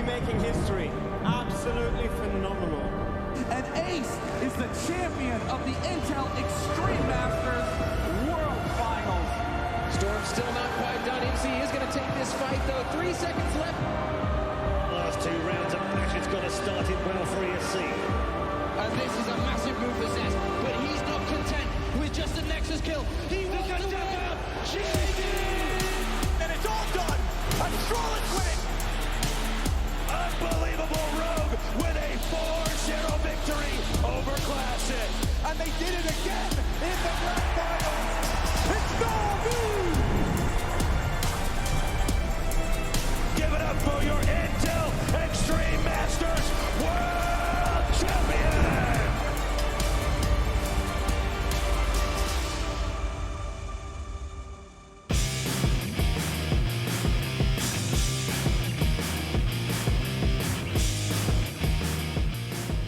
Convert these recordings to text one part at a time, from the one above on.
making history. Absolutely phenomenal. And Ace is the champion of the Intel Extreme Masters World Finals. Storm's still not quite done. MC is going to take this fight, though. 3 seconds left. Last 2 rounds of Ashes got us started well for ESC. And this is a massive move for Zest, but he's not content with just a Nexus kill. He wants to win. And it's all done. And Stroll's winning. Unbelievable Rogue with a 4-0 victory over Classic. And they did it again in the grand finals. It's Gold! Give it up for your Intel Extreme Masters World Champion!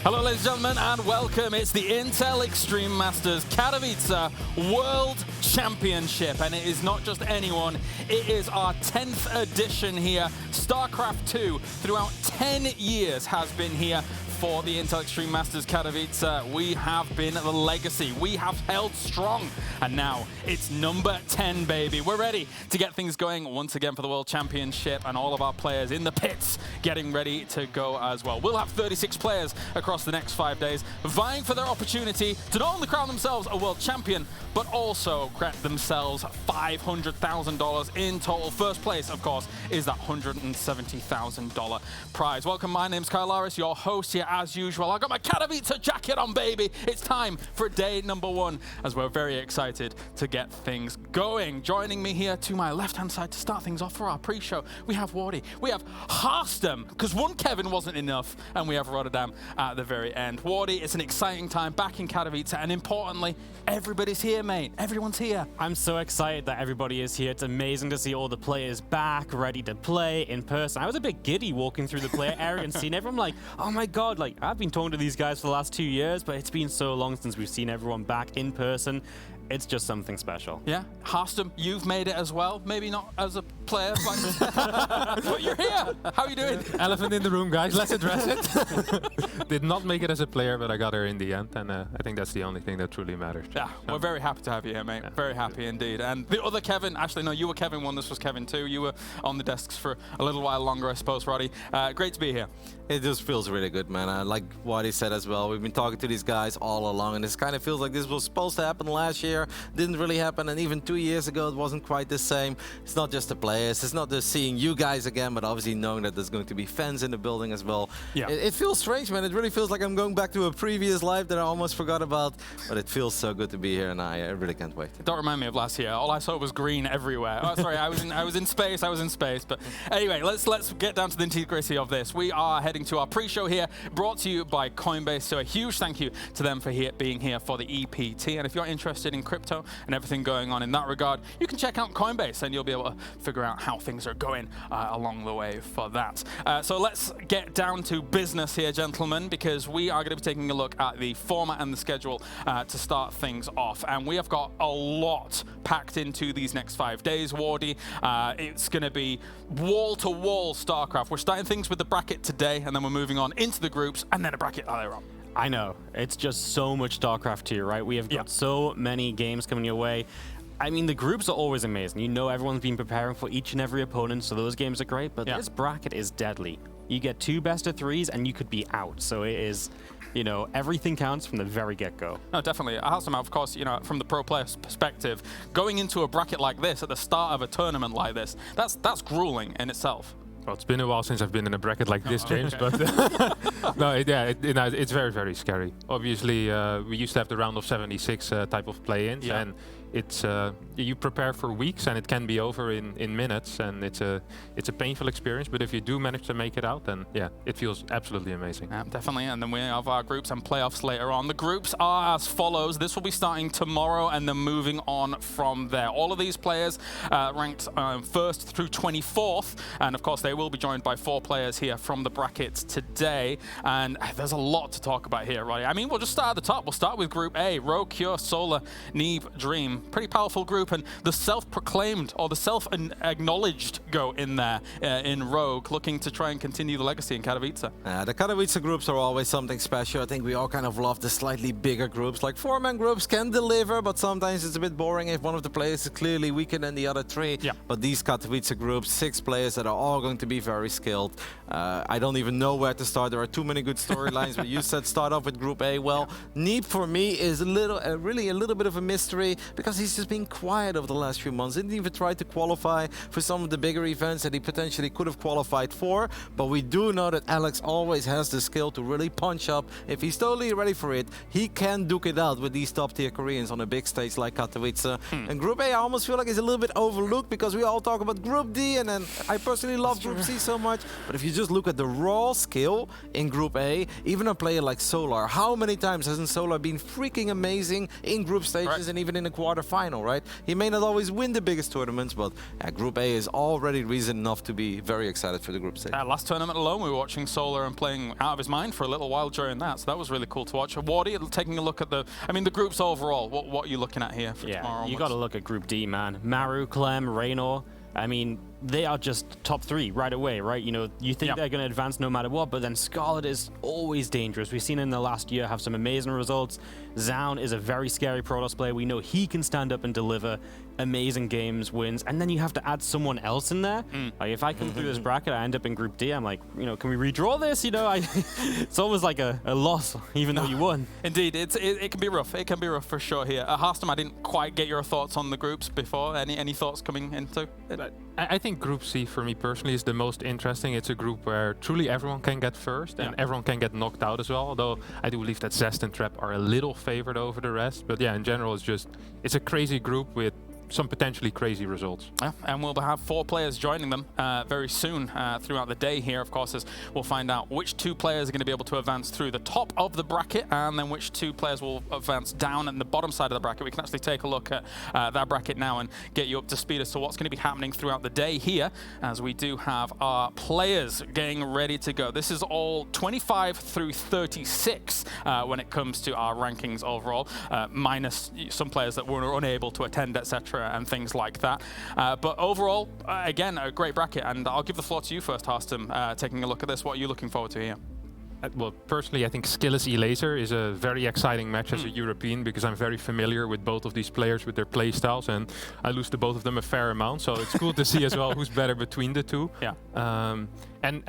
Hello ladies and gentlemen and welcome. It's the Intel Extreme Masters Katowice World Championship, and it is not just anyone, it is our 10th edition here. StarCraft 2, throughout 10 years, has been here for the Intel Extreme Masters Katowice. We have been the legacy. We have held strong, and now it's number 10, baby. We're ready to get things going once again for the World Championship, and all of our players in the pits getting ready to go as well. We'll have 36 players across the next 5 days, vying for their opportunity to not only crown themselves a world champion, but also get themselves $500,000 in total. First place, of course, is that $170,000 prize. Welcome, my name's Kyle Laris, your host here as usual. I got my Katowice jacket on, baby. It's time for day number 1, as we're very excited to get things going. Joining me here to my left-hand side to start things off for our pre-show, we have Wardy, we have Harstem, because one Kevin wasn't enough, and we have Rotterdam at the very end. Wardy, it's an exciting time back in Katowice, and importantly, everybody's here, mate. Everyone's here. I'm so excited that everybody is here. It's amazing to see all the players back, ready to play in person. I was a bit giddy walking through the player area and seeing everyone like, oh my God, like I've been talking to these guys for the last 2 years, but it's been so long since we've seen everyone back in person. It's just something special. Yeah. Harstem, you've made it as well. Maybe not as a player, but you're here. How are you doing? Elephant in the room, guys. Let's address it. Did not make it as a player, but I got her in the end, and I think that's the only thing that truly matters. Yeah, we're very happy to have you here, mate. Yeah, very happy indeed. And the other Kevin, actually, no, you were Kevin 1, this was Kevin 2. You were on the desks for a little while longer, I suppose, Roddy. Great to be here. It just feels really good, man. Like what he said as well, we've been talking to these guys all along, and this kind of feels like this was supposed to happen last year. Didn't really happen, and even 2 years ago it wasn't quite the same. It's not just the players, it's not just seeing you guys again, but obviously knowing that there's going to be fans in the building as well. Yeah. It feels strange, man. It really feels like I'm going back to a previous life that I almost forgot about, but it feels so good to be here, and I really can't wait. Don't remind me of last year. All I saw was green everywhere. Oh, sorry, I was in space. But anyway, let's get down to the nitty-gritty of this. We are heading to our pre-show here, brought to you by Coinbase. So a huge thank you to them for being here for the EPT. And if you're interested in crypto and everything going on in that regard, you can check out Coinbase, and you'll be able to figure out how things are going along the way for that. So let's get down to business here, gentlemen, because we are going to be taking a look at the format and the schedule to start things off. And we have got a lot packed into these next 5 days, Wardy. It's going to be wall-to-wall StarCraft. We're starting things with the bracket today, and then we're moving on into the groups, and then a bracket later on. I know. It's just so much StarCraft here, right? We have got so many games coming your way. I mean, the groups are always amazing. You know everyone's been preparing for each and every opponent, so those games are great, but this bracket is deadly. You get 2 best-of-3s, and you could be out. So it is, you know, everything counts from the very get-go. No, definitely. Harstem, of course, you know, from the pro player's perspective, going into a bracket like this at the start of a tournament like this, that's grueling in itself. Well, it's been a while since I've been in a bracket like this, James, but no, it's very, very scary. Obviously, we used to have the round of 76 type of play-ins, and it's you prepare for weeks, and it can be over in minutes, and it's a painful experience. But if you do manage to make it out, then it feels absolutely amazing. Definitely, and then we have our groups and playoffs later on. The groups are as follows. This will be starting tomorrow, and then moving on from there. All of these players ranked 1st through 24th, and of course they will be joined by 4 players here from the brackets today. And there's a lot to talk about here, right? I mean, we'll just start at the top. We'll start with Group A: Rogue, Cure, Solar, Neve, Dream. Pretty powerful group, and the self-proclaimed or the self-acknowledged go in there in Rogue, looking to try and continue the legacy in Katowice. The Katowice groups are always something special. I think we all kind of love the slightly bigger groups. Like 4-man groups can deliver, but sometimes it's a bit boring if one of the players is clearly weaker than the other 3. Yeah. But these Katowice groups, 6 players that are all going to be very skilled. I don't even know where to start. There are too many good storylines, but you said start off with Group A. Well, Neep for me is really a little bit of a mystery, because he's just been quiet over the last few months. Didn't even try to qualify for some of the bigger events that he potentially could have qualified for. But we do know that Alex always has the skill to really punch up. If he's totally ready for it, he can duke it out with these top-tier Koreans on a big stage like Katowice. And Group A, I almost feel like it's a little bit overlooked, because we all talk about Group D, and then I personally love Group C so much. But if you just look at the raw skill in Group A, even a player like Solar, how many times hasn't Solar been freaking amazing in group stages and even in the quarter quarterfinal, right? He may not always win the biggest tournaments, but Group A is already reason enough to be very excited for the group stage. Last tournament alone, we were watching Solar and playing out of his mind for a little while during that, so that was really cool to watch. Wardy, taking a look at the groups overall, what are you looking at here for tomorrow onwards? You got to look at Group D, man. Maru, Clem, Raynor. I mean, they are just top 3 right away, right? You know, you think they're going to advance no matter what, but then Scarlet is always dangerous. We've seen in the last year have some amazing results. Zaun is a very scary Protoss player. We know he can stand up and deliver amazing games, wins, and then you have to add someone else in there. Like, if I come through this bracket, I end up in Group D, I'm like, you know, can we redraw this? You know, it's almost like a loss, even though you won. Indeed, it can be rough. It can be rough for sure here. Harstam, I didn't quite get your thoughts on the groups before. Any thoughts coming into it? I think Group C, for me personally, is the most interesting. It's a group where truly everyone can get first, and everyone can get knocked out as well, although I do believe that Zest and Trap are a little favored over the rest. But yeah, in general, it's a crazy group with some potentially crazy results. Yeah, and we'll have 4 players joining them very soon throughout the day here, of course, as we'll find out which 2 players are going to be able to advance through the top of the bracket, and then which 2 players will advance down in the bottom side of the bracket. We can actually take a look at that bracket now and get you up to speed as to what's going to be happening throughout the day here, as we do have our players getting ready to go. This is all 25 through 36 when it comes to our rankings overall, minus some players that were unable to attend, etc., and things like that. But overall, again, a great bracket, and I'll give the floor to you first, Harstam, taking a look at this. What are you looking forward to here? Well, personally, I think Skillis E-Laser is a very exciting match as a European, because I'm very familiar with both of these players, with their play styles, and I lose to both of them a fair amount, so it's cool to see as well who's better between the two. Yeah. And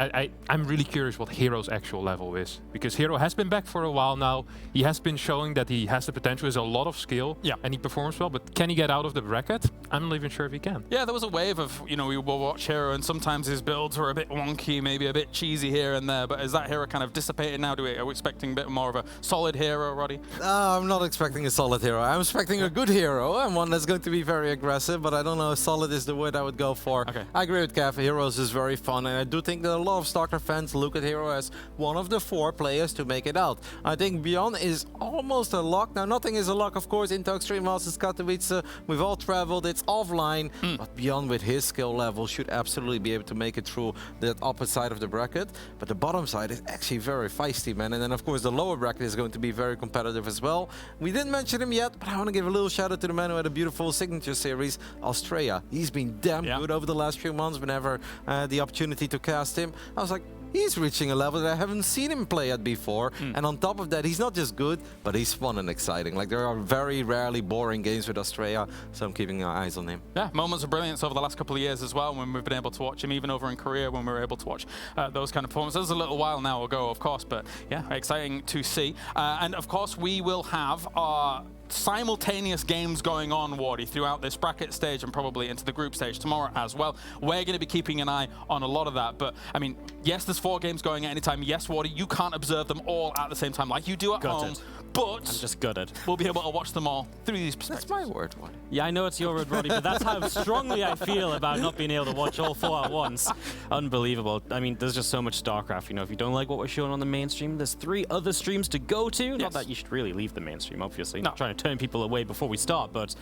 I'm really curious what Hero's actual level is, because Hero has been back for a while now. He has been showing that he has the potential, has a lot of skill, and he performs well, but can he get out of the bracket? I'm not even sure if he can. Yeah, there was a wave of, you know, we will watch Hero, and sometimes his builds were a bit wonky, maybe a bit cheesy here and there, but is that Hero kind of dissipated now? Are we expecting a bit more of a solid Hero, Roddy? I'm not expecting a solid Hero. I'm expecting a good Hero, and one that's going to be very aggressive, but I don't know if solid is the word I would go for. Okay. I agree with Kev. Heroes is very fun, and I do think that a lot of StarCraft fans look at Hero as one of the 4 players to make it out. I think Bjorn is almost a lock. Now, nothing is a lock, of course. Into Extreme Masters Katowice, we've all traveled. It's offline, but Bjorn with his skill level should absolutely be able to make it through that upper side of the bracket. But the bottom side is actually very feisty, man. And then, of course, the lower bracket is going to be very competitive as well. We didn't mention him yet, but I want to give a little shout out to the man who had a beautiful signature series, Australia. He's been damn good over the last few months. Whenever I had the opportunity to cast him, I was like, he's reaching a level that I haven't seen him play at before. And on top of that, he's not just good, but he's fun and exciting. Like, there are very rarely boring games with Australia, so I'm keeping my eyes on him. Yeah, moments of brilliance over the last couple of years as well, when we've been able to watch him, even over in Korea, when we were able to watch those kind of performances. A little while now ago, of course, but yeah, exciting to see. And of course, we will have our simultaneous games going on, Wardy, throughout this bracket stage and probably into the group stage tomorrow as well. We're going to be keeping an eye on a lot of that, but I mean, yes, there's 4 games going at any time. Yes, Wardy, you can't observe them all at the same time like you do at home, but I'm just gutted. We'll be able to watch them all through these perspectives. That's my word, Wardy. Yeah, I know it's your word, Roddy, but that's how strongly I feel about not being able to watch all 4 at once. Unbelievable. I mean, there's just so much StarCraft. You know, if you don't like what we're showing on the mainstream, there's 3 other streams to go to. Not that you should really leave the mainstream, obviously. Not trying to turn people away before we start, but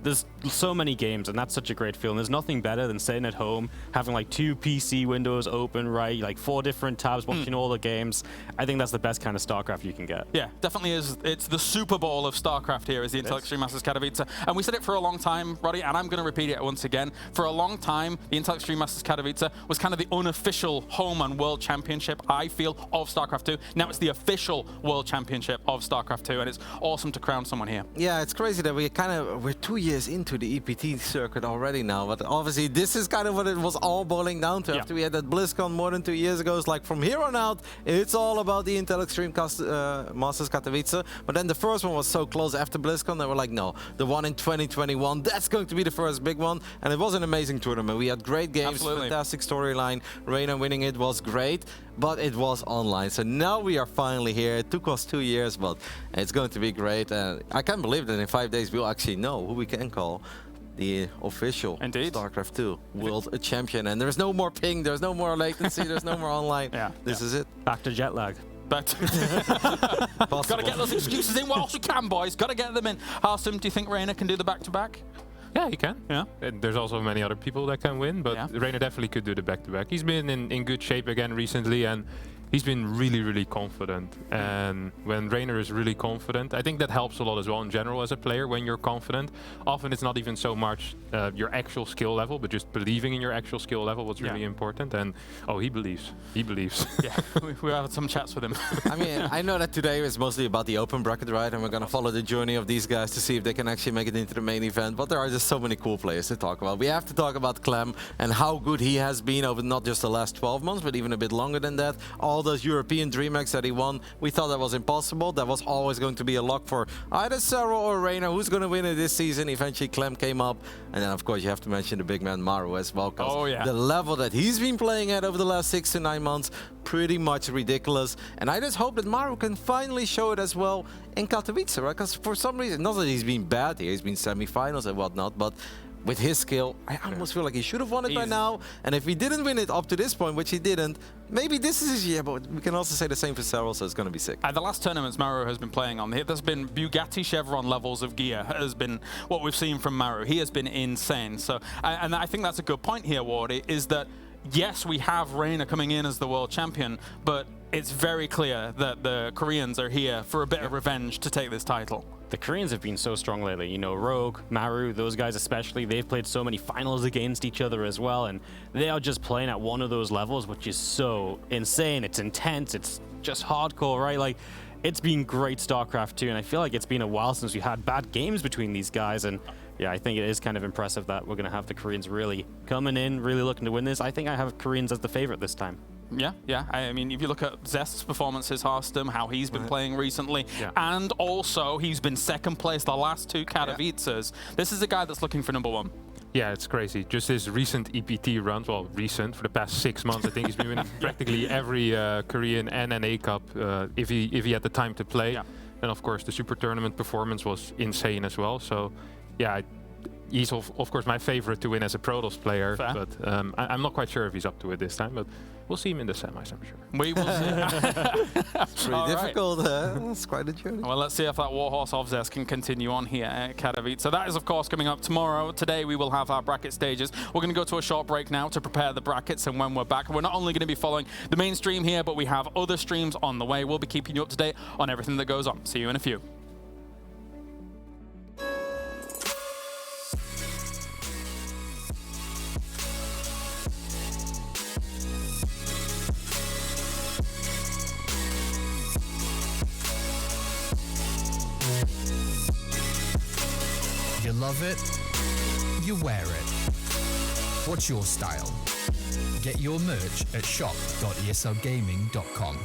there's so many games, and that's such a great feeling. There's nothing better than sitting at home, having like 2 PC windows open, right? Like 4 different tabs, watching all the games. I think that's the best kind of StarCraft you can get. Yeah, definitely is. It's the Super Bowl of StarCraft here, is the Intel Extreme Masters Katowice. And we said it for a long time, Roddy, and I'm going to repeat it once again. For a long time, the Intel Extreme Masters Katowice was kind of the unofficial home and world championship, I feel, of StarCraft 2. Now it's the official world championship of StarCraft 2, and it's awesome to crown someone here. Yeah, it's crazy that we're 2 years into the EPT circuit already now, but obviously this is kind of what it was all boiling down to. After we had that BlizzCon more than 2 years ago, it's like from here on out, it's all about the Intel Extreme Masters Katowice. But then the first one was so close after BlizzCon, they were like, no, the one in 2021, that's going to be the first big one. And it was an amazing tournament. We had great games, fantastic storyline. Reina winning it was great, but it was online. So now we are finally here. It took us 2 years, but it's going to be great. And I can't believe that in 5 days we'll actually know who we can call the official StarCraft 2 world champion. And there's no more ping, there's no more latency, there's no more online. This is it. Back to jet lag. But got to get those excuses in whilst we can, boys. Got to get them in. Harsum, do you think Reina can do the back-to-back? Yeah, he can. Yeah. And there's also many other people that can win, but Reina definitely could do the back-to-back. He's been in good shape again recently, and he's been really, really confident. And when Reina is really confident, I think that helps a lot as well in general as a player. When you're confident, often it's not even so much your actual skill level, but just believing in your actual skill level what's really important. And he believes. He believes. Yeah, we had some chats with him. I mean, I know that today is mostly about the open bracket, right? And we're going to follow the journey of these guys to see if they can actually make it into the main event. But there are just so many cool players to talk about. We have to talk about Clem and how good he has been over not just the last 12 months, but even a bit longer than that. All those European DreamHacks that he won, we thought that was impossible. That was always going to be a lock for either Sarah or Reina. Who's going to win it this season? Eventually, Clem came up. And then, of course, you have to mention the big man Maru as well. The level that he's been playing at over the last 6 to 9 months, pretty much ridiculous. And I just hope that Maru can finally show it as well in Katowice, right? Because for some reason, not that he's been bad here, he's been semi-finals and whatnot, but with his skill, I almost feel like he should have won it by now. And if he didn't win it up to this point, which he didn't, maybe this is his year, but we can also say the same for Cyril, so it's going to be sick. The last tournaments Maru has been playing on, there's been Bugatti Chevron levels of gear has been what we've seen from Maru. He has been insane. So, and I think that's a good point here, Ward, is that yes, we have Reina coming in as the world champion, but it's very clear that the Koreans are here for a bit of revenge to take this title. The Koreans have been so strong lately. You know, Rogue, Maru, those guys especially, they've played so many finals against each other as well, and they are just playing at one of those levels, which is so insane. It's intense. It's just hardcore, right? Like, it's been great StarCraft 2, and I feel like it's been a while since we had bad games between these guys, and yeah, I think it is kind of impressive that we're going to have the Koreans really coming in, really looking to win this. I think I have Koreans as the favorite this time. Yeah. I mean, if you look at Zest's performances, Harstum, how he's been playing recently, and also he's been second place the last 2 Katowices. This is a guy that's looking for #1. Yeah, it's crazy. Just his recent EPT runs, well, recent, for the past 6 months, I think he's been winning practically every Korean and NA Cup if he had the time to play. And of course, the Super Tournament performance was insane as well. So, yeah, he's of course my favorite to win as a Protoss player. Fair. But I'm not quite sure if he's up to it this time. But we'll see him in the semis, I'm sure. We will see. It's pretty difficult. It's quite a journey. Well, let's see if that Warhorse of Zest can continue on here at Katowice. So that is, of course, coming up tomorrow. Today, we will have our bracket stages. We're going to go to a short break now to prepare the brackets. And when we're back, we're not only going to be following the main stream here, but we have other streams on the way. We'll be keeping you up to date on everything that goes on. See you in a few. You love it, you wear it. What's your style? Get your merch at shop.eslgaming.com.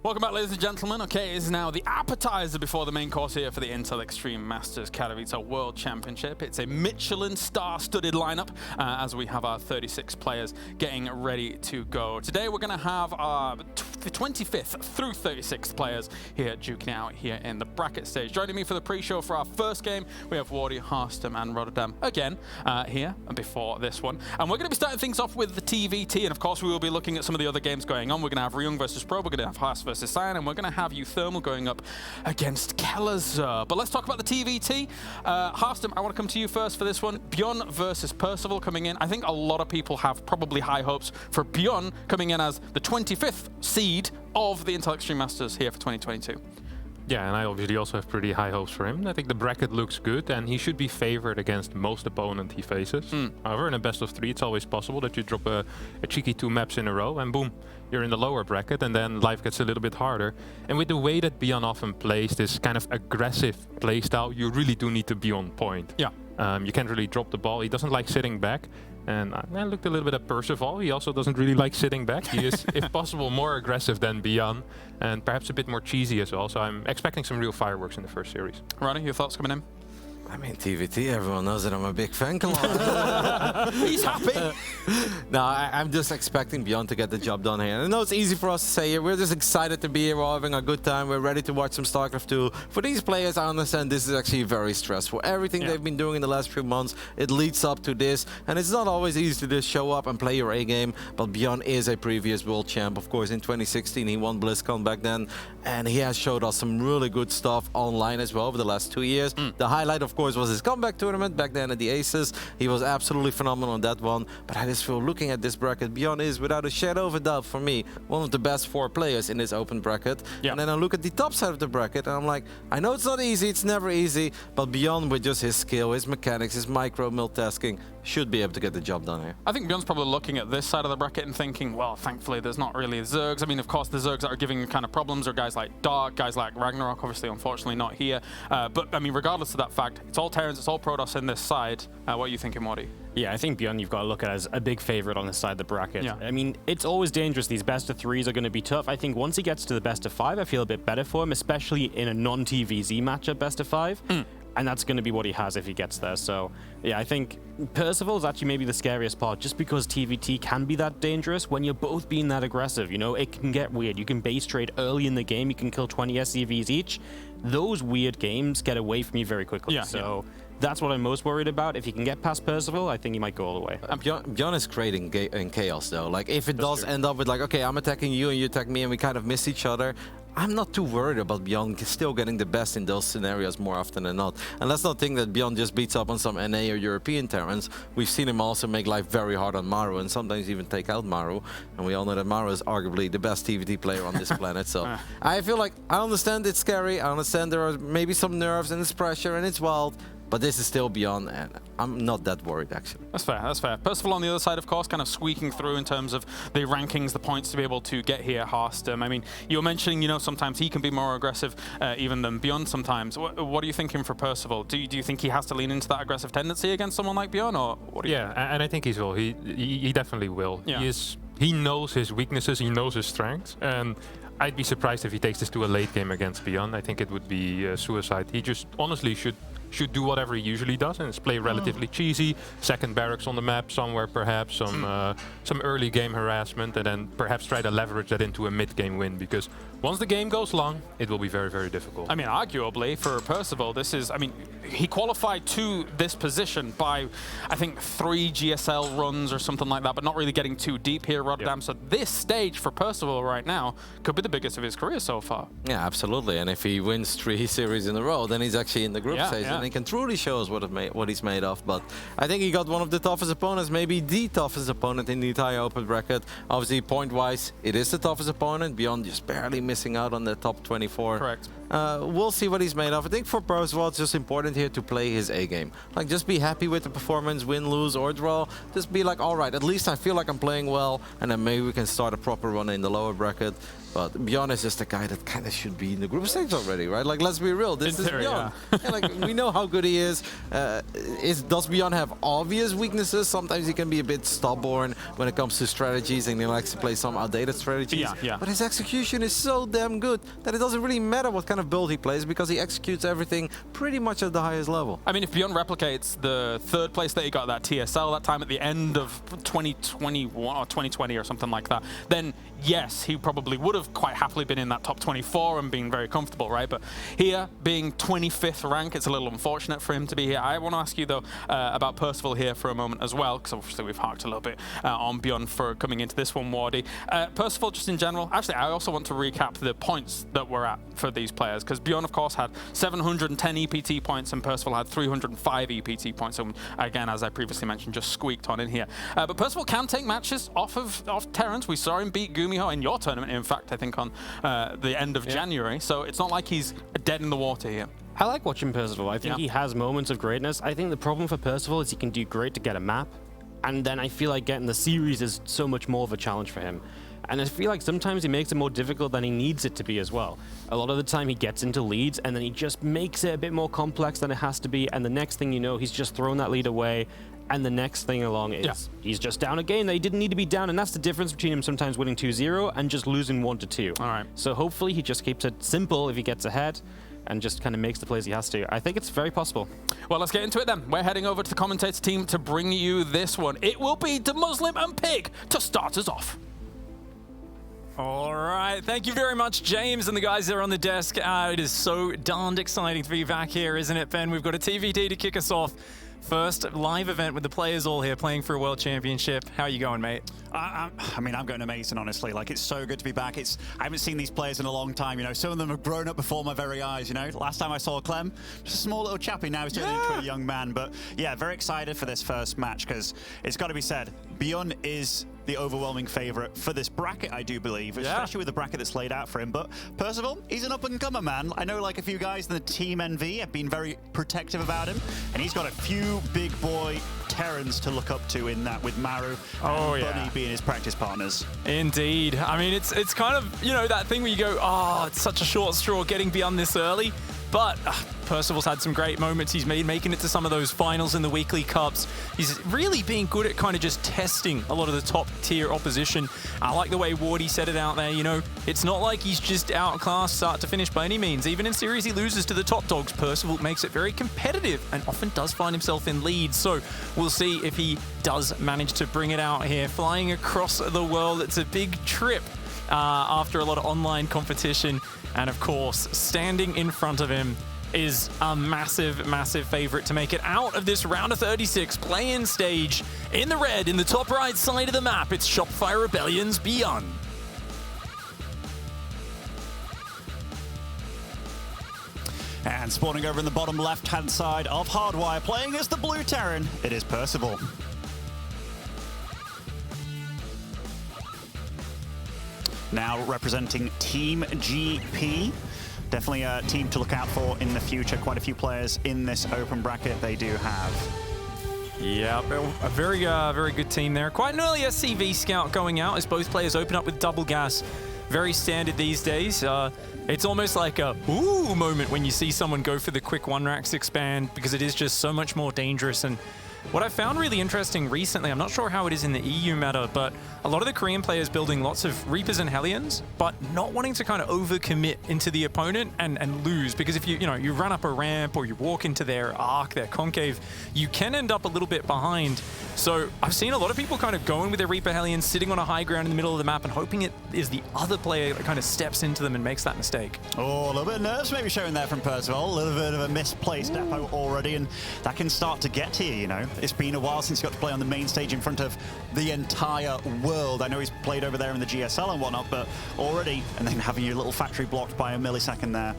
Welcome back, ladies and gentlemen. Okay, it is now the appetizer before the main course here for the Intel Extreme Masters Katowice World Championship. It's a Michelin star-studded lineup as we have our 36 players getting ready to go. Today we're going to have our 25th through 36th players here duking out here in the bracket stage. Joining me for the pre-show for our first game, we have Wardy, Harstem and Rotterdam again here before this one. And we're going to be starting things off with the TVT, and of course we will be looking at some of the other games going on. We're going to have Ryung versus Pro, we're going to have Haas versus Cyan, and we're going to have Thermal going up against Kelazur. But let's talk about the TVT. Harstem, I want to come to you first for this one. Bjorn versus Percival coming in. I think a lot of people have probably high hopes for Bjorn coming in as the 25th seed of the Intel Extreme Masters here for 2022. Yeah, and I obviously also have pretty high hopes for him. I think the bracket looks good, and he should be favored against most opponent he faces. However, in a best of 3, it's always possible that you drop a cheeky 2 maps in a row, and boom, you're in the lower bracket, and then life gets a little bit harder. And with the way that Bjorn often plays this kind of aggressive playstyle, you really do need to be on point. Yeah. You can't really drop the ball. He doesn't like sitting back. And I looked a little bit at Percival. He also doesn't really like sitting back. He is, if possible, more aggressive than Bjorn, and perhaps a bit more cheesy as well. So I'm expecting some real fireworks in the first series. Ronnie, your thoughts coming in? I mean, TVT, everyone knows that I'm a big fan. Come on. He's happy. No, I'm just expecting Bjorn to get the job done here. And I know it's easy for us to say here. We're just excited to be here. We're having a good time. We're ready to watch some StarCraft 2. For these players, I understand this is actually very stressful. Everything they've been doing in the last few months, it leads up to this. And it's not always easy to just show up and play your A game. But Bjorn is a previous world champ. Of course, in 2016, he won BlizzCon back then. And he has showed us some really good stuff online as well over the last 2 years. The highlight, of course, was his comeback tournament back then at the Aces. He was absolutely phenomenal on that one. But I just feel, looking at this bracket, Bjorn is, without a shadow of a doubt, for me, one of the best 4 players in this open bracket. And then I look at the top side of the bracket, and I'm like, I know it's not easy, it's never easy, but Bjorn, with just his skill, his mechanics, his micro multitasking, should be able to get the job done here. I think Bjorn's probably looking at this side of the bracket and thinking, well, thankfully there's not really Zergs. I mean, of course, the Zergs that are giving kind of problems are guys like Dark, guys like Ragnarok, obviously, unfortunately not here. But, I mean, regardless of that fact, it's all Terrans, it's all Protoss in this side. What are you thinking, Morty? Yeah, I think Bjorn you've got to look at as a big favorite on this side of the bracket. Yeah. I mean, it's always dangerous. These best of 3s are going to be tough. I think once he gets to the best of 5, I feel a bit better for him, especially in a non-TVZ matchup best of 5. And that's going to be what he has if he gets there. So, yeah, I think Percival is actually maybe the scariest part, just because TVT can be that dangerous when you're both being that aggressive. You know, it can get weird. You can base trade early in the game. You can kill 20 SCVs each. Those weird games get away from you very quickly. So that's what I'm most worried about. If he can get past Percival, I think he might go all the way. Bjorn is creating chaos, though. Like, if it does end up with, like, okay, I'm attacking you and you attack me and we kind of miss each other, I'm not too worried about Bjorn still getting the best in those scenarios more often than not. And let's not think that Bjorn just beats up on some NA or European Terrans. We've seen him also make life very hard on Maru and sometimes even take out Maru. And we all know that Maru is arguably the best TVT player on this planet. So I feel like I understand it's scary. I understand there are maybe some nerves and it's pressure and it's wild. But this is still Bjorn, and I'm not that worried, actually. That's fair, that's fair. Percival on the other side, of course, kind of squeaking through in terms of the rankings, the points to be able to get here past him. I mean, you were mentioning, you know, sometimes he can be more aggressive even than Bjorn sometimes. What are you thinking for Percival? Do you think he has to lean into that aggressive tendency against someone like Bjorn, or what do you think? And I think he will. He definitely will. Yeah. He knows his weaknesses, he knows his strengths, and I'd be surprised if he takes this to a late game against Bjorn. I think it would be suicide. He just honestly should do whatever he usually does, and it's play relatively cheesy, second barracks on the map somewhere, perhaps some early game harassment, and then perhaps try to leverage that into a mid-game win, because once the game goes long, it will be very, very difficult. I mean, arguably, for Percival, this is, I mean, he qualified to this position by, I think, 3 GSL runs or something like that, but not really getting too deep here, Rotterdam. Yep. So this stage for Percival right now could be the biggest of his career so far. Yeah, absolutely. And if he wins 3 series in a row, then he's actually in the group stage, and he can truly show us what he's made of. But I think he got one of the toughest opponents, maybe the toughest opponent in the entire open bracket. Obviously, point-wise, it is the toughest opponent, beyond just barely missing out on the top 24. Correct. We'll see what he's made of. I think for Percival, it's just important here to play his A game. Like, just be happy with the performance, win, lose, or draw. Just be like, all right, at least I feel like I'm playing well, and then maybe we can start a proper run in the lower bracket. But Bjorn is just a guy that kind of should be in the group stage already, right? Like, let's be real. This is Bjorn. Yeah, like, we know how good he is. Does Bjorn have obvious weaknesses? Sometimes he can be a bit stubborn when it comes to strategies, and he likes to play some outdated strategies. Yeah. But his execution is so damn good that it doesn't really matter what kind of build he plays, because he executes everything pretty much at the highest level. I mean, if Bjorn replicates the 3rd place that he got at that TSL that time at the end of 2021 or 2020 or something like that, then yes, he probably would have quite happily been in that top 24 and been very comfortable, right? But here, being 25th rank, it's a little unfortunate for him to be here. I want to ask you, though, about Percival here for a moment as well, because obviously we've harked a little bit on Bjorn for coming into this one, Wardy. Percival, just in general, actually, I also want to recap the points that we're at for these players, because Bjorn, of course, had 710 EPT points and Percival had 305 EPT points. So, again, as I previously mentioned, just squeaked on in here. But Percival can take matches off Terrans. We saw him beat Gumiho in your tournament, in fact, I think on the end of January. So it's not like he's dead in the water here. I like watching Percival. I think he has moments of greatness. I think the problem for Percival is he can do great to get a map, and then I feel like getting the series is so much more of a challenge for him. And I feel like sometimes he makes it more difficult than he needs it to be as well. A lot of the time he gets into leads and then he just makes it a bit more complex than it has to be, and the next thing you know, he's just thrown that lead away, and the next thing along is he's just down a game that he didn't need to be down, and that's the difference between him sometimes winning 2-0 and just losing 1-2. All right. So hopefully he just keeps it simple if he gets ahead and just kind of makes the plays he has to. I think it's very possible. Well, let's get into it then. We're heading over to the commentator team to bring you this one. It will be the Muslim and Pig to start us off. All right, thank you very much, James and the guys there on the desk. It is so darned exciting to be back here, isn't it, Ben? We've got a TVT to kick us off. First live event with the players all here playing for a World Championship. How are you going, mate? I mean, I'm going amazing, honestly. Like, it's so good to be back. I haven't seen these players in a long time, you know. Some of them have grown up before my very eyes, you know. Last time I saw Clem, just a small little chappy, now he's turning into a young man. But yeah, very excited for this first match, because it's got to be said, Bjorn is the overwhelming favorite for this bracket, I do believe, especially with the bracket that's laid out for him. But Percival, he's an up-and-comer, man. I know, like, a few guys in the Team NV have been very protective about him, and he's got a few big boy Terrans to look up to in that, with Maru and Bunny being his practice partners. Indeed. I mean, it's kind of, you know, that thing where you go, oh, it's such a short straw getting beyond this early. But Percival's had some great moments. He's making it to some of those finals in the weekly cups. He's really being good at kind of just testing a lot of the top tier opposition. I like the way Wardy said it out there. You know, it's not like he's just outclassed start to finish by any means. Even in series he loses to the top dogs, Percival makes it very competitive and often does find himself in leads. So we'll see if he does manage to bring it out here. Flying across the world, it's a big trip after a lot of online competition. And of course, standing in front of him, is a massive, massive favorite to make it out of this round of 36 play-in stage. In the red, in the top right side of the map, it's Shopify Rebellion's Bjorn. And spawning over in the bottom left-hand side of Hardwire, playing as the blue Terran, it is Percival. Now representing Team GP. Definitely a team to look out for in the future. Quite a few players in this open bracket they do have. Yeah, a very good team there. Quite an early SCV scout going out as both players open up with double gas. Very standard these days. It's almost like a ooh moment when you see someone go for the quick one racks expand, because it is just so much more dangerous. And what I found really interesting recently, I'm not sure how it is in the EU meta, but a lot of the Korean players building lots of Reapers and Hellions, but not wanting to kind of overcommit into the opponent and lose, because if you run up a ramp or you walk into their arc, their concave, you can end up a little bit behind. So I've seen a lot of people kind of going with their Reaper Hellions, sitting on a high ground in the middle of the map and hoping it is the other player that kind of steps into them and makes that mistake. Oh, a little bit of nerves maybe showing there from Percival, a little bit of a misplaced depot already, and that can start to get to you, It's been a while since he got to play on the main stage in front of the entire world. I know he's played over there in the GSL and whatnot, but already, and then having your little factory blocked by a millisecond there.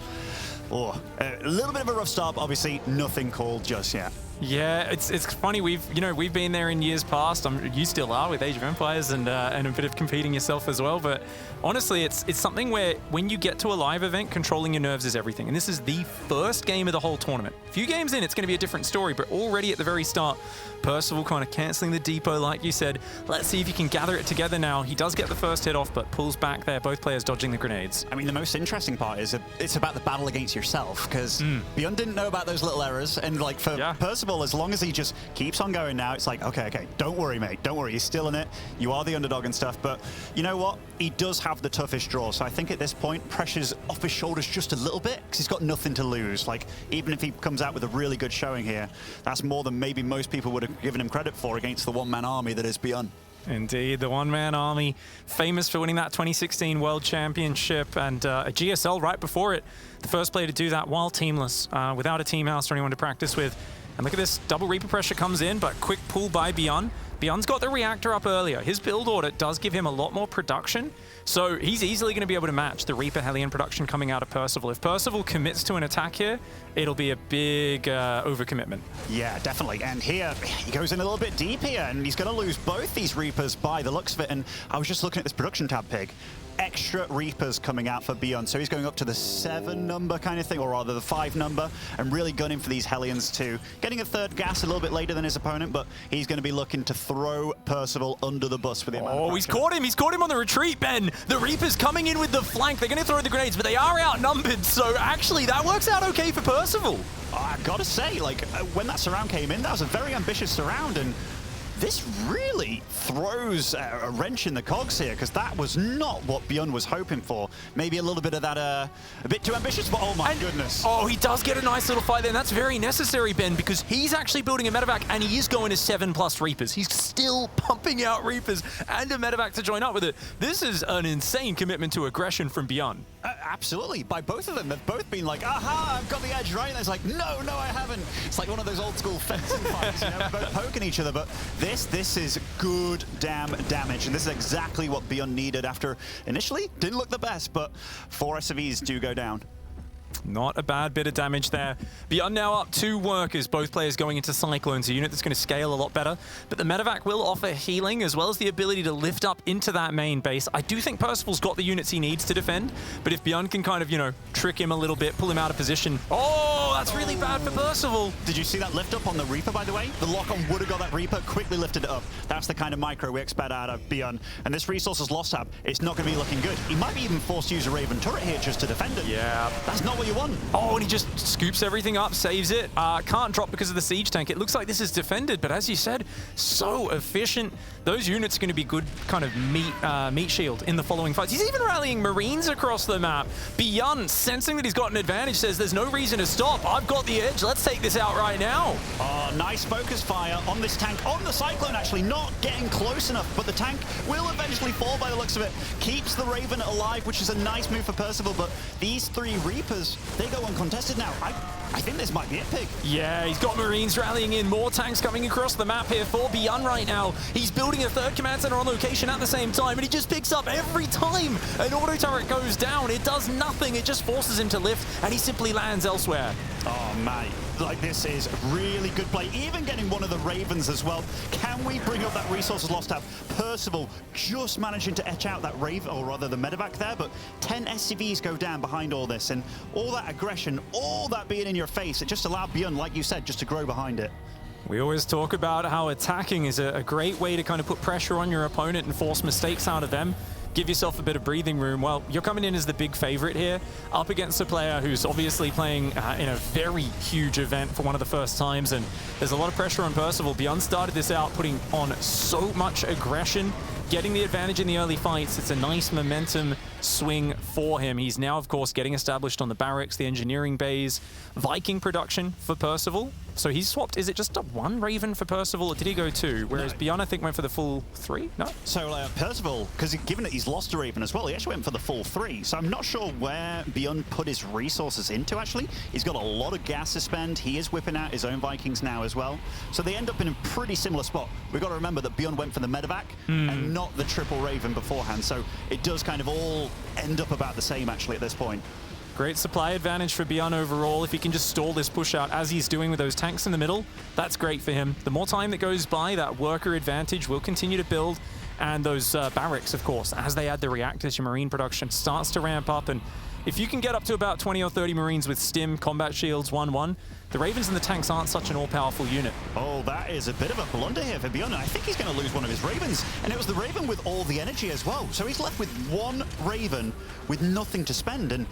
Oh, a little bit of a rough start, but obviously nothing called just yet. Yeah, it's funny. We've been there in years past. You still are with Age of Empires and a bit of competing yourself as well. But honestly, it's something where when you get to a live event, controlling your nerves is everything. And this is the first game of the whole tournament. A few games in, it's going to be a different story. But already at the very start, Percival kind of canceling the depot, like you said. Let's see if he can gather it together now. He does get the first hit off, but pulls back there. Both players dodging the grenades. I mean, the most interesting part is it's about the battle against yourself, because Bjorn didn't know about those little errors. And like for Percival, as long as he just keeps on going now, it's like, okay, don't worry, mate. Don't worry. You're still in it. You are the underdog and stuff. But you know what? He does have the toughest draw. So I think at this point, pressure's off his shoulders just a little bit, because he's got nothing to lose. Like, even if he comes out with a really good showing here, that's more than maybe most people would have given him credit for against the one-man army that is Bjorn. Indeed, the one-man army, famous for winning that 2016 World Championship and a GSL right before it. The first player to do that while teamless, without a team house or anyone to practice with. And look at this, double Reaper pressure comes in, but quick pull by Bjorn. Bjorn's got the reactor up earlier. His build order does give him a lot more production, so he's easily going to be able to match the Reaper Hellion production coming out of Percival. If Percival commits to an attack here, it'll be a big overcommitment. Yeah, definitely. And here, he goes in a little bit deep here, and he's going to lose both these Reapers by the looks of it. And I was just looking at this production tab, Pig. Extra Reapers coming out for Bjorn, so he's going up to the 7 number kind of thing, or rather the 5 number, and really gunning for these Hellions too. Getting a third gas a little bit later than his opponent, but he's going to be looking to throw Percival under the bus with the amount of he's caught him! He's caught him on the retreat, Ben! The Reapers coming in with the flank. They're going to throw the grenades, but they are outnumbered, so actually that works out okay for Percival. I gotta say, like, when that surround came in, that was a very ambitious surround, and this really throws a wrench in the cogs here, because that was not what Bjorn was hoping for. Maybe a little bit of that, a bit too ambitious, but oh my goodness. Oh, he does get a nice little fight there, and that's very necessary, Ben, because he's actually building a medevac, and he is going to 7+ Reapers. He's still pumping out Reapers and a medevac to join up with it. This is an insane commitment to aggression from Bjorn. Absolutely, by both of them. They've both been like, aha, I've got the edge, right? And it's like, no, I haven't. It's like one of those old school fencing fights, both poking each other, but this is good damn damage, and this is exactly what Bjorn needed after initially didn't look the best, but 4 SCVs do go down. Not a bad bit of damage there. Bjorn now up 2 workers, both players going into Cyclones, a unit that's going to scale a lot better. But the medevac will offer healing as well as the ability to lift up into that main base. I do think Percival's got the units he needs to defend, but if Bjorn can kind of, trick him a little bit, pull him out of position. Oh, that's really bad for Percival. Did you see that lift up on the Reaper, by the way? The lock-on would have got that Reaper, quickly lifted it up. That's the kind of micro we expect out of Bjorn. And this resources loss tab, it's not going to be looking good. He might be even forced to use a Raven turret here just to defend it. Yeah. That's not what you want. Oh, and he just scoops everything up, saves it. Can't drop because of the siege tank. It looks like this is defended, but as you said, so efficient. Those units are going to be good kind of meat shield in the following fights. He's even rallying Marines across the map. Bjorn, sensing that he's got an advantage, says there's no reason to stop. I've got the edge. Let's take this out right now. Nice focus fire on this tank, on the Cyclone actually, not getting close enough, but the tank will eventually fall by the looks of it. Keeps the Raven alive, which is a nice move for Percival, but these 3 Reapers, they go uncontested now. I think this might be it, Pig. Yeah, he's got Marines rallying in. More tanks coming across the map here for Bjorn right now. He's building a third command center on location at the same time, and he just picks up every time an auto turret goes down. It does nothing. It just forces him to lift, and he simply lands elsewhere. Oh, mate. Like, this is really good play. Even getting one of the Ravens as well. Can we bring up that resources lost tab? Percival just managing to etch out that Raven, or rather the medevac there, but 10 SCVs go down behind all this, and all that aggression, all that being in your face, it just allowed Bjorn, like you said, just to grow behind it. We always talk about how attacking is a great way to kind of put pressure on your opponent and force mistakes out of them. Give yourself a bit of breathing room. Well, you're coming in as the big favorite here, up against a player who's obviously playing in a very huge event for one of the first times, and there's a lot of pressure on Percival. Bjorn started this out putting on so much aggression, getting the advantage in the early fights. It's a nice momentum swing for him. He's now, of course, getting established on the barracks, the engineering bays, Viking production for Percival. So he's swapped, is it just a 1 Raven for Percival, or did he go 2? Whereas no. Bjorn, I think, went for the full 3? No? So Percival, because given that he's lost a Raven as well, he actually went for the full 3. So I'm not sure where Bjorn put his resources into, actually. He's got a lot of gas to spend. He is whipping out his own Vikings now as well. So they end up in a pretty similar spot. We've got to remember that Bjorn went for the medevac and not the triple Raven beforehand. So it does kind of all end up about the same, actually, at this point. Great supply advantage for Bjorn overall. If he can just stall this push out as he's doing with those tanks in the middle, that's great for him. The more time that goes by, that worker advantage will continue to build. And those barracks, of course, as they add the reactors, your Marine production starts to ramp up. And if you can get up to about 20 or 30 Marines with stim, combat shields, 1-1, the Ravens and the tanks aren't such an all-powerful unit. Oh, that is a bit of a blunder here for Bjorn. I think he's going to lose one of his Ravens. And it was the Raven with all the energy as well. So he's left with 1 Raven with nothing to spend. And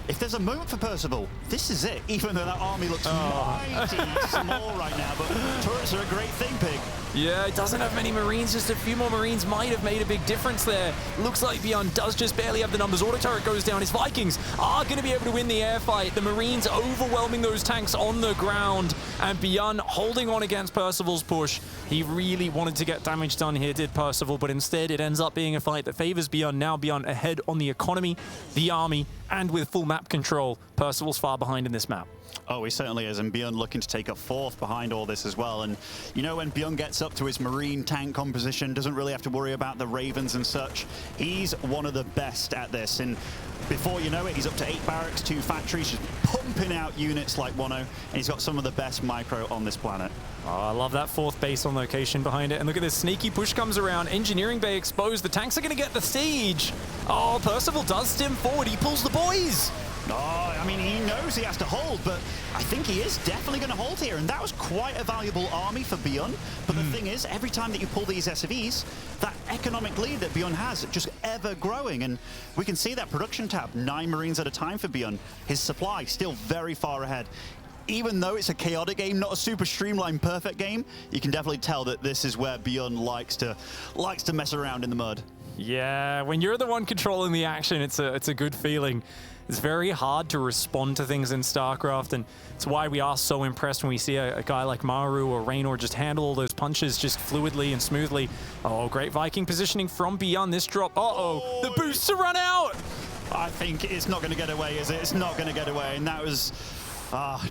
if there's a moment for Percival, this is it, even though that army looks mighty small right now, but turrets are a great thing, Pig. Yeah, it doesn't have many Marines, just a few more Marines might have made a big difference there. Looks like Bjorn does just barely have the numbers. Auto turret goes down, his Vikings are going to be able to win the air fight. The Marines overwhelming those tanks on the ground, and Bjorn holding on against Percival's push. He really wanted to get damage done here, did Percival, but instead it ends up being a fight that favors Bjorn. Now Bjorn ahead on the economy, the army, and with full map control. Percival's far behind in this map. Oh, he certainly is, and Bjorn looking to take a 4th behind all this as well. And you know, when Bjorn gets up to his Marine tank composition, doesn't really have to worry about the Ravens and such. He's one of the best at this, and before you know it, he's up to 8 barracks, 2 factories, just pumping out units like Wano, and he's got some of the best micro on this planet. Oh, I love that 4th base on location behind it. And look at this sneaky push comes around. Engineering bay exposed. The tanks are going to get the siege. Oh, Percival does stim forward. He pulls the boys. Oh, I mean, he knows he has to hold, but I think he is definitely going to hold here. And that was quite a valuable army for Bjorn. But the thing is, every time that you pull these SCVs, that economic lead that Bjorn has just ever growing. And we can see that production tab, 9 Marines at a time for Bjorn. His supply still very far ahead. Even though it's a chaotic game, not a super streamlined, perfect game, you can definitely tell that this is where Bjorn likes to mess around in the mud. Yeah, when you're the one controlling the action, it's a good feeling. It's very hard to respond to things in StarCraft, and it's why we are so impressed when we see a guy like Maru or Raynor just handle all those punches just fluidly and smoothly. Oh, great Viking positioning from Bjorn. This drop. Uh-oh, the boosts to run out. I think it's not going to get away, is it? It's not going to get away, and that was...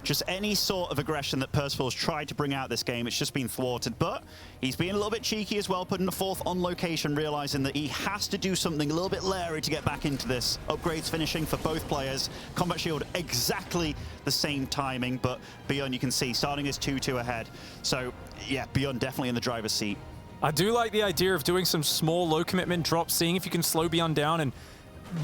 just any sort of aggression that Percival's tried to bring out this game, it's just been thwarted. But he's being a little bit cheeky as well, putting a 4th on location, realizing that he has to do something a little bit Larry to get back into this. Upgrades finishing for both players. Combat shield exactly the same timing, but Bjorn, you can see, starting is 2-2 ahead. So yeah, Bjorn definitely in the driver's seat. I do like the idea of doing some small low commitment drops, seeing if you can slow Bjorn down and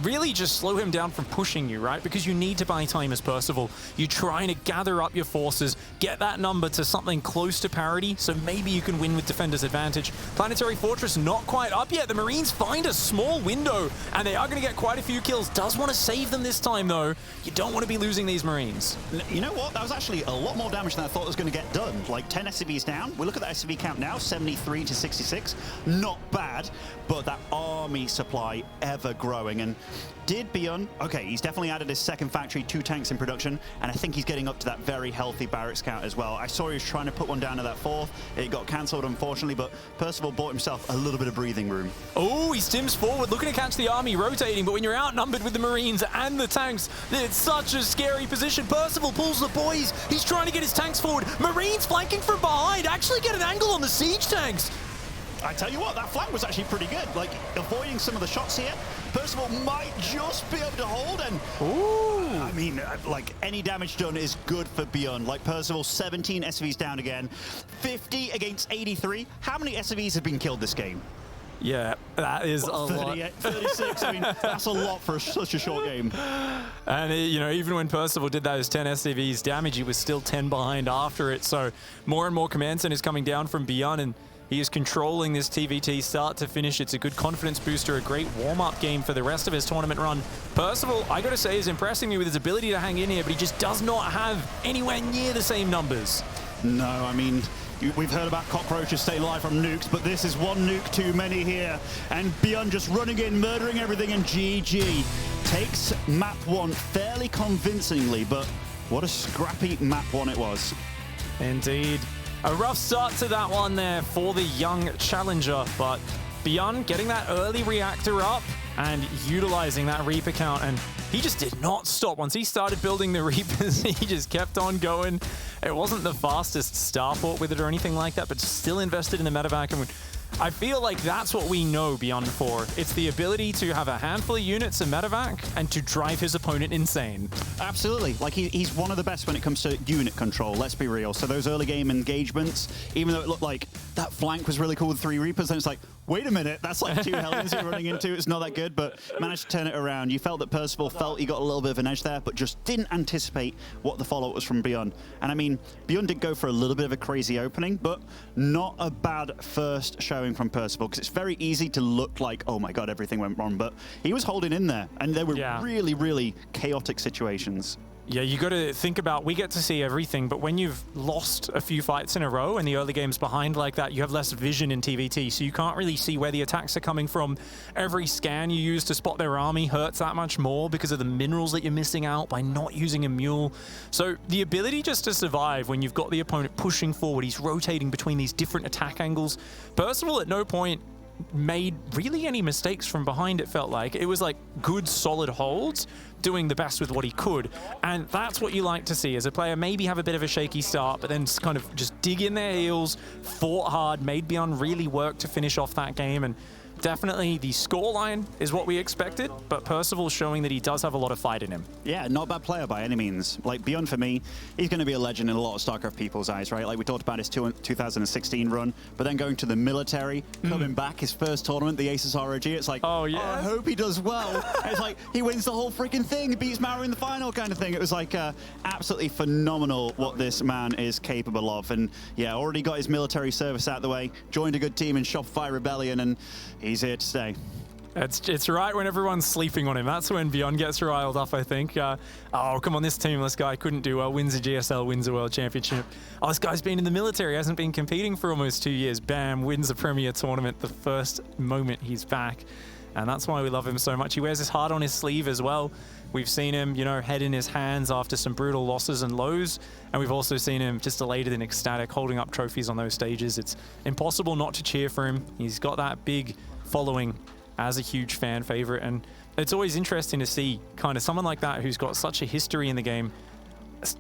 really just slow him down from pushing you, right? Because you need to buy time as Percival. You're trying to gather up your forces, get that number to something close to parity, so maybe you can win with Defender's advantage. Planetary Fortress not quite up yet. The Marines find a small window, and they are going to get quite a few kills. Does want to save them this time, though. You don't want to be losing these Marines. You know what? That was actually a lot more damage than I thought was going to get done. Like 10 SCVs down. We look at that SCV count now, 73 to 66. Not bad, but that army supply ever growing. And Did Bjorn, okay, he's definitely added his second factory, 2 tanks in production, and I think he's getting up to that very healthy barracks count as well. I saw he was trying to put one down to that 4th. It got cancelled, unfortunately, but Percival bought himself a little bit of breathing room. Oh, he stims forward, looking to catch the army rotating, but when you're outnumbered with the Marines and the tanks, it's such a scary position. Percival pulls the boys. He's trying to get his tanks forward. Marines flanking from behind, actually get an angle on the siege tanks. I tell you what, that flank was actually pretty good. Like, avoiding some of the shots here. Percival might just be able to hold, and ooh, I mean, like, any damage done is good for Bjorn. Like, Percival, 17 SCVs down again, 50 against 83. How many SCVs have been killed this game? Yeah, that is a lot. 36, I mean, that's a lot for such a short game. And, you know, even when Percival did those 10 SCVs damage, he was still 10 behind after it. So more and more command centers coming down from Bjorn, and he is controlling this TVT start to finish. It's a good confidence booster, a great warm-up game for the rest of his tournament run. Percival, I gotta say, is impressing me with his ability to hang in here, but he just does not have anywhere near the same numbers. No, I mean, we've heard about cockroaches staying alive from nukes, but this is one nuke too many here. And Bjorn just running in, murdering everything, and GG takes map 1 fairly convincingly, but what a scrappy map 1 it was. Indeed. A rough start to that one there for the young challenger, but Bjorn getting that early reactor up and utilizing that Reaper count, and he just did not stop. Once he started building the Reapers, he just kept on going. It wasn't the fastest starport with it or anything like that, but still invested in the medevac, and I feel like that's what we know Bjorn for. It's the ability to have a handful of units in medevac and to drive his opponent insane. Absolutely. Like, he's one of the best when it comes to unit control, let's be real. So those early game engagements, even though it looked like that flank was really cool with 3 Reapers, then it's like, wait a minute, that's like 2 Hellions you're running into. It's not that good, but managed to turn it around. You felt that Percival felt he got a little bit of an edge there, but just didn't anticipate what the follow-up was from Bjorn. And I mean, Bjorn did go for a little bit of a crazy opening, but not a bad first showing from Percival, because it's very easy to look like, oh my god, everything went wrong, but he was holding in there, and they were really, really chaotic situations. Yeah, you got to think about, we get to see everything, but when you've lost a few fights in a row and the early game's behind like that, you have less vision in TVT, so you can't really see where the attacks are coming from. Every scan you use to spot their army hurts that much more because of the minerals that you're missing out by not using a mule. So the ability just to survive when you've got the opponent pushing forward, he's rotating between these different attack angles. Percival at no point made really any mistakes from behind, it felt like. It was like good, solid holds, doing the best with what he could. And that's what you like to see as a player. Maybe have a bit of a shaky start, but then kind of just dig in their heels, fought hard, made Bjorn really work to finish off that game. And definitely the scoreline is what we expected, but Percival showing that he does have a lot of fight in him. Yeah, not a bad player by any means. Like, Bjorn, for me, he's going to be a legend in a lot of StarCraft people's eyes, right? Like, we talked about his 2016 run, but then going to the military, coming back, his first tournament, the Aces ROG, it's like, oh, yeah, I hope he does well. It's like, he wins the whole freaking thing, beats Mara in the final kind of thing. It was like absolutely phenomenal what this man is capable of. And yeah, already got his military service out the way, joined a good team in Shopify Rebellion, and he's here to stay. It's right when everyone's sleeping on him. That's when Bjorn gets riled up, I think. Oh, come on, this teamless guy couldn't do well. Wins a GSL, wins a World Championship. Oh, this guy's been in the military, hasn't been competing for almost 2 years. Bam, wins a Premier tournament the first moment he's back. And that's why we love him so much. He wears his heart on his sleeve as well. We've seen him, you know, head in his hands after some brutal losses and lows. And we've also seen him just elated and ecstatic, holding up trophies on those stages. It's impossible not to cheer for him. He's got that big following as a huge fan favorite. And it's always interesting to see kind of someone like that who's got such a history in the game.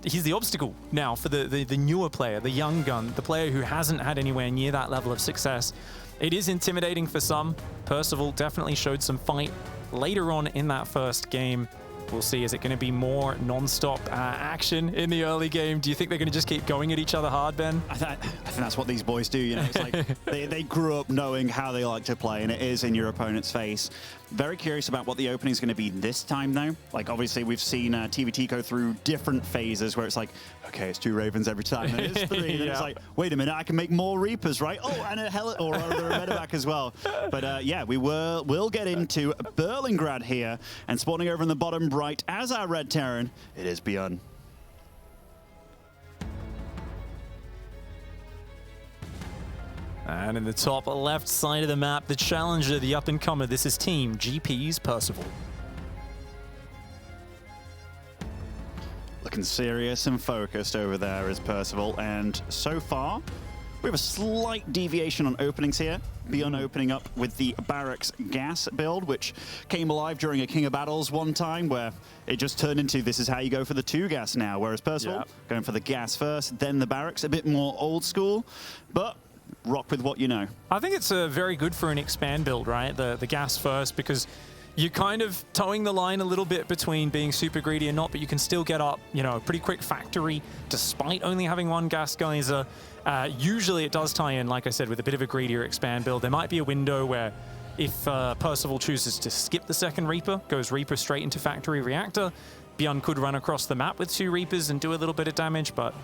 He's the obstacle now for the newer player, the young gun, the player who hasn't had anywhere near that level of success. It is intimidating for some. Percival definitely showed some fight later on in that first game. We'll see, is it going to be more non-stop action in the early game? Do you think they're going to just keep going at each other hard, Ben? I think that's what these boys do, you know. It's like they grew up knowing how they like to play, and it is in your opponent's face. Very curious about what the opening is going to be this time, though. Like, obviously, we've seen TVT go through different phases where it's like, okay, it's 2 Ravens every time, and it's 3. And then it's like, wait a minute, I can make more Reapers, right? Oh, and a or a medevac as well. But yeah, we'll get into Berlingrad here, and spawning over in the bottom right as our red Terran, it is Bjorn. And in the top left side of the map, the challenger, the up-and-comer, this is Team GP's Percival. looking serious and focused over there is Percival, and so far, we have a slight deviation on openings here. Bjorn opening up with the Barracks gas build, which came alive during a King of Battles one time, where it just turned into this is how you go for the 2 gas now, whereas Percival going for the gas first, then the Barracks, a bit more old school, but rock with what you know. I think it's very good for an expand build, right? The gas first, because you're kind of towing the line a little bit between being super greedy and not, but you can still get up, you know, a pretty quick factory despite only having 1 gas geyser. Usually it does tie in, like I said, with a bit of a greedier expand build. There might be a window where if Percival chooses to skip the second Reaper, goes Reaper straight into factory reactor, Bjorn could run across the map with 2 Reapers and do a little bit of damage, but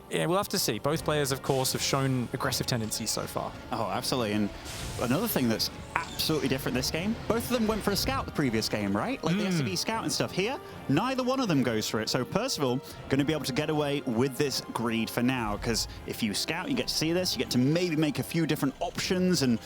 yeah, we'll have to see. Both players, of course, have shown aggressive tendencies so far. Oh, absolutely. And another thing that's absolutely different this game, both of them went for a scout the previous game, right? Like the SCV scout and stuff. Here, neither one of them goes for it. So Percival going to be able to get away with this greed for now, because if you scout, you get to see this, you get to maybe make a few different options. And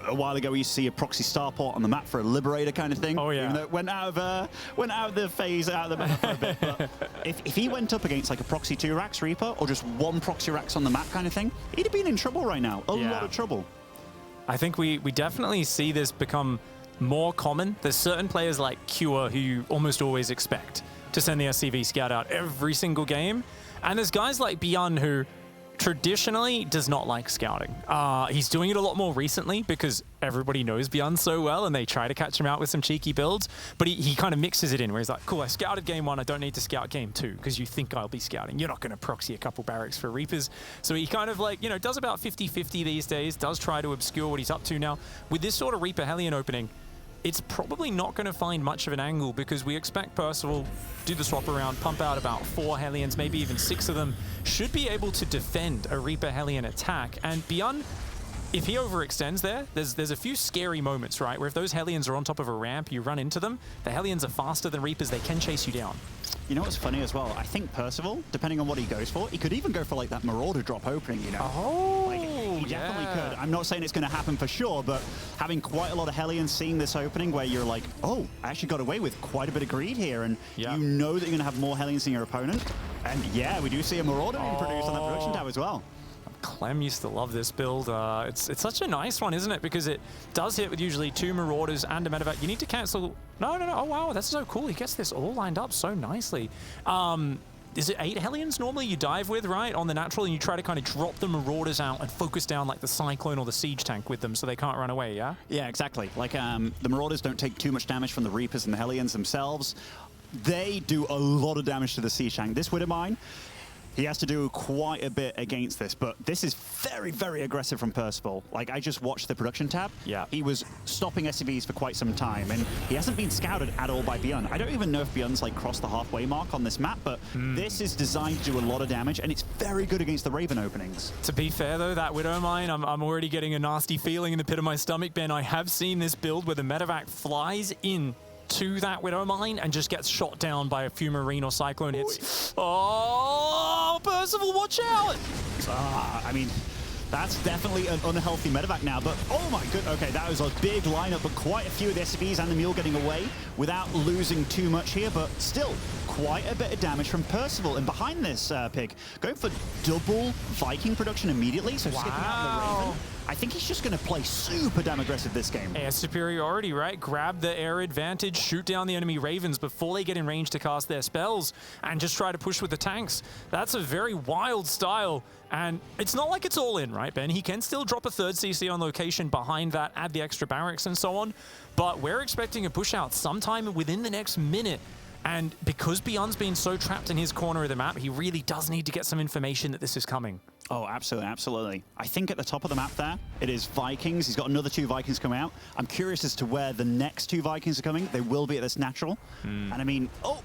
a while ago, we used to see a proxy starport on the map for a Liberator kind of thing. Oh, yeah. Even though it went out of the phase, out of the map for a bit. But if he went up against like a proxy 2 Rax Reaper or just 1 proxy Rax on the map kind of thing, he'd have been in trouble right now. A lot of trouble. I think we definitely see this become more common. There's certain players like Cure who you almost always expect to send the SCV scout out every single game. And there's guys like Bjorn who traditionally does not like scouting. He's doing it a lot more recently because everybody knows Bjorn so well and they try to catch him out with some cheeky builds, but he kind of mixes it in where he's like, cool, I scouted game 1, I don't need to scout game 2 because you think I'll be scouting. You're not going to proxy a couple barracks for Reapers. So he kind of like, you know, does about 50-50 these days, does try to obscure what he's up to now. With this sort of Reaper Hellion opening, it's probably not going to find much of an angle because we expect Percival do the swap around, pump out about 4 Hellions, maybe even 6 of them, should be able to defend a Reaper Hellion attack. And Bjorn, if he overextends there, there's a few scary moments, right? Where if those Hellions are on top of a ramp, you run into them, the Hellions are faster than Reapers, they can chase you down. You know what's funny as well? I think Percival, depending on what he goes for, he could even go for like that Marauder drop opening, you know? Oh, like, he definitely could. I'm not saying it's going to happen for sure, but having quite a lot of Hellions seeing this opening where you're like, oh, I actually got away with quite a bit of greed here, and you know that you're going to have more Hellions than your opponent. And yeah, we do see a Marauder being produced on that production tab as well. Clem used to love this build. It's such a nice one, isn't it? Because it does hit with usually 2 Marauders and a medevac. You need to cancel... No. Oh, wow. That's so cool. He gets this all lined up so nicely. Is it 8 Hellions normally you dive with, right? On the natural, and you try to kind of drop the Marauders out and focus down like the Cyclone or the Siege Tank with them so they can't run away, yeah? Yeah, exactly. Like, the Marauders don't take too much damage from the Reapers and the Hellions themselves. They do a lot of damage to the Siege Tank. This Widowmine, he has to do quite a bit against this, but this is very, very aggressive from Percival. Like, I just watched the production tab. Yeah. He was stopping SCVs for quite some time, and he hasn't been scouted at all by Bjorn. I don't even know if Bjorn's, like, crossed the halfway mark on this map, but this is designed to do a lot of damage, and it's very good against the Raven openings. To be fair, though, that Widowmine, I'm already getting a nasty feeling in the pit of my stomach, Ben. I have seen this build where the medevac flies in to that Widowmine and just gets shot down by a few Marine or Cyclone hits. Oh, Percival, watch out! I mean, that's definitely an unhealthy medevac now, but oh my good, okay, that was a big lineup, but quite a few of the SCVs and the Mule getting away without losing too much here, but still quite a bit of damage from Percival. And behind this, Pig, going for double Viking production immediately, so skipping out the Raven. I think he's just going to play super damn aggressive this game. Air superiority, right? Grab the air advantage, shoot down the enemy Ravens before they get in range to cast their spells, and just try to push with the tanks. That's a very wild style, and it's not like it's all in, right, Ben? He can still drop a 3rd CC on location behind that, add the extra barracks and so on, but we're expecting a push out sometime within the next minute. And because Bjorn's been so trapped in his corner of the map, he really does need to get some information that this is coming. Oh, absolutely, absolutely. I think at the top of the map there, it is Vikings. He's got another 2 Vikings coming out. I'm curious as to where the next 2 Vikings are coming. They will be at this natural. And I mean, oh,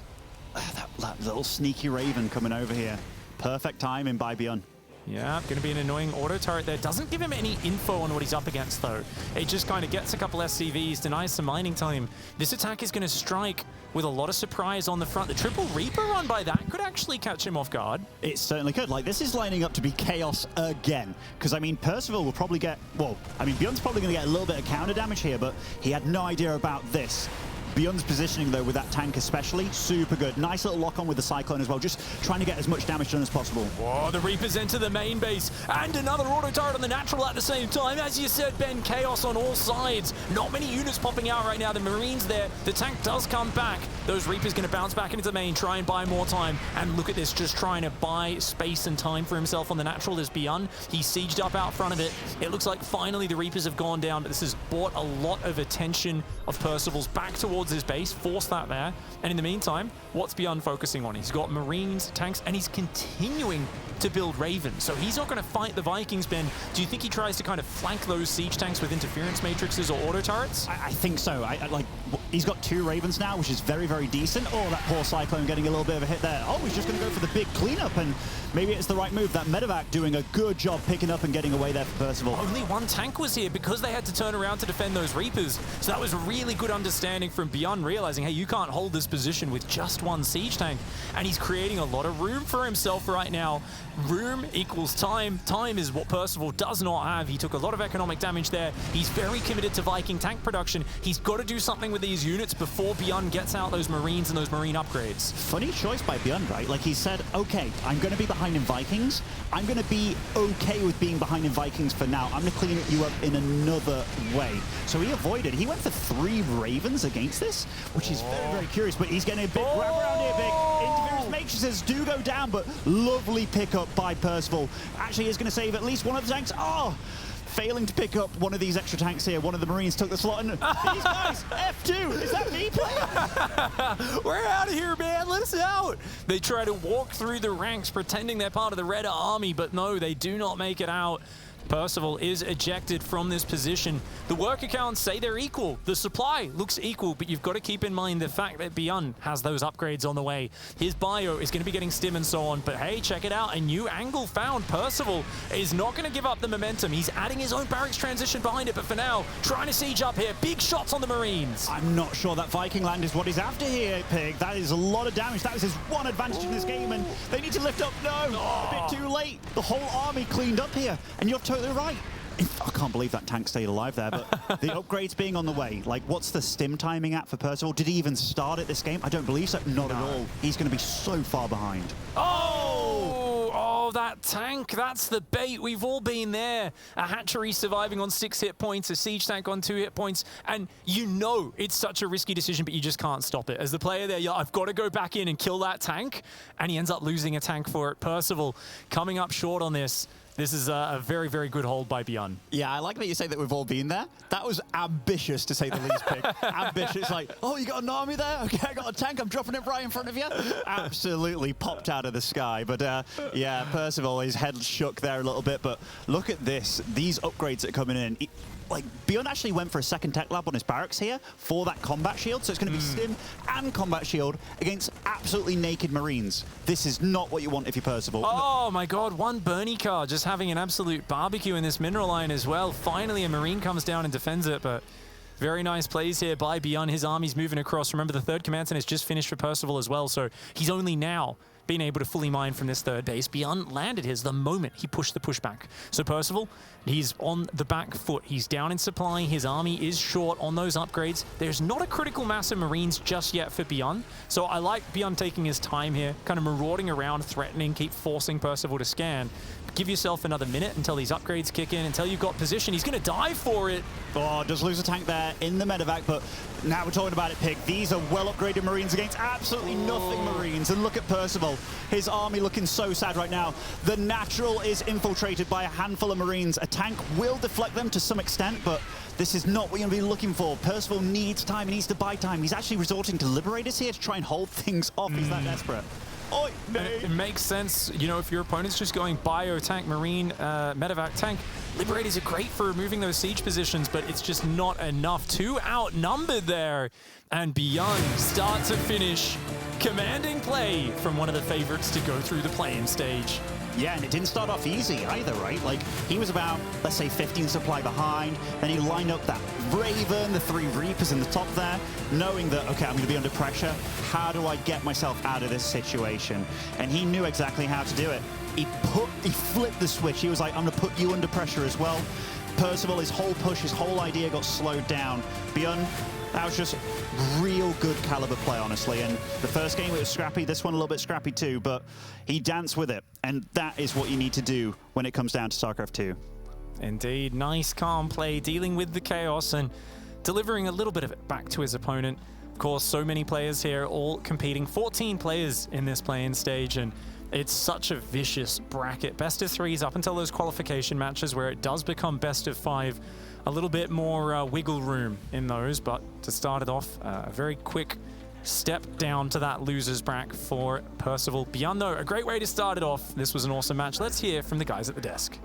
that little sneaky Raven coming over here. Perfect timing by Bjorn. Yeah, going to be an annoying auto turret there. Doesn't give him any info on what he's up against, though. It just kind of gets a couple SCVs, denies some mining time. This attack is going to strike with a lot of surprise on the front. The triple Reaper run by that could actually catch him off guard. It certainly could. Like, this is lining up to be chaos again. Because, I mean, Percival will probably get... Well, I mean, Bjorn's probably going to get a little bit of counter damage here, but he had no idea about this. Bjorn's positioning, though, with that tank especially, super good. Nice little lock-on with the Cyclone as well, just trying to get as much damage done as possible. Oh, the Reapers enter the main base, and another auto turret on the natural at the same time. As you said, Ben, chaos on all sides. Not many units popping out right now. The Marines there. The tank does come back. Those Reapers going to bounce back into the main, try and buy more time. And look at this, just trying to buy space and time for himself on the natural. There's Bjorn. He's sieged up out front of it. It looks like finally the Reapers have gone down, but this has brought a lot of attention of Percival's back towards his base, forced that there. And in the meantime, what's Bjorn focusing on? He's got Marines, tanks, and he's continuing to build Ravens. So he's not going to fight the Vikings, Ben. Do you think he tries to kind of flank those siege tanks with interference matrices or auto turrets? I think so. Like, he's got 2 Ravens now, which is very, very decent. Oh, that poor Cyclone getting a little bit of a hit there. Oh, he's just going to go for the big cleanup, and maybe it's the right move. That medevac doing a good job picking up and getting away there for Percival. Only 1 tank was here because they had to turn around to defend those Reapers. So that was really good understanding from Bjorn, realizing, hey, you can't hold this position with just 1 siege tank. And he's creating a lot of room for himself right now. Room equals time. Time is what Percival does not have. He took a lot of economic damage there. He's very committed to Viking tank production. He's got to do something with these units before Bjorn gets out those Marines and those Marine upgrades. Funny choice by Bjorn, right? Like, he said, okay, I'm going to be behind in Vikings. I'm going to be okay with being behind in Vikings for now. I'm going to clean you up in another way. So he avoided. He went for 3 Ravens against this, which is very, very curious. But he's getting a big grab around here, big. Interference matrices do go down, but lovely pickup by Percival. Actually is going to save at least one of the tanks. Oh! Failing to pick up one of these extra tanks here. One of the Marines took the slot, and these guys, F2, is that me playing? We're out of here, man. Let us out. They try to walk through the ranks, pretending they're part of the Red Army, but no, they do not make it out. Percival is ejected from this position. The work accounts say they're equal. The supply looks equal, but you've got to keep in mind the fact that Bjorn has those upgrades on the way. His bio is going to be getting stim and so on, but hey, check it out. A new angle found. Percival is not going to give up the momentum. He's adding his own barracks transition behind it, but for now, trying to siege up here. Big shots on the Marines. I'm not sure that Viking land is what he's after here, Pig. That is a lot of damage. That was his one advantage in this game, and they need to lift up. No, a bit too late. The whole army cleaned up here, and you're totally right. I can't believe that tank stayed alive there, but the upgrades being on the way. Like, what's the stim timing at for Percival? Did he even start at this game? I don't believe so. Not at all. He's going to be so far behind. Oh, that tank. That's the bait. We've all been there. A hatchery surviving on 6 hit points, a siege tank on 2 hit points, and you know it's such a risky decision, but you just can't stop it. As the player there, I've got to go back in and kill that tank, and he ends up losing a tank for it. Percival coming up short on this. This is a very, very good hold by Bjorn. Yeah, I like that you say that we've all been there. That was ambitious, to say the least, Pig. Ambitious. Like, oh, you got an army there? Okay, I got a tank. I'm dropping it right in front of you. Absolutely popped out of the sky. But, yeah, Percival, his head shook there a little bit. But look at this. These upgrades that are coming in. Like, Bjorn actually went for a second tech lab on his barracks here for that combat shield. So it's going to be stim and combat shield against absolutely naked Marines. This is not what you want if you're Percival. Oh, my God. 1 Bernie car just having an absolute barbecue in this mineral line as well. Finally, a Marine comes down and defends it, but very nice plays here by Bjorn. His army's moving across. Remember, the 3rd command center is just finished for Percival as well, so he's only now being able to fully mine from this 3rd base. Bjorn landed his the moment he pushed the pushback. So Percival, he's on the back foot. He's down in supply. His army is short on those upgrades. There's not a critical mass of Marines just yet for Bjorn. So I like Bjorn taking his time here, kind of marauding around, threatening, keep forcing Percival to scan. Give yourself another minute until these upgrades kick in, until you've got position. He's going to die for it. Oh, does lose a tank there in the medevac, but now we're talking about it, Pig. These are well-upgraded Marines against absolutely nothing Marines. And look at Percival. His army looking so sad right now. The natural is infiltrated by a handful of Marines. A tank will deflect them to some extent, but this is not what you're going to be looking for. Percival needs time. He needs to buy time. He's actually resorting to Liberators here to try and hold things off. He's that desperate. Oh, it makes sense, you know, if your opponent's just going bio, tank, Marine, medevac, tank. Liberators are great for removing those siege positions, but it's just not enough. 2 outnumbered there. And Bjorn, start to finish, commanding play from one of the favorites to go through the play-in stage. Yeah, and it didn't start off easy either, right? Like, he was about, let's say, 15 supply behind. Then he lined up that Raven, the 3 Reapers in the top there, knowing that, okay, I'm going to be under pressure. How do I get myself out of this situation? And he knew exactly how to do it. He flipped the switch. He was like, I'm going to put you under pressure as well. Percival, his whole push, his whole idea got slowed down. Bjorn, that was just real good caliber play, honestly. And the first game, it was scrappy. This one, a little bit scrappy too, but he danced with it. And that is what you need to do when it comes down to StarCraft 2. Indeed, nice calm play, dealing with the chaos and delivering a little bit of it back to his opponent. Of course, so many players here, all competing, 14 players in this play-in stage, and it's such a vicious bracket. Best of threes up until those qualification matches where it does become best of 5. A little bit more wiggle room in those, but to start it off, a very quick step down to that loser's bracket for Percival. Bjorn, though, a great way to start it off. This was an awesome match. Let's hear from the guys at the desk.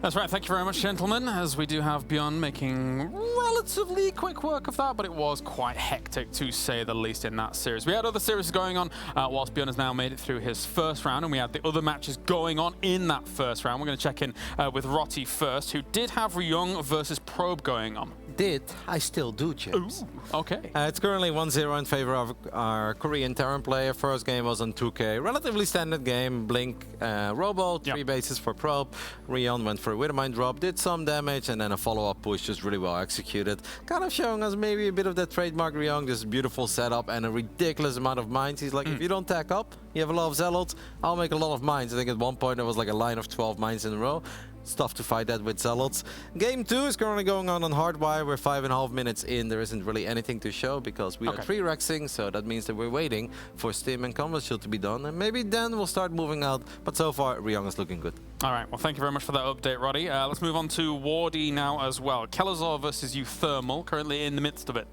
That's right, thank you very much, gentlemen, as we do have Bjorn making relatively quick work of that, but it was quite hectic, to say the least, in that series. We had other series going on whilst Bjorn has now made it through his first round, and we had the other matches going on in that first round. We're going to check in with Rotti first, who did have Ryung versus Probe going on. I still do, James. Ooh, okay. It's currently 1-0 in favor of our Korean Terran player. First game was on 2K. Relatively standard game. Blink, Robo, 3 bases for Probe. Rion went for a Widowmine drop, did some damage, and then a follow-up push, just really well executed. Kind of showing us maybe a bit of that trademark Rion, just beautiful setup and a ridiculous amount of mines. He's like, if you don't tack up, you have a lot of Zealots, I'll make a lot of mines. I think at one point there was like a line of 12 mines in a row. It's tough to fight that with Zealots. Game 2 is currently going on Hardwire. We're 5.5 minutes in. There isn't really anything to show because we are 3-rexing, so that means that we're waiting for Stim and Combat Shield to be done, and maybe then we'll start moving out. But so far, Ryung is looking good. All right, well, thank you very much for that update, Roddy. Let's move on to Wardy now as well. Kelazor versus Euthermal, currently in the midst of it.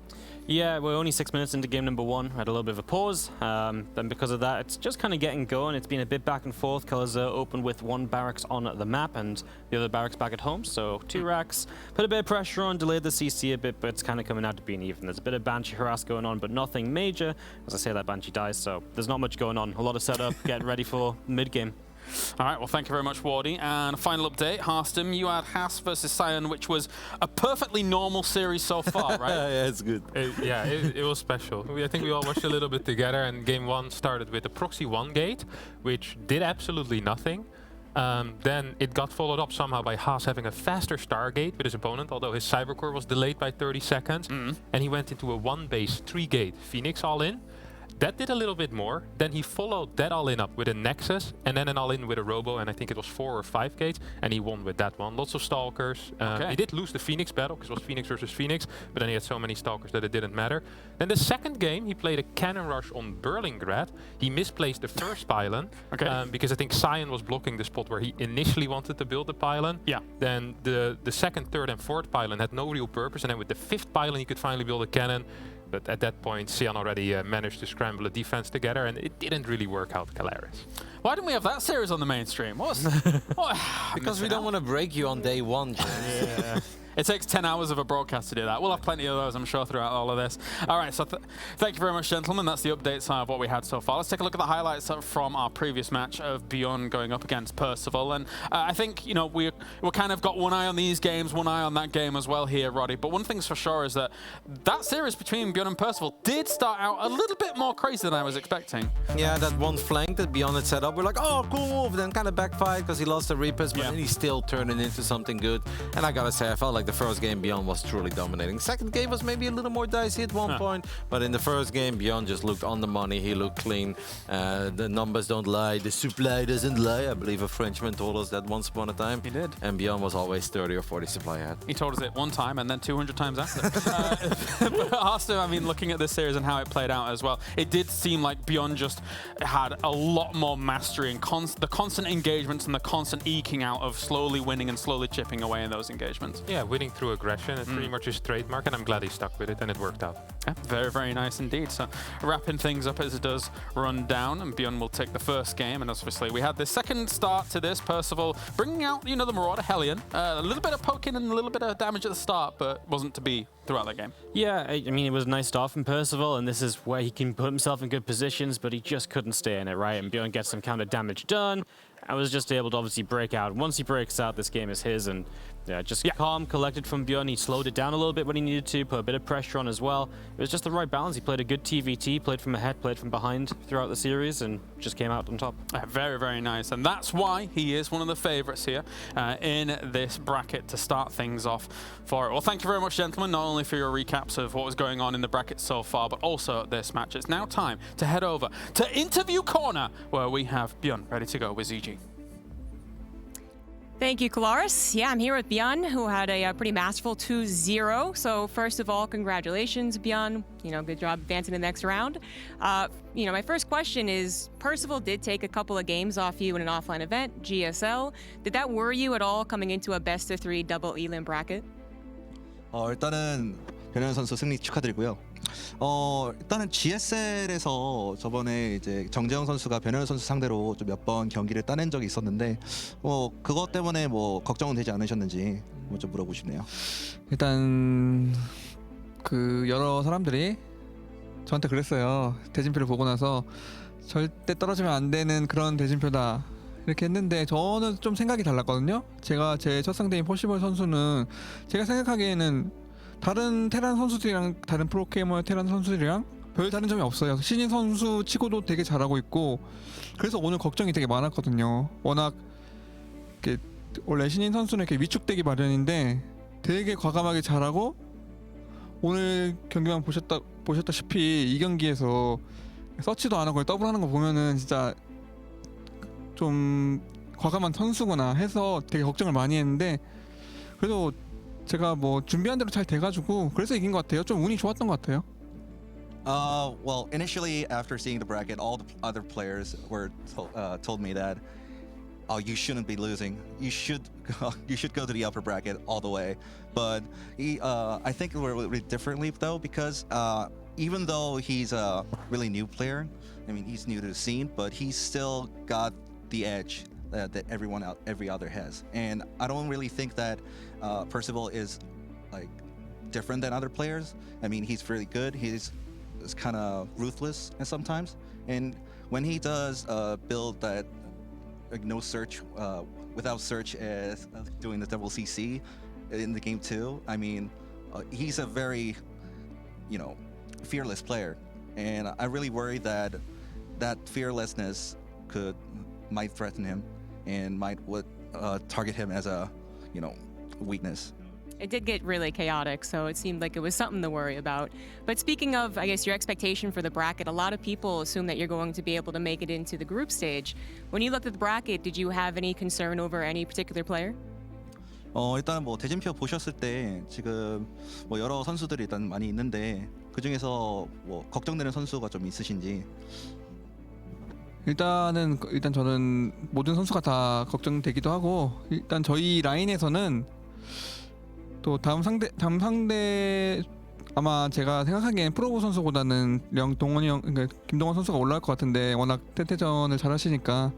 Yeah, we're only 6 minutes into game number 1. Had a little bit of a pause. Then because of that, it's just kind of getting going. It's been a bit back and forth. Kelazor opened with 1 barracks on the map and the other barracks back at home. So 2 racks. Put a bit of pressure on, delayed the CC a bit, but it's kind of coming out to being even. There's a bit of Banshee harass going on, but nothing major. As I say, that Banshee dies, so there's not much going on. A lot of setup, getting ready for mid-game. All right, well, thank you very much, Wardy. And final update, Harstem, you had Haas versus Sion, which was a perfectly normal series so far, right? Yeah, it's good. It was special. I think we all watched a little bit together, and game 1 started with a proxy 1 gate, which did absolutely nothing. Then it got followed up somehow by Haas having a faster Stargate with his opponent, although his Cybercore was delayed by 30 seconds. And he went into a 1-base 3-gate Phoenix all-in. That did a little bit more. Then he followed that all-in up with a Nexus, and then an all-in with a Robo, and I think it was 4 or 5 gates, and he won with that one. Lots of Stalkers. He did lose the Phoenix battle, because it was Phoenix versus Phoenix, but then he had so many Stalkers that it didn't matter. Then the second game, he played a Cannon Rush on Berlingrad. He misplaced the first pylon, because I think Sion was blocking the spot where he initially wanted to build the pylon. Yeah. Then the second, third, and fourth pylon had no real purpose, and then with the 5th pylon, he could finally build a cannon. But at that point, Sion already managed to scramble a defense together, and it didn't really work out, Calaris. Why didn't we have that series on the mainstream? Because we don't want to break you on day 1. Yeah. It takes 10 hours of a broadcast to do that. We'll have plenty of those, I'm sure, throughout all of this. All right, so thank you very much, gentlemen. That's the updates of what we had so far. Let's take a look at the highlights from our previous match of Bjorn going up against Percival. And I think, you know, we kind of got one eye on these games, one eye on that game as well here, Roddy. But one thing's for sure is that series between Bjorn and Percival did start out a little bit more crazy than I was expecting. Yeah, that one flank that Bjorn had set up, we're like, oh, cool move. Then kind of backfired because he lost the Reapers, but then he still turned it into something good. And I gotta say, I felt like the first game Bjorn was truly dominating. Second game was maybe a little more dicey at one point, but in the first game Bjorn just looked on the money. He looked clean. The numbers don't lie. The supply doesn't lie. I believe a Frenchman told us that once upon a time. He did. And Bjorn was always 30 or 40 supply ahead. He told us it one time and then 200 times after. But also, I mean, looking at this series and how it played out as well, it did seem like Bjorn just had a lot more mastery and the constant engagements and the constant eking out of slowly winning and slowly chipping away in those engagements. Yeah, winning through aggression. It's pretty much his trademark, and I'm glad he stuck with it, and it worked out. Yeah, very, very nice indeed. So wrapping things up as it does run down, and Bjorn will take the first game. And obviously, we had the second start to this. Percival bringing out, you know, the Marauder Hellion. A little bit of poking and a little bit of damage at the start, but wasn't to be throughout the game. Yeah, I mean, it was a nice start from Percival, and this is where he can put himself in good positions, but he just couldn't stay in it, right? And Bjorn gets some counter damage done. I was just able to obviously break out. Once he breaks out, this game is his, and Yeah, just calm, collected from Bjorn. He slowed it down a little bit when he needed to, put a bit of pressure on as well. It was just the right balance. He played a good TVT, played from ahead, played from behind throughout the series, and just came out on top. Very, very nice. And that's why he is one of the favorites here in this bracket to start things off for it. Well, thank you very much, gentlemen, not only for your recaps of what was going on in the bracket so far, but also this match. It's now time to head over to Interview Corner, where we have Bjorn ready to go with ZG. Thank you, Kalaris. Yeah, I'm here with Bjorn, who had a pretty masterful 2-0. So first of all, congratulations, Bjorn. Good job advancing to the next round. My first question is, Percival did take a couple of games off you in an offline event, GSL. Did that worry you at all coming into a best-of-3 double elim bracket? 일단은 변현 선수 승리 축하드리고요. 일단은 GSL에서 저번에 이제 정재영 선수가 변현 선수 상대로 좀 몇 번 경기를 따낸 적이 있었는데 그것 때문에 걱정은 되지 않으셨는지 좀 물어보고 싶네요. 일단 그 여러 사람들이 저한테 그랬어요. 대진표를 보고 나서 절대 떨어지면 안 되는 그런 대진표다 이렇게 했는데 저는 좀 생각이 달랐거든요. 제가 제 첫 상대인 퍼시벌 선수는 제가 생각하기에는 다른 테란 선수들이랑 다른 프로게이머 테란 선수들이랑 별 다른 점이 없어요. 신인 선수 치고도 되게 잘하고 있고 그래서 오늘 걱정이 되게 많았거든요. 워낙 이렇게 원래 신인 선수는 이렇게 위축되기 마련인데 되게 과감하게 잘하고 오늘 경기만 보셨다시피 이 경기에서 서치도 안 하고 그냥 더블하는 거 보면은 진짜 좀 과감한 선수구나 해서 되게 걱정을 많이 했는데 그래도 제가 준비한 대로 잘 돼가지고 그래서 이긴 것 같아요. 좀 운이 좋았던 것 같아요. Well, initially after seeing the bracket, all the other players were told me that, you shouldn't be losing. You should go to the upper bracket all the way. But I think we're a little bit differently though, because even though he's a really new player, I mean he's new to the scene, but he's still got the edge that every other has. And I don't really think that Percival is like different than other players. I mean, he's really good. He's kind of ruthless and sometimes. And when he does build that no search, without search as doing the double CC in the game 2, I mean, he's a very, fearless player. And I really worry that fearlessness might threaten him and might target him as a, weakness. It did get really chaotic, so it seemed like it was something to worry about. But speaking of, I guess, your expectation for the bracket, a lot of people assume that you're going to be able to make it into the group stage. When you looked at the bracket, did you have any concern over any particular player? 일단 대진표 보셨을 때 지금 여러 선수들이 일단 많이 있는데 그 중에서 걱정되는 선수가 좀 있으신지? 일단 저는 모든 선수가 다 걱정되기도 하고 일단 저희 라인에서는 또 다음 상대 아마 제가 생각하기엔 프로보 선수보다는 그러니까 김동원 선수가 올라올 것 같은데 워낙 태태전을 잘하시니까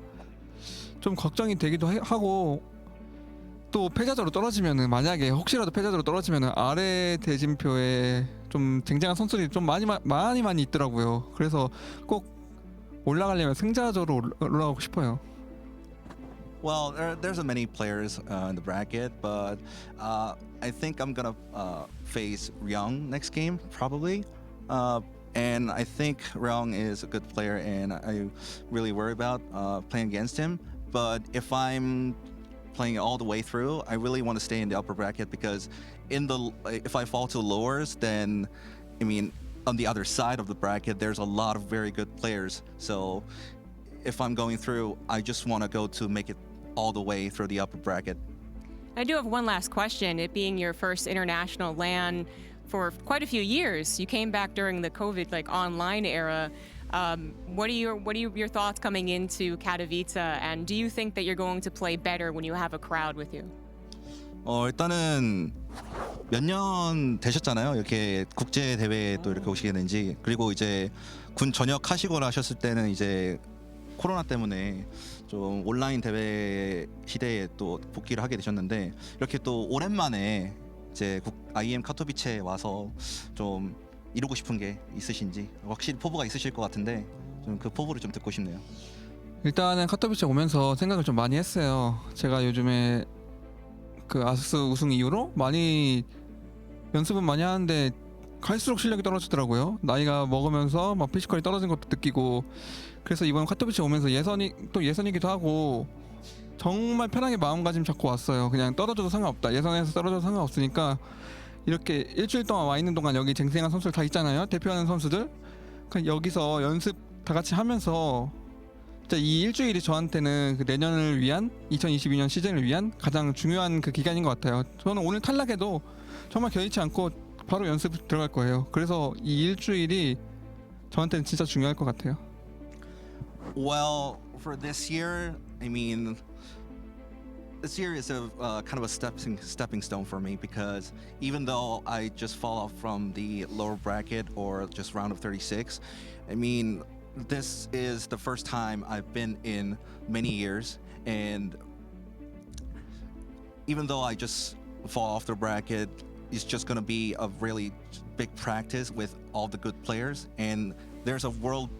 좀 걱정이 되기도 하고 또 패자조로 떨어지면은 만약에 혹시라도 패자조로 떨어지면은 아래 대진표에 좀 쟁쟁한 선수들이 좀 많이 있더라고요. 그래서 꼭 올라가려면 승자조로 올라가고 싶어요. Well, there's many players in the bracket, but I think I'm gonna face Ryung next game probably, and I think Ryung is a good player, and I really worry about playing against him. But if I'm playing all the way through, I really want to stay in the upper bracket because if I fall to lowers, then I mean on the other side of the bracket, there's a lot of very good players. So if I'm going through, I just want to go to make it all the way through the upper bracket. I do have one last question. It being your first international LAN for quite a few years, you came back during the COVID online era. What are your thoughts coming into Katowice, and do you think that you're going to play better when you have a crowd with you? 일단은 몇 년 되셨잖아요. 이렇게 국제 대회에 또 이렇게 오시게 된지. 그리고 이제 군 전역하시거나 하셨을 때는 이제 코로나 때문에 좀 온라인 대회 시대에 또 복귀를 하게 되셨는데 이렇게 또 오랜만에 이제 IEM 카토비체에 와서 좀 이루고 싶은 게 있으신지 확실히 포부가 있으실 것 같은데 좀 그 포부를 좀 듣고 싶네요. 일단은 카토비체 오면서 생각을 좀 많이 했어요. 제가 요즘에 그 아스스 우승 이후로 많이 연습은 많이 하는데 갈수록 실력이 떨어지더라고요. 나이가 먹으면서 막 피지컬이 떨어진 것도 느끼고 그래서 이번 카토비ce 오면서 예선이기도 하고 정말 편하게 마음가짐 잡고 왔어요. 그냥 떨어져도 상관없다. 예선에서 떨어져도 상관없으니까 이렇게 일주일 동안 와 있는 동안 여기 쟁생한 선수들 다 있잖아요. 대표하는 선수들. 그러니까 여기서 연습 다 같이 하면서 진짜 이 일주일이 저한테는 그 내년을 위한 2022년 시즌을 위한 가장 중요한 그 기간인 것 같아요. 저는 오늘 탈락해도 정말 개의치 않고 바로 연습 들어갈 거예요. 그래서 이 일주일이 저한테는 진짜 중요할 것 같아요. Well, for this year, I mean, this year is a kind of a stepping stone for me because even though I just fall off from the lower bracket or just round of 36, I mean, this is the first time I've been in many years, and even though I just fall off the bracket, it's just going to be a really big practice with all the good players, and there's a world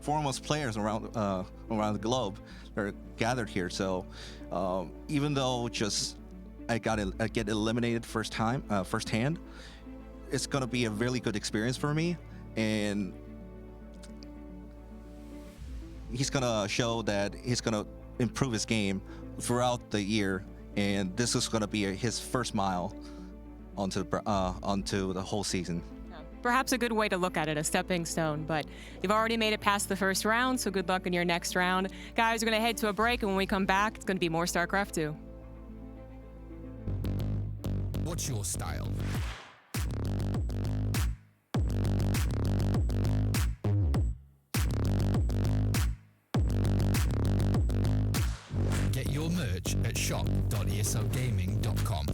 foremost players around the globe that are gathered here. So even though just I get eliminated firsthand, it's going to be a really good experience for me, and he's gonna show that he's gonna improve his game throughout the year, and this is gonna be his first mile onto the whole season. Perhaps a good way to look at it, a stepping stone, but you've already made it past the first round, so good luck in your next round. Guys, we're going to head to a break, and when we come back, it's going to be more StarCraft 2. What's your style? Get your merch at shop.esogaming.com.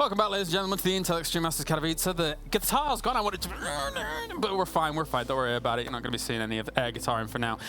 Welcome back, ladies and gentlemen, to the Intel Extreme Masters Katowice. The guitar's gone. I wanted to, but we're fine. We're fine. Don't worry about it. You're not going to be seeing any of the air guitaring for now.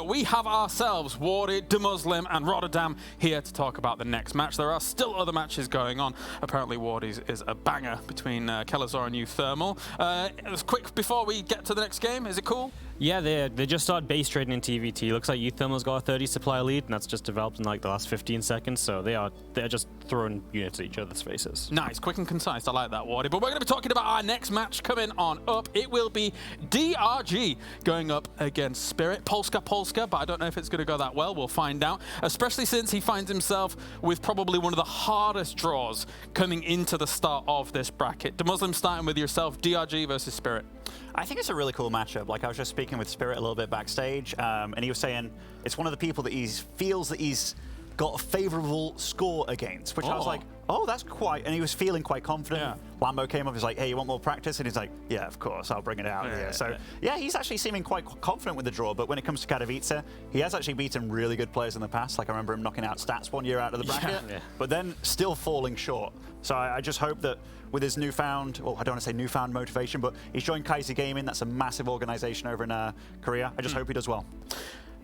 We have ourselves Wardy, DeMuslim, and Rotterdam here to talk about the next match. There are still other matches going on. Apparently, Wardy's is a banger between Kelazor and New Thermal. It was quick before we get to the next game. Is it cool? Yeah, they just started base trading in TVT. Looks like Youth Thermal's got a 30 supply lead, and that's just developed in like the last 15 seconds. So they're just throwing units at each other's faces. Nice, quick and concise. I like that, Wardy. But we're going to be talking about our next match coming on up. It will be DRG going up against Spirit. Polska, but I don't know if it's going to go that well. We'll find out, especially since he finds himself with probably one of the hardest draws coming into the start of this bracket. DeMuslim, starting with yourself, DRG versus Spirit. I think it's a really cool matchup. Like, I was just speaking with Spirit a little bit backstage, and he was saying it's one of the people that he feels that he's got a favorable score against, which I was like, oh, that's quite, and he was feeling quite confident. Yeah. Lambo came up, he's like, hey, you want more practice? And he's like, yeah, of course, I'll bring it out here. So, yeah, he's actually seeming quite confident with the draw, but when it comes to Katowice, he has actually beaten really good players in the past. Like, I remember him knocking out Stats one year out of the bracket, but then still falling short. So I just hope that with his newfound, well, I don't want to say newfound motivation, but he's joined Kaiser Gaming. That's a massive organization over in Korea. I just hope he does well.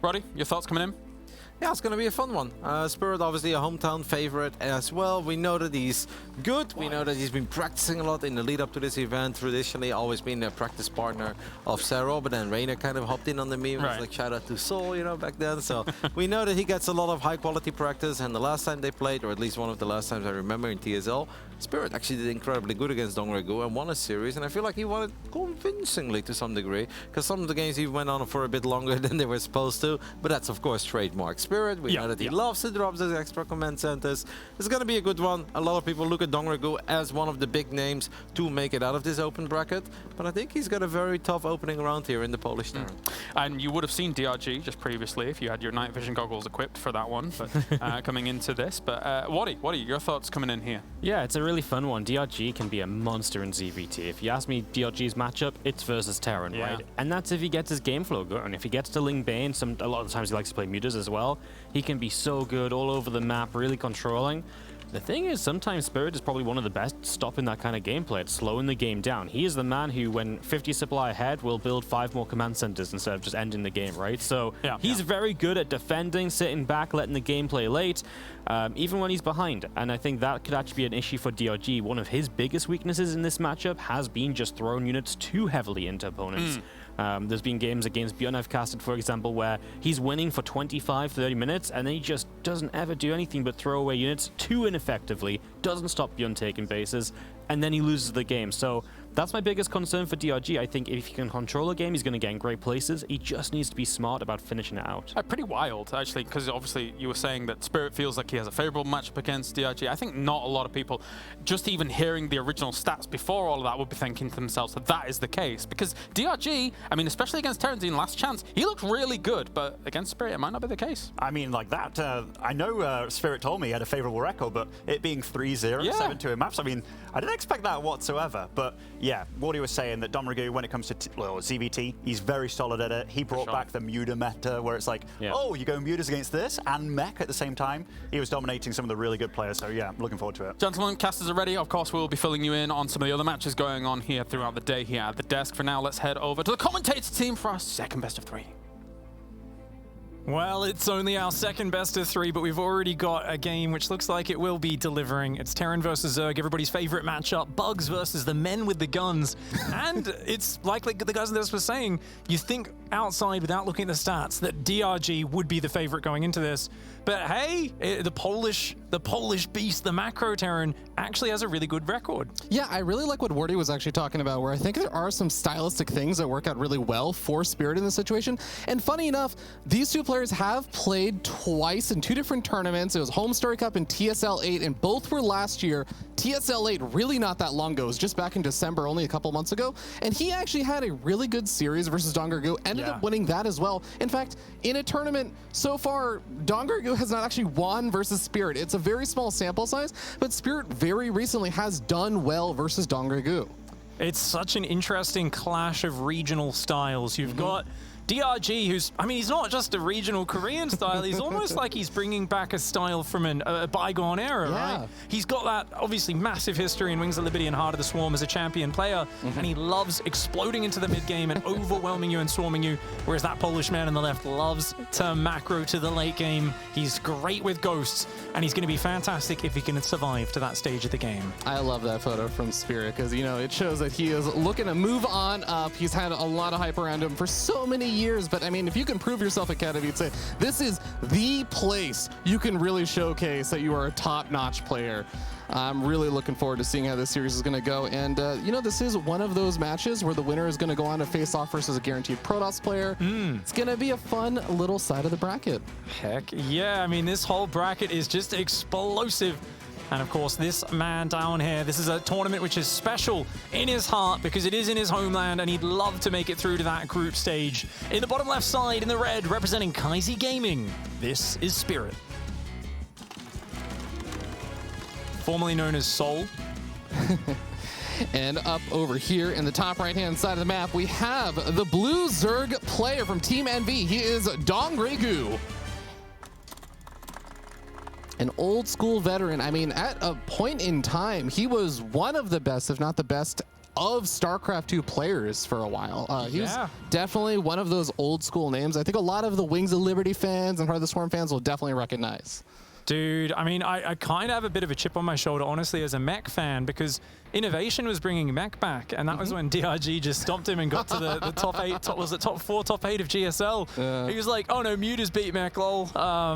Roddy, your thoughts coming in? Yeah, it's going to be a fun one. Spirit, obviously a hometown favorite as well. We know that he's good. We know that he's been practicing a lot in the lead up to this event. Traditionally, always been a practice partner of Zero, but then Rainer kind of hopped in on the meme. It was like, shout out to Soul, you know, back then. So we know that he gets a lot of high quality practice. And the last time they played, or at least one of the last times I remember in TSL, Spirit actually did incredibly good against Dongregu and won a series. And I feel like he won it convincingly to some degree, because some of the games he went on for a bit longer than they were supposed to. But that's, of course, trademark Spirit. We know that he loves to drop those extra command centers. It's going to be a good one. A lot of people look at Dongregu as one of the big names to make it out of this open bracket. But I think he's got a very tough opening round here in the Polish Terran. And you would have seen DRG just previously if you had your night vision goggles equipped for that one, but coming into this. But Wardy, your thoughts coming in here? Yeah, it's a really fun one. DRG can be a monster in ZVT. If you ask me DRG's matchup, it's versus Terran, right? And that's if he gets his game flow going. If he gets to Ling Bane, a lot of the times he likes to play mutas as well. He can be so good all over the map, really controlling. The thing is, sometimes Spirit is probably one of the best stopping that kind of gameplay. It's slowing the game down. He is the man who, when 50 supply ahead, will build 5 more command centers instead of just ending the game, right? So he's very good at defending, sitting back, letting the game play late, even when he's behind. And I think that could actually be an issue for DRG. One of his biggest weaknesses in this matchup has been just throwing units too heavily into opponents. There's been games against Bjorn I've casted, for example, where he's winning for 25-30 minutes and then he just doesn't ever do anything but throw away units too ineffectively, doesn't stop Bjorn taking bases, and then he loses the game. So that's my biggest concern for DRG. I think if he can control a game, he's going to get in great places. He just needs to be smart about finishing it out. Pretty wild, actually, because obviously you were saying that Spirit feels like he has a favorable matchup against DRG. I think not a lot of people, just even hearing the original stats before all of that, would be thinking to themselves that that is the case. Because DRG, I mean, especially against Terran in Last Chance, he looked really good, but against Spirit, it might not be the case. I mean, like that, I know Spirit told me he had a favorable record, but it being 3-0, 7-2 in maps, I mean, I didn't expect that whatsoever. But yeah, Wardy was saying that Dongregu, when it comes to ZVT, he's very solid at it. He brought back the Muta meta, where it's like, oh, you go Mutas against this and Mech at the same time. He was dominating some of the really good players, so yeah, I'm looking forward to it. Gentlemen, casters are ready. Of course, we'll be filling you in on some of the other matches going on here throughout the day here at the desk. For now, let's head over to the commentator team for our second best of 3. Well, it's only our second best of 3, but we've already got a game which looks like it will be delivering. It's Terran versus Zerg, everybody's favorite matchup. Bugs versus the men with the guns. And it's like the guys in this were saying, you think outside without looking at the stats that DRG would be the favorite going into this. But hey, the Polish beast, the macro Terran, actually has a really good record. Yeah, I really like what Wardy was actually talking about, where I think there are some stylistic things that work out really well for Spirit in this situation. And funny enough, these two players have played twice in 2 different tournaments. It was Home Story Cup and TSL 8, and both were last year. TSL 8 really not that long ago. It was just back in December, only a couple months ago. And he actually had a really good series versus Dongregu, ended up winning that as well. In fact, in a tournament so far, Dongregu has not actually won versus Spirit. It's a very small sample size, but Spirit very recently has done well versus Dongregu. It's such an interesting clash of regional styles. You've got DRG, who's, I mean, he's not just a regional Korean style, he's almost like he's bringing back a style from a bygone era, right? He's got that obviously massive history in Wings of Liberty and Heart of the Swarm as a champion player, and he loves exploding into the mid game and overwhelming you and swarming you, whereas that Polish man on the left loves to macro to the late game. He's great with ghosts, and he's going to be fantastic if he can survive to that stage of the game. I love that photo from Spirit because, you know, it shows that he is looking to move on up. He's had a lot of hype around him for so many years, but I mean, if you can prove yourself at Katowice, this is the place you can really showcase that you are a top-notch player. I'm really looking forward to seeing how this series is going to go. And, you know, this is one of those matches where the winner is going to go on to face off versus a guaranteed Protoss player. It's going to be a fun little side of the bracket. Heck yeah. I mean, this whole bracket is just explosive. And of course, this man down here, this is a tournament which is special in his heart because it is in his homeland and he'd love to make it through to that group stage. In the bottom left side, in the red, representing Kaisi Gaming, this is Spirit. Formerly known as Seoul. And up over here in the top right-hand side of the map, we have the blue Zerg player from Team NV. He is Dongregu. An old school veteran. I mean, at a point in time, he was one of the best, if not the best, of StarCraft 2 players for a while. He was definitely one of those old school names. I think a lot of the Wings of Liberty fans and Heart of the Swarm fans will definitely recognize. Dude, I mean, I kind of have a bit of a chip on my shoulder, honestly, as a mech fan, because Innovation was bringing mech back, and that was when DRG just stomped him and got to the top 8, top 4, top 8 of GSL. He was like, oh no, Mute has beat mech, lol.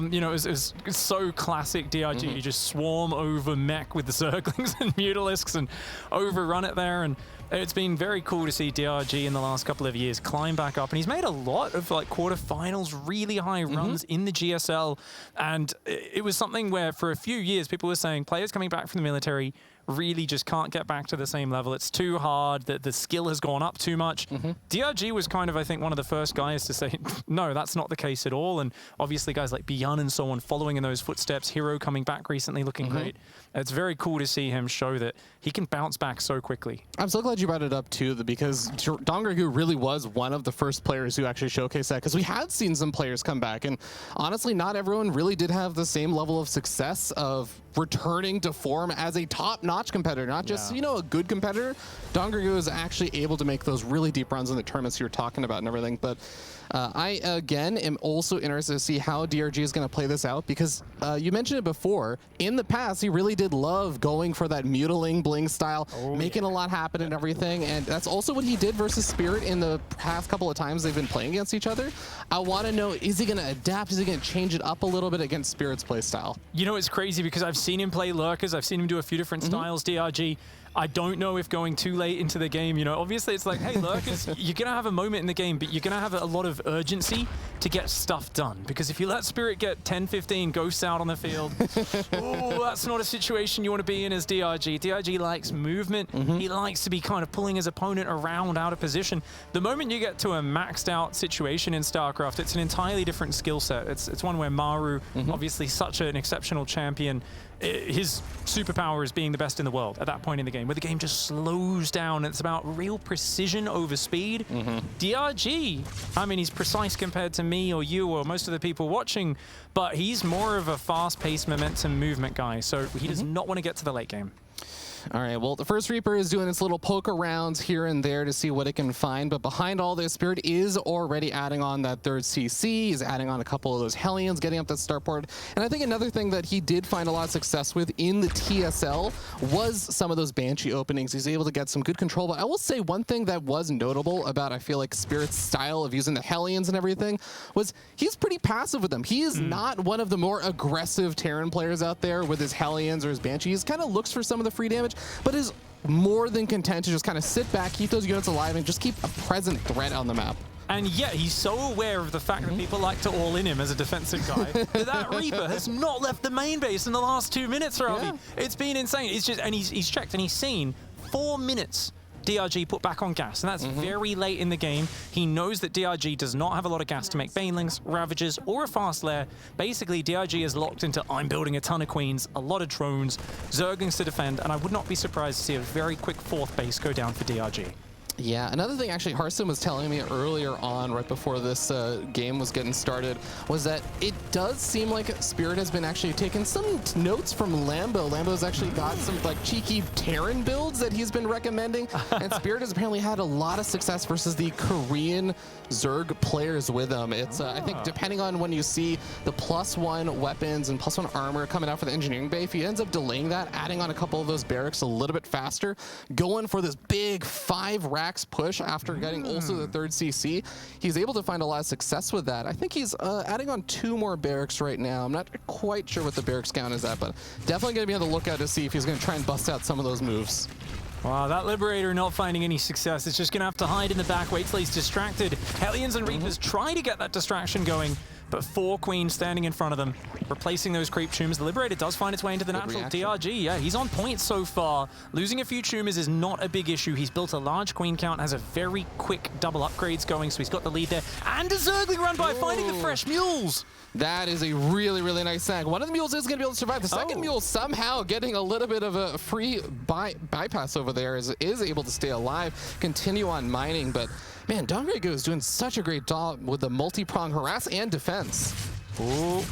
You know, it was so classic DRG. You just swarm over mech with the Zerglings and Mutalisks and overrun it there, and it's been very cool to see DRG in the last couple of years climb back up, and he's made a lot of like quarterfinals, really high runs in the GSL, and it was something where for a few years people were saying players coming back from the military really just can't get back to the same level. It's too hard, the skill has gone up too much. DRG was kind of, I think, one of the first guys to say, no, that's not the case at all. And obviously guys like Bjorn and so on following in those footsteps, Hero coming back recently looking great. It's very cool to see him show that he can bounce back so quickly. I'm so glad you brought it up too, because Dongregu really was one of the first players who actually showcased that, because we had seen some players come back, and honestly, not everyone really did have the same level of success of returning to form as a top-notch competitor, not just, you know, a good competitor. Dongregu is actually able to make those really deep runs in the tournaments you're talking about and everything, but I, again, am also interested to see how DRG is going to play this out, because you mentioned it before. In the past, he really did love going for that mutiling bling style, making a lot happen and everything, and that's also what he did versus Spirit in the past couple of times they've been playing against each other. I want to know, is he going to adapt? Is he going to change it up a little bit against Spirit's play style? You know, it's crazy because I've seen him play Lurkers, I've seen him do a few different styles, DRG. I don't know if going too late into the game, you know, obviously it's like, hey, Lurkers, you're going to have a moment in the game, but you're going to have a lot of urgency to get stuff done. Because if you let Spirit get 10, 15 ghosts out on the field, oh, that's not a situation you want to be in as DRG. DRG likes movement. He likes to be kind of pulling his opponent around out of position. The moment you get to a maxed out situation in StarCraft, it's an entirely different skill set. It's one where Maru, obviously such an exceptional champion, his superpower is being the best in the world at that point in the game, where the game just slows down. It's about real precision over speed. DRG, I mean, he's precise compared to me or you or most of the people watching, but he's more of a fast-paced momentum movement guy, so he does not want to get to the late game. All right, well, the first Reaper is doing its little poke arounds here and there to see what it can find, but behind all this, Spirit is already adding on that third CC, he's adding on a couple of those Hellions, getting up that starport, and I think another thing that he did find a lot of success with in the TSL was some of those Banshee openings. He's able to get some good control, but I will say one thing that was notable about, I feel like, Spirit's style of using the Hellions and everything was he's pretty passive with them. He is not one of the more aggressive Terran players out there with his Hellions or his Banshees. Kind of looks for some of the free damage, but is more than content to just kind of sit back, keep those units alive, and just keep a present threat on the map. And yet he's so aware of the fact that people like to all in him as a defensive guy that Reaper has not left the main base in the last 2 minutes, Ravi. It's been insane. It's just, and he's checked and he's seen 4 minutes DRG put back on gas, and that's very late in the game. He knows that DRG does not have a lot of gas to make Banelings, Ravagers, or a fast lair. Basically, DRG is locked into, I'm building a ton of Queens, a lot of drones, Zerglings to defend, and I would not be surprised to see a very quick 4th base go down for DRG. Yeah, another thing actually Hearthstone was telling me earlier on, right before this game was getting started, was that it does seem like Spirit has been actually taking some notes from Lambo. Lambo's actually got some like cheeky Terran builds that he's been recommending, and Spirit has apparently had a lot of success versus the Korean Zerg players with him. It's I think depending on when you see the +1 weapons and +1 armor coming out for the engineering bay, if he ends up delaying that, adding on a couple of those barracks a little bit faster, going for this big 5 racks push after getting also the 3rd CC, he's able to find a lot of success with that. I think he's adding on 2 more barracks right now. I'm not quite sure what the barracks count is at, but definitely going to be on the lookout to see if he's going to try and bust out some of those moves. Wow, that Liberator not finding any success. It's just going to have to hide in the back, wait till he's distracted. Hellions and Reapers try to get that distraction going, but 4 Queens standing in front of them, replacing those creep tumors. The Liberator does find its way into the natural DRG. Yeah, he's on point so far. Losing a few tumors is not a big issue. He's built a large Queen count, has a very quick double upgrades going, so he's got the lead there. And a Zergling run by, finding the fresh mules. That is a really, really nice snag. One of the mules is going to be able to survive. The second mule somehow getting a little bit of a free bypass over there is able to stay alive, continue on mining. But man, Dongrygu is doing such a great job with the multi-prong harass and defense. Ooh.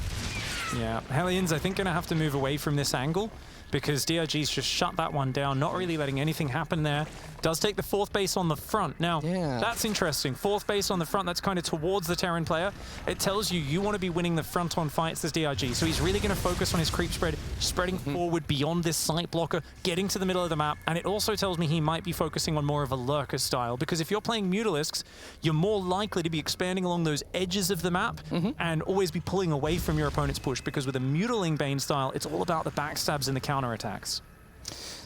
Yeah, Hellions, I think, going to have to move away from this angle because DRG's just shut that one down, not really letting anything happen there. Does take the 4th base on the front. Now, that's interesting. 4th base on the front, that's kind of towards the Terran player. It tells you you want to be winning the front-on fights as DRG. So he's really going to focus on his creep spread, spreading forward beyond this sight blocker, getting to the middle of the map. And it also tells me he might be focusing on more of a lurker style, because if you're playing Mutalisks, you're more likely to be expanding along those edges of the map and always be pulling away from your opponent's push, because with a Mutaling Bane style, it's all about the backstabs and the counterattacks.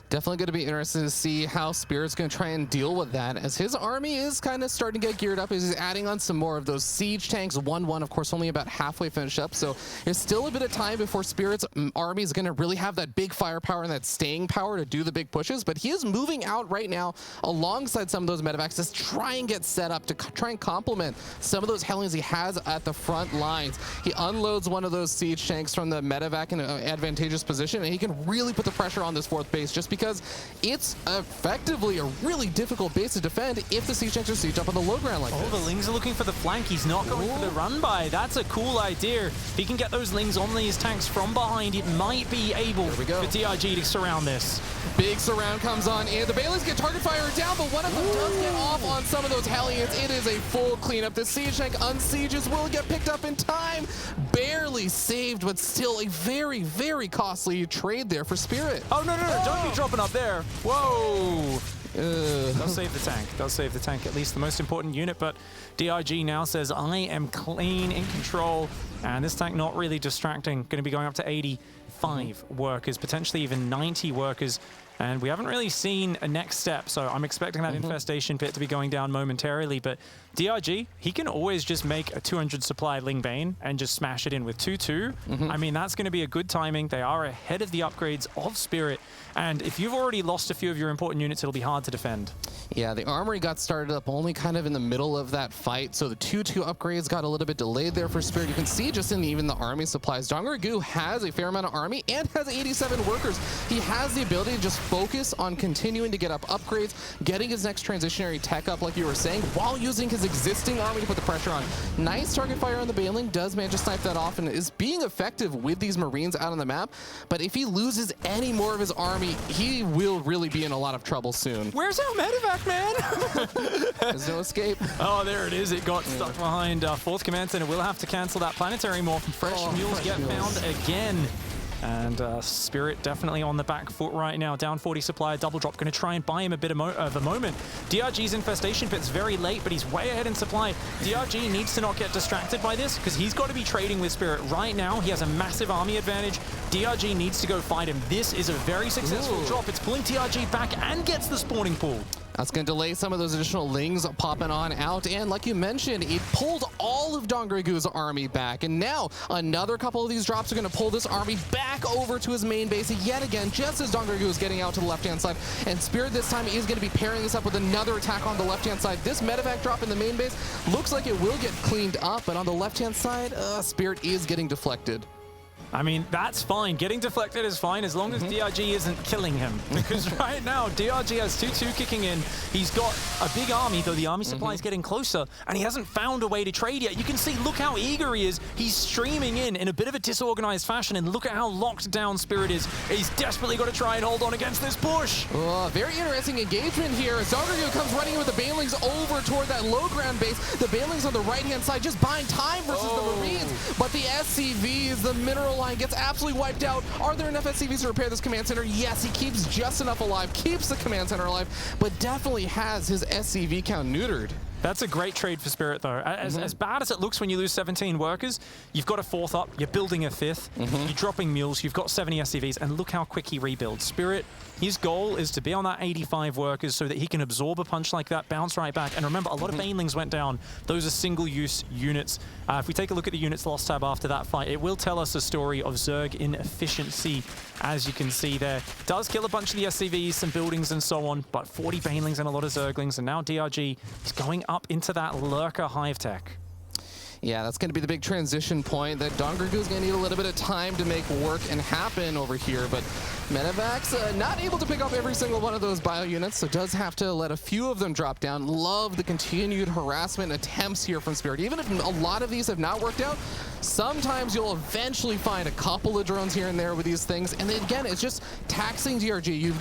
Definitely going to be interesting to see how Spirit's going to try and deal with that, as his army is kind of starting to get geared up. He's adding on some more of those siege tanks. 1-1, of course, only about halfway finished up, so there's still a bit of time before Spirit's army is going to really have that big firepower and that staying power to do the big pushes. But he is moving out right now alongside some of those medevacs to try and get set up to try and complement some of those Hellions he has at the front lines. He unloads one of those siege tanks from the medevac in an advantageous position, and he can really put the pressure on this 4th base, just because it's effectively a really difficult base to defend if the siege tanks are sieged up on the low ground like this. The Lings are looking for the flank. He's not going for the run by. That's a cool idea. If he can get those Lings on these tanks from behind, it might be able for DRG to surround this. Big surround comes on, and the Baileys get target fire down, but one of them does get off on some of those Hellions. It is a full cleanup. The siege tank unsieges, will get picked up in time. Barely saved, but still a very, very costly trade there for Spirit. Oh, no, don't be dropping up there. Whoa. Does save the tank. Does save the tank, at least the most important unit, but DRG now says, I am clean, in control, and this tank not really distracting. Going to be going up to 85 workers, potentially even 90 workers, and we haven't really seen a next step, so I'm expecting that infestation pit to be going down momentarily, but DRG, he can always just make a 200 supply Ling Bane and just smash it in with 2-2. I mean, that's going to be a good timing. They are ahead of the upgrades of Spirit, and if you've already lost a few of your important units, it'll be hard to defend. Yeah, the armory got started up only kind of in the middle of that fight, so the 2-2 upgrades got a little bit delayed there for Spirit. You can see just in even the army supplies, Dongrygu has a fair amount of army and has 87 workers. He has the ability to just focus on continuing to get up upgrades, getting his next transitionary tech up, like you were saying, while using his existing army to put the pressure on. Nice target fire on the Baneling, does manage to snipe that off and is being effective with these Marines out on the map, but if he loses any more of his army, he will really be in a lot of trouble soon. Where's our medevac, man? There's no escape. Oh, there it is. It got stuck behind 4th Command Center. We'll have to cancel that planetary morph. Fresh mules get found again. And Spirit definitely on the back foot right now. Down 40 supply, double drop. Going to try and buy him a bit of a moment. DRG's infestation pit's very late, but he's way ahead in supply. DRG needs to not get distracted by this, because he's got to be trading with Spirit right now. He has a massive army advantage. DRG needs to go fight him. This is a very successful drop. It's pulling DRG back and gets the spawning pool. That's going to delay some of those additional Lings popping on out, and like you mentioned, it pulled all of Dongrygu's army back, and now another couple of these drops are going to pull this army back over to his main base yet again, just as Dongrygu is getting out to the left-hand side, and Spirit this time is going to be pairing this up with another attack on the left-hand side. This medevac drop in the main base looks like it will get cleaned up, but on the left-hand side, Spirit is getting deflected. I mean, that's fine. Getting deflected is fine as long as DRG isn't killing him. Because right now, DRG has 2-2 kicking in. He's got a big army, though the army supply is getting closer, and he hasn't found a way to trade yet. You can see, look how eager he is. He's streaming in a bit of a disorganized fashion, and look at how locked down Spirit is. He's desperately got to try and hold on against this push. Very interesting engagement here. Zerg comes running in with the Banelings over toward that low ground base. The Banelings on the right-hand side just buying time versus the Marines, but the SCVs, the mineral line gets absolutely wiped out. Are there enough SCVs to repair this command center? Yes, he keeps just enough alive, keeps the command center alive, but definitely has his SCV count neutered. That's a great trade for Spirit, though. As bad as it looks when you lose 17 workers, you've got a 4th up, you're building a 5th, you're dropping mules, you've got 70 SCVs, and look how quick he rebuilds. Spirit, his goal is to be on that 85 workers so that he can absorb a punch like that, bounce right back. And remember, a lot of Banelings went down. Those are single-use units. If we take a look at the units lost tab after that fight, it will tell us a story of Zerg inefficiency, as you can see there. Does kill a bunch of the SCVs, some buildings and so on, but 40 Banelings and a lot of Zerglings, and now DRG is going up into that Lurker hive tech. Yeah, that's going to be the big transition point that Dongregu's going to need a little bit of time to make work and happen over here, but Medevacs not able to pick up every single one of those bio units, so does have to let a few of them drop down. Love the continued harassment attempts here from Spirit. Even if a lot of these have not worked out, sometimes you'll eventually find a couple of drones here and there with these things, and then again, it's just taxing DRG. You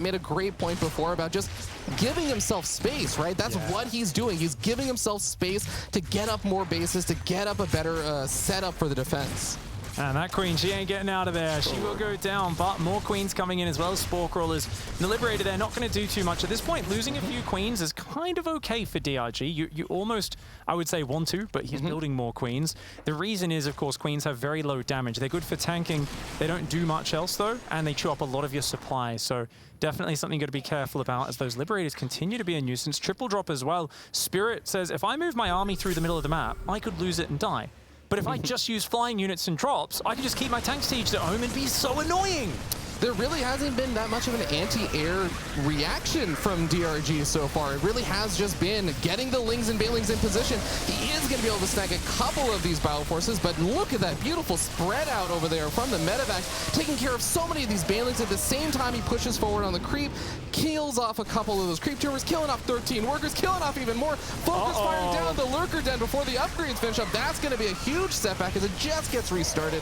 made a great point before about just giving himself space, right? That's what he's doing. He's giving himself space to get up more bases, to get up a better setup for the defense. And that queen, she ain't getting out of there. She will go down, but more queens coming in as well. Spore Crawlers. The Liberator there, not going to do too much. At this point, losing a few queens is kind of okay for DRG. You almost, I would say, want to, but he's building more queens. The reason is, of course, queens have very low damage. They're good for tanking. They don't do much else, though, and they chew up a lot of your supply. So definitely something you've got to be careful about as those Liberators continue to be a nuisance. Triple drop as well. Spirit says, if I move my army through the middle of the map, I could lose it and die. But if I just use flying units and drops, I can just keep my tank sieged at home and be so annoying. There really hasn't been that much of an anti-air reaction from DRG so far. It really has just been getting the Lings and Banelings in position. He is going to be able to snag a couple of these battle forces, but look at that beautiful spread out over there from the Medevac, taking care of so many of these Banelings at the same time he pushes forward on the creep, kills off a couple of those creep tubers, killing off 13 workers, killing off even more. Focus firing down the Lurker Den before the upgrades finish up. That's going to be a huge setback as it just gets restarted.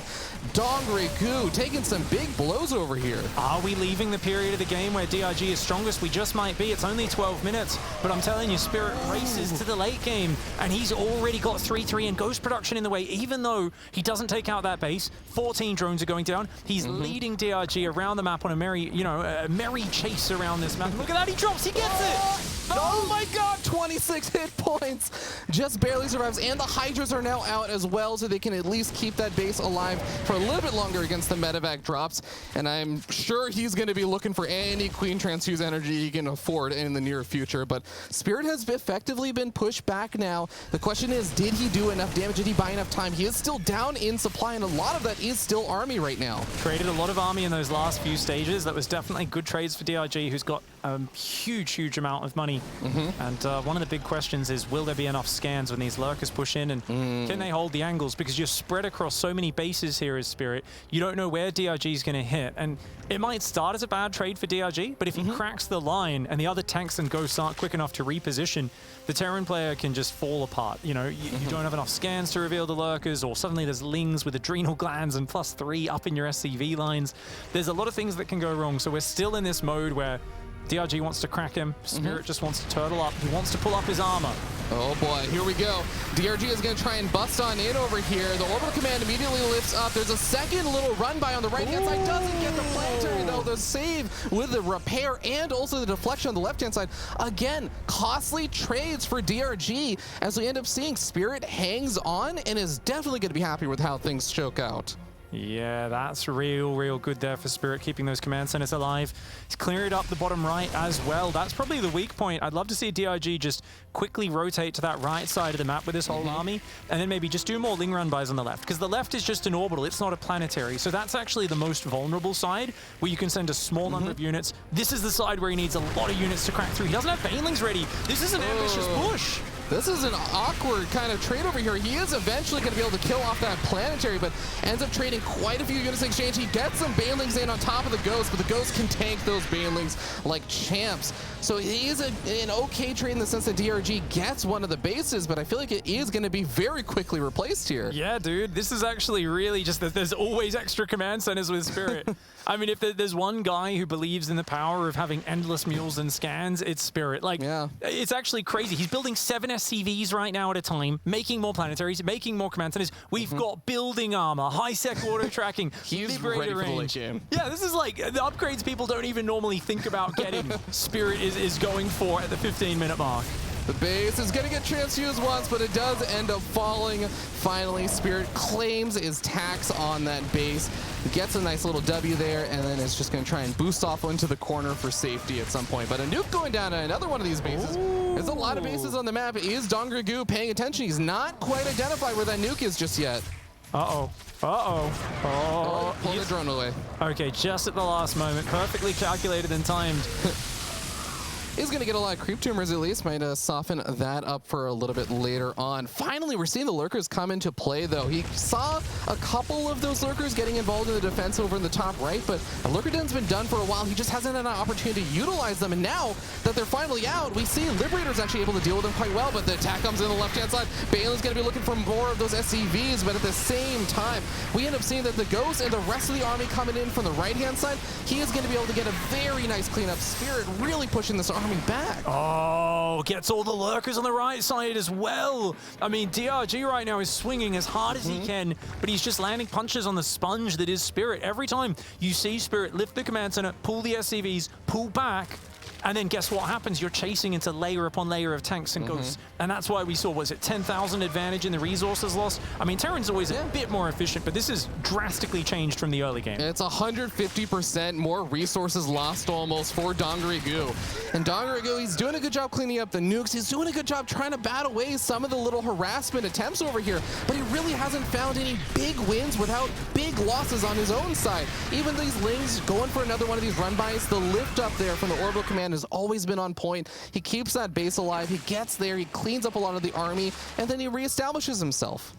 Dongregu taking some big blows over here. Are we leaving the period of the game where DRG is strongest? We just might be. It's only 12 minutes, but I'm telling you, Spirit races to the late game, and he's already got 3-3 and Ghost production in the way, even though he doesn't take out that base. 14 drones are going down. He's leading DRG around the map on a merry, a merry chase around this map. Look at that, he drops, he gets it! Oh my god, 26 hit points. Just barely survives, and the Hydras are now out as well, so they can at least keep that base alive for a little bit longer against the Medevac drops. And I'm sure he's going to be looking for any Queen Transfuse energy he can afford in the near future. But Spirit has effectively been pushed back now. The question is, did he do enough damage? Did he buy enough time? He is still down in supply, and a lot of that is still army right now. Traded a lot of army in those last few stages. That was definitely good trades for DRG, who's got a huge amount of money. And one of the big questions is, will there be enough scans when these Lurkers push in, and can they hold the angles? Because you're spread across so many bases here as Spirit, you don't know where DRG is going to hit. And it might start as a bad trade for DRG, but if he cracks the line and the other tanks and ghosts aren't quick enough to reposition, the Terran player can just fall apart. You know, you don't have enough scans to reveal the Lurkers, or suddenly there's Lings with adrenal glands and +3 up in your SCV lines. There's a lot of things that can go wrong, so we're still in this mode where DRG wants to crack him. Spirit just wants to turtle up. He wants to pull up his armor. Oh boy, here we go. DRG is going to try and bust on in over here. The orbital command immediately lifts up. There's a second little run by on the right-hand side. Doesn't get the planetary though. The save with the repair and also the deflection on the left-hand side. Again, costly trades for DRG as we end up seeing Spirit hangs on and is definitely going to be happy with how things choke out. Yeah, that's real good there for Spirit, keeping those command centers alive. He's cleared up the bottom right as well. That's probably the weak point. I'd love to see DRG just quickly rotate to that right side of the map with this whole army, and then maybe just do more Ling run bys on the left, because the left is just an orbital, it's not a planetary. So that's actually the most vulnerable side, where you can send a small number of units. This is the side where he needs a lot of units to crack through. He doesn't have Banelings ready. This is an ambitious push. This is an awkward kind of trade over here. He is eventually going to be able to kill off that planetary, but ends up trading quite a few units in exchange. He gets some Banelings in on top of the Ghost, but the Ghost can tank those Banelings like champs. So he is an okay trade in the sense that DRG gets one of the bases, but I feel like it is going to be very quickly replaced here. Yeah, dude, this is actually really just that there's always extra command centers with Spirit. I mean, if there's one guy who believes in the power of having endless mules and scans, it's Spirit. Like, it's actually crazy. He's building 7 SCVs right now at a time, making more planetaries, making more command centers. We've got building armor, high-sec auto tracking, He's ready for the late game. Yeah, this is like the upgrades people don't even normally think about getting. Spirit is going for at the 15-minute mark. The base is going to get transfused once, but it does end up falling. Finally, Spirit claims his tax on that base, gets a nice little W there, and then is just going to try and boost off into the corner for safety at some point. But a nuke going down on another one of these bases. There's a lot of bases on the map. Is Dongrigu paying attention? He's not quite identified where that nuke is just yet. Uh-oh. Oh, pull the drone away. Okay, just at the last moment. Perfectly calculated and timed. Is going to get a lot of creep tumors at least. Might soften that up for a little bit later on. Finally, we're seeing the lurkers come into play, though. He saw a couple of those lurkers getting involved in the defense over in the top right, but a lurker den's been done for a while. He just hasn't had an opportunity to utilize them, and now that they're finally out, we see Liberator's actually able to deal with them quite well, but the attack comes in the left-hand side. Bane's going to be looking for more of those SCVs, but at the same time, we end up seeing that the Ghost and the rest of the army coming in from the right-hand side, he is going to be able to get a very nice cleanup. Spirit really pushing this army back. Oh, gets all the lurkers on the right side as well. I mean, DRG right now is swinging as hard as he can, but he's just landing punches on the sponge that is Spirit. Every time you see Spirit lift the command center, pull the SCVs, pull back, and then guess what happens? You're chasing into layer upon layer of tanks and ghosts. And that's why we saw, was it 10,000 advantage in the resources loss? I mean, Terran's always a bit more efficient, but this is drastically changed from the early game. It's 150% more resources lost almost for Dongrigu. And Dongrigu, he's doing a good job cleaning up the nukes. He's doing a good job trying to bat away some of the little harassment attempts over here, but he really hasn't found any big wins without big losses on his own side. Even these Lings going for another one of these run-bys, the lift up there from the orbital command has always been on point. He keeps that base alive. He gets there. He cleans up a lot of the army, and then he reestablishes himself.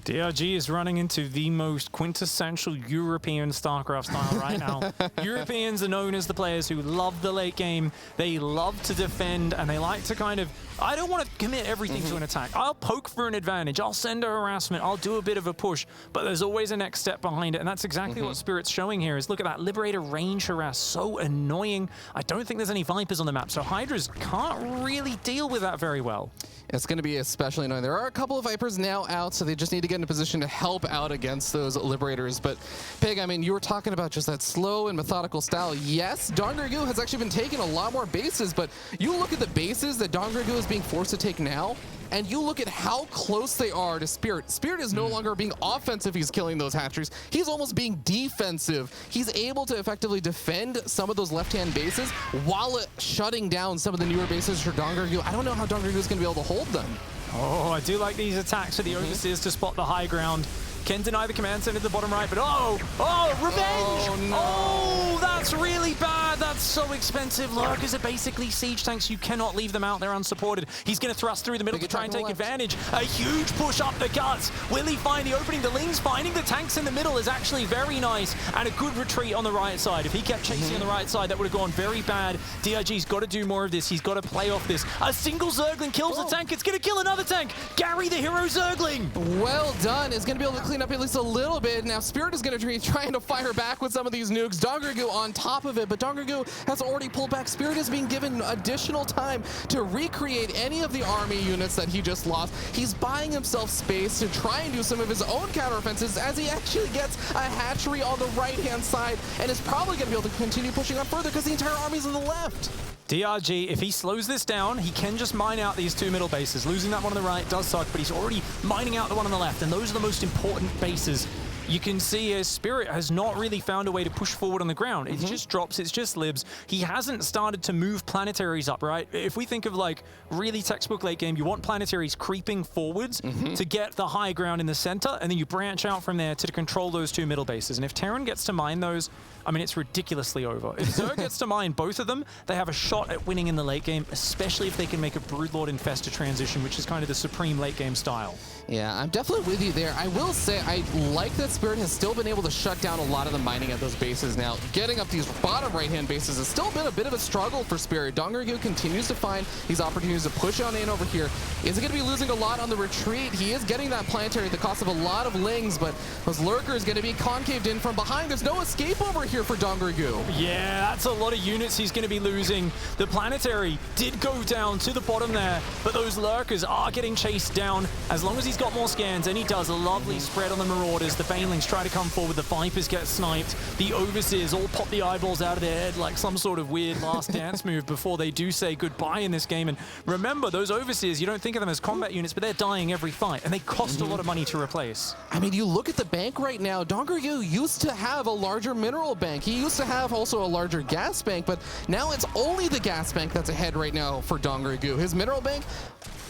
DRG is running into the most quintessential European StarCraft style right now. Europeans are known as the players who love the late game. They love to defend, and they like to kind of, I don't want to commit everything to an attack. I'll poke for an advantage. I'll send a harassment. I'll do a bit of a push, but there's always a next step behind it, and that's exactly what Spirit's showing here is look at that Liberator range harass. So annoying. I don't think there's any Vipers on the map, so Hydras can't really deal with that very well. It's going to be especially annoying. There are a couple of Vipers now out, so they just need to get in a position to help out against those Liberators. But, Pig, I mean, you were talking about just that slow and methodical style. Yes, Dongrigu has actually been taking a lot more bases, but you look at the bases that Dongrigu is being forced to take now, and you look at how close they are to Spirit. Spirit is no longer being offensive. He's killing those hatcheries. He's almost being defensive. He's able to effectively defend some of those left-hand bases while shutting down some of the newer bases for Dongrigu. I don't know how Dongrigu is going to be able to hold them. Oh, I do like these attacks for the Overseers to spot the high ground. Can deny the command center to the bottom right, but revenge! Oh, no. Oh, that's really bad. That's so expensive. Lurkers are basically siege tanks. You cannot leave them out there unsupported. He's going to thrust through the middle to try and take advantage. A huge push up the guts. Will he find the opening? The Lings finding the tanks in the middle is actually very nice, and a good retreat on the right side. If he kept chasing on the right side, that would have gone very bad. DRG's got to do more of this. He's got to play off this. A single Zergling kills a tank. It's going to kill another tank. Gary, the hero Zergling. Well done. Is going to be able to clean up at least a little bit. Now Spirit is going to be trying to fire back with some of these nukes. Dongrigu on top of it, but Dongrigu has already pulled back. Spirit is being given additional time to recreate any of the army units that he just lost. He's buying himself space to try and do some of his own counteroffensives as he actually gets a hatchery on the right-hand side and is probably going to be able to continue pushing on further because the entire army's on the left. DRG, if he slows this down, he can just mine out these two middle bases. Losing that one on the right does suck, but he's already mining out the one on the left, and those are the most important bases you can see his Spirit has not really found a way to push forward on the ground. It's just drops, it's just libs. He hasn't started to move planetaries up, right? If we think of like really textbook late game, you want planetaries creeping forwards to get the high ground in the center, and then you branch out from there to control those two middle bases. And if Terran gets to mine those, I mean, it's ridiculously over. If Zerg gets to mine both of them, they have a shot at winning in the late game, especially if they can make a Broodlord Infestor transition, which is kind of the supreme late game style. Yeah, I'm definitely with you there. I will say I like that Spirit has still been able to shut down a lot of the mining at those bases. Now, getting up these bottom right-hand bases has still been a bit of a struggle for Spirit. Dongargu continues to find these opportunities to push on in over here. Is he going to be losing a lot on the retreat? He is getting that planetary at the cost of a lot of lings, but those lurkers going to be concaved in from behind. There's no escape over here for Dongargu. Yeah, that's a lot of units he's going to be losing. The planetary did go down to the bottom there, but those lurkers are getting chased down as long as he's got more scans, and he does a lovely spread on the Marauders. The Banelings try to come forward, the Vipers get sniped, the Overseers all pop the eyeballs out of their head like some sort of weird last dance move before they do say goodbye in this game. And remember, those Overseers, you don't think of them as combat units, but they're dying every fight, and they cost a lot of money to replace. I mean, you look at the bank right now, Dongargu used to have a larger mineral bank. He used to have also a larger gas bank, but now it's only the gas bank that's ahead right now for Dongargu. His mineral bank,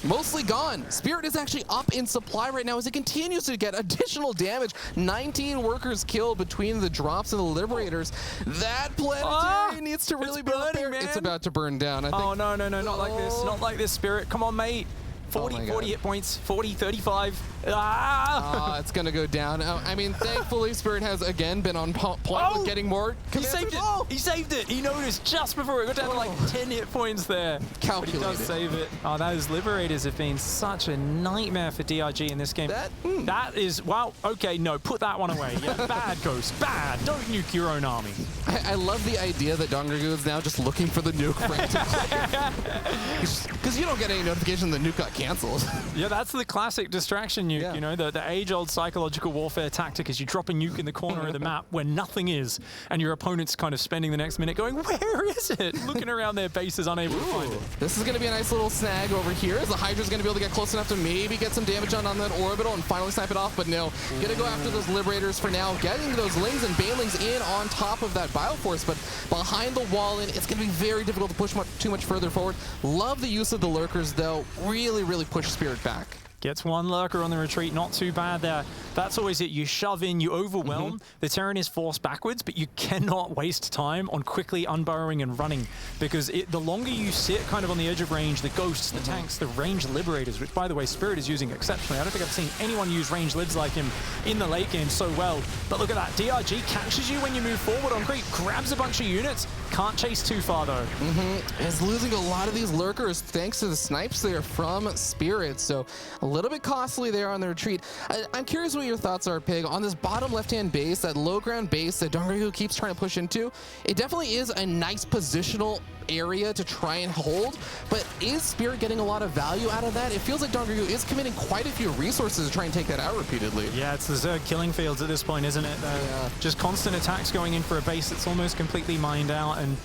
mostly gone. Spirit is actually up in supply right now as it continues to get additional damage. 19 workers killed between the drops and the Liberators. That planetary needs to really be repaired. It's about to burn down, I think. Oh, no, not like this. Not like this, Spirit. Come on, mate. 40 hit points, 40, 35. It's going to go down. I mean, thankfully, Spirit has again been on point with getting more. He saved it. He saved it. He noticed just before it got down to like 10 hit points there. Calculated. But he does save it. Oh, those Liberators have been such a nightmare for DRG in this game. That is, wow, okay, no, put that one away. Yeah, bad, Ghost, bad. Don't nuke your own army. I love the idea that Dongargu is now just looking for the nuke because you don't get any notification the nuke got canceled. Yeah, that's the classic distraction nuke, you know, the age-old psychological warfare tactic is you drop a nuke in the corner of the map where nothing is, and your opponent's kind of spending the next minute going, where is it? Looking around their bases, unable to find it. This is going to be a nice little snag over here as the Hydra's going to be able to get close enough to maybe get some damage on that orbital and finally snipe it off, but no. Going to go after those Liberators for now, getting those Lings and Banelings in on top of that Bioforce, but behind the wall in, it's going to be very difficult to push too much further forward. Love the use of the Lurkers, though. Really, really push Spirit back. Gets one lurker on the retreat, not too bad there. That's always it. You shove in, you overwhelm. The Terran is forced backwards, but you cannot waste time on quickly unburrowing and running, because the longer you sit kind of on the edge of range, the Ghosts, the tanks, the ranged Liberators, which by the way, Spirit is using exceptionally. I don't think I've seen anyone use ranged libs like him in the late game so well. But look at that. DRG catches you when you move forward on creep, grabs a bunch of units, can't chase too far though. Is losing a lot of these Lurkers thanks to the snipes there from Spirit, so a little bit costly there on the retreat. I'm curious what your thoughts are, Pig, on this bottom left-hand base, that low ground base that Dongargu keeps trying to push into. It definitely is a nice positional area to try and hold, but is Spirit getting a lot of value out of that? It feels like Dongargu is committing quite a few resources to try and take that out repeatedly. Yeah, it's the Zerg killing fields at this point, isn't it? Just constant attacks going in for a base that's almost completely mined out, and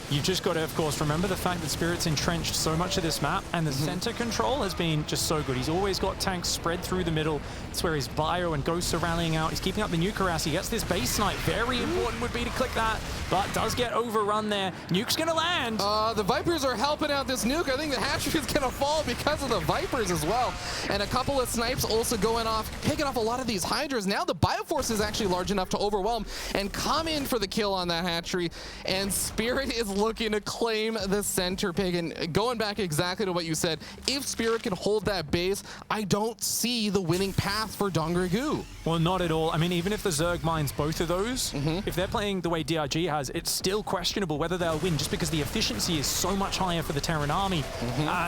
you've just got to, of course, remember the fact that Spirit's entrenched so much of this map, and the center control has been just so good. He's always got tanks spread through the middle. It's where his bio and Ghosts are rallying out. He's keeping up the nuke harass. He gets this base snipe. Very important would be to click that, but does get overrun there. Nuke's going to land. The Vipers are helping out this nuke. I think the hatchery is going to fall because of the Vipers as well. And a couple of snipes also going off, taking off a lot of these Hydras. Now the Bioforce is actually large enough to overwhelm and come in for the kill on that hatchery. And Spirit is looking to claim the center, Pig. And going back exactly to what you said, if Spirit can hold that base, I don't see the winning path for Dongargu. Well, not at all. I mean, even if the Zerg mines both of those, if they're playing the way DRG has, it's still questionable whether they'll win just because the efficiency is so much higher for the Terran army.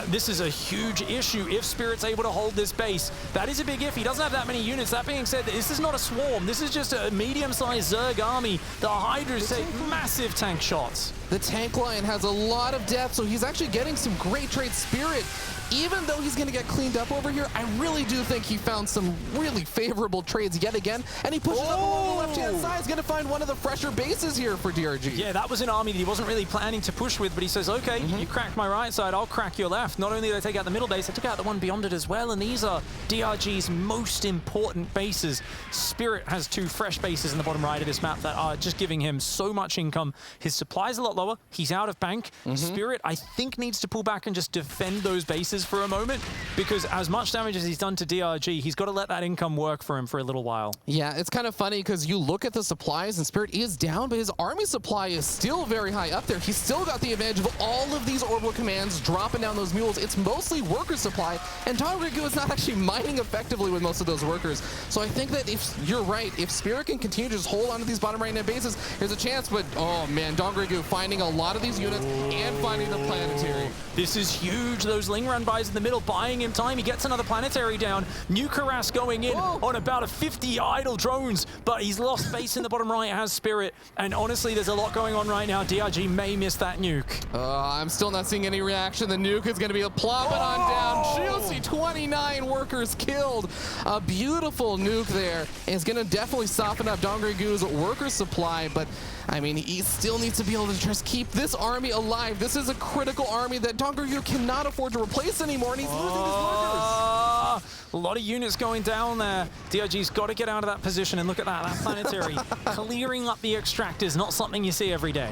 This is a huge issue if Spirit's able to hold this base. That is a big if. He doesn't have that many units. That being said, this is not a swarm. This is just a medium-sized Zerg army. The Hydras take massive tank shots. The tank line has a lot of depth, so he's actually getting some great trade. Spirit even though he's going to get cleaned up over here, I really do think he found some really favorable trades yet again, and he pushes up along the left-hand side. He's going to find one of the fresher bases here for DRG. Yeah, that was an army that he wasn't really planning to push with, but he says, okay, you cracked my right side, I'll crack your left. Not only did they take out the middle base, they took out the one beyond it as well, and these are DRG's most important bases. Spirit has 2 fresh bases in the bottom right of this map that are just giving him so much income. His supply's a lot lower. He's out of bank. Spirit, I think, needs to pull back and just defend those bases for a moment, because as much damage as he's done to DRG, he's got to let that income work for him for a little while. Yeah, it's kind of funny because you look at the supplies and Spirit is down, but his army supply is still very high up there. He's still got the advantage of all of these orbital commands dropping down those mules. It's mostly worker supply, and Dongrigu is not actually mining effectively with most of those workers. So I think that if you're right, if Spirit can continue to just hold on to these bottom right-hand bases, there's a chance, but oh man, Dongrigu finding a lot of these units and finding the planetary. This is huge. Those Ling run bys in the middle buying him time. He gets another planetary down. Nuke harass going in on about a 50 idle drones, but he's lost base in the bottom right, has Spirit, and honestly, there's a lot going on right now. DRG may miss that nuke. I'm still not seeing any reaction. The nuke is going to be plopping on down. Juicy 29 workers killed. A beautiful nuke there. And it's going to definitely soften up Dongrigu's worker supply, but I mean, he still needs to be able to just keep this army alive. This is a critical army that Dongrigu cannot afford to replace anymore, and he's losing his workers. A lot of units going down there. DRG's got to get out of that position, and look at that planetary. Clearing up the extractors, not something you see every day.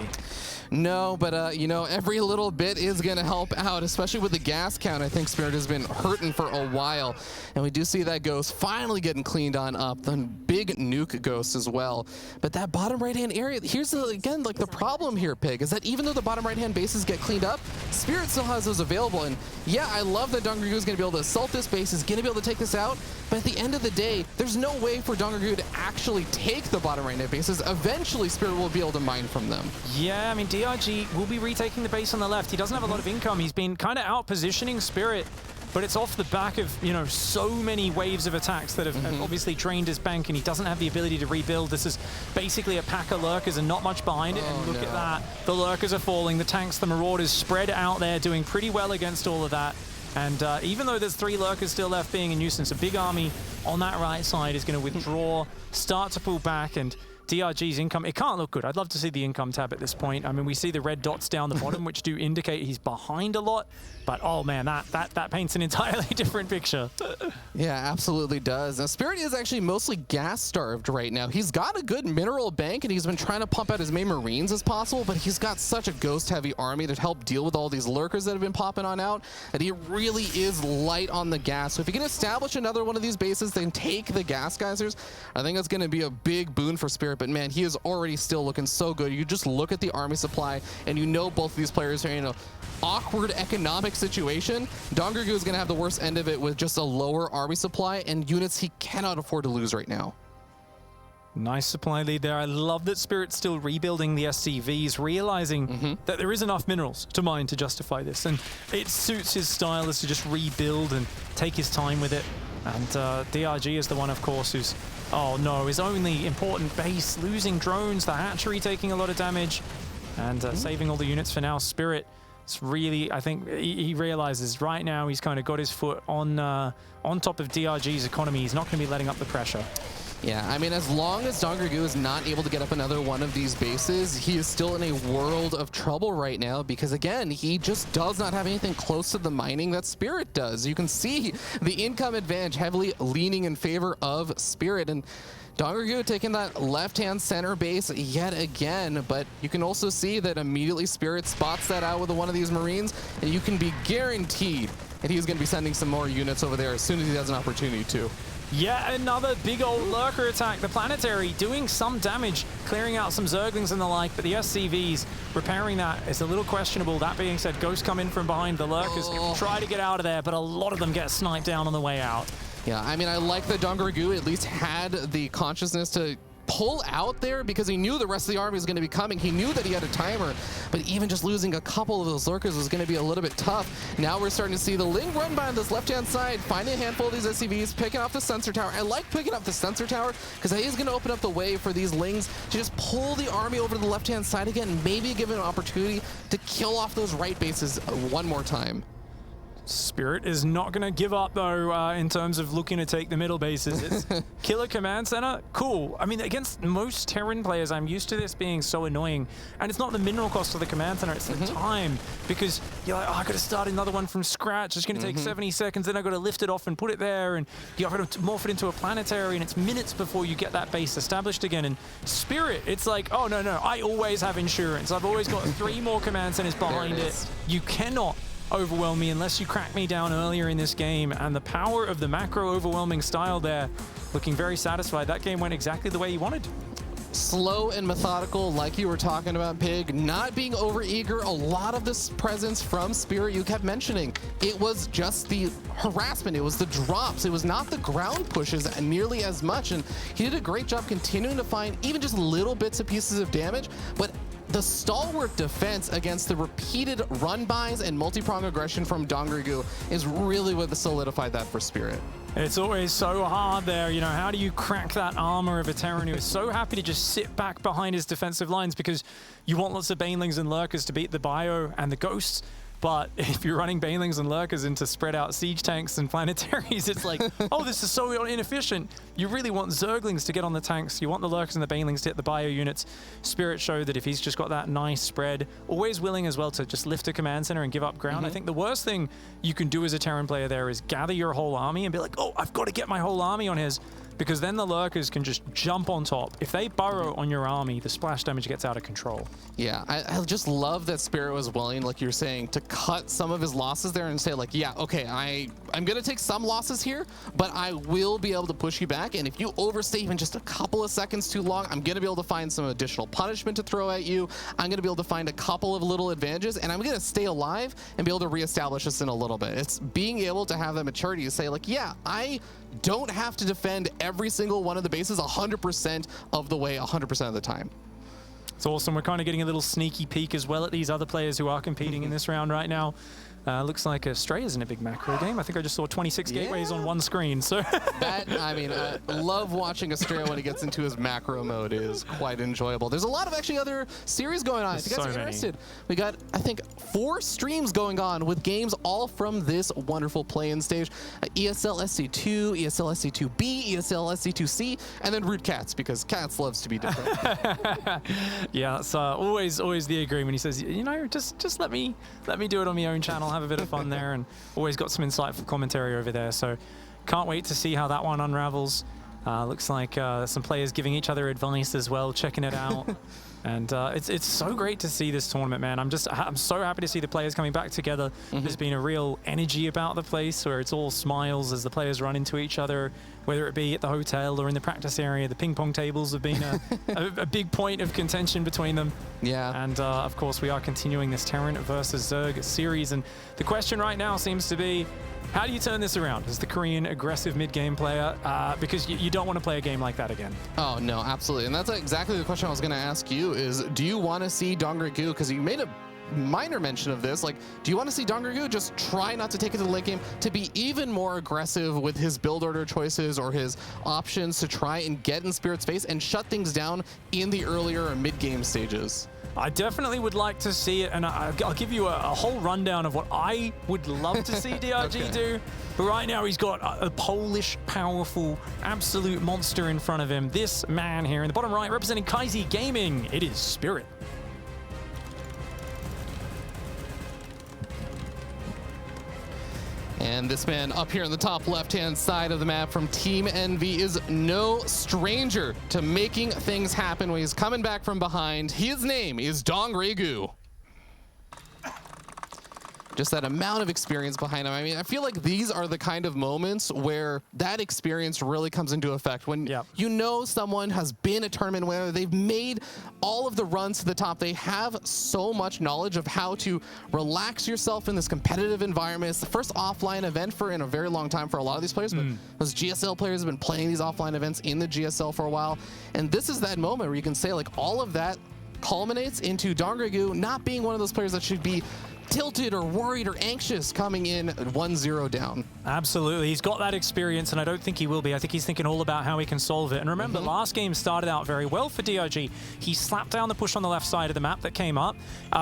No, but you know, every little bit is going to help out, especially with the gas count. I think Spirit has been hurting for a while, and we do see that ghost finally getting cleaned on up. The big nuke ghost as well. But that bottom right-hand area, here's again, like the problem here, Pig, is that even though the bottom right-hand bases get cleaned up, Spirit still has those available. And yeah, I love that Dongrigu is going to be able to assault this base, is going to be able to take this out. But at the end of the day, there's no way for Dongrigu to actually take the bottom right-hand bases. Eventually, Spirit will be able to mine from them. Yeah, I mean, DRG will be retaking the base on the left. He doesn't have a lot of income. He's been kind of out-positioning Spirit, but it's off the back of, you know, so many waves of attacks that have obviously drained his bank, and he doesn't have the ability to rebuild. This is basically a pack of lurkers and not much behind it. And look at that. The lurkers are falling. The tanks, the marauders spread out there, doing pretty well against all of that. And even though there's 3 lurkers still left being a nuisance, a big army on that right side is going to withdraw, start to pull back, and DRG's income, it can't look good. I'd love to see the income tab at this point. I mean, we see the red dots down the bottom, which do indicate he's behind a lot. But oh man, that paints an entirely different picture. Yeah, absolutely does. Now, Spirit is actually mostly gas-starved right now. He's got a good mineral bank, and he's been trying to pump out as many Marines as possible, but he's got such a ghost-heavy army to help deal with all these lurkers that have been popping on out that he really is light on the gas. So if he can establish another one of these bases, then take the gas geysers, I think that's going to be a big boon for Spirit. But man, he is already still looking so good. You just look at the army supply, and you know both of these players are in an awkward economic situation. Dongrigu is going to have the worst end of it with just a lower army supply and units he cannot afford to lose right now. Nice supply lead there. I love that Spirit's still rebuilding the SCVs, realizing that there is enough minerals to mine to justify this. And it suits his style is to just rebuild and take his time with it. And DRG is the one, of course, who's, oh no, his only important base, losing drones, the hatchery taking a lot of damage, and saving all the units for now. Spirit, it's really, I think he realizes right now he's kind of got his foot on top of DRG's economy. He's not going to be letting up the pressure. Yeah, I mean, as long as Dongrigu is not able to get up another one of these bases, he is still in a world of trouble right now because, again, he just does not have anything close to the mining that Spirit does. You can see the income advantage heavily leaning in favor of Spirit, and Dongrigu taking that left-hand center base yet again, but you can also see that immediately Spirit spots that out with one of these Marines, and you can be guaranteed that he's going to be sending some more units over there as soon as he has an opportunity to. Yeah, another big old lurker attack. The planetary doing some damage, clearing out some Zerglings and the like, but the SCVs repairing that is a little questionable. That being said, ghosts come in from behind the lurkers, try to get out of there, but a lot of them get sniped down on the way out. Yeah, I mean, I like that Dongrigu at least had the consciousness to pull out there because he knew the rest of the army was going to be coming. He knew that he had a timer, but even just losing a couple of those lurkers was going to be a little bit tough. Now we're starting to see the Ling run by on this left-hand side, finding a handful of these SCVs, picking off the sensor tower. I like picking up the sensor tower because that is going to open up the way for these Lings to just pull the army over to the left-hand side again and maybe give it an opportunity to kill off those right bases one more time. Spirit is not going to give up, though, in terms of looking to take the middle bases. It's killer command center. Cool. I mean, against most Terran players, I'm used to this being so annoying. And it's not the mineral cost of the command center, it's the time. Because you're like, oh, I got to start another one from scratch. It's going to take 70 seconds, then I got to lift it off and put it there. And you got to morph it into a planetary, and it's minutes before you get that base established again. And Spirit, it's like, oh, no, I always have insurance. I've always got 3 more command centers behind it. You cannot overwhelm me unless you crack me down earlier in this game. And the power of the macro overwhelming style there, looking very satisfied. That game went exactly the way he wanted. Slow and methodical, like you were talking about, Pig. Not being overeager. A lot of this presence from Spirit you kept mentioning, it was just the harassment. It was the drops. It was not the ground pushes nearly as much. And he did a great job continuing to find even just little bits and pieces of damage. But the stalwart defense against the repeated run-bys and multi-prong aggression from Dongrigu is really what solidified that for Spirit. It's always so hard there, you know, how do you crack that armor of a Terran who is so happy to just sit back behind his defensive lines, because you want lots of Banelings and Lurkers to beat the Bio and the Ghosts. But if you're running Banelings and Lurkers into spread out siege tanks and planetaries, it's like, oh, this is so inefficient. You really want Zerglings to get on the tanks. You want the Lurkers and the Banelings to hit the bio units. Spirit showed that if he's just got that nice spread, always willing as well to just lift a command center and give up ground. I think the worst thing you can do as a Terran player there is gather your whole army and be like, oh, I've got to get my whole army on his. Because then the Lurkers can just jump on top. If they burrow on your army, the splash damage gets out of control. Yeah, I just love that Spirit was willing, like you're saying, to cut some of his losses there and say, like, yeah, okay, I'm going to take some losses here, but I will be able to push you back. And if you overstay even just a couple of seconds too long, I'm going to be able to find some additional punishment to throw at you. I'm going to be able to find a couple of little advantages, and I'm going to stay alive and be able to reestablish this in a little bit. It's being able to have that maturity to say, like, yeah, I don't have to defend every single one of the bases 100% of the way, 100% of the time. It's awesome. We're kind of getting a little sneaky peek as well at these other players who are competing in this round right now. Looks like Stray is in a big macro game. I think I just saw 26 gateways on one screen. So that, I mean, love watching Astrea when he gets into his macro mode. Is quite enjoyable. There's a lot of actually other series going on. If you guys are interested, we got, I think, 4 streams going on with games all from this wonderful play-in stage. ESL SC2, ESL SC2B, ESL SC2C, and then Root Cats, because Cats loves to be different. Yeah, it's always the agreement. He says, you know, just let me do it on my own channel. Have a bit of fun there, and always got some insightful commentary over there. So can't wait to see how that one unravels. Looks like some players giving each other advice as well, checking it out. And it's so great to see this tournament, man. I'm so happy to see the players coming back together. There's been a real energy about the place where it's all smiles as the players run into each other, whether it be at the hotel or in the practice area. The ping pong tables have been a big point of contention between them. Yeah. And of course, we are continuing this Terran versus Zerg series. And the question right now seems to be, how do you turn this around as the Korean aggressive mid-game player? Because you don't want to play a game like that again. Oh, no, absolutely. And that's exactly the question I was going to ask you is, do you want to see Dongrigu, because you made a minor mention of this, like, do you want to see Dongrigu just try not to take it to the late game, to be even more aggressive with his build order choices or his options to try and get in Spirit's face and shut things down in the earlier or mid-game stages? I definitely would like to see it, and I'll give you a whole rundown of what I would love to see DRG do. But right now he's got a Polish, powerful, absolute monster in front of him. This man here in the bottom right, representing Kaizi Gaming, it is Spirit. And this man up here on the top left-hand side of the map from Team Envy is no stranger to making things happen when he's coming back from behind. His name is Dongrigu. Just that amount of experience behind him. I mean, I feel like these are the kind of moments where that experience really comes into effect. When you know someone has been a tournament winner, they've made all of the runs to the top. They have so much knowledge of how to relax yourself in this competitive environment. It's the first offline event in a very long time for a lot of these players, but those GSL players have been playing these offline events in the GSL for a while. And this is that moment where you can say, like, all of that culminates into Dongrigu not being one of those players that should be tilted or worried or anxious coming in 1-0 down. Absolutely. He's got that experience, and I don't think he will be. I think he's thinking all about how he can solve it. And remember, last game started out very well for DRG. He slapped down the push on the left side of the map that came up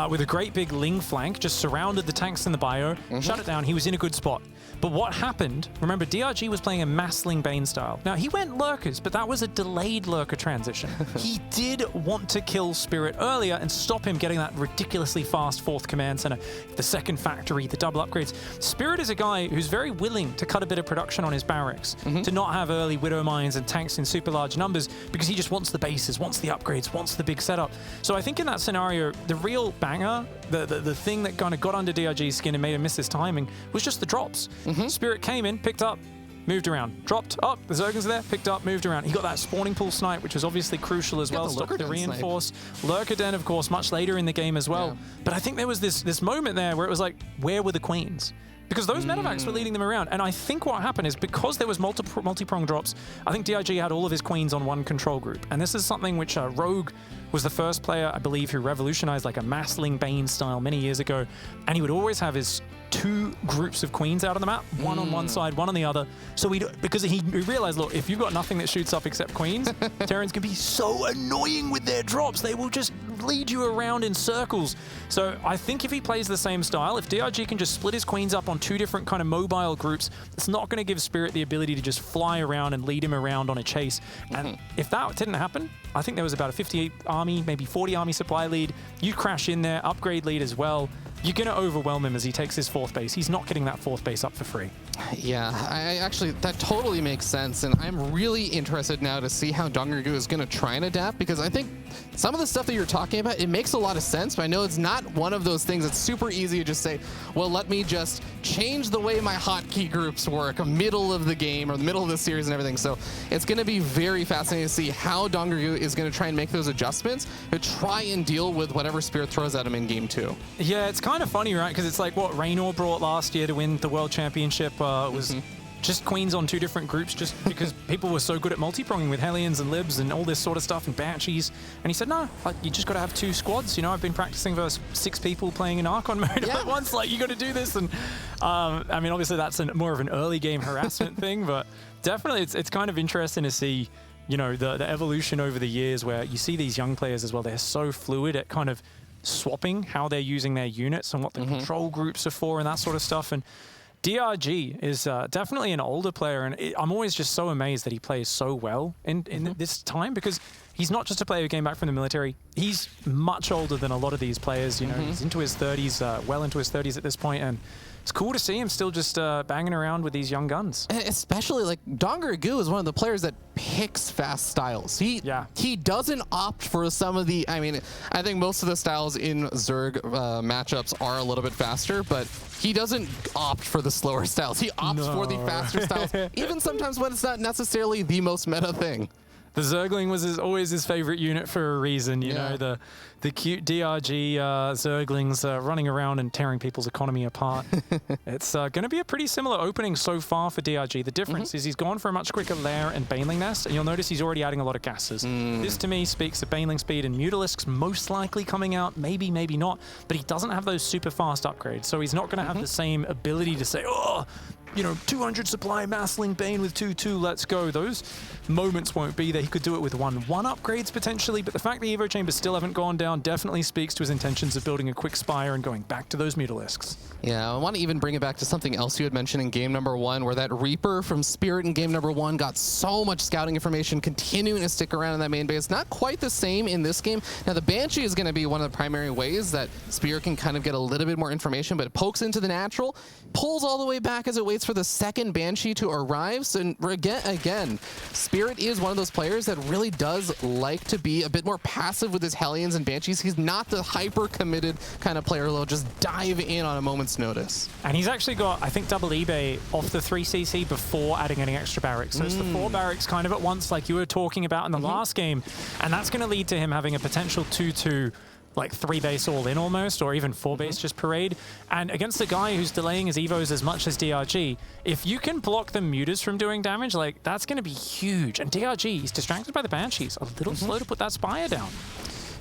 with a great big Ling flank, just surrounded the tanks in the bio, shut it down. He was in a good spot. But what happened, remember, DRG was playing a Massling Bane style. Now, he went Lurkers, but that was a delayed Lurker transition. He did want to kill Spirit earlier and stop him getting that ridiculously fast 4th command center, the 2nd factory, the double upgrades. Spirit is a guy who's very willing to cut a bit of production on his barracks, to not have early Widow Mines and tanks in super large numbers, because he just wants the bases, wants the upgrades, wants the big setup. So I think in that scenario, the real banger, the thing that kind of got under DRG's skin and made him miss his timing was just the drops. Spirit came in, picked up, moved around, dropped up, the Zergans are there, picked up, moved around. He got that spawning pool snipe, which was obviously crucial as well, stopped the reinforce. Lurker Den, of course, much later in the game as well. But I think there was this moment there where it was like, where were the queens? Because those medevacs were leading them around. And I think what happened is because there was multi-prong drops, I think DRG had all of his queens on one control group. And this is something which Rogue was the first player, I believe, who revolutionized like a Massling Bane style many years ago. And he would always have his 2 groups of queens out on the map, one on one side, one on the other. So because he realized, look, if you've got nothing that shoots up except queens, Terrans can be so annoying with their drops. They will just lead you around in circles. So I think if he plays the same style, if DRG can just split his queens up on 2 different kind of mobile groups, it's not going to give Spirit the ability to just fly around and lead him around on a chase. And if that didn't happen, I think there was about a 58 army, maybe 40 army supply lead. You crash in there, upgrade lead as well. You're going to overwhelm him as he takes his 4th base. He's not getting that 4th base up for free. Yeah, I actually, that totally makes sense. And I'm really interested now to see how Dongrigu is going to try and adapt, because I think some of the stuff that you're talking about, it makes a lot of sense, but I know it's not one of those things that's super easy to just say, well, let me just change the way my hotkey groups work, middle of the game or the middle of the series and everything. So it's going to be very fascinating to see how Dongrigu is going to try and make those adjustments to try and deal with whatever Spirit throws at him in game 2. Yeah, it's kind of funny, right? Because it's like what Raynor brought last year to win the World Championship was just queens on 2 different groups, just because people were so good at multi-pronging with Hellions and Libs and all this sort of stuff and Banshees. And he said, no, like, you just got to have 2 squads. You know, I've been practicing versus 6 people playing in Archon mode at once. Like, you got to do this. And I mean, obviously that's more of an early game harassment thing, but definitely it's kind of interesting to see, you know, the evolution over the years where you see these young players as well. They're so fluid at kind of swapping how they're using their units and what the control groups are for and that sort of stuff. And DRG is definitely an older player, and I'm always just so amazed that he plays so well in this time, because he's not just a player who came back from the military. He's much older than a lot of these players. You know, he's into his 30s, well into his 30s at this point, and it's cool to see him still just banging around with these young guns. Especially, like, Dongrigu is one of the players that picks fast styles. He doesn't opt for some of the, I mean, I think most of the styles in Zerg matchups are a little bit faster, but he doesn't opt for the slower styles. He opts for the faster styles, even sometimes when it's not necessarily the most meta thing. The Zergling was always his favorite unit for a reason, you know, the cute DRG Zerglings running around and tearing people's economy apart. It's going to be a pretty similar opening so far for DRG. The difference is he's gone for a much quicker lair and Baneling Nest, and you'll notice he's already adding a lot of gases. This to me speaks of Baneling speed and Mutalisks most likely coming out, maybe not, but he doesn't have those super fast upgrades, so he's not going to have the same ability to say, oh, you know, 200 supply Massling Bane with 2-2, let's go. Those moments won't be there. He could do it with 1-1 upgrades potentially, but the fact the Evo Chambers still haven't gone down definitely speaks to his intentions of building a quick Spire and going back to those Mutalisks. Yeah, I want to even bring it back to something else you had mentioned in game number 1, where that Reaper from Spirit in game number 1 got so much scouting information, continuing to stick around in that main base. Not quite the same in this game. Now, the Banshee is going to be one of the primary ways that Spirit can kind of get a little bit more information, but it pokes into the natural, pulls all the way back as it waits for the second Banshee to arrive. So again, Spirit is one of those players that really does like to be a bit more passive with his Hellions and Banshees. He's not the hyper-committed kind of player who'll just dive in on a moment's notice. And he's actually got, I think, double eBay off the 3cc before adding any extra barracks. So it's the 4 barracks kind of at once, like you were talking about in the last game. And that's going to lead to him having a potential 2-2, like 3 base all in almost, or even 4 base just parade. And against a guy who's delaying his evos as much as DRG, if you can block the mutas from doing damage, like that's going to be huge. And DRG, he's distracted by the Banshees, a little slow to put that Spire down.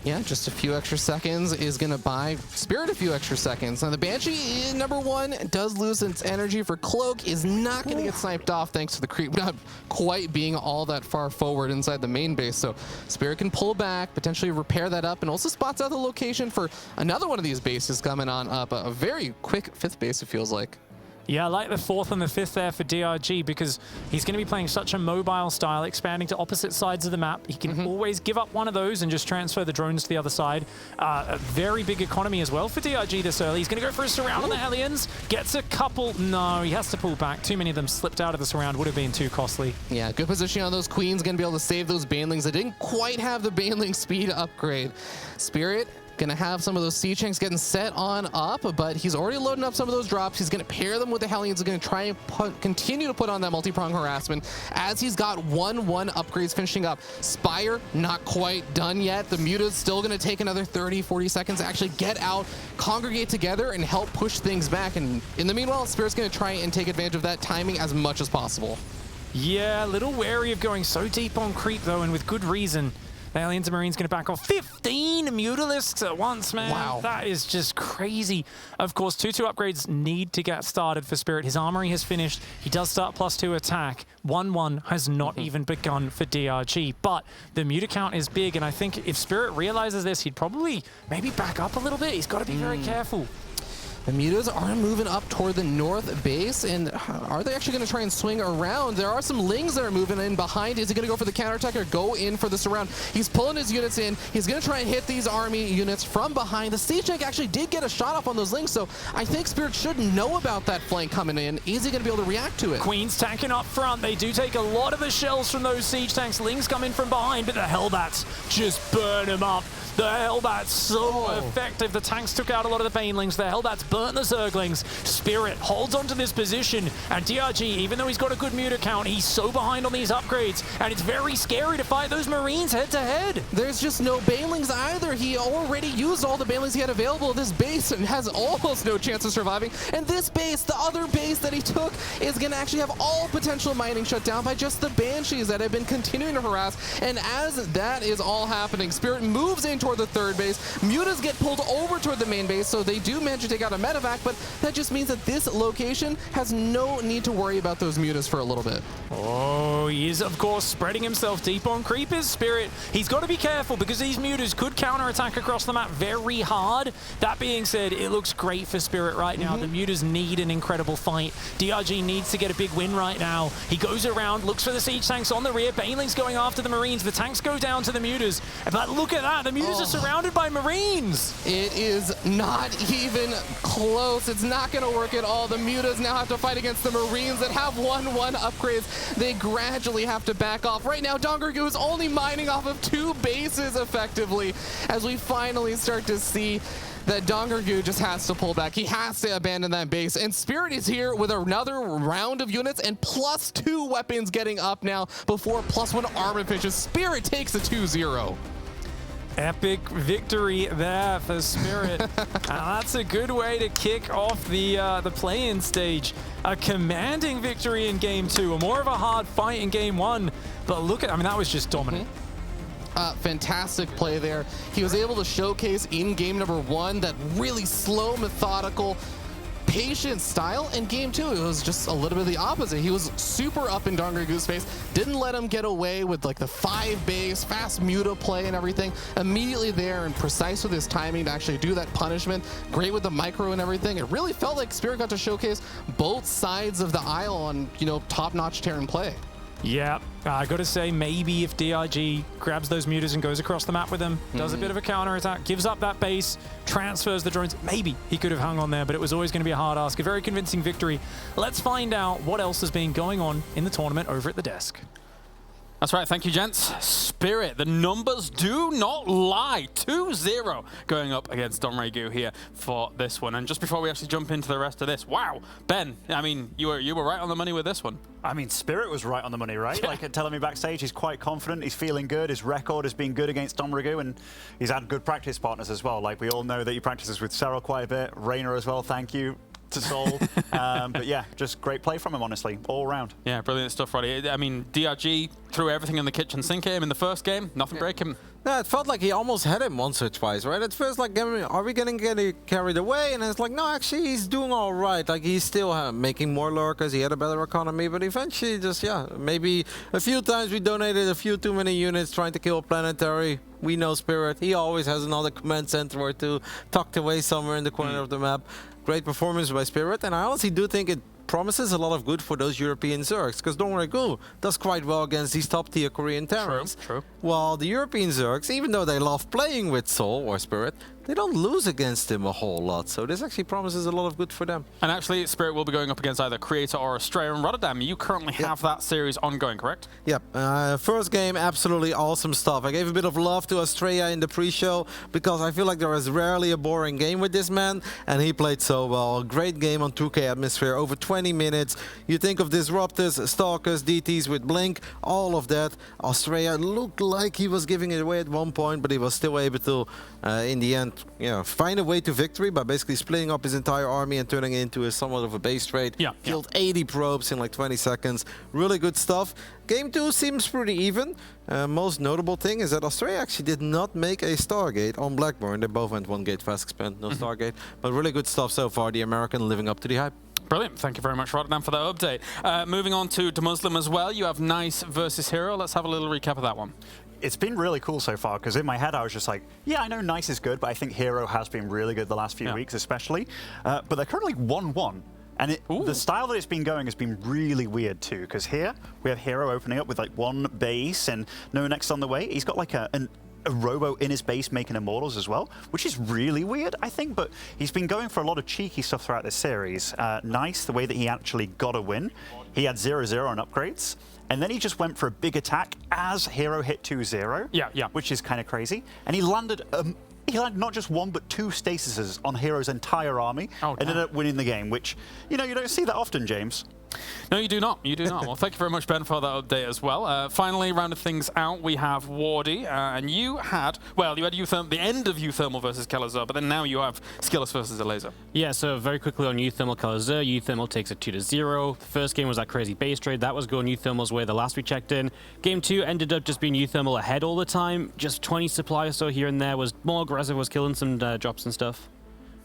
Yeah, just a few extra seconds is going to buy Spirit a few extra seconds. Now the Banshee, number one, does lose its energy for Cloak, is not going to get sniped off thanks to the creep not quite being all that far forward inside the main base. So Spirit can pull back, potentially repair that up, and also spots out the location for another one of these bases coming on up. A very quick 5th base, it feels like. Yeah, I like the 4th and the 5th there for DRG because he's going to be playing such a mobile style, expanding to opposite sides of the map. He can always give up one of those and just transfer the drones to the other side. A very big economy as well for DRG this early. He's going to go for a surround on the Hellions. Gets a couple. No, he has to pull back. Too many of them slipped out of the surround. Would have been too costly. Yeah, good position on those Queens. Going to be able to save those Banelings that didn't quite have the Baneling speed upgrade. Spirit gonna have some of those Siege Tanks getting set on up, but he's already loading up some of those drops. He's gonna pair them with the Hellions. He's gonna try and continue to put on that multi-prong harassment as he's got 1-1 upgrades finishing up. Spire, not quite done yet. The Muta's still gonna take another 30, 40 seconds to actually get out, congregate together, and help push things back. And in the meanwhile, Spirit's gonna try and take advantage of that timing as much as possible. Yeah, a little wary of going so deep on creep though, and with good reason. The Aliens and Marines going to back off 15 Mutalisks at once, man. Wow. That is just crazy. Of course, 2-2 upgrades need to get started for Spirit. His armory has finished. He does start +2 attack. 1-1 has not even begun for DRG, but the Muta count is big, and I think if Spirit realizes this, he'd probably maybe back up a little bit. He's got to be very careful. The Mutas are moving up toward the north base, and are they actually going to try and swing around? There are some Lings that are moving in behind. Is he going to go for the counterattack or go in for the surround? He's pulling his units in. He's going to try and hit these army units from behind. The Siege Tank actually did get a shot off on those Lings, so I think Spirit should know about that flank coming in. Is he going to be able to react to it? Queen's tanking up front. They do take a lot of the shells from those Siege Tanks. Lings come in from behind, but the Hellbats just burn them up. The Hellbats so effective. The tanks took out a lot of the Banelings. The Hellbats burnt the Zerglings. Spirit holds onto this position, and DRG, even though he's got a good Muta count, he's so behind on these upgrades, and it's very scary to fight those Marines head to head. There's just no Banelings either. He already used all the Banelings he had available at this base and has almost no chance of surviving. And this base, the other base that he took, is going to actually have all potential mining shut down by just the Banshees that have been continuing to harass. And as that is all happening, Spirit moves in toward the 3rd base. Mutas get pulled over toward the main base, so they do manage to take out a medevac, but that just means that this location has no need to worry about those Mutas for a little bit. Oh, he is, of course, spreading himself deep on creep is Spirit. He's got to be careful because these Mutas could counterattack across the map very hard. That being said, it looks great for Spirit right now. The Mutas need an incredible fight. DRG needs to get a big win right now. He goes around, looks for the Siege Tanks on the rear. Baneling's going after the Marines. The tanks go down to the Mutas. But look at that. The Mutas are surrounded by Marines. It is not even close. It's not going to work at all. The Mutas now have to fight against the Marines that have 1-1 upgrades. They gradually have to back off. Right now, Dongargoo is only mining off of 2 bases effectively as we finally start to see that Dongargoo just has to pull back. He has to abandon that base. And Spirit is here with another round of units and +2 weapons getting up now before +1 armor finishes. Spirit takes a 2-0. Epic victory there for Spirit. That's a good way to kick off the play-in stage. A commanding victory in Game 2, more of a hard fight in Game 1. But look at, I mean, that was just dominant. Fantastic play there. He was able to showcase in game number 1 that really slow, methodical, patient style. In game 2, it was just a little bit of the opposite. He was super up in Dongargoo's face, didn't let him get away with like the 5 base, fast Muta play and everything. Immediately there and precise with his timing to actually do that punishment. Great with the micro and everything. It really felt like Spirit got to showcase both sides of the aisle on, you know, top-notch Terran play. Yeah, I gotta say, maybe if DRG grabs those Mutas and goes across the map with them, does a bit of a counterattack, gives up that base, transfers the drones, maybe he could have hung on there, but it was always going to be a hard ask. A very convincing victory. Let's find out what else has been going on in the tournament over at the desk. That's right, thank you, gents. Spirit, the numbers do not lie. 2-0 going up against Dongargoo here for this one. And just before we actually jump into the rest of this, wow, Ben, I mean, you were right on the money with this one. I mean, Spirit was right on the money, right? Like telling me backstage, he's quite confident, he's feeling good, his record has been good against Dongargoo, and he's had good practice partners as well. Like, we all know that he practices with Cyril quite a bit, Rainer as well, thank you to Sol. But yeah, just great play from him, honestly, all around. Yeah, brilliant stuff, Roddy. I mean, DRG threw everything in the kitchen sink at him in the first game, nothing break him. Yeah, it felt like he almost had him once or twice, right? At first, like, are we getting carried away? And it's like, no, actually, he's doing all right. Like, he's still making more lurkers. He had a better economy, but eventually, just, yeah, maybe a few times we donated a few too many units trying to kill a planetary. We know Spirit. He always has another command center or two tucked away somewhere in the corner of the map. Great performance by Spirit, and I honestly do think it promises a lot of good for those European Zergs, because Dongregul does quite well against these top-tier Korean Terrans. True. While the European Zergs, even though they love playing with Soul or Spirit, they don't lose against him a whole lot. So this actually promises a lot of good for them. And actually, Spirit will be going up against either Creator or Australia. And Rotterdam, you currently have that series ongoing, correct? Yep. First game, absolutely awesome stuff. I gave a bit of love to Australia in the pre-show because I feel like there is rarely a boring game with this man, and he played so well. Great game on 2K atmosphere, over 20 minutes. You think of Disruptors, Stalkers, DTs with Blink, all of that. Australia looked like he was giving it away at one point, but he was still able to, in the end, find a way to victory by basically splitting up his entire army and turning it into a somewhat of a base trade. Killed 80 probes in like 20 seconds. Really good stuff. Game 2 seems pretty even. Most notable thing is that Australia actually did not make a Stargate on Blackburn. They both went one gate fast expand, no Stargate. But really good stuff so far. The American living up to the hype. Brilliant. Thank you very much, Rotterdam, for that update. Moving on to the Muslim as well. You have Nice versus Hero. Let's have a little recap of that one. It's been really cool so far, because in my head I was just like, yeah, I know Nice is good, but I think Hero has been really good the last few weeks especially. But they're currently 1-1. And the style that it's been going has been really weird too, because here we have Hero opening up with like one base and no next on the way. He's got like a robo in his base making immortals as well, which is really weird, I think, but he's been going for a lot of cheeky stuff throughout this series. Nice, the way that he actually got a win. He had 0-0 on upgrades, and then he just went for a big attack as Hero hit 2-0, which is kind of crazy. And he landed not just one, but two stasises on Hero's entire army and ended up winning the game, which, you don't see that often, James. No, you do not. You do not. Well, thank you very much, Ben, for that update as well. Finally, rounding things out, we have Wardy, and you had the end of Euthermal versus Kelazar, but then now you have Skillus versus Elazer. Yeah, so very quickly on Euthermal Kelazar, Euthermal takes it 2-0. The first game was that crazy base trade. That was going Euthermal's way the last we checked in. Game 2 ended up just being Euthermal ahead all the time. Just 20 supply or so here and there. Was more aggressive, was killing some drops and stuff,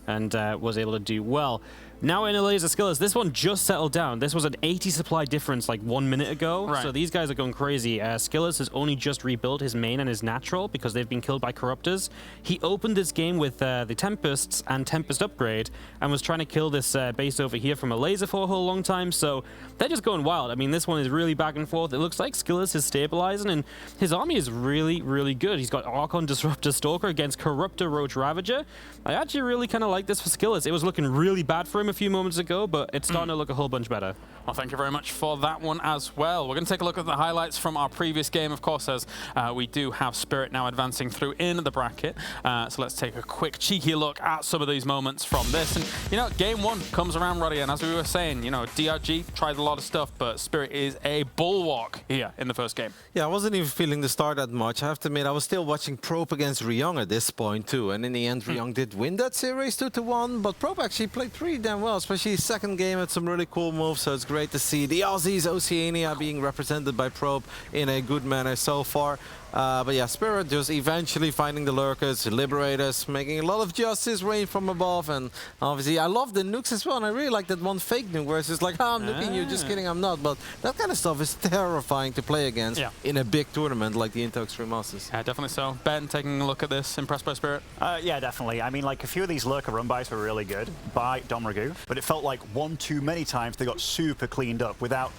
and was able to do well. Now in Elazer Skillus, this one just settled down. This was an 80 supply difference like 1 minute ago. Right. So these guys are going crazy. Skillus has only just rebuilt his main and his natural because they've been killed by Corruptors. He opened this game with the Tempests and Tempest upgrade and was trying to kill this base over here from Elazer for a whole long time. So they're just going wild. I mean, this one is really back and forth. It looks like Skillus is stabilizing and his army is really, really good. He's got Archon Disruptor Stalker against Corruptor Roach Ravager. I actually really kind of like this for Skillus. It was looking really bad for him a few moments ago, but it's starting to look a whole bunch better. Well, thank you very much for that one as well. We're going to take a look at the highlights from our previous game, of course, as we do have Spirit now advancing through in the bracket. So let's take a quick cheeky look at some of these moments from this. And, game 1 comes around, Roddy, and as we were saying, DRG tried a lot of stuff, but Spirit is a bulwark here in the first game. Yeah, I wasn't even feeling the start that much. I have to admit, I was still watching Probe against Ryong at this point, too. And in the end, Ryong did win that series 2-1, but Probe actually played pretty damn well, especially his second game had some really cool moves, so it's great to see the Aussies, Oceania, being represented by Probe in a good manner so far. But yeah, Spirit just eventually finding the lurkers, Liberators, making a lot of justice rain from above, and obviously I love the nukes as well, and I really like that one fake nuke where it's just like, I'm nuking you, just kidding, I'm not. But that kind of stuff is terrifying to play against in a big tournament like the Intel Extreme Masters. Yeah, definitely so. Ben, taking a look at this, impressed by Spirit? Yeah, definitely. I mean, like, a few of these lurker run-bys were really good by Domregu, but it felt like one too many times they got super cleaned up without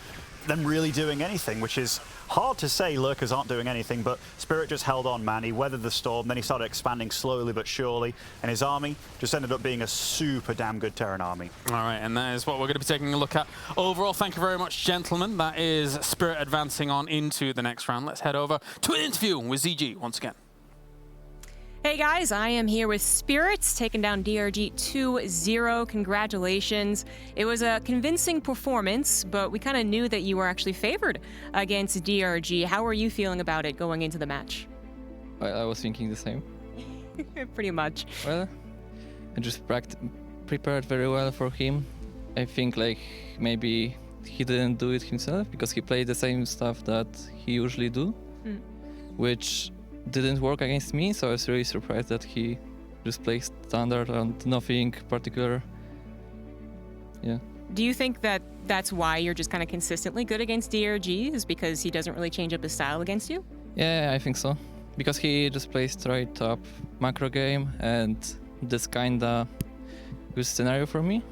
them really doing anything, which is hard to say. Lurkers aren't doing anything, but Spirit just held on, man. He weathered the storm, then he started expanding slowly but surely, and his army just ended up being a super damn good Terran army. All right, and that is what we're going to be taking a look at overall. Thank you very much, gentlemen. That is Spirit advancing on into the next round. Let's head over to an interview with ZG once again. Hey guys, I am here with Spirits, taking down DRG 2-0. Congratulations. It was a convincing performance, but we kind of knew that you were actually favored against DRG. How are you feeling about it going into the match? I was thinking the same. Pretty much. Well, I just prepared very well for him. I think like maybe he didn't do it himself because he played the same stuff that he usually do, which didn't work against me, so I was really surprised that he just plays standard and nothing particular. Yeah. Do you think that that's why you're just kind of consistently good against DRG, is because he doesn't really change up his style against you? Yeah, I think so. Because he just plays straight up macro game, and this kinda good scenario for me.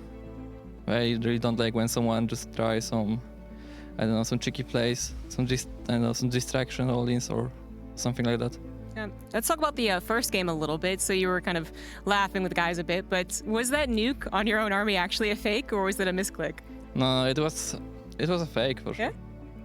I really don't like when someone just tries some, I don't know, some tricky plays, some distraction all-ins or something like that. Let's talk about the first game a little bit. So you were kind of laughing with the guys a bit, but was that nuke on your own army actually a fake, or was it a misclick? No, it was a fake for sure. Yeah,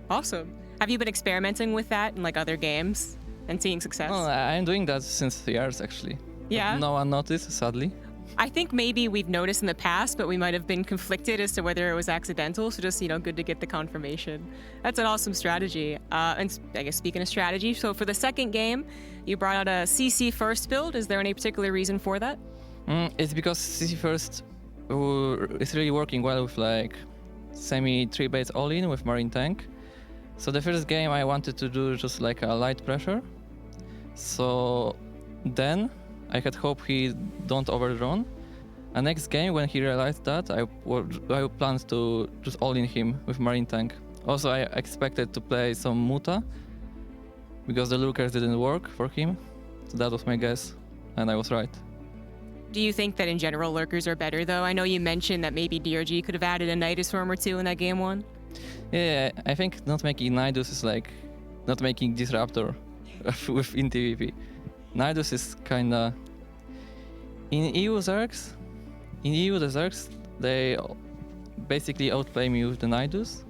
awesome. Have you been experimenting with that in like other games and seeing success? No, I'm doing that since years actually. Yeah. But no one noticed, sadly. I think maybe we've noticed in the past, but we might have been conflicted as to whether it was accidental. So just, good to get the confirmation. That's an awesome strategy. And I guess speaking of strategy, so for the second game, you brought out a CC first build. Is there any particular reason for that? It's because CC first is really working well with like semi 3-base all-in with Marine Tank. So the first game I wanted to do just like a light pressure. So then I had hope he don't overdrawn. And next game, when he realized that, I planned to just all-in him with Marine Tank. Also, I expected to play some Muta, because the Lurkers didn't work for him. So that was my guess, and I was right. Do you think that in general Lurkers are better, though? I know you mentioned that maybe DRG could have added a Nidus Swarm or two in that game one. Yeah, I think not making Nidus is like not making Disruptor within TVP. Nidus is kinda... In EU Zergs, the Zergs, they basically outplay me with the Nidus.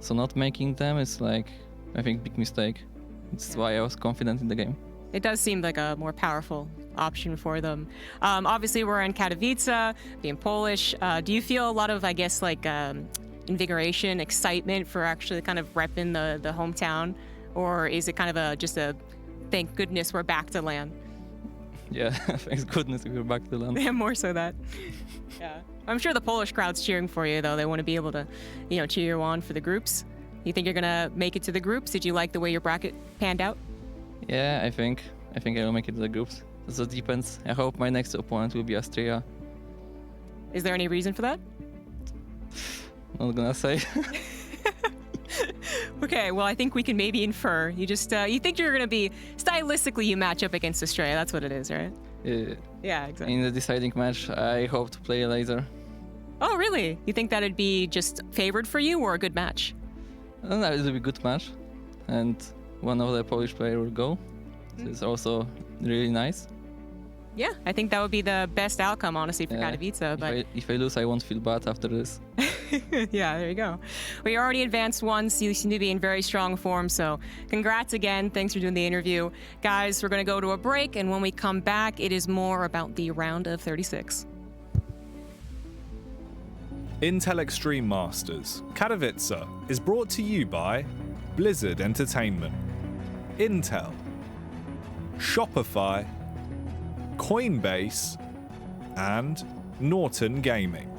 So not making them is like, I think, big mistake. That's why I was confident in the game. It does seem like a more powerful option for them. Obviously, we're in Katowice, being Polish. Do you feel a lot of, I guess, like invigoration, excitement for actually kind of repping the hometown? Or is it kind of just a thank goodness we're back to land? Yeah, thanks goodness we're back to land. Yeah, more so that. Yeah. I'm sure the Polish crowd's cheering for you, though. They want to be able to, cheer you on for the groups. You think you're going to make it to the groups? Did you like the way your bracket panned out? Yeah, I think I will make it to the groups. So it depends. I hope my next opponent will be Austria. Is there any reason for that? Not gonna say. Okay, well, I think we can maybe infer. You just, you think you're going to be, stylistically, you match up against Australia. That's what it is, right? Yeah, exactly. In the deciding match, I hope to play a laser. Oh, really? You think that'd be just favored for you or a good match? I don't know, it'll be a good match. And one of the Polish players will go. So it's also really nice. Yeah, I think that would be the best outcome, honestly, for Katowice. But if I lose, I won't feel bad after this. Yeah, there you go. We already advanced once. You seem to be in very strong form, so congrats again. Thanks for doing the interview. Guys, we're going to go to a break, and when we come back, it is more about the round of 36. Intel Extreme Masters Katowice is brought to you by Blizzard Entertainment, Intel, Shopify, Coinbase, and Norton Gaming.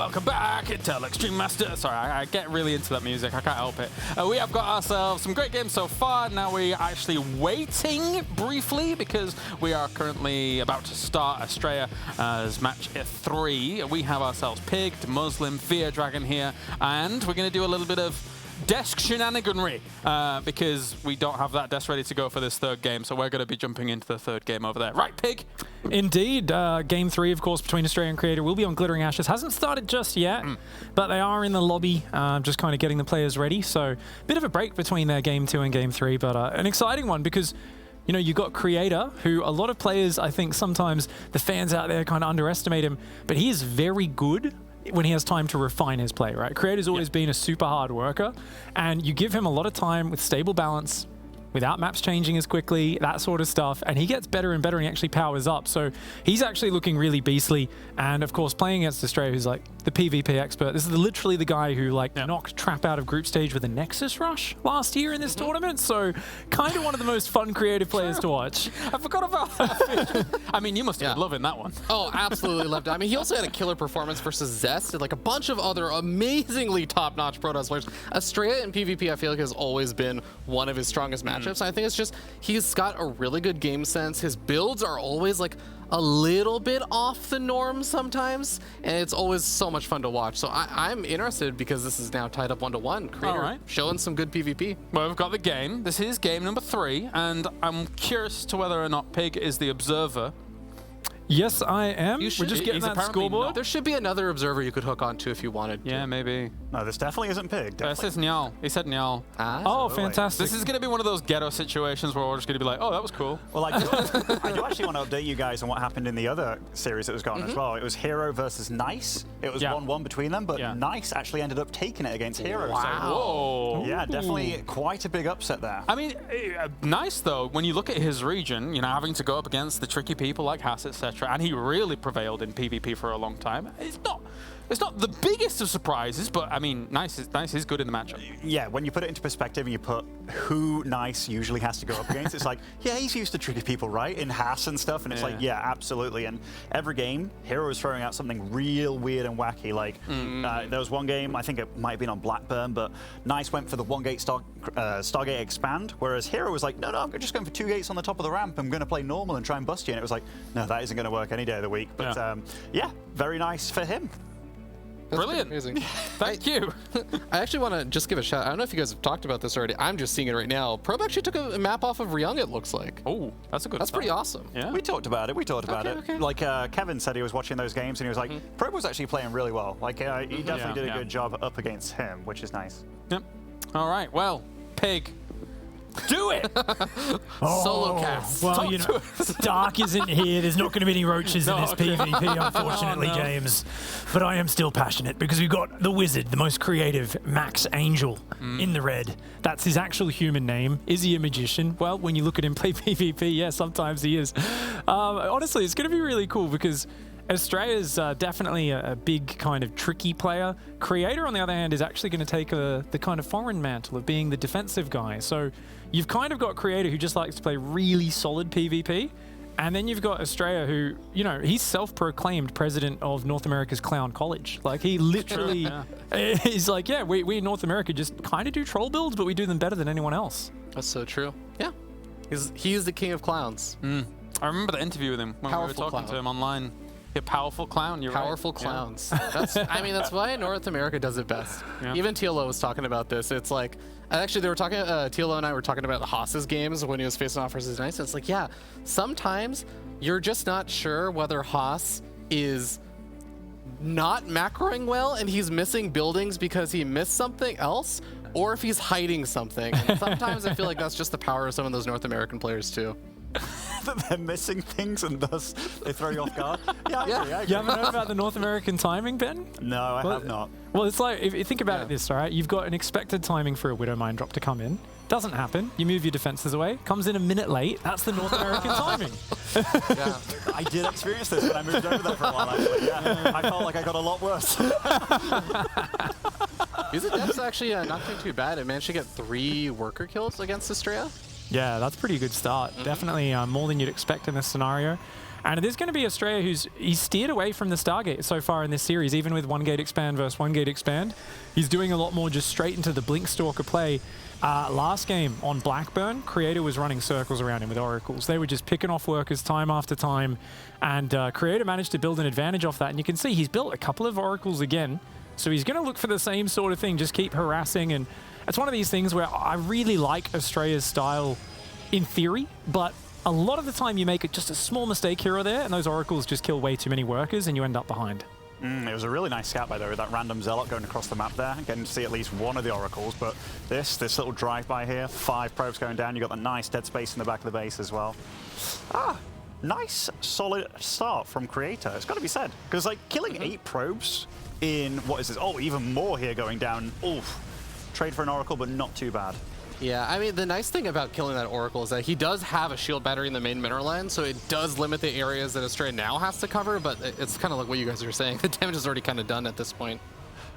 welcome back, Intel Extreme Master. Sorry, I get really into that music, I can't help it. We have got ourselves some great games so far. Now we're actually waiting briefly because we are currently about to start Australia as match 3. We have ourselves Pigged, Muslim, Fear Dragon here, and we're going to do a little bit of desk shenaniganry because we don't have that desk ready to go for this third game, so we're going to be jumping into the third game over there. Right, Pig? Indeed. Game 3, of course, between Australia and Creator will be on Glittering Ashes. Hasn't started just yet, but they are in the lobby, just kind of getting the players ready. So a bit of a break between their Game 2 and Game 3, but an exciting one because you know, you got Creator, who a lot of players, I think sometimes the fans out there kind of underestimate him, but he is very good when he has time to refine his play, right? Creator's always been a super hard worker, and you give him a lot of time with stable balance, without maps changing as quickly, that sort of stuff, and he gets better and better and he actually powers up. So he's actually looking really beastly, and of course playing against Australia, who's like the PvP expert. This is literally the guy who like knocked Trap out of group stage with a Nexus Rush last year in this tournament, so kind of one of the most fun creative players to watch. I forgot about that. I mean, you must have been loving that one. Oh, absolutely loved it. I mean, he also had a killer performance versus Zest and like a bunch of other amazingly top-notch Protoss players. Australia in PvP, I feel like, has always been one of his strongest matchups. I think it's just he's got a really good game sense. His builds are always like a little bit off the norm sometimes, and it's always so much fun to watch. So I'm interested because this is now tied up 1-1. Creator showing some good PvP. Well, we've got the game. This is game number 3, and I'm curious to whether or not Pig is the observer. Yes, I am. We're just getting that scoreboard. There should be another observer you could hook onto if you wanted to. Yeah, maybe. No, this definitely isn't Pig. This is Nyal. He said Nyal. Oh, fantastic. This is going to be one of those ghetto situations where we're just going to be like, oh, that was cool. Well, I do actually want to update you guys on what happened in the other series that was going as well. It was Hero versus Nice. It was 1-1 between them, but Nice actually ended up taking it against Hero. Wow. So, yeah, definitely quite a big upset there. I mean, Nice, though, when you look at his region, you know, having to go up against the tricky people like Haas, etc., and he really prevailed in PvP for a long time. It's not the biggest of surprises, but I mean, Nice is good in the matchup. Yeah, when you put it into perspective and you put who Nice usually has to go up against, it's like, yeah, he's used to tricky people, right? In Haas and stuff, and it's like, yeah, absolutely. And every game, Hero is throwing out something real weird and wacky. Like, there was one game, I think it might have been on Blackburn, but Nice went for the 1-gate Stargate Expand, whereas Hero was like, no, I'm just going for 2 gates on the top of the ramp. I'm going to play normal and try and bust you. And it was like, no, that isn't going to work any day of the week. But yeah, very nice for him. That's brilliant. Amazing. Thank you. I actually want to just give a shout. I don't know if you guys have talked about this already. I'm just seeing it right now. Probe actually took a map off of Ryung, it looks like. Oh, that's a good That's pretty awesome. Yeah. We talked about it. Okay. Like Kevin said he was watching those games and he was like, Probe was actually playing really well. Like he definitely did a good job up against him, which is nice. Yep. All right. Well, Pig. Do it! Solo cast. Well, you know, Stark isn't here. There's not going to be any roaches in this PvP, unfortunately, James. But I am still passionate because we've got the wizard, the most creative, Max Angel, in the red. That's his actual human name. Is he a magician? Well, when you look at him play PvP, yeah, sometimes he is. Honestly, it's going to be really cool because Australia's definitely a big kind of tricky player. Creator, on the other hand, is actually going to take the kind of foreign mantle of being the defensive guy. So you've kind of got Creator who just likes to play really solid PvP. And then you've got Australia who, you know, he's self-proclaimed president of North America's Clown College. Like he literally, he's like, yeah, we in North America just kind of do troll builds, but we do them better than anyone else. That's so true. Yeah. He's the king of clowns. I remember the interview with him when we were talking to him online. A powerful clown, you're Powerful clowns. That's, I mean, that's why North America does it best. Even TLO was talking about this. It's like, actually, they were talking, TLO and I were talking about Haas's games when he was facing off versus Nice. It's like, yeah, sometimes you're just not sure whether Haas is not macroing well and he's missing buildings because he missed something else, or if he's hiding something. And sometimes I feel like that's just the power of some of those North American players, too. That they're missing things and thus they throw you off guard. I agree. You haven't heard about the North American timing, Ben? No, I have not. Well, it's like, if you think about it this, all right? You've got an expected timing for a Widow Mine drop to come in. Doesn't happen. You move your defenses away. Comes in a minute late. That's the North American timing. I did experience this when I moved over there for a while, actually. Yeah, I felt like I got a lot worse. Music Dev's actually not doing too bad. It managed to get 3 worker kills against Australia. Yeah, that's a pretty good start. Definitely more than you'd expect in this scenario. And it is going to be Australia he's steered away from the Stargate so far in this series, even with 1 gate expand versus 1 gate expand. He's doing a lot more just straight into the Blink Stalker play. Last game on Blackburn, Creator was running circles around him with Oracles. They were just picking off workers time after time, and Creator managed to build an advantage off that. And you can see he's built a couple of Oracles again, so he's going to look for the same sort of thing, just keep harassing. And it's one of these things where I really like Australia's style in theory, but a lot of the time you make just a small mistake here or there, and those Oracles just kill way too many workers, and you end up behind. It was a really nice scout, by the way, with that random Zealot going across the map there, getting to see at least one of the Oracles. But this little drive-by here, 5 probes going down. You got the nice dead space in the back of the base as well. Nice, solid start from Creator. It's got to be said, because like killing 8 probes in what is this? Oh, even more here going down. Oof. Trade for an Oracle, but not too bad. Yeah, I mean, the nice thing about killing that Oracle is that he does have a shield battery in the main mineral land, so it does limit the areas that Astrea now has to cover, but it's kind of like what you guys are saying. The damage is already kind of done at this point.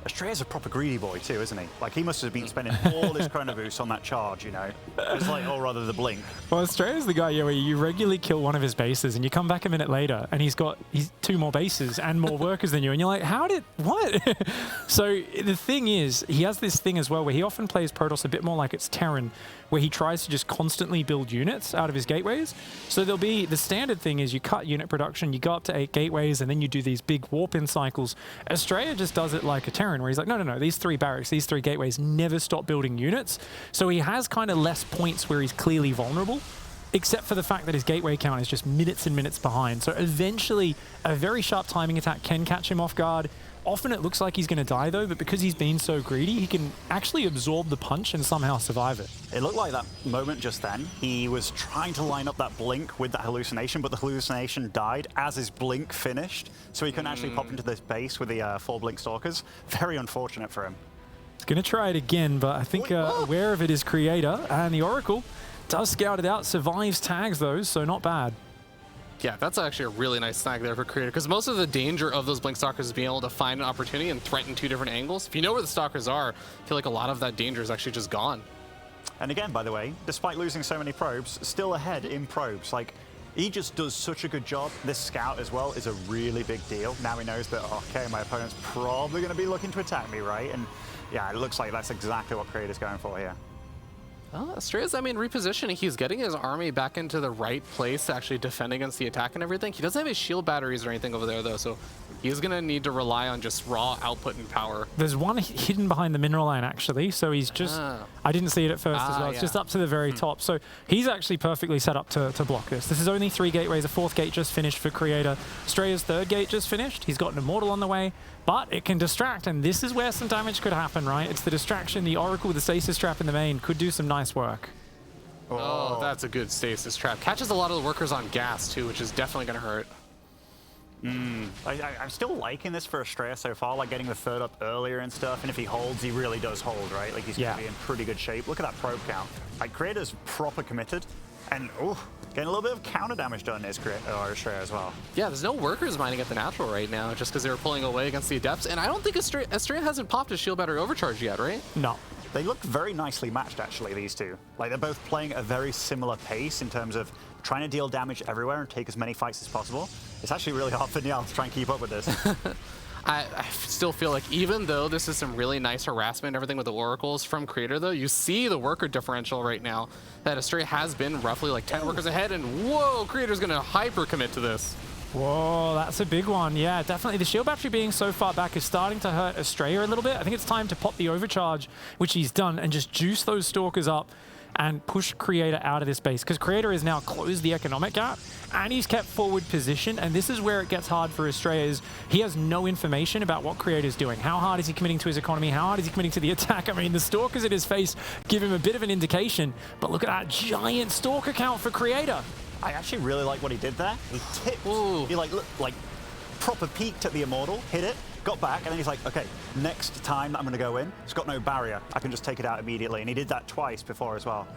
Astrea's a proper greedy boy too, isn't he? Like, he must have been spending all his chrono boost on that charge, you know? It's like, or rather the blink. Well, Astrea's the guy, yeah, where you regularly kill one of his bases and you come back a minute later and he's 2 more bases and more workers than you, and you're like, what? So the thing is, he has this thing as well where he often plays Protoss a bit more like it's Terran, where he tries to just constantly build units out of his gateways. So there'll be, the standard thing is you cut unit production, you go up to 8 gateways, and then you do these big warp-in cycles. Astrea just does it like a Terran, where he's like, no, these 3 barracks, these 3 gateways never stop building units. So he has kind of less points where he's clearly vulnerable, except for the fact that his gateway count is just minutes and minutes behind. So eventually, a very sharp timing attack can catch him off guard. Often it looks like he's going to die though, but because he's been so greedy, he can actually absorb the punch and somehow survive it. It looked like that moment just then, he was trying to line up that blink with that hallucination, but the hallucination died as his blink finished, so he couldn't actually pop into this base with the 4 blink stalkers. Very unfortunate for him. He's going to try it again, but I think aware of it is Creator, and the Oracle does scout it out, survives tags those, so not bad. Yeah, that's actually a really nice snag there for Creator, because most of the danger of those Blink Stalkers is being able to find an opportunity and threaten 2 different angles. If you know where the Stalkers are, I feel like a lot of that danger is actually just gone. And again, by the way, despite losing so many probes, still ahead in probes. Like, he just does such a good job. This scout as well is a really big deal. Now he knows that, okay, my opponent's probably going to be looking to attack me, right? And yeah, it looks like that's exactly what Creator's going for here. Astrea's, I mean, repositioning. He's getting his army back into the right place to actually defend against the attack and everything. He doesn't have his shield batteries or anything over there, though, so he's going to need to rely on just raw output and power. There's one hidden behind the mineral line, actually, so he's just... I didn't see it at first as well. It's just up to the very top. So he's actually perfectly set up to block this. This is only 3 gateways. A 4th gate just finished for Creator. Astrea's 3rd gate just finished. He's got an Immortal on the way, but it can distract, and this is where some damage could happen, right? It's the distraction. The Oracle with the Stasis Trap in the main could do some nice work. Oh, that's a good Stasis Trap. Catches a lot of the workers on gas, too, which is definitely going to hurt. I'm still liking this for Astrea so far, like getting the 3rd up earlier and stuff, and if he holds, he really does hold, right? Like, he's going to be in pretty good shape. Look at that probe count. Like, Creator's proper committed, and getting a little bit of counter damage done is Astrea as well. Yeah, there's no workers mining at the natural right now, just because they were pulling away against the Adepts, and I don't think Astrea hasn't popped his shield battery overcharge yet, right? No. They look very nicely matched, actually, these two. Like, they're both playing at a very similar pace in terms of trying to deal damage everywhere and take as many fights as possible. It's actually really hard for Niall to try and keep up with this. I still feel like even though this is some really nice harassment and everything with the Oracles from Creator, though, you see the worker differential right now that Astrea has been roughly like 10 workers ahead, and whoa, Creator's going to hyper commit to this. Whoa, that's a big one. Yeah, definitely. The shield battery being so far back is starting to hurt Astrea a little bit. I think it's time to pop the overcharge, which he's done, and just juice those Stalkers up and push Creator out of this base, because Creator has now closed the economic gap and he's kept forward position, and this is where it gets hard for Astrea. Is he has no information about what Creator's doing. How hard is he committing to his economy? How hard is he committing to the attack? I mean, the Stalkers at his face give him a bit of an indication, but look at that giant Stalker count for Creator. I actually really like what he did there. He tipped. He like proper peeked at the Immortal, hit it, got back, and then he's like, okay, next time that I'm going to go in, it's got no barrier. I can just take it out immediately. And he did that twice before as well.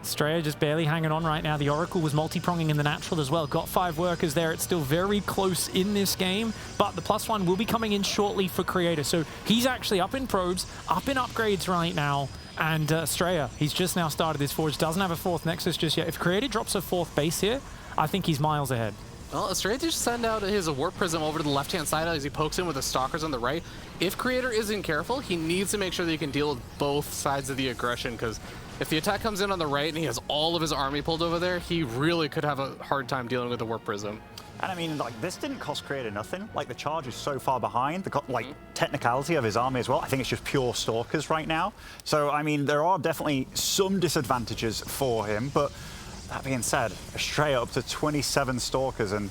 Astrea just barely hanging on right now. The Oracle was multi-pronging in the natural as well. Got 5 workers there. It's still very close in this game, but the +1 will be coming in shortly for Creator. So he's actually up in probes, up in upgrades right now. And Astrea, he's just now started this forge, doesn't have a 4th Nexus just yet. If Creator drops a 4th base here, I think he's miles ahead. Well, Estrella just send out his Warp Prism over to the left-hand side as he pokes in with the Stalkers on the right. If Creator isn't careful, he needs to make sure that he can deal with both sides of the aggression, because if the attack comes in on the right and he has all of his army pulled over there, he really could have a hard time dealing with the Warp Prism. And I mean, like, this didn't cost Creator nothing. Like, the charge is so far behind, the technicality of his army as well. I think it's just pure Stalkers right now. So, I mean, there are definitely some disadvantages for him, but that being said, Estrella up to 27 Stalkers, and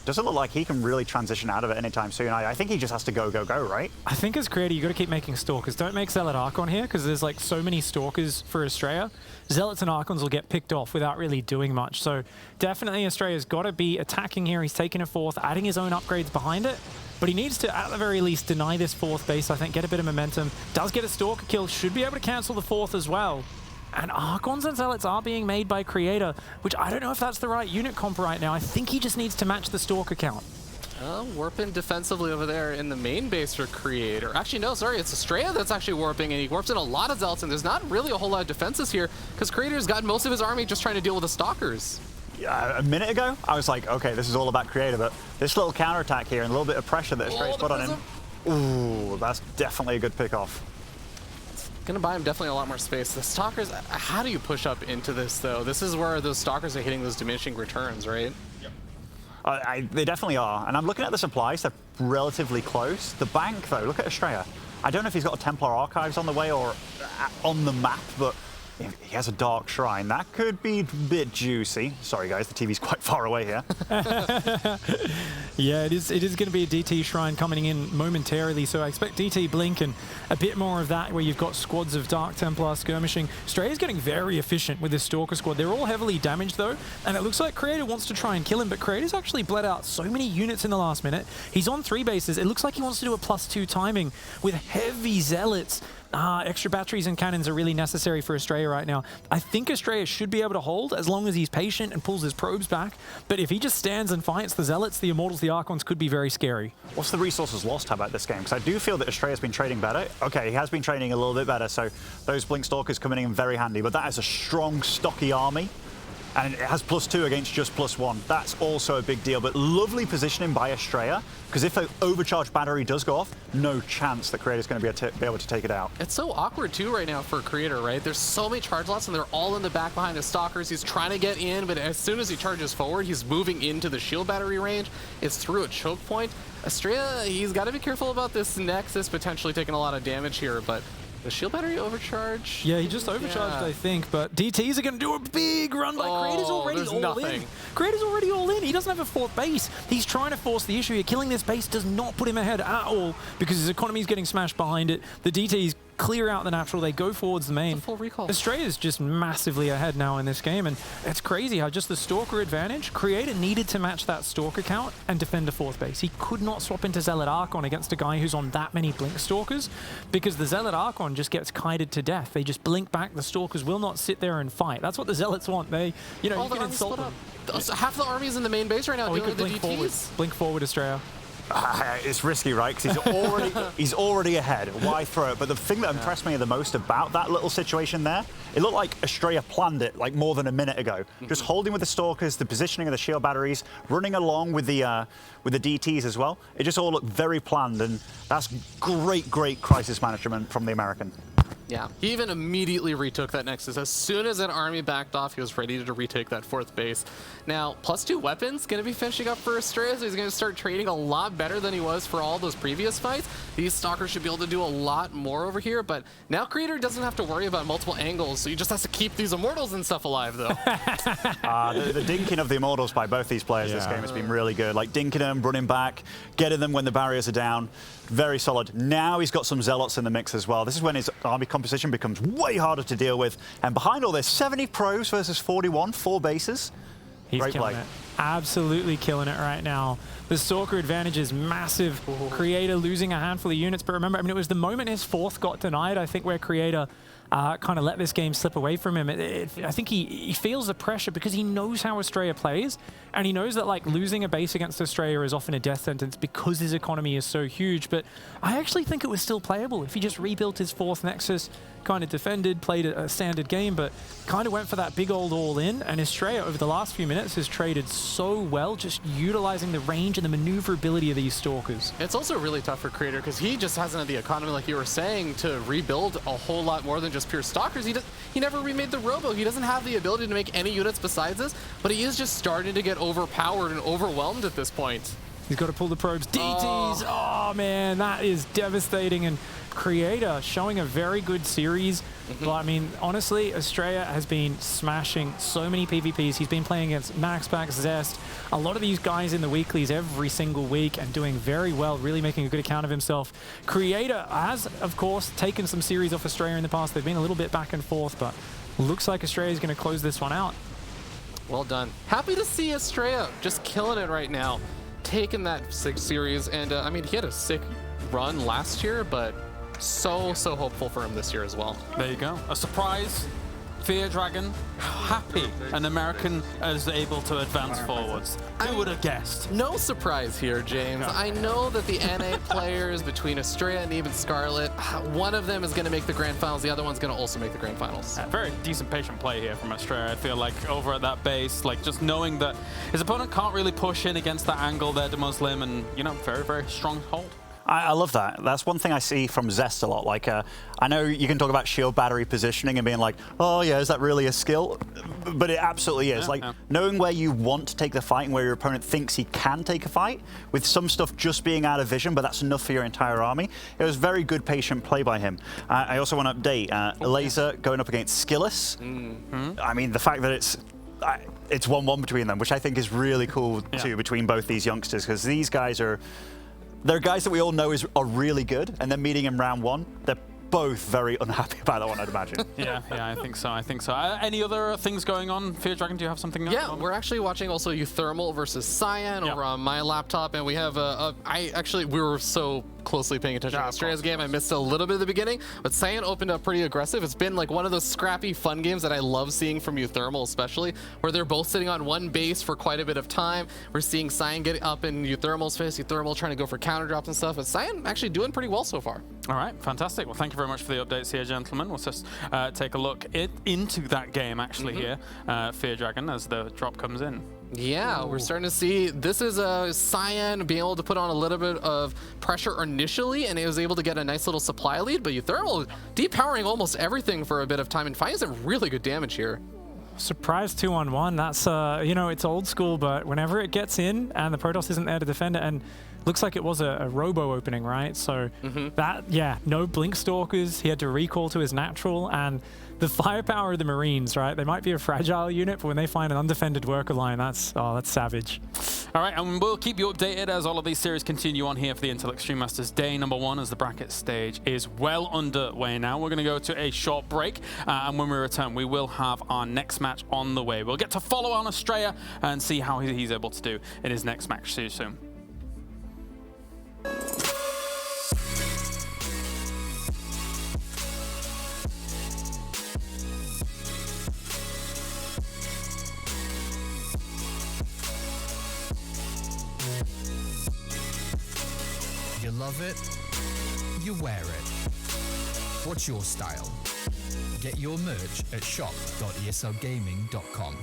doesn't look like he can really transition out of it anytime soon. I think he just has to go, right? I think as Creator, you got to keep making Stalkers. Don't make Zealot Archon here, because there's like so many Stalkers for Estrella. Zealots and Archons will get picked off without really doing much. So definitely Estrella's got to be attacking here. He's taking a fourth, adding his own upgrades behind it. But he needs to, at the very least, deny this fourth base, I think, get a bit of momentum. Does get a Stalker kill, should be able to cancel the fourth as well. And Archons and Zealots are being made by Creator, which I don't know if that's the right unit comp right now. I think he just needs to match the Stalker count. Warping defensively over there in the main base for Creator. Actually, no, sorry, it's Estrella that's actually warping, and he warps in a lot of Zealots, and there's not really a whole lot of defenses here, because Creator's got most of his army just trying to deal with the Stalkers. Yeah, a minute ago, I was like, okay, this is all about Creator, but this little counterattack here and a little bit of pressure that Estrella's put on him, ooh, that's definitely a good pick-off. Gonna buy him definitely a lot more space. The Stalkers, how do you push up into this, though? This is where those Stalkers are hitting those diminishing returns, right? They definitely are, and I'm looking at the supplies, they're relatively close. The bank, though, look at Estrella. I don't know if he's got a Templar Archives on the way or on the map, but he has a Dark Shrine. That could be a bit juicy. Sorry, guys, the TV's quite far away here. Yeah, it is going to be a DT Shrine coming in momentarily, so I expect DT Blink and a bit more of that where you've got squads of Dark Templar skirmishing. Estrella's getting very efficient with this Stalker squad. They're all heavily damaged, though, and it looks like Creator wants to try and kill him, but Creator's actually bled out so many units in the last minute. He's on 3 bases. It looks like he wants to do a +2 timing with heavy Zealots. Extra batteries and cannons are really necessary for Estrella right now. I think Estrella should be able to hold as long as he's patient and pulls his probes back. But if he just stands and fights the Zealots, the Immortals, the Archons could be very scary. What's the resources lost about this game? Because I do feel that Estrella's been trading better. Okay, he has been trading a little bit better, so those Blink Stalkers coming in very handy. But that is a strong, stocky army. And it has +2 against just +1. That's also a big deal, but lovely positioning by Estrella, because if an overcharged battery does go off, no chance that Creator's going to be able to take it out. It's so awkward, too, right now for Creator, right? There's so many charge lots, and they're all in the back behind the Stalkers. He's trying to get in, but as soon as he charges forward, he's moving into the shield battery range. It's through a choke point. Estrella, he's got to be careful about this Nexus potentially taking a lot of damage here, but the shield battery overcharge? Yeah, he just overcharged, I think, but DTs are going to do a big run, but Creator's already all in. Creator's already all in. He doesn't have a 4th base. He's trying to force the issue here. Killing this base does not put him ahead at all because his economy is getting smashed behind it. The DTs clear out the natural. They go forwards the main. Full recall. Estrella's just massively ahead now in this game, and it's crazy how just the Stalker advantage, Creator needed to match that Stalker count and defend a 4th base. He could not swap into Zealot Archon against a guy who's on that many Blink Stalkers because the Zealot Archon just gets kited to death. They just blink back. The Stalkers will not sit there and fight. That's what the Zealots want. They, you know, you can insult them. Half the army's in the main base right now dealing with the blink DTs. forward. Blink forward, Estrella. It's risky, right? Because he's already ahead. Why throw it? But the thing that impressed me the most about that little situation there, it looked like Estrella planned it like more than a minute ago. Just holding with the Stalkers, the positioning of the shield batteries, running along with the DTs as well. It just all looked very planned, and that's great crisis management from the American. Yeah, he even immediately retook that Nexus. As soon as that army backed off, he was ready to retake that 4th base. Now, +2 weapons going to be finishing up for Estrella, so he's going to start trading a lot better than he was for all those previous fights. These Stalkers should be able to do a lot more over here, but now Creator doesn't have to worry about multiple angles, so he just has to keep these Immortals and stuff alive, though. The dinking of the Immortals by both these players this game has been really good. Like dinking them, running back, getting them when the barriers are down. Very solid. Now he's got some Zealots in the mix as well. This is when his army composition becomes way harder to deal with. And behind all this, 70 pros versus 41, 4 bases. He's Great killing play. it. Absolutely killing it right now. The Stalker advantage is massive. Creator losing a handful of units, but remember, I mean, it was the moment his 4th got denied, I think, where Creator kind of let this game slip away from him. I think he feels the pressure because he knows how Australia plays, and he knows that like losing a base against Australia is often a death sentence because his economy is so huge. But I actually think it was still playable if he just rebuilt his 4th Nexus, kind of defended, played a standard game, but kind of went for that big old all-in. And Australia over the last few minutes has traded so well, just utilizing the range and the maneuverability of these Stalkers. It's also really tough for Creator because he just hasn't had the economy, like you were saying, to rebuild a whole lot more than just pure Stalkers. He never remade the Robo. He doesn't have the ability to make any units besides this, but he is just starting to get overpowered and overwhelmed at this point. He's got to pull the probes. DTs! Oh man, that is devastating. And Creator showing a very good series. But I mean, honestly, Australia has been smashing so many PvPs. He's been playing against MaxPack, Zest, a lot of these guys in the weeklies every single week and doing very well, really making a good account of himself. Creator has, of course, taken some series off Australia in the past. They've been a little bit back and forth, but looks like Australia's going to close this one out. Well done. Happy to see Australia just killing it right now. Taking that 6 series, and I mean, he had a sick run last year, but so hopeful for him this year as well. There you go. A surprise. Fear Dragon, happy an American is able to advance forwards. Who would have guessed? No surprise here, James. No. I know that the NA players between Australia and even Scarlet, one of them is going to make the grand finals, the other one's going to also make the grand finals. Very decent patient play here from Australia. I feel like over at that base, like just knowing that his opponent can't really push in against that angle there to Muslim, and you know, very strong hold. I love that. That's one thing I see from Zest a lot. Like, I know you can talk about shield battery positioning and being like, oh yeah, is that really a skill? But it absolutely is. Knowing where you want to take the fight and where your opponent thinks he can take a fight, with some stuff just being out of vision, but that's enough for your entire army. It was very good patient play by him. I also want to update, Laser going up against Skillis. I mean, the fact that it's 1-1 between them, which I think is really cool too, between both these youngsters, because these guys they're guys that we all know are really good, and then meeting in round 1, they're both very unhappy about that one, I'd imagine. Yeah, I think so. Any other things going on? Fear Dragon, do you have something? Yeah, we're actually watching also Euthermal versus Cyan over on my laptop, and we have we were so closely paying attention to Australia's game. I missed a little bit at the beginning, but Cyan opened up pretty aggressive. It's been like one of those scrappy, fun games that I love seeing from Euthermal, especially, where they're both sitting on one base for quite a bit of time. We're seeing Cyan get up in Euthermal's face, Euthermal trying to go for counter drops and stuff, but Cyan actually doing pretty well so far. All right, fantastic. Well, thank you very much for the updates here, gentlemen. We'll just take a look into that game, actually, here, Fear Dragon, as the drop comes in. Yeah, we're starting to see this is Cyan being able to put on a little bit of pressure initially, and it was able to get a nice little supply lead, but Euthermal depowering almost everything for a bit of time and finding some really good damage here. Surprise 2-on-1. That's, you know, it's old school, but whenever it gets in and the Protoss isn't there to defend it, and looks like it was a Robo opening, right? So no Blink Stalkers. He had to recall to his natural, and the firepower of the Marines, right? They might be a fragile unit, but when they find an undefended worker line, that's savage. All right, and we'll keep you updated as all of these series continue on here for the Intel Extreme Masters Day number 1, as the bracket stage is well underway now. We're going to go to a short break, and when we return, we will have our next match on the way. We'll get to follow on Australia and see how he's able to do in his next match. See you soon. You love it, you wear it. What's your style? Get your merch at shop.eslgaming.com.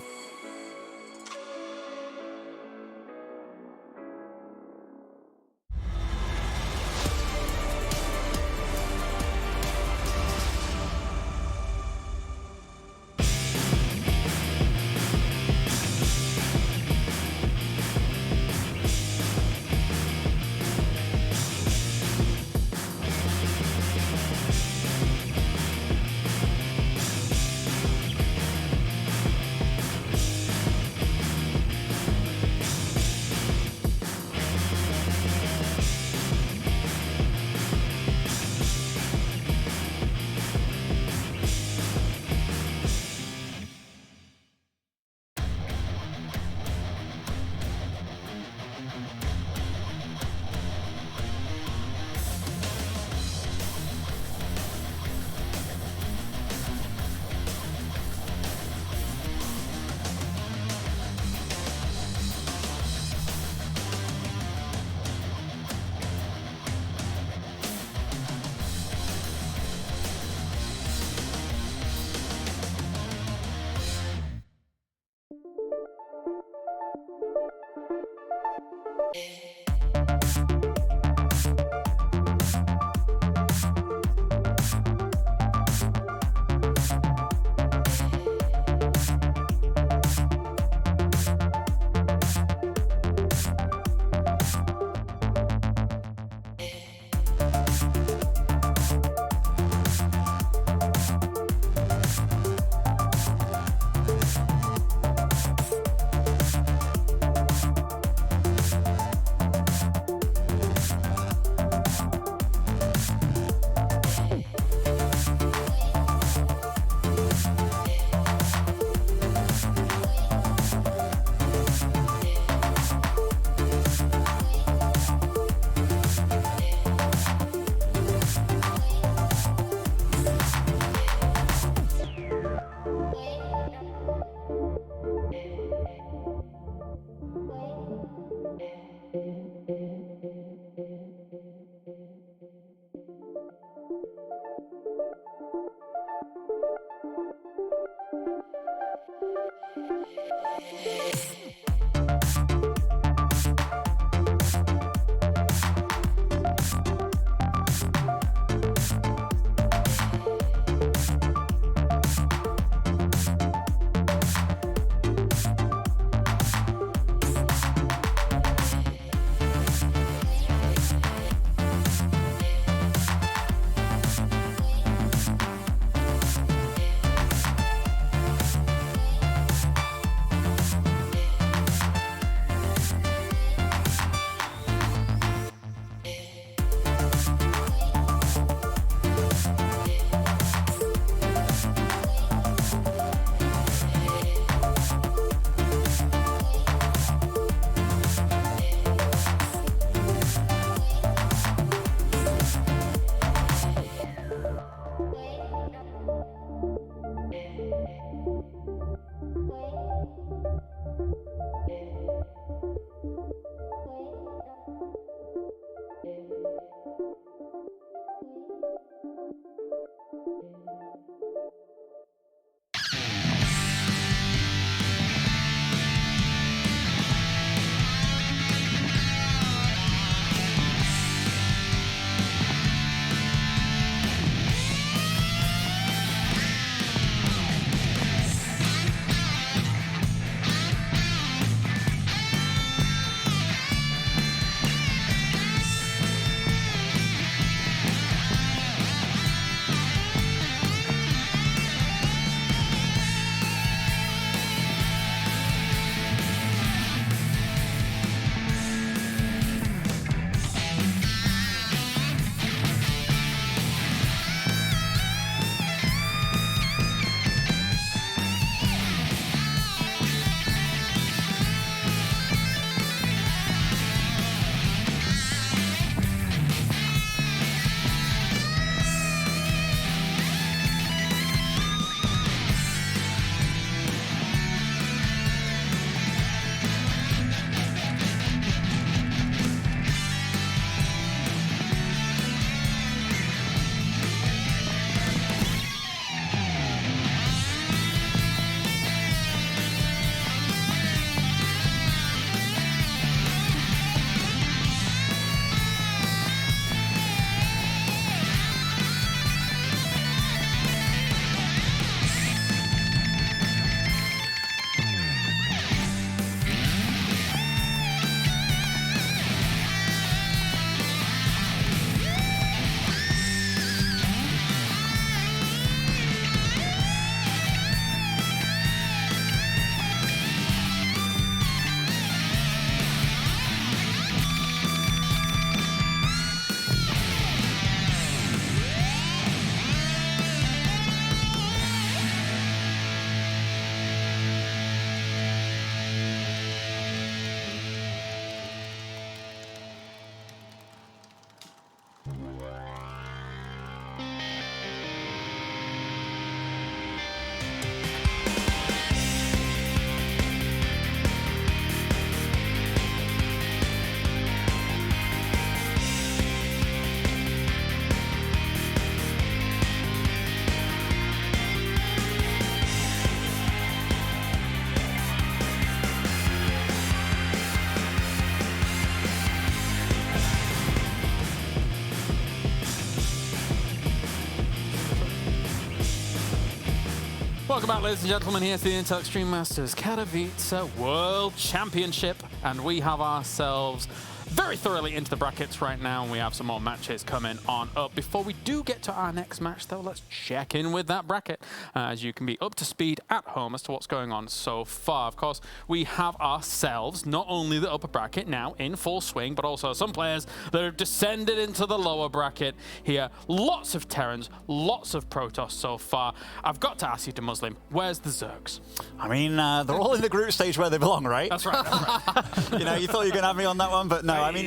Welcome back, ladies and gentlemen, here to the Intel Extreme Masters Katowice World Championship. And we have ourselves very thoroughly into the brackets right now, and we have some more matches coming on up. Before we do get to our next match, though, let's check in with that bracket, as you can be up to speed at home as to what's going on so far. Of course, we have ourselves not only the upper bracket now in full swing, but also some players that have descended into the lower bracket here. Lots of Terrans, lots of Protoss so far. I've got to ask you, Muslim, where's the Zergs? I mean, they're all in the group stage where they belong, right? That's right. That's right. You know, you thought you were going to have me on that one, but no. I mean,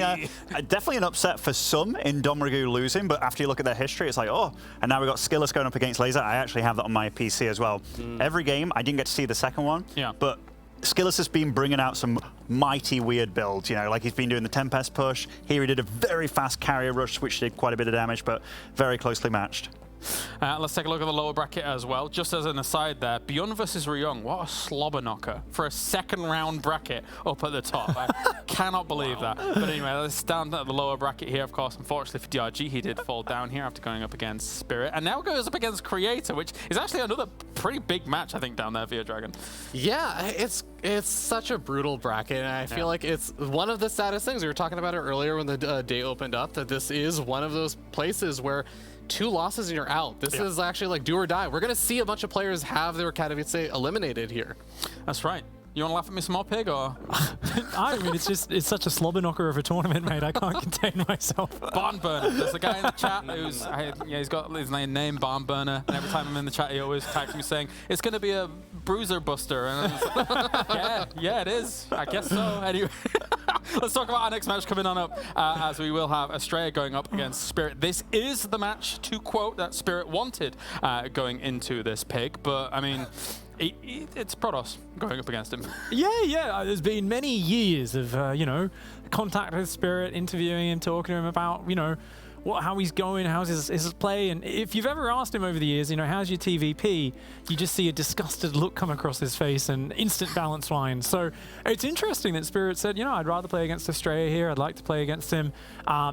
definitely an upset for some in Domregu losing, but after you look at their history, it's like, oh, and now we've got Skillers going up against Laser. I actually have that on my PC as well. Every game, I didn't get to see the second one, but Skillers has been bringing out some mighty weird builds, you know, like he's been doing the Tempest push. Here he did a very fast carrier rush, which did quite a bit of damage, but very closely matched. Let's take a look at the lower bracket as well. Just as an aside there, Bjorn versus Ryung, what a slobber knocker for a second round bracket up at the top. I cannot believe that. But anyway, let's stand at the lower bracket here. Of course, unfortunately for DRG, he did fall down here after going up against Spirit. And now goes up against Creator, which is actually another pretty big match, I think, down there via Dragon. Yeah, it's such a brutal bracket, and I feel like it's one of the saddest things. We were talking about it earlier when the day opened up, that this is one of those places where 2 losses and you're out. This is actually like do or die. We're going to see a bunch of players have their Katowice eliminated here. That's right. You want to laugh at me, small pig, or? I mean, it's such a slobber knocker of a tournament, mate. I can't contain myself. Barn Burner. There's a guy in the chat who's, he's got his name, Barn Burner, and every time I'm in the chat, he always tags me saying, it's going to be a bruiser buster. And I'm just like, yeah, it is. I guess so. Anyway, let's talk about our next match coming on up, as we will have Estrella going up against Spirit. This is the match, to quote, that Spirit wanted going into this pig, but, I mean, it's Protoss going up against him. Yeah. There's been many years of, contact with Spirit, interviewing him, talking to him about, how he's going, how's his play. And if you've ever asked him over the years, how's your TVP, you just see a disgusted look come across his face and instant balance line. So it's interesting that Spirit said, I'd rather play against Estrella here. I'd like to play against him,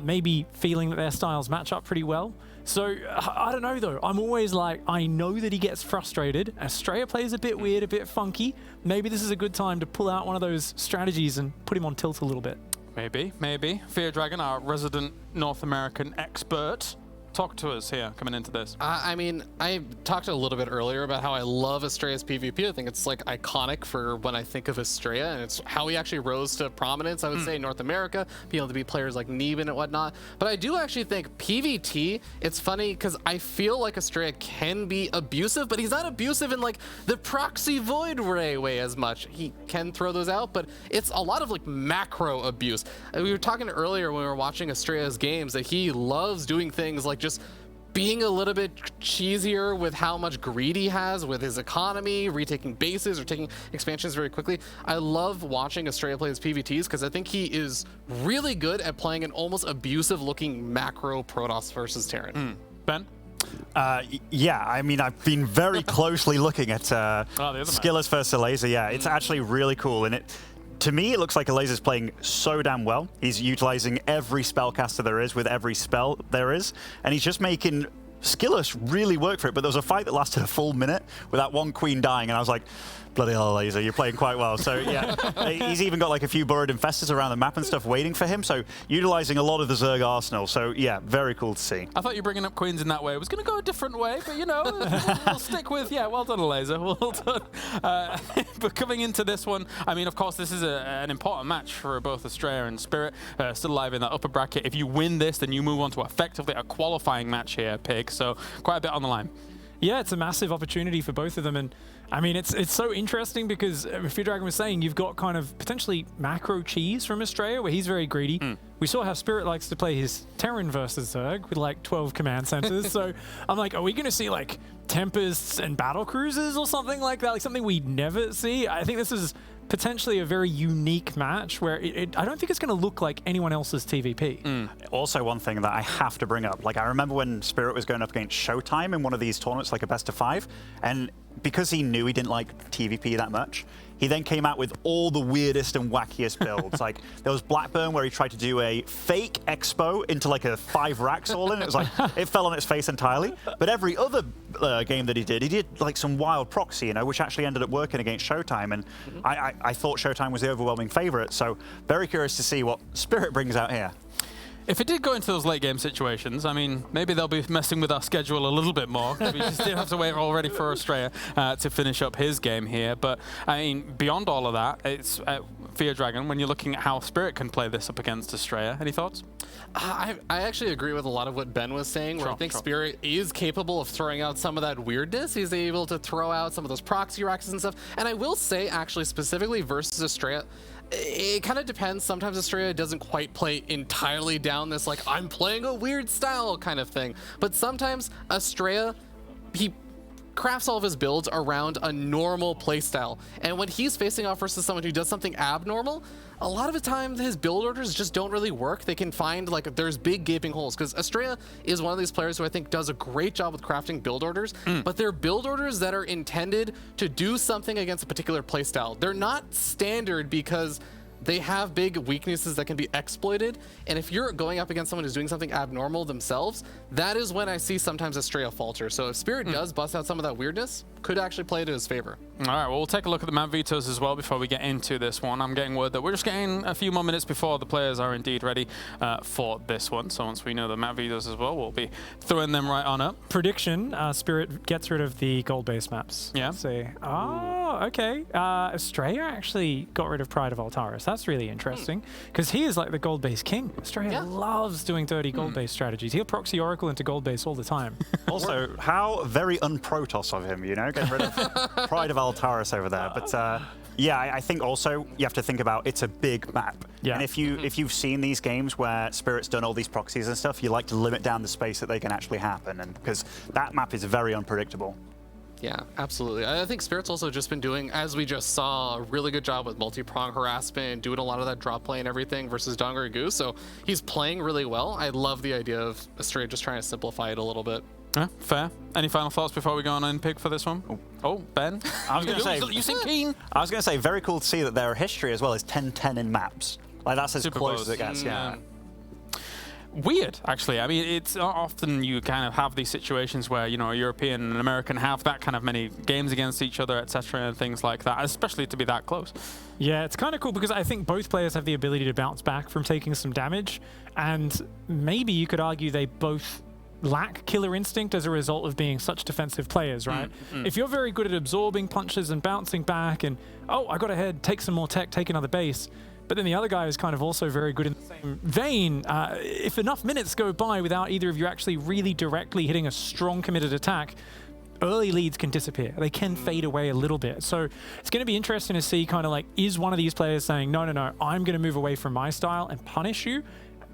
maybe feeling that their styles match up pretty well. So, I don't know, though. I'm always like, I know that he gets frustrated. Estrella plays a bit weird, a bit funky. Maybe this is a good time to pull out one of those strategies and put him on tilt a little bit. Maybe. Fear Dragon, our resident North American expert. Talk to us here coming into this. I mean, I talked a little bit earlier about how I love Estrella's PvP. I think it's like iconic for when I think of Estrella, and it's how he actually rose to prominence, I would say, in North America, being able to beat players like Neben and whatnot. But I do actually think PvT, it's funny because I feel like Estrella can be abusive, but he's not abusive in like the proxy void ray way as much. He can throw those out, but it's a lot of like macro abuse. We were talking earlier when we were watching Estrella's games that he loves doing things like just being a little bit cheesier with how much greed he has with his economy, retaking bases or taking expansions very quickly. I love watching Estrella play his PvTs because I think he is really good at playing an almost abusive looking macro Protoss versus Terran. Ben? Yeah, I mean, I've been very closely looking at Skillers versus Laser. Yeah, it's actually really cool. And to me, it looks like Laser's playing so damn well. He's utilizing every spellcaster there is with every spell there is, and he's just making Skillers really work for it. But there was a fight that lasted a full minute with that one queen dying, and I was like, bloody hell, Laser, you're playing quite well. So yeah, he's even got like a few burrowed infestors around the map and stuff waiting for him. So utilizing a lot of the Zerg arsenal. So yeah, very cool to see. I thought you were bringing up queens in that way. I was going to go a different way, but we'll stick with, well done, Laser, well done. But coming into this one, I mean, of course, this is an important match for both Estrella and Spirit, still alive in that upper bracket. If you win this, then you move on to effectively a qualifying match here, Pig. So quite a bit on the line. Yeah, it's a massive opportunity for both of them. And I mean, it's so interesting because Fear Dragon was saying you've got kind of potentially macro cheese from Estrella where he's very greedy. We saw how Spirit likes to play his Terran versus Zerg with like 12 command centers. So I'm like, are we going to see like Tempests and battle cruisers or something like that? Like something we never see? I think this is potentially a very unique match where I don't think it's going to look like anyone else's TVP. Also, one thing that I have to bring up, like I remember when Spirit was going up against Showtime in one of these tournaments, like a best of 5, and because he knew he didn't like TVP that much, he then came out with all the weirdest and wackiest builds. Like, there was Blackburn where he tried to do a fake Expo into like a 5 racks all in. It was like, it fell on its face entirely. But every other game that he did like some wild proxy, you know, which actually ended up working against Showtime. And I thought Showtime was the overwhelming favorite. So very curious to see what Spirit brings out here. If it did go into those late game situations, I mean, maybe they'll be messing with our schedule a little bit more. We just did have to wait already for Australia to finish up his game here. But I mean, beyond all of that, it's Fear Dragon. When you're looking at how Spirit can play this up against Australia, any thoughts? I actually agree with a lot of what Ben was saying, where I think Spirit is capable of throwing out some of that weirdness. He's able to throw out some of those proxy racks and stuff. And I will say, actually, specifically versus Australia, it kind of depends. Sometimes Australia doesn't quite play entirely down this, like, I'm playing a weird style kind of thing. But sometimes Australia, he crafts all of his builds around a normal playstyle. And when he's facing off versus someone who does something abnormal, a lot of the time his build orders just don't really work. They can find, like, there's big gaping holes, because Australia is one of these players who I think does a great job with crafting build orders, but they're build orders that are intended to do something against a particular playstyle. They're not standard because they have big weaknesses that can be exploited, and if you're going up against someone who's doing something abnormal themselves, that is when I see sometimes Australia falter. So if Spirit does bust out some of that weirdness, could actually play to his favor. All right, well, we'll take a look at the map vetoes as well before we get into this one. I'm getting word that we're just getting a few more minutes before the players are indeed ready for this one. So once we know the map vetoes as well, we'll be throwing them right on up. Prediction, Spirit gets rid of the gold-based maps. Yeah. Let's see. Oh, okay. Australia actually got rid of Pride of Altaris. That's really interesting, because he is like the gold-based king. Australia loves doing dirty gold-based strategies. He'll proxy Oracle into gold-base all the time. Also, how very un-Protoss of him, you know, getting rid of Pride of Altaris over there. But yeah, I think also you have to think about it's a big map. Yeah. And if you've seen these games where Spirit's done all these proxies and stuff, you like to limit down the space that they can actually happen, and because that map is very unpredictable. Yeah, absolutely. I think Spirit's also just been doing, as we just saw, a really good job with multi-prong harassment, doing a lot of that drop play and everything versus Donger Goose. So he's playing really well. I love the idea of Australia just trying to simplify it a little bit. Yeah, fair. Any final thoughts before we go on and pick for this one? Oh, Ben? I was going to say, you seem keen. I was going to say, very cool to see that their history as well is 10-10 in maps. Like, that's as Super close as it gets, yeah. Weird, actually. I mean, it's not often you kind of have these situations where, you know, a European and an American have that kind of many games against each other, etc., and things like that, especially to be that close. Yeah, it's kind of cool because I think both players have the ability to bounce back from taking some damage, and maybe you could argue they both lack killer instinct as a result of being such defensive players, right? If you're very good at absorbing punches and bouncing back and, oh, I got ahead, take some more tech, take another base, but then the other guy is kind of also very good in the same vein. If enough minutes go by without either of you actually really directly hitting a strong committed attack, early leads can disappear. They can fade away a little bit. So it's going to be interesting to see kind of like, is one of these players saying, no, I'm going to move away from my style and punish you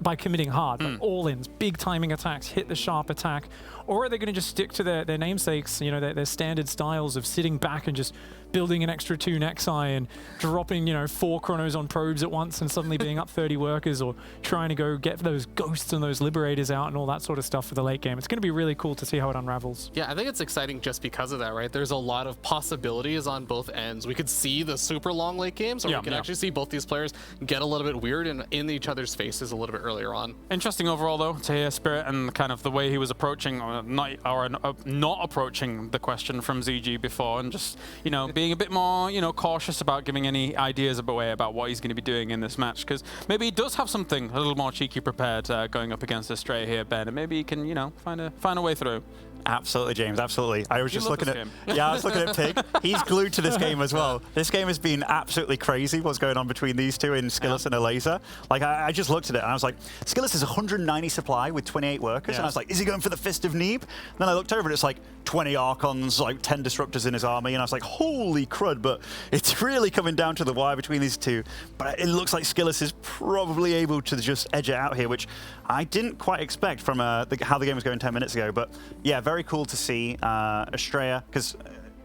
by committing hard, like all-ins, big timing attacks, hit the sharp attack, or are they going to just stick to their namesakes, you know, their standard styles of sitting back and just building an extra 2 Nexi and dropping, you know, 4 Chronos on probes at once and suddenly being up 30 workers, or trying to go get those ghosts and those liberators out and all that sort of stuff for the late game. It's going to be really cool to see how it unravels. Yeah, I think it's exciting just because of that, right? There's a lot of possibilities on both ends. We could see the super long late games, or we could actually see both these players get a little bit weird and in each other's faces a little bit earlier on. Interesting overall, though, to hear Spirit and kind of the way he was approaching, or not approaching the question from ZG before, and just, you know, being a bit more, you know, cautious about giving any ideas away about what he's going to be doing in this match, because maybe he does have something a little more cheeky prepared going up against Australia here, Ben, and maybe he can, you know, find a way through. Absolutely, James, absolutely. I was You just love looking this at game. I was looking at Pig. He's glued to this game as well. This game has been absolutely crazy what's going on between these two in Skillus and Elaser. Like, I just looked at it and I was like, Skillus is 190 supply with 28 workers, and I was like, is he going for the Fist of Neeb? Then I looked over and it's like 20 Archons, like 10 Disruptors in his army, and I was like, holy crud, but it's really coming down to the wire between these two. But it looks like Skillus is probably able to just edge it out here, which I didn't quite expect from how the game was going 10 minutes ago. But yeah, very cool to see Australia, because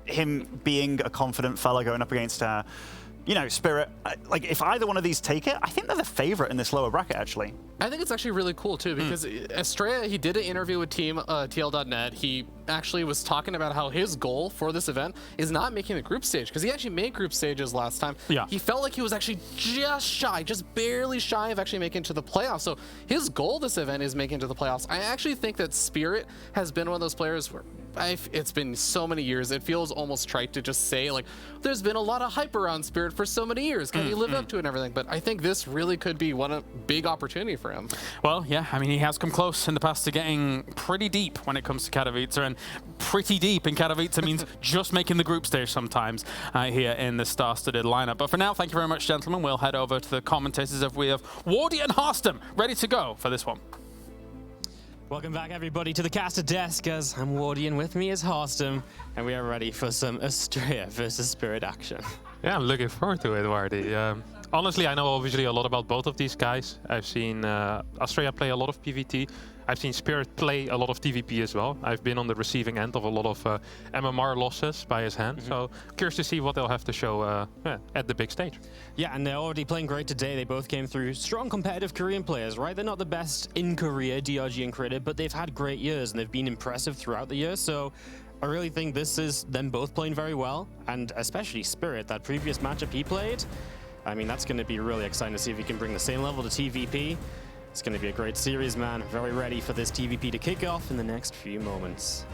him being a confident fella going up against you know, Spirit, like if either one of these take it, I think they're the favorite in this lower bracket, actually. I think it's actually really cool too, because Estrella, he did an interview with Team TL.net. He actually was talking about how his goal for this event is not making the group stage, because he actually made group stages last time. Yeah. He felt like he was actually just shy, just barely shy of actually making it to the playoffs. So his goal this event is making it to the playoffs. I actually think that Spirit has been one of those players where it's been so many years, it feels almost trite to just say, like, there's been a lot of hype around Spirit for so many years. Can he live up to it and everything? But I think this really could be big opportunity for him. Well, yeah, I mean, he has come close in the past to getting pretty deep when it comes to Katowice, and pretty deep in Katowice means just making the group stage sometimes here in the star-studded lineup. But for now, thank you very much, gentlemen. We'll head over to the commentators if we have Wardy and Harstem ready to go for this one. Welcome back, everybody, to the caster desk, as I'm Wardy and with me is Harstem, and we are ready for some Estrella versus Spirit action. Yeah, I'm looking forward to it, Wardy. Honestly, I know obviously a lot about both of these guys. I've seen Estrella play a lot of PvT. I've seen Spirit play a lot of TVP as well. I've been on the receiving end of a lot of MMR losses by his hand. So curious to see what they'll have to show at the big stage. Yeah, and they're already playing great today. They both came through strong competitive Korean players, right? They're not the best in Korea, DRG and Critter, but they've had great years and they've been impressive throughout the year. So I really think this is them both playing very well, and especially Spirit, that previous matchup he played. I mean, that's going to be really exciting to see if he can bring the same level to TVP. It's going to be a great series, man. Very ready for this TVP to kick off in the next few moments.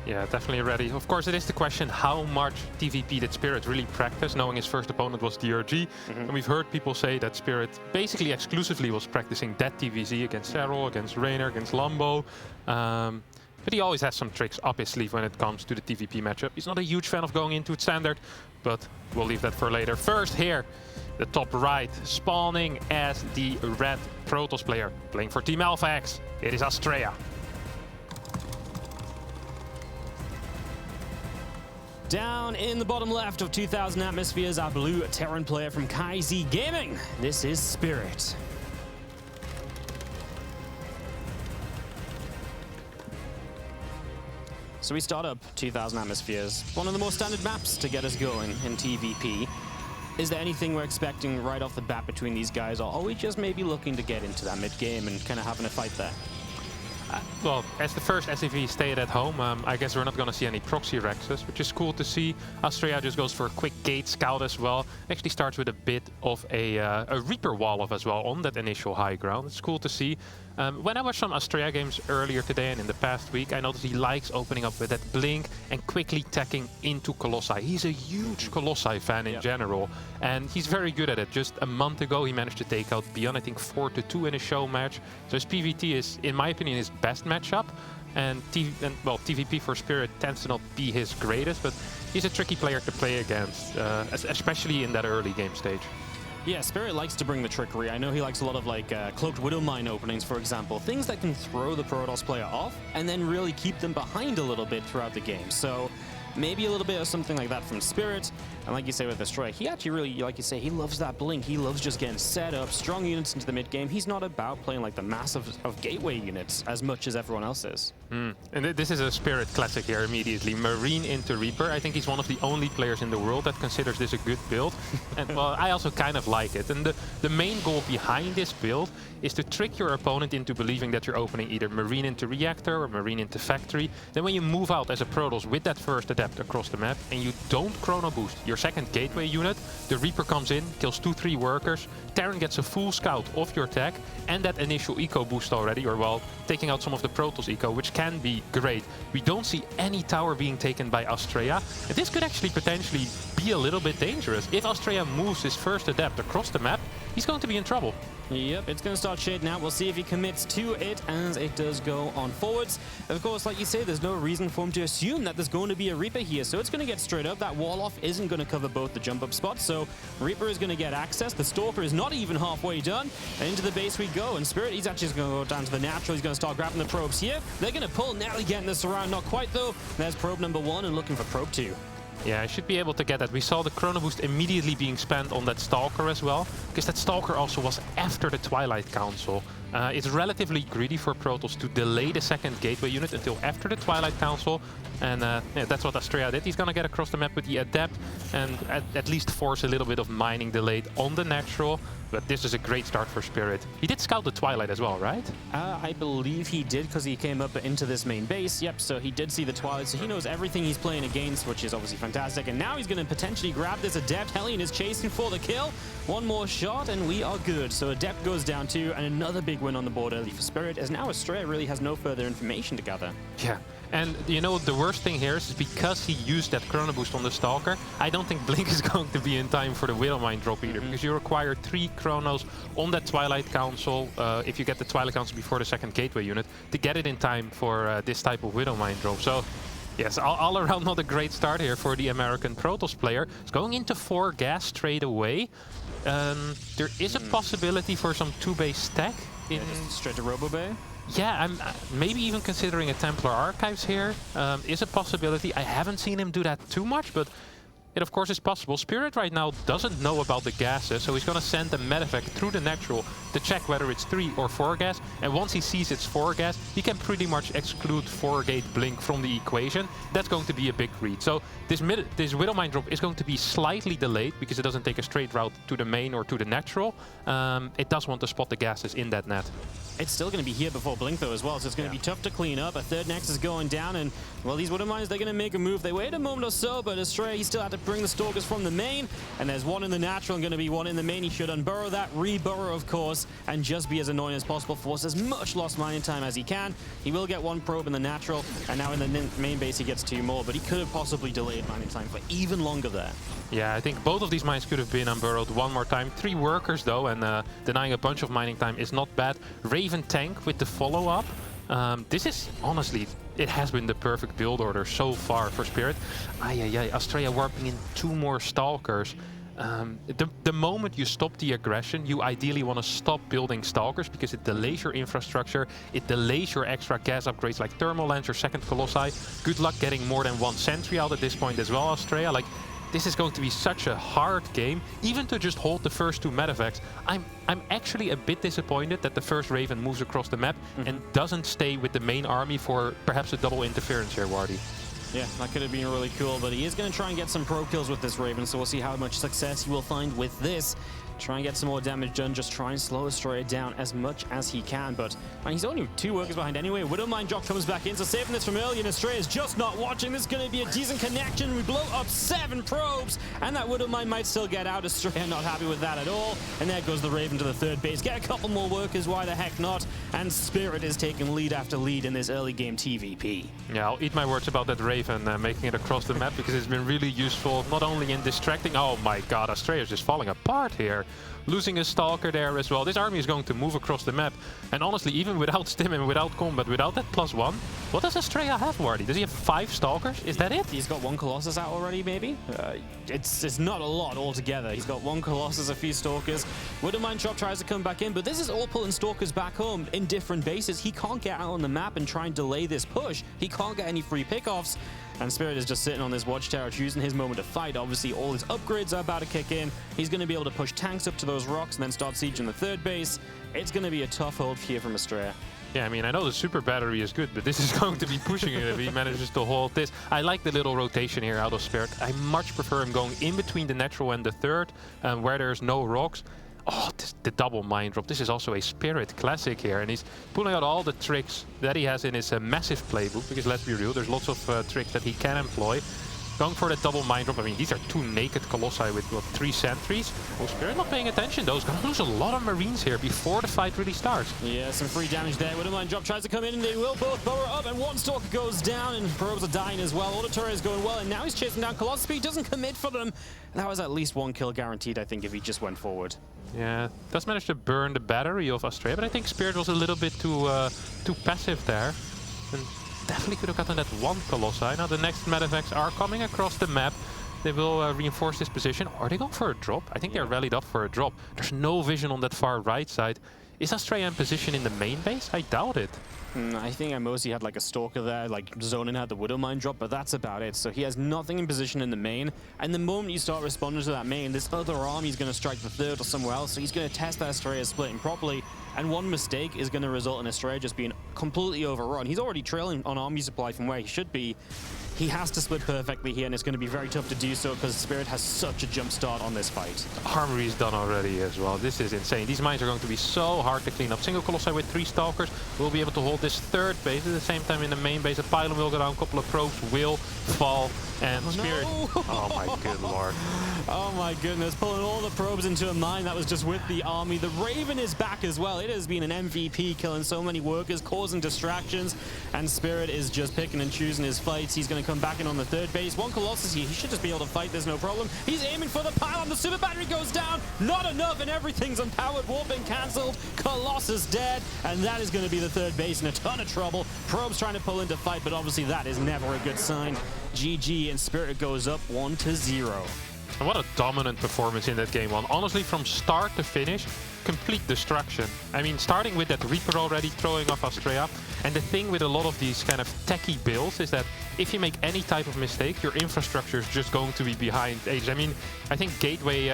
Yeah, definitely ready. Of course, it is the question how much TVP did Spirit really practice, knowing his first opponent was DRG. And we've heard people say that Spirit basically exclusively was practicing that TVZ against Serral, against Raynor, against Lambo. But he always has some tricks up his sleeve when it comes to the TVP matchup. He's not a huge fan of going into it standard, but we'll leave that for later. First here, the top right, spawning as the red Protoss player, playing for Team Alpha X. It is Estrella. Down in the bottom left of 2000 Atmospheres, our blue Terran player from KaiZ Gaming. This is Spirit. So we start up 2000 Atmospheres, one of the more standard maps to get us going in TVP. Is there anything we're expecting right off the bat between these guys, or are we just maybe looking to get into that mid-game and kind of having a fight there? Well, as the first SCV stayed at home, I guess we're not going to see any proxy Rexes, which is cool to see. Estrella just goes for a quick gate scout as well. Actually starts with a bit of a Reaper wall off as well on that initial high ground. It's cool to see. When I watched some Estrella games earlier today and in the past week, I noticed he likes opening up with that blink and quickly tacking into Colossi. He's a huge Colossi fan in general, and he's very good at it. Just a month ago, he managed to take out Bjorn, I think 4-2 in a show match. So his PvT is, in my opinion, his best matchup. And TVP for Spirit tends to not be his greatest, but he's a tricky player to play against, especially in that early game stage. Yeah, Spirit likes to bring the trickery. I know he likes a lot of like Cloaked Widow Mine openings, for example. Things that can throw the Protoss player off and then really keep them behind a little bit throughout the game. So maybe a little bit of something like that from Spirit. And like you say with Estrella, he actually really, like you say, he loves that blink. He loves just getting set up, strong units into the mid game. He's not about playing like the massive of gateway units as much as everyone else is. And this is a Spirit classic here immediately. Marine into Reaper. I think he's one of the only players in the world that considers this a good build. And well, I also kind of like it. And the main goal behind this build is to trick your opponent into believing that you're opening either Marine into Reactor or Marine into Factory. Then when you move out as a Protoss with that first adept across the map and you don't chrono boost your second gateway unit, the Reaper comes in, kills 2-3 workers, Terran gets a full scout off your tech and that initial eco boost already, or well, taking out some of the Protoss eco, which can be great. We don't see any tower being taken by Estrella, and this could actually potentially be a little bit dangerous. If Estrella moves his first adept across the map, he's going to be in trouble. Yep, it's going to start shading out. We'll see if he commits to it as it does go on forwards. Of course, like you say, there's no reason for him to assume that there's going to be a Reaper here, so it's going to get straight up. That wall off isn't going to cover both the jump up spots, so Reaper is going to get access. The Stalker is not even halfway done, and into the base we go. And Spirit, he's actually going to go down to the natural. He's going to start grabbing the probes here. They're going to pull, nearly getting this around. Not quite, though. There's probe number 1 and looking for probe 2. Yeah, I should be able to get that. We saw the Chrono Boost immediately being spent on that Stalker as well, because that Stalker also was after the Twilight Council. It's relatively greedy for Protoss to delay the second gateway unit until after the Twilight Council. And yeah, that's what Astrea did. He's going to get across the map with the Adept and at least force a little bit of mining delayed on the natural. But this is a great start for Spirit. He did scout the Twilight as well, right? I believe he did, because he came up into this main base. Yep, so he did see the Twilight, so he knows everything he's playing against, which is obviously fantastic. And now he's going to potentially grab this Adept. Hellion is chasing for the kill. One more shot, and we are good. So Adept goes down too, and another big win on the board early for Spirit, as now Astrea really has no further information to gather. Yeah. And you know, the worst thing here is because he used that Chrono Boost on the Stalker, I don't think Blink is going to be in time for the Widowmine drop either, because you require 3 Chronos on that Twilight Council, if you get the Twilight Council before the second Gateway unit, to get it in time for this type of Widowmine drop. So, yes, all around not a great start here for the American Protoss player. It's going into 4 gas straight away. There is a possibility for some 2-base stack. Yeah, just straight to Robo Bay. Yeah, I'm maybe even considering a Templar Archives here is a possibility. I haven't seen him do that too much, but it of course is possible. Spirit right now doesn't know about the gases, so he's going to send a medevac through the natural to check whether it's 3 or 4 gas. And once he sees it's 4 gas, he can pretty much exclude 4-gate Blink from the equation. That's going to be a big read. So this Widowmine drop is going to be slightly delayed because it doesn't take a straight route to the main or to the natural. It does want to spot the gases in that net. It's still going to be here before Blink though as well, so it's going to be tough to clean up. A third Nexus going down, and well, these Widowmines, they're going to make a move. They wait a moment or so, but Astrea, he still had to bring the Stalkers from the main, and there's one in the natural and going to be one in the main. He should unburrow that, reburrow of course, and just be as annoying as possible, force as much lost mining time as he can. He will get 1 probe in the natural, and now in the main base he gets 2 more, but he could have possibly delayed mining time for even longer there. Yeah, I think both of these mines could have been unburrowed 1 more time. 3 workers though, and denying a bunch of mining time is not bad. Raven tank with the follow-up. This is honestly, it has been the perfect build order so far for Spirit. Astrea warping in 2 more Stalkers. The moment you stop the aggression, you ideally want to stop building Stalkers because it delays your infrastructure, it delays your extra gas upgrades like Thermal Lens or second Colossi. Good luck getting more than 1 sentry out at this point as well, Astrea. Like, this is going to be such a hard game, even to just hold the first 2 medevacs. I'm actually a bit disappointed that the first Raven moves across the map and doesn't stay with the main army for perhaps a double interference here, Wardy. Yeah, that could have been really cool, but he is going to try and get some pro kills with this Raven, so we'll see how much success he will find with this. Try and get some more damage done, just try and slow Astrea down as much as he can, but man, he's only 2 workers behind anyway. Widowmine drop comes back in, so saving this from early, and Astrea is just not watching. This is going to be a decent connection. We blow up 7 probes, and that Widowmine might still get out. Astrea not happy with that at all, and there goes the Raven to the 3rd base. Get a couple more workers, why the heck not? And Spirit is taking lead after lead in this early game TVP. Yeah, I'll eat my words about that Raven making it across the map, because it's been really useful, not only in distracting. Oh my god, Astrea is just falling apart here. Losing a Stalker there as well. This army is going to move across the map. And honestly, even without Stim and without combat, without that +1, what does Astrea have, Wardy? Does he have 5 Stalkers? Is that it? He's got 1 Colossus out already, maybe? It's not a lot altogether. He's got 1 Colossus, a few Stalkers. Widowmine Chop tries to come back in, but this is all pulling Stalkers back home in different bases. He can't get out on the map and try and delay this push. He can't get any free pickoffs. And Spirit is just sitting on this watchtower, choosing his moment to fight. Obviously, all his upgrades are about to kick in. He's going to be able to push tanks up to those rocks and then start sieging the 3rd base. It's going to be a tough hold here from Astrea. Yeah, I mean, I know the super battery is good, but this is going to be pushing it if he manages to hold this. I like the little rotation here out of Spirit. I much prefer him going in between the natural and the 3rd, where there's no rocks. Oh, the double mine drop. This is also a Spirit classic here, and he's pulling out all the tricks that he has in his massive playbook, because let's be real, there's lots of tricks that he can employ. Going for that double mine drop. I mean, these are 2 naked Colossi with, what, 3 sentries? Oh, Spirit not paying attention, though. He's going to lose a lot of Marines here before the fight really starts. Yeah, some free damage there. Widowmine drop tries to come in, and they will both burrow up, and 1 Stalker goes down, and probes are dying as well. Auditorium is going well, and now he's chasing down Colossus, but he doesn't commit for them. That was at least 1 kill guaranteed, I think, if he just went forward. Yeah, does manage to burn the battery of Astrea, but I think Spirit was a little bit too passive there. And definitely could have gotten that 1 Colossi. Now the next medevacs are coming across the map. They will reinforce this position. Are they going for a drop? I think they're rallied up for a drop. There's no vision on that far right side. Is Astrea in position in the main base? I doubt it. I think Amosi had like a Stalker there, like zoning out the Widowmine drop, but that's about it. So he has nothing in position in the main. And the moment you start responding to that main, this other army is going to strike the 3rd or somewhere else. So he's going to test that Astrea splitting properly. and one mistake is going to result in Estrella just being completely overrun. He's already trailing on army supply from where he should be. He has to split perfectly here, and it's going to be very tough to do so because Spirit has such a jump start on this fight. Armory is done already as well. This is insane. These mines are going to be so hard to clean up. Single Colossi with 3 Stalkers will be able to hold this third base. At the same time, in the main base, a pylon will go down, a couple of probes will fall, and Spirit... No. Oh my good lord. Oh my goodness, pulling all the probes into a mine that was just with the army. The Raven is back as well. It has been an MVP, killing so many workers, causing distractions, and Spirit is just picking and choosing his fights. He's going to come back in on the third base. One Colossus here. He should just be able to fight. There's no problem. He's aiming for the pylon. The super battery goes down. Not enough, and everything's unpowered. Warping cancelled. Colossus dead, and that is going to be the third base in a ton of trouble. Probes trying to pull into fight, but obviously that is never a good sign. GG, and Spirit goes up 1-0. And what a dominant performance in that game one. Honestly, from start to finish, complete destruction. I mean, starting with that Reaper already throwing off Estrella. And the thing with a lot of these kind of techie builds is that if you make any type of mistake, your infrastructure is just going to be behind age. I mean, I think Gateway,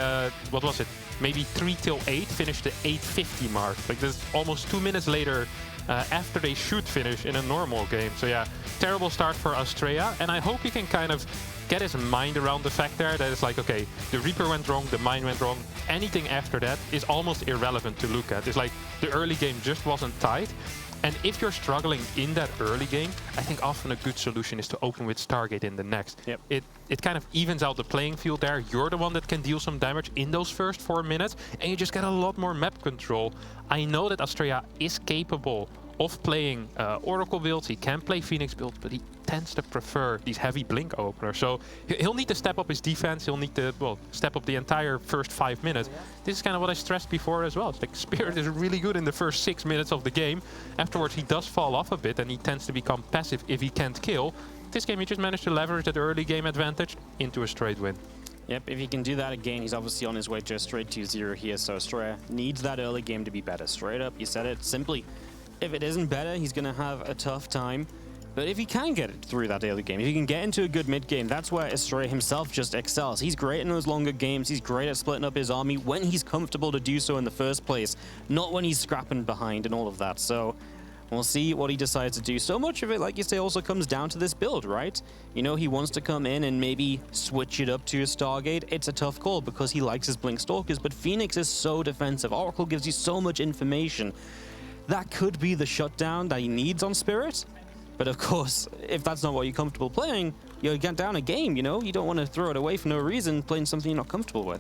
what was it? Maybe 3 till 8 finished the 850 mark. Like, this almost 2 minutes later after they should finish in a normal game. So yeah, terrible start for Estrella. And I hope he can kind of get his mind around the fact there that it's like, okay, the Reaper went wrong, the mine went wrong. Anything after that is almost irrelevant to look at. It's like the early game just wasn't tight. And if you're struggling in that early game, I think often a good solution is to open with Stargate in the next. Yep. It kind of evens out the playing field there. You're the one that can deal some damage in those first 4 minutes, and you just get a lot more map control. I know that Estrella is capable of playing Oracle builds. He can play Phoenix builds, but he tends to prefer these heavy blink openers. So he'll need to step up his defense. He'll need to, well, step up the entire first 5 minutes. This is kind of what I stressed before as well. It's like Spirit is really good in the first 6 minutes of the game. Afterwards, he does fall off a bit, and he tends to become passive if he can't kill. This game, he just managed to leverage that early game advantage into a straight win. Yep, if he can do that again, he's obviously on his way to a straight 2-0 here. So Estrella needs that early game to be better. Straight up, you said it simply. If it isn't better, he's going to have a tough time. But if he can get it through that early game, if he can get into a good mid-game, that's where Estrella himself just excels. He's great in those longer games. He's great at splitting up his army when he's comfortable to do so in the first place, not when he's scrapping behind and all of that. So we'll see what he decides to do. So much of it, like you say, also comes down to this build, right? You know, he wants to come in and maybe switch it up to a Stargate. It's a tough call because he likes his Blink Stalkers, but Phoenix is so defensive. Oracle gives you so much information. That could be the shutdown that he needs on Spirit. But of course, if that's not what you're comfortable playing, you'll get down a game, you know? You don't want to throw it away for no reason, playing something you're not comfortable with.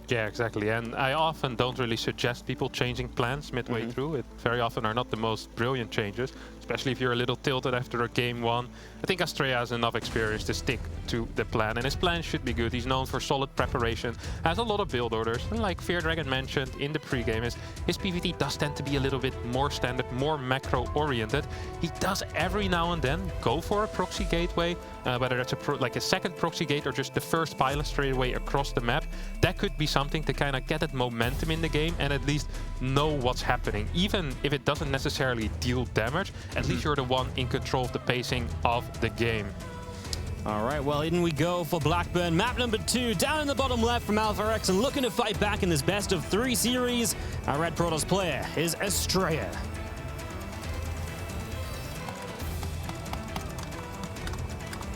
Yeah, exactly. And I often don't really suggest people changing plans midway through. It very often are not the most brilliant changes, especially if you're a little tilted after a game one. I think Estrella has enough experience to stick to the plan, and his plan should be good. He's known for solid preparation, has a lot of build orders. And like Fear Dragon mentioned in the pregame, his PvT does tend to be a little bit more standard, more macro-oriented. He does every now and then go for a proxy gateway, whether that's like a second proxy gate or just the first pylon straight away across the map. That could be something to kind of get that momentum in the game and at least know what's happening. Even if it doesn't necessarily deal damage, at least you're the one in control of the pacing of the game. All right, well, in we go for Blackburn. Map number 2, down in the bottom left from Alpha X, and looking to fight back in this best of 3 series. Our Red Protoss player is Estrella.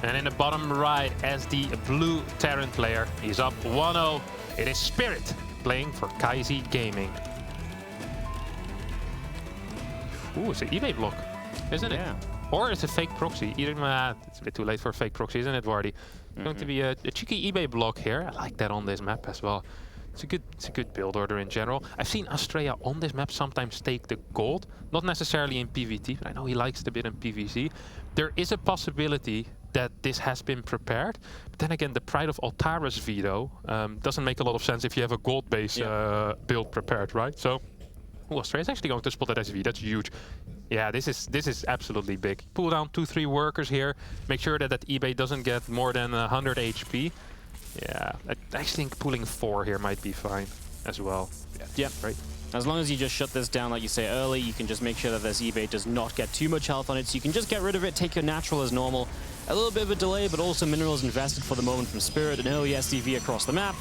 And in the bottom right, as the blue Terran player, he's up 1-0. It is Spirit playing for Kaisi Gaming. Ooh, it's an eBay block, isn't it? Or it's a fake proxy. Either, it's a bit too late for a fake proxy, isn't it, Vardy? Going to be a cheeky eBay block here. I like that on this map as well. It's a good build order in general. I've seen Estrella on this map sometimes take the gold, not necessarily in PvT, but I know he likes the bit in PvC. There is a possibility that this has been prepared. But then again, the Pride of Altara's veto doesn't make a lot of sense if you have a gold base build prepared, right? So, Estrella's actually going to spot that SV. That's huge. Yeah, this is absolutely big. Pull down 2-3 workers here. Make sure that eBay doesn't get more than 100 HP. Yeah, I actually think pulling 4 here might be fine as well. Yeah, right. As long as you just shut this down, like you say, early, you can just make sure that this eBay does not get too much health on it, so you can just get rid of it, take your natural as normal. A little bit of a delay, but also minerals invested for the moment from Spirit, an early SCV across the map.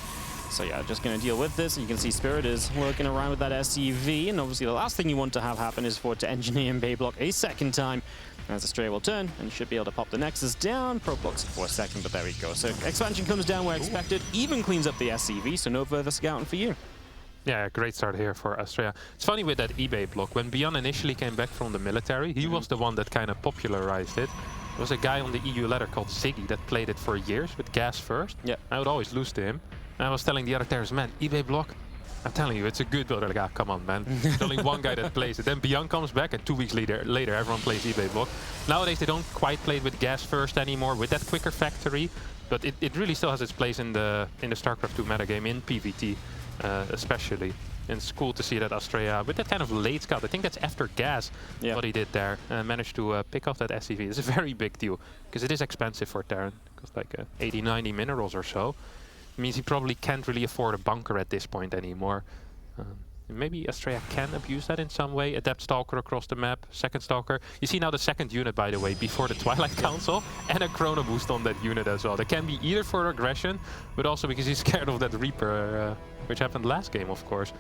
So yeah, just going to deal with this. You can see Spirit is lurking around with that SCV, and obviously the last thing you want to have happen is for it to engineer and Bay block a second time. As Astrea will turn, and you should be able to pop the Nexus down. Pro blocks for a second, but there we go. So expansion comes down where expected, even cleans up the SCV, so no further scouting for you. Yeah, great start here for Astrea. It's funny with that eBay block. When Bjorn initially came back from the military, he was the one that kind of popularized it. There was a guy on the EU ladder called Ziggy that played it for years with gas first. Yeah. I would always lose to him. And I was telling the other Terrans, man, eBay block, I'm telling you, it's a good build. They're like, ah, come on, man. There's only one guy that plays it. Then Bjorn comes back, and 2 weeks later everyone plays eBay block. Nowadays, they don't quite play it with gas first anymore, with that quicker factory. But it really still has its place in the StarCraft 2 metagame, in PvT especially. And it's cool to see that Astrea, with that kind of late scout, I think that's after gas, what he did there, managed to pick off that SCV. It's a very big deal, because it is expensive for Terran. It costs like 80, 90 minerals or so. It means he probably can't really afford a bunker at this point anymore. Maybe Astrea can abuse that in some way. Adapt Stalker across the map, second Stalker. You see now the second unit, by the way, before the Twilight Council, and a Chrono Boost on that unit as well. That can be either for aggression, but also because he's scared of that Reaper, which happened last game, of course.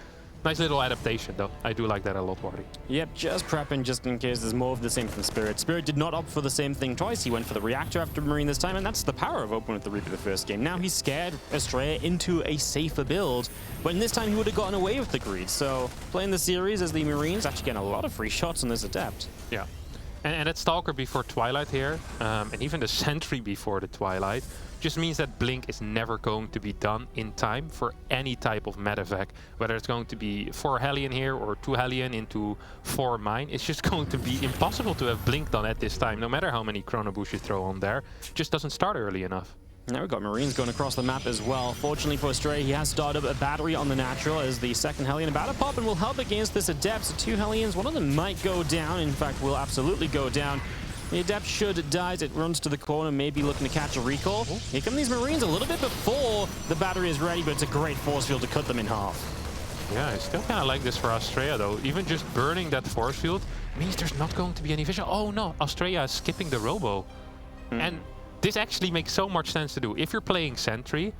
Nice little adaptation, though. I do like that a lot, Wardy. Yep, just prepping just in case there's more of the same from Spirit. Spirit did not opt for the same thing twice. He went for the Reactor after Marine this time, and that's the power of opening with the Reaper the first game. Now he's scared Astrea into a safer build, but in this time he would have gotten away with the Greed. So playing the series as the Marines, actually getting a lot of free shots on this Adept. Yeah. And that Stalker before Twilight here, and even the Sentry before the Twilight, just means that Blink is never going to be done in time for any type of medevac. Whether it's going to be 4 Hellion here or 2 Hellion into 4 Mine, it's just going to be impossible to have Blink done at this time, no matter how many Chrono Boosts you throw on there. It just doesn't start early enough. Now we've got Marines going across the map as well. Fortunately for Astrea, he has started up a battery on the natural as the second Hellion about to pop and will help against this Adept. So 2 Hellions, one of them might go down. In fact, will absolutely go down. The Adept should die as it runs to the corner, maybe looking to catch a recall. Here come these Marines a little bit before the battery is ready, but it's a great force field to cut them in half. Yeah, I still kind of like this for Astrea, though. Even just burning that force field means there's not going to be any vision. Oh no, Astrea is skipping the Robo. And this actually makes so much sense to do. If you're playing Sentry,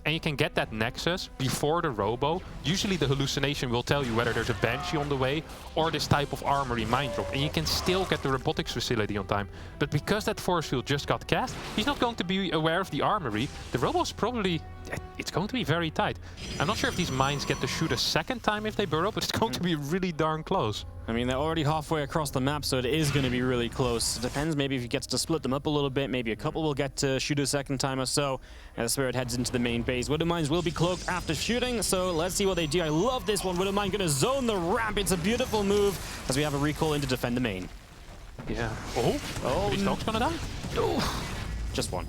and you can get that Nexus before the Robo, usually the hallucination will tell you whether there's a Banshee on the way or this type of armory mine drop, and you can still get the robotics facility on time. But because that force field just got cast, he's not going to be aware of the armory. The Robo's probably... it's going to be very tight. I'm not sure if these mines get to shoot a second time if they burrow, but it's going to be really darn close. I mean, they're already halfway across the map, so it is going to be really close. It depends maybe if he gets to split them up a little bit. Maybe a couple will get to shoot a second time or so. As Spirit heads into the main base. Widow Mines will be cloaked after shooting, so let's see what they do. I love this one. Widow Mine going to zone the ramp. It's a beautiful move as we have a recall in to defend the main. Yeah. Oh, these dogs gonna die? Oh, just one.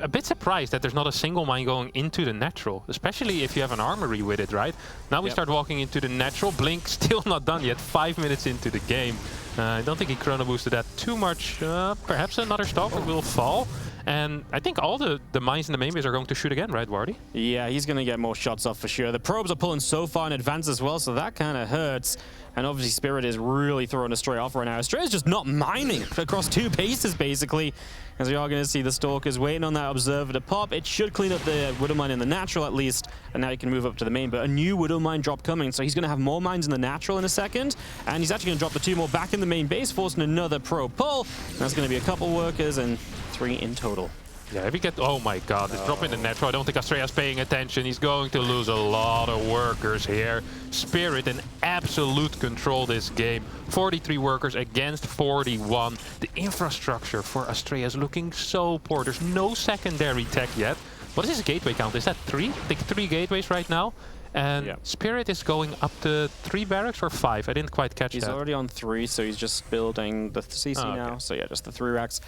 A bit surprised that there's not a single mine going into the natural, especially if you have an armory with it, right? Now we start walking into the natural. Blink still not done yet, 5 minutes into the game. I don't think he chrono boosted that too much. Perhaps another Stalker will fall. And I think all the mines in the main base are going to shoot again, right, Wardy? Yeah, he's going to get more shots off for sure. The probes are pulling so far in advance as well, so that kind of hurts. And obviously Spirit is really throwing Astrea off right now. Astrea is just not mining across 2 bases, basically. As we are going to see the Stalkers waiting on that Observer to pop. It should clean up the Widow Mine in the natural at least, and now he can move up to the main. But a new Widow Mine drop coming, so he's going to have more mines in the natural in a second. And he's actually going to drop the 2 more back in the main base, forcing another pro pull. That's going to be a couple workers and 3 in total. Yeah, if you get... Oh my god, it's dropping the natural. I don't think Astrea's paying attention. He's going to lose a lot of workers here. Spirit in absolute control this game. 43 workers against 41. The infrastructure for Astrea is looking so poor. There's no secondary tech yet. What is his gateway count? Is that 3? I think 3 gateways right now. And Spirit is going up to 3 barracks or 5? I didn't quite catch that. He's already on 3, so he's just building the CC now. So yeah, just the 3 racks.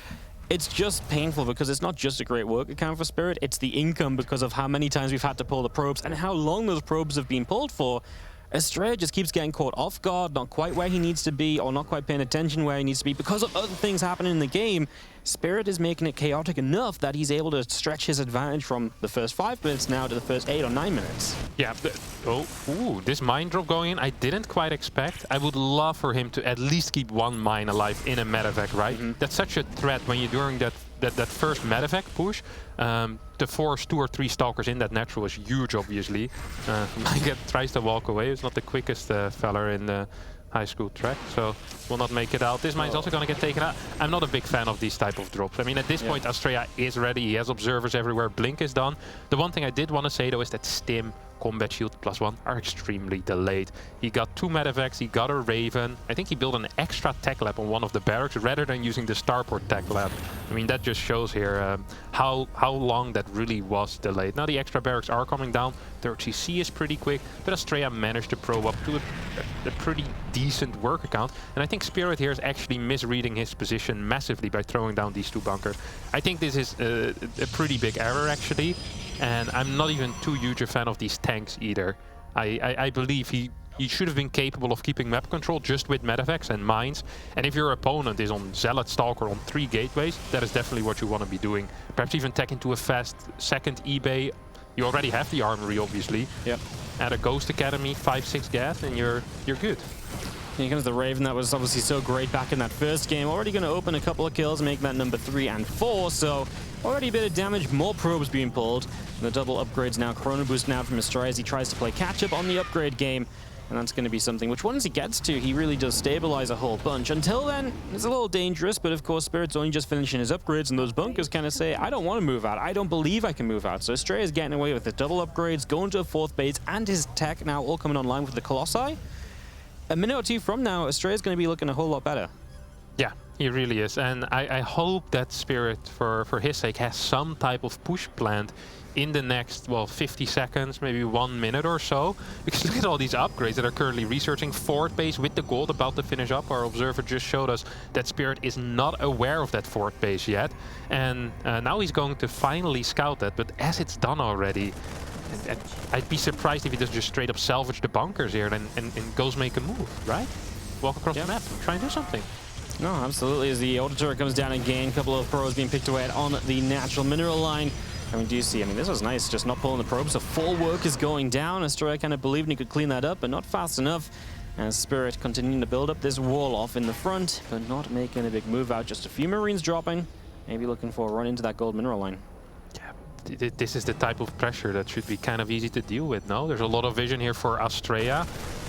It's just painful because it's not just a great work account for Spirit, it's the income because of how many times we've had to pull the probes and how long those probes have been pulled for. Astrea just keeps getting caught off guard, not quite where he needs to be, or not quite paying attention where he needs to be because of other things happening in the game. Spirit is making it chaotic enough that he's able to stretch his advantage from the first 5 minutes now to the first 8 or 9 minutes. Yeah, this mine drop going in, I didn't quite expect. I would love for him to at least keep 1 mine alive in a medevac, right? That's such a threat when you're doing that that first medevac push, to force 2 or 3 stalkers in that natural is huge, obviously. Mike tries to walk away. It's not the quickest fella in the high school track, so will not make it out. This mine's also going to get taken out. I'm not a big fan of these type of drops. I mean, at this point, Astrea is ready. He has observers everywhere. Blink is done. The one thing I did want to say, though, is that Stim, Combat Shield +1 are extremely delayed. He got 2 medevacs, he got a Raven. I think he built an extra tech lab on one of the barracks rather than using the starport tech lab. I mean, that just shows here how long that really was delayed. Now the extra barracks are coming down. Their CC is pretty quick, but Astrea managed to probe up to a pretty decent work account. And I think Spirit here is actually misreading his position massively by throwing down these 2 bunkers. I think this is a pretty big error, actually. And I'm not even too huge a fan of these tanks either. I believe he should have been capable of keeping map control just with medevacs and mines. And if your opponent is on Zealot Stalker on 3 gateways, that is definitely what you want to be doing. Perhaps even tech into a fast second eBay. You already have the armory, obviously. Yep. Add a Ghost Academy, 5-6 gas, and you're good. Here comes the Raven. That was obviously so great back in that first game. Already going to open a couple of kills, make that number 3 and 4. So already a bit of damage, more probes being pulled. And the double upgrades now. Chrono Boost now from Astrea as he tries to play catch-up on the upgrade game. And that's going to be something which once he gets to, he really does stabilize a whole bunch. Until then, it's a little dangerous, but of course Spirit's only just finishing his upgrades, and those bunkers kind of say, I don't want to move out. I don't believe I can move out. So Astrea is getting away with the double upgrades, going to a 4th base, and his tech now all coming online with the Colossi. A minute or 2 from now, Astrea is going to be looking a whole lot better. Yeah, he really is. And I hope that Spirit, for his sake, has some type of push planned in the next, well, 50 seconds, maybe 1 minute or so. Because look at all these upgrades that are currently researching. 4th base with the gold about to finish up. Our observer just showed us that Spirit is not aware of that 4th base yet. And now he's going to finally scout that. But as it's done already, I'd be surprised if he doesn't just straight up salvage the bunkers here and goes make a move, right? Walk across the map, try and do something. No, absolutely. As the auto turret comes down again, a couple of probes being picked away on the natural mineral line. I mean, do you see? I mean, this was nice, just not pulling the probes. So full work is going down. Astrea kind of believed he could clean that up, but not fast enough. As Spirit continuing to build up this wall off in the front, but not making a big move out. Just a few Marines dropping, maybe looking for a run into that gold mineral line. This is the type of pressure that should be kind of easy to deal with, no? There's a lot of vision here for Astrea.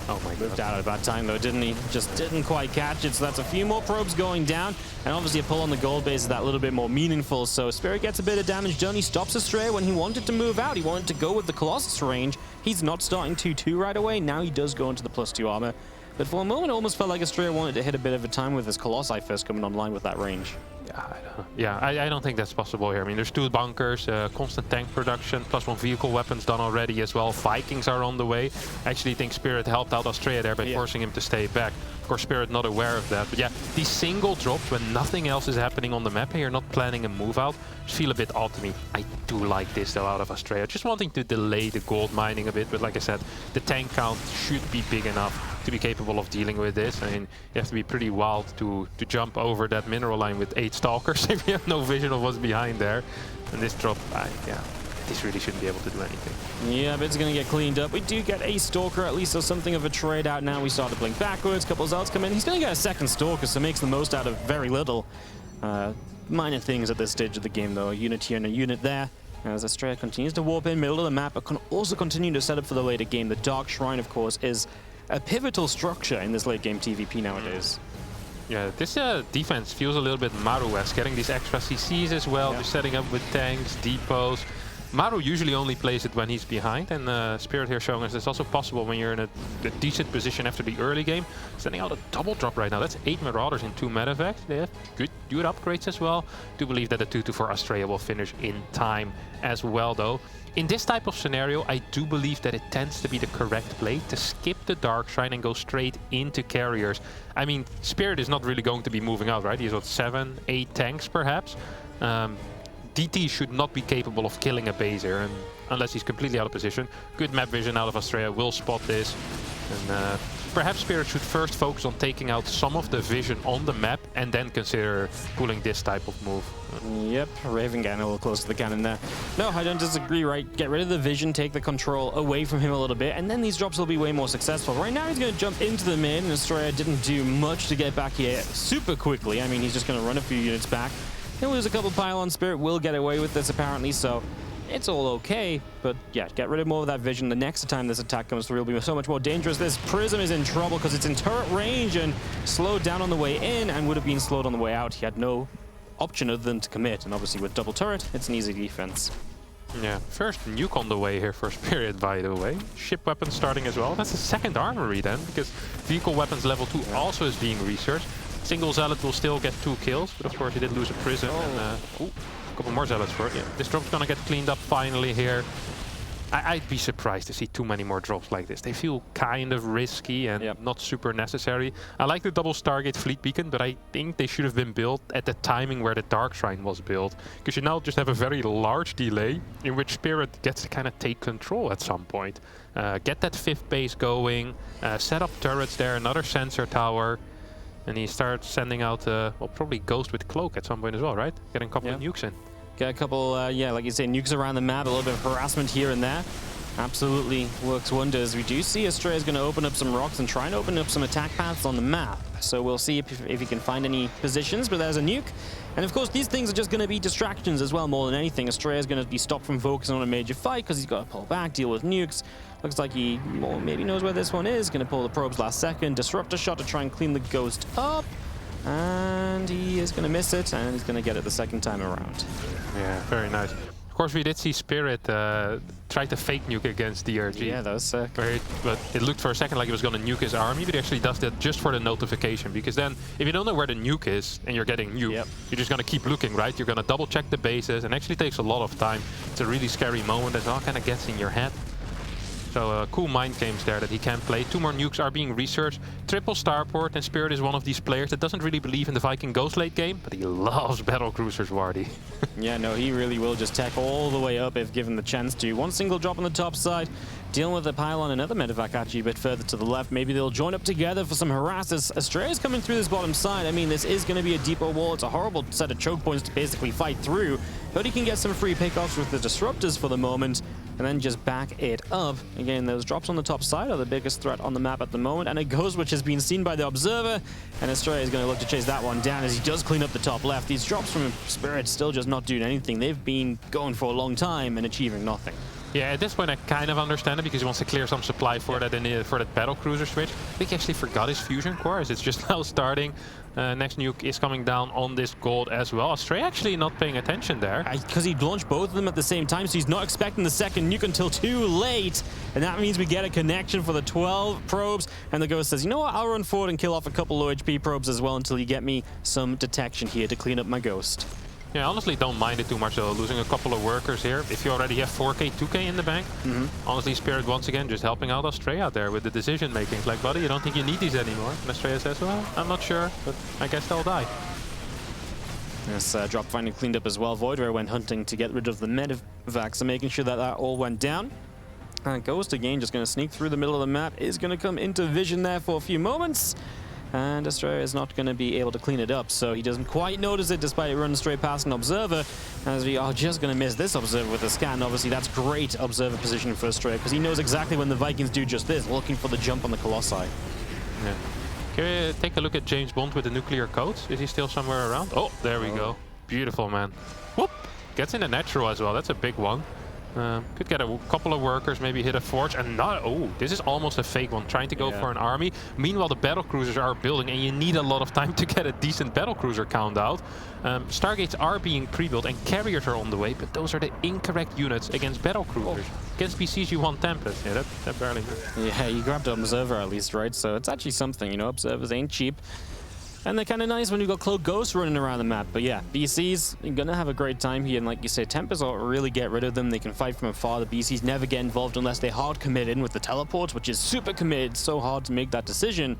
Oh my god. Moved out at a bad time though, didn't he? Just didn't quite catch it, so that's a few more probes going down. And obviously a pull on the gold base is that little bit more meaningful, so Spirit gets a bit of damage done. He stops Astrea when he wanted to move out. He wanted to go with the Colossus range. He's not starting 2-2 right away. Now he does go into the +2 armor. But for a moment, it almost felt like Astrea wanted to hit a bit of a time with his Colossi first coming online with that range. I don't think that's possible here. I mean, there's 2 bunkers, constant tank production, +1 vehicle weapons done already as well. Vikings are on the way. I actually think Spirit helped out Astrea there by forcing him to stay back. Of course, Spirit not aware of that. But yeah, these single drops when nothing else is happening on the map and you're not planning a move out, just feel a bit odd to me. I do like this though out of Astrea. Just wanting to delay the gold mining a bit, but like I said, the tank count should be big enough to be capable of dealing with this. I mean, you have to be pretty wild to jump over that mineral line with 8 stalkers if you have no vision of what's behind there. And this drop, this really shouldn't be able to do anything. Yeah, but it's going to get cleaned up. We do get a Stalker at least, so something of a trade out now. We start to blink backwards, a couple of Zealots come in. He's going to get a second Stalker, so makes the most out of very little. Minor things at this stage of the game though. A unit here and a unit there. As Astrea continues to warp in middle of the map, but can also continue to set up for the later game. The Dark Shrine, of course, is a pivotal structure in this late game TVP nowadays. Yeah, this defense feels a little bit Maru-esque, getting these extra CCs as well, just setting up with tanks, depots. Maru usually only plays it when he's behind, and Spirit here showing us it's also possible when you're in a decent position after the early game. Sending out a double drop right now. That's 8 Marauders in 2 medevacs. They have good upgrades as well. Do believe that the 2-2 for Astrea will finish in time as well, though. In this type of scenario, I do believe that it tends to be the correct play to skip the Dark Shrine and go straight into carriers. I mean, Spirit is not really going to be moving out, right? He's got 7, 8 tanks, perhaps. DT should not be capable of killing a base here, and unless he's completely out of position. Good map vision out of Astrea, will spot this. And perhaps Spirit should first focus on taking out some of the vision on the map and then consider pulling this type of move. Yep, Raven getting a little close to the cannon there. No, I don't disagree, right? Get rid of the vision, take the control away from him a little bit, and then these drops will be way more successful. Right now he's going to jump into the mid, and Astrea didn't do much to get back here super quickly. I mean, he's just going to run a few units back. He'll lose a couple pylons. Spirit will get away with this apparently, so it's all okay. But yeah, get rid of more of that vision. The next time this attack comes through, it'll be so much more dangerous. This Prism is in trouble because it's in turret range and slowed down on the way in and would have been slowed on the way out. He had no option other than to commit, and obviously with double turret, it's an easy defense. Yeah, first nuke on the way here for Spirit, by the way. Ship weapons starting as well. That's the second armory then, because vehicle weapons level 2 also is being researched. Single Zealot will still get 2 kills, but of course he did lose a Prism. And, a couple more Zealots for it. Yeah. This drop's gonna get cleaned up finally here. I'd be surprised to see too many more drops like this. They feel kind of risky and not super necessary. I like the double Stargate fleet beacon, but I think they should have been built at the timing where the Dark Shrine was built. Because you now just have a very large delay in which Spirit gets to kind of take control at some point. Get that 5th base going, set up turrets there, another sensor tower, and he starts sending out, well, probably Ghost with Cloak at some point as well, right? Getting a couple of nukes in. Get a couple, yeah, like you say, nukes around the map, a little bit of harassment here and there. Absolutely works wonders. We do see Astray is going to open up some rocks and try and open up some attack paths on the map. So we'll see if he can find any positions, but there's a nuke. And of course, these things are just going to be distractions as well, more than anything. Astray is going to be stopped from focusing on a major fight because he's got to pull back, deal with nukes. Looks like he maybe knows where this one is. Going to pull the probes last second. Disruptor shot to try and clean the Ghost up. And he is going to miss it, and he's going to get it the second time around. Yeah, very nice. Of course, we did see Spirit try to fake nuke against DRG. Yeah, that was sick. But it looked for a second like he was going to nuke his army, but he actually does that just for the notification. Because then, if you don't know where the nuke is and you're getting nuked, you're just going to keep looking, right? You're going to double check the bases, and actually takes a lot of time. It's a really scary moment that all kind of gets in your head. So cool mind games there that he can play. 2 more nukes are being researched. Triple starport, and Spirit is one of these players that doesn't really believe in the Viking Ghost late game, but he loves battle cruisers, Wardy. Yeah, no, he really will just tech all the way up if given the chance to. 1 single drop on the top side, dealing with the pylon, another medevac actually a bit further to the left. Maybe they'll join up together for some harasses. Astraea's coming through this bottom side. I mean, this is going to be a depot wall. It's a horrible set of choke points to basically fight through, but he can get some free pickoffs with the disruptors for the moment, and then just back it up. Again, those drops on the top side are the biggest threat on the map at the moment, and a Ghost which has been seen by the Observer, and Astraea is going to look to chase that one down as he does clean up the top left. These drops from Spirit still just not doing anything. They've been going for a long time and achieving nothing. Yeah, at this point I kind of understand it because he wants to clear some supply for that for that battle cruiser switch. I think he actually forgot his fusion core as it's just now starting. Next nuke is coming down on this gold as well. Astraea actually not paying attention there. Because he launched both of them at the same time, so he's not expecting the second nuke until too late. And that means we get a connection for the 12 probes. And the Ghost says, you know what, I'll run forward and kill off a couple low HP probes as well until you get me some detection here to clean up my Ghost. Yeah, honestly, don't mind it too much though. Losing a couple of workers here. If you already have 4K, 2K in the bank, honestly, Spirit once again just helping out Astraea out there with the decision making. It's like, buddy, you don't think you need these anymore? And Astraea says, well, I'm not sure, but I guess they'll die. This drop finally cleaned up as well. Voidware went hunting to get rid of the medevac, so making sure that that all went down. And Ghost again just going to sneak through the middle of the map, is going to come into vision there for a few moments. And Astraea is not going to be able to clean it up, so he doesn't quite notice it despite it running straight past an Observer, as we are just going to miss this Observer with a scan. Obviously, that's great Observer positioning for Astraea, because he knows exactly when the Vikings do just this, looking for the jump on the Colossi. Yeah. Can we take a look at James Bond with the nuclear codes? Is he still somewhere around? Oh, there we go. Beautiful, man. Whoop! Gets in a natural as well. That's a big one. Could get a couple of workers, maybe hit a forge, and not. Oh, this is almost a fake one, trying to go for an army. Meanwhile, the battle cruisers are building, and you need a lot of time to get a decent battle cruiser count out. Stargates are being pre-built, and carriers are on the way, but those are the incorrect units against battle cruisers. Against PCs, you want Tempest. Yeah, that barely hurt. Yeah, you grabbed an Observer at least, right? So it's actually something, you know, Observers ain't cheap. And they're kind of nice when you've got Cloak Ghosts running around the map. But yeah, BCs are going to have a great time here. And like you say, Tempest will really get rid of them. They can fight from afar. The BCs never get involved unless they hard commit in with the teleports, which is super committed. So hard to make that decision.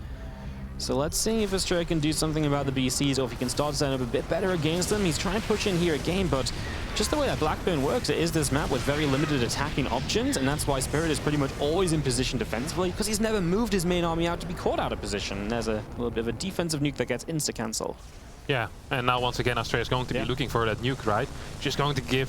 So let's see if Astraea can do something about the BCs, or if he can start setting up a bit better against them. He's trying to push in here again, but just the way that Blackburn works, it is this map with very limited attacking options, and that's why Spirit is pretty much always in position defensively, because he's never moved his main army out to be caught out of position. And there's a little bit of a defensive nuke that gets insta-cancel. Yeah, and now once again Astrea is going to be looking for that nuke, right? She's going to give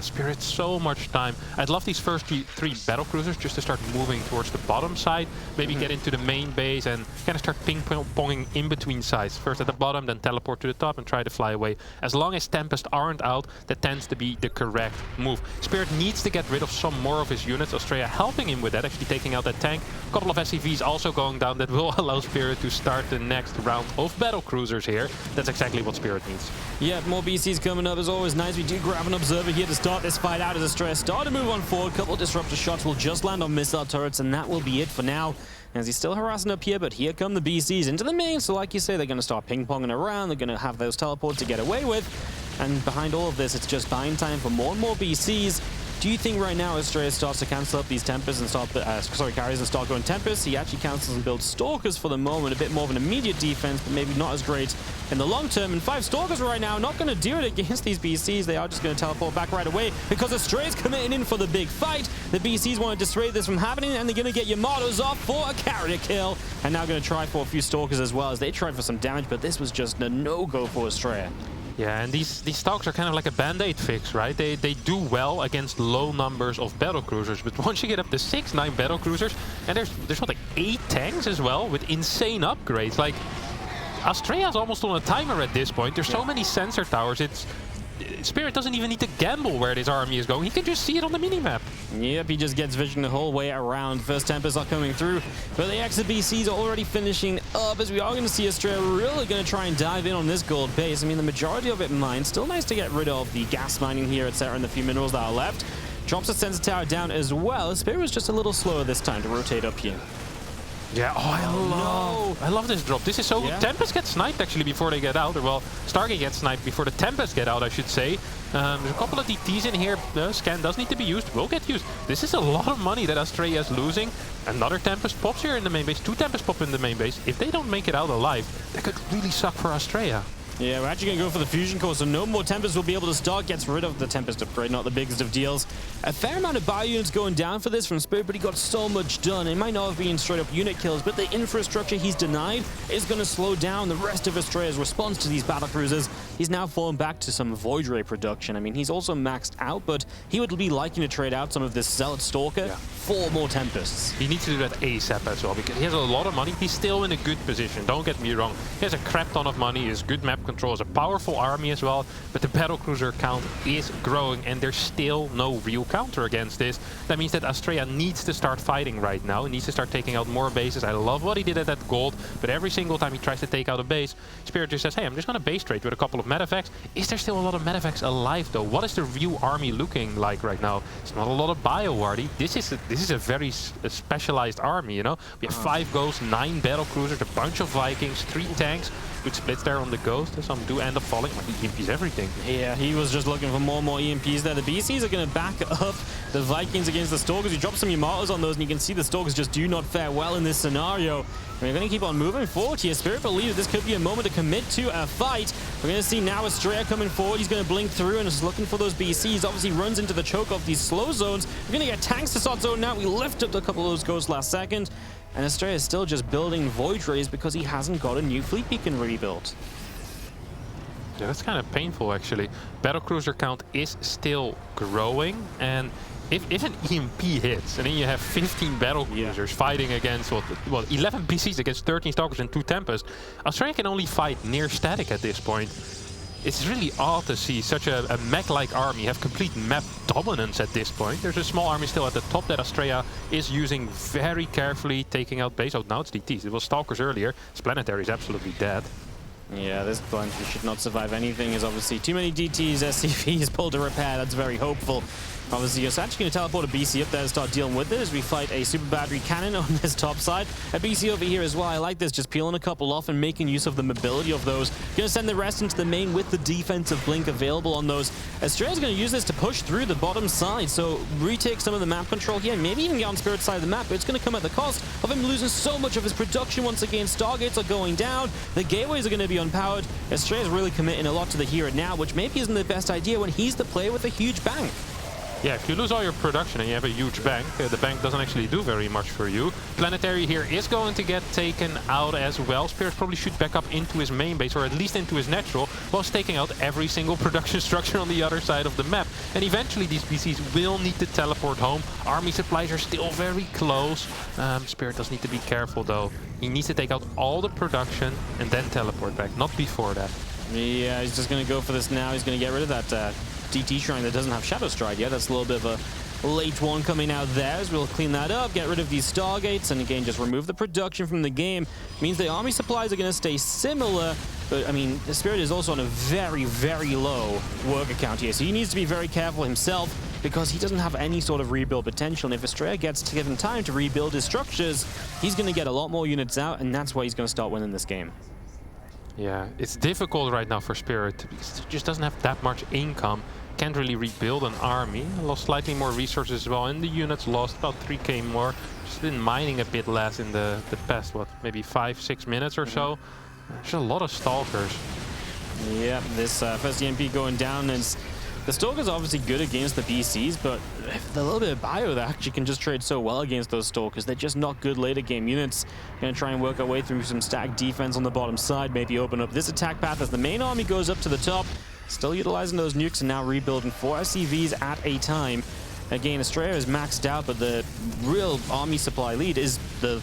Spirit so much time. I'd love these first three battle cruisers just to start moving towards the bottom side, maybe get into the main base and kind of start ping-ponging in between sides. First at the bottom, then teleport to the top and try to fly away. As long as Tempest aren't out, that tends to be the correct move. Spirit needs to get rid of some more of his units. Astrea helping him with that, actually taking out that tank. A couple of SCVs also going down that will allow Spirit to start the next round of battle cruisers here. That's exactly what Spirit needs. Yeah, more BCs coming up is always nice. We do grab an observer here to start this fight out as Astrea start to move on forward. Couple of disruptor shots will just land on missile turrets, and that will be it for now. As he's still harassing up here, but here come the BCs into the main. So like you say, they're going to start ping-ponging around. They're going to have those teleports to get away with. And behind all of this, it's just buying time for more and more BCs. Do you think right now Astrea starts to cancel up these Tempests and start, carries and start going Tempests? He actually cancels and builds Stalkers for the moment, a bit more of an immediate defense, but maybe not as great in the long term. And 5 Stalkers right now not going to do it against these BCs. They are just going to teleport back right away because Astrea's committing in for the big fight. The BCs want to dissuade this from happening, and they're going to get Yamato's off for a carrier kill. And now going to try for a few Stalkers as well, as they tried for some damage, but this was just a no-go for Astrea. Yeah, and these Stalkers are kind of like a band-aid fix, right? They do well against low numbers of battle cruisers, but once you get up to 6, 9 battle cruisers, and there's what, like 8 tanks as well with insane upgrades. Like, Astrea's almost on a timer at this point. There's so many sensor towers. Spirit doesn't even need to gamble where this army is going. He can just see it on the minimap. Yep, he just gets vision the whole way around. First Tempests are coming through, but the exit BCs are already finishing up, as we are going to see Astrea really going to try and dive in on this gold base. I mean, the majority of it mined. Still nice to get rid of the gas mining here, etc., and the few minerals that are left. Drops the sensor tower down as well. Spirit was just a little slower this time to rotate up here. Yeah, I love this drop. This is so good. Tempest gets sniped actually before they get out. Or, well, Stargate gets sniped before the Tempest get out, I should say. There's a couple of DTs in here. Scan does need to be used. Will get used. This is a lot of money that Astrea is losing. Another Tempest pops here in the main base. 2 Tempests pop in the main base. If they don't make it out alive, that could really suck for Astrea. Yeah, we're actually going to go for the fusion core, so no more Tempest will be able to start. Gets rid of the Tempest upgrade, not the biggest of deals. A fair amount of bio units going down for this from Spirit, but he got so much done. It might not have been straight up unit kills, but the infrastructure he's denied is going to slow down the rest of Astrea's response to these battle cruisers. He's now fallen back to some Void Ray production. I mean, he's also maxed out, but he would be liking to trade out some of this Zealot Stalker for more Tempests. He needs to do that ASAP as well, because he has a lot of money. He's still in a good position, don't get me wrong. He has a crap ton of money, he has good map control, has a powerful army as well, but the battlecruiser count is growing, and there's still no real counter against this. That means that Astrea needs to start fighting right now. He needs to start taking out more bases. I love what he did at that gold, but every single time he tries to take out a base, Spirit just says, hey, I'm just going to base trade with a couple of medevacs. Is there still a lot of medevacs alive, though? What is the real army looking like right now? It's not a lot of bio-wardy. This is a very specialized army, you know? We have 5 ghosts, 9 battle cruisers, a bunch of Vikings, 3 tanks. Good splits there on the ghost. Some do end up falling, but he EMPs everything. Yeah, he was just looking for more and more EMPs there. The BCs are going to back up the Vikings against the Stalkers. He drops some Yamatos on those, and you can see the Stalkers just do not fare well in this scenario. And we're going to keep on moving forward here. Spirit believes this could be a moment to commit to a fight. We're going to see now Astrea coming forward. He's going to blink through and is looking for those BCs. Obviously runs into the choke of these slow zones. We're going to get tanks to start zone out. We lift up a couple of those ghosts last second. And Astrea is still just building Void Rays because he hasn't got a new fleet he can rebuild. Yeah, that's kind of painful, actually. Battlecruiser count is still growing, and if an EMP hits, and then you have 15 battlecruisers fighting against, 11 PCs against 13 Stalkers and 2 Tempests, Astrea can only fight near static at this point. It's really odd to see such a mech-like army have complete map dominance at this point. There's a small army still at the top that Astrea is using very carefully, taking out base. Oh, now it's DTs. It was Stalkers earlier. This Planetary is absolutely dead. Yeah, this Planetary should not survive anything. Is obviously too many DTs. SCV is pulled to repair. That's very hopeful. Obviously, you're actually going to teleport a BC up there and start dealing with it as we fight a super battery cannon on this top side. A BC over here as well. I like this, just peeling a couple off and making use of the mobility of those. Going to send the rest into the main with the defensive blink available on those. Astrea's going to use this to push through the bottom side, so retake some of the map control here, maybe even get on Spirit's side of the map, but it's going to come at the cost of him losing so much of his production once again. Stargates are going down, the gateways are going to be unpowered. Astrea's really committing a lot to the here and now, which maybe isn't the best idea when he's the player with a huge bank. Yeah, if you lose all your production and you have a huge bank, the bank doesn't actually do very much for you. Planetary here is going to get taken out as well. Spirit probably should back up into his main base, or at least into his natural, whilst taking out every single production structure on the other side of the map. And eventually these PCs will need to teleport home. Army supplies are still very close. Spirit does need to be careful though. He needs to take out all the production and then teleport back, not before that. Yeah, he's just going to go for this now. He's going to get rid of that DT Shrine that doesn't have Shadow Stride yet. That's a little bit of a late one coming out there, as we'll clean that up, get rid of these Stargates, and again, just remove the production from the game. Means the army supplies are going to stay similar, but I mean, the Spirit is also on a very, very low work account here, so he needs to be very careful himself, because he doesn't have any sort of rebuild potential, and if Estrella gets given time to rebuild his structures, he's going to get a lot more units out, and that's why he's going to start winning this game. Yeah, it's difficult right now for Spirit, because he just doesn't have that much income. Can't really rebuild an army. Lost slightly more resources as well, and the units lost about 3k more. Just been mining a bit less in the past, what, maybe 5-6 minutes or so. There's a lot of Stalkers. Yeah, this first EMP going down, and the Stalkers are obviously good against the BCs, but the little bit of bio that actually can just trade so well against those Stalkers. They're just not good later game units. Gonna try and work our way through some stacked defense on the bottom side, maybe open up this attack path as the main army goes up to the top. Still utilizing those nukes and now rebuilding 4 SCVs at a time. Again, Estrella is maxed out, but the real army supply lead is the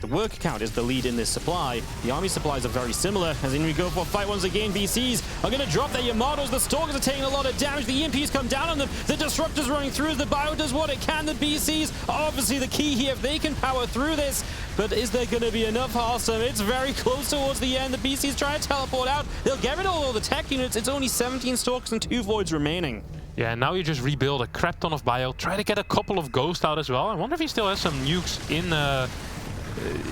work account is the lead in this supply. The army supplies are very similar. As in we go for a fight once again, BCs are going to drop their Yamatos. The Stalkers are taking a lot of damage. The EMPs come down on them. The Disruptor's running through as the Bio does what it can. The BCs are obviously the key here if they can power through this. But is there going to be enough, Awesome? It's very close towards the end. The BCs try to teleport out. They'll get rid of all the tech units. It's only 17 Stalkers and 2 Voids remaining. Yeah, now you just rebuild a crap ton of bio. Try to get a couple of Ghosts out as well. I wonder if he still has some nukes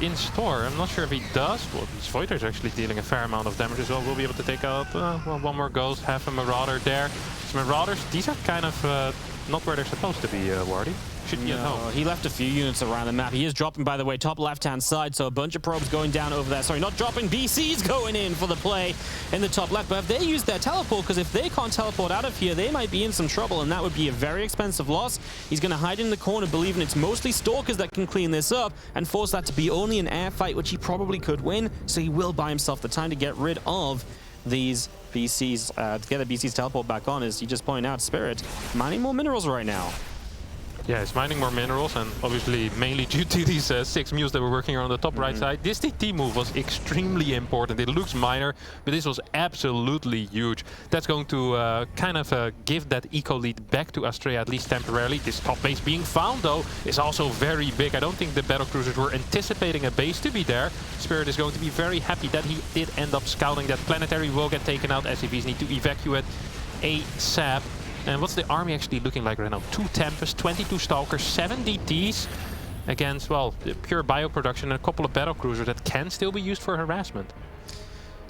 in store. I'm not sure if he does. Well, these Voiders are actually dealing a fair amount of damage as well. We'll be able to take out well, one more Ghost, half a Marauder there. Some Marauders, these are kind of not where they're supposed to be, Wardy. Should be at home. He left a few units around the map. He is dropping, by the way, top left-hand side, so a bunch of probes going down over there. Sorry, not dropping, BCs going in for the play in the top left. But if they use their teleport, because if they can't teleport out of here, they might be in some trouble, and that would be a very expensive loss. He's going to hide in the corner, believing it's mostly Stalkers that can clean this up, and force that to be only an air fight, which he probably could win, so he will buy himself the time to get rid of these BCs. To get the BCs teleport back on, as you just pointed out, Spirit mining more minerals right now. Yeah, it's mining more minerals, and obviously mainly due to these 6 mules that were working here on the top right side. This DT move was extremely important. It looks minor, but this was absolutely huge. That's going to kind of give that eco lead back to Estrella, at least temporarily. This top base being found, though, is also very big. I don't think the battlecruisers were anticipating a base to be there. Spirit is going to be very happy that he did end up scouting that. Planetary will get taken out. SCVs need to evacuate ASAP. And what's the army actually looking like right now? 2 Tempest, 22 Stalkers, 7 DTs against, well, pure bioproduction and a couple of battlecruisers that can still be used for harassment.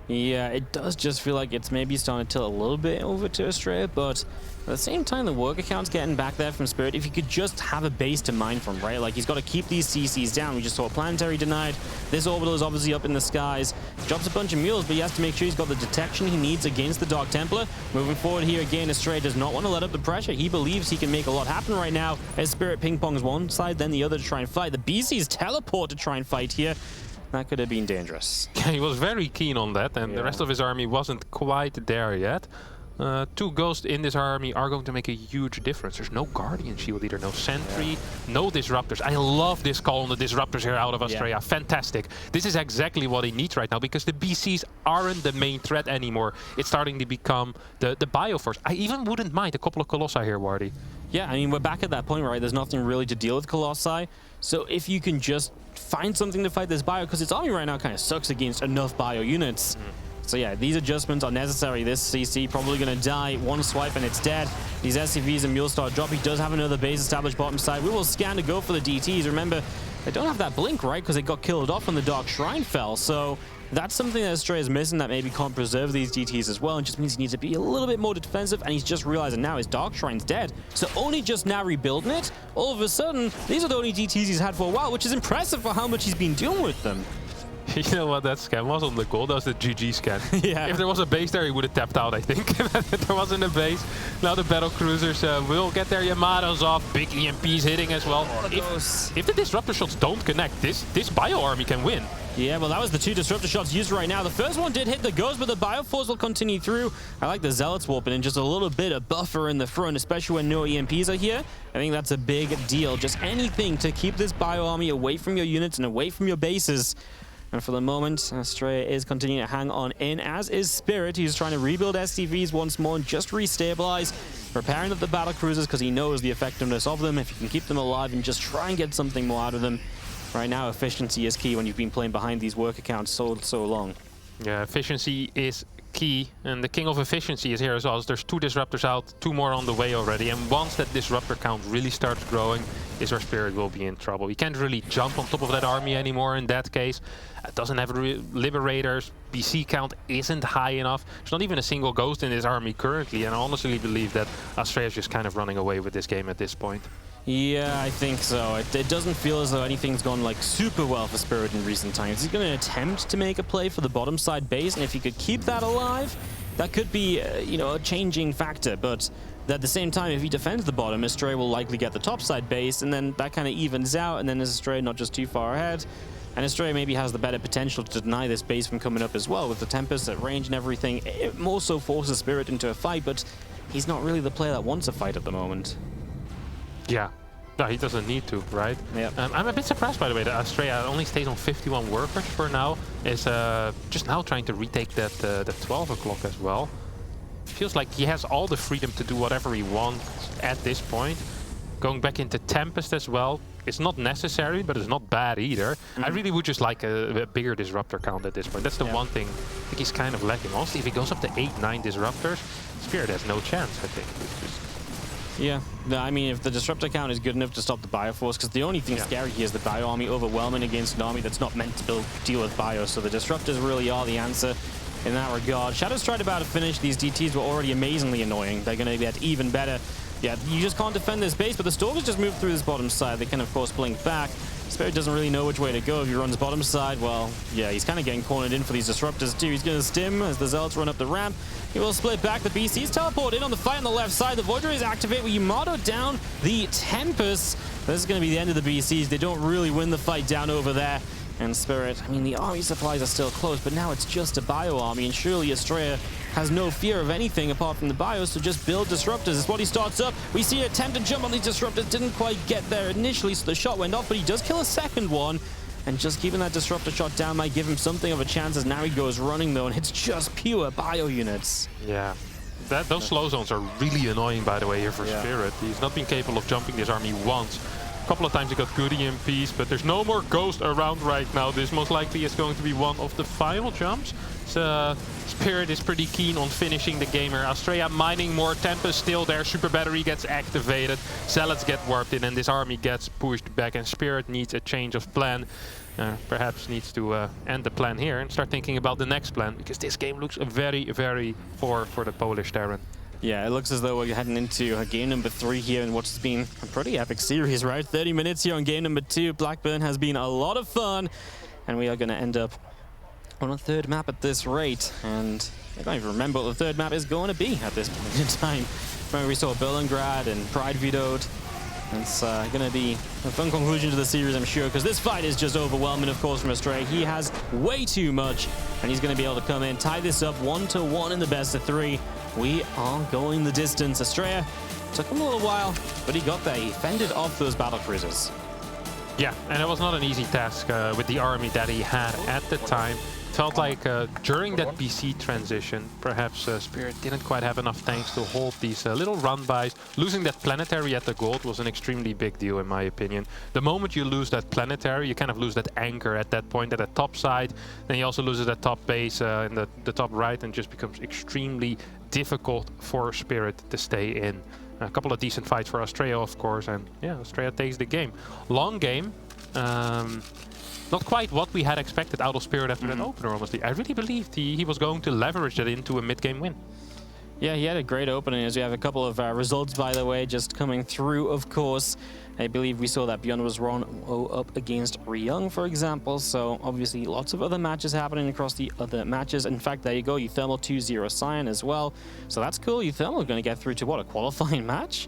Yeah, it does just feel like it's maybe starting to tilt a little bit over to Estrella, but at the same time, the work account's getting back there from Spirit. If you could just have a base to mine from, right? Like, he's got to keep these CCs down. We just saw Planetary denied. This orbital is obviously up in the skies. Drops a bunch of mules, but he has to make sure he's got the detection he needs against the Dark Templar. Moving forward here again, Estrella does not want to let up the pressure. He believes he can make a lot happen right now as Spirit ping-pongs one side, then the other to try and fight. The BCs teleport to try and fight here. That could have been dangerous. He was very keen on that, and the rest of his army wasn't quite there yet. 2 Ghosts in this army are going to make a huge difference. There's no Guardian Shield either, no Sentry, no Disruptors. I love this call on the Disruptors here out of Estrella. Fantastic. This is exactly what he needs right now, because the BCs aren't the main threat anymore. It's starting to become the Bioforce. I even wouldn't mind a couple of Colossi here, Wardy. Yeah, I mean, we're back at that point, right? There's nothing really to deal with Colossi. So if you can just find something to fight this Bio, because its army right now kind of sucks against enough Bio units. So yeah, these adjustments are necessary. This CC probably going to die. One swipe and it's dead. These SCVs and mules start drop. He does have another base established bottom side. We will scan to go for the DTs. Remember, they don't have that blink, right? Because they got killed off when the Dark Shrine fell. So that's something that Estrella is missing that maybe can't preserve these DTs as well. It just means he needs to be a little bit more defensive, and he's just realizing now his Dark Shrine's dead. So only just now rebuilding it, all of a sudden, these are the only DTs he's had for a while, which is impressive for how much he's been doing with them. You know what that scan was on the goal? That was the GG scan. Yeah. If there was a base there, he would have tapped out, I think. If there wasn't a base. Now the battle cruisers will get their Yamatos off. Big EMPs hitting as well. If the disruptor shots don't connect, this bio army can win. Yeah, well, that was the 2 disruptor shots used right now. The first one did hit the ghost, but the Bioforce will continue through. I like the Zealots warping in just a little bit of buffer in the front, especially when no EMPs are here. I think that's a big deal. Just anything to keep this bio army away from your units and away from your bases. And for the moment, Astrea is continuing to hang on in, as is Spirit. He's trying to rebuild SCVs once more and just restabilize, preparing up the battle cruisers because he knows the effectiveness of them. If you can keep them alive and just try and get something more out of them. Right now, efficiency is key when you've been playing behind these work accounts so long. Yeah, efficiency is key, and the king of efficiency is here as well. There's 2 disruptors out, 2 more on the way already, and once that disruptor count really starts growing, is where Spirit will be in trouble. He can't really jump on top of that army anymore in that case. It doesn't have liberators. BC count isn't high enough. There's not even a single ghost in his army currently, and I honestly believe that Astrea is just kind of running away with this game at this point. Yeah, I think so. It doesn't feel as though anything's gone like super well for Spirit in recent times. He's going to attempt to make a play for the bottom side base, and if he could keep that alive, that could be, you know, a changing factor. But at the same time, if he defends the bottom, Astrea will likely get the top side base, and then that kind of evens out, and then is Astrea not just too far ahead? And Astrea maybe has the better potential to deny this base from coming up as well with the Tempest at range and everything. It more so forces Spirit into a fight, but he's not really the player that wants a fight at the moment. Yeah. No, he doesn't need to, right? Yeah. I'm a bit surprised, by the way, that Astrea only stays on 51 workers for now. Is just now trying to retake that 12 o'clock as well. Feels like he has all the freedom to do whatever he wants at this point. Going back into Tempest as well. It's not necessary, but it's not bad either. I really would just like a bigger disruptor count at this point. That's the one thing I think he's kind of lacking. Honestly, if he goes up to 8, 9 disruptors, Spirit has no chance, I think. Yeah, no, I mean, if the disruptor count is good enough to stop the Bioforce, because the only thing scary here is the Bio army overwhelming against an army that's not meant to deal with Bio, so the disruptors really are the answer in that regard. Shadows tried about to finish. These DTs were already amazingly annoying. They're going to get even better. Yeah, you just can't defend this base, but the Stalkers just moved through this bottom side. They can, of course, blink back. Spirit doesn't really know which way to go. If he runs bottom side, well, yeah, he's kind of getting cornered in for these disruptors too. He's going to stim as the Zealots run up the ramp. He will split back. The BCs teleport in on the fight on the left side. The Void Rays activate. We Yamato down the Tempest. This is going to be the end of the BCs. They don't really win the fight down over there. And Spirit, I mean, the army supplies are still close, but now it's just a Bio army, and surely Astrea has no fear of anything apart from the Bios, so just build disruptors. It's what he starts up. We see an attempt to jump on these disruptors. Didn't quite get there initially, so the shot went off, but he does kill a second one. And just keeping that disruptor shot down might give him something of a chance as now he goes running, though, and it's just pure Bio units. Yeah. Those slow zones are really annoying, by the way, here for Spirit. He's not been capable of jumping this army once. A couple of times he got good EMPs, but there's no more Ghost around right now. This most likely is going to be one of the final jumps. So, Spirit is pretty keen on finishing the game here. Astrea mining more. Tempest still there. Super Battery gets activated. Zealots get warped in, and this army gets pushed back. And Spirit needs a change of plan. Perhaps needs to end the plan here and start thinking about the next plan, because this game looks very, very poor for the Polish Terran. Yeah, it looks as though we're heading into game number 3 here in what's been a pretty epic series, right? 30 minutes here on game number 2. Blackburn has been a lot of fun, and we are going to end up on a third map at this rate. And I don't even remember what the third map is going to be at this point in time. Remember, we saw Berlingrad and Pride vetoed. It's going to be a fun conclusion to the series, I'm sure, because this fight is just overwhelming, of course, from Astrea. He has way too much, and he's going to be able to come in, tie this up 1-1 in the best of 3. We are going the distance. Astrea took him a little while, but he got there. He fended off those battle cruisers. Yeah, and it was not an easy task with the army that he had at the time. Felt like during that BC transition, perhaps Spirit didn't quite have enough tanks to hold these little run-bys. Losing that planetary at the gold was an extremely big deal, in my opinion. The moment you lose that planetary, you kind of lose that anchor at that point at the top side. Then he also loses that top base in the top right, and just becomes extremely difficult for Spirit to stay in. A couple of decent fights for Astrea, of course, and yeah, Astrea takes the game. Long game. Not quite what we had expected out of Spirit after that opener, honestly. I really believed he was going to leverage that into a mid-game win. Yeah, he had a great opening, as we have a couple of results, by the way, just coming through, of course. I believe we saw that Bjorn was run up against Ryung, for example, so obviously lots of other matches happening across the other matches. In fact, there you go, Uthermal 2-0 Cyan as well. So that's cool. Uthermal going to get through to, what, a qualifying match?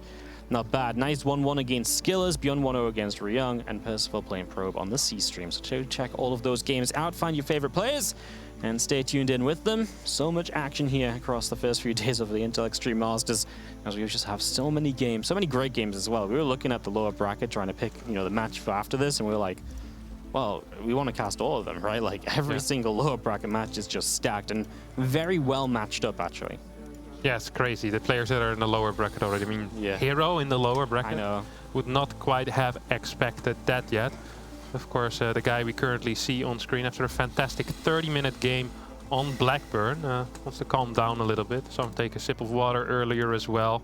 Not bad. Nice 1-1 against Skillers, Bjorn 1-0 against Ryung, and Percival playing Probe on the C stream. So check all of those games out, find your favorite players, and stay tuned in with them. So much action here across the first few days of the Intel Extreme Masters, as we just have so many games, so many great games as well. We were looking at the lower bracket trying to pick, you know, the match for after this, and we were like, well, we want to cast all of them, right? Like every single lower bracket match is just stacked and very well matched up, actually. Yeah, it's crazy. The players that are in the lower bracket already. I mean, Hero in the lower bracket. I know. Would not quite have expected that yet. Of course, the guy we currently see on screen after a fantastic 30-minute game on Blackburn wants to calm down a little bit. Some take a sip of water earlier as well.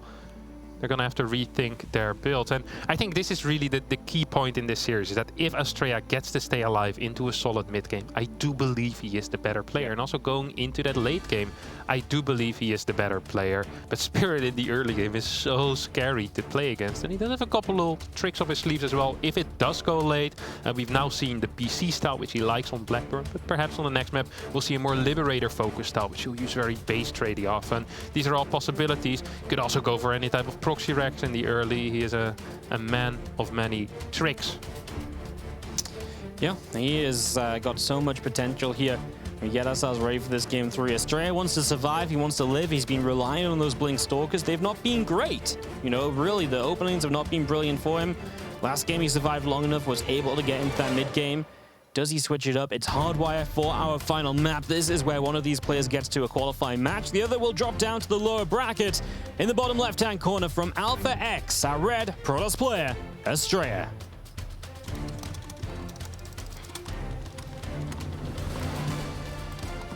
They're going to have to rethink their builds. And I think this is really the key point in this series, is that if Astrea gets to stay alive into a solid mid game, I do believe he is the better player. And also going into that late game, I do believe he is the better player. But Spirit in the early game is so scary to play against. And he does have a couple of tricks up his sleeves as well. If it does go late, we've now seen the PC style, which he likes on Blackburn. But perhaps on the next map, we'll see a more Liberator-focused style, which he'll use very base trady often. These are all possibilities. Could also go for any type of proxy Rex in the early. He is a man of many tricks. Yeah, he has got so much potential here. We get ourselves ready for this game 3. Astrea wants to survive, he wants to live. He's been relying on those Blink Stalkers. They've not been great. You know, really, the openings have not been brilliant for him. Last game he survived long enough, was able to get into that mid game. Does he switch it up? It's Hardwire for our final map. This is where one of these players gets to a qualifying match. The other will drop down to the lower bracket. In the bottom left-hand corner from Alpha X, our red Protoss player, Astrea.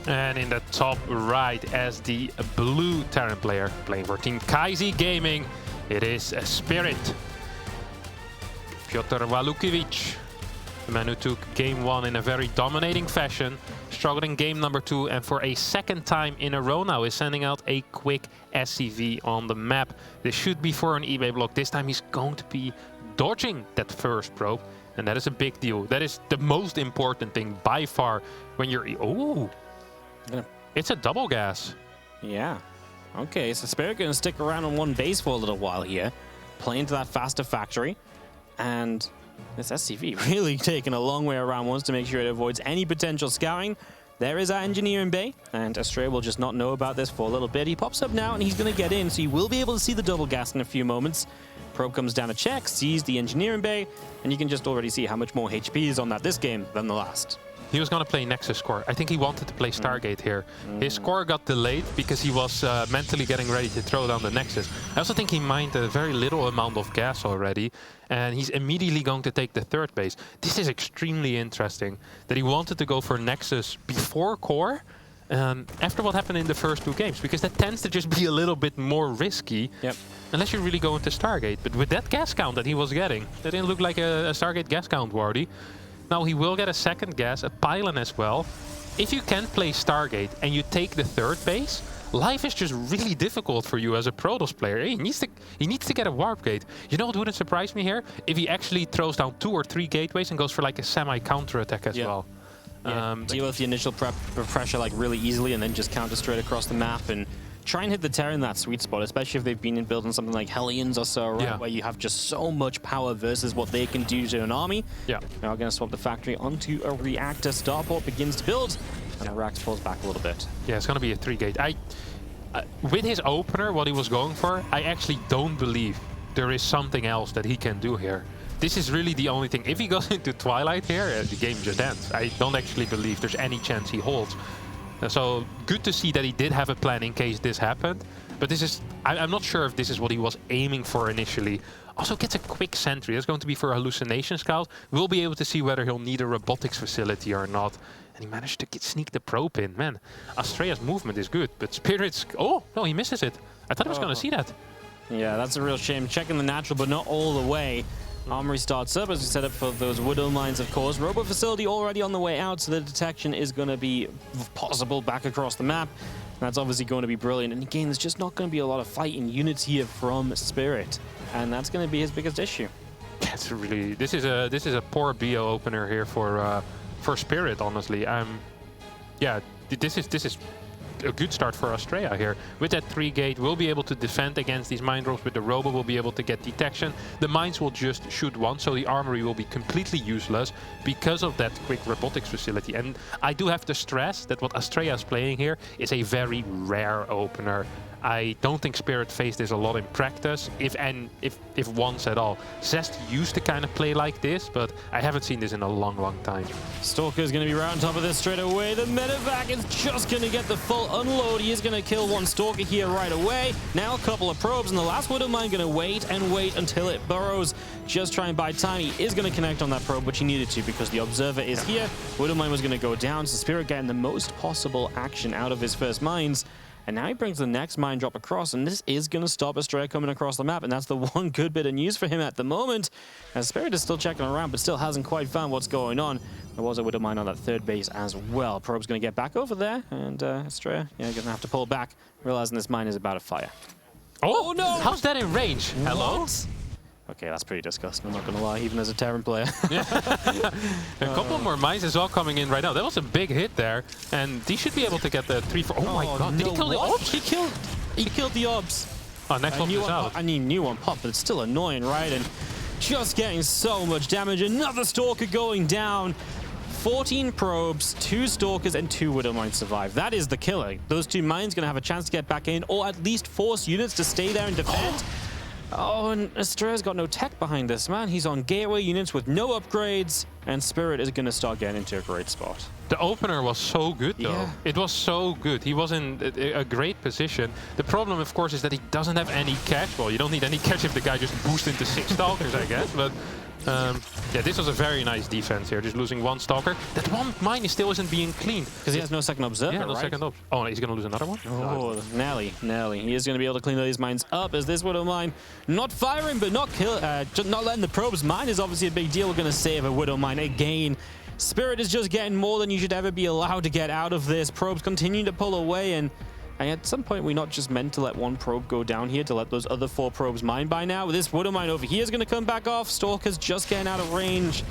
And in the top right, as the blue Terran player playing for Team Kaisi Gaming, it is Spirit. Piotr Walukiewicz, the man who took game 1 in a very dominating fashion, struggled in game number 2, and for a second time in a row now is sending out a quick SCV on the map. This should be for an eBay block. This time he's going to be dodging that first probe, and that is a big deal. That is the most important thing by far when you're... Oh! It's a double gas. Yeah. Okay, so Spirit going to stick around on one base for a little while here, play into that faster factory, and this SCV really taking a long way around, wants to make sure it avoids any potential scouting. There is our engineer in bay, and Astrea will just not know about this for a little bit. He pops up now, and he's going to get in, so you will be able to see the double gas in a few moments. Probe comes down to check, sees the engineer in bay, and you can just already see how much more HP is on that this game than the last. He was going to play Nexus score. I think he wanted to play Stargate here. His score got delayed because he was mentally getting ready to throw down the Nexus. I also think he mined a very little amount of gas already, and he's immediately going to take the third base. This is extremely interesting, that he wanted to go for Nexus before core, after what happened in the first 2 games, because that tends to just be a little bit more risky, unless you really go into Stargate. But with that gas count that he was getting, that didn't look like a Stargate gas count, Wardy. Now he will get a second gas, a pylon as well. If you can play Stargate and you take the third base, life is just really difficult for you as a Protoss player. He needs to get a warp gate. You know what wouldn't surprise me here? If he actually throws down 2 or 3 gateways and goes for like a semi-counter attack as well. Yeah, deal with the initial pressure like really easily and then just counter straight across the map and try and hit the Terran in that sweet spot, especially if they've been building something like Hellions or so, right, where you have just so much power versus what they can do to an army. Yeah. Now we're going to swap the factory onto a reactor. Starport begins to build, and Arax falls back a little bit. Yeah, it's going to be a 3-gate. With his opener, what he was going for, I actually don't believe there is something else that he can do here. This is really the only thing. If he goes into Twilight here, the game just ends. I don't actually believe there's any chance he holds. So good to see that he did have a plan in case this happened. But this is, I'm not sure if this is what he was aiming for initially. Also gets a quick sentry. That's going to be for a hallucination scout. We'll be able to see whether he'll need a robotics facility or not. And he managed to sneak the probe in. Man, Astrea's movement is good, but Spirit's... Oh, no, he misses it. I thought he was going to see that. Yeah, that's a real shame. Checking the natural, but not all the way. Armory starts up as we set up for those Widow mines, of course. Robo facility already on the way out, so the detection is going to be possible back across the map. That's obviously going to be brilliant. And again, there's just not going to be a lot of fighting units here from Spirit. And that's going to be his biggest issue. That's really this is a poor BO opener here for Spirit, honestly. Yeah, this is a good start for Australia here. With that 3 gate, we'll be able to defend against these mine drops. With the robo, we'll be able to get detection. The mines will just shoot once, so the armory will be completely useless because of that quick robotics facility. And I do have to stress that what Australia is playing here is a very rare opener. I don't think Spirit faced this a lot in practice, if once at all. Zest used to kind of play like this, but I haven't seen this in a long time. Stalker's going to be right on top of this straight away. The medevac is just going to get the full unload. He is going to kill one Stalker here right away. Now a couple of probes, and the last Widow Mine going to wait and wait until it burrows. Just try and buy time. He is going to connect on that probe, which he needed to because the Observer is here. Widow Mine was going to go down, so Spirit getting the most possible action out of his first mines. And now he brings the next mine drop across, and this is going to stop Australia coming across the map, and that's the one good bit of news for him at the moment. As Spirit is still checking around, but still hasn't quite found what's going on. There was a Widow Mine on that 3rd base as well. Probe's going to get back over there, and Australia, going to have to pull back, realizing this mine is about to fire. Oh no! How's that in range? Hello? What? Okay, that's pretty disgusting, I'm not going to lie, even as a Terran player. A couple more mines is all coming in right now. That was a big hit there, and he should be able to get the 3-4. Oh my god, did he kill the ops? He killed the ops. Oh, next one is out. I need new one pop, but it's still annoying, right? And just getting so much damage. Another Stalker going down. 14 probes, 2 Stalkers, and 2 Widow Mines survive. That is the killer. Those 2 mines going to have a chance to get back in, or at least force units to stay there and defend. Oh, and Australia's got no tech behind this, man. He's on gateway units with no upgrades, and Spirit is going to start getting into a great spot. The opener was so good, though. Yeah. It was so good. He was in a great position. The problem, of course, is that he doesn't have any catch. Well, you don't need any catch if the guy just boosts into 6 Stalkers, I guess. But yeah, this was a very nice defense here. Just losing 1 Stalker. That one mine still isn't being cleaned. Because he has no second Observer, yeah, no right? second Oh, he's going to lose another one? Oh, Nelly. He is going to be able to clean these mines up as this Widow Mine not firing, but not letting the probes mine is obviously a big deal. We're going to save a Widow Mine again. Spirit is just getting more than you should ever be allowed to get out of this. Probes continue to pull away, and at some point we're not just meant to let 1 probe go down here to let those other 4 probes mine by now. This Widow Mine over here is going to come back off. Stalker's just getting out of range.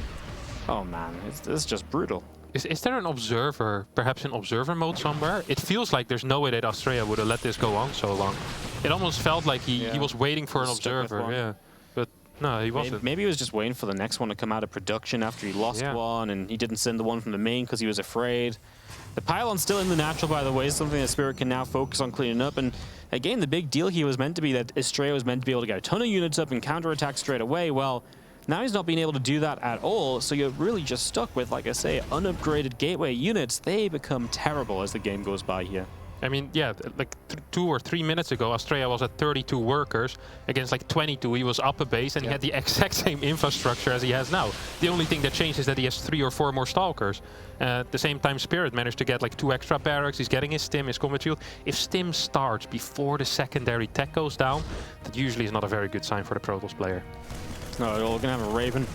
Oh man, it's just brutal. Is there an observer, perhaps in observer mode somewhere? It feels like there's no way that Australia would have let this go on so long. It almost felt like he was waiting for an observer. Yeah, but no, he wasn't. Maybe he was just waiting for the next one to come out of production after he lost one, and he didn't send the one from the main because he was afraid. The pylon's still in the natural, by the way, something that Spirit can now focus on cleaning up. And again, the big deal here was meant to be that Australia was meant to be able to get a ton of units up and counterattack straight away. Well, now he's not being able to do that at all, so you're really just stuck with, like I say, unupgraded gateway units. They become terrible as the game goes by here. I mean, yeah, like 2 or 3 minutes ago, Australia was at 32 workers against like 22. He was up a base and he had the exact same infrastructure as he has now. The only thing that changed is that he has 3 or 4 more Stalkers. At the same time, Spirit managed to get like 2 extra barracks. He's getting his stim, his combat shield. If stim starts before the secondary tech goes down, that usually is not a very good sign for the Protoss player. No, we're going to have a Raven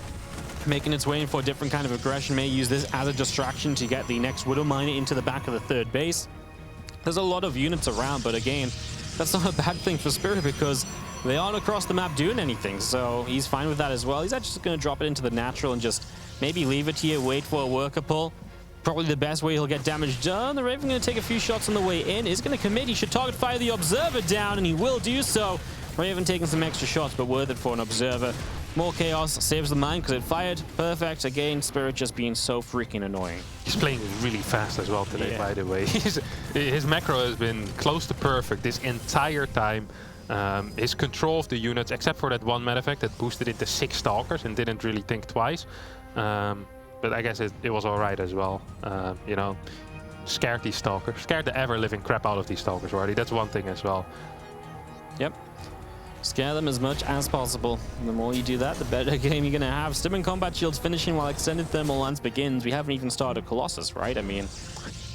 making its way in for a different kind of aggression. May use this as a distraction to get the next Widow Mine into the back of the 3rd base. There's a lot of units around, but again, that's not a bad thing for Spirit because they aren't across the map doing anything, so he's fine with that as well. He's actually just going to drop it into the natural and just maybe leave it here, wait for a worker pull. Probably the best way he'll get damage done. The Raven going to take a few shots on the way in. Is going to commit. He should target fire the Observer down, and he will do so. Raven taking some extra shots, but worth it for an Observer. More chaos, saves the mine because it fired. Perfect. Again, Spirit just being so freaking annoying. He's playing really fast as well today, by the way. His macro has been close to perfect this entire time. His control of the units, except for that one medevac that boosted into 6 Stalkers and didn't really think twice. But I guess it was alright as well. You know, scared these Stalkers. Scared the ever-living crap out of these Stalkers already. That's one thing as well. Yep. Scare them as much as possible. And the more you do that, the better game you're going to have. Stim and combat shields finishing while extended thermal lance begins. We haven't even started Colossus, right? I mean,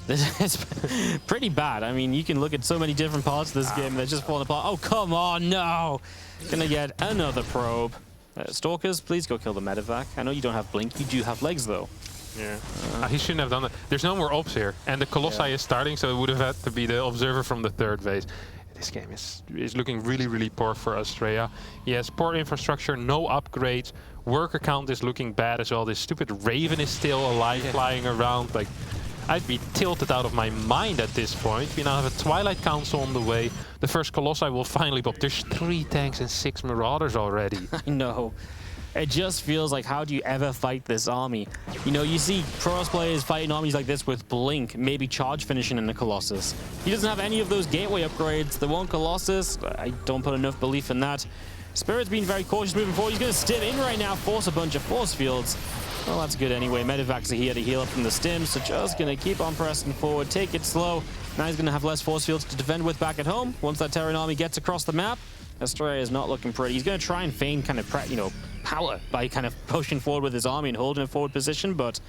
it's pretty bad. I mean, you can look at so many different parts of this game. They're just falling apart. Oh, come on, no! Gonna get another probe. Stalkers, please go kill the medevac. I know you don't have blink. You do have legs, though. Yeah. He shouldn't have done that. There's no more ops here. And the Colossi is starting, so it would have had to be the observer from the 3rd base. this game is looking really, really poor for Australia. Yes, poor infrastructure, no upgrades. Worker count is looking bad as well. This stupid Raven is still alive, flying around. Like, I'd be tilted out of my mind at this point. We now have a Twilight Council on the way. The first Colossi will finally pop. There's 3 tanks and 6 Marauders already. I know. It just feels like, how do you ever fight this army? You know, you see Pros players fighting armies like this with Blink, maybe Charge finishing in the Colossus. He doesn't have any of those gateway upgrades. The one Colossus, I don't put enough belief in that. Spirit's been very cautious moving forward. He's going to stim in right now, force a bunch of force fields. Well, that's good anyway. Medivacs are here to heal up from the stims, so just going to keep on pressing forward, take it slow. Now he's going to have less force fields to defend with back at home. Once that Terran army gets across the map, Australia is not looking pretty. He's going to try and feign kind of, power by kind of pushing forward with his army and holding a forward position, but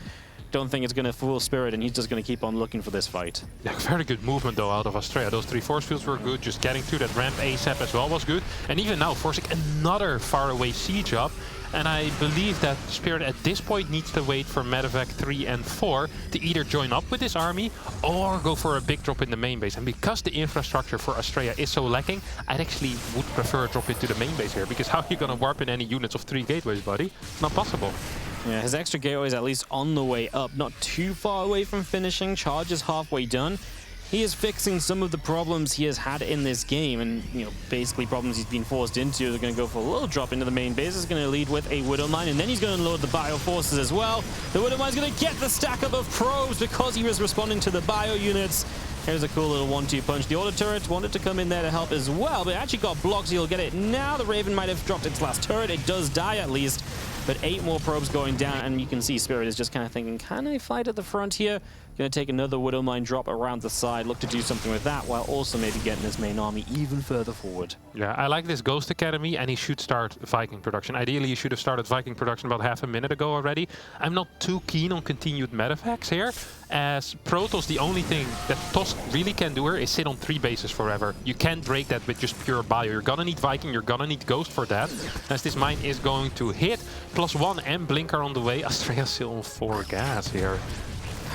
don't think it's going to fool Spirit, and he's just going to keep on looking for this fight. Yeah, very good movement though out of Australia. Those 3 force fields were good. Just getting to that ramp ASAP as well was good. And even now forcing another faraway siege up. And I believe that Spirit at this point needs to wait for Medevac 3 and 4 to either join up with this army or go for a big drop in the main base. And because the infrastructure for Australia is so lacking, I'd actually would prefer a drop into the main base here. Because how are you going to warp in any units of 3 gateways, buddy? Not possible. Yeah, his extra gateway is at least on the way up, not too far away from finishing. Charge is halfway done. He is fixing some of the problems he has had in this game, and basically problems he's been forced into. They're going to go for a little drop into the main base. It's going to lead with a Widow Mine, and then he's going to unload the Bio Forces as well. The Widow Mine is going to get the stack up of probes because he was responding to the Bio units. Here's a cool little 1-2 punch. The Auto Turret wanted to come in there to help as well, but it actually got blocked, so he'll get it now. The Raven might have dropped its last turret. It does die at least, but 8 more probes going down, and you can see Spirit is just kind of thinking, can I fight at the front here? Going to take another Widow Mine drop around the side, look to do something with that, while also maybe getting his main army even further forward. Yeah, I like this Ghost Academy, and he should start Viking production. Ideally, he should have started Viking production about half a minute ago already. I'm not too keen on continued Medevacs here, as Protoss, the only thing that Tosk really can do here is sit on 3 bases forever. You can't break that with just pure Bio. You're gonna need Viking, you're gonna need Ghost for that, as this mine is going to hit. +1 and Blinker on the way. Australia's still on 4 gas here.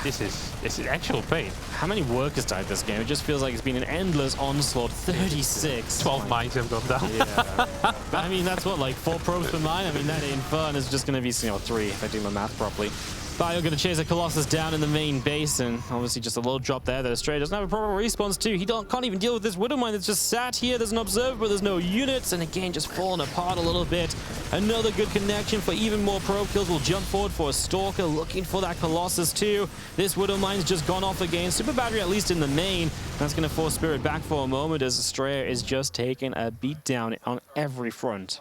This is actual pain. How many workers died this game? It just feels like it's been an endless onslaught. 36. 12 mines have gone down. Yeah. I mean, that's what, like 4 probes per mine? I mean, that ain't fun. It's just going to be 3 if I do my math properly. Bio going to chase a Colossus down in the main base, and obviously just a little drop there that Australia doesn't have a proper response to. He can't even deal with this Widow Mine that's just sat here. There's an observer, but there's no units, and again, just falling apart a little bit. Another good connection for even more probe kills. Will jump forward for a Stalker, looking for that Colossus too. This Widow Mine's just gone off again. Super Battery at least in the main. That's going to force Spirit back for a moment as Australia is just taking a beat down on every front.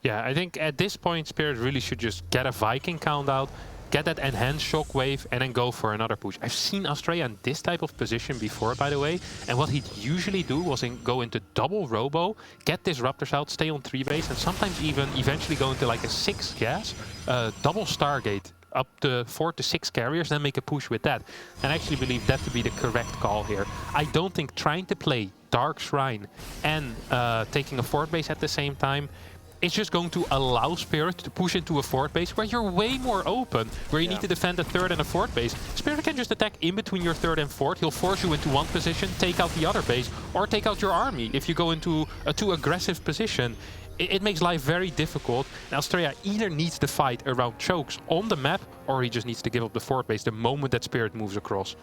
Yeah, I think at this point, Spirit really should just get a Viking count out, get that enhanced shockwave, and then go for another push. I've seen Australia in this type of position before, by the way, and what he'd usually do was go into double robo, get disruptors out, stay on 3 base, and sometimes even eventually go into like a 6 gas, double Stargate, up to 4 to 6 carriers, then make a push with that. And I actually believe that to be the correct call here. I don't think trying to play Dark Shrine and taking a fort base at the same time, it's just going to allow Spirit to push into a fort base where you're way more open, where you need to defend a 3rd and a 4th base. Spirit can just attack in between your 3rd and 4th. He'll force you into one position, take out the other base, or take out your army if you go into a too aggressive position. It makes life very difficult. And Australia either needs to fight around chokes on the map, or he just needs to give up the fort base the moment that Spirit moves across.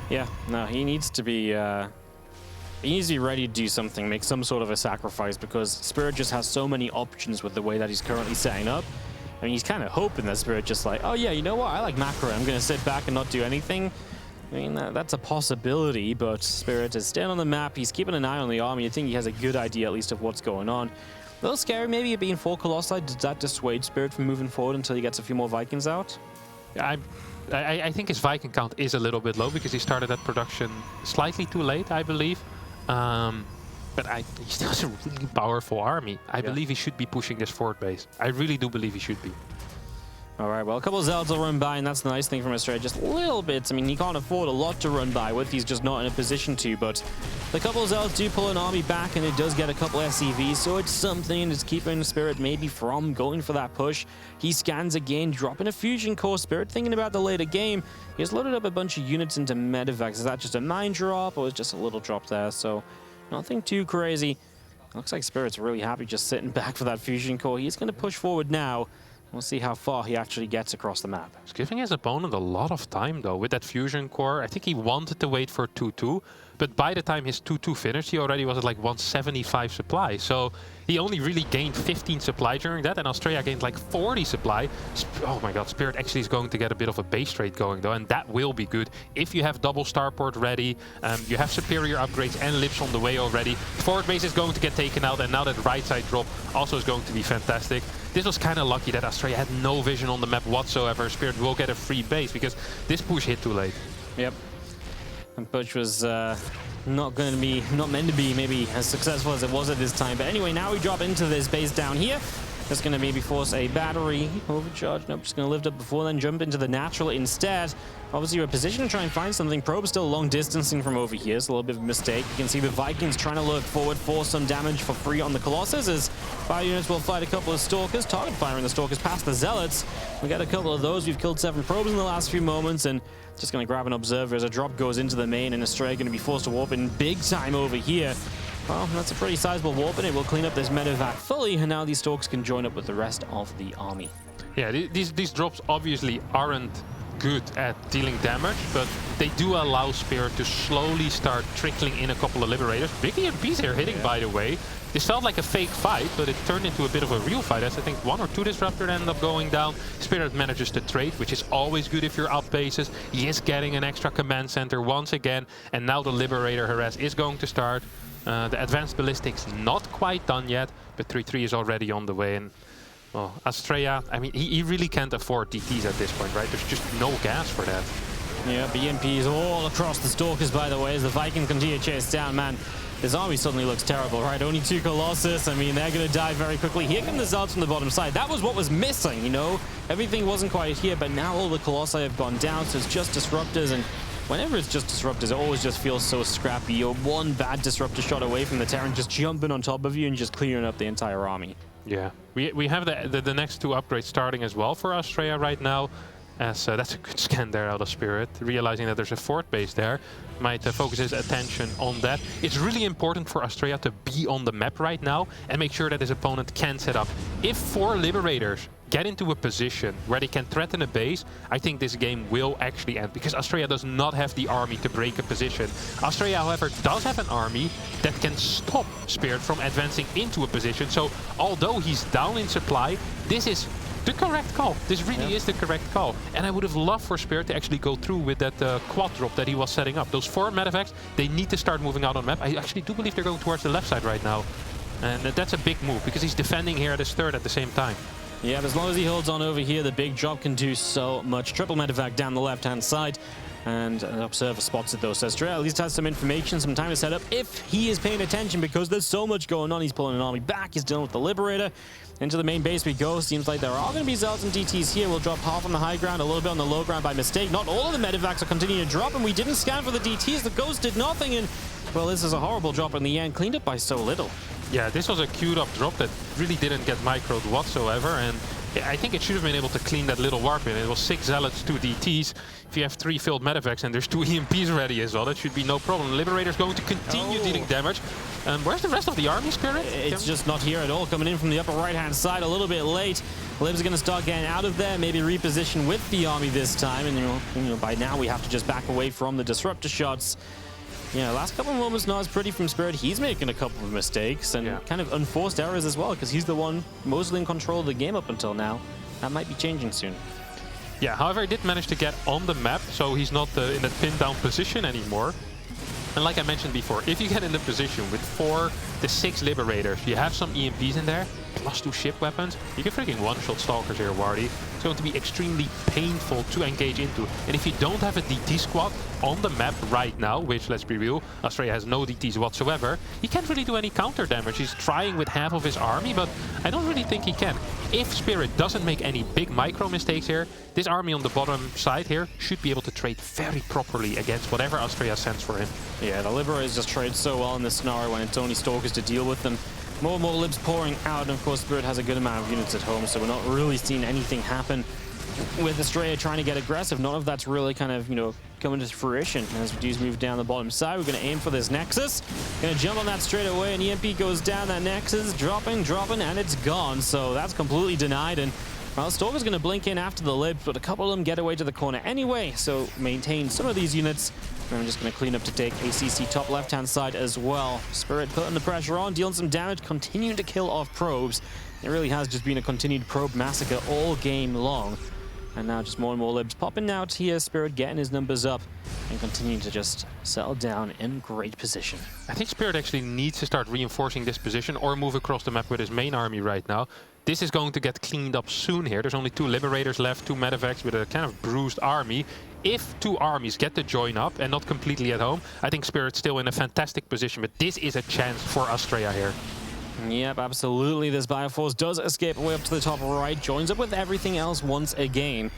Yeah, no, he needs to be... He needs to be ready to do something, make some sort of a sacrifice, because Spirit just has so many options with the way that he's currently setting up. I mean, he's kind of hoping that Spirit just like, oh yeah, you know what, I like macro, I'm going to sit back and not do anything. I mean, that's a possibility, but Spirit is staying on the map, he's keeping an eye on the army. I think he has a good idea at least of what's going on. A little scary maybe it being 4 Colossi. Does that dissuade Spirit from moving forward until he gets a few more Vikings out? Yeah, I think his Viking count is a little bit low because he started that production slightly too late, I believe. But he still has a really powerful army. I believe he should be pushing this fort base. I really do believe he should be. All right, well, a couple of Zelds will run by, and that's the nice thing from Australia. Just little bits. I mean, he can't afford a lot to run by with. He's just not in a position to, but the couple of Zelds do pull an army back, and it does get a couple SCVs, so it's something that's keeping Spirit maybe from going for that push. He scans again, dropping a Fusion Core. Spirit thinking about the later game. He has loaded up a bunch of units into Medevacs. Is that just a mine drop, or is just a little drop there? So Nothing too crazy. Looks like Spirit's really happy just sitting back for that fusion core. He's going to push forward now. We'll see how far he actually gets across the map. He's giving his opponent a lot of time, though, with that fusion core. I think he wanted to wait for 2-2, but by the time his 2-2 finished, he already was at like 175 supply. So he only really gained 15 supply during that, and Australia gained like 40 supply. Oh my god, Spirit actually is going to get a bit of a base trade going, though, and that will be good. If you have double starport ready, you have superior upgrades and lips on the way already. Forward base is going to get taken out, and now that right side drop also is going to be fantastic. This was kind of lucky that Australia had no vision on the map whatsoever. Spirit will get a free base because this push hit too late. Yep. And push was not meant to be maybe as successful as it was at this time. But anyway, now we drop into this base down here. Just going to maybe force a battery overcharge. Nope, just going to lift up before then jump into the natural instead. Obviously, we're positioned to try and find something. Probe still long distancing from over here. It's a little bit of a mistake. You can see the Vikings trying to lurk forward for some damage for free on the Colossus as fire units will fight a couple of Stalkers. Target firing the Stalkers past the Zealots. We got a couple of those. We've killed 7 probes in the last few moments and just going to grab an observer as a drop goes into the main, and Australia going to be forced to warp in big time over here. Well, that's a pretty sizable warp, and it will clean up this medevac fully, and now these Stalkers can join up with the rest of the army. Yeah, these drops obviously aren't good at dealing damage, but they do allow Spirit to slowly start trickling in a couple of Liberators. Big EMPs here hitting, by the way. This felt like a fake fight, but it turned into a bit of a real fight, as I think 1 or 2 Disruptors ended up going down. Spirit manages to trade, which is always good if you're up bases. He is getting an extra command center once again, and now the Liberator harass is going to start. The advanced ballistics not quite done yet, but 3-3 is already on the way. And well, Australia, I mean, he really can't afford DTs at this point, right? There's just no gas for that. Yeah, BMPs all across the Stalkers, by the way, as the Vikings continue to chase down. Man, this army suddenly looks terrible, right? Only 2 Colossus. I mean, they're going to die very quickly. Here come the Zealots from the bottom side. That was what was missing, you know? Everything wasn't quite here, but now all the Colossi have gone down, so it's just Disruptors. And whenever it's just Disruptors, it always just feels so scrappy. You're one bad Disruptor shot away from the Terran just jumping on top of you and just clearing up the entire army. Yeah, we have the next 2 upgrades starting as well for Australia right now. As that's a good scan there out of Spirit, realizing that there's a 4th base there. Might focus his attention on that. It's really important for Australia to be on the map right now and make sure that his opponent can set up. If 4 Liberators get into a position where they can threaten a base, I think this game will actually end, because Australia does not have the army to break a position. Australia, however, does have an army that can stop Spirit from advancing into a position. So although he's down in supply, this is the correct call. This really is the correct call. And I would have loved for Spirit to actually go through with that quad drop that he was setting up. Those 4 medevacs, they need to start moving out on map. I actually do believe they're going towards the left side right now. And that's a big move, because he's defending here at his 3rd at the same time. Yeah, but as long as he holds on over here, the big drop can do so much. Triple medevac down the left-hand side. And an observer spots it, though. So Australia at least has some information, some time to set up if he is paying attention, because there's so much going on. He's pulling an army back. He's dealing with the Liberator. Into the main base we go. Seems like there are going to be Zealots and DTs here. We'll drop half on the high ground, a little bit on the low ground by mistake. Not all of the medevacs are continuing to drop, and we didn't scan for the DTs. The Ghost did nothing, and, well, this is a horrible drop in the end. Cleaned up by so little. Yeah, this was a queued up drop that really didn't get microed whatsoever, and I think it should have been able to clean that little warp in. It was 6 Zealots, 2 DTs. If you have 3 filled medevacs and there's 2 EMPs ready as well, that should be no problem. Liberator's going to continue dealing damage. Where's the rest of the army, Spirit? It's just not here at all. Coming in from the upper right-hand side a little bit late. Libs are going to start getting out of there, maybe reposition with the army this time. And, you know, by now we have to just back away from the Disruptor shots. Yeah, last couple of moments not as pretty from Spirit. He's making a couple of mistakes and kind of unforced errors as well, because he's the one mostly in control of the game up until now. That might be changing soon. Yeah, however, he did manage to get on the map, so he's not in that pinned down position anymore. And like I mentioned before, if you get in the position with 4 to 6 Liberators, you have some EMPs in there, +2 ship weapons, you can freaking one-shot Stalkers here, Wardy. It's going to be extremely painful to engage into. And if you don't have a DT squad on the map right now, which, let's be real, Australia has no DTs whatsoever, he can't really do any counter damage. He's trying with half of his army, but I don't really think he can. If Spirit doesn't make any big micro mistakes here, this army on the bottom side here should be able to trade very properly against whatever Australia sends for him. Yeah, the Liberators just trade so well in this scenario when it's only Stalkers to deal with them. More and more Libs pouring out, and of course Spirit has a good amount of units at home, so we're not really seeing anything happen with Australia trying to get aggressive. None of that's really kind of, you know, coming to fruition as we do move down the bottom side. We're going to aim for this Nexus. Going to jump on that straight away, and EMP goes down. That Nexus dropping, and it's gone. So that's completely denied. And well, Stalker's going to blink in after the lib, but a couple of them get away to the corner anyway. So maintain some of these units. And I'm just going to clean up to take ACC top left-hand side as well. Spirit putting the pressure on, dealing some damage, continuing to kill off probes. It really has just been a continued probe massacre all game long. And now just more and more libs popping out here. Spirit getting his numbers up and continuing to just settle down in great position. I think Spirit actually needs to start reinforcing this position or move across the map with his main army right now. This is going to get cleaned up soon here. There's only 2 Liberators left, 2 Medevacs with a kind of bruised army. If 2 armies get to join up and not completely at home, I think Spirit's still in a fantastic position, but this is a chance for Australia here. Yep, absolutely. This Bioforce does escape way up to the top right, joins up with everything else once again.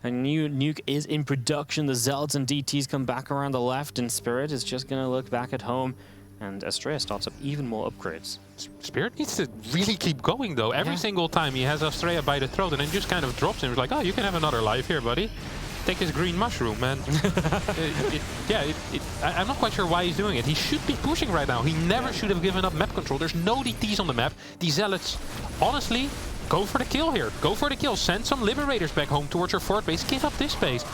A new nuke is in production. The Zealots and DTs come back around the left, and Spirit is just going to look back at home. And Australia starts up even more upgrades. Spirit needs to really keep going, though. Every single time he has Australia by the throat and then just kind of drops him. It's like, oh, you can have another life here, buddy. Take his green mushroom, man. I'm not quite sure why he's doing it. He should be pushing right now. He never should have given up map control. There's no DTs on the map. The Zealots, honestly, go for the kill here. Go for the kill. Send some Liberators back home towards your fort base. Give up this space.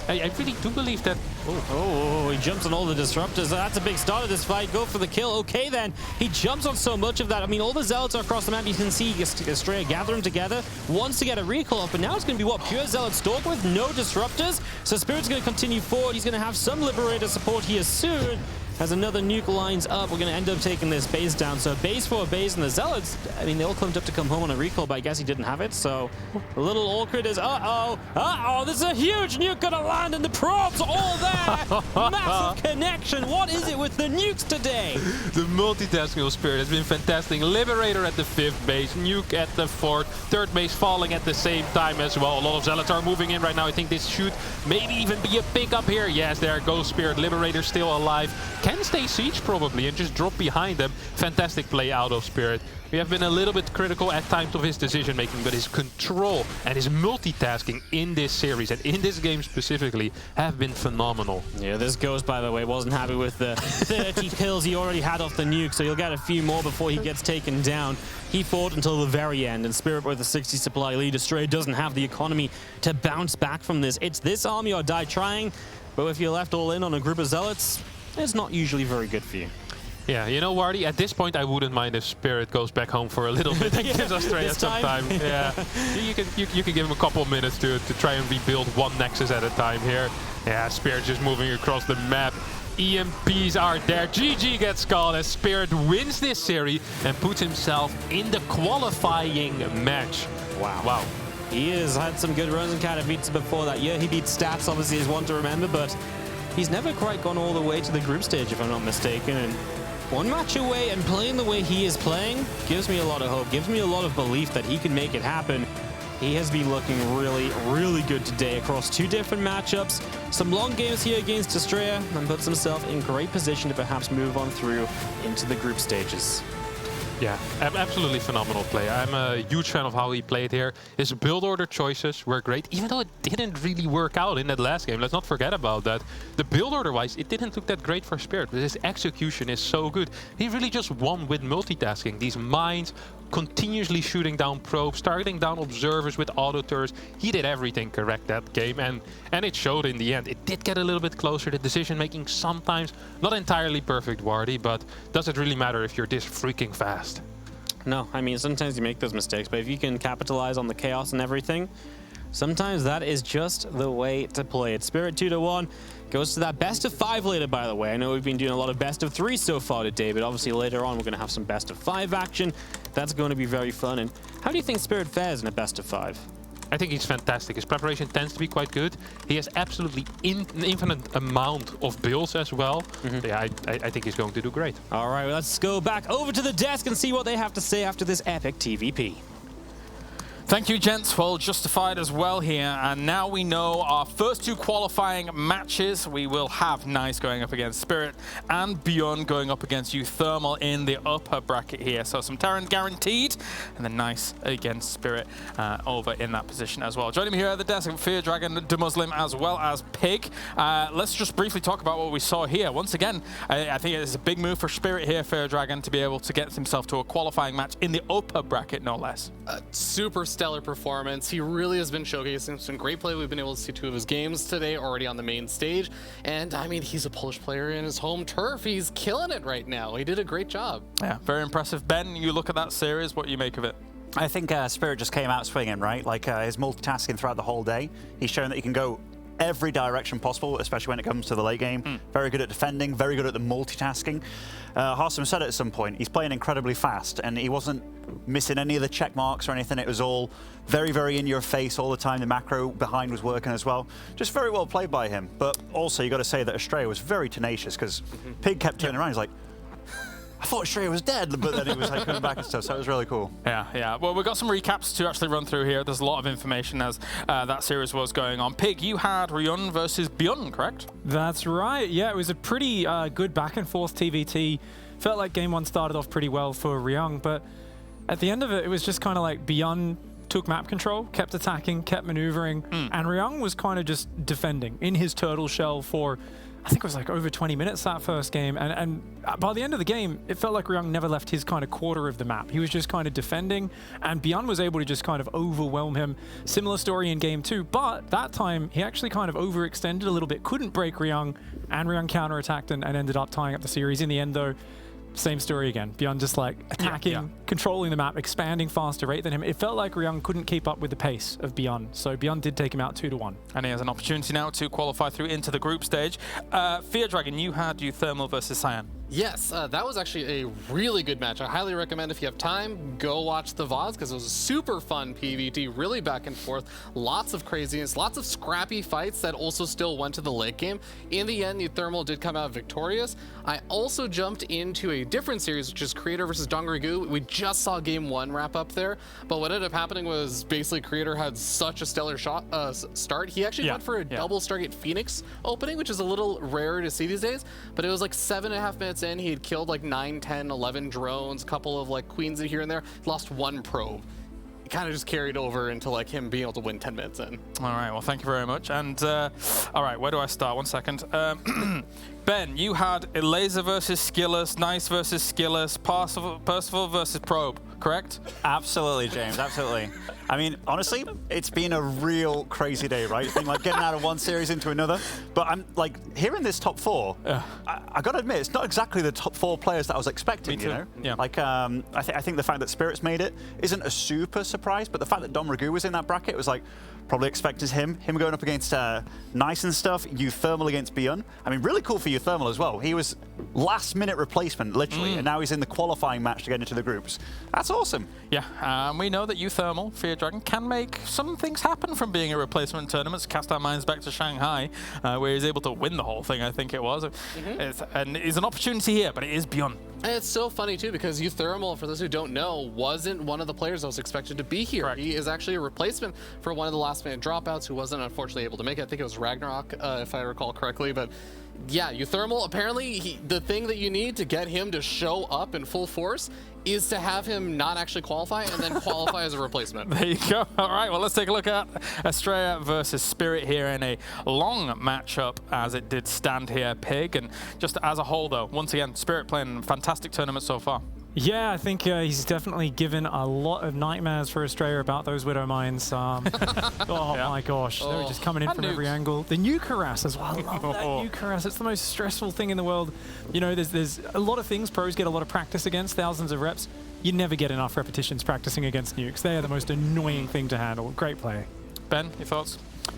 I really do believe that... Oh, he jumps on all the disruptors. That's a big start of this fight. Go for the kill. Okay, then. He jumps on so much of that. I mean, all the Zealots are across the map. You can see Australia gather them together. Wants to get a recall up, but now it's going to be what? Pure Zealot Stalk with no disruptors. So Spirit's going to continue forward. He's going to have some Liberator support here soon. As another nuke lines up, we're going to end up taking this base down. So base for a base, and the Zealots, I mean, they all clumped up to come home on a recall, but I guess he didn't have it. So a little awkward is, there's a huge nuke going to land, and the probes are all there. Massive connection. What is it with the nukes today? The multitasking of Spirit has been fantastic. Liberator at the 5th base, nuke at the 4th, 3rd base falling at the same time as well. A lot of Zealots are moving in right now. I think this should maybe even be a pickup here. Yes, there goes Spirit. Liberator still alive. Can stay siege probably and just drop behind them. Fantastic play out of Spirit. We have been a little bit critical at times of his decision making, but his control and his multitasking in this series and in this game specifically have been phenomenal. Yeah, this Ghost, by the way, wasn't happy with the 30 kills he already had off the nuke, so he'll get a few more before he gets taken down. He fought until the very end, and Spirit with a 60 supply lead. Australia doesn't have the economy to bounce back from this. It's this army or die trying, but if you're left all in on a group of Zealots, it's not usually very good for you. Yeah, you know, Wardy, at this point I wouldn't mind if Spirit goes back home for a little bit and gives Australia some time. Yeah, you can give him a couple of minutes to try and rebuild 1 Nexus at a time here. Yeah, Spirit just moving across the map. EMPs are there. GG gets called as Spirit wins this series and puts himself in the qualifying match. Wow. He has had some good runs in Katowice before that. Yeah, he beat Stats, obviously, is one to remember, but he's never quite gone all the way to the group stage, if I'm not mistaken. And 1 match away and playing the way he is playing gives me a lot of hope, gives me a lot of belief that he can make it happen. He has been looking really, really good today across 2 different matchups. Some long games here against Australia, and puts himself in great position to perhaps move on through into the group stages. Yeah, absolutely phenomenal play. I'm a huge fan of how he played here. His build order choices were great, even though it didn't really work out in that last game. Let's not forget about that. The build order-wise, it didn't look that great for Spirit, but his execution is so good. He really just won with multitasking. These mines, continuously shooting down probes, targeting down observers with auto turrets. He did everything correct that game, and it showed in the end. It did get a little bit closer. The decision-making sometimes not entirely perfect, Wardy, but does it really matter if you're this freaking fast? No, I mean, sometimes you make those mistakes, but if you can capitalize on the chaos and everything, sometimes that is just the way to play it. Spirit 2-1 goes to that best of 5 later, by the way. I know we've been doing a lot of best of 3 so far today, but obviously later on we're going to have some best of 5 action. That's going to be very fun. And how do you think Spirit fares in a best of 5? I think he's fantastic. His preparation tends to be quite good. He has absolutely an infinite amount of builds as well. Yeah, I think he's going to do great. All right, well, let's go back over to the desk and see what they have to say after this epic TVP. Thank you, gents. Well justified as well here. And now we know our first 2 qualifying matches. We will have Nice going up against Spirit and Bjorn going up against Thermal in the upper bracket here. So some Terran guaranteed, and then Nice against Spirit over in that position as well. Joining me here at the desk, Fear Dragon, De Muslim, as well as Pig. Let's just briefly talk about what we saw here. Once again, I think it's a big move for Spirit here, Fear Dragon, to be able to get himself to a qualifying match in the upper bracket, no less. Super stellar performance. He really has been showcasing some great play. We've been able to see 2 of his games today already on the main stage. And I mean, he's a Polish player in his home turf. He's killing it right now. He did a great job. Yeah, very impressive. Ben, you look at that series, what do you make of it? I think Spirit just came out swinging, right? Like his multitasking throughout the whole day. He's shown that he can go every direction possible, especially when it comes to the late game. Very good at defending, very good at the multitasking. Harsum said it at some point, he's playing incredibly fast, and he wasn't missing any of the check marks or anything. It was all very, very in your face all the time. The macro behind was working as well. Just very well played by him. But also, you got to say that Estrella was very tenacious, because Pig kept turning around. He's like, I thought Estrella was dead, but then he was like coming back and stuff, so it was really cool. Yeah. Well, we've got some recaps to actually run through here. There's a lot of information as that series was going on. Pig, you had Ryun versus Bjorn, correct? That's right. Yeah, it was a pretty good back and forth TVT. Felt like game 1 started off pretty well for Ryung, but at the end of it was just kind of like Bjorn took map control, kept attacking, kept maneuvering, and Ryung was kind of just defending in his turtle shell for, I think it was like over 20 minutes that first game, and by the end of the game, it felt like Ryung never left his kind of quarter of the map. He was just kind of defending, and Bjorn was able to just kind of overwhelm him. Similar story in game 2, but that time he actually kind of overextended a little bit, couldn't break Ryung, and Ryung counterattacked and ended up tying up the series. In the end though, same story again. Bjorn just like attacking, controlling the map, expanding faster rate than him. It felt like Ryung couldn't keep up with the pace of Bjorn, so Bjorn did take him out 2-1. And he has an opportunity now to qualify through into the group stage. Fear Dragon, you had Thermal versus Cyan. Yes, that was actually a really good match. I highly recommend, if you have time, go watch the VODs, because it was a super fun PvT, really back and forth. Lots of craziness, lots of scrappy fights that also still went to the late game. In the end, Thermal did come out victorious. I also jumped into a different series, which is Creator versus Dongrigu. We just saw game 1 wrap up there, but what ended up happening was basically Creator had such a stellar start. He actually went for a double Stargate Phoenix opening, which is a little rare to see these days, but it was like 7.5 minutes in, he had killed like 9, 10, 11 drones, a couple of like queens here and there, lost 1 probe. It kind of just carried over into like him being able to win 10 minutes in. All right, well, thank you very much. And all right, where do I start? 1 second. Ben, you had Laser versus Skillus, Nice versus Skillus, Percival versus Probe, correct? Absolutely, James, absolutely. I mean, honestly, it's been a real crazy day, right? It's been like getting out of one series into another. But I'm like, hearing this top 4, I got to admit, it's not exactly the top 4 players that I was expecting, you know? Yeah. Like, I think the fact that Spirits made it isn't a super surprise, but the fact that Dom Ragu was in that bracket was like, probably expected him going up against Nice and stuff, Thermal against Bjorn. I mean, really cool for Thermal as well. He was last-minute replacement, literally, and now he's in the qualifying match to get into the groups. That's awesome. Yeah, we know that Thermal, Fear Dragon, can make some things happen from being a replacement tournament. Cast our minds back to Shanghai, where he's able to win the whole thing, I think it was. And it's an opportunity here, but it is Bjorn. And it's so funny, too, because Thermal, for those who don't know, wasn't one of the players that was expected to be here. Correct. He is actually a replacement for one of the last-minute dropouts who wasn't unfortunately able to make it. I think it was Ragnarok, if I recall correctly. But yeah, Thermal, apparently the thing that you need to get him to show up in full force is to have him not actually qualify and then qualify as a replacement. There you go. All right, well, let's take a look at Estrella versus Spirit here in a long matchup as it did stand here, Pig. And just as a whole, though, once again, Spirit playing a fantastic tournament so far. Yeah, I think he's definitely given a lot of nightmares for Estrella about those Widow Mines. Oh my gosh, they were just coming in from every angle. The nuke harass as well. I love that nuke harass. It's the most stressful thing in the world. You know, there's a lot of things pros get a lot of practice against, thousands of reps. You never get enough repetitions practicing against nukes. They are the most annoying thing to handle. Great play. Ben, your thoughts?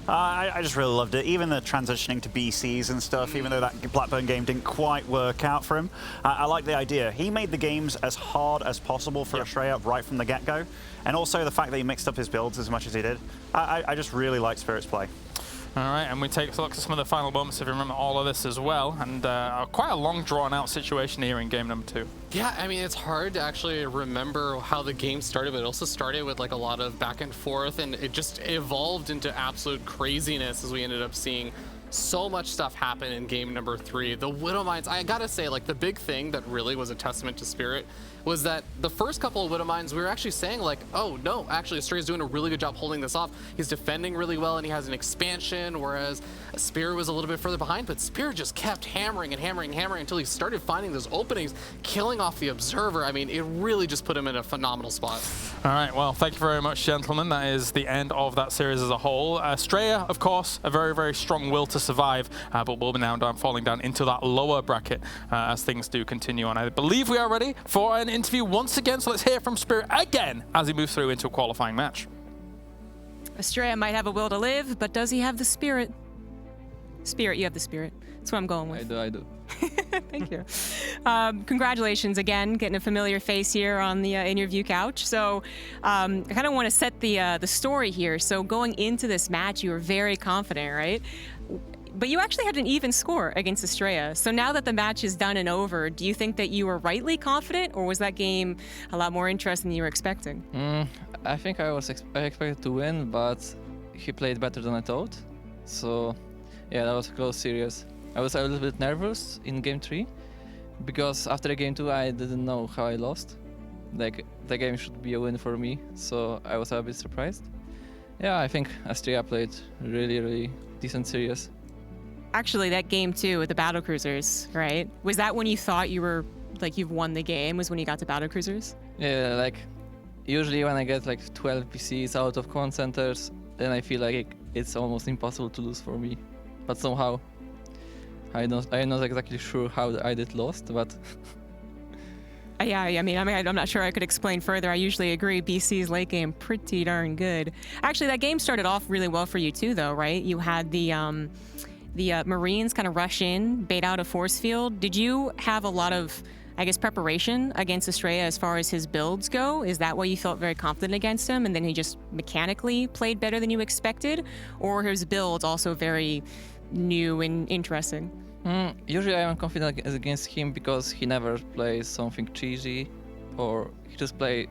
I just really loved it. Even the transitioning to BCs and stuff, even though that Blackburn game didn't quite work out for him, I like the idea. He made the games as hard as possible for Estrella right from the get-go. And also the fact that he mixed up his builds as much as he did. I just really like Spirit's play. All right, and we take a look at some of the final moments if you remember all of this as well, and quite a long drawn-out situation here in game number 2. Yeah, I mean, it's hard to actually remember how the game started, but it also started with like a lot of back and forth, and it just evolved into absolute craziness as we ended up seeing so much stuff happen in game number 3. The Widow Mines, I gotta say, like the big thing that really was a testament to Spirit was that the first couple of Widow Mines, we were actually saying like, oh no, actually Astraea's doing a really good job holding this off. He's defending really well and he has an expansion, whereas Spirit was a little bit further behind, but Spirit just kept hammering and hammering and hammering until he started finding those openings, killing off the Observer. I mean, it really just put him in a phenomenal spot. All right, well, thank you very much, gentlemen. That is the end of that series as a whole. Astraea, of course, a very, very strong will to survive, but will be now falling down into that lower bracket as things do continue on. I believe we are ready for an interview once again, so let's hear from Spirit again as he moves through into a qualifying match. Astraea might have a will to live, but does he have the spirit? Spirit, you have the spirit. That's what I'm going with. I do. Thank you. Congratulations again, getting a familiar face here on the interview couch. So I kind of want to set the story here. So going into this match, you were very confident, right? But you actually had an even score against Astraea. So now that the match is done and over, do you think that you were rightly confident, or was that game a lot more interesting than you were expecting? I think I expected to win, but he played better than I thought. So yeah, that was a close series. I was a little bit nervous in game 3 because after game 2 I didn't know how I lost. Like the game should be a win for me, so I was a bit surprised. Yeah, I think Astraea played really decent series. Actually, that game 2 with the battlecruisers, right? Was that when you thought you were like you've won the game? Was when you got to battlecruisers? Yeah, like usually when I get like 12 PCs out of command centers, then I feel like it's almost impossible to lose for me. But somehow, I'm not exactly sure how I did lost, but. Yeah, I mean, I'm not sure I could explain further. I usually agree. BC's late game pretty darn good. Actually, that game started off really well for you too, though, right? You had the Marines kind of rush in, bait out a force field. Did you have a lot of, I guess, preparation against Astraea as far as his builds go? Is that why you felt very confident against him, and then he just mechanically played better than you expected? Or his builds also very new and interesting? Usually I am confident against him because he never plays something cheesy, or he just play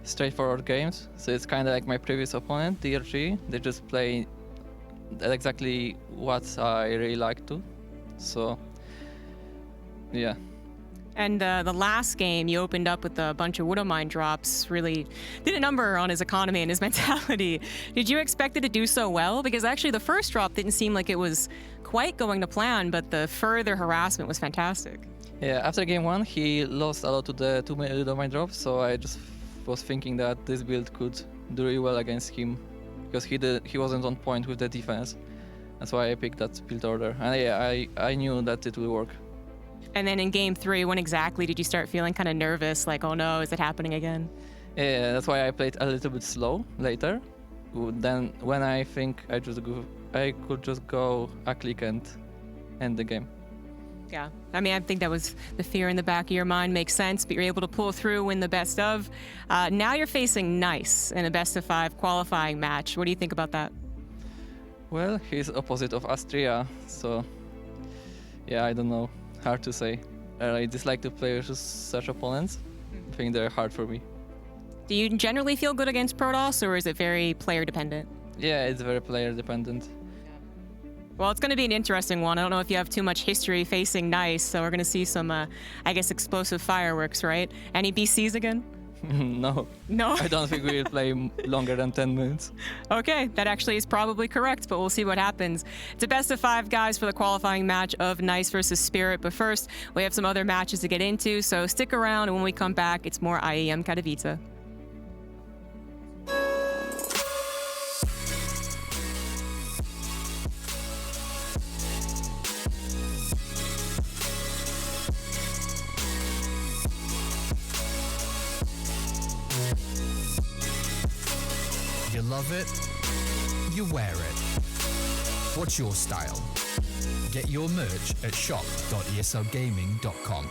straightforward games. So it's kind of like my previous opponent, DRG. They just play exactly what I really like to. So yeah. And the last game, you opened up with a bunch of Widow Mine drops, really did a number on his economy and his mentality. Did you expect it to do so well? Because actually the first drop didn't seem like it was quite going to plan, but the further harassment was fantastic. Yeah, after game 1, he lost a lot to the 2 Widow Mine drops, so I just was thinking that this build could do really well against him, because he wasn't on point with the defense. That's why I picked that build order. And yeah, I knew that it will work. And then in game 3, when exactly did you start feeling kind of nervous, like, oh no, is it happening again? Yeah, that's why I played a little bit slow later. Then when I think I could just go a click and end the game. Yeah, I mean, I think that was the fear in the back of your mind, makes sense, but you're able to pull through, win the best of. Now you're facing Nice in a best of 5 qualifying match. What do you think about that? Well, he's opposite of Astraea, so yeah, I don't know. Hard to say. I dislike to play with such opponents. I think they're hard for me. Do you generally feel good against Protoss, or is it very player dependent? Yeah, it's very player dependent. Well, it's going to be an interesting one. I don't know if you have too much history facing Nice, so we're going to see some, I guess, explosive fireworks, right? Any BCs again? No. No? I don't think we'll play longer than 10 minutes. Okay, that actually is probably correct, but we'll see what happens. It's a best of 5, guys, for the qualifying match of Nice versus Spirit. But first, we have some other matches to get into, so stick around, and when we come back, it's more IEM Katowice. You love it, you wear it. What's your style? Get your merch at shop.eslgaming.com.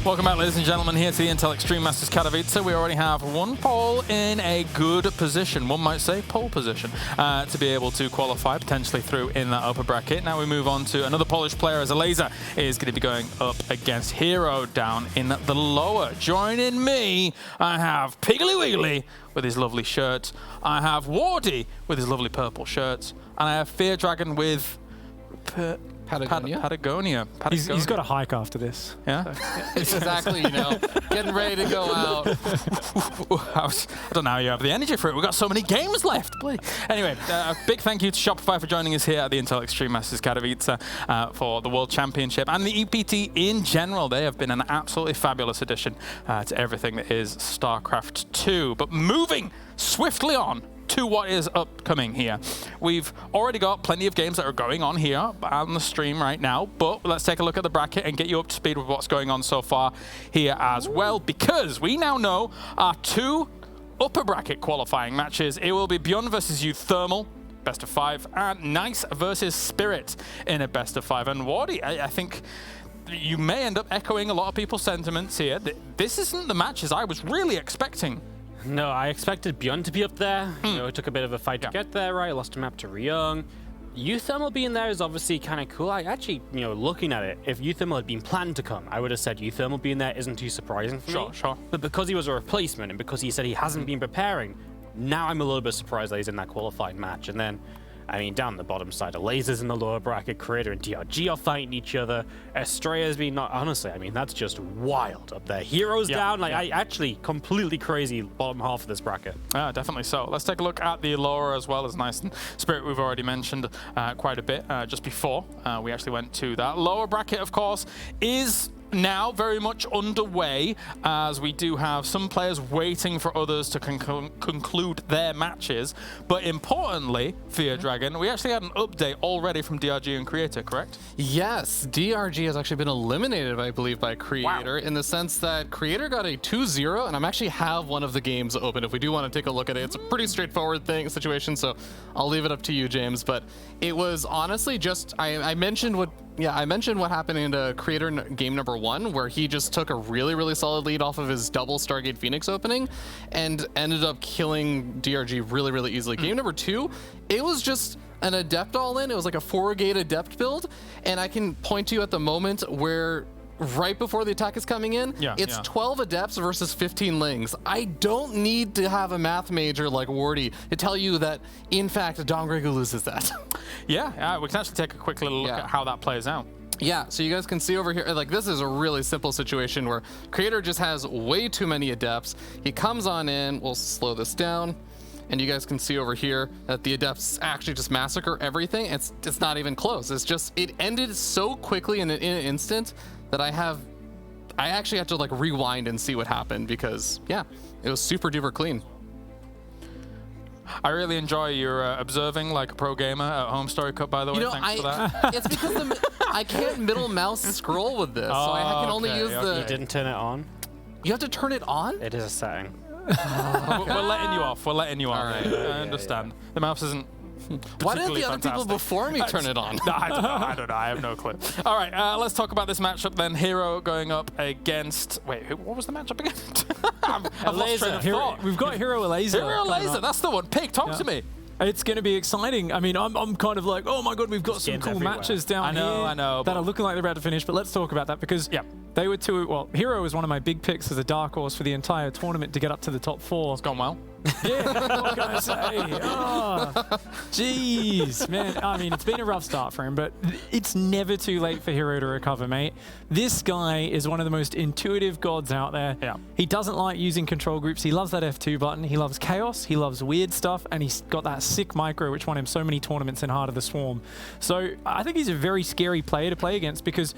Welcome back, ladies and gentlemen, here to the Intel Extreme Masters Katowice. We already have one pole in a good position, one might say pole position, to be able to qualify potentially through in that upper bracket. Now we move on to another Polish player, as Laser is going to be going up against Hero down in the lower. Joining me, I have Piggly Wiggly with his lovely shirt. I have Wardy with his lovely purple shirt. And I have Fear Dragon with Patagonia. He's got a hike after this. Yeah? It's exactly, getting ready to go out. I don't know how you have the energy for it. We've got so many games left. Anyway, a big thank you to Shopify for joining us here at the Intel Extreme Masters Katowice for the World Championship and the EPT in general. They have been an absolutely fabulous addition to everything that is StarCraft 2. But moving swiftly on to what is upcoming here. We've already got plenty of games that are going on here on the stream right now, but let's take a look at the bracket and get you up to speed with what's going on so far here as well, because we now know our two upper bracket qualifying matches. It will be Bjorn versus you Thermal, best of 5, and Nice versus Spirit in a best of 5. And Wardy, I think you may end up echoing a lot of people's sentiments here. This isn't the matches I was really expecting. No, I expected Bjorn to be up there. It took a bit of a fight to get there, right? Lost a map to Ryung. Euthermal being there is obviously kind of cool. I actually, looking at it, if Euthermal had been planned to come, I would have said Euthermal being there isn't too surprising for me. Sure. But because he was a replacement and because he said he hasn't been preparing, now I'm a little bit surprised that he's in that qualified match. And then, I mean, down the bottom side, Lasers in the lower bracket, Creator and DRG are fighting each other. Estrella's been honestly, I mean, that's just wild up there. Heroes down, I actually completely crazy bottom half of this bracket. Yeah, definitely so. Let's take a look at the Allura as well as Nice and Spirit we've already mentioned quite a bit just before we actually went to that. Lower bracket, of course, is now very much underway, as we do have some players waiting for others to conclude their matches. But importantly, Fear Dragon, we actually had an update already from DRG and Creator, correct? Yes, DRG has actually been eliminated, I believe, by Creator, in the sense that Creator got a 2-0, and I actually have one of the games open if we do want to take a look at it. It's a pretty straightforward situation, so I'll leave it up to you, James. But it was honestly just, I mentioned what happened in Creator game number 1, where he just took a really, really solid lead off of his double Stargate Phoenix opening and ended up killing DRG really, really easily. Game number 2, it was just an Adept all-in. It was like a 4-gate Adept build, and I can point to you at the moment where right before the attack is coming in, it's 12 Adepts versus 15 Lings. I don't need to have a math major like Wardy to tell you that, in fact, Don Grego loses that. Yeah, we can actually take a quick little look at how that plays out. Yeah, so you guys can see over here, like, this is a really simple situation where Creator just has way too many Adepts. He comes on in, we'll slow this down, and you guys can see over here that the Adepts actually just massacre everything. It's not even close. It's just, it ended so quickly in an instant that I actually have to like rewind and see what happened, because it was super duper clean. I really enjoy your observing like a pro gamer at Home Story Cup, by the way. Thanks for that. It's because I can't middle mouse scroll with this, so I can only use the... You didn't turn it on? You have to turn it on? It is a setting. We're letting you off. We're letting you off. Right. I understand. The mouse isn't... Why didn't the other people before me turn it on? No, I don't know. I have no clue. All right, let's talk about this matchup then. Hero going up against... Wait, what was the matchup again? I've lost train of thought. We've got Hero Laser. Hero Laser, that's the one. Pig, talk to me. It's going to be exciting. I mean, I'm kind of like, oh my god, we've got some cool matches down here I know, that are looking like they're about to finish. But let's talk about that, because they were Hero was one of my big picks as a dark horse for the entire tournament to get up to the top 4. It's gone well. Yeah, what can I say? Oh, jeez, man. I mean, it's been a rough start for him, but it's never too late for Hero to recover, mate. This guy is one of the most intuitive gods out there. Yeah. He doesn't like using control groups. He loves that F2 button. He loves chaos. He loves weird stuff, and he's got that sick micro, which won him so many tournaments in Heart of the Swarm. So I think he's a very scary player to play against, because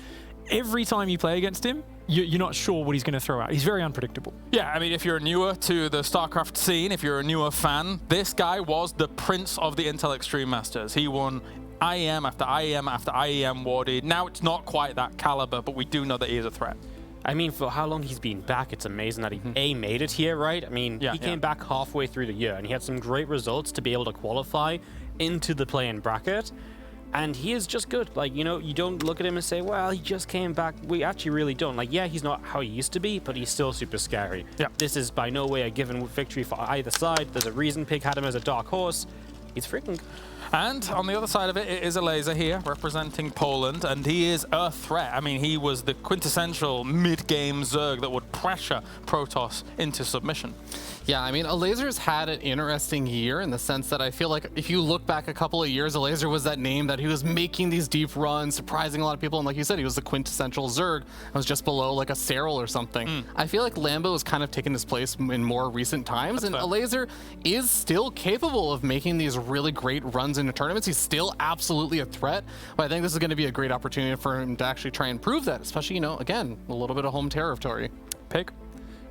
every time you play against him, you're not sure what he's going to throw out. He's very unpredictable. Yeah, I mean, if you're newer to the StarCraft scene, if you're a newer fan, this guy was the prince of the Intel Extreme Masters. He won IEM after IEM after IEM Wardy. Now it's not quite that caliber, but we do know that he is a threat. I mean, for how long he's been back, it's amazing that he made it here, right? I mean, he came back halfway through the year, and he had some great results to be able to qualify into the play-in bracket. And he is just good. Like, you don't look at him and say, well, he just came back. We actually really don't. Like, yeah, he's not how he used to be, but he's still super scary. Yeah. This is by no way a given victory for either side. There's a reason Pig had him as a dark horse. He's freaking... And on the other side of it, it is a Laser here representing Poland, and he is a threat. I mean, he was the quintessential mid-game Zerg that would pressure Protoss into submission. Yeah, I mean, Laser's had an interesting year in the sense that I feel like if you look back a couple of years, Laser was that name that he was making these deep runs, surprising a lot of people, and like you said, he was the quintessential Zerg. It was just below like a Cyril or something. I feel like Lambo has kind of taken his place in more recent times, and Laser is still capable of making these really great runs into tournaments. He's still absolutely a threat, but I think this is going to be a great opportunity for him to actually try and prove that, especially, again, a little bit of home territory. Pig?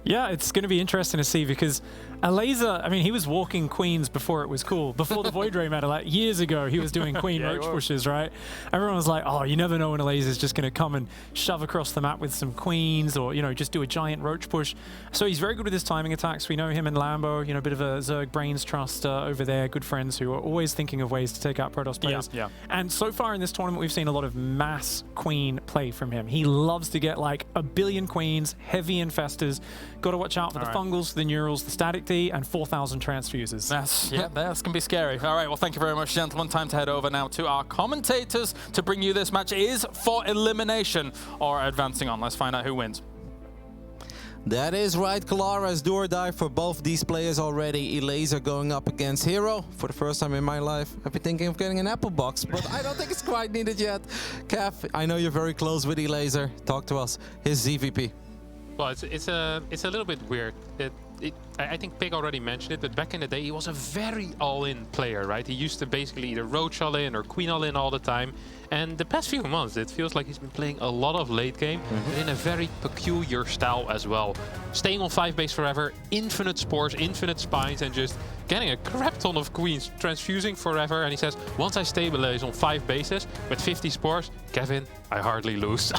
Yeah, it's going to be interesting to see, because Laser, I mean, he was walking queens before it was cool. Before the Void Ray meta, like years ago, he was doing queen roach pushes, right? Everyone was like, oh, you never know when a Laser's just going to come and shove across the map with some queens, or, just do a giant roach push. So he's very good with his timing attacks. We know him and Lambo, a bit of a Zerg brains trust over there, good friends who are always thinking of ways to take out Protoss players. Yeah. And so far in this tournament, we've seen a lot of mass queen play from him. He loves to get like a billion queens, heavy infestors, got to watch out for the fungals, the neurals, the static D, and 4,000 transfusers. That's going to be scary. All right, well, thank you very much, gentlemen. Time to head over now to our commentators to bring you this match. It is for elimination or advancing on. Let's find out who wins. That is right, Kalara's do or die for both these players already. Elaser going up against Hero. For the first time in my life, I've been thinking of getting an Apple box, but I don't think it's quite needed yet. Kev, I know you're very close with Elaser. Talk to us. His ZVP. Well, it's a little bit weird. I think Pig already mentioned it, but back in the day, he was a very all-in player, right? He used to basically either Roach all-in or Queen all-in all the time. And the past few months, it feels like he's been playing a lot of late game, but in a very peculiar style as well. Staying on 5 base forever, infinite spores, infinite spines, and just getting a crap ton of queens, transfusing forever. And he says, once I stabilize on 5 bases with 50 spores, Kevin, I hardly lose.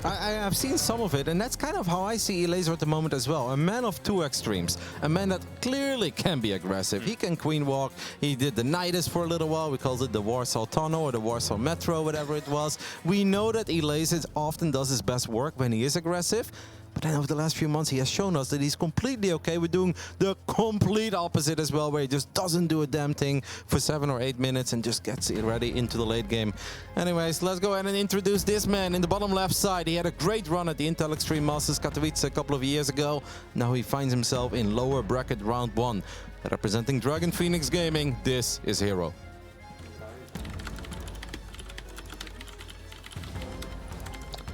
I've seen some of it, and that's kind of how I see Elaser at the moment as well. A man of two extremes. A man that clearly can be aggressive. He can queen walk. He did the Nidus for a little while. We called it the Warsaw Tunnel or the Warsaw Metro, whatever it was. We know that Elaser often does his best work when he is aggressive. But then over the last few months, he has shown us that he's completely okay with doing the complete opposite as well, where he just doesn't do a damn thing for 7 or 8 minutes and just gets it ready into the late game. Anyways, let's go ahead and introduce this man in the bottom left side. He had a great run at the Intel Extreme Masters Katowice a couple of years ago. Now he finds himself in lower bracket round 1. Representing Dragon Phoenix Gaming, this is Hero.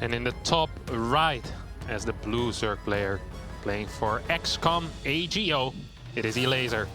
And in the top right, as the blue Zerg player playing for XCOM AGO, it is Elaser.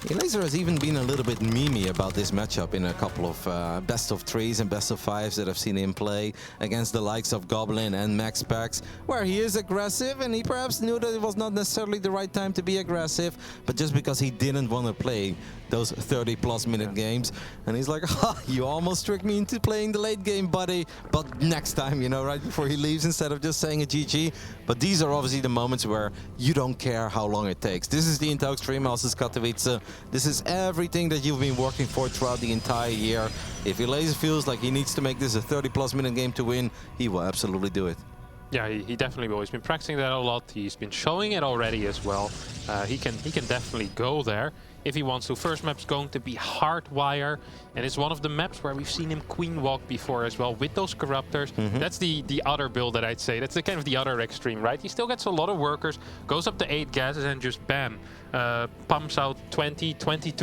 Elaser has even been a little bit memey about this matchup in a couple of best of 3s and best of 5s that I've seen him play against the likes of Goblin and Max Pax, where he is aggressive and he perhaps knew that it was not necessarily the right time to be aggressive, but just because he didn't want to play those 30+ minute games, and he's like, ha, you almost tricked me into playing the late game, buddy, but next time, you know, right before he leaves, instead of just saying a GG. But these are obviously the moments where you don't care how long it takes. This is the Intel Extreme Masters Katowice. This is everything that you've been working for throughout the entire year. If Elaser feels like he needs to make this a 30+ minute game to win, he will absolutely do it. Yeah, he definitely will. He's been practicing that a lot. He's been showing it already as well. He can definitely go there if he wants to. First map's going to be Hardwire, and it's one of the maps where we've seen him queen walk before as well with those Corruptors. That's the other build that I'd say. That's the kind of the other extreme, right? He still gets a lot of workers, goes up to 8 gases and just bam, pumps out 22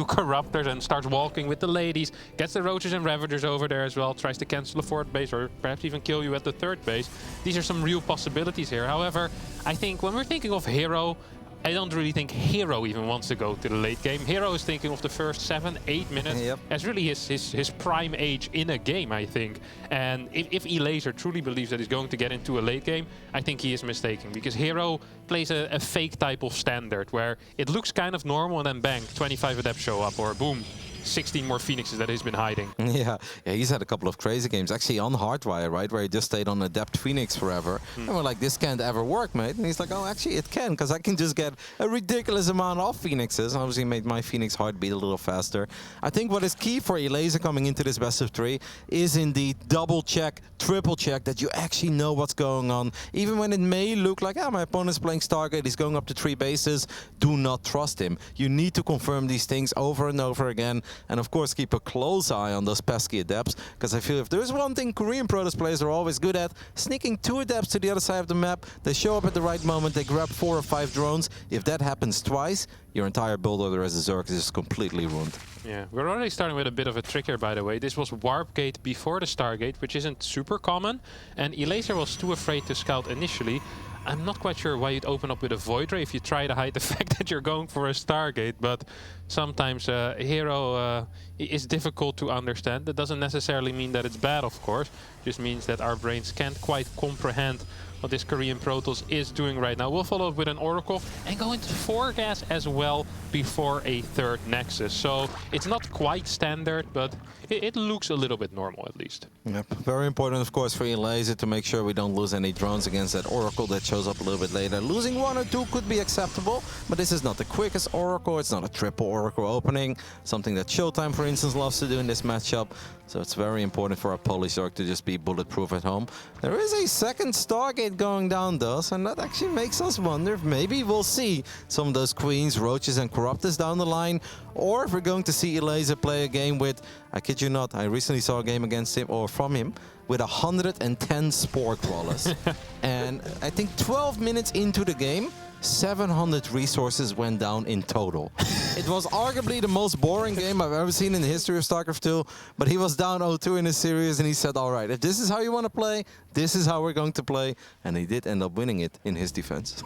Corruptors and starts walking with the ladies, gets the Roaches and Ravagers over there as well, tries to cancel the 4th base or perhaps even kill you at the 3rd base. These are some real possibilities here. However, I think when we're thinking of Hero, I don't really think Hero even wants to go to the late game. Hero is thinking of the first 7-8 minutes as really his prime age in a game, I think. And if Elaser truly believes that he's going to get into a late game, I think he is mistaken, because Hero plays a fake type of standard where it looks kind of normal and then bang, 25 Adepts show up, or boom, 16 more Phoenixes that he's been hiding. Yeah, he's had a couple of crazy games, actually on Hardwire, right, where he just stayed on Adept Phoenix forever. And we're like, this can't ever work, mate. And he's like, oh, actually it can, because I can just get a ridiculous amount of Phoenixes. And obviously made my Phoenix heart beat a little faster. I think what is key for Elaser coming into this best of 3 is indeed double check, triple check, that you actually know what's going on. Even when it may look like, my opponent's playing Stargate, he's going up to 3 bases, do not trust him. You need to confirm these things over and over again. And of course, keep a close eye on those pesky Adepts, because I feel if there's one thing Korean Protoss players are always good at, sneaking 2 Adepts to the other side of the map. They show up at the right moment, they grab 4 or 5 drones. If that happens twice, your entire build order as a Zerg is completely ruined. Yeah, we're already starting with a bit of a trick here, by the way. This was Warpgate before the Stargate, which isn't super common, and Elaser was too afraid to scout initially. I'm not quite sure why you'd open up with a Void Ray if you try to hide the fact that you're going for a Stargate, but sometimes Hero is difficult to understand. That doesn't necessarily mean that it's bad, of course. It just means that our brains can't quite comprehend what this Korean Protoss is doing right now. We'll follow up with an Oracle and go into 4 gas as well before a 3rd Nexus. So it's not quite standard, but it looks a little bit normal at least. Yep, very important of course for Elaser to make sure we don't lose any drones against that Oracle that shows up a little bit later. Losing 1 or 2 could be acceptable, but this is not the quickest Oracle, it's not a triple Oracle opening, something that's showtime for for instance, loves to do in this matchup. So it's very important for a Polish Zerg to just be bulletproof at home. There is a second Stargate going down, though, and that actually makes us wonder if maybe we'll see some of those Queens, Roaches, and Corruptors down the line, or if we're going to see Elazer play a game with, I kid you not, I recently saw a game against him, or from him, with 110 Spore Crawlers. And I think 12 minutes into the game, 700 resources went down in total. It was arguably the most boring game I've ever seen in the history of StarCraft 2, but he was down 0-2 in a series and he said, all right, if this is how you want to play, this is how we're going to play. And he did end up winning it in his defense.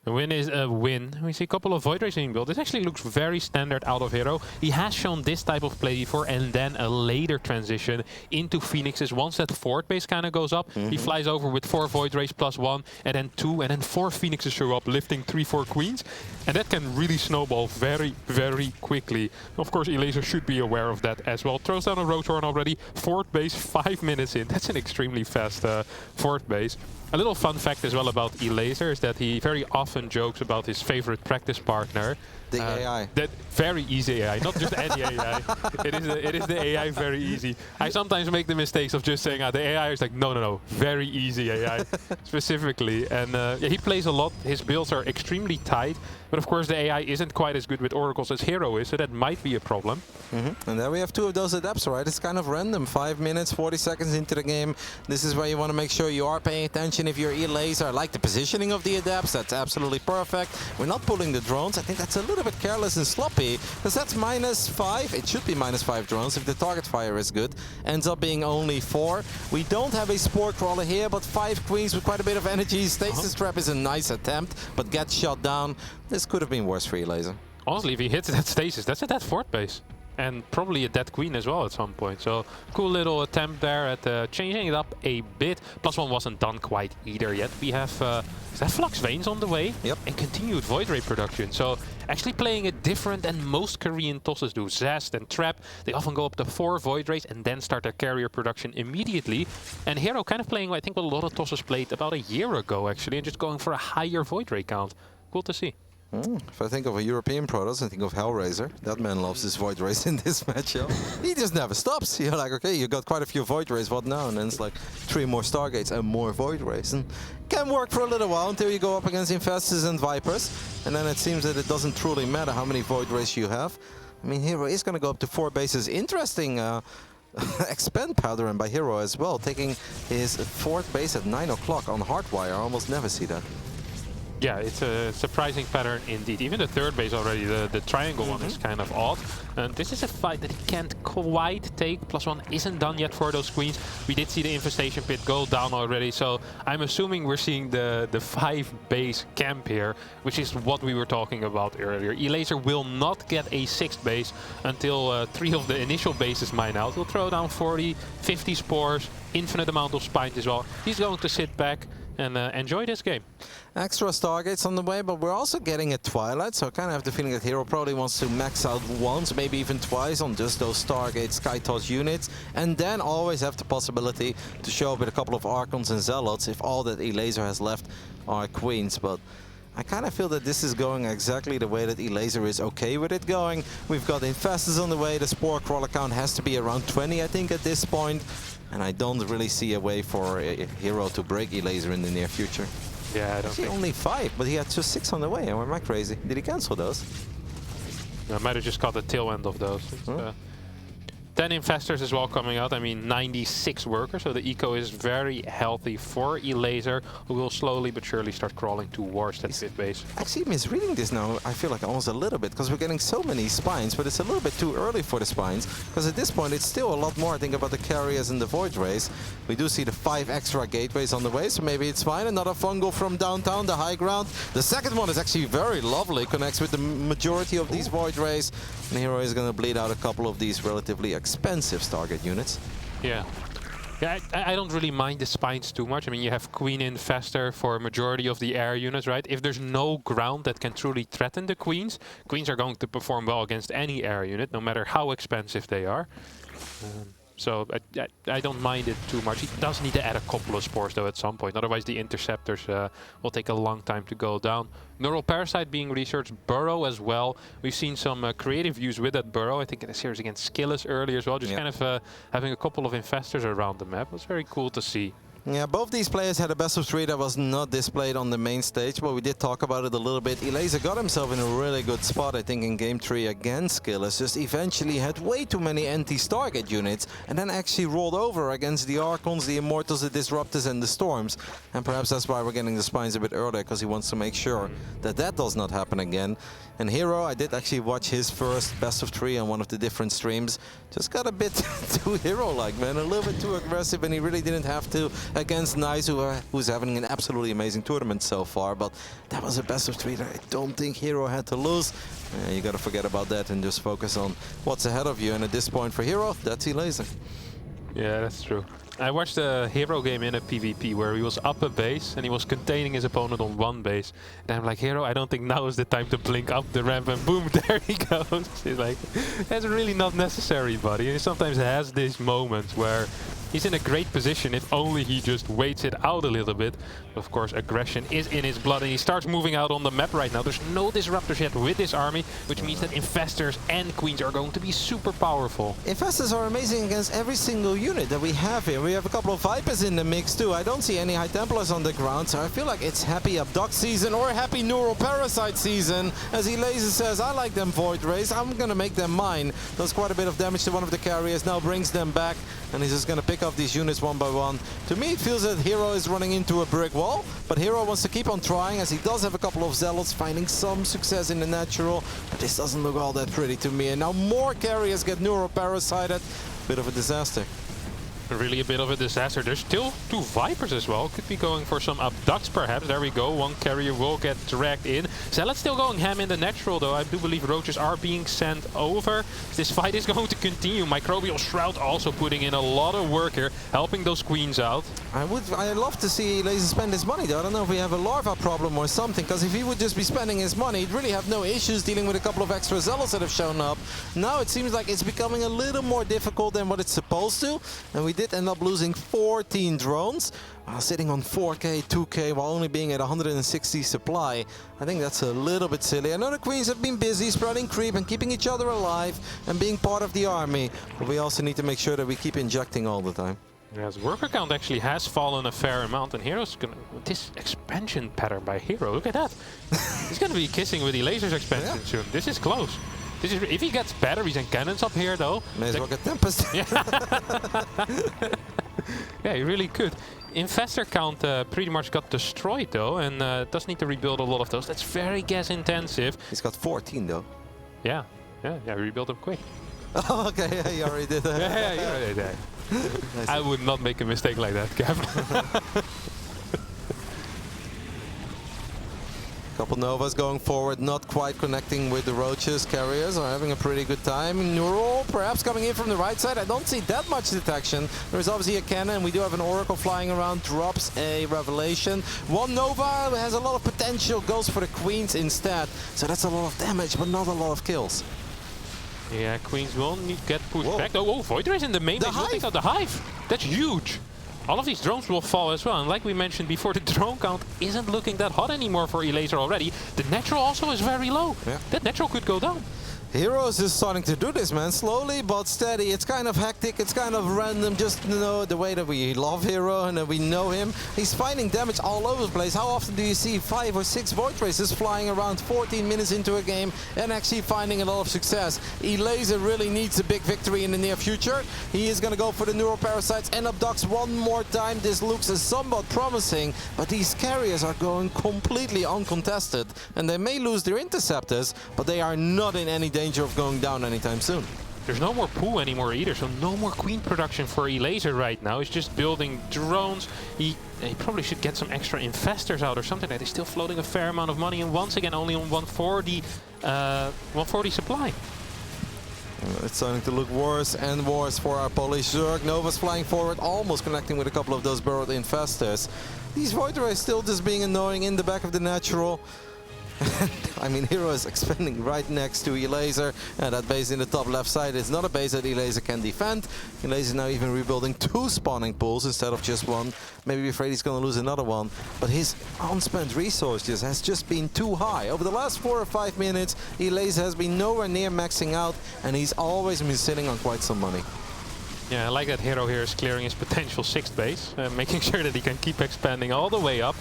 A win is a win. We see a couple of Void Rays being built. This actually looks very standard out of Hero. He has shown this type of play before, and then a later transition into Phoenixes. Once that forward base kind of goes up, he flies over with 4 Void Rays plus 1, and then 2, and then 4 Phoenixes show up, lifting 3-4 Queens. And that can really snowball very, very quickly. Of course, Elazer should be aware of that as well. Throws down a Rotorn already. Forward base 5 minutes in. That's an extremely fast forward base. A little fun fact as well about Elazer is that he very often jokes about his favorite practice partner. The AI. That very easy AI, not just any AI. It is the AI very easy. I sometimes make the mistakes of just saying the AI is like, no, very easy AI specifically. And yeah, he plays a lot. His builds are extremely tight. But of course the AI isn't quite as good with oracles as Hero is, so that might be a problem. And there we have 2 of those adepts, right? It's kind of random. 5 minutes, 40 seconds into the game. This is where you want to make sure you are paying attention if you're Elazer. I like the positioning of the adepts. That's absolutely perfect. We're not pulling the drones. I think that's a little bit careless and sloppy, because that's -5. It should be -5 drones if the target fire is good. Ends up being only 4. We don't have a Spore Crawler here, but 5 Queens with quite a bit of energy. Stasis Trap is a nice attempt, but gets shot down. This could have been worse for Elazer. Honestly, if he hits that Stasis, that's a dead fort base. And probably a dead Queen as well at some point. So cool little attempt there at changing it up a bit. +1 wasn't done quite either yet. We have is that Flux Veins on the way? Yep. And continued Void Ray production. So actually playing it different than most Korean tosses do. Zest and Trap, they often go up to 4 Void Rays and then start their carrier production immediately. And Hero kind of playing, I think, what a lot of tosses played about a year ago actually, and just going for a higher Void Ray count. Cool to see. If I think of a European Protoss, I think of Hellraiser. That man loves his Void Rays in this matchup. He just never stops. You're like, okay, you got quite a few Void Rays, what now? And then it's like 3 more Stargates and more Void Rays. And can work for a little while until you go up against Infestors and Vipers. And then it seems that it doesn't truly matter how many Void Rays you have. I mean, Hero is going to go up to 4 bases. Interesting expand pattern by Hero as well, taking his 4th base at 9 o'clock on Hardwire. I almost never see that. Yeah, it's a surprising pattern indeed. Even the 3rd base already, the triangle one is kind of odd. And this is a fight that he can't quite take. +1 isn't done yet for those Queens. We did see the Infestation Pit go down already, so I'm assuming we're seeing the 5 base camp here, which is what we were talking about earlier. Elazer will not get a 6th base until 3 of the initial bases mine out. He'll throw down 40, 50 spores, infinite amount of spines as well. He's going to sit back and enjoy this game. Extra Stargates on the way, but we're also getting a Twilight, so I kind of have the feeling that Hero probably wants to max out once, maybe even twice on just those Stargate Skytoss units, and then always have the possibility to show up with a couple of Archons and Zealots if all that Elazer has left are Queens. But I kind of feel that this is going exactly the way that Elazer is okay with it going. We've got Infestors on the way, the Spore Crawler count has to be around 20, I think, at this point. And I don't really see a way for a Hero to break Elazer in the near future. Yeah, I don't think. Only 5, but he had just 6 on the way. Am I crazy? Did he cancel those? I might have just got the tail end of those. 10 Infestors as well coming out. I mean, 96 workers, so the eco is very healthy for Elazer, who will slowly but surely start crawling towards that 5th base. Actually, misreading this now, I feel like almost a little bit, because we're getting so many spines, but it's a little bit too early for the spines, because at this point it's still a lot more, I think, about the carriers and the Void Rays. We do see the 5 extra gateways on the way, so maybe it's fine. Another fungal from downtown, the high ground. The second one is actually very lovely, connects with the majority of these Void Rays, and Hero is going to bleed out a couple of these relatively expensive Stargate units. Yeah. Yeah, I don't really mind the spines too much. I mean, you have Queen Infestor for a majority of the air units, right? If there's no ground that can truly threaten the Queens, Queens are going to perform well against any air unit, no matter how expensive they are. So I don't mind it too much. He does need to add a couple of spores though at some point, otherwise the interceptors will take a long time to go down. Neural Parasite being researched, Burrow as well. We've seen some creative use with that Burrow. I think in the series against Skillis earlier as well, just kind of having a couple of infestors around the map. It was very cool to see. Yeah, both these players had a best of 3 that was not displayed on the main stage, but we did talk about it a little bit. Elazer got himself in a really good spot, I think, in Game 3 against Skillis. Just eventually had way too many anti-Stargate units, and then actually rolled over against the Archons, the Immortals, the Disruptors, and the Storms. And perhaps that's why we're getting the Spines a bit earlier, because he wants to make sure that that does not happen again. And Hero, I did actually watch his first best of 3 on one of the different streams. Just got a bit too hero-like, man. A little bit too aggressive, and he really didn't have to against Nice, who's having an absolutely amazing tournament so far. But that was a best of 3 that I don't think Hero had to lose. You got to forget about that and just focus on what's ahead of you. And at this point for Hero, that's Elazer. Yeah, that's true. I watched a Hero game in a PvP where he was up a base and he was containing his opponent on one base. And I'm like, Hero, I don't think now is the time to blink up the ramp, and boom, there he goes. He's like, that's really not necessary, buddy. He sometimes has these moments where he's in a great position if only he just waits it out a little bit. Of course, aggression is in his blood, and he starts moving out on the map right now. There's no disruptors yet with this army, which means that Infestors and Queens are going to be super powerful. Infestors are amazing against every single unit that we have here. We have a couple of Vipers in the mix too. I don't see any High Templars on the ground, so I feel like it's happy Abduct season or happy Neural Parasite season. As Elazer says, I like them Void Rays, I'm gonna make them mine. Does quite a bit of damage to one of the carriers, now brings them back, and he's just gonna pick up these units one by one. To me, it feels that Hero is running into a brick wall, but Hero wants to keep on trying, as he does have a couple of Zealots finding some success in the natural, but this doesn't look all that pretty to me. And now more carriers get Neural Parasited. Bit of a disaster. Really a bit of a disaster. There's still 2 Vipers as well. Could be going for some Abducts perhaps. There we go. One carrier will get dragged in. Zealot's still going ham in the natural though. I do believe Roaches are being sent over. This fight is going to continue. Microbial Shroud also putting in a lot of work here, helping those Queens out. I'd love to see Elazer spend his money though. I don't know if we have a larva problem or something, because if he would just be spending his money, he'd really have no issues dealing with a couple of extra Zealots that have shown up. Now it seems like it's becoming a little more difficult than what it's supposed to, and we did end up losing 14 drones, sitting on 4k, 2k, while only being at 160 supply. I think that's a little bit silly. I know the Queens have been busy spreading creep and keeping each other alive and being part of the army, but we also need to make sure that we keep injecting all the time. Yes, worker count actually has fallen a fair amount, and Hero's gonna... This expansion pattern by Hero, look at that. He's gonna be kissing with Elazer's expansion soon. This is close. This is, if he gets batteries and cannons up here though... May as well get Tempest. Yeah, he really could. Infestor count pretty much got destroyed though, and does need to rebuild a lot of those. That's very gas intensive. He's got 14 though. Yeah, rebuild them quick. Oh, okay, yeah, you already did that. Yeah, you already did. I would not make a mistake like that, Kev. Couple Novas going forward, not quite connecting with the Roaches. Carriers are having a pretty good time. Neural perhaps coming in from the right side. I don't see that much detection. There is obviously a cannon. We do have an Oracle flying around, drops a Revelation. One Nova has a lot of potential, goes for the Queens instead. So that's a lot of damage, but not a lot of kills. Yeah, Queens will get pushed back. Oh, Void Rays in the main base will take out the Hive. That's huge. All of these drones will fall as well, and like we mentioned before, the drone count isn't looking that hot anymore for Elazer already. The natural also is very low. Yeah. That natural could go down. Heroes is starting to do this, man, slowly but steady. It's kind of hectic, it's kind of random, just the way that we love Hero and that we know him. He's finding damage all over the place. How often do you see 5 or 6 Void Races flying around 14 minutes into a game and actually finding a lot of success? Elazer really needs a big victory in the near future. He is going to go for the Neural Parasites and Abducts one more time. This looks somewhat promising, but these carriers are going completely uncontested, and they may lose their interceptors, but they are not in any danger of going down anytime soon. There's no more pool anymore either, so no more Queen production for Elazer right now. He's just building drones. He probably should get some extra Infestors out or something. He's still floating a fair amount of money, and once again only on 140 supply. It's starting to look worse and worse for our Polish Zerg. Nova's flying forward, almost connecting with a couple of those burrowed Infestors. These Void Rays still just being annoying in the back of the natural. I mean, Hero is expanding right next to Elaser, and that base in the top left side is not a base that Elaser can defend. Elaser is now even rebuilding 2 spawning pools instead of just 1. Maybe afraid he's going to lose another one, but his unspent resources has just been too high. Over the last 4 or 5 minutes, Elaser has been nowhere near maxing out, and he's always been sitting on quite some money. Yeah, I like that Hero here is clearing his potential 6th base, making sure that he can keep expanding all the way up.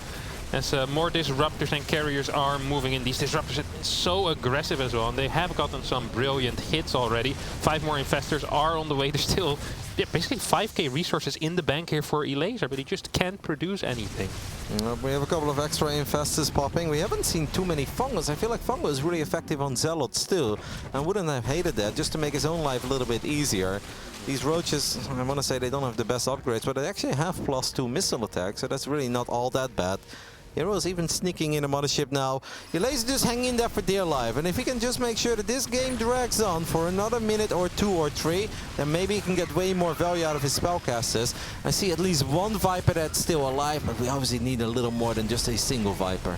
As more disruptors and carriers are moving in, these disruptors are so aggressive as well, and they have gotten some brilliant hits already. 5 more infestors are on the way. There's still basically 5k resources in the bank here for Elaser, but he just can't produce anything. We have a couple of extra infestors popping. We haven't seen too many fungus. I feel like fungus is really effective on Zealots still. I wouldn't have hated that, just to make his own life a little bit easier. These roaches, I want to say they don't have the best upgrades, but they actually have +2 missile attack, so that's really not all that bad. Hero is even sneaking in a mothership now. Elaser just hanging in there for dear life. And if he can just make sure that this game drags on for another minute or 2 or 3, then maybe he can get way more value out of his spellcasters. I see at least 1 Viper that's still alive, but we obviously need a little more than just a single Viper.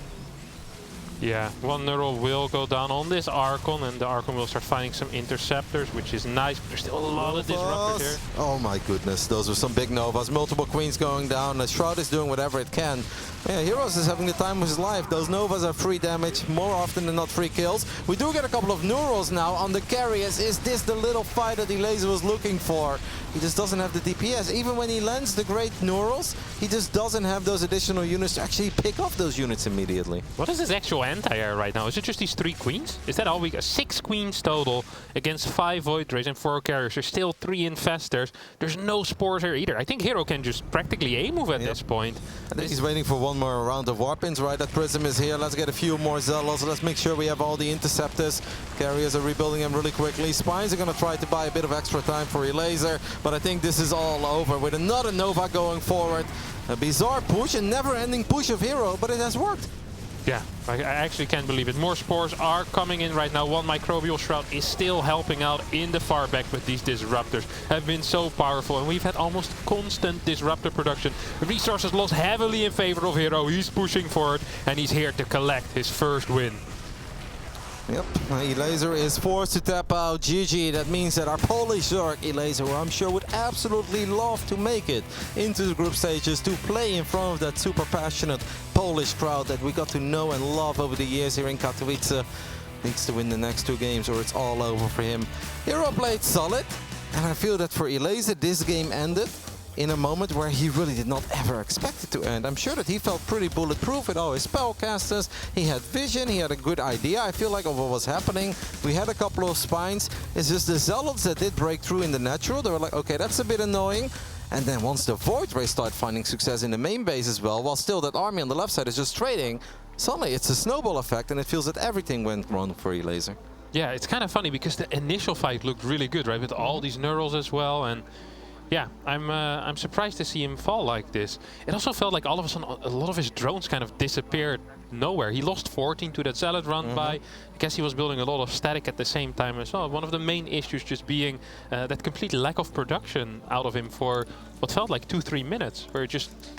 Yeah, 1 neural will go down on this Archon, and the Archon will start finding some interceptors, which is nice, but there's still a lot of disruptors here. Oh my goodness, those are some big Novas. Multiple Queens going down. The Shroud is doing whatever it can. Yeah, Heroes is having the time of his life. Those Novas are free damage, more often than not free kills. We do get a couple of Neurals now on the carriers. Is this the little fight that Elaser was looking for? He just doesn't have the DPS. Even when he lands the great Neurals, he just doesn't have those additional units to actually pick off those units immediately. What is his actual anti-air right now? Is it just these 3 queens? Is that all we got? 6 queens total against 5 Void Rays and 4 carriers. There's still 3 infestors. There's no spores here either. I think Hero can just practically A-move at this point. I think he's waiting for 1 more round of Warpins, right? That Prism is here. Let's get a few more Zealots. Let's make sure we have all the interceptors. Carriers are rebuilding them really quickly. Spines are going to try to buy a bit of extra time for Elaser, but I think this is all over with another Nova going forward. A bizarre push, a never-ending push of Hero, but it has worked. Yeah, I actually can't believe it. More spores are coming in right now. 1 Microbial Shroud is still helping out in the far back, but these disruptors have been so powerful, and we've had almost constant disruptor production. Resources lost heavily in favor of Hero. He's pushing forward, and he's here to collect his first win. Yep, Elaser is forced to tap out. GG. That means that our Polish Zerg Elaser, who I'm sure would absolutely love to make it into the group stages to play in front of that super passionate Polish crowd that we got to know and love over the years here in Katowice, needs to win the next 2 games or it's all over for him. Hero played solid, and I feel that for Elaser this game ended in a moment where he really did not ever expect it to end. I'm sure that he felt pretty bulletproof with all his spellcasters. He had vision, he had a good idea, I feel like, of what was happening. We had a couple of spines. It's just the Zealots that did break through in the natural. They were like, okay, that's a bit annoying. And then once the Void Rays start finding success in the main base as well, while still that army on the left side is just trading, suddenly it's a snowball effect, and it feels that everything went wrong for Elaser. Yeah, it's kind of funny because the initial fight looked really good, right? With all these Neurals as well, and yeah, I'm surprised to see him fall like this. It also felt like all of a sudden a lot of his drones kind of disappeared nowhere. He lost 14 to that Zealot run by. I guess he was building a lot of static at the same time as well. One of the main issues just being that complete lack of production out of him for what felt like 2-3 minutes, where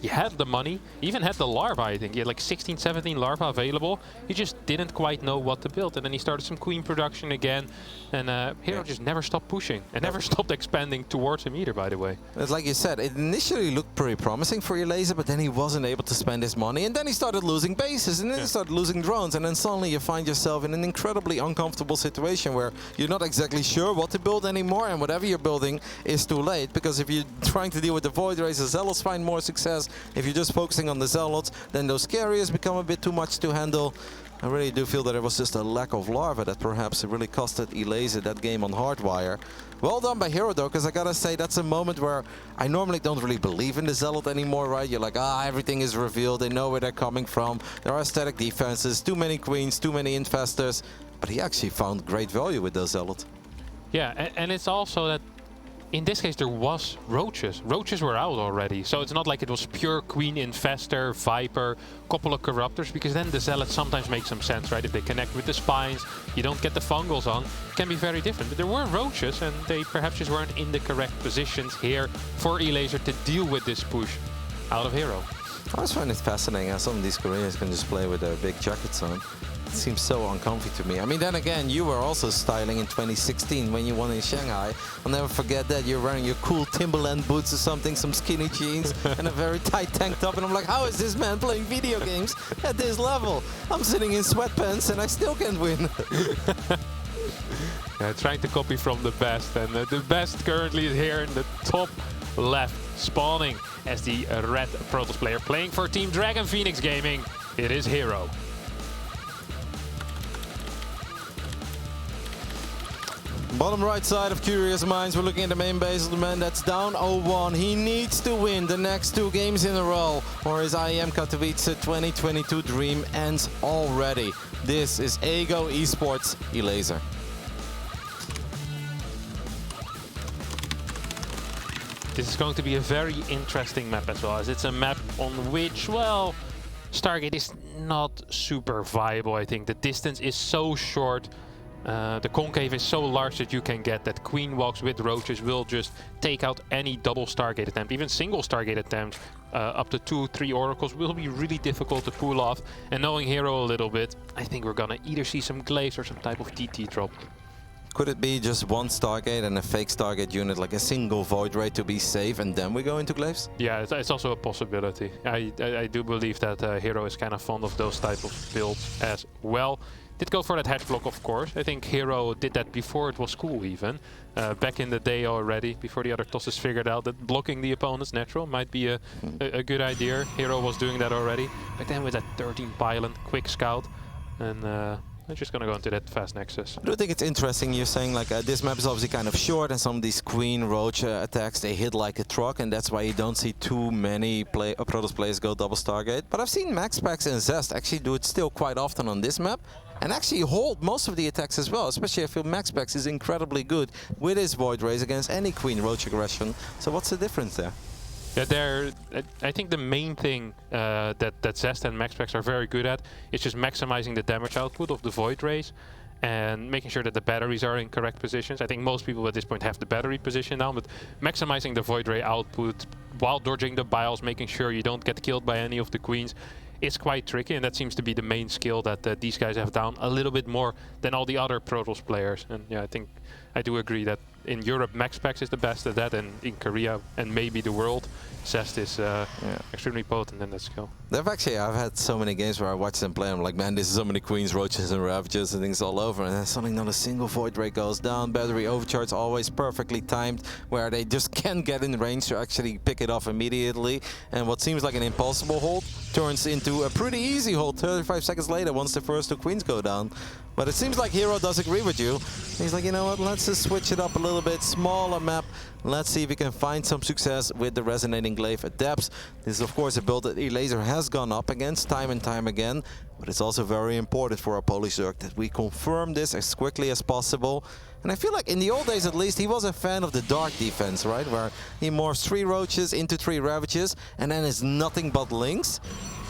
he had the money, even had the larva, I think. He had like 16, 17 larva available. He just didn't quite know what to build. And then he started some queen production again. And Hero just never stopped pushing and never stopped expanding towards him either, by the way. It's like you said, it initially looked pretty promising for Elaser, but then he wasn't able to spend his money. And then he started losing bases, and then he started losing drones. And then suddenly you find yourself in an incredibly uncomfortable situation where you're not exactly sure what to build anymore, and whatever you're building is too late. Because if you're trying to deal with the Void Rays, the Zealots find more success. If you're just focusing on the Zealots, then those carriers become a bit too much to handle. I really do feel that it was just a lack of larva that perhaps really costed Elaser that game on Hardwire. Well done by Hero though, because I gotta say that's a moment where I normally don't really believe in the Zealot anymore, right? You're like, everything is revealed, they know where they're coming from, there are static defenses, too many queens, too many infestors. But he actually found great value with the Zealot. Yeah, and it's also that in this case there was roaches. Roaches were out already, so it's not like it was pure queen, infestor, viper, couple of corruptors, because then the Zealots sometimes make some sense, right? If they connect with the spines, you don't get the fungals on, it can be very different. But there were roaches, and they perhaps just weren't in the correct positions here for Elaser to deal with this push out of Hero. I always find it fascinating how some of these Koreans can just play with their big jackets on. seems so uncomfy to me. I mean, then again, you were also styling in 2016 when you won in Shanghai. I'll never forget that. You're wearing your cool Timberland boots or something, some skinny jeans, and a very tight tank top. And I'm like, how is this man playing video games at this level? I'm sitting in sweatpants and I still can't win. Yeah, trying to copy from the best, and the best currently is here in the top left, spawning as the red Protoss player playing for Team Dragon Phoenix Gaming. It is Hero. Bottom right side of Curious Minds, we're looking at the main base of the man that's down 0-1. He needs to win the next 2 games in a row, or his IEM Katowice 2022 dream ends already. This is Ego Esports Elaser. This is going to be a very interesting map as well, as it's a map on which, well, Stargate is not super viable. I think the distance is so short. The concave is so large that you can get that Queen Walks with Roaches will just take out any double Stargate attempt. Even single Stargate attempts up to 2-3 Oracles will be really difficult to pull off. And knowing Hero a little bit, I think we're gonna either see some Glaives or some type of TT drop. Could it be just one Stargate and a fake Stargate unit, like a single Void Ray to be safe, and then we go into Glaives? Yeah, it's also a possibility. I do believe that Hero is kind of fond of those type of builds as well. Did go for that hedge block, of course. I think Hero did that before it was cool even. Back in the day already, before the other tosses figured out that blocking the opponent's natural might be a good idea. Hero was doing that already. Back then with that 13 pylon, quick scout. And I'm just gonna go into that fast nexus. I do think it's interesting you're saying like this map is obviously kind of short, and some of these Queen Roach attacks, they hit like a truck, and that's why you don't see too many Protoss players go double Stargate. But I've seen MaxPax and Zest actually do it still quite often on this map, and actually hold most of the attacks as well. Especially I feel MaxPax is incredibly good with his Void Rays against any Queen Roach aggression. So what's the difference there? Yeah, I think the main thing that Zest and MaxPax are very good at is just maximizing the damage output of the Void Rays and making sure that the batteries are in correct positions. I think most people at this point have the battery position down, but maximizing the Void Ray output while dodging the biles, making sure you don't get killed by any of the Queens, is quite tricky, and that seems to be the main skill that these guys have down a little bit more than all the other Protoss players. And yeah, I think I do agree that in Europe, MaxPax is the best at that, and in Korea and maybe the world, Zest is extremely potent in that skill. I've had so many games where I watch them play, I'm like, man, this is so many Queens, Roaches and Ravages and things all over, and then suddenly not a single Void Ray goes down. Battery overcharge always perfectly timed, where they just can't get in range to actually pick it off immediately, and what seems like an impossible hold turns into a pretty easy hold 35 seconds later once the first 2 Queens go down. But it seems like Hero does agree with you. He's like, you know what, let's just switch it up a little bit, smaller map. Let's see if we can find some success with the Resonating Glaive Adepts. This is of course a build that Elaser has gone up against time and time again, but it's also very important for our Polish Zerg that we confirm this as quickly as possible. And I feel like in the old days at least, he was a fan of the dark defense, right? Where he morphs 3 Roaches into 3 Ravages, and then it's nothing but Lings.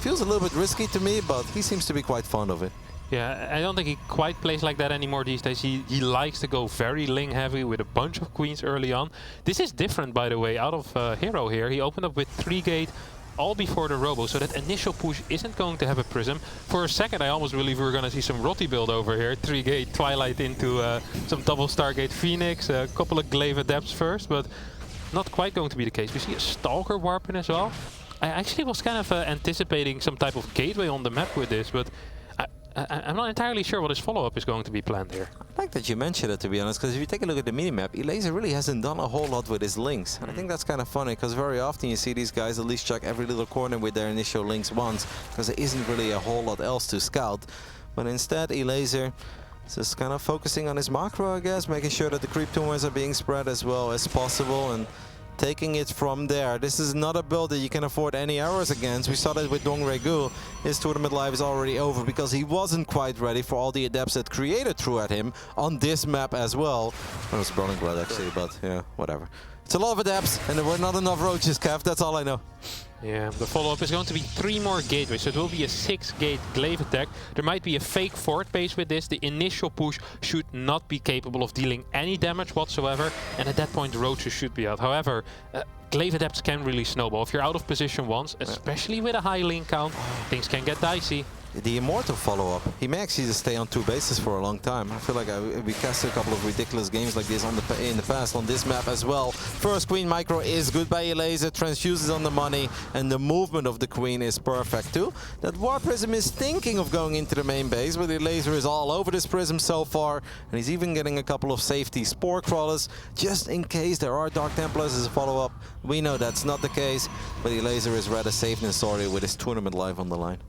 Feels a little bit risky to me, but he seems to be quite fond of it. Yeah, I don't think he quite plays like that anymore these days. He likes to go very Ling heavy with a bunch of Queens early on. This is different, by the way, out of Hero here. He opened up with 3 gate all before the Robo, so that initial push isn't going to have a Prism. For a second, I almost believe we were going to see some Rotty build over here. 3 gate Twilight into some double Stargate Phoenix, a couple of Glaive Adepts first, but not quite going to be the case. We see a Stalker Warping as well. I actually was kind of anticipating some type of gateway on the map with this, but I'm not entirely sure what his follow-up is going to be planned here. I like that you mentioned it, to be honest, because if you take a look at the minimap, Elaser really hasn't done a whole lot with his links. And I think that's kind of funny, because very often you see these guys at least check every little corner with their initial links once, because there isn't really a whole lot else to scout. But instead, Elaser is just kind of focusing on his macro, I guess, making sure that the creep tumors are being spread as well as possible, and taking it from there. This is not a build that you can afford any errors against. We saw that with Dong Regu. His tournament life is already over because he wasn't quite ready for all the adepts that Creator threw at him on this map as well. That was Burning Blood actually, but yeah, whatever. It's a lot of adepts and there were not enough Roaches, Kev, that's all I know. Yeah, the follow-up is going to be 3 more gateways, so it will be a 6-gate glaive attack. There might be a fake fort base with this. The initial push should not be capable of dealing any damage whatsoever, and at that point the Roaches should be out. However, glaive adepts can really snowball. If you're out of position once, especially with a high link count, things can get dicey. the Immortal follow-up, he may actually just stay on 2 bases for a long time. I feel like we casted a couple of ridiculous games like this in the past on this map as well. First Queen micro is good by Elazer, transfuses on the money, and the movement of the Queen is perfect too. That War Prism is thinking of going into the main base, but Elazer is all over this Prism so far, and he's even getting a couple of safety Spore Crawlers, just in case there are Dark Templars as a follow-up. We know that's not the case, but Elazer is rather safe than sorry with his tournament life on the line.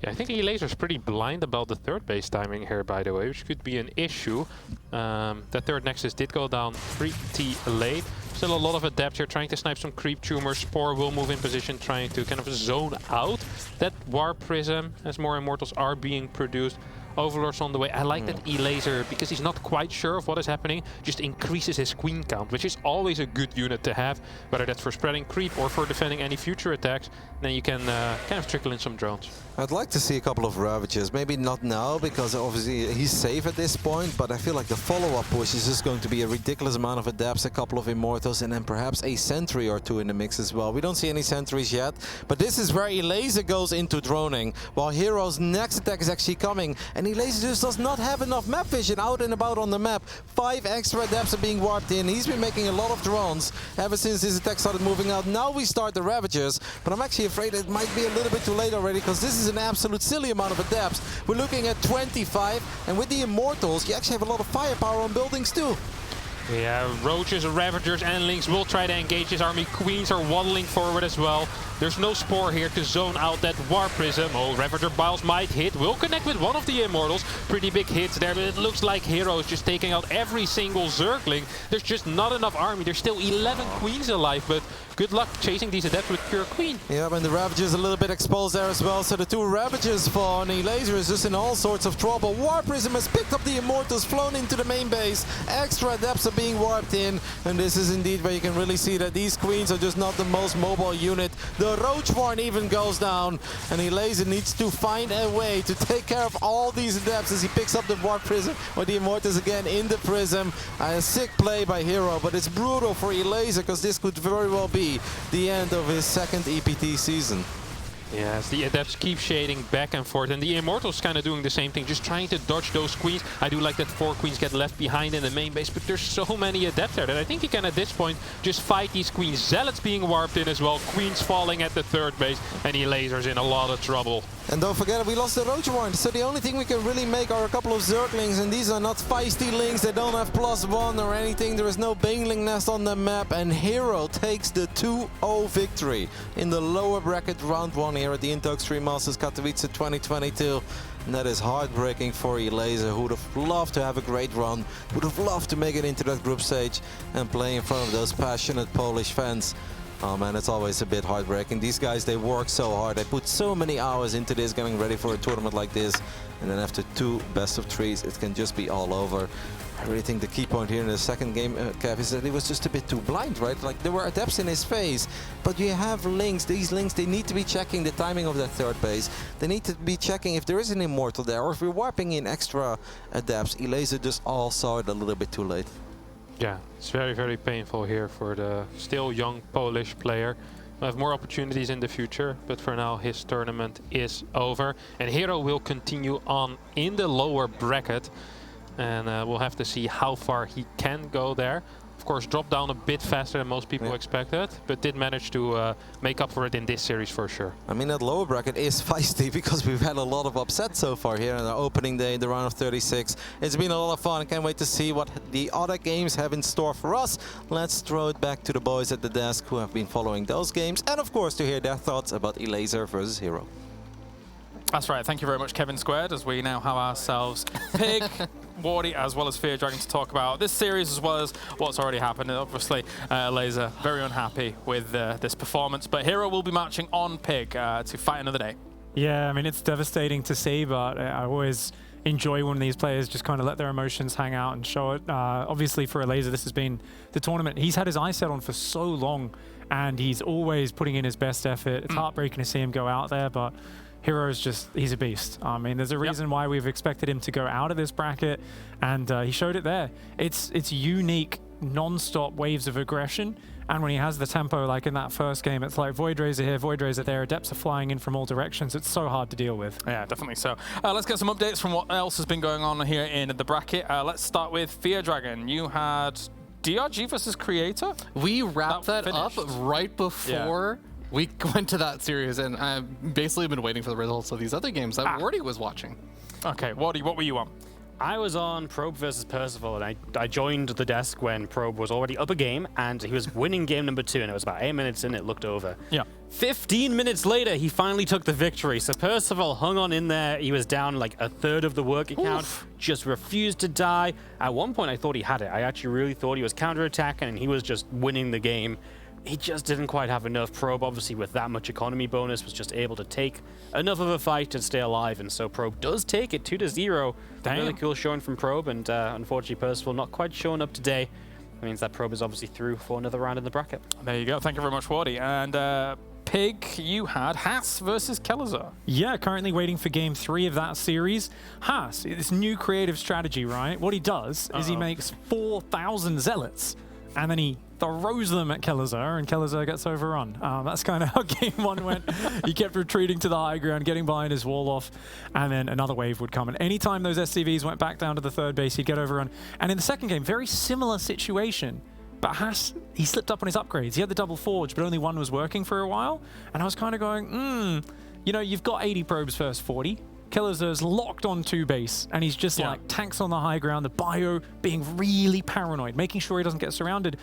Yeah, I think Elazer's pretty blind about the third base timing here, by the way, which could be an issue. That third Nexus did go down pretty late. Still a lot of Adepts here trying to snipe some creep tumors. Spore will move in position, trying to kind of zone out that War Prism as more Immortals are being produced. Overlord's on the way. I like that Elazer, because he's not quite sure of what is happening, just increases his Queen count, which is always a good unit to have, whether that's for spreading creep or for defending any future attacks. Then you can kind of trickle in some drones. I'd like to see a couple of Ravagers. Maybe not now, because obviously he's safe at this point, but I feel like the follow-up push is just going to be a ridiculous amount of Adepts, a couple of Immortals, and then perhaps a Sentry or 2 in the mix as well. We don't see any Sentries yet, but this is where Elazer goes into droning, while Hero's next attack is actually coming, and Elazer just does not have enough map vision out and about on the map. 5 extra Adepts are being warped in. He's been making a lot of drones ever since his attack started moving out. Now we start the Ravagers, but I'm actually afraid it might be a little bit too late already, because this is an absolute silly amount of Adepts. We're looking at 25, and with the Immortals, you actually have a lot of firepower on buildings too. Yeah, Roaches, Ravagers, and Lynx will try to engage his army. Queens are waddling forward as well. There's no Spore here to zone out that War Prism. Oh, Ravager Biles might hit. Will connect with one of the Immortals. Pretty big hits there, but it looks like Hero is just taking out every single Zergling. There's just not enough army. There's still 11 Queens alive, but good luck chasing these Adepts with pure Queen. Yeah, and the Ravagers a little bit exposed there as well, so the 2 Ravagers fall, and Elazer is just in all sorts of trouble. War Prism has picked up the Immortals, flown into the main base. Extra Adepts are being warped in, and this is indeed where you can really see that these Queens are just not the most mobile unit. The Roach Warren even goes down, and Elazer needs to find a way to take care of all these Adepts as he picks up the War Prism, or the Immortals again in the Prism. A sick play by Hero, but it's brutal for Elazer, because this could very well be the end of his second EPT season. Yes, the Adepts keep shading back and forth, and the Immortals kind of doing the same thing, just trying to dodge those Queens. I do like that 4 Queens get left behind in the main base, but there's so many Adepts there that I think you can, at this point, just fight these Queens. Zealots being warped in as well, Queens falling at the third base, and Elazer's in a lot of trouble. And don't forget, we lost the Roach Warren, so the only thing we can really make are a couple of Zerglings, and these are not feisty Lings, they don't have +1 or anything, there is no Baneling nest on the map, and Hero takes the 2-0 victory in the lower bracket round 1 here at the Intel Extreme Masters Katowice 2022. And that is heartbreaking for Elazer, who would have loved to have a great run, would have loved to make it into that group stage and play in front of those passionate Polish fans. Oh man, it's always a bit heartbreaking. These guys, they work so hard. They put so many hours into this, getting ready for a tournament like this. And then after 2 best-of-3s, it can just be all over. I really think the key point here in the second game, Kev, is that he was just a bit too blind, right? Like, there were Adepts in his face, but you have Lynx. These Lynx, they need to be checking the timing of that third base. They need to be checking if there is an Immortal there, or if we're warping in extra Adepts. Elazer just all saw it a little bit too late. Yeah, it's very, very painful here for the still young Polish player. We'll have more opportunities in the future, but for now his tournament is over. And Hero will continue on in the lower bracket, and we'll have to see how far he can go there. Of course, dropped down a bit faster than most people expected, but did manage to make up for it in this series for sure. I mean, that lower bracket is feisty because we've had a lot of upsets so far here in the opening day, the round of 36. It's been a lot of fun. I can't wait to see what the other games have in store for us. Let's throw it back to the boys at the desk who have been following those games, and of course to hear their thoughts about Elazer versus Hero. That's right. Thank you very much, Kevin Squared, as we now have ourselves Pig, Wardy, as well as Fear Dragon to talk about this series as well as what's already happened. And obviously, Elazer very unhappy with this performance, but Hero will be marching on Pig to fight another day. Yeah, I mean, it's devastating to see, but I always enjoy when these players just kind of let their emotions hang out and show it. Obviously, for Elazer, this has been the tournament he's had his eyes set on for so long, and he's always putting in his best effort. It's heartbreaking to see him go out there, but Hero's just, he's a beast. I mean, there's a reason why we've expected him to go out of this bracket, and he showed it there. It's unique, non-stop waves of aggression, And when he has the tempo, like in that first game, it's like Void Razor here, Void Razor there, Adepts are flying in from all directions. It's so hard to deal with. Yeah, definitely so. Let's get some updates from what else has been going on here in the bracket. Let's start with Fear Dragon. You had DRG versus Creator? We wrapped that up right before we went to that series, and I've basically been waiting for the results of these other games that Wardy was watching. Okay, Wardy, what were you on? I was on Probe versus Percival, and I joined the desk when Probe was already up a game, and he was winning game number 2, and it was about 8 minutes in, it looked over. Yeah. 15 minutes later, he finally took the victory. So Percival hung on in there. He was down like a third of the working count, just refused to die. At one point, I thought he had it. I actually really thought he was counterattacking, and he was just winning the game. He just didn't quite have enough. Probe, obviously, with that much economy bonus, was just able to take enough of a fight to stay alive, and so Probe does take it 2-0. Damn. Really cool showing from Probe, and unfortunately, Percival not quite showing up today. That means that Probe is obviously through for another round in the bracket. There you go. Thank you very much, Wardy. And Pig, you had Haas versus Kelazar. Yeah, currently waiting for game 3 of that series. Haas, this new creative strategy, right? What he does is he makes 4,000 zealots, and then he throws them at Kelazar, and Kelazar gets overrun. That's kind of how game 1 went. He kept retreating to the high ground, getting behind his wall off, and then another wave would come. And anytime those SCVs went back down to the third base, he'd get overrun. And in the second game, very similar situation. But Haas, he slipped up on his upgrades. He had the double forge, but only one was working for a while. And I was kind of going, you know, you've got 80 probes first 40. Kelazar's locked on 2 base, and he's just like tanks on the high ground, the bio being really paranoid, making sure he doesn't get surrounded.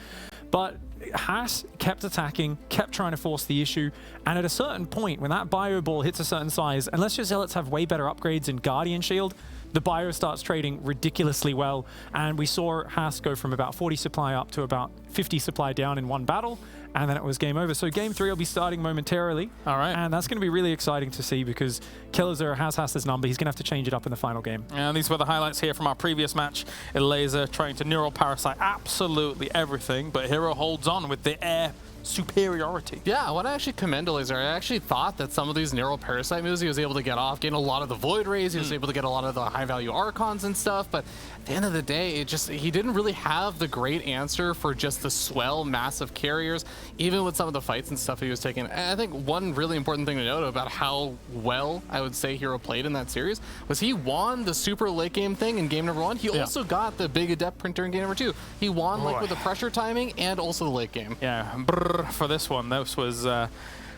But Haas kept attacking, kept trying to force the issue, and at a certain point, when that bio ball hits a certain size, unless your zealots have way better upgrades in Guardian Shield, the bio starts trading ridiculously well, and we saw Haas go from about 40 supply up to about 50 supply down in one battle, and then it was game over. So game 3 will be starting momentarily. All right. And that's going to be really exciting to see because Kelazar has Haas's number. He's going to have to change it up in the final game. And these were the highlights here from our previous match. Laser trying to neural parasite absolutely everything, but Hero holds on with the air superiority. Yeah, I want to actually commend Laser. I actually thought that some of these neural parasite moves he was able to get off, getting a lot of the void rays, he was able to get a lot of the high value archons and stuff, but at the end of the day, he didn't really have the great answer for just the swell massive carriers, even with some of the fights and stuff he was taking. And I think one really important thing to note about how well I would say Hero played in that series was he won the super late game thing in game number 1. He also got the big adept printer in game number 2. He won like with the pressure timing and also the late game. Yeah, for this one, this was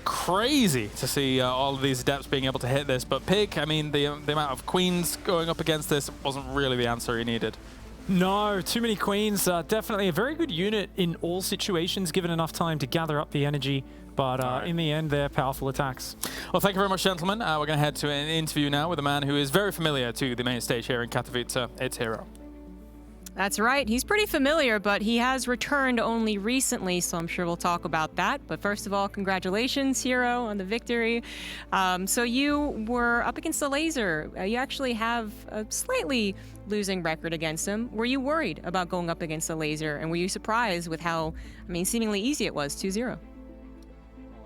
crazy to see all of these adepts being able to hit this. But Pig, I mean, the amount of queens going up against this wasn't really the answer he needed. No, too many queens. Definitely a very good unit in all situations, given enough time to gather up the energy. But in the end, they're powerful attacks. Well, thank you very much, gentlemen. We're going to head to an interview now with a man who is very familiar to the main stage here in Katowice. It's Hero. That's right. He's pretty familiar, but he has returned only recently, so I'm sure we'll talk about that. But first of all, congratulations, Hero, on the victory. So you were up against the Laser. You actually have a slightly losing record against him. Were you worried about going up against the Laser, and were you surprised with how, I mean, seemingly easy it was, 2-0?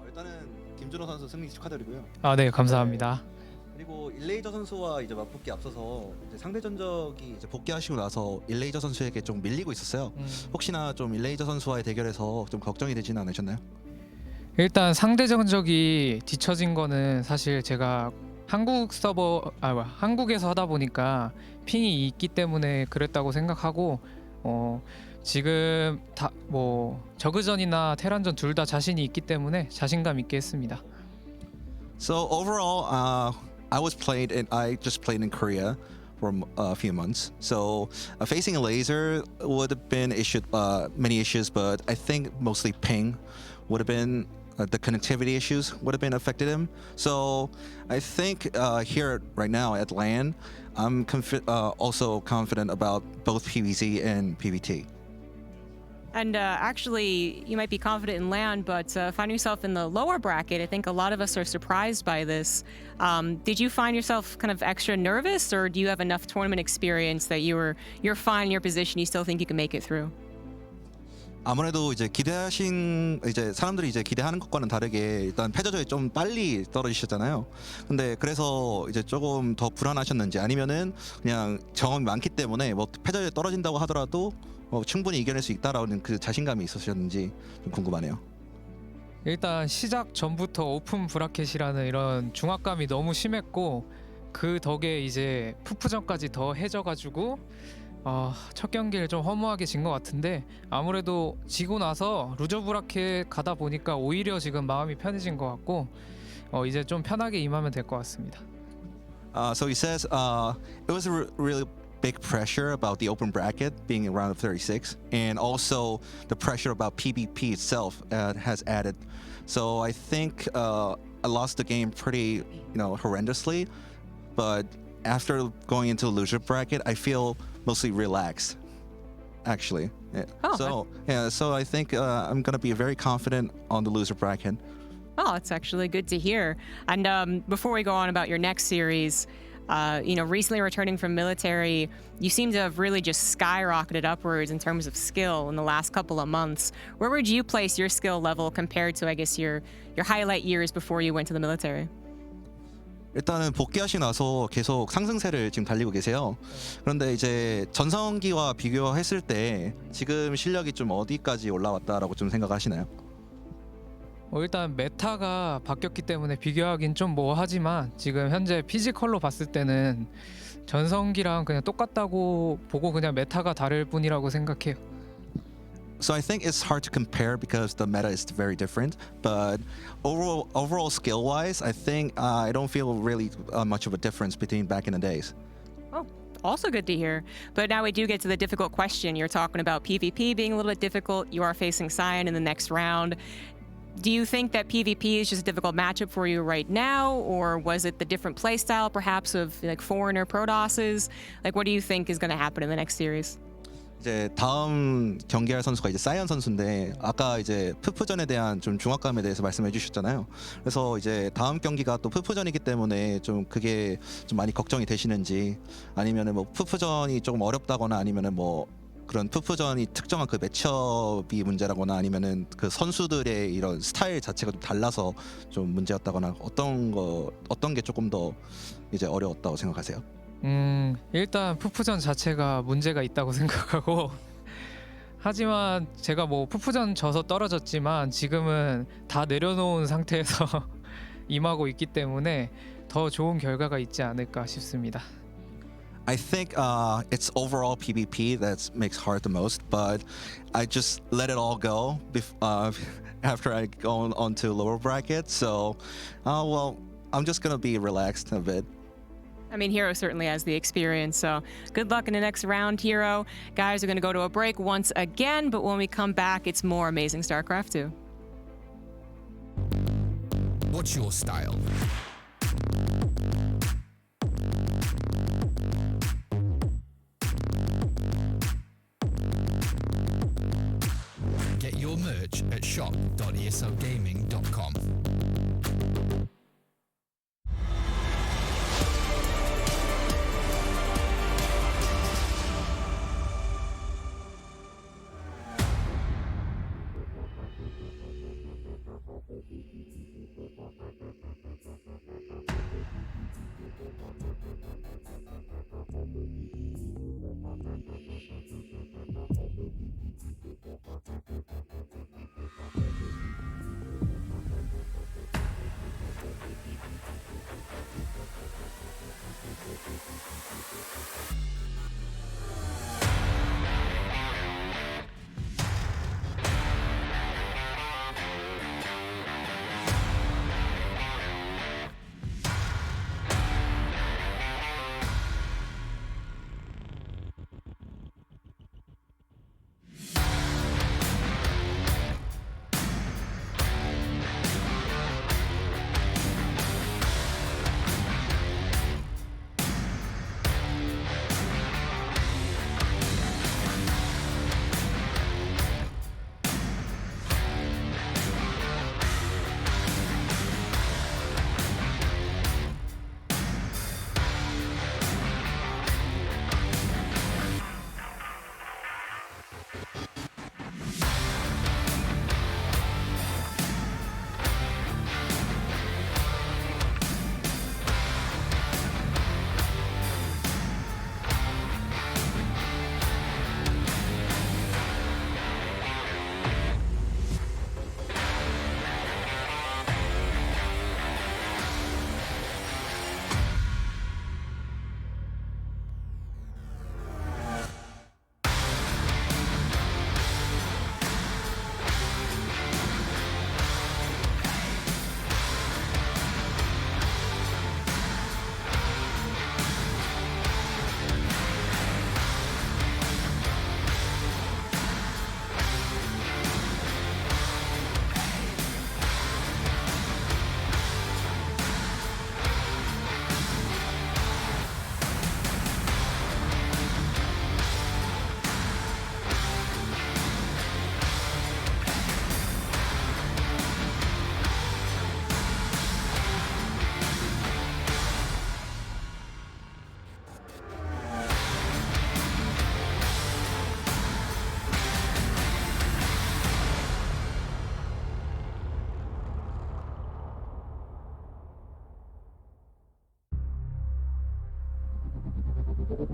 일단은 김준호 선수 승리 축하드리고요. 네, 감사합니다. 그리고 일레이저 선수와 이제 맞붙기 앞서서 이제 상대 전적이 이제 복귀하시고 나서 일레이저 선수에게 좀 밀리고 있었어요. 혹시나 좀 일레이저 선수와의 대결에서 좀 걱정이 되지는 않으셨나요? 일단 상대 전적이 뒤처진 거는 사실 제가 한국에서 하다 보니까 핑이 있기 때문에 그랬다고 생각하고 지금 저그전이나 테란전 둘 다 자신이 있기 때문에 자신감 있게 했습니다. So overall, I just played in Korea for a few months. So facing a laser would have been many issues, but I think mostly ping would have been the connectivity issues would have been affected him. So I think here right now at LAN, I'm also confident about both PvZ and PvT. And actually, you might be confident in land, but find yourself in the lower bracket. I think a lot of us are surprised by this. Did you find yourself kind of extra nervous, or do you have enough tournament experience that you're fine in your position, you still think you can make it through? 아무래도 이제 사람들이 이제 기대하는 것과는 다르게 일단 패저저에 좀 빨리 떨어지셨잖아요. 근데 그래서 이제 조금 더 불안하셨는지 아니면은 그냥 경험이 많기 때문에 뭐 패저저에 떨어진다고 하더라도 충분히 이겨낼 수 있다라는 그 자신감이 있으셨는지 좀 궁금하네요. 일단 시작 전부터 오픈 브라켓이라는 이런 중압감이 너무 심했고 그 덕에 이제 푸푸전까지 더 해져가지고 첫 경기를 좀 허무하게 진 것 같은데 아무래도 지고 나서 루저 브라켓 가다 보니까 오히려 지금 마음이 편해진 것 같고 이제 좀 편하게 임하면 될 것 같습니다. So he says it was a really big pressure about the open bracket being in round of 36, and also the pressure about PvP itself has added. So I think I lost the game pretty, horrendously, but after going into the loser bracket, I feel mostly relaxed, actually. Yeah. So I think I'm gonna be very confident on the loser bracket. Oh, that's actually good to hear. And before we go on about your next series, recently returning from military, you seem to have really just skyrocketed upwards in terms of skill in the last couple of months. Where would you place your skill level compared to, I guess, your highlight years before you went to the military? 일단은 복귀하시고 나서 계속 상승세를 지금 달리고 계세요. 그런데 이제 전성기와 비교했을 때 지금 실력이 좀 어디까지 올라왔다라고 좀 생각하시나요? 일단 메타가 바뀌었기 때문에 비교하긴 좀 뭐하지만 지금 현재 피지컬로 봤을 때는 전성기랑 그냥 똑같다고 보고 그냥 메타가 다를 뿐이라고 생각해요. So I think it's hard to compare because the meta is very different. But overall skill-wise, I think I don't feel really much of a difference between back in the days. Oh, also good to hear. But now we do get to the difficult question. You're talking about PvP being a little bit difficult. You are facing Cyan in the next round. Do you think that PvP is just a difficult matchup for you right now, or was it the different playstyle, perhaps of like Foreigner Prodosses? Like, what do you think is going to happen in the next series? 이제 다음 경기할 선수가 이제 사이언 선수인데 아까 이제 푸푸전에 대한 좀 중압감에 대해서 말씀해 주셨잖아요. 그래서 이제 다음 경기가 또 푸푸전이기 때문에 좀 그게 좀 많이 걱정이 되시는지 아니면은 뭐 푸푸전이 조금 어렵다거나 아니면은 뭐 그런 푸푸전이 특정한 그 매치업이 문제라거나 아니면은 그 선수들의 이런 스타일 자체가 좀 달라서 좀 문제였다거나 어떤 게 조금 더 이제 어려웠다고 생각하세요? 일단 푸푸전 자체가 문제가 있다고 생각하고 하지만 제가 뭐 푸푸전 져서 떨어졌지만 지금은 다 내려놓은 상태에서 임하고 있기 때문에 더 좋은 결과가 있지 않을까 싶습니다. I think it's overall PvP that makes hard the most, but I just let it all go after I go on to lower bracket. So, I'm just gonna be relaxed a bit. I mean, Hero certainly has the experience, so good luck in the next round, Hero. Guys are going to go to a break once again, but when we come back, it's more Amazing StarCraft 2. What's your style? Get your merch at shop.esogaming.com. Hello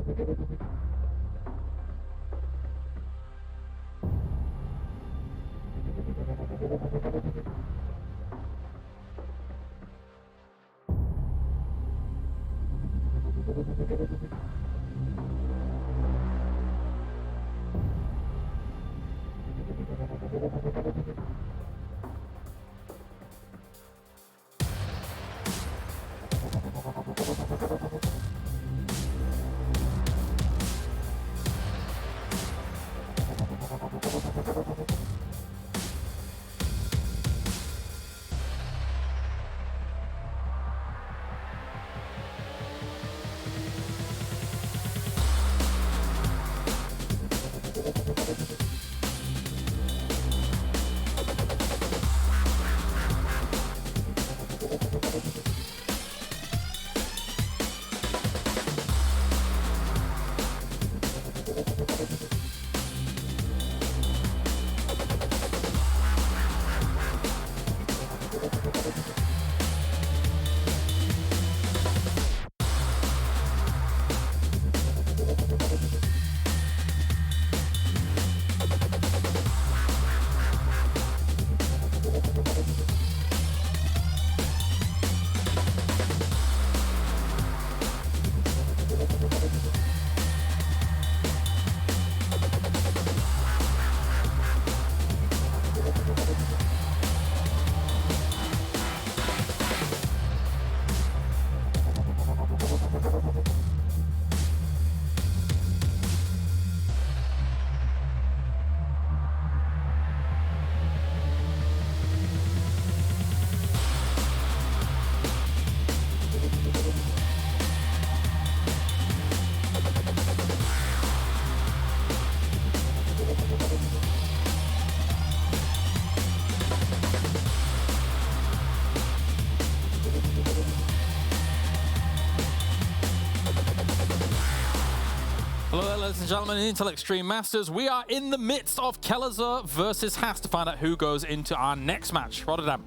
there, ladies and gentlemen, Intel Extreme Masters. We are in the midst of Kelazur versus Haas to find out who goes into our next match. Rotterdam.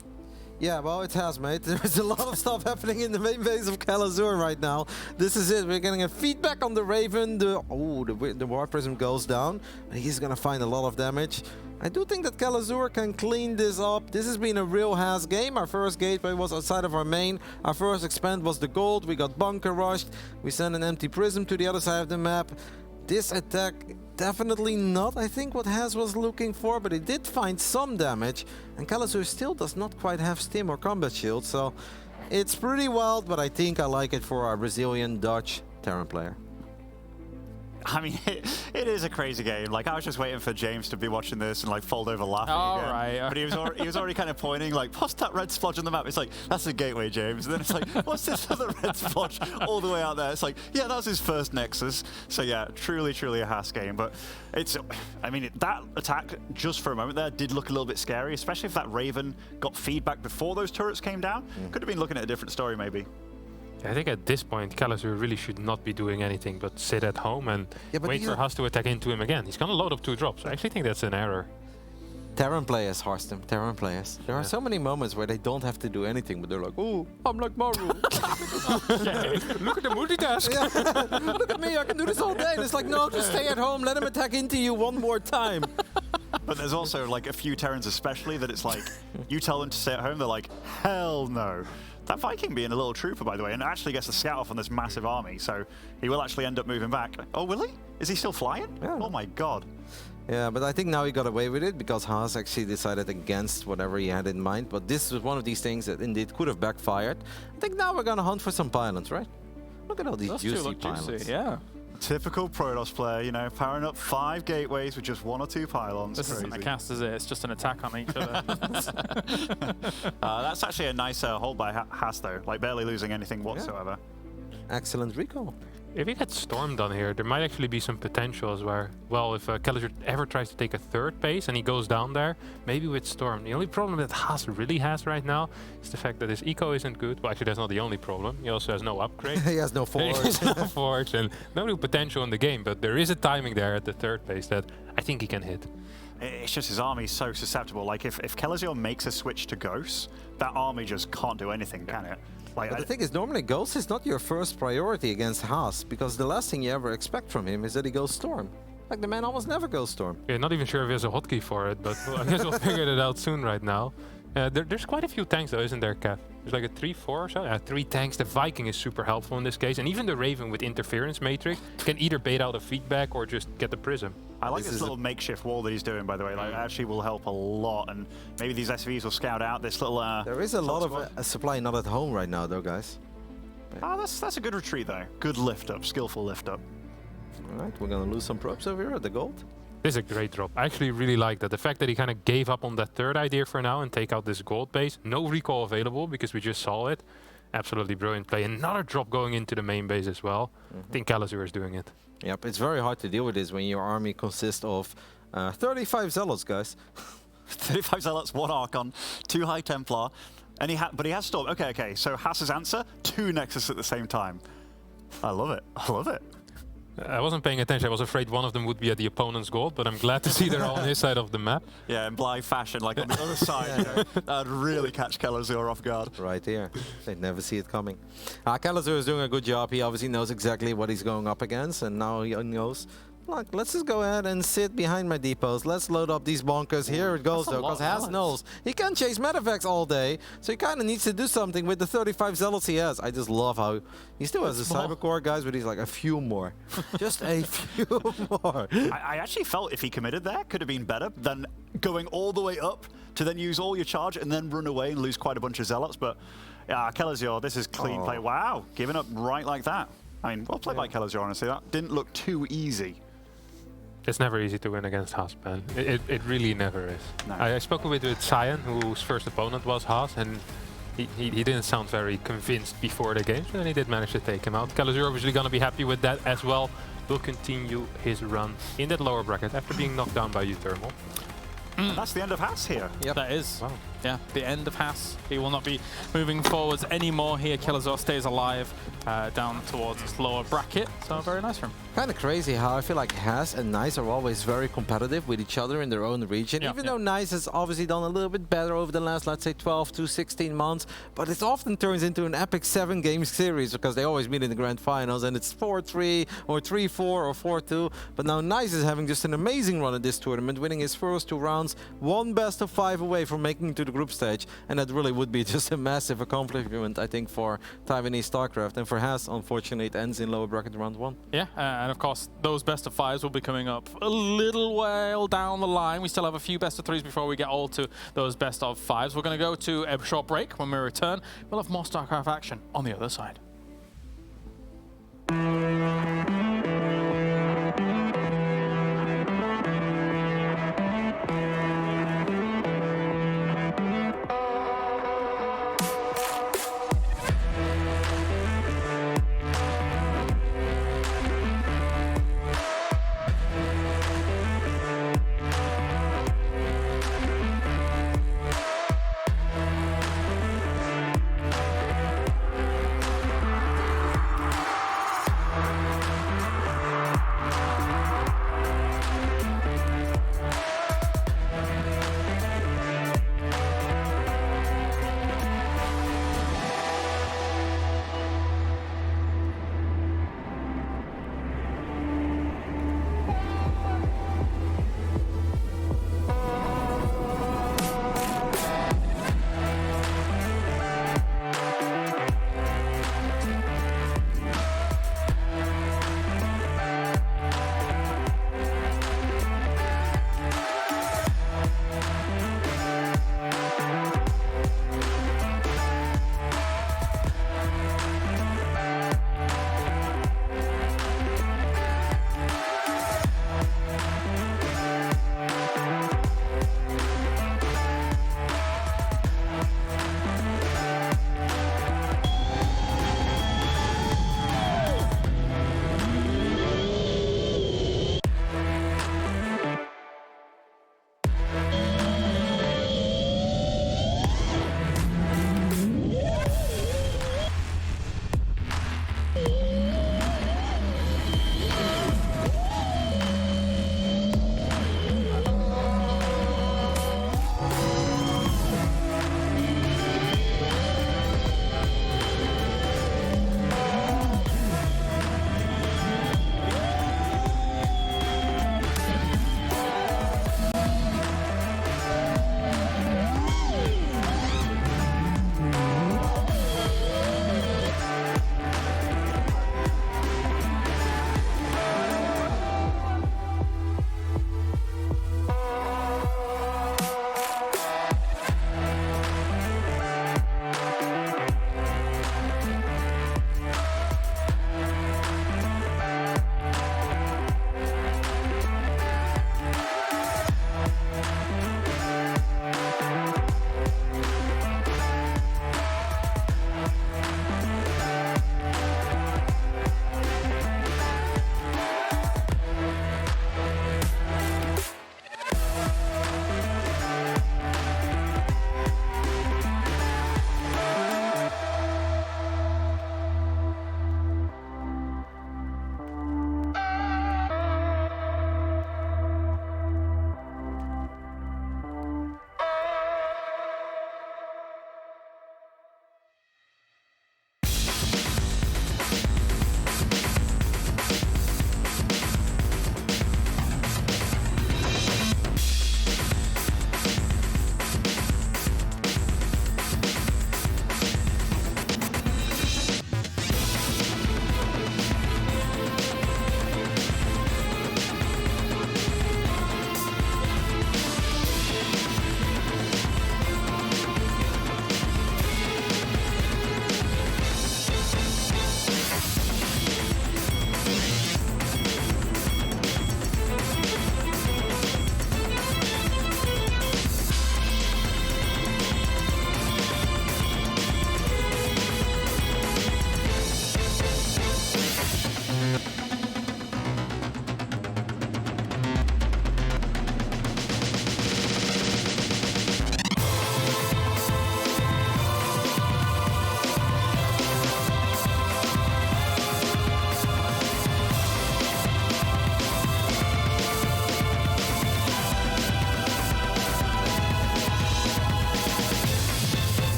Yeah, well, it has, mate. There's a lot of stuff happening in the main base of Kelazur right now. This is it. We're getting a feedback on the Raven. The War Prism goes down. And he's going to find a lot of damage. I do think that Kelazur can clean this up. This has been a real Haas game. Our first gateway was outside of our main. Our first expand was the gold. We got bunker rushed. We sent an empty prism to the other side of the map. This attack, definitely not, I think, what Haas was looking for, but it did find some damage. And Kelazur still does not quite have stim or combat shield, so it's pretty wild, but I think I like it for our Brazilian, Dutch Terran player. I mean, it is a crazy game. Like, I was just waiting for James to be watching this and like fold over laughing again. Right. But he was already kind of pointing like, what's that red splodge on the map? It's like, that's a gateway, James. And then it's like, what's this other red splodge all the way out there? It's like, yeah, that was his first Nexus. So yeah, truly a Haas game. But it's, I mean, that attack just for a moment there did look a little bit scary, especially if that Raven got feedback before those turrets came down. Could have been looking at a different story maybe. I think at this point, Kelazur really should not be doing anything but sit at home and wait for Haas to attack into him again. He's gonna load up 2 drops. I actually think that's an error. Terran players, Harstem, Terran players. There are so many moments where they don't have to do anything, but they're like, oh, I'm like Maru. Look at the multitask. Yeah. Look at me, I can do this all day. And it's like, no, just stay at home, let him attack into you one more time. But there's also like a few Terrans especially that it's like, you tell them to stay at home, they're like, hell no. That Viking being a little trooper, by the way, and actually gets a scout off on this massive army, so he will actually end up moving back. Oh, will he? Is he still flying? Yeah. Oh my god. Yeah, but I think now he got away with it because Haas actually decided against whatever he had in mind. But this was one of these things that indeed could have backfired. I think now we're gonna hunt for some pylons, right? Look at all these juicy pylons. Juicy, yeah. Typical Protoss player, you know, powering up 5 gateways with just 1 or 2 pylons. This isn't a cast, is it? It's just an attack on each other. That's actually a nice hold by Haas, though. Like, barely losing anything whatsoever. Yeah. Excellent recall. If he gets stormed on here, there might actually be some potentials where, well, if Kelazur ever tries to take a 3rd base and he goes down there, maybe with Storm. The only problem that Haas really has right now is the fact that his eco isn't good. Well, actually, that's not the only problem. He also has no upgrade. He has no forge. He has no forge and no real potential in the game, but there is a timing there at the 3rd base that I think he can hit. It's just his army is so susceptible. Like, if Kelazur makes a switch to Ghosts, that army just can't do anything, can it? Like, but the thing is, normally Ghost is not your first priority against Haas, because the last thing you ever expect from him is that he goes Storm. Like, the man almost never goes Storm. Yeah, not even sure if he has a hotkey for it, but I guess we'll figure it out soon right now. There's quite a few tanks though, isn't there, Kat? There's like a 3-4 or so? 3 tanks. The Viking is super helpful in this case, and even the Raven with Interference Matrix can either bait out a feedback or just get the Prism. I like this little makeshift wall that he's doing, by the way. Like, actually will help a lot, and maybe these SVs will scout out this little... there is a lot of supply not at home right now, though, guys. Oh, that's a good retreat, though. Good lift up, skillful lift up. All right, we're going to lose some probes over here at the gold. This is a great drop. I actually really like that. The fact that he kind of gave up on that third idea for now and take out this gold base. No recall available because we just saw it. Absolutely brilliant play. Another drop going into the main base as well. I think Kalazur is doing it. Yep, it's very hard to deal with this when your army consists of 35 Zealots, guys. 35 Zealots, 1 Archon, 2 High Templar, and but he has Storm. Okay, so Haas's answer, 2 Nexus at the same time. I love it, I love it. I wasn't paying attention. I was afraid one of them would be at the opponent's gold, but I'm glad to see they're all on his side of the map. Yeah, in blind fashion, like on the other side, you know, that'd really catch Kalazur off guard. Right here. They'd never see it coming. Kalazur is doing a good job. He obviously knows exactly what he's going up against, and now he knows, look, let's just go ahead and sit behind my depots. Let's load up these bonkers. Here it goes, though, because Haas knows he can't chase Medivacs all day, so he kind of needs to do something with the 35 Zealots he has. I just love how he still has a Cyber Core, guys, but he's like a few more. Just a few more. I actually felt if he committed there, could have been better than going all the way up to then use all your charge and then run away and lose quite a bunch of Zealots. But yeah, Kalazur, this is clean play. Wow, giving up right like that. I mean, well played by Kalazur, honestly. That didn't look too easy. It's never easy to win against Haas, man. It really never is. No. I spoke with Cyan, whose first opponent was Haas, and he didn't sound very convinced before the game, so then he did manage to take him out. Kalazur obviously going to be happy with that as well. Will continue his run in that lower bracket after being knocked down by U-Thermal. And that's the end of Haas here. Yep. That is. Wow. Yeah, the end of Haas. He will not be moving forwards anymore here. Kalazur stays alive down towards this lower bracket. So very nice for him. Kind of crazy how I feel like Haas and Nice are always very competitive with each other in their own region. Even though Nice has obviously done a little bit better over the last, let's say, 12 to 16 months. But it often turns into an epic 7-game series because they always meet in the grand finals and it's 4-3 or 3-4 or 4-2. But now Nice is having just an amazing run at this tournament, winning his first 2 rounds, 1 best of 5 away from making it to the group stage. And that really would be just a massive accomplishment, I think, for Taiwanese StarCraft. And for Haas, unfortunately, it ends in lower bracket round 1. Yeah, and of course, those best of 5s will be coming up a little while down the line. We still have a few best of 3s before we get all to those best of 5s. We're going to go to a short break. When we return, we'll have more StarCraft action on the other side.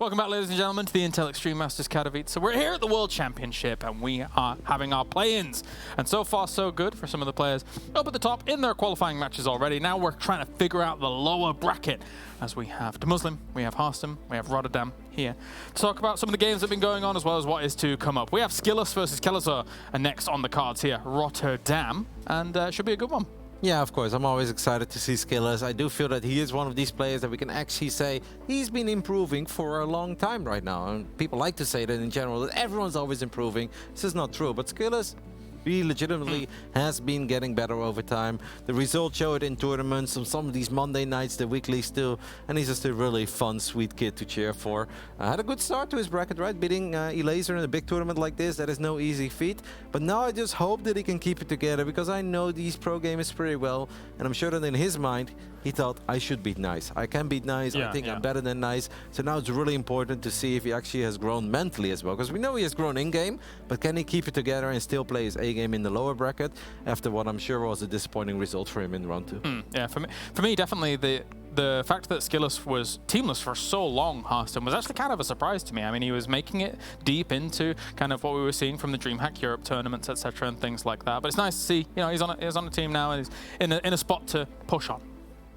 Welcome back, ladies and gentlemen, to the Intel Extreme Masters Katowice. So we're here at the World Championship, and we are having our play-ins. And so far, so good for some of the players up at the top in their qualifying matches already. Now we're trying to figure out the lower bracket, as we have the Muslim, we have Harston, we have Rotterdam here to talk about some of the games that have been going on, as well as what is to come up. We have Skillus versus Kelazar next on the cards here, Rotterdam, and it should be a good one. Yeah, of course. I'm always excited to see Skillus. I do feel that he is one of these players that we can actually say he's been improving for a long time right now. And people like to say that in general, that everyone's always improving. This is not true, but Skillus, he legitimately has been getting better over time. The results show it in tournaments, on some of these Monday nights, the weeklies too, and he's just a really fun, sweet kid to cheer for. Had a good start to his bracket, right? Beating Elaser in a big tournament like this, that is no easy feat. But now I just hope that he can keep it together, because I know these pro gamers pretty well, and I'm sure that in his mind, he thought, I should beat Nice. I can beat Nice. I think I'm better than Nice. So now it's really important to see if he actually has grown mentally as well, because we know he has grown in-game, but can he keep it together and still play his A-game in the lower bracket after what I'm sure was a disappointing result for him in round 2? Yeah, for me, definitely the fact that Skillus was teamless for so long, Harston, was actually kind of a surprise to me. I mean, he was making it deep into kind of what we were seeing from the DreamHack Europe tournaments, etc., and things like that. But it's nice to see, you know, he's on a team now and he's in a spot to push on.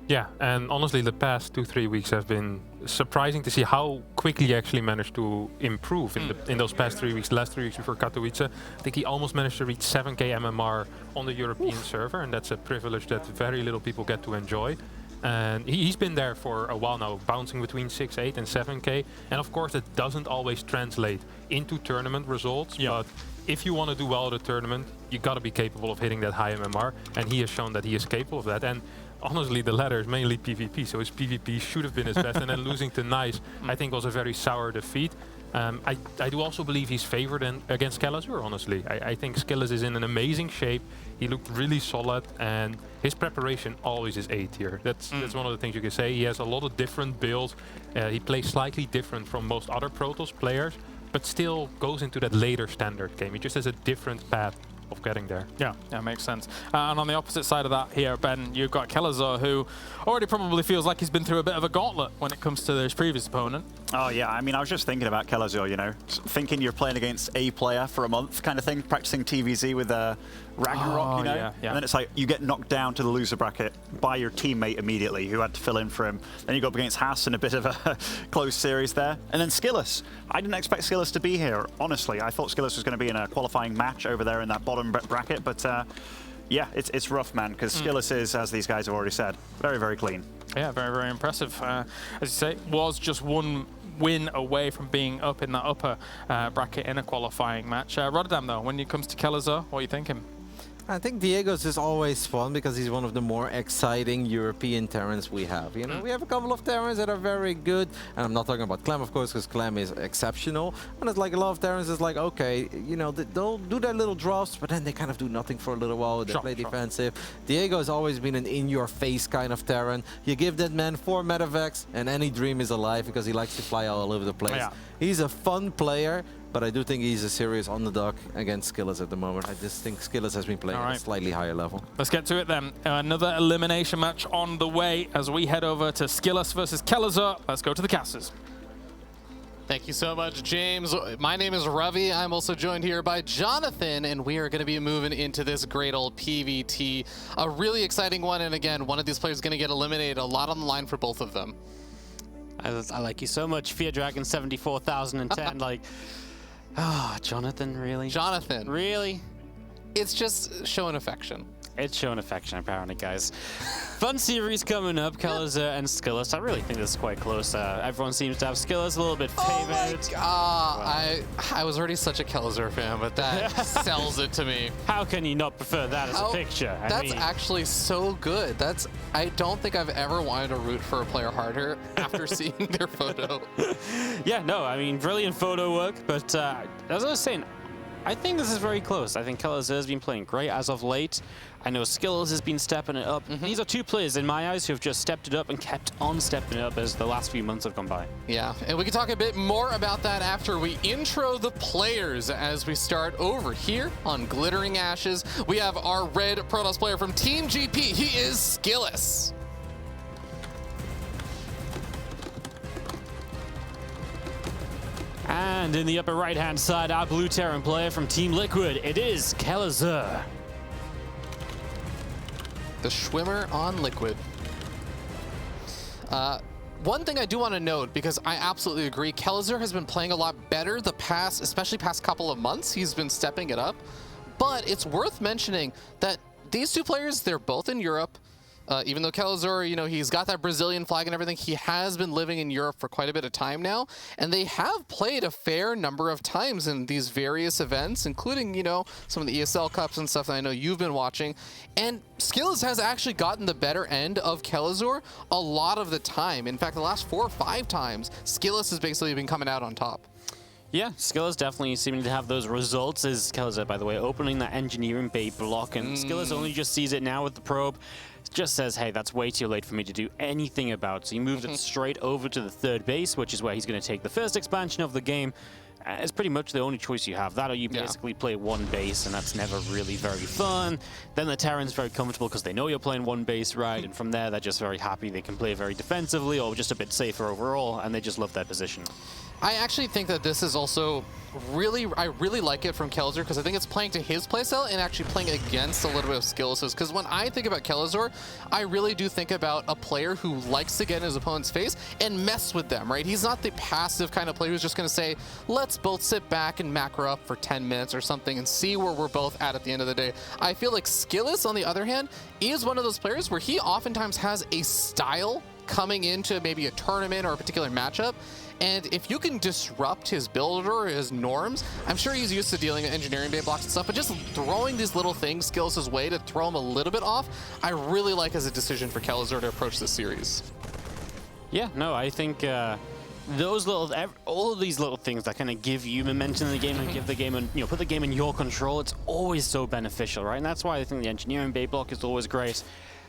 Yeah, and honestly, the past 2-3 weeks have been surprising to see how quickly he actually managed to improve in those past 3 weeks. Last 3 weeks before Katowice, I think he almost managed to reach 7k MMR on the European server, and that's a privilege that very little people get to enjoy. And he's been there for a while now, bouncing between 6, 8 and 7k. And of course, that doesn't always translate into tournament results. But if you want to do well at a tournament, you got to be capable of hitting that high MMR. And he has shown that he is capable of that. And honestly, the latter is mainly PvP, so his PvP should have been his best, and then losing to Nice, I think, was a very sour defeat. I do also believe he's favored against Kelazar, honestly. I think Skillus is in an amazing shape. He looked really solid, and his preparation always is A tier. That's one of the things you can say. He has a lot of different builds. He plays slightly different from most other Protoss players, but still goes into that later standard game. He just has a different path of getting there. Yeah, makes sense. And on the opposite side of that here, Ben, you've got Kelazar, who already probably feels like he's been through a bit of a gauntlet when it comes to his previous opponent. Oh yeah, I mean, I was just thinking about Kelazar, you know, thinking you're playing against a player for a month kind of thing, practicing TVZ with Ragnarok, you know? And then it's like you get knocked down to the loser bracket by your teammate immediately, who had to fill in for him. Then you go up against Haas in a bit of a close series there. And then Skillus. I didn't expect Skillus to be here, honestly. I thought Skillus was going to be in a qualifying match over there in that bottom bracket, but yeah, it's rough, man, because Skillus is, as these guys have already said, very, very clean. Yeah, very, very impressive. As you say, was just one win away from being up in that upper bracket in a qualifying match. Rotterdam, though, when it comes to Kelazar, what are you thinking? I think Diego's is always fun because he's one of the more exciting European Terrans we have. You know, we have a couple of Terrans that are very good, and I'm not talking about Clem, of course, because Clem is exceptional. And it's like a lot of Terrans is like, okay, you know, they'll do their little drops, but then they kind of do nothing for a little while. They play defensive. Diego has always been an in-your-face kind of Terran. You give that man 4 medevacs, and any dream is alive because he likes to fly all over the place. He's a fun player. But I do think he's a serious underdog against Skillus at the moment. I just think Skillus has been playing at a slightly higher level. Let's get to it then. Another elimination match on the way as we head over to Skillus versus Kelazar. Let's go to the casters. Thank you so much, James. My name is Ravi. I'm also joined here by Jonathan, and we are going to be moving into this great old PVT. A really exciting one, and again, one of these players is going to get eliminated. A lot on the line for both of them. I like you so much, Fear Dragon 74,010. Like, oh, Jonathan, really? Jonathan. Really? It's just showing affection. It's showing affection, apparently, guys. Fun series coming up, Kelazar and Skillus. I really think this is quite close. Everyone seems to have Skillus a little bit favored. I was already such a Kelazar fan, but that sells it to me. How can you not prefer that as a picture? That's actually so good. I don't think I've ever wanted to root for a player harder after seeing their photo. Yeah, no, I mean, brilliant photo work, but as I was saying, I think this is very close. I think Kelazar has been playing great as of late. I know Skillus has been stepping it up. These are two players, in my eyes, who have just stepped it up and kept on stepping it up as the last few months have gone by. Yeah, and we can talk a bit more about that after we intro the players as we start over here on Glittering Ashes. We have our red Protoss player from Team GP. He is Skillus. And in the upper right-hand side, our blue Terran player from Team Liquid, it is Kalizer. The Schwimmer on Liquid. One thing I do want to note, because I absolutely agree, Kalizer has been playing a lot better especially past couple of months. He's been stepping it up. But it's worth mentioning that these two players, they're both in Europe. Even though Kalizer, you know, he's got that Brazilian flag and everything, he has been living in Europe for quite a bit of time now. And they have played a fair number of times in these various events, including, you know, some of the ESL Cups and stuff that I know you've been watching. And Skillz has actually gotten the better end of Kalizer a lot of the time. In fact, the last 4 or 5 times, Skillz has basically been coming out on top. Yeah, Skillz definitely seeming to have those results. Is Kalizer, by the way, opening that engineering bay block, and Skillz only just sees it now with the probe. Just says, hey, that's way too late for me to do anything about. So he moved it straight over to the 3rd base, which is where he's going to take the first expansion of the game. It's pretty much the only choice you have. That or you basically play one base, and that's never really very fun. Then the Terran's very comfortable because they know you're playing one base, right? And from there, they're just very happy. They can play very defensively or just a bit safer overall, and they just love their position. I actually think that this is also I really like it from Kalizer because I think it's playing to his playstyle and actually playing against a little bit of Skillz. Because when I think about Kalizer, I really do think about a player who likes to get in his opponent's face and mess with them, right? He's not the passive kind of player who's just going to say, let's both sit back and macro up for 10 minutes or something and see where we're both at the end of the day. I feel like Skillz, on the other hand, is one of those players where he oftentimes has a style coming into maybe a tournament or a particular matchup. And if you can disrupt his build or his norms, I'm sure he's used to dealing with engineering bay blocks and stuff, but just throwing these little things Skillz his way to throw him a little bit off, I really like as a decision for Kalizer to approach this series. Yeah, no, I think those all of these little things that kind of give you momentum in the game and give the game, put the game in your control, it's always so beneficial, right? And that's why I think the engineering bay block is always great.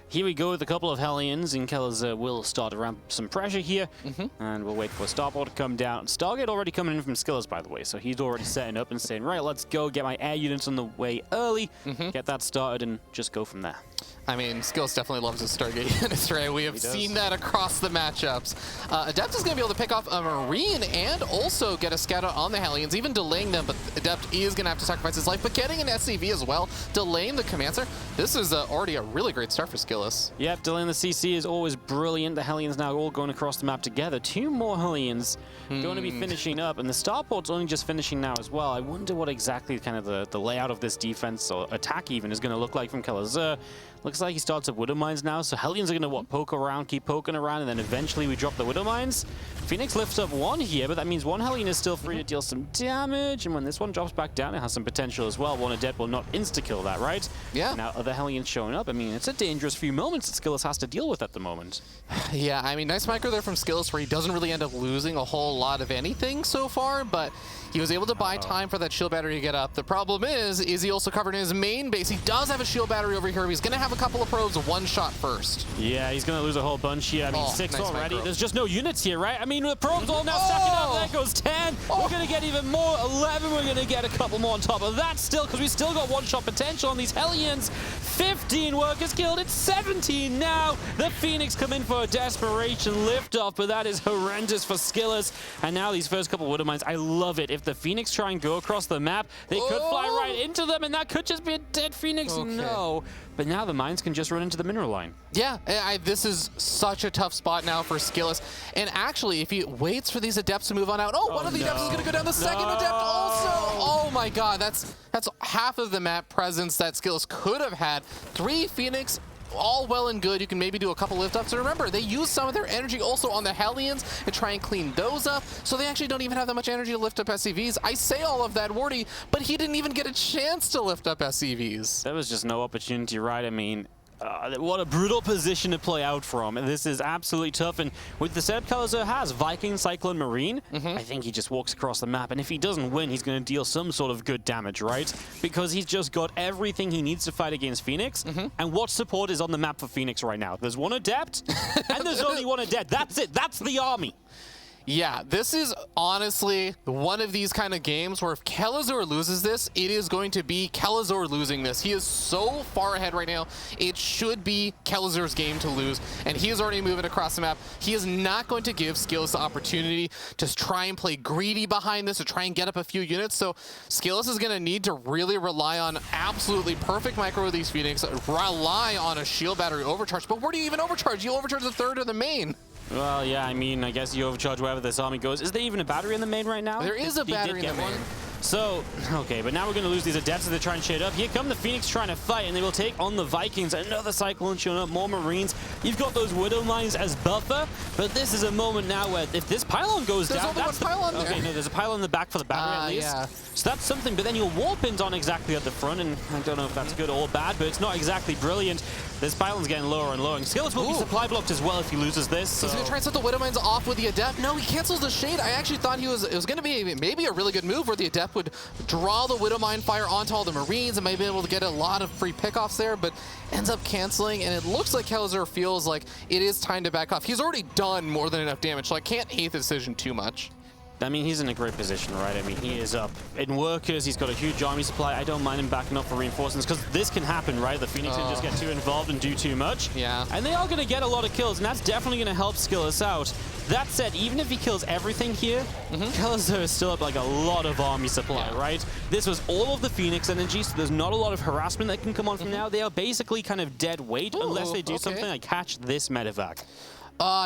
Here we go with a couple of Hellions, and Kalizer will start to ramp some pressure here, and we'll wait for Starport to come down. Stargate already coming in from Skillz, by the way, so he's already setting up and saying, right, let's go get my air units on the way early, get that started, and just go from there. I mean, Skillz definitely loves his Stargate units, right? We have seen that across the matchups. Adept is going to be able to pick off a Marine and also get a scout out on the Hellions, even delaying them, but Adept is going to have to sacrifice his life, but getting an SCV as well, delaying the command center. This is already a really great start for Skillz. Yep, delaying the CC is always brilliant. The Hellions now all going across the map together. 2 more Hellions going to be finishing up, and the Starport's only just finishing now as well. I wonder what exactly kind of the layout of this defense or attack even is going to look like from Kalizer. Looks like he starts up Widow Mines now, so Hellions are going to poke around, keep poking around, and then eventually we drop the Widow Mines. Phoenix lifts up 1 here, but that means 1 Hellion is still free to deal some damage, and when this one drops back down, it has some potential as well. 1 Adept will not insta-kill that, right? Yeah. And now other Hellions showing up. I mean, it's a dangerous few moments that Skillz has to deal with at the moment. Yeah, I mean, nice micro there from Skillz where he doesn't really end up losing a whole lot of anything so far, but he was able to buy time for that shield battery to get up. The problem is he also covered in his main base. He does have a shield battery over here. He's going to have a couple of probes, 1 shot first. Yeah, he's going to lose a whole bunch here. I mean, 6 nice already. micro. There's just no units here, right? I mean, the probes all now stacking up. There goes 10. We're going to get even more. 11. We're going to get a couple more on top of that still, because we still got 1-shot potential on these Hellions. 15 workers killed. It's 17 now. The Phoenix come in for a desperation liftoff, but that is horrendous for Skillz. And now these first couple Widow Mines, I love it. If the Phoenix try and go across the map, they could fly right into them, and that could just be a dead Phoenix. No. But now the mines can just run into the mineral line. Yeah, this is such a tough spot now for Skillz. And actually, if he waits for these Adepts to move on out, one of the Adepts is going to go down. The second Adept also. Oh my god, that's half of the map presence that Skillz could have had. 3 Phoenix, all well and good. You can maybe do a couple lift ups. And remember, they use some of their energy also on the Hellions and try and clean those up. So they actually don't even have that much energy to lift up SCVs. I say all of that, Wardy, but he didn't even get a chance to lift up SCVs. There was just no opportunity, right? I mean, what a brutal position to play out from. This is absolutely tough. And with the setup Kalizer has, Viking, Cyclone, Marine, I think he just walks across the map. And if he doesn't win, he's going to deal some sort of good damage, right? Because he's just got everything he needs to fight against Phoenix. And what support is on the map for Phoenix right now? There's 1 Adept, and there's only 1 Adept. That's it. That's the army. Yeah, this is honestly one of these kind of games where if Kelazor loses this, it is going to be Kelazor losing this. He is so far ahead right now. It should be Kelazor's game to lose, and he is already moving across the map. He is not going to give Skillus the opportunity to try and play greedy behind this, to try and get up a few units. So Skillus is going to need to really rely on absolutely perfect micro of these Phoenix, rely on a shield battery overcharge. But where do you even overcharge? You overcharge the third or the main. Well, yeah, I mean, I guess you overcharge wherever this army goes. Is there even a battery in the main right now? There is a battery in the main. So, okay, but now we're going to lose these Adepts as they try and shade up. Here come the Phoenix trying to fight, and they will take on the Vikings. Another Cyclone showing up, more Marines. You've got those Widow Mines as buffer, but this is a moment now where if this pylon goes There's down, only that's one pylon there. Okay, no, there's a pylon in the back for the battery at least. Yeah. So that's something, but then your Warpins aren't exactly at the front, and I don't know if that's good or bad, but it's not exactly brilliant. This pylon's getting lower and lower, and Skillus will be supply blocked as well if he loses this. So. He's going to try and set the Widow Mines off with the Adept. No, he cancels the Shade. I actually thought it was going to be maybe a really good move where the Adept would draw the Widow Mine fire onto all the Marines and maybe be able to get a lot of free pickoffs there, but ends up canceling, and it looks like Kelazor feels like it is time to back off. He's already done more than enough damage, so I can't hate the decision too much. I mean, he's in a great position, right? I mean, he is up in workers. He's got a huge army supply. I don't mind him backing up for reinforcements because this can happen, right? The Phoenix can just get too involved and do too much. Yeah. And they are going to get a lot of kills, and that's definitely going to help Skillus out. That said, even if he kills everything here, Kelazor is still up like a lot of army supply, right? This was all of the Phoenix energy, so there's not a lot of harassment that can come on from now. They are basically kind of dead weight unless they do something like catch this medevac.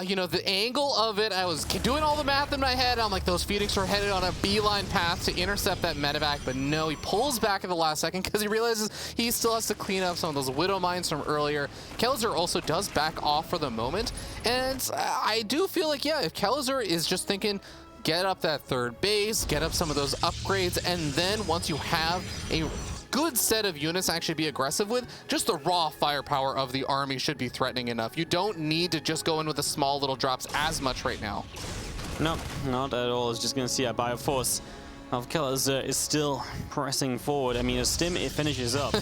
You know, the angle of it, I was doing all the math in my head. I'm like, those Phoenix are headed on a beeline path to intercept that medevac, but no, he pulls back at the last second because he realizes he still has to clean up some of those Widow Mines from earlier. Kelazor also does back off for the moment, and I do feel like, yeah, if Kelazor is just thinking, get up that third base, get up some of those upgrades, and then once you have a good set of units to actually be aggressive with, just the raw firepower of the army should be threatening enough. You don't need to just go in with the small little drops as much right now. No, not at all. It's just going to see a Bioforce of Kelazor is still pressing forward. I mean, as Stim it finishes up,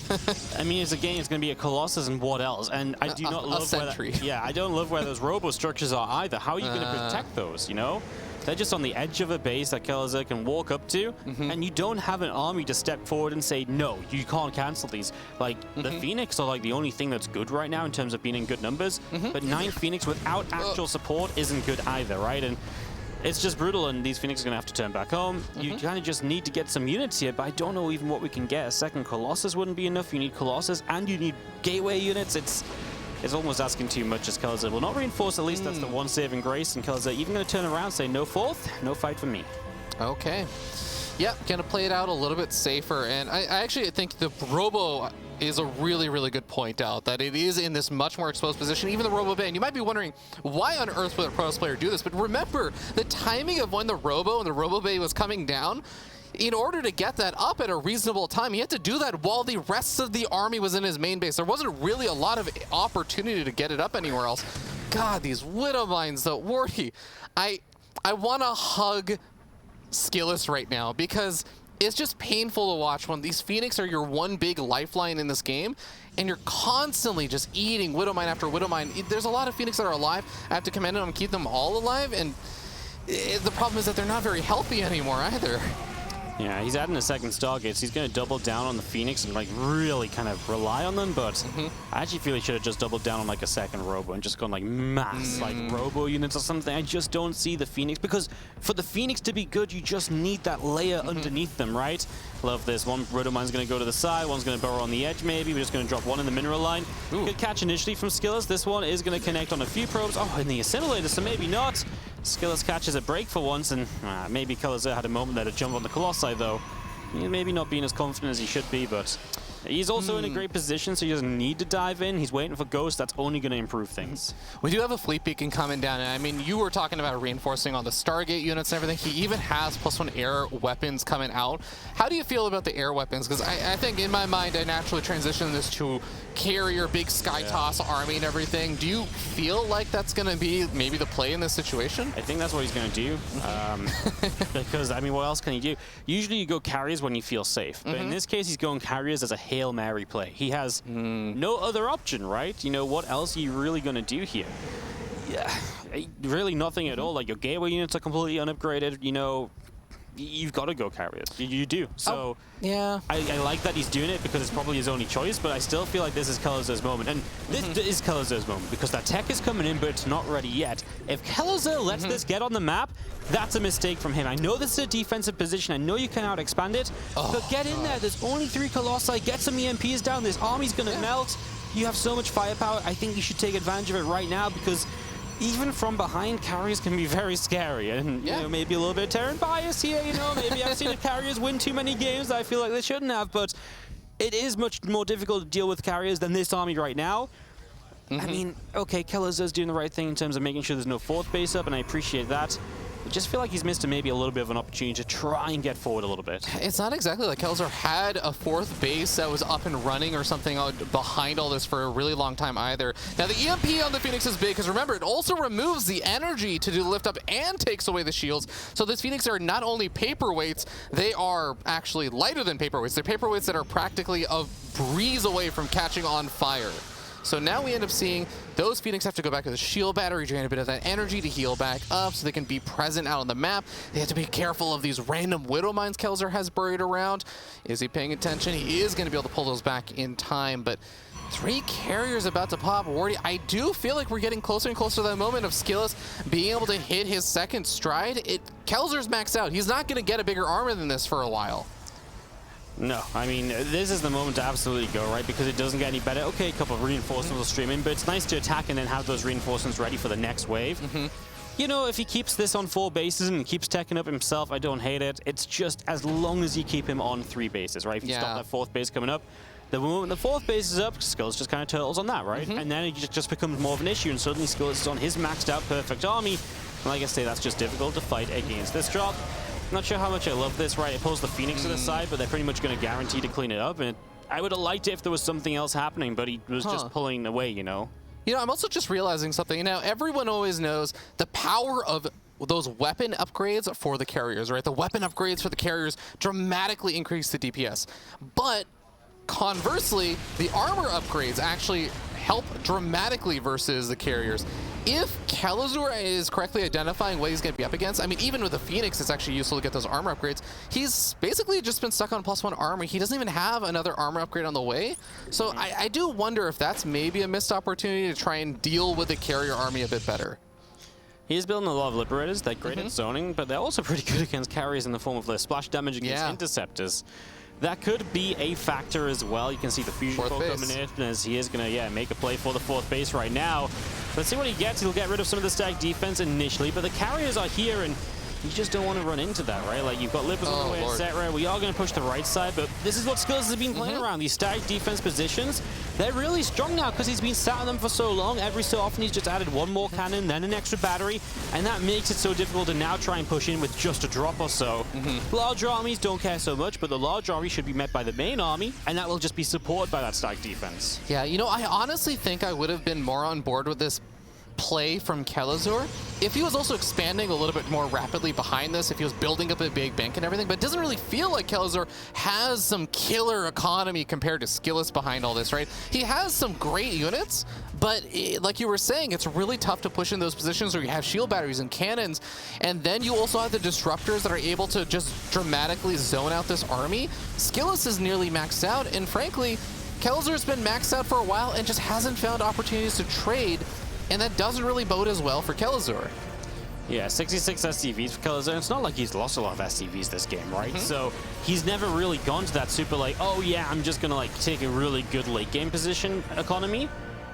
I mean, it's a game, it's going to be a Colossus and what else? And I do not love where yeah, I don't love where those robo structures are either. How are you going to protect those, you know? They're just on the edge of a base that Kelazor can walk up to, and you don't have an army to step forward and say, no, you can't cancel these. Like, the Phoenix are like the only thing that's good right now in terms of being in good numbers, but 9 Phoenix without actual support isn't good either, right? And it's just brutal, and these Phoenix are going to have to turn back home. You kind of just need to get some units here, but I don't know even what we can get. A second Colossus wouldn't be enough. You need Colossus, and you need Gateway units. It's almost asking too much as Kelazor will not reinforce. At least that's the one saving grace, and Kelazor even going to turn around and say, no fourth, no fight for me. Okay. Yep, going to play it out a little bit safer, and I actually think the Robo is a really, really good point out, that it is in this much more exposed position, even the Robo Bay. And you might be wondering, why on earth would a Protoss player do this? But remember, the timing of when the Robo and the Robo Bay was coming down, in order to get that up at a reasonable time, he had to do that while the rest of the army was in his main base. There wasn't really a lot of opportunity to get it up anywhere else. God, these Widow Mines, though, Warty, I want to hug Skillus right now because it's just painful to watch when these Phoenix are your one big lifeline in this game, and you're constantly just eating Widow Mine after Widow Mine. There's a lot of Phoenix that are alive. I have to commend them and keep them all alive, and the problem is that they're not very healthy anymore either. Yeah, he's adding a second Stargate, so he's going to double down on the Phoenix and like really kind of rely on them, but I actually feel he should have just doubled down on like a second Robo and just gone like mass like Robo units or something. I just don't see the Phoenix, because for the Phoenix to be good, you just need that layer underneath them, right? Love this. One Roto Mine's going to go to the side, one's going to burrow on the edge maybe. We're just going to drop one in the mineral line. Good catch initially from Skillus. This one is going to connect on a few probes. Oh, in the assimilator, so maybe not. Skillus catches a break for once, and maybe Kelazor had a moment there to jump on the Colossi, though. Maybe not being as confident as he should be, but he's also in a great position, so he doesn't need to dive in. He's waiting for Ghost. That's only going to improve things. We do have a fleet beacon coming down, and I mean, you were talking about reinforcing on the Stargate units and everything. He even has +1 air weapons coming out. How do you feel about the air weapons? Because I think in my mind, I naturally transition this to carrier, big sky toss army and everything. Do you feel like that's going to be maybe the play in this situation? I think that's what he's going to do. Because, I mean, what else can he do? Usually you go carriers when you feel safe. But in this case, he's going carriers as a Hail Mary play. He has no other option, right? You know, what else are you really going to do here? really nothing at all. Like, your gateway units are completely unupgraded, you know. You've got to go carriers. You do. So yeah, I like that he's doing it because it's probably his only choice, but I still feel like this is Kelazur's moment. And this is Kelazur's moment because that tech is coming in, but it's not ready yet. If Kelazur lets this get on the map, that's a mistake from him. I know this is a defensive position. I know you can out-expand it, but get in there. There's only 3 Colossi. Get some EMPs down. This army's going to melt. You have so much firepower. I think you should take advantage of it right now because even from behind, carriers can be very scary. And, you know, maybe a little bit of Terran bias here, you know. Maybe I've seen the carriers win too many games that I feel like they shouldn't have. But it is much more difficult to deal with carriers than this army right now. I mean, okay, Kelazur's doing the right thing in terms of making sure there's no 4th base up, and I appreciate that. I just feel like he's missed maybe a little bit of an opportunity to try and get forward a little bit. It's not exactly like Kelazur had a 4th base that was up and running or something behind all this for a really long time either. Now, the EMP on the Phoenix is big because remember, it also removes the energy to do the lift up and takes away the shields. So this Phoenix are not only paperweights, they are actually lighter than paperweights. They're paperweights that are practically a breeze away from catching on fire. So now we end up seeing those Phoenix have to go back to the shield battery, drain a bit of that energy to heal back up so they can be present out on the map. They have to be careful of these random Widow Mines Kelazur has buried around. Is he paying attention? He is going to be able to pull those back in time, but 3 carriers about to pop. Wardy, I do feel like we're getting closer and closer to that moment of Skillous being able to hit his 2nd stride. Kelazur's maxed out. He's not going to get a bigger armor than this for a while. No, I mean, this is the moment to absolutely go, right? Because it doesn't get any better. Okay, a couple of reinforcements will stream in, but it's nice to attack and then have those reinforcements ready for the next wave. You know, if he keeps this on 4 bases and keeps teching up himself, I don't hate it. It's just as long as you keep him on 3 bases, right? If you stop that 4th base coming up, the moment the 4th base is up, Skulls just kind of turtles on that, right? And then it just becomes more of an issue, and suddenly Skulls is on his maxed out perfect army. And like I say, that's just difficult to fight against. This drop, not sure how much I love this, right? It pulls the Phoenix to the side, but they're pretty much going to guarantee to clean it up. And I would have liked it if there was something else happening, but he was just pulling away, you know? You know, I'm also just realizing something. Now, everyone always knows the power of those weapon upgrades for the carriers, right? The weapon upgrades for the carriers dramatically increase the DPS. But conversely, the armor upgrades actually help dramatically versus the carriers. If Kelazur is correctly identifying what he's going to be up against, I mean, even with the Phoenix, it's actually useful to get those armor upgrades. He's basically just been stuck on +1 armor. He doesn't even have another armor upgrade on the way. So I do wonder if that's maybe a missed opportunity to try and deal with the carrier army a bit better. He's building a lot of Liberators. They're great at zoning, but they're also pretty good against carriers in the form of their splash damage against Interceptors. That could be a factor as well. You can see the fusion core coming in as he is going to make a play for the 4th base right now. Let's see what he gets. He'll get rid of some of the stack defense initially, but the carriers are here and you just don't want to run into that, right? Like, you've got Lippers on the way, etc. We are going to push the right side, but this is what Skills has been playing around. These stacked defense positions, they're really strong now because he's been sat on them for so long. Every so often he's just added 1 more cannon, then an extra battery, and that makes it so difficult to now try and push in with just a drop or so. Larger armies don't care so much, but the large army should be met by the main army, and that will just be supported by that stacked defense. Yeah, you know, I honestly think I would have been more on board with this play from Kelazur if he was also expanding a little bit more rapidly behind this, if he was building up a big bank and everything, but it doesn't really feel like Kelazur has some killer economy compared to Skillous behind all this, right? He has some great units, but like you were saying, it's really tough to push in those positions where you have shield batteries and cannons, and then you also have the disruptors that are able to just dramatically zone out this army. Skillous is nearly maxed out, and frankly, Kelazur's been maxed out for a while and just hasn't found opportunities to trade, and that doesn't really bode as well for Kelazur. Yeah, 66 SCVs for Kelazur. It's not like he's lost a lot of SCVs this game, right? So he's never really gone to that super like, oh yeah, I'm just gonna like take a really good late game position economy.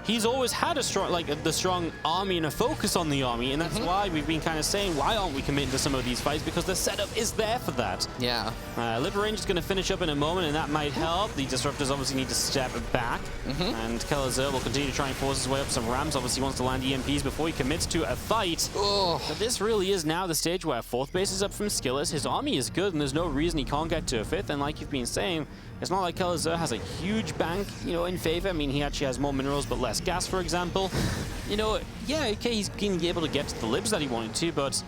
He's always had a strong, the strong army and a focus on the army, and that's why we've been kind of saying, why aren't we committing to some of these fights? Because the setup is there for that. Yeah. Liberange is going to finish up in a moment, and that might help. The Disruptors obviously need to step back, and Kelazur will continue to try and force his way up some Rams. Obviously he wants to land EMPs before he commits to a fight. But this really is now the stage where 4th base is up from Skillous. His army is good, and there's no reason he can't get to a 5th, and like you've been saying, it's not like Kelazur has a huge bank, you know, in favor. I mean, he actually has more minerals but less gas, for example. You know, yeah, okay, he's been able to get to the libs that he wanted to, but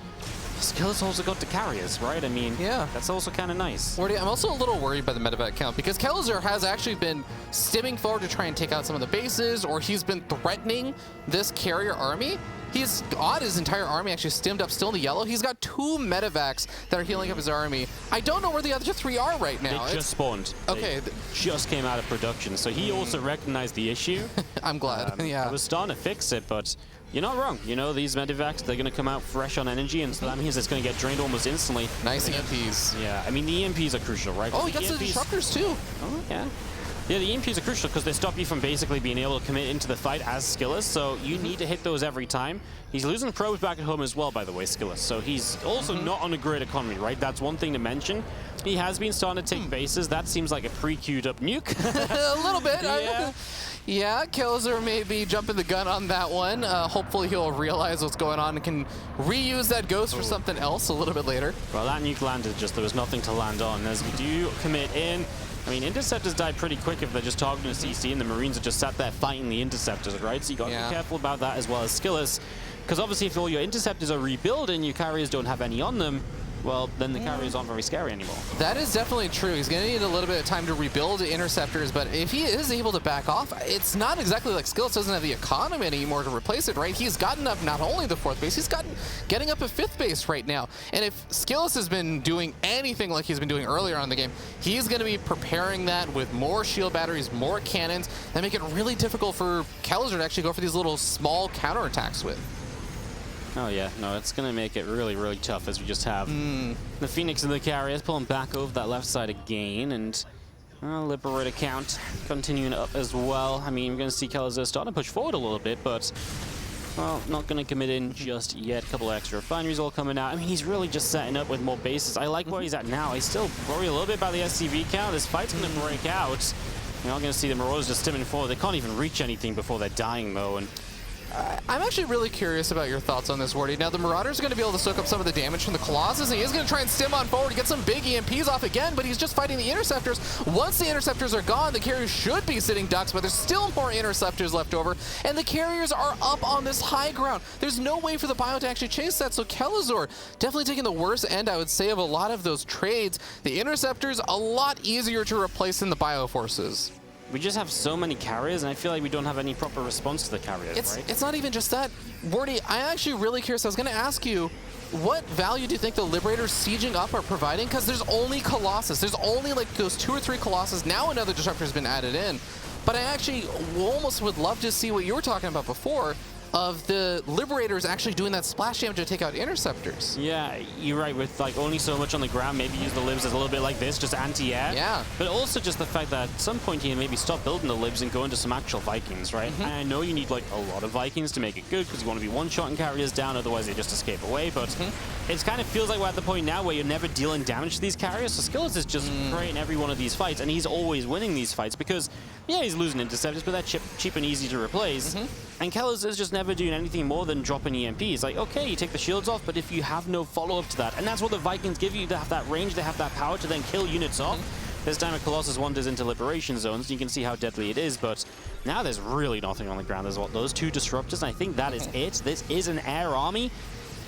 Skillous also got the carriers, right? I mean, yeah, that's also kind of nice. Wardy, I'm also a little worried by the medevac count because Kelazur has actually been stimming forward to try and take out some of the bases, or he's been threatening this carrier army. He's got his entire army actually stemmed up still in the yellow. He's got 2 medevacs that are healing up his army. I don't know where the other 3 are right now. They just spawned. Okay. They just came out of production, so he also recognized the issue. I'm glad, yeah. I was starting to fix it, but you're not wrong. You know, these medevacs, they're going to come out fresh on energy, and so that means it's going to get drained almost instantly. Nice EMPs. Yeah, I mean, the EMPs are crucial, right? Oh, he got the disruptors too. Oh, yeah. Yeah, the EMPs are crucial because they stop you from basically being able to commit into the fight as Skillus, so you need to hit those every time. He's losing probes back at home as well, by the way, Skillus, so he's also not on a great economy, right? That's one thing to mention. He has been starting to take bases. That seems like a pre-queued up nuke. A little bit. Yeah. Yeah, Killzer may be jumping the gun on that one. Hopefully he'll realize what's going on and can reuse that ghost for something else a little bit later. Well, that nuke landed, just there was nothing to land on. As we do commit in, I mean, interceptors die pretty quick if they're just targeting a CC, and the Marines are just sat there fighting the interceptors, right? So you got to be careful about that as well as Skillus, because obviously if all your interceptors are rebuilding, your carriers don't have any on them, well, then the carriers aren't very scary anymore. That is definitely true. He's going to need a little bit of time to rebuild interceptors, but if he is able to back off, it's not exactly like Skillus doesn't have the economy anymore to replace it, right? He's gotten up not only the 4th base, he's getting up a 5th base right now. And if Skillus has been doing anything like he's been doing earlier on in the game, he's going to be preparing that with more shield batteries, more cannons, that make it really difficult for Killzer to actually go for these little small counterattacks with. Oh yeah, no, it's going to make it really, really tough as we just have the Phoenix and the carriers pulling back over that left side again, and Liberator count continuing up as well. I mean, we're going to see Killzer starting to push forward a little bit, but, well, not going to commit in just yet. A couple of extra refineries all coming out. I mean, he's really just setting up with more bases. I like where he's at now. I still worry a little bit about the SCV count. This fight's going to break out. We're not going to see the Marauders just stimming forward. They can't even reach anything before they're dying, though, and I'm actually really curious about your thoughts on this, Wardy. Now, the Marauders are going to be able to soak up some of the damage from the Colossus, and he is going to try and stim on forward to get some big EMPs off again, but he's just fighting the Interceptors. Once the Interceptors are gone, the Carriers should be sitting ducks, but there's still more Interceptors left over, and the Carriers are up on this high ground. There's no way for the Bio to actually chase that, so Killzer definitely taking the worst end, I would say, of a lot of those trades. The Interceptors, a lot easier to replace than the Bio Forces. We just have so many carriers, and I feel like we don't have any proper response to the carriers, right? It's not even just that. Wardy, I'm actually really curious. I was going to ask you, what value do you think the Liberators sieging up are providing? Because there's only Colossus. There's only like those 2 or 3 Colossus. Now another Disruptor has been added in. But I actually almost would love to see what you were talking about before, of the Liberators actually doing that splash damage to take out Interceptors. Yeah, you're right, with like only so much on the ground, maybe use the Libs as a little bit like this, just anti-air. Yeah. But also just the fact that at some point here, maybe stop building the Libs and go into some actual Vikings, right? And I know you need like a lot of Vikings to make it good, because you want to be one-shotting carriers down, otherwise they just escape away, but it kind of feels like we're at the point now where you're never dealing damage to these carriers, so Skillus is just creating every one of these fights, and he's always winning these fights, because, yeah, he's losing Interceptors, but they're cheap and easy to replace. And Killzer is just never doing anything more than dropping EMPs. Like, okay, you take the shields off, but if you have no follow-up to that, and that's what the Vikings give you, they have that range, they have that power to then kill units off. This time a Colossus wanders into liberation zones, you can see how deadly it is, but now there's really nothing on the ground. There's what, those 2 Disruptors, and I think that is it. This is an air army.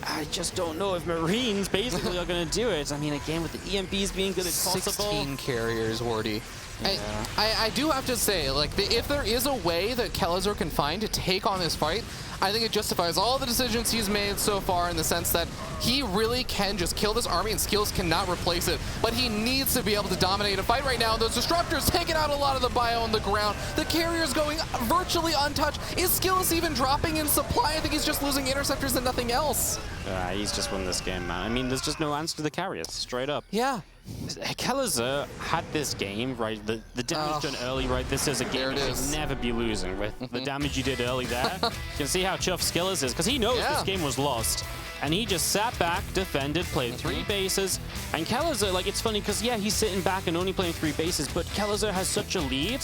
I just don't know if Marines basically are going to do it. I mean, again, with the EMPs being good as possible. 16 carriers, Wardy. Yeah. I do have to say, like, if there is a way that Killzer can find to take on this fight, I think it justifies all the decisions he's made so far, in the sense that he really can just kill this army and Skills cannot replace it. But he needs to be able to dominate a fight right now. Those Disruptors taking out a lot of the Bio on the ground. The Carriers going virtually untouched. Is Skills even dropping in supply? I think he's just losing Interceptors and nothing else. He's just won this game, man. I mean, there's just no answer to the carriers, straight up. Yeah. Killzer had this game, right? The damage done early, right? This is a game you should never be losing. With the damage you did early there, you can see how chuffed Skillus is, because he knows this game was lost. And he just sat back, defended, played 3 bases. And Killzer, like, it's funny, because, yeah, he's sitting back and only playing 3 bases, but Killzer has such a lead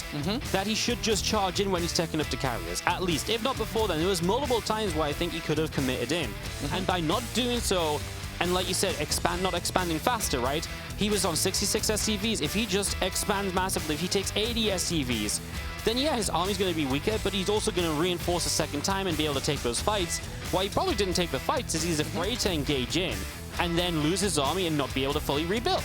that he should just charge in when he's taking up to carriers, at least. If not before then, there was multiple times where I think he could have committed in. And by not doing so, and like you said, not expanding faster, right? He was on 66 SCVs. If he just expands massively, if he takes 80 SCVs, then yeah, his army's going to be weaker, but he's also going to reinforce a second time and be able to take those fights. Why he probably didn't take the fights is he's afraid to engage in and then lose his army and not be able to fully rebuild.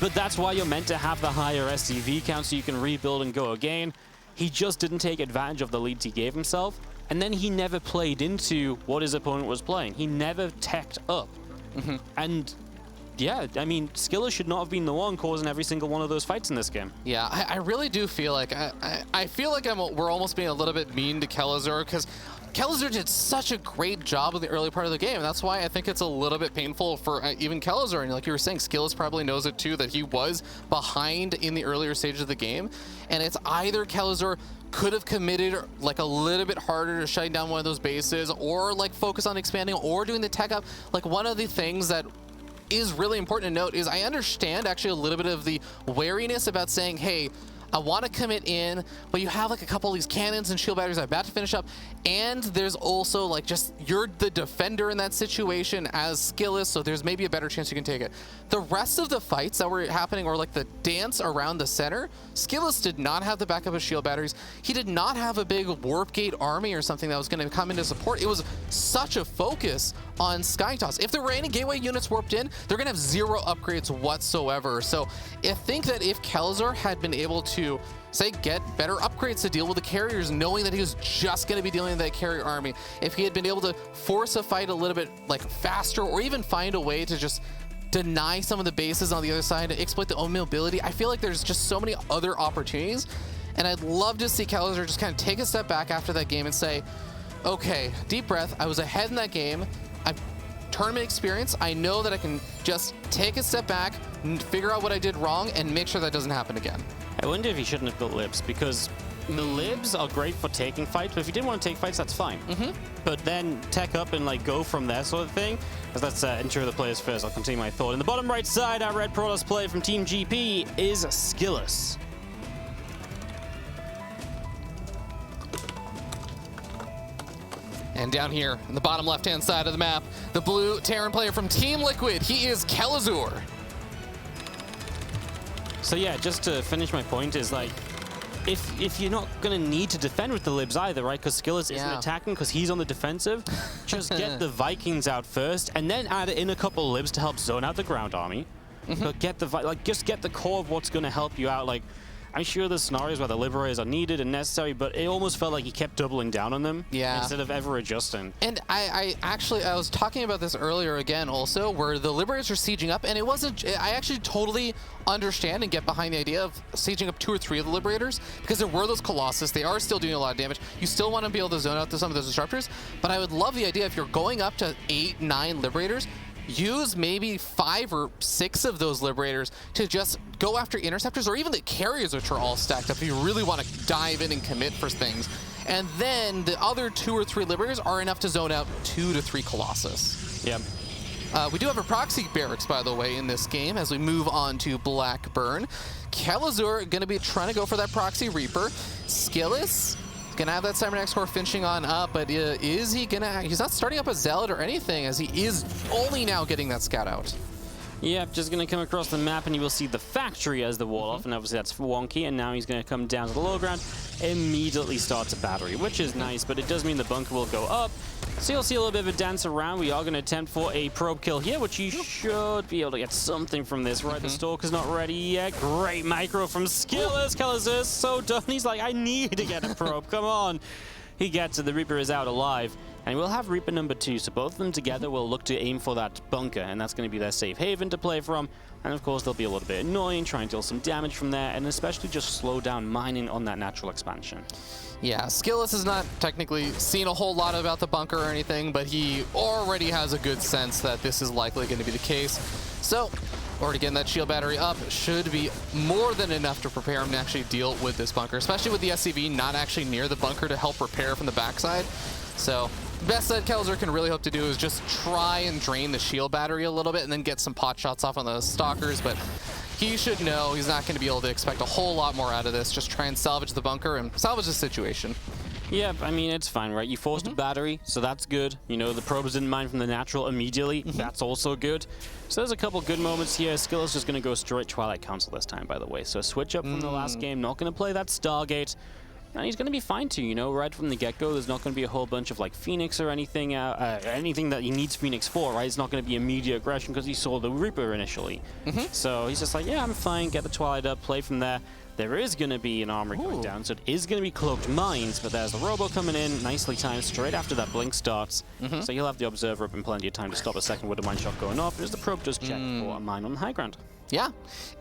But that's why you're meant to have the higher SCV count so you can rebuild and go again. He just didn't take advantage of the leads he gave himself. And then he never played into what his opponent was playing. He never teched up. And yeah, I mean, Skiller should not have been the one causing every single one of those fights in this game. Yeah, I really do feel like I feel like we're almost being a little bit mean to Kelazur, because Kelazur did such a great job in the early part of the game, and that's why I think it's a little bit painful for even Kelazur. And like you were saying, Skillis probably knows it too, that he was behind in the earlier stages of the game, and it's either Kelazur could have committed like a little bit harder to shutting down one of those bases, or like focus on expanding, or doing the tech up. Like, one of the things that is really important to note is I understand actually a little bit of the wariness about saying, hey, I want to commit in, but you have like a couple of these cannons and shield batteries that are about to finish up, and there's also like just you're the defender in that situation as Skillis, so there's maybe a better chance you can take it. The rest of the fights that were happening, or like the dance around the center, Skillis did not have the backup of shield batteries. He did not have a big warp gate army or something that was going to come into support. It was such a focus on Skytoss. If there were any gateway units warped in, they're going to have 0 upgrades whatsoever. So I think that if Kelazur had been able to, say, get better upgrades to deal with the carriers, knowing that he was just going to be dealing with that carrier army, if he had been able to force a fight a little bit like faster, or even find a way to just deny some of the bases on the other side and exploit the own mobility, I feel like there's just so many other opportunities. And I'd love to see Kelazur just kind of take a step back after that game and say, okay, deep breath, I was ahead in that game. I've tournament experience. I know that I can just take a step back, figure out what I did wrong, and make sure that doesn't happen again. I wonder if he shouldn't have built libs, because the libs are great for taking fights, but if you didn't want to take fights, that's fine. But then tech up and like go from there sort of thing. Because let's ensure the players first. I'll continue my thought. In the bottom right side, our red Protoss play from Team GP is Skillis. And down here, in the bottom left-hand side of the map, the blue Terran player from Team Liquid, he is Kelazur. So yeah, just to finish my point is like, if you're not going to need to defend with the libs either, right? Because Skillis isn't attacking because he's on the defensive, just get the Vikings out first and then add in a couple libs to help zone out the ground army. But get the just get the core of what's going to help you out. Like, I'm sure there's scenarios where the liberators are needed and necessary, but it almost felt like he kept doubling down on them instead of ever adjusting. And I was talking about this earlier again also, where the liberators are sieging up, and it wasn't, I actually totally understand and get behind the idea of sieging up 2 or 3 of the liberators, because there were those Colossus, they are still doing a lot of damage. You still want to be able to zone out to some of those disruptors, but I would love the idea if you're going up to 8, 9 liberators, use maybe 5 or 6 of those liberators to just go after interceptors, or even the carriers, which are all stacked up if you really want to dive in and commit for things. And then the other 2 or 3 liberators are enough to zone out 2 to 3 Colossus. Yeah. We do have a proxy barracks, by the way, in this game as we move on to Blackburn. Kelazur going to be trying to go for that proxy Reaper. Skillis gonna have that Cybernetic score finishing on up, but is he gonna, he's not starting up a Zealot or anything, as he is only now getting that scout out. Yep, just going to come across the map and you will see the factory as the wall off, and obviously that's wonky, and now he's going to come down to the low ground, immediately starts a battery, which is nice, but it does mean the bunker will go up. So you'll see a little bit of a dance around. We are going to attempt for a probe kill here, which you should be able to get something from this, right? The Stalker's not ready yet. Great micro from Skillis. Kelazur is so done. He's like, I need to get a probe. Come on. He gets it. The Reaper is out alive. And we'll have Reaper number 2, so both of them together will look to aim for that bunker, and that's going to be their safe haven to play from. And of course, they'll be a little bit annoying, trying to deal some damage from there, and especially just slow down mining on that natural expansion. Yeah, Skillis has not technically seen a whole lot about the bunker or anything, but he already has a good sense that this is likely going to be the case. So, already getting that shield battery up should be more than enough to prepare him to actually deal with this bunker, especially with the SCV not actually near the bunker to help repair from the backside. So, best that Kelazur can really hope to do is just try and drain the shield battery a little bit and then get some pot shots off on those stalkers, but he should know he's not going to be able to expect a whole lot more out of this. Just try and salvage the bunker and salvage the situation. Yeah, I mean, it's fine, right? You forced a battery, so that's good. You know, the probes didn't mine from the natural immediately. That's also good. So there's a couple good moments here. Skillis just going to go straight Twilight Council this time, by the way. So switch up from the last game. Not going to play that Stargate. And he's going to be fine too, you know, right from the get-go. There's not going to be a whole bunch of like Phoenix or anything, anything that he needs Phoenix for, right? It's not going to be immediate aggression because he saw the Reaper initially. So he's just like, yeah, I'm fine, get the Twilight up, play from there. There is going to be an armory going down, so it is going to be cloaked mines, but there's the robo coming in, nicely timed, straight after that blink starts. So you'll have the observer up in plenty of time to stop a second Widow Mine shot going off, as the probe does check for a mine on the high ground. Yeah,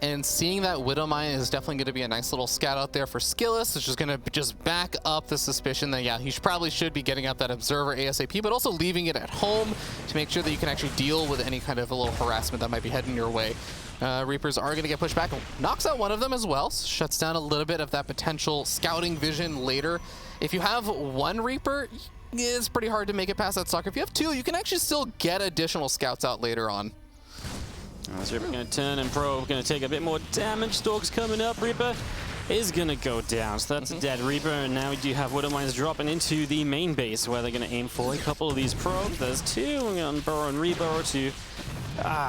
and seeing that Widow Mine is definitely going to be a nice little scout out there for Skillus. It's just going to just back up the suspicion that, yeah, he probably should be getting out that Observer ASAP, but also leaving it at home to make sure that you can actually deal with any kind of a little harassment that might be heading your way. Reapers are going to get pushed back. Knocks out one of them as well, so shuts down a little bit of that potential scouting vision later. If you have one Reaper, it's pretty hard to make it past that stalker. If you have two, you can actually still get additional scouts out later on. So Reaper going to turn and probe, going to take a bit more damage. Stalk's coming up. Reaper is going to go down. So that's a dead Reaper. And now we do have Widow Mines dropping into the main base where they're going to aim for a couple of these probes. There's two. We're going to burrow and reburrow to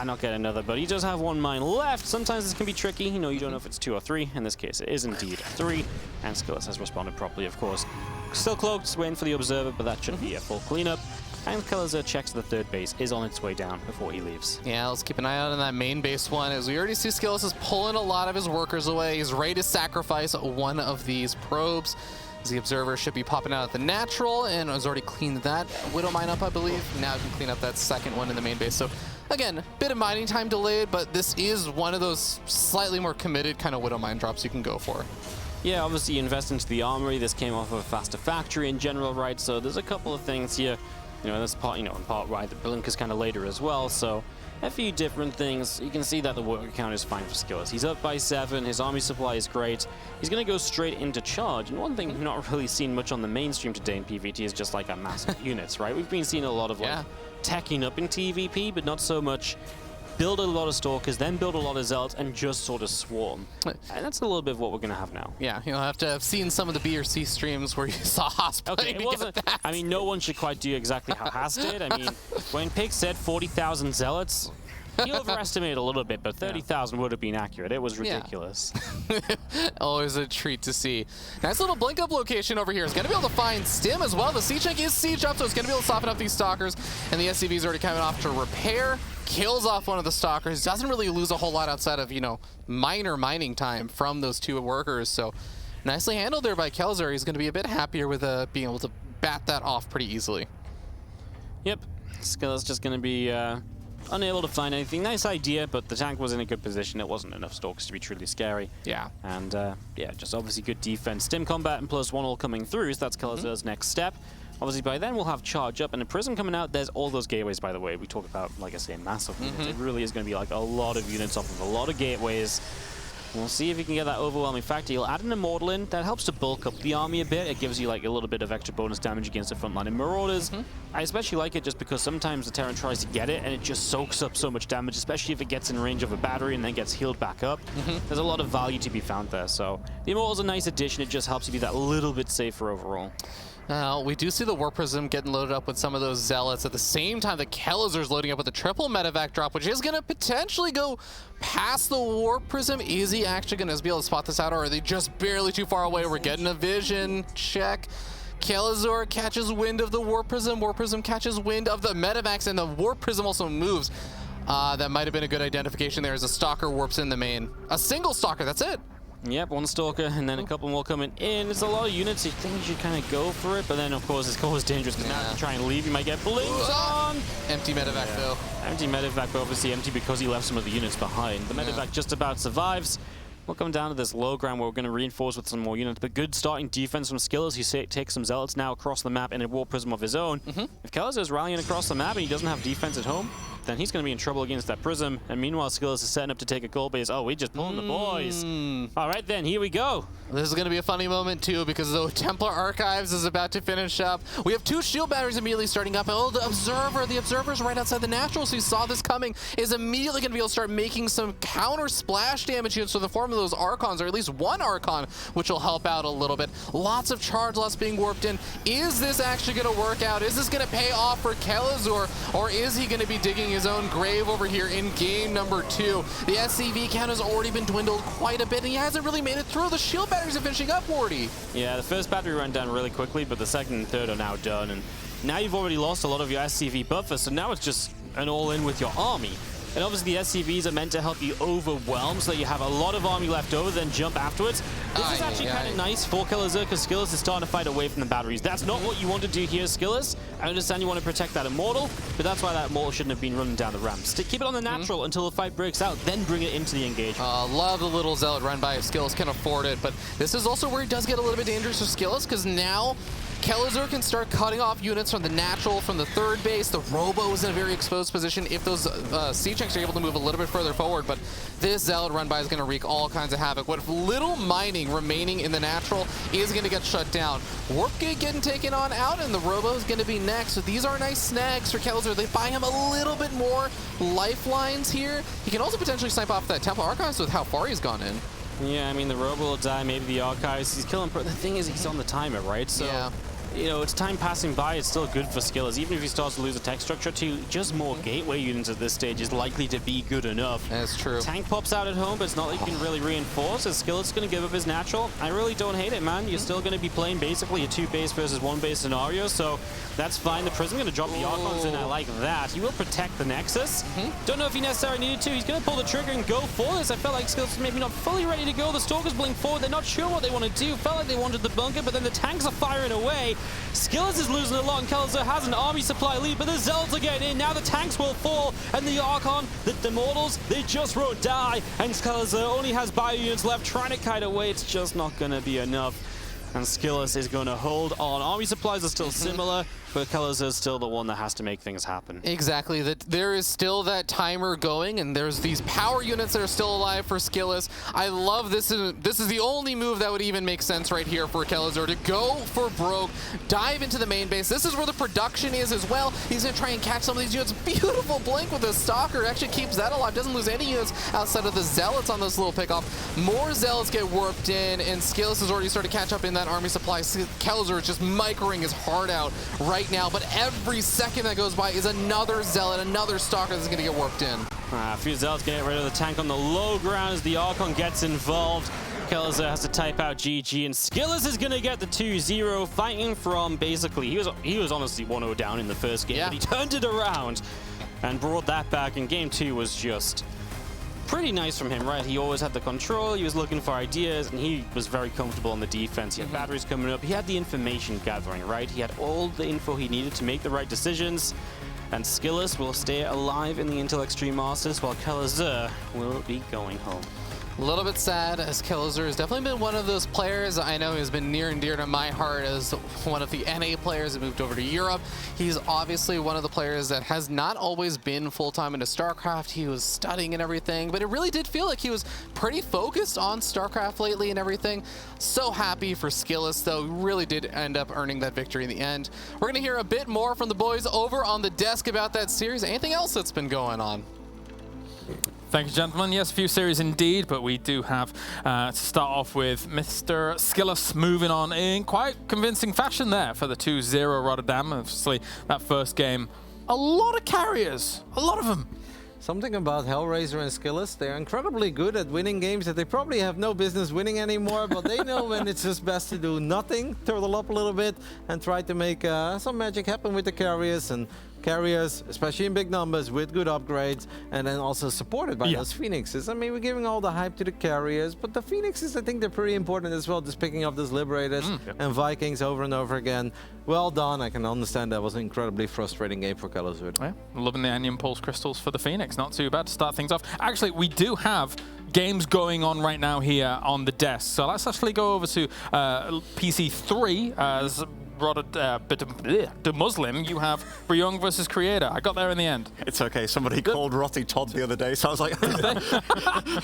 not get another, but he does have one mine left. Sometimes this can be tricky. You know, you don't know if it's 2 or 3. In this case, it is indeed 3. And Skillus has responded properly, of course. Still cloaked, waiting for the observer, but that should be a full cleanup. And Kaiser checks the third base, is on its way down before he leaves. Yeah, let's keep an eye out on that main base one, as we already see Skillus is pulling a lot of his workers away. He's ready to sacrifice one of these probes. As the observer should be popping out at the natural, and has already cleaned that Widow Mine up, I believe. Now he can clean up that second one in the main base. So again, bit of mining time delayed, but this is one of those slightly more committed kind of Widow Mine drops you can go for. Yeah, obviously you invest into the armory. This came off of a faster factory in general, right? So there's a couple of things here. You know, this part, in part right, the blink is kind of later as well, so a few different things. You can see that the worker count is fine for Skillus. He's up by 7, his army supply is great. He's going to go straight into charge, and one thing we've not really seen much on the mainstream today in PvT is just like a massive units, right? We've been seeing a lot of like teching up in TVP, but not so much build a lot of Stalkers, then build a lot of Zealots, and just sort of swarm. And that's a little bit of what we're going to have now. Yeah, you'll have to have seen some of the B or C streams where you saw Haas Okay, it wasn't, I mean, no one should quite do exactly how Haas did. I mean, when Pig said 40,000 Zealots, he overestimated a little bit, but 30,000 would have been accurate. It was ridiculous. Always a treat to see. Nice little blink up location over here. It's going to be able to find Stim as well. The siege check is siege up, so it's going to be able to soften up these stalkers. And the SCV is already coming off to repair. Kills off one of the stalkers. Doesn't really lose a whole lot outside of, minor mining time from those two workers. So nicely handled there by Kelzer. He's going to be a bit happier with being able to bat that off pretty easily. Yep. Skill's just going to be unable to find anything. Nice idea, but the tank was in a good position. It wasn't enough stalkers to be truly scary. Yeah. And yeah, just obviously good defense. Stim combat and +1 all coming through, so that's Kelzer's next step. Obviously, by then, we'll have charge up and a prism coming out. There's all those gateways, by the way. We talk about, like I say, massive units. It really is going to be like a lot of units off of a lot of gateways. We'll see if he can get that overwhelming factor. He'll add an Immortal in. That helps to bulk up the army a bit. It gives you like a little bit of extra bonus damage against the frontline and Marauders. I especially like it just because sometimes the Terran tries to get it and it just soaks up so much damage, especially if it gets in range of a battery and then gets healed back up. There's a lot of value to be found there. So the Immortal's a nice addition. It just helps you be that little bit safer overall. Now, we do see the Warp Prism getting loaded up with some of those Zealots at the same time that Kelzer's loading up with a triple medevac drop, which is going to potentially go past the Warp Prism. Is he actually going to be able to spot this out, or are they just barely too far away? We're getting a vision check. Kelzer catches wind of the Warp Prism. Warp Prism catches wind of the medevacs, and the Warp Prism also moves. That might have been a good identification there as a Stalker warps in the main. A single Stalker, that's it. Yep, one Stalker, and then a couple more coming in. It's a lot of units, so you think you should kind of go for it, but then, of course, it's always dangerous, because now if you try and leave, you might get blinked on! Empty medevac, though. Empty medevac, but obviously empty because he left some of the units behind. The medevac just about survives. We'll come down to this low ground where we're going to reinforce with some more units, but good starting defense from Skillers. He takes some Zealots now across the map in a Warp Prism of his own. If Kelzer is rallying across the map and he doesn't have defense at home, then he's going to be in trouble against that Prism. And meanwhile, Skillers is setting up to take a goal base. Oh, we just pulling the boys. All right, then, here we go. This is going to be a funny moment, too, because the Templar Archives is about to finish up. We have 2 shield batteries immediately starting up. Oh, the Observer's right outside the Natural, so he saw this coming, is immediately going to be able to start making some counter splash damage units in the form of those Archons, or at least one Archon, which will help out a little bit. Lots of charge loss being warped in. Is this actually going to work out? Is this going to pay off for Kelazor, or is he going to be digging his own grave over here in game number 2? The SCV count has already been dwindled quite a bit, and he hasn't really made it through. The shield batteries are finishing up, Wardy. Yeah, the first battery ran down really quickly, but the second and third are now done, and now you've already lost a lot of your SCV buffer, so now it's just an all-in with your army. And obviously the SCVs are meant to help you overwhelm so that you have a lot of army left over, then jump afterwards. This is actually kind of nice for Kaiser because Skillers is starting to fight away from the batteries. That's not what you want to do here, Skillers. I understand you want to protect that Immortal, but that's why that Immortal shouldn't have been running down the ramp. Keep it on the natural until the fight breaks out, then bring it into the engagement. Love the little Zealot run by if Skillers can afford it, but this is also where it does get a little bit dangerous for Skillers because now Kaiser can start cutting off units from the natural, from the third base. The Robo is in a very exposed position if those siege tanks are able to move a little bit further forward, but this Zealot run by is going to wreak all kinds of havoc. What little mining remaining in the natural is going to get shut down. Warp Gate getting taken on out, and the Robo is going to be next. So these are nice snags for Kaiser. They buy him a little bit more lifelines here. He can also potentially snipe off that Temple Archives with how far he's gone in. Yeah, I mean, the Robo will die, maybe the Archives. He's killing. The thing is, he's on the timer, right? So, yeah. You know, it's time passing by. It's still good for Skillers. Even if he starts to lose a tech structure too, just more gateway units at this stage is likely to be good enough. That's true. Tank pops out at home, but it's not like you can really reinforce. As Skillers going to give up his natural. I really don't hate it, man. You're still going to be playing basically a 2-base versus 1-base scenario, so that's fine. The Prism going to drop the Archons in. I like that. He will protect the Nexus. Don't know if he necessarily needed to. He's going to pull the trigger and go for this. I felt like Skillers was maybe not fully ready to go. The Stalkers blink forward. They're not sure what they want to do. Felt like they wanted the bunker, but then the tanks are firing away. Skillers is losing a lot, and Kaiser has an army supply lead, but the Zealots are getting in. Now the tanks will fall, and the Archon, the Immortals, they just won't die, and Kaiser only has bio units left trying to kite away. It's just not going to be enough, and Skillers is going to hold on. Army supplies are still similar, but Kaiser is still the one that has to make things happen. Exactly. There is still that timer going, and there's these power units that are still alive for Skillers. I love this. This is the only move that would even make sense right here for Kaiser to go for broke, dive into the main base. This is where the production is as well. He's going to try and catch some of these units. Beautiful blink with the Stalker. Actually keeps that alive. Doesn't lose any units outside of the Zealots on this little pickoff. More Zealots get warped in, and Skillers has already started to catch up in that army supply. Kaiser is just microing his heart out right now, but every second that goes by is another Zealot, another Stalker that's going to get warped in. A few Zealots get rid of the tank on the low ground as the Archon gets involved. Kaiser has to type out GG, and Skillers is going to get the 2-0, fighting from basically, he was honestly 1-0 down in the first game, but he turned it around and brought that back, and game 2 was just pretty nice from him, right? He always had the control, he was looking for ideas, and he was very comfortable on the defense. He had batteries coming up, he had the information gathering, right? He had all the info he needed to make the right decisions, and Skillers will stay alive in the Intel Extreme Masters while Kaiser will be going home. A little bit sad, as Kaiser has definitely been one of those players I know has been near and dear to my heart as one of the NA players that moved over to Europe. He's obviously one of the players that has not always been full-time into StarCraft. He was studying and everything, but it really did feel like he was pretty focused on StarCraft lately and everything. So happy for Skillers, though. He really did end up earning that victory in the end. We're going to hear a bit more from the boys over on the desk about that series. Anything else that's been going on? Thank you, gentlemen. Yes, a few series indeed, but we do have to start off with Mr. Skillers moving on in quite convincing fashion there for the 2-0 Rotterdam. Obviously, that first game, a lot of carriers, a lot of them. Something about Hellraiser and Skillers, they're incredibly good at winning games that they probably have no business winning anymore, but they know when it's just best to do nothing, turtle up a little bit, and try to make some magic happen with the carriers. And carriers, especially in big numbers, with good upgrades, and then also supported by those Phoenixes. I mean, we're giving all the hype to the carriers, but the Phoenixes, I think they're pretty important as well, just picking up those Liberators and Vikings over and over again. Well done. I can understand that was an incredibly frustrating game for Kaiser. Yeah, loving the Anion Pulse Crystals for the Phoenix. Not too bad to start things off. Actually, we do have games going on right now here on the desk. So let's actually go over to PC3 as the Muslim. You have Bjorn versus Creator. I got there in the end. It's okay. Somebody called Rotty Todd the other day, so I was like,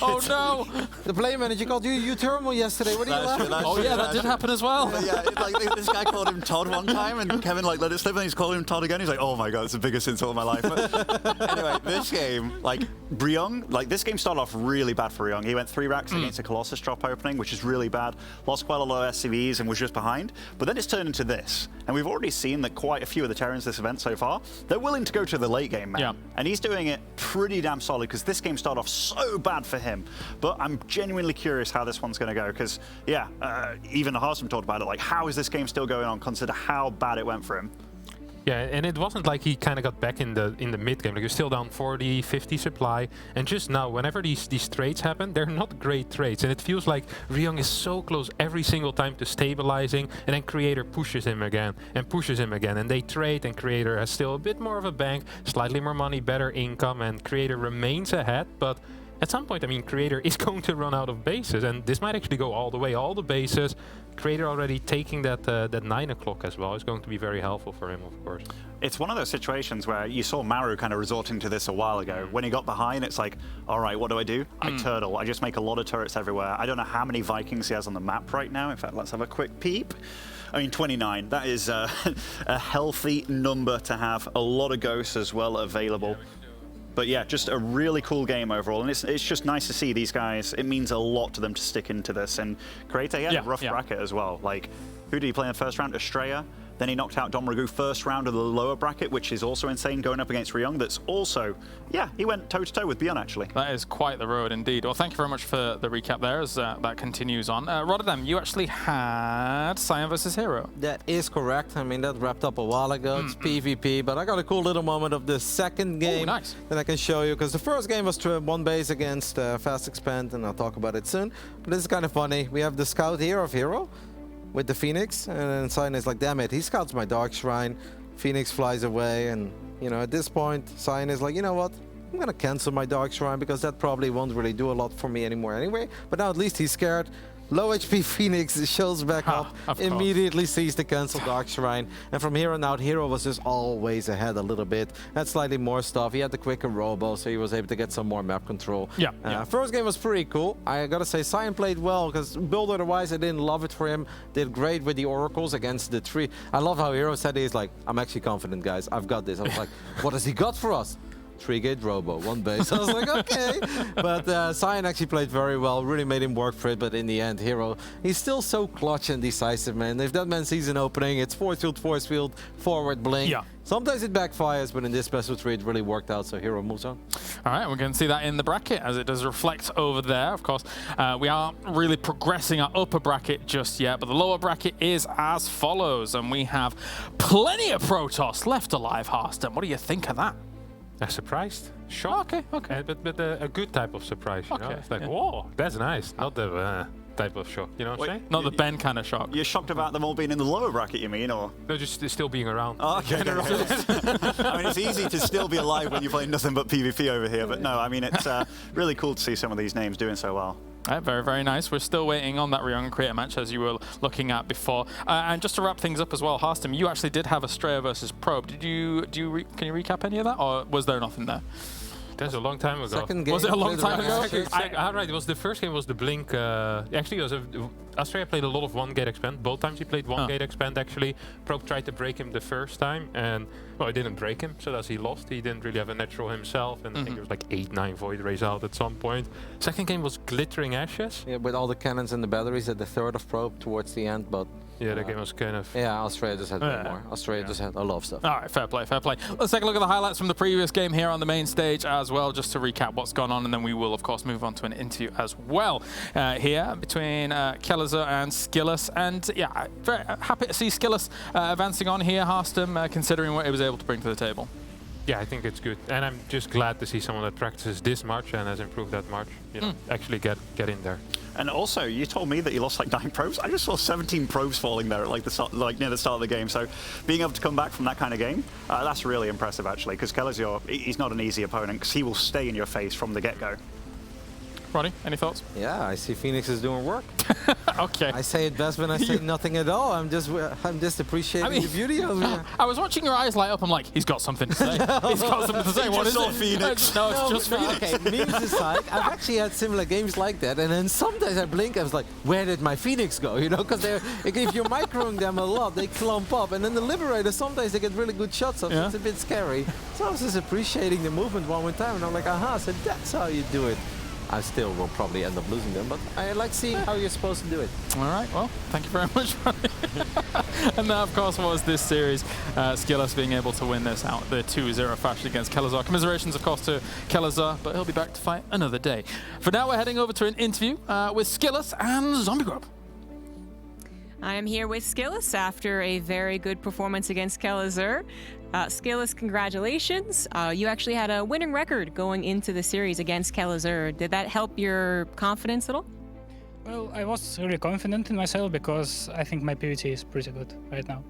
oh no! The play manager called you thermal yesterday. What are you laughing at? Oh yeah, that did happen as well. Yeah, like this guy called him Todd one time, and Kevin like let it slip, and he's calling him Todd again. He's like, oh my god, it's the biggest insult of my life. But anyway, this game, like Bjorn, like this game started off really bad for Bjorn. He went 3 racks against a Colossus drop opening, which is really bad. Lost quite a lot of SCVs and was just behind. But then it's turned into this. And we've already seen that quite a few of the Terrans this event so far, they're willing to go to the late game, man. Yeah. And he's doing it pretty damn solid because this game started off so bad for him. But I'm genuinely curious how this one's going to go because, yeah, even Harsam talked about it. Like, how is this game still going on? Consider how bad it went for him. Yeah, and it wasn't like he kind of got back in the mid game. Like you're still down 40, 50 supply, and just now, whenever these trades happen, they're not great trades, and it feels like Ryung is so close every single time to stabilizing, and then Creator pushes him again, and they trade, and Creator has still a bit more of a bank, slightly more money, better income, and Creator remains ahead, but at some point, I mean, Creator is going to run out of bases, and this might actually go all the way, all the bases. Creator already taking that 9 o'clock as well is going to be very helpful for him, of course. It's one of those situations where you saw Maru kind of resorting to this a while ago. When he got behind, it's like, all right, what do? I turtle. I just make a lot of turrets everywhere. I don't know how many Vikings he has on the map right now. In fact, let's have a quick peep. I mean, 29. That is a healthy number to have. A lot of ghosts as well available. But yeah, just a really cool game overall, and it's just nice to see these guys. It means a lot to them to stick into this, and Creator, a rough bracket as well. Like, who did he play in the first round? Estrella. Then he knocked out Dom Ragu first round of the lower bracket, which is also insane, going up against Ryung. That's also, yeah, he went toe-to-toe with Bjorn, actually. That is quite the road indeed. Well, thank you very much for the recap there as that continues on. Rotterdam, you actually had Cyan versus Hero. That is correct. I mean, that wrapped up a while ago. It's PvP, but I got a cool little moment of the second game that I can show you, because the first game was one base against Fast Expand, and I'll talk about it soon. But this is kind of funny. We have the scout here of Hero with the Phoenix, and then Cyan is like, damn it, he scouts my Dark Shrine. Phoenix flies away, and, you know, at this point, Cyan is like, you know what? I'm gonna cancel my Dark Shrine, because that probably won't really do a lot for me anymore anyway. But now at least he's scared. Low HP Phoenix shows back up, immediately sees the cancel Dark Shrine, and from here on out, Hero was just always ahead a little bit. Had slightly more stuff. He had the quicker robo, so he was able to get some more map control. First game was pretty cool. I gotta say, Cyan played well, because builder-wise, I didn't love it for him. Did great with the Oracles against the tree. I love how Hero said he's like, I'm actually confident, guys. I've got this. I was like, what has he got for us? 3-gate robo, 1 base. I was like, okay. But Cyan actually played very well, really made him work for it. But in the end, Hero, he's still so clutch and decisive, man. If that man sees an opening, it's force field, forward blink. Sometimes it backfires, but in this special 3, it really worked out, so Hero moves on. All right, we're going to see that in the bracket, as it does reflect over there. Of course, we aren't really progressing our upper bracket just yet, but the lower bracket is as follows, and we have plenty of Protoss left alive, Harston. What do you think of that? Surprised, shocked. Okay. But a good type of surprise. You know? It's like, whoa, that's nice. Not the type of shock. You know what I'm saying? Not the Ben kind of shock. You're shocked about them all being in the lower bracket, you mean, or? No, just still being around. Oh, okay. I mean, it's easy to still be alive when you're playing nothing but PvP over here, but no, I mean, it's really cool to see some of these names doing so well. Very, very nice. We're still waiting on that Ryung Creator match, as you were looking at before. And just to wrap things up as well, Harston, you actually did have Estrella versus Probe. Can you recap any of that, or was there nothing there? That was a long time ago. Second game. Was it a long time ago? Right, it was the first game was the Blink. Actually, it was Australia played a lot of 1-gate expand. Both times he played 1-gate expand, actually. Probe tried to break him the first time, and, well, it didn't break him, so thus he lost. He didn't really have a natural himself, and I think there was like 8-9 Void Rays out at some point. Second game was Glittering Ashes. Yeah, with all the cannons and the batteries at the third of Probe towards the end, but... Yeah, that game was kind of... Yeah, Australia just had more. Australia just had a lot of stuff. All right, fair play, fair play. Let's take a look at the highlights from the previous game here on the main stage as well, just to recap what's gone on, and then we will, of course, move on to an interview as well here between Kellezer and Skillus. And yeah, very happy to see Skillus advancing on here, Harston, considering what he was able to bring to the table. Yeah, I think it's good. And I'm just glad to see someone that practices this much and has improved that much, you know, actually get in there. And also, you told me that you lost like 9 probes. I just saw 17 probes falling there at like near the start of the game. So being able to come back from that kind of game, that's really impressive actually. Because Kellezer, he's not an easy opponent because he will stay in your face from the get-go. Ronnie, any thoughts? Yeah, I see Phoenix is doing work. Okay. I say it best when I say nothing at all. I'm just appreciating the beauty of it. I was watching your eyes light up. I'm like, he's got something to say. He's got something to say. What is it? Phoenix. No, it's just Phoenix. Okay, memes aside, I've actually had similar games like that, and then sometimes I blink, I was like, where did my Phoenix go? You know, because if you're microing them a lot, they clump up, and then the Liberator, sometimes they get really good shots, so it's a bit scary. So I was just appreciating the movement one more time, and I'm like, aha, so that's how you do it. I still will probably end up losing them, but I like seeing how you're supposed to do it. All right, well, thank you very much, Ronnie. And that, of course, was this series. Skillus being able to win this out the 2-0 fashion against Kellezer. Commiserations, of course, to Kellezer, but he'll be back to fight another day. For now, we're heading over to an interview with Skillus and Zombie Grub. I am here with Skillus after a very good performance against Kelazur. Skillus, congratulations. You actually had a winning record going into the series against Kelazur. Did that help your confidence at all? Well, I was really confident in myself because I think my PvT is pretty good right now.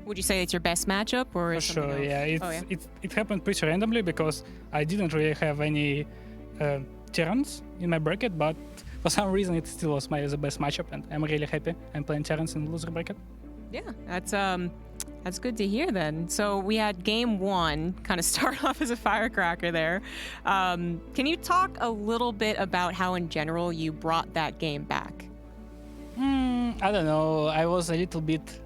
Would you say it's your best matchup, or For is something sure, else? yeah. It happened pretty randomly because I didn't really have any Terrans in my bracket, but for some reason it still was the best matchup, and I'm really happy I'm playing Terrans in the loser bracket. Yeah, that's good to hear then. So we had game one kind of start off as a firecracker there. Can you talk a little bit about how in general you brought that game back? I don't know. I was a little bit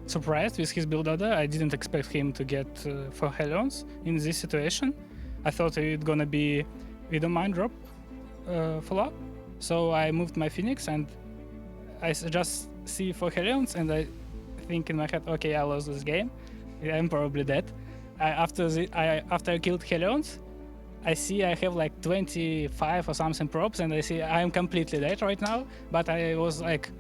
surprised with his build order. I didn't expect him to get 4 Hellions in this situation. I thought it gonna be Widow Mind drop follow-up. So I moved my Phoenix and I just see 4 Hellions and I think in my head, okay, I lost this game. I'm probably dead. After I killed Hellions, I see I have like 25 or something props and I see I'm completely dead right now. But I was like,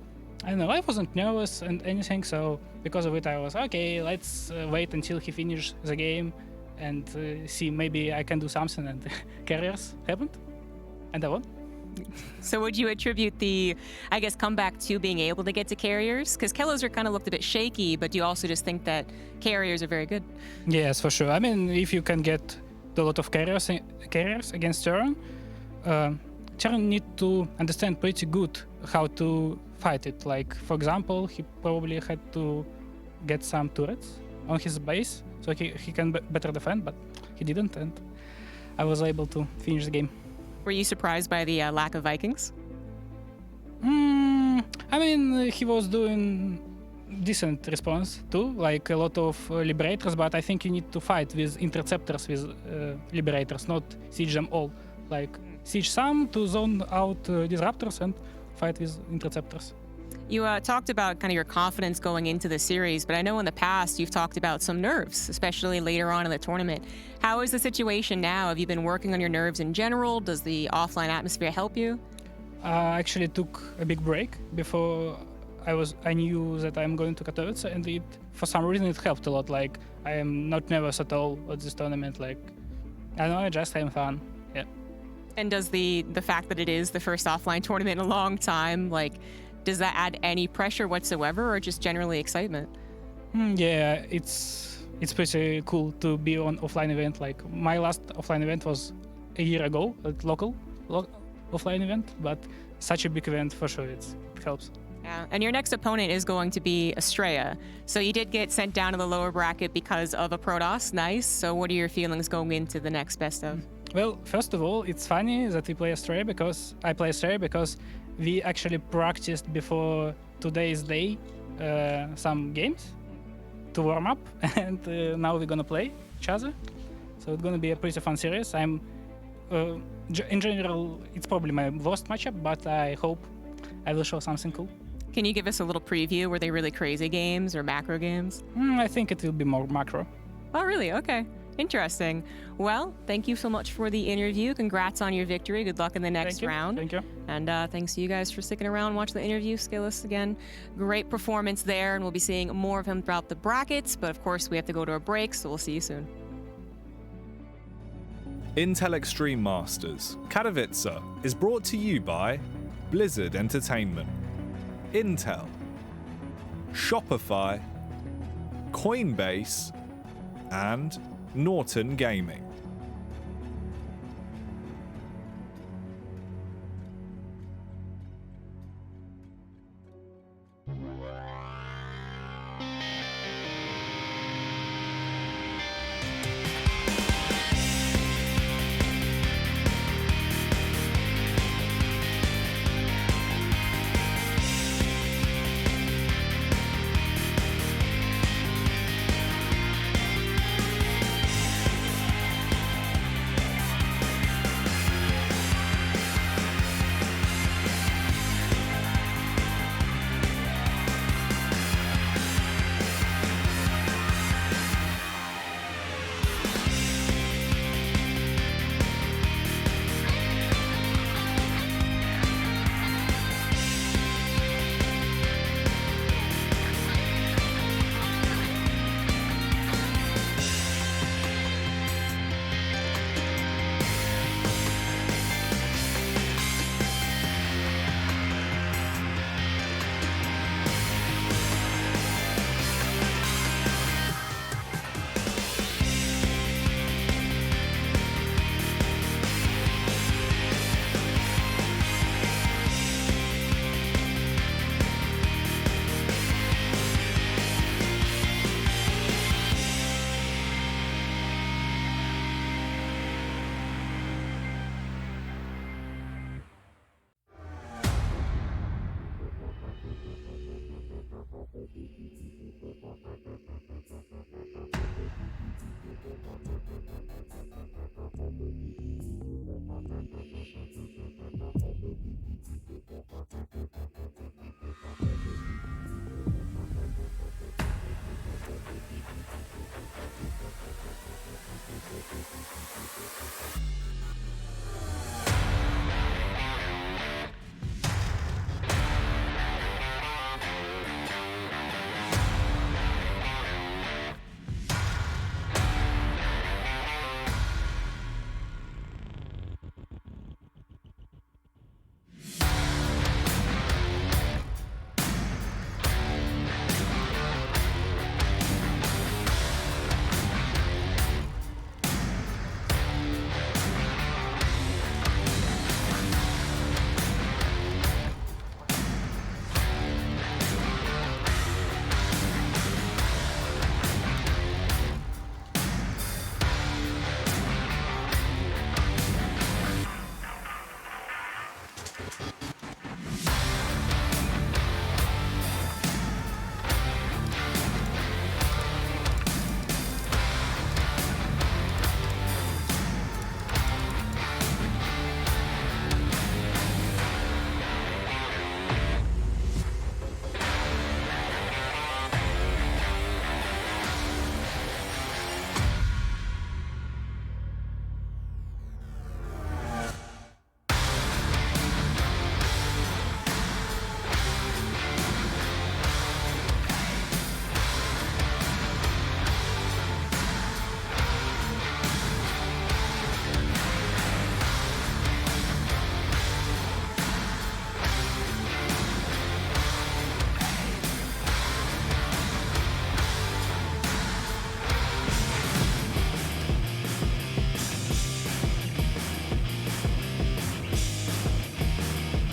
I don't know, I wasn't nervous and anything. So because of it, I was okay, let's wait until he finishes the game and see maybe I can do something. And carriers happened and I won. So would you attribute the, I guess, comeback to being able to get to carriers? Because Kelazur kind of looked a bit shaky, but do you also just think that carriers are very good? Yes, for sure. I mean, if you can get a lot of carriers against Terran, Terran need to understand pretty good how to fight it. Like, for example, he probably had to get some turrets on his base so he can better defend, but he didn't, and I was able to finish the game. Were you surprised by the lack of Vikings? I mean, he was doing decent response too, like a lot of Liberators, but I think you need to fight with Interceptors with Liberators, not siege them all. Like, siege some to zone out Disruptors and fight with Interceptors. You talked about kind of your confidence going into the series, but I know in the past you've talked about some nerves, especially later on in the tournament. How is the situation now? Have you been working on your nerves in general? Does the offline atmosphere help you? I actually took a big break before I knew that I'm going to Katowice, and for some reason it helped a lot. Like, I am not nervous at all at this tournament. Like, I know, I just having fun. Yeah. And does the fact that it is the first offline tournament in a long time, like, does that add any pressure whatsoever, or just generally excitement? Yeah, it's pretty cool to be on offline event. Like, my last offline event was a year ago, at local offline event, but such a big event for sure, it helps. Yeah, and your next opponent is going to be Estrella. So you did get sent down to the lower bracket because of a Protoss. Nice. So what are your feelings going into the next best of? Well, first of all, it's funny that we play Estrella because we actually practiced before today's day some games to warm up, and now we're gonna play each other. So it's gonna be a pretty fun series. In general, it's probably my worst matchup, but I hope I will show something cool. Can you give us a little preview? Were they really crazy games or macro games? I think it will be more macro. Oh, really? Okay. Interesting. Well, thank you so much for the interview. Congrats on your victory. Good luck in the next round. Thank you. And thanks to you guys for sticking around and watching the interview. Skillus, again, great performance there, and we'll be seeing more of him throughout the brackets. But of course, we have to go to a break, so we'll see you soon. Intel Extreme Masters Katowice is brought to you by Blizzard Entertainment, Intel, Shopify, Coinbase, and Norton Gaming.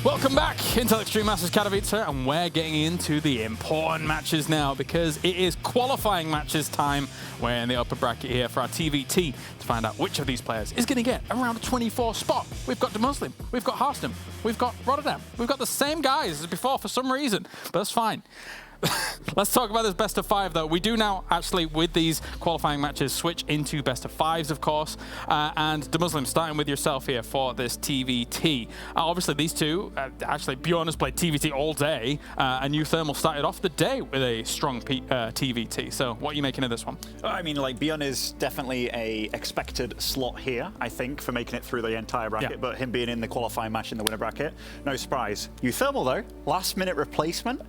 Welcome back, Intel Extreme Masters Katowice, and we're getting into the important matches now because it is qualifying matches time. We're in the upper bracket here for our TVT to find out which of these players is going to get around a 24 spot. We've got DeMuslim, we've got Harstam, we've got Rotterdam, we've got the same guys as before for some reason, but that's fine. Let's talk about this best of 5 though. We do now actually with these qualifying matches switch into best of 5s of course. And DeMuslim, starting with yourself here for this TVT. Obviously these two, actually Bjorn has played TVT all day and Uthermal started off the day with a strong TVT. So what are you making of this one? I mean, like Bjorn is definitely a expected slot here, I think, for making it through the entire bracket, but him being in the qualifying match in the winner bracket, no surprise. Uthermal though, last minute replacement.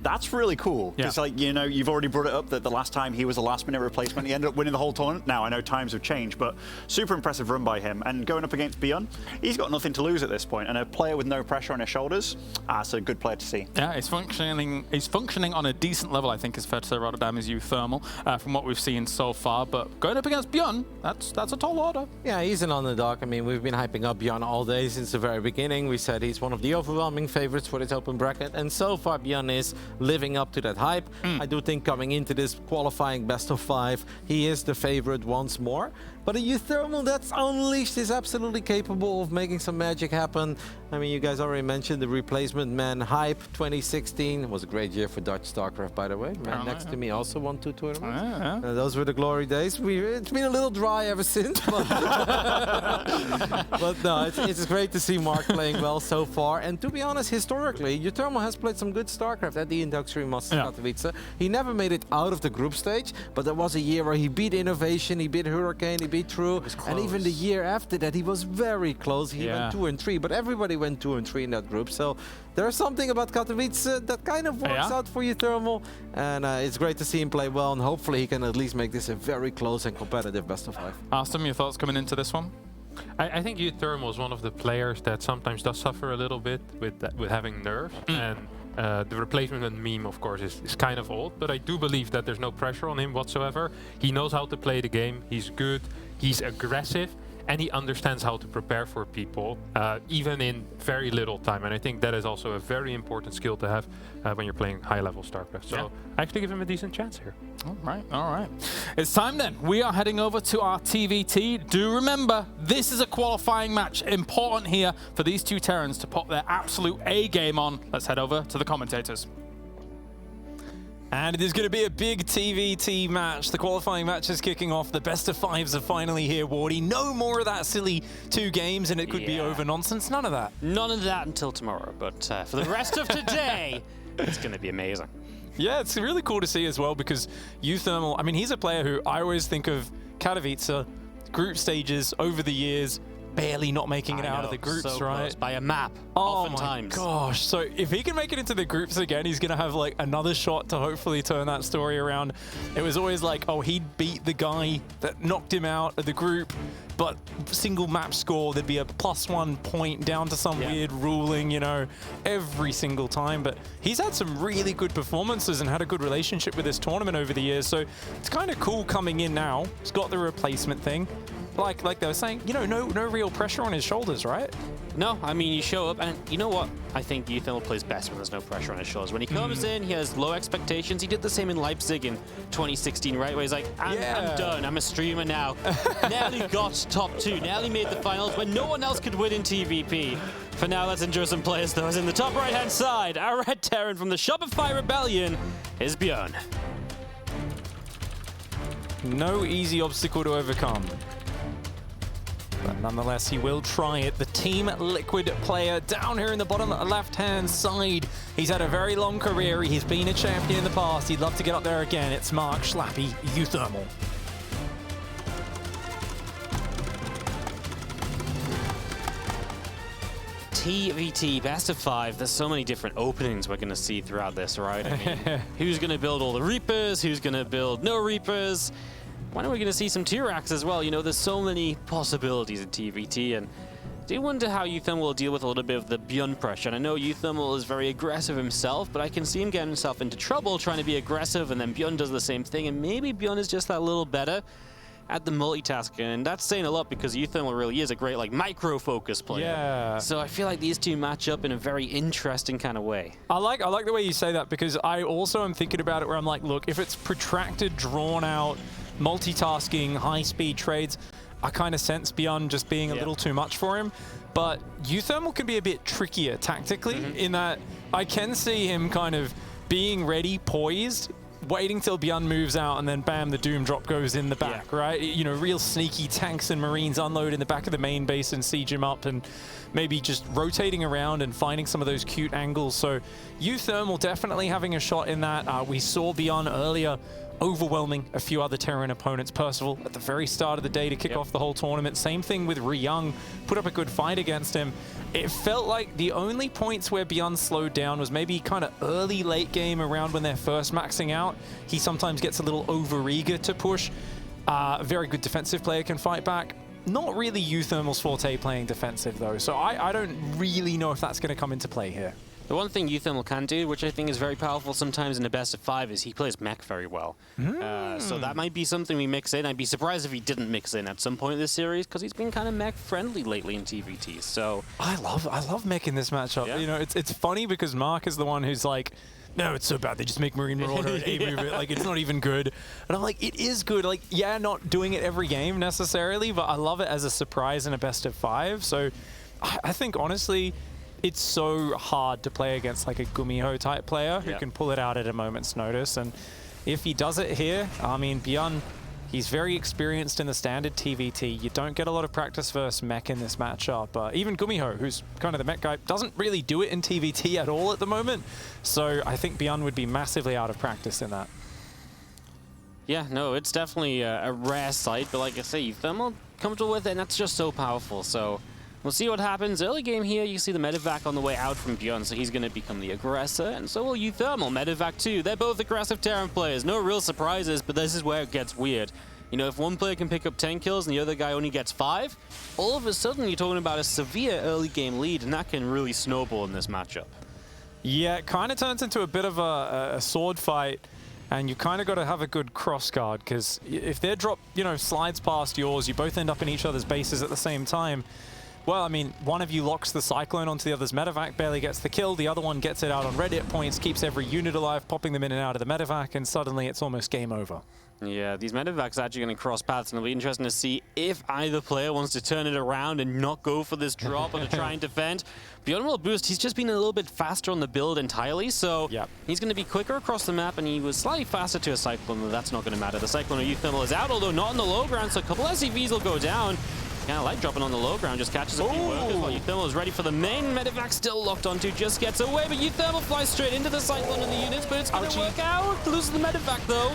That's really cool because, like, you know, you've already brought it up that the last time he was a last-minute replacement, he ended up winning the whole tournament. Now, I know times have changed, but super impressive run by him. And going up against Bjorn, he's got nothing to lose at this point. And a player with no pressure on his shoulders, that's a good player to see. Yeah, he's functioning on a decent level, I think, is fair to say. Rotterdam is Uthermal from what we've seen so far. But going up against Bjorn, that's a tall order. Yeah, he's an underdog. I mean, we've been hyping up Bjorn all day since the very beginning. We said he's one of the overwhelming favorites for this open bracket. And so far, Bjorn is living up to that hype. I do think coming into this qualifying best of 5, he is the favorite once more. But a Uthermal that's unleashed is absolutely capable of making some magic happen. I mean, you guys already mentioned the replacement man hype 2016. It was a great year for Dutch StarCraft, by the way. Man next to me also won 2 tournaments. Those were the glory days. It's been a little dry ever since. But, but no, it's great to see Mark playing well so far. And to be honest, historically, Uthermal has played some good StarCraft at the Intel Extreme Masters Katowice. He never made it out of the group stage, but there was a year where he beat Innovation, he beat Hurricane, he beat True, and even the year after that, he was very close. He went 2 and 3, but everybody went 2 and 3 in that group. So there's something about Katowice that kind of works out for Uthermal, and it's great to see him play well, and hopefully he can at least make this a very close and competitive best of 5. Aston, your thoughts coming into this one? I think Uthermal is one of the players that sometimes does suffer a little bit with having nerves, and the replacement meme, of course, is kind of old, but I do believe that there's no pressure on him whatsoever. He knows how to play the game, he's good, he's aggressive, and he understands how to prepare for people, even in very little time. And I think that is also a very important skill to have when you're playing high-level StarCraft. So I actually give him a decent chance here. All right. It's time then. We are heading over to our TVT. Do remember, this is a qualifying match. Important here for these two Terrans to put their absolute A game on. Let's head over to the commentators. And it is going to be a big TVT match. The qualifying match is kicking off. The best of 5s are finally here, Wardy. No more of that silly 2 games and it could be over nonsense. None of that. None of that until tomorrow. But for the rest of today, it's going to be amazing. Yeah, it's really cool to see as well because Uthermal, I mean, he's a player who I always think of Katowice, group stages over the years, barely not making it out of the groups, so right? Close, by a map, oftentimes. Oh my gosh. So if he can make it into the groups again, he's going to have like another shot to hopefully turn that story around. It was always like, oh, he'd beat the guy that knocked him out of the group, but single map score, there'd be a +1 point down to some weird ruling, you know, every single time. But he's had some really good performances and had a good relationship with this tournament over the years. So it's kind of cool coming in now. He's got the replacement thing. Like they were saying, you know, no real pressure on his shoulders, right? No, I mean, you show up, and you know what? I think Uthermal plays best when there's no pressure on his shoulders. When he comes in, he has low expectations. He did the same in Leipzig in 2016, right? Where he's like, I'm done. I'm a streamer now. Nearly got top 2. Nearly made the finals when no one else could win in TVP. For now, let's enjoy some players, though. As in the top right-hand side, our red Terran from the Shopify Rebellion is Bjorn. No easy obstacle to overcome. But nonetheless, he will try it. The Team Liquid player down here in the bottom left-hand side. He's had a very long career. He's been a champion in the past. He'd love to get up there again. It's Mark Schlappy, Uthermal. TVT, best of 5. There's so many different openings we're going to see throughout this, right? I mean, who's going to build all the Reapers? Who's going to build no Reapers? When are we going to see some T-Rax as well? You know, there's so many possibilities in TVT, and I do wonder how Uthermal will deal with a little bit of the Bjorn pressure. And I know Uthermal is very aggressive himself, but I can see him getting himself into trouble trying to be aggressive, and then Bjorn does the same thing, and maybe Bjorn is just that little better. at the multitasking, and that's saying a lot because Uthermal really is a great like micro-focus player. Yeah. So I feel like these two match up in a very interesting kind of way. I like the way you say that, because I also am thinking about it where I'm like, look, if it's protracted, drawn out, multitasking, high-speed trades, I kind of sense Bjorn just being a little too much for him. But Uthermal can be a bit trickier tactically in that I can see him kind of being ready, poised, waiting till Bjorn moves out, and then bam, the Doom drop goes in the back, right? You know, real sneaky tanks and Marines unload in the back of the main base and siege him up, and maybe just rotating around and finding some of those cute angles. So Uthermal definitely having a shot in that. We saw Bjorn earlier overwhelming a few other Terran opponents. Percival at the very start of the day to kick off the whole tournament. Same thing with Ryung, put up a good fight against him. It felt like the only points where Bjorn slowed down was maybe kind of early, late game around when they're first maxing out. He sometimes gets a little over-eager to push. A very good defensive player can fight back. Not really Uthermal's forte playing defensive though, so I don't really know if that's going to come into play here. The one thing Uthermal can do, which I think is very powerful sometimes in a best of 5, is he plays mech very well. So that might be something we mix in. I'd be surprised if he didn't mix in at some point in this series, because he's been kind of mech friendly lately in TVT. So I love mech in this matchup. Yeah. You know, it's funny because Mark is the one who's like, no, it's so bad. They just make Marine Marauder and A-move it. Like, it's not even good. And I'm like, it is good. Like, yeah, not doing it every game necessarily, but I love it as a surprise in a best of 5. So I think, honestly, it's so hard to play against like a Gumiho type player who can pull it out at a moment's notice. And if he does it here, I mean, Bjorn, he's very experienced in the standard TVT. You don't get a lot of practice versus mech in this matchup. Even Gumiho, who's kind of the mech guy, doesn't really do it in TVT at all at the moment. So I think Bjorn would be massively out of practice in that. yeah, no, it's definitely a rare sight, but like I say, Uthermal comfortable with it, and that's just so powerful. So we'll see what happens. Early game here, you see the medevac on the way out from Bjorn, so he's going to become the aggressor, and so will Uthermal. Medevac too. They're both aggressive Terran players. No real surprises, but this is where it gets weird. You know, if one player can pick up 10 kills and the other guy only gets 5, all of a sudden you're talking about a severe early game lead, and that can really snowball in this matchup. Yeah, it kind of turns into a bit of a sword fight, and you kind of got to have a good cross guard, because if their drop, you know, slides past yours, you both end up in each other's bases at the same time. Well, I mean, one of you locks the Cyclone onto the other's medevac, barely gets the kill. The other one gets it out on red hit points, keeps every unit alive, popping them in and out of the medevac, and suddenly it's almost game over. Yeah, these medevacs are actually going to cross paths, and it'll be interesting to see if either player wants to turn it around and not go for this drop or to try and defend. Bjorn will boost. He's just been a little bit faster on the build entirely, so he's going to be quicker across the map, and he was slightly faster to a Cyclone, but that's not going to matter. The Cyclone of Uthermal is out, although not on the low ground, so a couple SCVs will go down. Kind of like dropping on the low ground, just catches a few workers while Uthermal is ready for the main. Medevac still locked onto, just gets away, but Uthermal flies straight into the Cyclone and the units, but it's going to work out. Loses the Medevac though.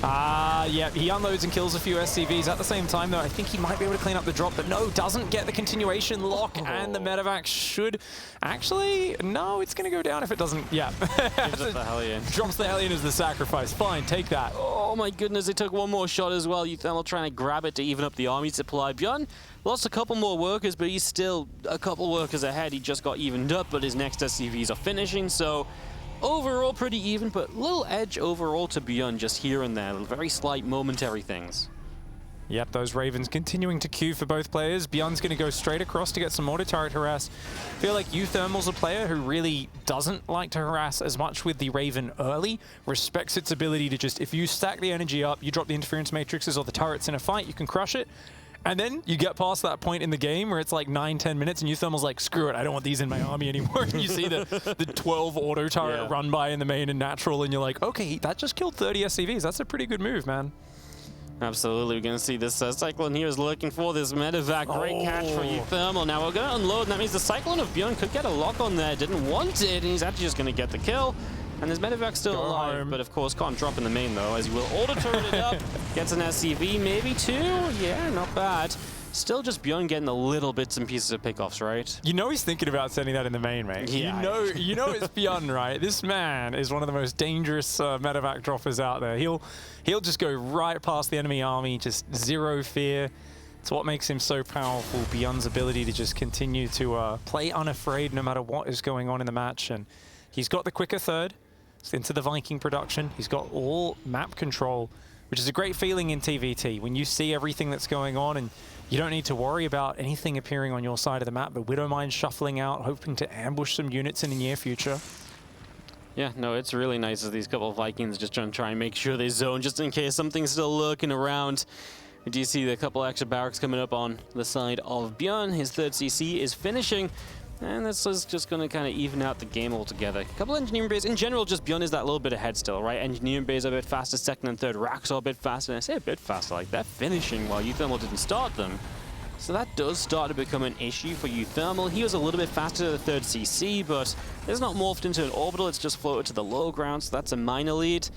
Yeah, he unloads and kills a few SCVs. At the same time, though, I think he might be able to clean up the drop, but no, doesn't get the continuation lock, and the medevac should... Actually, no, it's going to go down if it doesn't... Yeah. Gives up the Hellion. Drops the Hellion as the sacrifice. Fine, take that. Oh my goodness, they took one more shot as well. Uthermal trying to grab it to even up the army supply. Bjorn lost a couple more workers, but he's still a couple workers ahead. He just got evened up, but his next SCVs are finishing, so... Overall, pretty even, but little edge overall to Bjorn just here and there. Very slight momentary things. Yep, those Ravens continuing to queue for both players. Bjorn's going to go straight across to get some mortar turret harass. I feel like Uthermal's a player who really doesn't like to harass as much with the Raven early. Respects its ability to just, if you stack the energy up, you drop the interference matrices or the turrets in a fight, you can crush it. And then you get past that point in the game where it's like 9-10 minutes and Uthermal's like, screw it, I don't want these in my army anymore. And you see the 12 auto turret run by in the main and natural, and you're like, okay, that just killed 30 SCVs. That's a pretty good move, man. Absolutely, we're going to see this Cyclone here is looking for this medevac. Great catch for Uthermal. Now we're going to unload, and that means the Cyclone of Bjorn could get a lock on there. Didn't want it, and he's actually just going to get the kill. And his medevac still alive, but of course can't drop in the main though, as he will auto turret it up. Gets an SCV, maybe 2. Yeah, not bad. Still just Bjorn getting the little bits and pieces of pickoffs, right? You know he's thinking about sending that in the main, mate. Yeah. You know it's Bjorn, right? This man is one of the most dangerous medevac droppers out there. He'll just go right past the enemy army, just zero fear. It's what makes him so powerful, Bjorn's ability to just continue to play unafraid no matter what is going on in the match. And he's got the quicker third into the Viking production. He's got all map control. which is a great feeling in TVT when you see everything that's going on and you don't need to worry about anything appearing on your side of the map. The Widowmine shuffling out, hoping to ambush some units in the near future. Yeah, no, it's really nice as these couple of Vikings just trying to try and make sure they zone just in case something's still lurking around. We do see the couple extra barracks coming up on the side of Bjorn. His third CC is finishing. And this is just going to kind of even out the game altogether. A couple engineering bays. In general, just Bjorn is that little bit ahead still, right? Engineering bays are a bit faster. Second and third racks are a bit faster. And I say a bit faster, like they're finishing while Uthermal didn't start them. So that does start to become an issue for Uthermal. He was a little bit faster to the third CC, but it's not morphed into an orbital. It's just floated to the low ground, so that's a minor lead.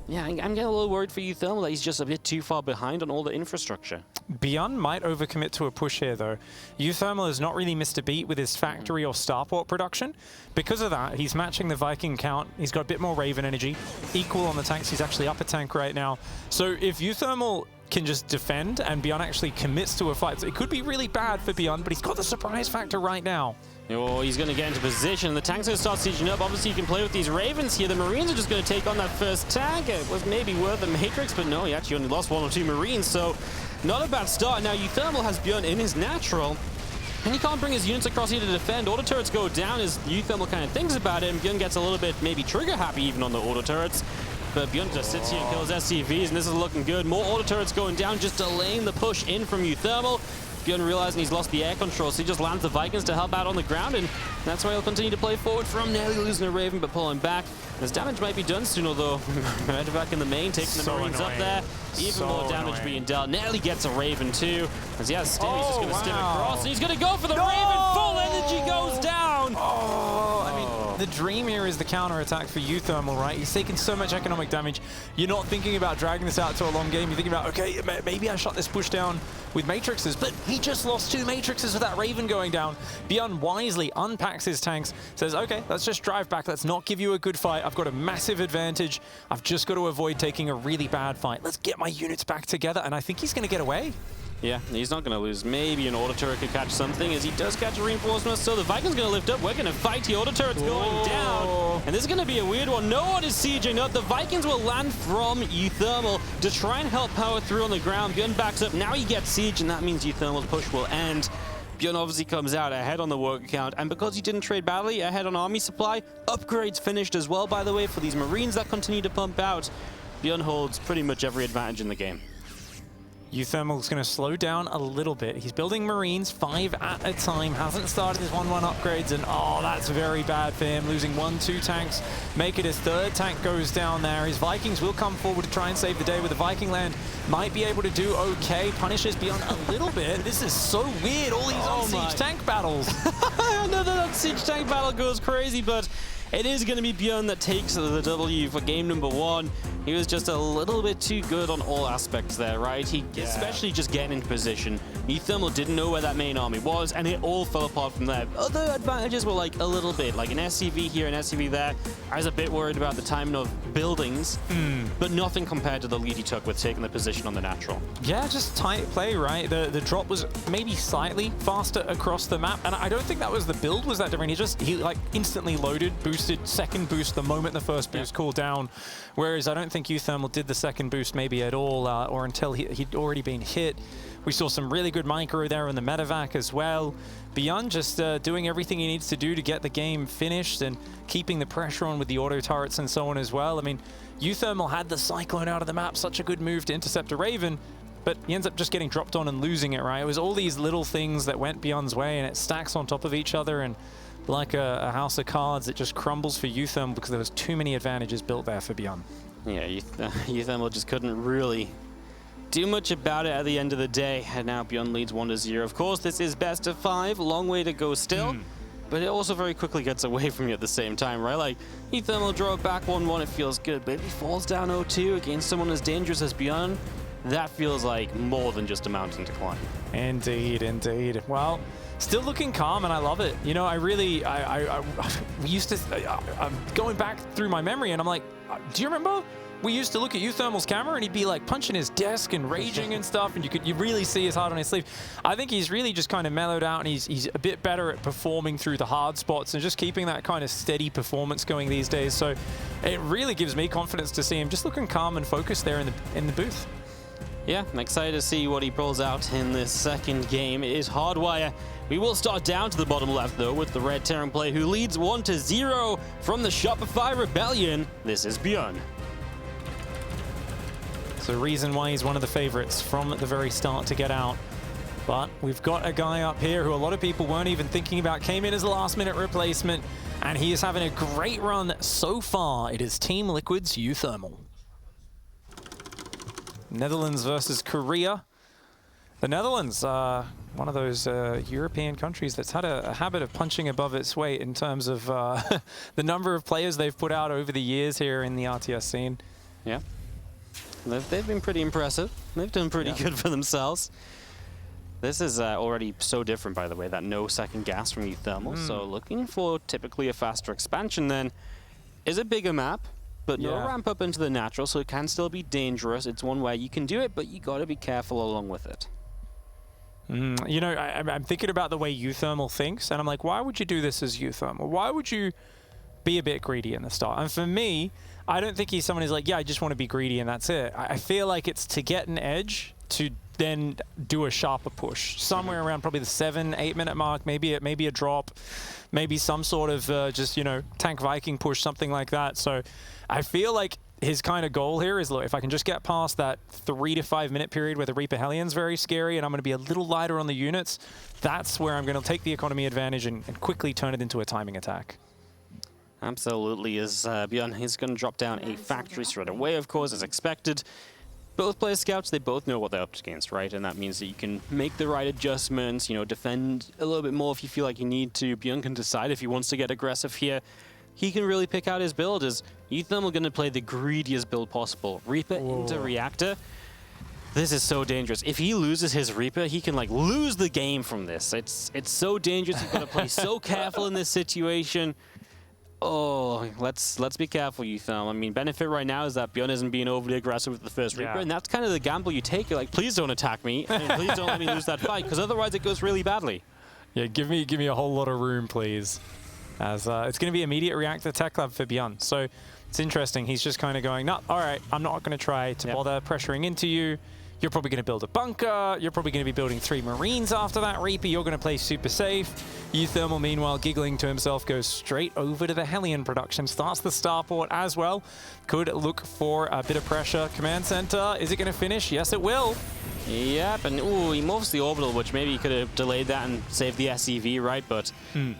Yeah, I'm getting a little worried for Uthermal that he's just a bit too far behind on all the infrastructure. Bjorn might overcommit to a push here, though. Uthermal has not really missed a beat with his factory or starport production. Because of that, he's matching the Viking count. He's got a bit more Raven energy, equal on the tanks. He's actually up a tank right now. So if Uthermal can just defend and Bjorn actually commits to a fight, so it could be really bad for Bjorn, but he's got the surprise factor right now. Oh, he's going to get into position. The tank's going to start sieging up. Obviously, you can play with these Ravens here. The Marines are just going to take on that first tank. It was maybe worth the Matrix, but no, he actually only lost 1 or 2 Marines, so not a bad start. Now, Uthermal has Bjorn in his natural, and he can't bring his units across here to defend. Auto turrets go down as Uthermal kind of thinks about it, and Bjorn gets a little bit maybe trigger happy even on the auto turrets. But Bjorn just sits here and kills SCVs, and this is looking good. More auto turrets going down, just delaying the push in from Uthermal. Bjorn realizing he's lost the air control, so he just lands the Vikings to help out on the ground, and that's why he'll continue to play forward from. Nearly losing a Raven, but pulling back. His damage might be done soon, although back in the main, taking the Marines up there. Even more damage being dealt. Nearly gets a Raven too, as he has Stim. He's just going to stim across, and he's going to go for the Raven. Full energy goes down. I mean, the dream here is the counter-attack for Uthermal, right? He's taking so much economic damage. You're not thinking about dragging this out to a long game. You're thinking about, okay, maybe I shot this push down with Matrixes, but he just lost 2 Matrixes with that Raven going down. Bjorn wisely unpacks his tanks, says, okay, let's just drive back. Let's not give you a good fight. I've got a massive advantage. I've just got to avoid taking a really bad fight. Let's get my units back together, and I think he's going to get away. Yeah, he's not going to lose. Maybe an auto turret could catch something, as he does catch a reinforcement. So the Vikings going to lift up. We're going to fight. The auto turret's going down. And this is going to be a weird one. No one is sieging up. The Vikings will land from Uthermal to try and help power through on the ground. Bjorn backs up. Now he gets siege, and that means Uthermal's push will end. Bjorn obviously comes out ahead on the work account, and because he didn't trade badly, ahead on army supply. Upgrades finished as well, by the way, for these Marines that continue to pump out. Bjorn holds pretty much every advantage in the game. Uthermal's going to slow down a little bit. He's building Marines 5 at a time. Hasn't started his 1-1 upgrades, and oh, that's very bad for him. Losing 1-2 tanks. Make it his 3rd tank goes down there. His Vikings will come forward to try and save the day with the Viking land. Might be able to do okay. Punishes Bjorn a little bit. This is so weird. All these on-siege tank battles. Another on-siege tank battle goes crazy, but it is going to be Bjorn that takes the W for game number 1. He was just a little bit too good on all aspects there, right? Especially just getting into position. Uthermal didn't know where that main army was, and it all fell apart from there. Other advantages were like a little bit, like an SCV here, an SCV there. I was a bit worried about the timing of buildings, but nothing compared to the lead he took with taking the position on the natural. Yeah, just tight play, right? The drop was maybe slightly faster across the map, and I don't think that was the build was that different. He like instantly loaded, boosted, second boost the moment the first boost cooled down, whereas I don't think Uthermal did the second boost maybe at all, or until he'd already been hit. We saw some really good micro there in the medevac as well. Bjorn just doing everything he needs to do to get the game finished and keeping the pressure on with the auto turrets and so on as well. I mean, Uthermal had the Cyclone out of the map, such a good move to intercept a Raven, but he ends up just getting dropped on and losing it, right? It was all these little things that went Bjorn's way, and it stacks on top of each other, and like a house of cards, it just crumbles for Uthermal because there was too many advantages built there for Bjorn. Yeah, Uthermal just couldn't really do much about it at the end of the day, and now Bjorn leads 1-0. Of course, this is best of 5, long way to go still, but it also very quickly gets away from you at the same time, right? Like, Uthermal drove back 1-1, it feels good, but if he falls down 0-2 against someone as dangerous as Bjorn, that feels like more than just a mountain to climb. Indeed, indeed. Well, still looking calm, and I love it. You know, we used to, I'm going back through my memory, and I'm like, do you remember we used to look at Uthermal's camera and he'd be like punching his desk and raging and stuff, and you really see his heart on his sleeve. I think he's really just kind of mellowed out, and he's a bit better at performing through the hard spots and just keeping that kind of steady performance going these days. So it really gives me confidence to see him just looking calm and focused there in the booth. Yeah, I'm excited to see what he pulls out in this second game. It is Hardwire. We will start down to the bottom left, though, with the red Terran player who leads 1-0 from the Shopify Rebellion. This is Bjorn. It's the reason why he's one of the favorites from the very start to get out. But we've got a guy up here who a lot of people weren't even thinking about, came in as a last-minute replacement, and he is having a great run so far. It is Team Liquid's Uthermal. Netherlands versus Korea. The Netherlands, one of those European countries that's had a habit of punching above its weight in terms of the number of players they've put out over the years here in the RTS scene. Yeah, they've been pretty impressive. They've done pretty good for themselves. This is already so different, by the way, that no second gas from Uthermal. So looking for typically a faster expansion then. Is a bigger map, but no ramp up into the natural, so it can still be dangerous. It's one where you can do it, but you got to be careful along with it. You know, I'm thinking about the way Uthermal thinks, and I'm like, why would you do this as Uthermal? Why would you be a bit greedy in the start? And for me, I don't think he's someone who's like, yeah, I just want to be greedy and that's it. I feel like it's to get an edge, to then do a sharper push. Somewhere around probably the 7-8 minute mark, maybe a drop, maybe some sort of just, you know, tank Viking push, something like that. So I feel like his kind of goal here is, look, if I can just get past that 3 to 5 minute period where the Reaper Hellion's very scary and I'm going to be a little lighter on the units, that's where I'm going to take the economy advantage and quickly turn it into a timing attack. Absolutely, as Bjorn, he's going to drop down a factory straight away, of course, as expected. Both player scouts, they both know what they're up against, right? And that means that you can make the right adjustments, you know, defend a little bit more if you feel like you need to. Bjorn can decide if he wants to get aggressive here. He can really pick out his build. As Uthermal going to play the greediest build possible. Reaper into Reactor. This is so dangerous. If he loses his Reaper, he can like lose the game from this. It's so dangerous. You've got to play so careful in this situation. Oh, let's be careful, Uthermal. I mean, benefit right now is that Bjorn isn't being overly aggressive with the first Reaper, and that's kind of the gamble you take. You're like, please don't attack me, and please don't let me lose that fight, because otherwise it goes really badly. Yeah, give me a whole lot of room, please. As it's going to be immediate Reactor Tech Lab for Bjorn. So it's interesting. He's just kind of going, no, all right, I'm not going to try to bother pressuring into you. You're probably going to build a bunker. You're probably going to be building 3 Marines after that Reaper. You're going to play super safe. Uthermal, meanwhile, giggling to himself, goes straight over to the Hellion production. Starts the starport as well. Could look for a bit of pressure. Command center, is it going to finish? Yes, it will. Yep, and ooh, he morphs the orbital, which maybe he could have delayed that and saved the SCV, right? But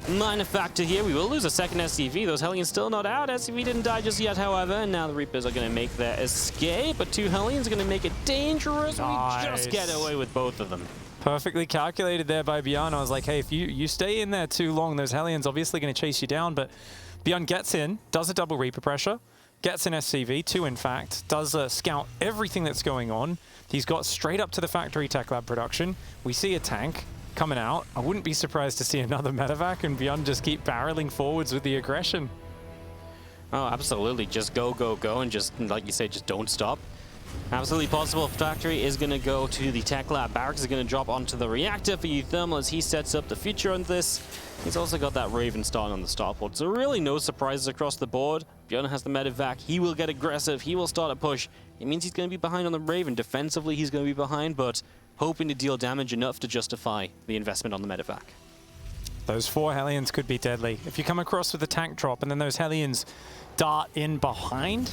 minor factor here, we will lose a second SCV. Those Hellions still not out. SCV didn't die just yet, however, and now the Reapers are going to make their escape. But 2 Hellions are going to make it dangerous. Nice. We just get away with both of them. Perfectly calculated there by Bjorn. I was like, hey, if you stay in there too long, those Hellions obviously going to chase you down. But Bjorn gets in, does a double Reaper pressure, gets an SCV, 2 in fact, does scout everything that's going on. He's got straight up to the factory tech lab production. We see a tank coming out. I wouldn't be surprised to see another medevac and Bjorn just keep barreling forwards with the aggression. Oh, absolutely. Just go, go, go, and just, like you say, just don't stop. Absolutely possible. Factory is going to go to the tech lab. Barracks is going to drop onto the reactor for Uthermal as he sets up the future on this. He's also got that Raven starting on the starport. So really no surprises across the board. Bjorn has the medevac. He will get aggressive. He will start a push. It means he's going to be behind on the Raven. Defensively, he's going to be behind, but hoping to deal damage enough to justify the investment on the medevac. Those 4 Hellions could be deadly. If you come across with a tank drop and then those Hellions dart in behind,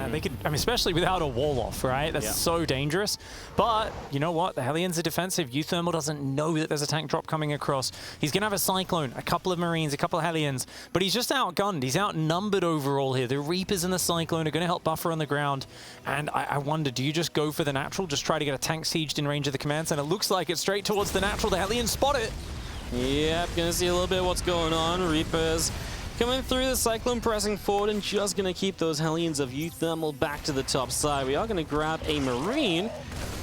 they could, I mean, especially without a wall off, right? That's so dangerous. But you know what? The Hellions are defensive. Uthermal doesn't know that there's a tank drop coming across. He's going to have a Cyclone, a couple of Marines, a couple of Hellions, but he's just outgunned. He's outnumbered overall here. The Reapers and the Cyclone are going to help buffer on the ground. And I wonder, do you just go for the natural? Just try to get a tank sieged in range of the command center? It looks like it's straight towards the natural. The Hellions spot it. Yep, gonna see a little bit of what's going on. Reapers coming through, the Cyclone pressing forward and just gonna keep those Hellions of Uthermal back to the top side. We are gonna grab a Marine.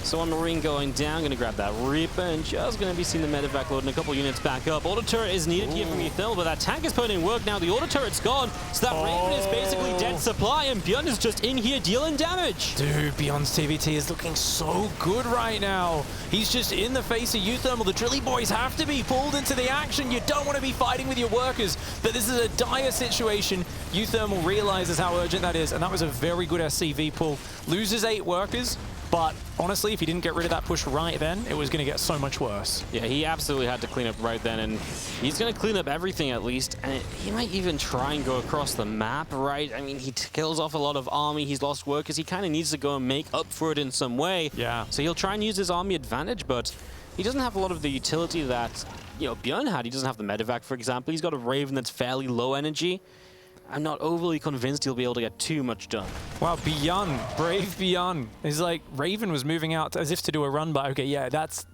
So one Marine going down, going to grab that Reaper, and just going to be seeing the medevac loading a couple units back up. Auto turret is needed here from Uthermal, but that tank is putting in work now. The auto turret's gone, so that Raven is basically dead supply, and Bjorn is just in here dealing damage. Dude, Bjorn's TVT is looking so good right now. He's just in the face of Uthermal. The Drilly boys have to be pulled into the action. You don't want to be fighting with your workers, but this is a dire situation. Uthermal realizes how urgent that is, and that was a very good SCV pull. Loses 8 workers. But honestly, if he didn't get rid of that push right then, it was going to get so much worse. Yeah, he absolutely had to clean up right then, and he's going to clean up everything at least. And he might even try and go across the map, right? I mean, he kills off a lot of army. He's lost workers. He kind of needs to go and make up for it in some way. Yeah. So he'll try and use his army advantage, but he doesn't have a lot of the utility that, Bjorn had. He doesn't have the medevac, for example. He's got a Raven that's fairly low energy. I'm not overly convinced he'll be able to get too much done. Wow, Bjorn, brave Bjorn. He's like, Raven was moving out as if to do a run, but okay, yeah, that's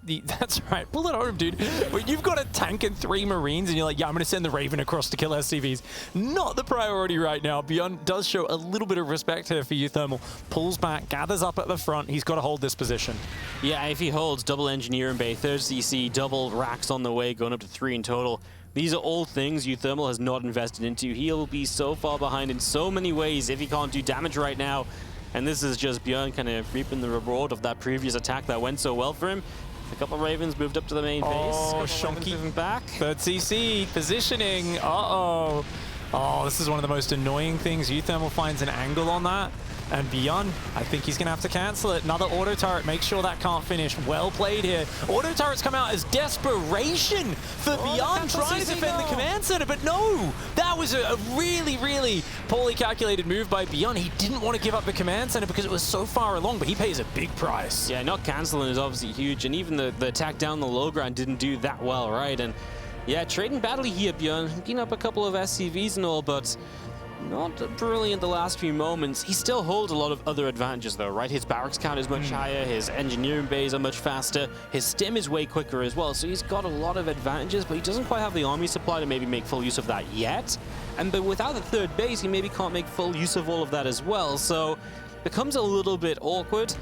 right. Pull it home, dude. When you've got a tank and 3 Marines and you're like, yeah, I'm going to send the Raven across to kill SCVs. Not the priority right now. Bjorn does show a little bit of respect here for Uthermal. Pulls back, gathers up at the front. He's got to hold this position. Yeah, if he holds double engineer and bay, 3rd CC, double racks on the way, going up to 3 in total. These are all things Uthermal has not invested into. He'll be so far behind in so many ways if he can't do damage right now. And this is just Bjorn kind of reaping the reward of that previous attack that went so well for him. A couple of Ravens moved up to the main base. Oh, Shonky moving back. 3rd CC, positioning. Uh-oh. Oh, this is one of the most annoying things. Uthermal finds an angle on that. And Bjorn, I think he's going to have to cancel it. Another auto turret, make sure that can't finish. Well played here. Auto turrets come out as desperation for Bjorn trying to defend the command center, but no! That was a really, really poorly calculated move by Bjorn. He didn't want to give up the command center because it was so far along, but he pays a big price. Yeah, not canceling is obviously huge, and even the attack down the low ground didn't do that well, right? And yeah, trading badly here, Bjorn. Getting up a couple of SCVs and all, but not brilliant the last few moments. He still holds a lot of other advantages though, right? His barracks count is much higher, his engineering bays are much faster, his stim is way quicker as well, so he's got a lot of advantages, but he doesn't quite have the army supply to maybe make full use of that yet. But without the 3rd base, he maybe can't make full use of all of that as well, so it becomes a little bit awkward.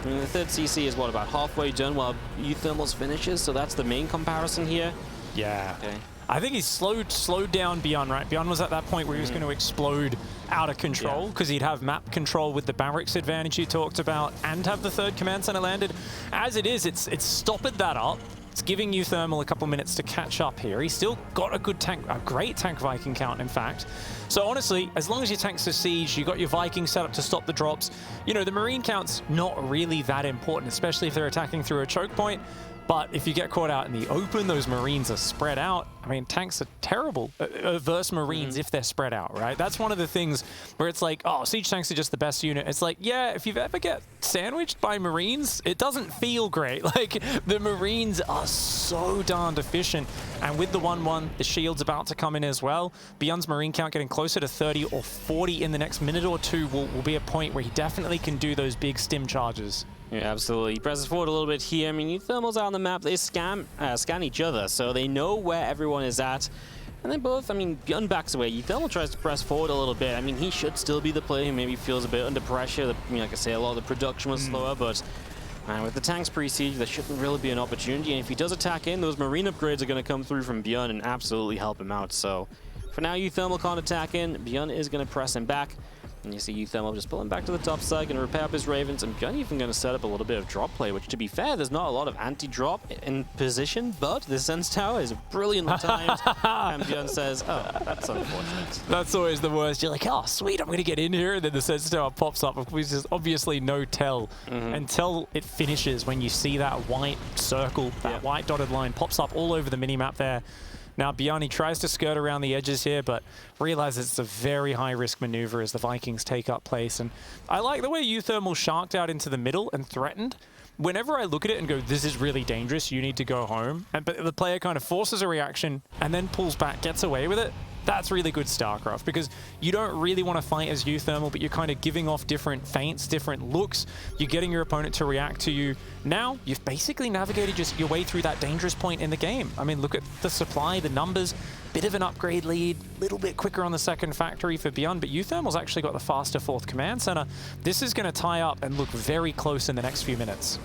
I mean, the 3rd CC is, what, about halfway done while Uthermal's finishes, so that's the main comparison here. Yeah. Okay. I think he's slowed down Bjorn, right? Bjorn was at that point where he was going to explode out of control because he'd have map control with the barracks advantage you talked about and have the 3rd command center landed. As it is, it's stopped that up. It's giving Uthermal a couple minutes to catch up here. He's still got a great tank Viking count, in fact. So honestly, as long as your tanks are siege, you got your Viking set up to stop the drops. The Marine count's not really that important, especially if they're attacking through a choke point. But if you get caught out in the open, those Marines are spread out. I mean, tanks are terrible versus Marines if they're spread out, right? That's one of the things where it's like, oh, siege tanks are just the best unit. It's like, yeah, if you ever get sandwiched by Marines, it doesn't feel great. Like, the Marines are so darned efficient. And with the 1-1, the shield's about to come in as well. Bjorn's Marine count getting closer to 30 or 40 in the next minute or two will be a point where he definitely can do those big stim charges. Yeah, absolutely. He presses forward a little bit here. I mean, Uthermal's out on the map. They scan each other, so they know where everyone is at. And then both, I mean, Bjorn backs away. Uthermal tries to press forward a little bit. I mean, he should still be the player who maybe feels a bit under pressure. I mean, like I say, a lot of the production was slower, but with the tanks pre-siege, there shouldn't really be an opportunity. And if he does attack in, those Marine upgrades are going to come through from Bjorn and absolutely help him out. So for now, Uthermal can't attack in. Bjorn is going to press him back. And you see Uthermal just pulling back to the top side, going to repair up his Ravens, and Bjorn even going to set up a little bit of drop play, which, to be fair, there's not a lot of anti-drop in position, but this Sense Tower is brilliantly timed, and Bjorn says, oh, that's unfortunate. That's always the worst. You're like, oh, sweet, I'm going to get in here, and then the Sense Tower pops up, which is obviously no tell until it finishes when you see that white circle, that white dotted line pops up all over the minimap there. Now, Bjorn, he tries to skirt around the edges here, but realizes it's a very high-risk maneuver as the Vikings take up place. And I like the way Uthermal sharked out into the middle and threatened. Whenever I look at it and go, this is really dangerous, you need to go home, but the player kind of forces a reaction and then pulls back, gets away with it, that's really good StarCraft, because you don't really want to fight as Uthermal, but you're kind of giving off different feints, different looks. You're getting your opponent to react to you. Now, you've basically navigated just your way through that dangerous point in the game. I mean, look at the supply, the numbers, bit of an upgrade lead, little bit quicker on the second factory for Bjorn, but Uthermal's actually got the faster 4th command center. This is going to tie up and look very close in the next few minutes.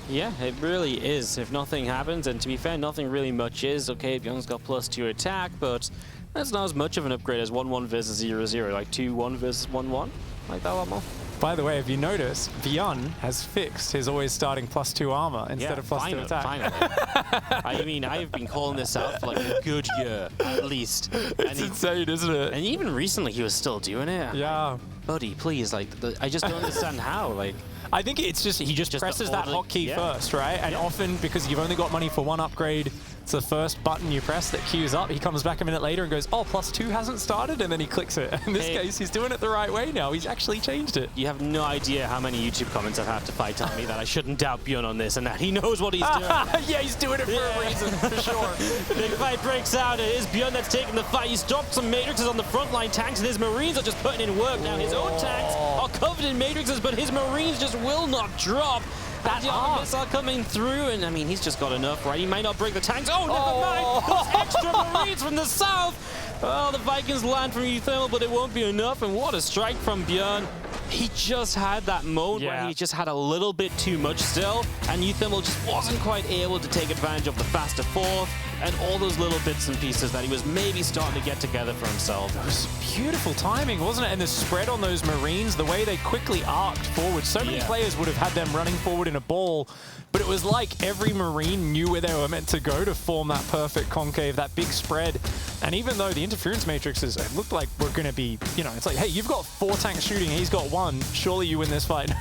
Yeah, it really is. If nothing happens, and to be fair, nothing really much is. Okay, Bjorn's got +2 attack, but that's not as much of an upgrade as 1-1 versus 0-0, like 2-1 versus 1-1. Like that a lot more. By the way, if you notice, Bjorn has fixed his always starting +2 armor instead of +2 attack. Finally. I mean, I've been calling this out for like a good year, at least. It's insane, isn't it? And even recently, he was still doing it. Yeah. Buddy, please, like, I just don't understand how, like. I think it's just, he just presses that hotkey first, right? And often, because you've only got money for one upgrade, it's the first button you press that queues up. He comes back a minute later and goes, oh, +2 hasn't started, and then he clicks it. In this case, he's doing it the right way now. He's actually changed it. You have no idea how many YouTube comments I've had to fight telling me that I shouldn't doubt Bjorn on this and that he knows what he's doing. Yeah, he's doing it for a reason, for sure. Big fight breaks out. It is Bjorn that's taking the fight. He's dropped some matrices on the front line tanks, and his Marines are just putting in work now. His own tanks are covered in matrices, but his Marines just will not drop. That missile coming through, and I mean, he's just got enough, right? He might not break the tanks. Oh, never mind. Those extra Marines from the south. Well, the Vikings land from Uthermal, but it won't be enough. And what a strike from Bjorn. He just had that moment where he just had a little bit too much still, and Uthermal just wasn't quite able to take advantage of the faster fourth and all those little bits and pieces that he was maybe starting to get together for himself. It was beautiful timing, wasn't it? And the spread on those Marines, the way they quickly arced forward. So many players would have had them running forward in a ball, but it was like every Marine knew where they were meant to go to form that perfect concave, that big spread. And even though the interference matrices, it looked like we're going to be, you know, it's like, hey, you've got 4 tanks shooting, he's got 1. Surely you win this fight.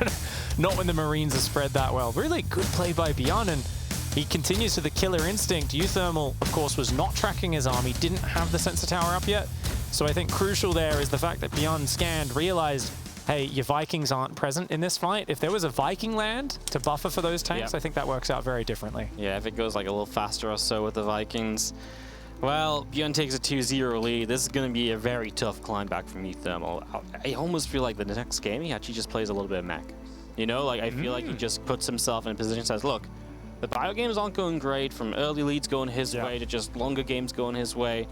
Not when the Marines are spread that well. Really good play by Bjorn, and he continues to the killer instinct. Uthermal, of course, was not tracking his army, didn't have the sensor tower up yet. So I think crucial there is the fact that Bjorn scanned, realized, hey, your Vikings aren't present in this fight. If there was a Viking land to buffer for those tanks, I think that works out very differently. Yeah, if it goes like a little faster or so with the Vikings. Well, Bjorn takes a 2-0 lead. This is going to be a very tough climb back from Uthermal. I almost feel like the next game he actually just plays a little bit of mech. You know, like I feel like he just puts himself in a position and says, look, the bio games aren't going great, from early leads going his way to just longer games going his way.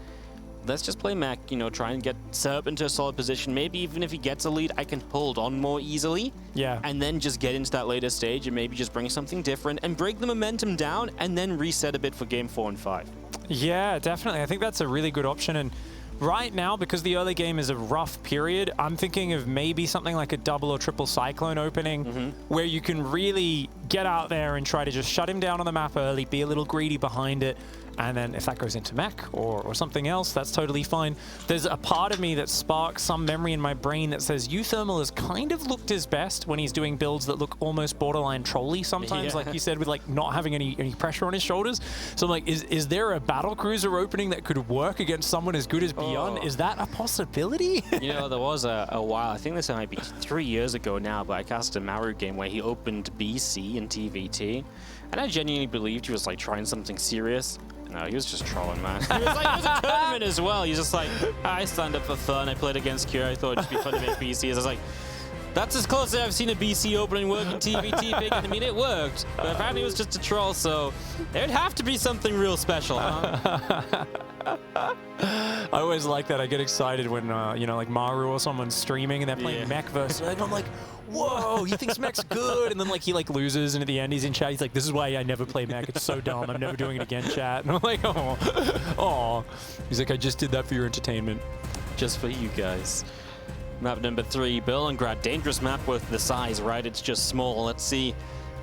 Let's just play mech, you know, try and get set up into a solid position. Maybe even if he gets a lead, I can hold on more easily. Yeah. And then just get into that later stage and maybe just bring something different and break the momentum down and then reset a bit for game 4 and 5. Yeah, definitely. I think that's a really good option. And right now, because the early game is a rough period, I'm thinking of maybe something like a double or triple Cyclone opening where you can really get out there and try to just shut him down on the map early, be a little greedy behind it. And then if that goes into mech or something else, that's totally fine. There's a part of me that sparks some memory in my brain that says Uthermal has kind of looked his best when he's doing builds that look almost borderline trolly sometimes, like you said, with like not having any pressure on his shoulders. So I'm like, is there a battle cruiser opening that could work against someone as good as Bjorn? Is that a possibility? You know, there was a while, I think this might be 3 years ago now, but I cast a Maru game where he opened BC in TVT, and I genuinely believed he was like trying something serious. No, he was just trolling, man. It was a tournament as well. He's just like, I signed up for fun. I played against Cure. I thought it'd just be fun to make BCs. I was like, that's as close as I've seen a BC opening work in TVT big. I mean, it worked, but apparently it was just a troll, so there'd have to be something real special, huh? I always like that. I get excited when, you know, like Maru or someone's streaming and they're playing mech versus, and I'm like, whoa, he thinks mech's good. And then like he like loses, and at the end he's in chat. He's like, this is why I never play mech. It's so dumb. I'm never doing it again, chat. And I'm like, oh. He's like, I just did that for your entertainment. Just for you guys. Map number 3, Berlingrad. Dangerous map with the size, right? It's just small. Let's see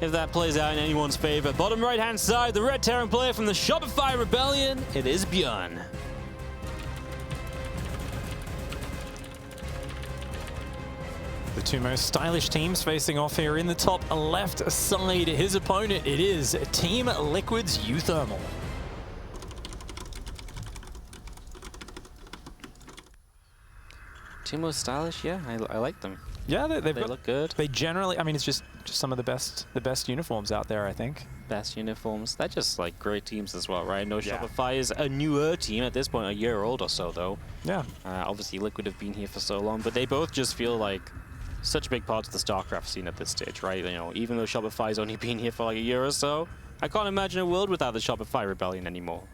if that plays out in anyone's favor. Bottom right-hand side, the red Terran player from the Shopify Rebellion. It is Bjorn. The two most stylish teams facing off here in the top left side. His opponent, it is Team Liquid's Uthermal. Team most stylish, yeah, I like them. Yeah, they look good. They generally, I mean, it's just some of the best uniforms out there, I think. Best uniforms. They're just like great teams as well, right? I know Shopify is a newer team at this point, a year old or so, though. Yeah. Obviously, Liquid have been here for so long, but they both just feel like such big parts of the StarCraft scene at this stage, right? You know, even though Shopify's only been here for like a year or so, I can't imagine a world without the Shopify Rebellion anymore.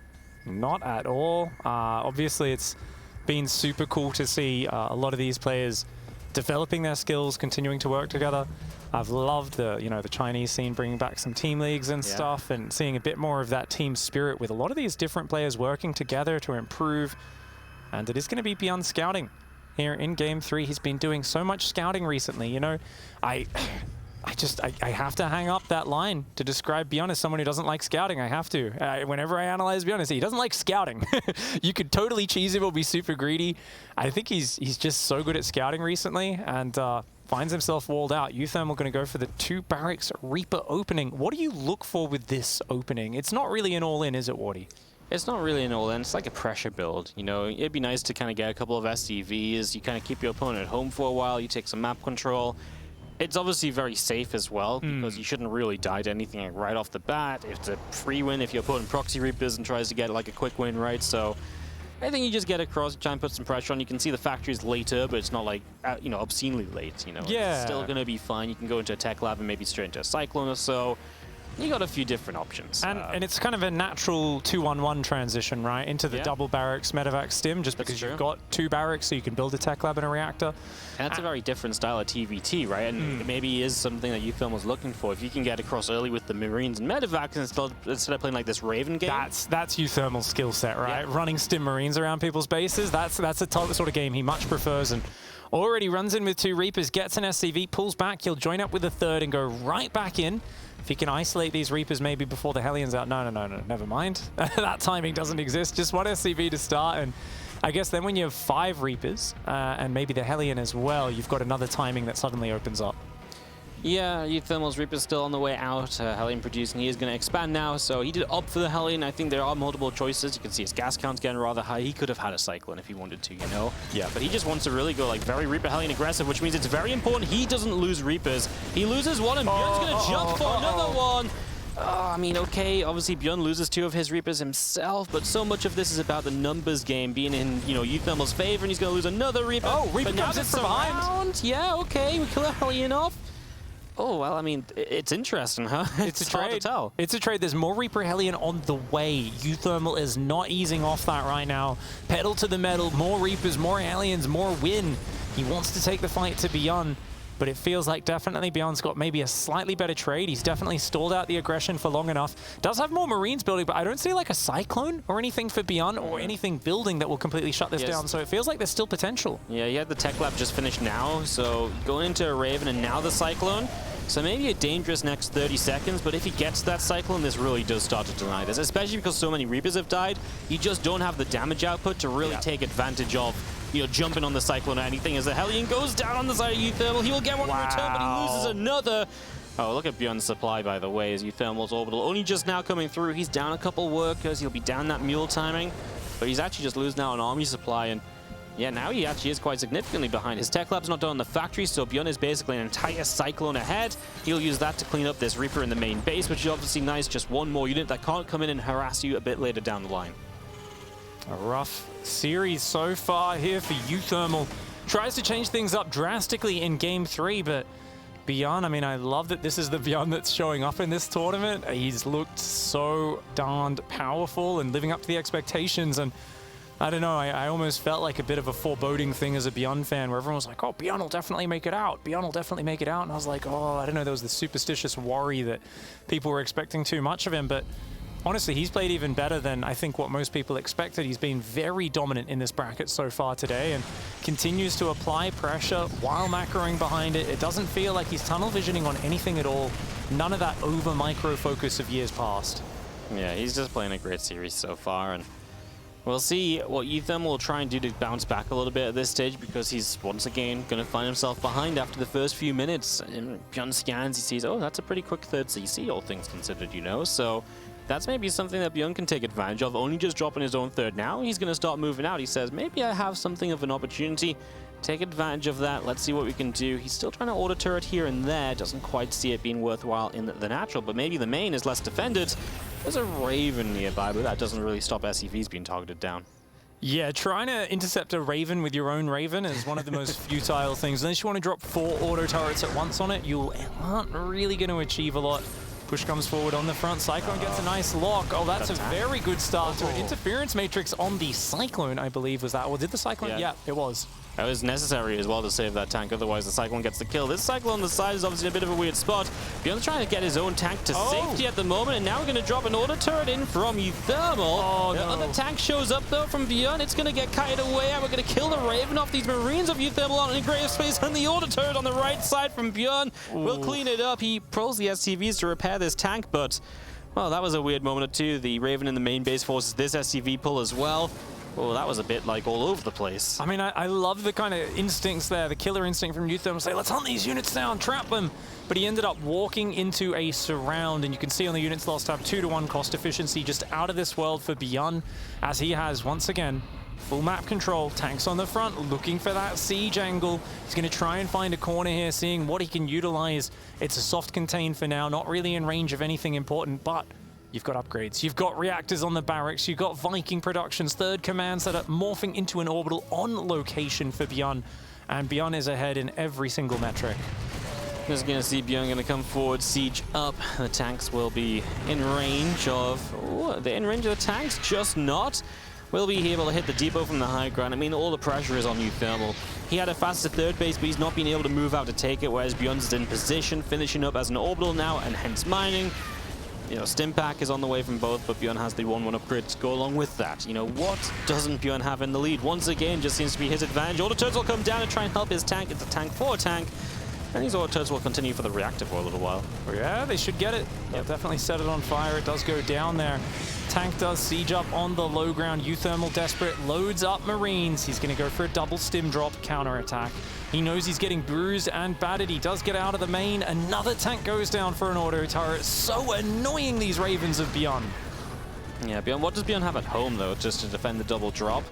Not at all. Obviously, it's been super cool to see a lot of these players developing their skills, continuing to work together. I've loved the the Chinese scene, bringing back some team leagues and stuff, and seeing a bit more of that team spirit with a lot of these different players working together to improve. And it is going to be Bjorn scouting here in Game 3. He's been doing so much scouting recently. I have to hang up that line to describe Bjorn as someone who doesn't like scouting. I have to. Whenever I analyze Bjorn, I say he doesn't like scouting. You could totally cheese him or be super greedy. I think he's just so good at scouting recently, and finds himself walled out. Uthermal going to go for the 2 barracks Reaper opening. What do you look for with this opening? It's not really an all-in, is it, Wardy? It's not really an all-in. It's like a pressure build. It'd be nice to kind of get a couple of SCVs. You kind of keep your opponent at home for a while. You take some map control. It's obviously very safe as well, because you shouldn't really die to anything right off the bat. It's a free win if your opponent proxy reapers and tries to get like a quick win, right? So I think you just get across, try and put some pressure on. You can see the factories later, but it's not like, obscenely late, Yeah. It's still going to be fine. You can go into a tech lab and maybe straight into a Cyclone or so. You got a few different options. And it's kind of a natural 2-1-1 transition, right? Into the double barracks medevac stim, just because you've got 2 barracks, so you can build a tech lab and a reactor. And that's a very different style of TVT, right? And it maybe is something that Uthermal was looking for. If you can get across early with the Marines and medevacs instead of playing like this Raven game. That's Uthermal's skill set, right? Yeah. Running stim Marines around people's bases, that's a sort of game he much prefers. And already runs in with 2 Reapers, gets an SCV, pulls back, he'll join up with a 3rd and go right back in. If he can isolate these Reapers maybe before the Hellions out. No, never mind. That timing doesn't exist. Just 1 SCV to start. And I guess then when you have 5 Reapers and maybe the Hellion as well, you've got another timing that suddenly opens up. Yeah, Uthermal's Reaper's still on the way out. Hellion producing, he is going to expand now, so he did opt for the Hellion. I think there are multiple choices. You can see his gas count's getting rather high. He could have had a Cyclone if he wanted to, Yeah, but he just wants to really go like very Reaper Hellion aggressive, which means it's very important he doesn't lose Reapers. He loses 1, and Bjorn's going to jump for another one. I mean, okay, obviously Bjorn loses 2 of his Reapers himself, but so much of this is about the numbers game being in, Uthermal's favor, and he's going to lose another Reaper. Oh, Reaper but comes in from behind. Yeah, okay, we kill a Hellion off. Oh, well, I mean, it's interesting, huh? It's a trade. Hard to tell. It's a trade. There's more Reaper Hellion on the way. Uthermal is not easing off that right now. Pedal to the metal. More Reapers, more Hellions, more win. He wants to take the fight to Bjorn, but it feels like definitely Bjorn's got maybe a slightly better trade. He's definitely stalled out the aggression for long enough. Does have more Marines building, but I don't see like a Cyclone or anything for Bjorn or anything building that will completely shut this down. So it feels like there's still potential. Yeah, he had the tech lab just finished now, so going into a Raven and now the Cyclone. So maybe a dangerous next 30 seconds, but if he gets that Cyclone, this really does start to deny this, especially because so many Reapers have died. You just don't have the damage output to really take advantage of, jumping on the Cyclone or anything. As the Hellion goes down on the side of Uthermal, he will get one in return, but he loses another. Oh, look at Bjorn's supply, by the way, as Uthermal's orbital only just now coming through. He's down a couple workers. He'll be down that mule timing, but he's actually just losing out on army supply. And yeah, now he actually is quite significantly behind. His tech lab's not done in the factory, so Bjorn is basically an entire Cyclone ahead. He'll use that to clean up this Reaper in the main base, which is obviously nice. Just one more unit that can't come in and harass you a bit later down the line. A rough series so far here for Uthermal. Tries to change things up drastically in Game 3, but Bjorn, I mean, I love that this is the Bjorn that's showing up in this tournament. He's looked so darned powerful and living up to the expectations, and I don't know, I almost felt like a bit of a foreboding thing as a Bjorn fan where everyone was like, oh, Bjorn will definitely make it out. Bjorn will definitely make it out. And I was like, oh, I don't know, there was this superstitious worry that people were expecting too much of him. But honestly, he's played even better than I think what most people expected. He's been very dominant in this bracket so far today and continues to apply pressure while macroing behind it. It doesn't feel like he's tunnel visioning on anything at all. None of that over micro focus of years past. Yeah, he's just playing a great series so far, and we'll see what Uthermal will try and do to bounce back a little bit at this stage, because he's once again going to find himself behind after the first few minutes. And Bjorn scans, he sees, oh, that's a pretty quick third CC, all things considered, So that's maybe something that Bjorn can take advantage of, only just dropping his own third now. He's going to start moving out. He says, maybe I have something of an opportunity. Take advantage of that. Let's see what we can do. He's still trying to auto turret here and there. Doesn't quite see it being worthwhile in the natural, but maybe the main is less defended. There's a Raven nearby, but that doesn't really stop SCVs being targeted down. Yeah, trying to intercept a Raven with your own Raven is one of the most futile things. Unless you want to drop 4 auto turrets at once on it, you aren't really going to achieve a lot. Push comes forward on the front. Cyclone gets a nice lock. Oh, that's a very good start to it. Interference Matrix on the Cyclone, I believe, was that. Or did the Cyclone? Yeah, it was. That was necessary as well to save that tank, otherwise the Cyclone gets the kill. This Cyclone on the side is obviously a bit of a weird spot. Bjorn's trying to get his own tank to safety at the moment, and now we're going to drop an auto turret in from Uthermal. The other tank shows up though from Bjorn. It's going to get kited away, and we're going to kill the Raven off these Marines of Uthermal on in grave space, and the auto turret on the right side from Bjorn will clean it up. He pulls the SCVs to repair this tank, but well, that was a weird moment or two. The Raven in the main base forces this SCV pull as well. Oh, that was a bit like all over the place. I mean, I love the kind of instincts there, the killer instinct from Uthermal, say, let's hunt these units down, trap them. But he ended up walking into a surround, and you can see on the units lost have 2-to-1 cost efficiency, just out of this world for Bjorn, as he has, once again, full map control, tanks on the front, looking for that siege angle. He's going to try and find a corner here, seeing what he can utilize. It's a soft contain for now, not really in range of anything important, but you've got upgrades, you've got reactors on the barracks, you've got Viking productions, third commands that are morphing into an orbital on location for Bjorn. And Bjorn is ahead in every single metric. Just going to see Bjorn going to come forward, siege up. The tanks will be in range of... Oh, they're in range of the tanks, just not. Will be able to hit the depot from the high ground. I mean, all the pressure is on Uthermal. He had a faster third base, but he's not been able to move out to take it, whereas Bjorn's in position, finishing up as an orbital now, and hence mining. You know, Stim Pack is on the way from both, but Bjorn has the 1-1 upgrade to go along with that. You know, what doesn't Bjorn have in the lead? Once again, just seems to be his advantage. Auto turrets will come down and try and help his tank. It's a tank for a tank. And these auto turrets will continue for the reactor for a little while. Yeah, they should get it. They'll definitely set it on fire. It does go down there. Tank does siege up on the low ground. Uthermal desperate, loads up Marines. He's going to go for a double stim drop counterattack. He knows he's getting bruised and battered. He does get out of the main. Another tank goes down for an auto turret. So annoying, these Ravens of Bjorn. Yeah, Bjorn, what does Bjorn have at home, though, just to defend the double drop?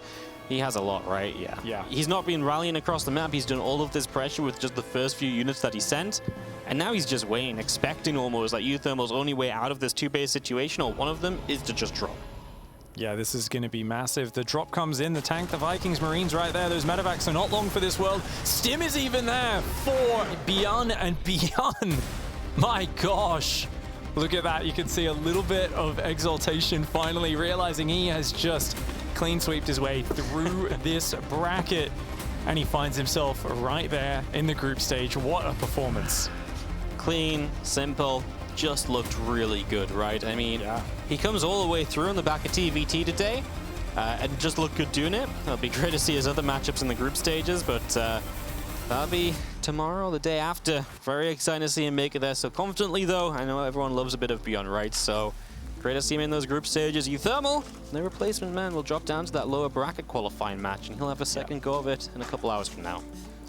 He has a lot, right? Yeah. He's not been rallying across the map. He's done all of this pressure with just the first few units that he sent. And now he's just waiting, expecting almost like Uthermal's only way out of this two-base situation, or one of them, is to just drop. Yeah, this is going to be massive. The drop comes in, the tank, the Vikings, Marines right there. Those medevacs are not long for this world. Stim is even there for Bjorn, and Bjorn, my gosh. Look at that. You can see a little bit of exaltation finally, realizing he has just clean sweeped his way through this bracket. And he finds himself right there in the group stage. What a performance. Clean, simple, just looked really good, right? I mean, he comes all the way through on the back of TVT today and just looked good doing it. It'll be great to see his other matchups in the group stages, but that'll be tomorrow or the day after. Very excited to see him make it there so confidently, though. I know everyone loves a bit of Bjorn, right? So great to see him in those group stages. Uthermal, the replacement man, will drop down to that lower bracket qualifying match, and he'll have a second go of it in a couple hours from now.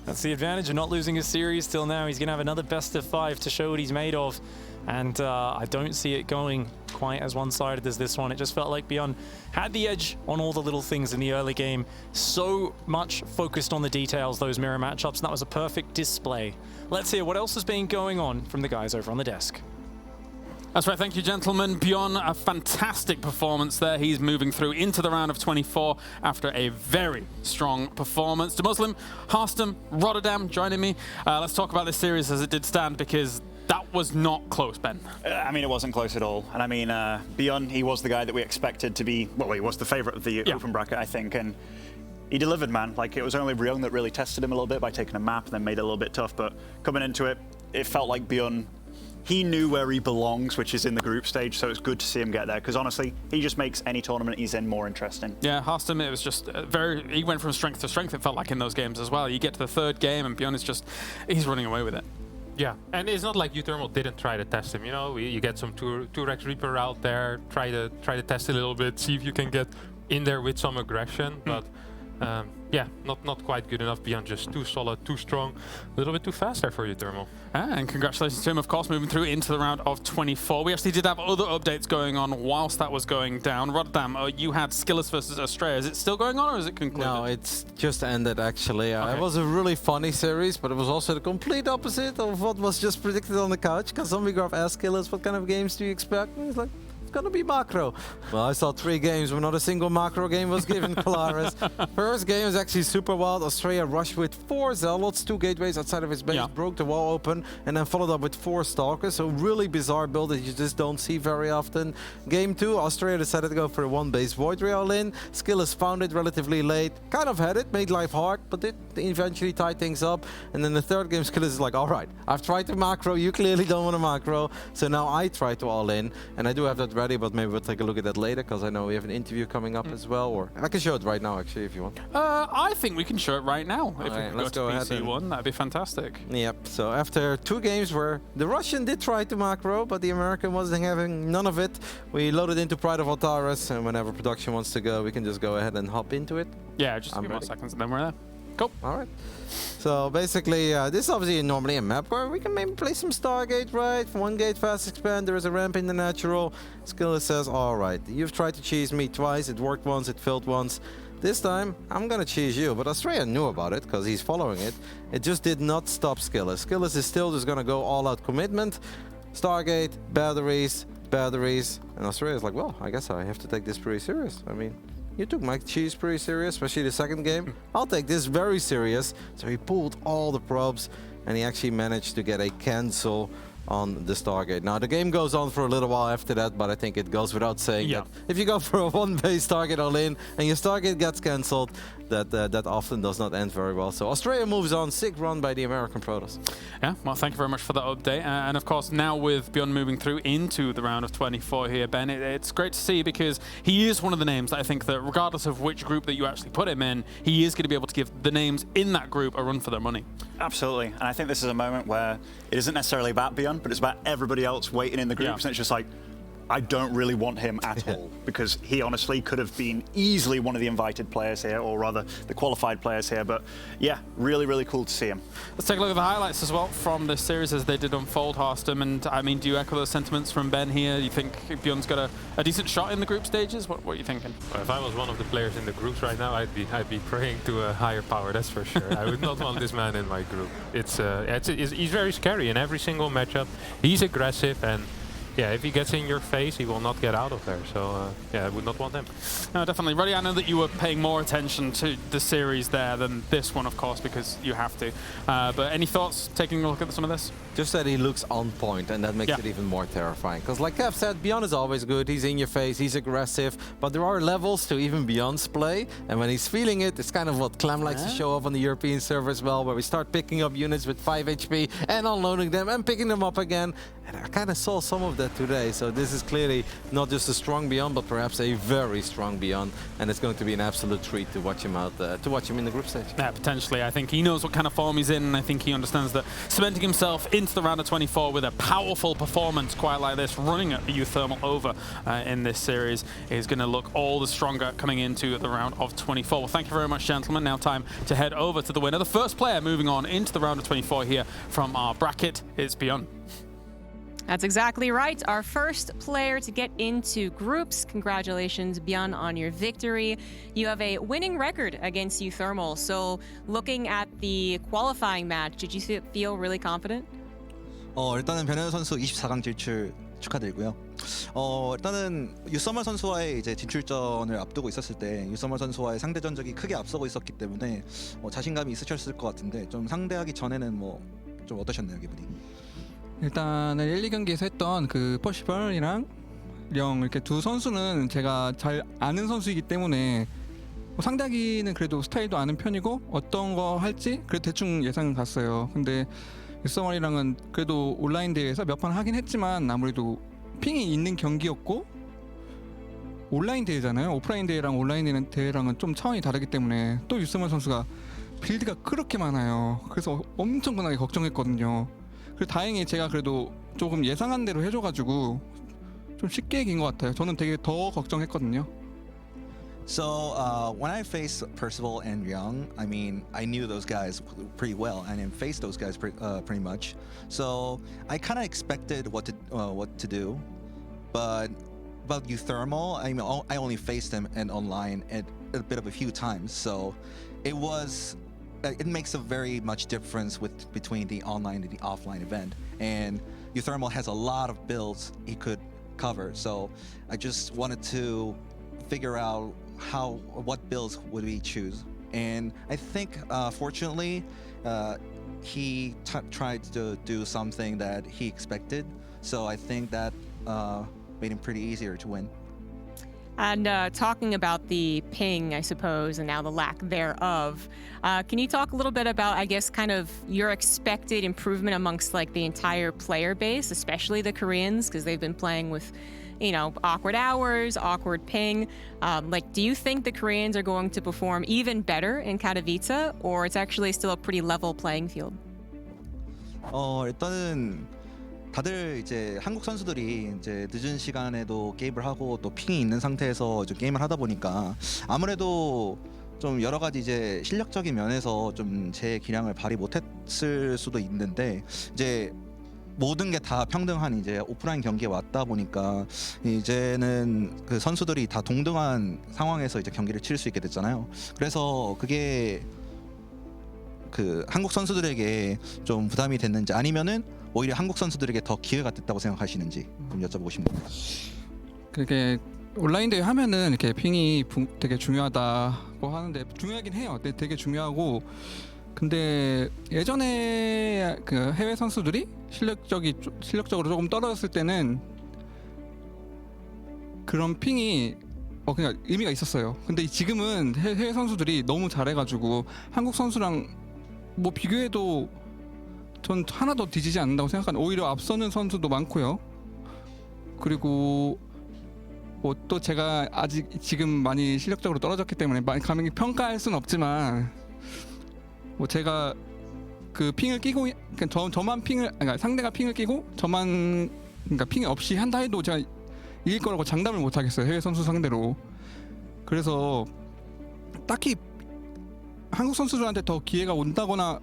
That's the advantage of not losing a series till now. He's going to have another best of 5 to show what he's made of. And I don't see it going quite as one-sided as this one. It just felt like Bjorn had the edge on all the little things in the early game. So much focused on the details, those mirror matchups, and that was a perfect display. Let's hear what else has been going on from the guys over on the desk. That's right, thank you, gentlemen. Bjorn, a fantastic performance there. He's moving through into the round of 24 after a very strong performance. To Muslim, Harstam, Rotterdam joining me. Let's talk about this series as it did stand, because that was not close, Ben. I mean, it wasn't close at all. And I mean, Bjorn, he was the guy that we expected to be, well, he was the favorite of the open bracket, I think. And he delivered, man. Like, it was only Bjorn that really tested him a little bit by taking a map and then made it a little bit tough. But coming into it, it felt like Bjorn, he knew where he belongs, which is in the group stage, so it's good to see him get there, because honestly, he just makes any tournament he's in more interesting. Yeah, Harstam, it was just he went from strength to strength, it felt like, in those games as well. You get to the third game, and Bjorn is just, he's running away with it. Yeah, and it's not like Uthermal didn't try to test him, you know? You get some Rex Reaper out there, try to test a little bit, see if you can get in there with some aggression, but yeah, not quite good enough. Bjorn just too solid, too strong, a little bit too fast there for Uthermal. And congratulations to him, of course, moving through into the round of 24. We actually did have other updates going on whilst that was going down. Rotterdam, you had Skillers versus Australia. Is it still going on, or is it concluded? No, it's just ended, actually. It was a really funny series, but it was also the complete opposite of what was just predicted on the couch, because somebody grab asked Skillers, what kind of games do you expect? And he's like, gonna be macro. Well, I saw 3 games where not a single macro game was given Polaris. First game was actually super wild. Australia rushed with 4 Zealots, 2 gateways outside of its base, broke the wall open, and then followed up with 4 Stalkers. So really bizarre build that you just don't see very often. Game 2, Australia decided to go for a 1 base Void Ray all in. Skillers found it relatively late, kind of had it, made life hard, but it eventually tied things up. And then the third game, Skillers is like, all right, I've tried to macro, you clearly don't want to macro, so now I try to all in. And I do have that ready, but maybe we'll take a look at that later, because I know we have an interview coming up as well, or I can show it right now, actually, if you want. I think we can show it right now. If we Right, could let's go go to ahead PC1, that'd be fantastic. Yep, so after 2 games where the Russian did try to macro, but the American wasn't having none of it, we loaded into Pride of Altaris, and whenever production wants to go, we can just go ahead and hop into it. Yeah, just a few more seconds and then we're there. Cool. All right. So basically, this is obviously normally a map where we can maybe play some Stargate, right? 1 gate fast expand, there is a ramp in the natural. Skiller says, all right, you've tried to cheese me twice, it worked once, it failed once. This time, I'm gonna cheese you, but Australia knew about it because he's following it. It just did not stop Skillers. Skillers is still just gonna go all out commitment. Stargate, batteries, and Australia's like, well, I guess I have to take this pretty serious. I mean, you took my cheese pretty serious, especially the second game. I'll take this very serious. So he pulled all the probes, and he actually managed to get a cancel on the Stargate. Now, the game goes on for a little while after that, but I think it goes without saying that if you go for a 1 base Stargate all in, and your Stargate gets cancelled, that often does not end very well. So Australia moves on, sick run by the American Protoss. Yeah, well, thank you very much for that update. And of course, now with Bjorn moving through into the round of 24 here, Ben, it's great to see because he is one of the names that I think that regardless of which group that you actually put him in, he is going to be able to give the names in that group a run for their money. Absolutely. And I think this is a moment where it isn't necessarily about Bjorn, but it's about everybody else waiting in the groups. And it's just like, I don't really want him at all because he honestly could have been easily one of the invited players here, or rather the qualified players here. But yeah, really, really cool to see him. Let's take a look at the highlights as well from this series as they did unfold, Harstam. And I mean, do you echo those sentiments from Ben here? Do you think Bjorn's got a decent shot in the group stages? What are you thinking? Well, if I was one of the players in the groups right now, I'd be praying to a higher power, that's for sure. I would not want this man in my group. He's very scary in every single matchup. He's aggressive, and yeah, if he gets in your face, he will not get out of there. So, yeah, I would not want him. No, definitely. Roddy, I know that you were paying more attention to the series there than this one, of course, because you have to. But any thoughts taking a look at some of this? Just that he looks on point, and that makes it even more terrifying. Because like Kev said, Bjorn is always good. He's in your face, he's aggressive. But there are levels to even Bjorn's play. And when he's feeling it, it's kind of what Clem likes to show off on the European server as well, where we start picking up units with 5 HP and unloading them and picking them up again. And I kind of saw some of that today. So this is clearly not just a strong Bjorn, but perhaps a very strong Bjorn. And it's going to be an absolute treat to watch him out, to watch him in the group stage. Yeah, potentially. I think he knows what kind of form he's in, and I think he understands that cementing himself into the round of 24 with a powerful performance quite like this, running at EU Thermal over in this series, is going to look all the stronger coming into the round of 24. Well, thank you very much, gentlemen. Now time to head over to the winner. The first player moving on into the round of 24 here from our bracket is Bjorn. That's exactly right. Our first player to get into groups. Congratulations, Bjorn, on your victory. You have a winning record against EU Thermal. So looking at the qualifying match, did you feel really confident? 일단은 변현우 선수 24강 진출 축하드리고요. 일단은 유서멀 선수와의 이제 진출전을 앞두고 있었을 때 유서멀 선수와의 상대 전적이 크게 앞서고 있었기 때문에 자신감이 있으셨을 것 같은데 좀 상대하기 전에는 좀 어떠셨나요, 기분이? 일단은 1, 2경기에서 했던 그 퍼시벌이랑 령 이렇게 두 선수는 제가 잘 아는 선수이기 때문에 상대하기는 그래도 스타일도 아는 편이고 어떤 거 할지 그래도 대충 예상은 갔어요. 근데 유서멀이랑은 그래도 온라인 대회에서 몇 판 하긴 했지만 아무래도 핑이 있는 경기였고 온라인 대회잖아요. 오프라인 대회랑 온라인 대회랑은 좀 차원이 다르기 때문에 또 유서멀 선수가 빌드가 그렇게 많아요. 그래서 엄청나게 걱정했거든요. 그리고 다행히 제가 그래도 조금 예상한 대로 해줘가지고 좀 쉽게 이긴 것 같아요. 저는 되게 더 걱정했거든요. So when I faced Percival and Young, I mean, I knew those guys pretty well and faced those guys pretty much. So I kind of expected what to do, but about Thermal, I mean, I only faced them and online a bit of a few times. So it makes a very much difference between the online and the offline event. And Thermal has a lot of builds he could cover. So I just wanted to figure out what builds would we choose. And I think, fortunately, he tried to do something that he expected. So I think that made him pretty easier to win. And talking about the ping, I suppose, and now the lack thereof, can you talk a little bit about, I guess, kind of your expected improvement amongst like the entire player base, especially the Koreans, because they've been playing with, you know, awkward hours, awkward ping. Like, do you think the Koreans are going to perform even better in Katowice, or it's actually still a pretty level playing field? 일단은 다들 이제 한국 선수들이 이제 늦은 시간에도 게임을 하고 또 핑이 있는 상태에서 이제 게임을 하다 보니까 아무래도 좀 여러 가지 이제 실력적인 면에서 좀 제 기량을 발휘 못했을 수도 있는데 이제 모든 게 다 평등한 이제 오프라인 경기에 왔다 보니까 이제는 그 선수들이 다 동등한 상황에서 이제 경기를 칠 수 있게 됐잖아요. 그래서 그게 그 한국 선수들에게 좀 부담이 됐는지 아니면은 오히려 한국 선수들에게 더 기회가 됐다고 생각하시는지 좀 여쭤보고 싶네요. 그게 온라인 대회 하면은 이렇게 핑이 되게 중요하다고 하는데 중요하긴 해요. 되게 중요하고 근데 예전에 그 해외 선수들이 실력적으로 조금 떨어졌을 때는 그런 핑이 그냥 의미가 있었어요. 근데 지금은 해외 선수들이 너무 잘해가지고 한국 선수랑 뭐 비교해도 전 하나도 뒤지지 않는다고 생각하는, 오히려 앞서는 선수도 많고요. 그리고 뭐 또 제가 아직 지금 많이 실력적으로 떨어졌기 때문에 감히 평가할 수는 없지만 뭐 제가 그 핑을 끼고 그러니까 저만 핑을 그러니까 상대가 핑을 끼고 저만 그러니까 핑이 없이 한다 해도 제가 이길 거라고 장담을 못 하겠어요. 해외 선수 상대로. 그래서 딱히 한국 선수들한테 더 기회가 온다거나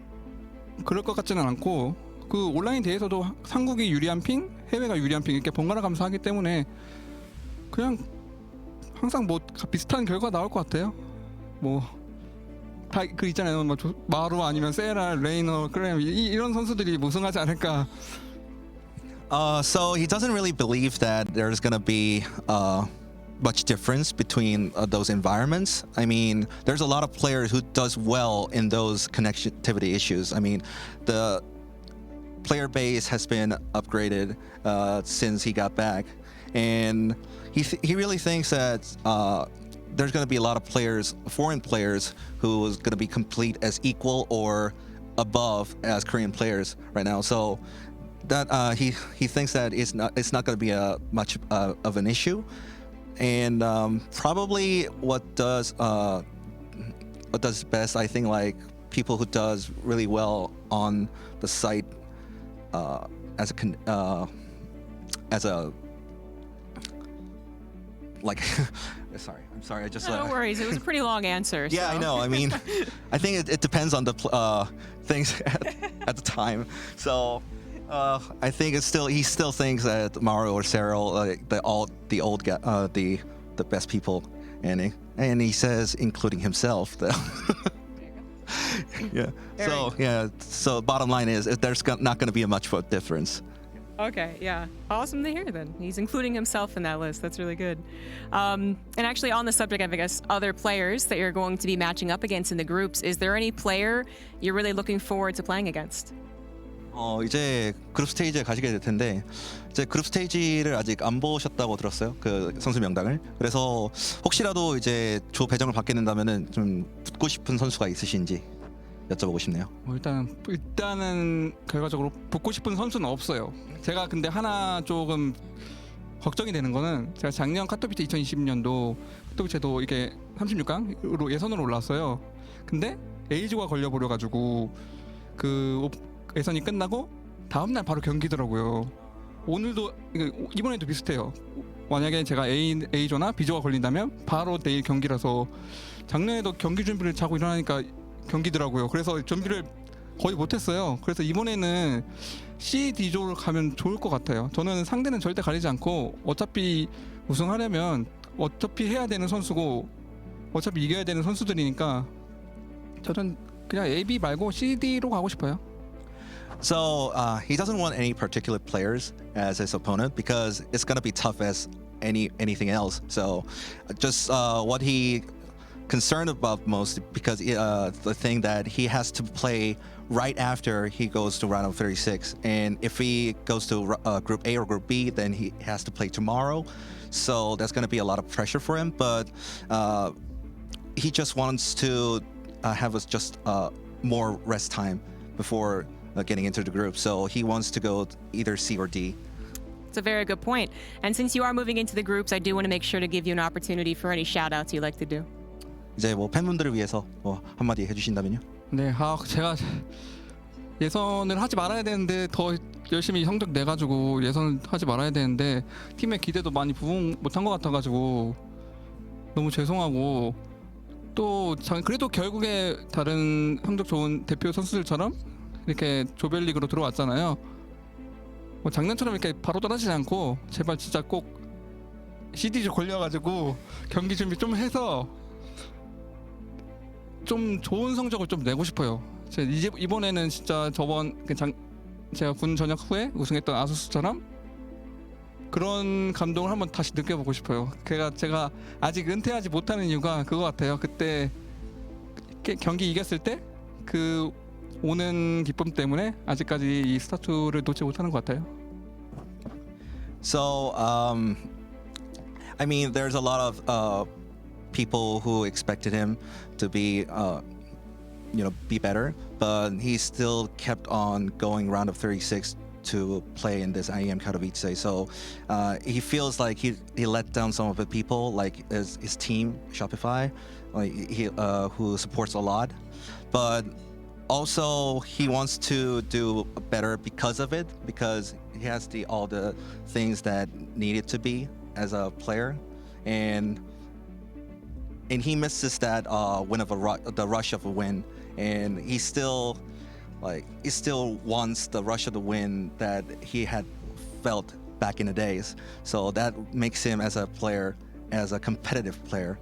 그럴 것 같지는 않고 그 온라인 대회에서도 한국이 유리한 핑, 해외가 유리한 핑 이렇게 번갈아 가면서 하기 때문에 그냥 항상 뭐 비슷한 결과 나올 것 같아요. 뭐 다 그 있잖아요. 뭐 마루 아니면 세라, 레이너, 크렘 이런 선수들이 우승하지 않을까. So he doesn't really believe that there's gonna be much difference between those environments. I mean, there's a lot of players who does well in those connectivity issues. I mean, the player base has been upgraded since he got back, and he really thinks that there's going to be a lot of players, foreign players, who is going to be complete as equal or above as Korean players right now. So that he thinks that it's not going to be a much of an issue. And probably what does best, I think, like people who does really well on the site as a like I'm sorry I just no worries, it was a pretty long answer. Yeah, so. I know. I mean, I think it depends on the things at the time. So I think he still thinks that Mario or Cyril, the best people, and he says, including himself. Yeah. So bottom line is, there's not going to be much of a difference. Okay, yeah. Awesome to hear then. He's including himself in that list. That's really good. And actually, on the subject of, I guess, other players that you're going to be matching up against in the groups, is there any player you're really looking forward to playing against? 이제 그룹 스테이지에 가시게 될 텐데 이제 그룹 스테이지를 아직 안 보셨다고 들었어요. 그 선수 명단을. 그래서 혹시라도 이제 조 배정을 받게 된다면은 좀 붙고 싶은 선수가 있으신지 여쭤보고 싶네요. 일단은 결과적으로 붙고 싶은 선수는 없어요. 제가 근데 하나 조금 걱정이 되는 거는 제가 작년 카토비ce 2020년도 카토비ce도 이게 36강으로 예선으로 올랐어요. 근데 에이즈가 걸려버려가지고 그 예선이 끝나고 다음날 바로 경기더라고요. 오늘도 이번에도 비슷해요. 만약에 제가 A조나 B조가 걸린다면 바로 내일 경기라서 작년에도 경기 준비를 자고 일어나니까 경기더라고요. 그래서 준비를 거의 못했어요. 그래서 이번에는 C, D조를 가면 좋을 것 같아요. 저는 상대는 절대 가리지 않고 어차피 우승하려면 어차피 해야 되는 선수고 어차피 이겨야 되는 선수들이니까 저는 그냥 A, B 말고 C, D로 가고 싶어요. So he doesn't want any particular players as his opponent because it's gonna be tough as anything else. So just what he concerned about most, because the thing that he has to play right after he goes to round of 36, and if he goes to Group A or Group B, then he has to play tomorrow. So that's going to be a lot of pressure for him. But he just wants to have just more rest time before getting into the group. So he wants to go either C or D. It's a very good point. And since you are moving into the groups, I do want to make sure to give you an opportunity for any shout-outs you'd like to do. 이제 뭐 팬분들을 위해서 뭐 한마디 해주신다면요? 네, 제가 예선을 하지 말아야 되는데 더 열심히 성적 내가지고 예선 하지 말아야 되는데 팀의 기대도 많이 부응 못한 것 같아가지고 너무 죄송하고 또 그래도 결국에 다른 성적 좋은 대표 선수들처럼 이렇게 조별리그로 들어왔잖아요. 뭐 작년처럼 이렇게 바로 떠나지 않고 제발 진짜 꼭 CDG 걸려가지고 경기 준비 좀 해서 좀 좋은 성적을 좀 내고 싶어요. 이번에는 진짜 제가 군 전역 후에 우승했던 아수스처럼 그런 감동을 한번 다시 느껴보고 싶어요. 제가 아직 은퇴하지 못하는 이유가 그거 같아요. 그때 경기 이겼을 때 그 오는 기쁨 때문에 아직까지 이 스타투를 놓지 못하는 것 같아요. So, I mean, there's a lot of people who expected him to be, be better, but he still kept on going round of 36 to play in this IEM Katowice. So he feels like he let down some of the people, like his team, Shopify, like who supports a lot. But also he wants to do better because of it, because he has all the things that needed to be as a player, and he misses that win of the rush of a win, and he still wants the rush of the win that he had felt back in the days. So that makes him as a player, as a competitive player.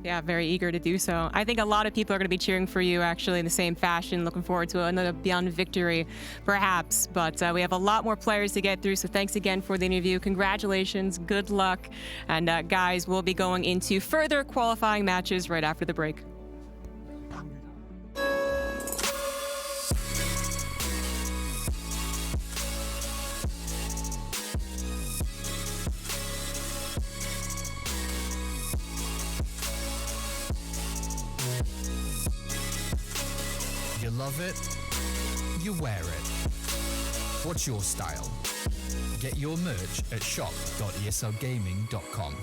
Yeah, very eager to do so. I think a lot of people are going to be cheering for you actually in the same fashion, looking forward to another Bjorn victory perhaps, but we have a lot more players to get through, so thanks again for the interview. Congratulations, good luck, and guys, we'll be going into further qualifying matches right after the break. You love it, you wear it. What's your style? Get your merch at shop.eslgaming.com.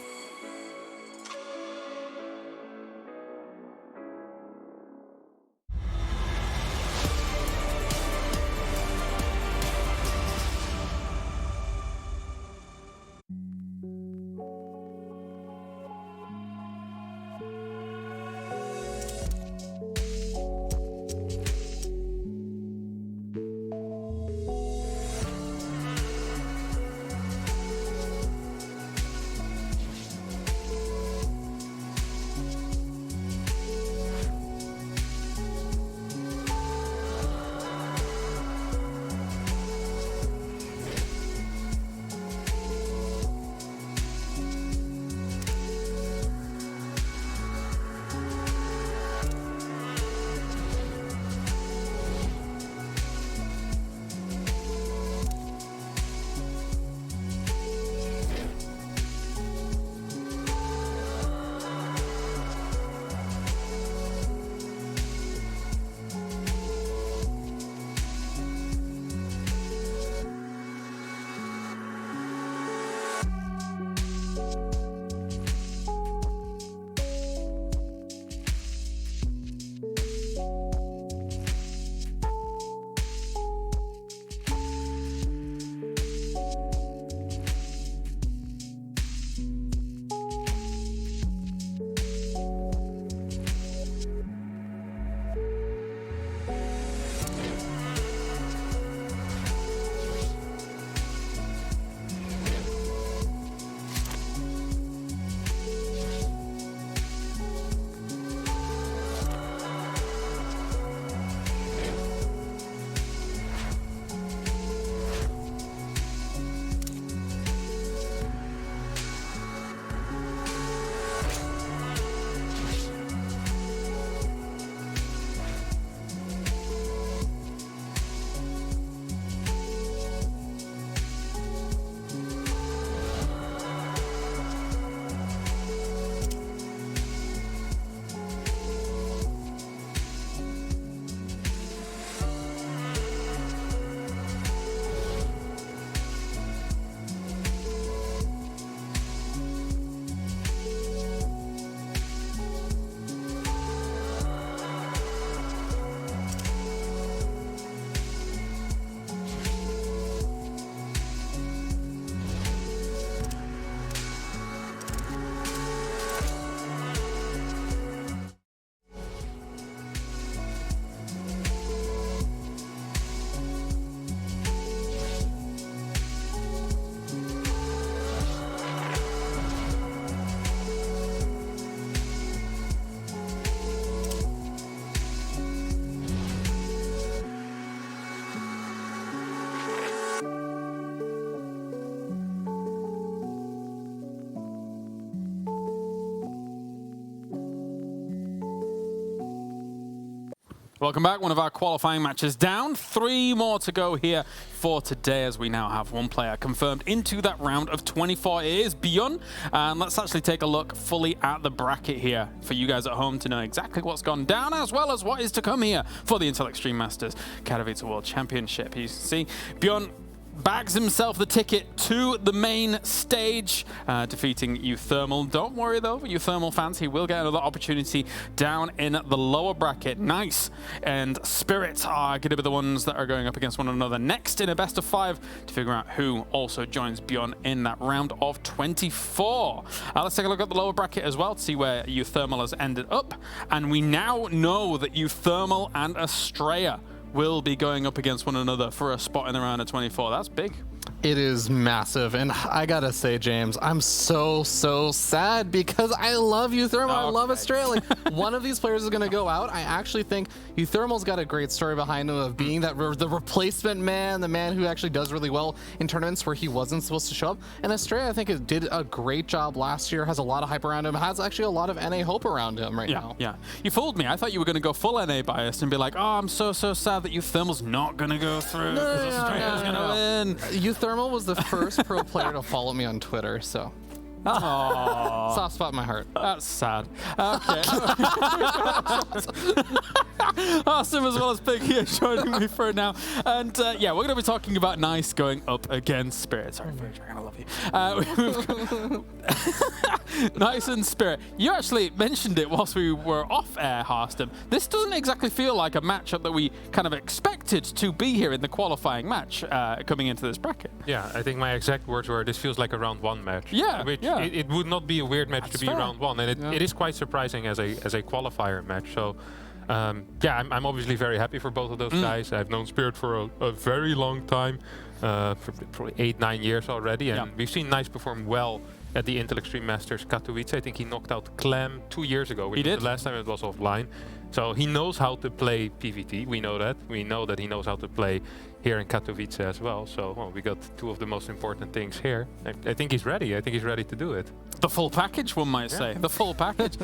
Welcome back. One of our qualifying matches down. 3 more to go here for today, as we now have 1 player confirmed into that round of 24. It is Bjorn. And let's actually take a look fully at the bracket here for you guys at home to know exactly what's gone down, as well as what is to come here for the Intel Extreme Masters Katowice World Championship. You see, Bjorn bags himself the ticket to the main stage, defeating Euthermal. Don't worry though, Euthermal fans, he will get another opportunity down in the lower bracket. Nice and Spirit are going to be the ones that are going up against one another next in a best of 5 to figure out who also joins Bjorn in that round of 24. Let's take a look at the lower bracket as well to see where Euthermal has ended up. And we now know that Euthermal and Estrella will be going up against one another for a spot in the round of 24. That's big. It is massive, and I gotta say, James, I'm so sad because I love Euthermal. I love Australia. One of these players is gonna go out. I actually think Euthermal's got a great story behind him of being that the replacement man, the man who actually does really well in tournaments where he wasn't supposed to show up. And Australia, I think, it did a great job last year. Has a lot of hype around him. Has actually a lot of NA hope around him right now. Yeah, you fooled me. I thought you were gonna go full NA biased and be like, oh, I'm so sad that Euthermal's not gonna go through because Australia's gonna win. Euthermal was the first pro player to follow me on Twitter, so. Aww. Soft spot in my heart. That's sad. Okay. Awesome, as well as Big here joining me for now. And yeah, we're going to be talking about Nice going up against Spirit. Sorry, Dragon, I love you. Nice and Spirit. You actually mentioned it whilst we were off air, Harston. This doesn't exactly feel like a matchup that we kind of expected to be here in the qualifying match coming into this bracket. Yeah, I think my exact words were, this feels like a round 1 match. Yeah, which yeah. It would not be a weird match to be fair. round 1, and it is quite surprising as a qualifier match. So yeah, I'm obviously very happy for both of those guys. I've known Spirit for a very long time, for probably 8-9 years already, and we've seen Nice perform well at the Intel Extreme Masters Katowice. I think he knocked out Clem 2 years ago, which was the last time it was offline. So he knows how to play PvT. We know that. We know that he knows how to play here in Katowice as well. So well, we got 2 of the most important things here. I think he's ready. I think he's ready to do it. The full package, one might say. The full package.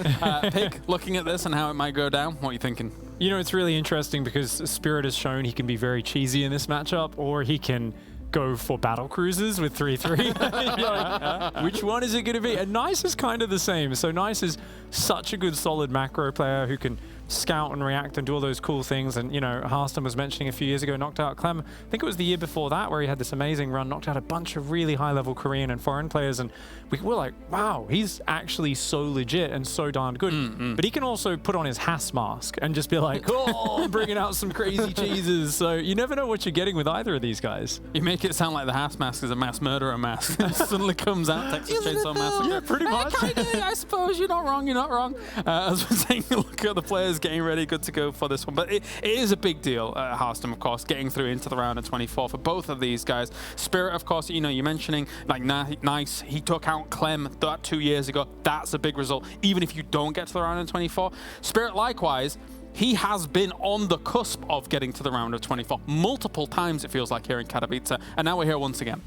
Pig, looking at this and how it might go down, what are you thinking? You know, it's really interesting because Spirit has shown he can be very cheesy in this matchup, or he can go for battle cruisers with 3-3. Like, which one is it going to be? And Nice is kind of the same. So Nice is such a good solid macro player who can scout and react and do all those cool things. And, you know, Harston was mentioning a few years ago, knocked out Clem. I think it was the year before that where he had this amazing run, knocked out a bunch of really high-level Korean and foreign players. And we were like, wow, he's actually so legit and so darn good. But he can also put on his Haas mask and just be like, oh, I'm bringing out some crazy cheeses. So you never know what you're getting with either of these guys. You make it sound like the Haas mask is a mass murderer mask. It suddenly comes out, Texas Chainsaw Massacre. Yeah, pretty much. I suppose you're not wrong. You're not wrong. As we're taking a look at the players getting ready, good to go for this one. But it is a big deal, Harston, of course, getting through into the round of 24 for both of these guys. Spirit, of course, you know, you're mentioning like Nice. He took out Clem that 2 years ago. That's a big result, even if you don't get to the round of 24. Spirit, likewise. He has been on the cusp of getting to the round of 24 multiple times, it feels like, here in Katowice, and now we're here once again.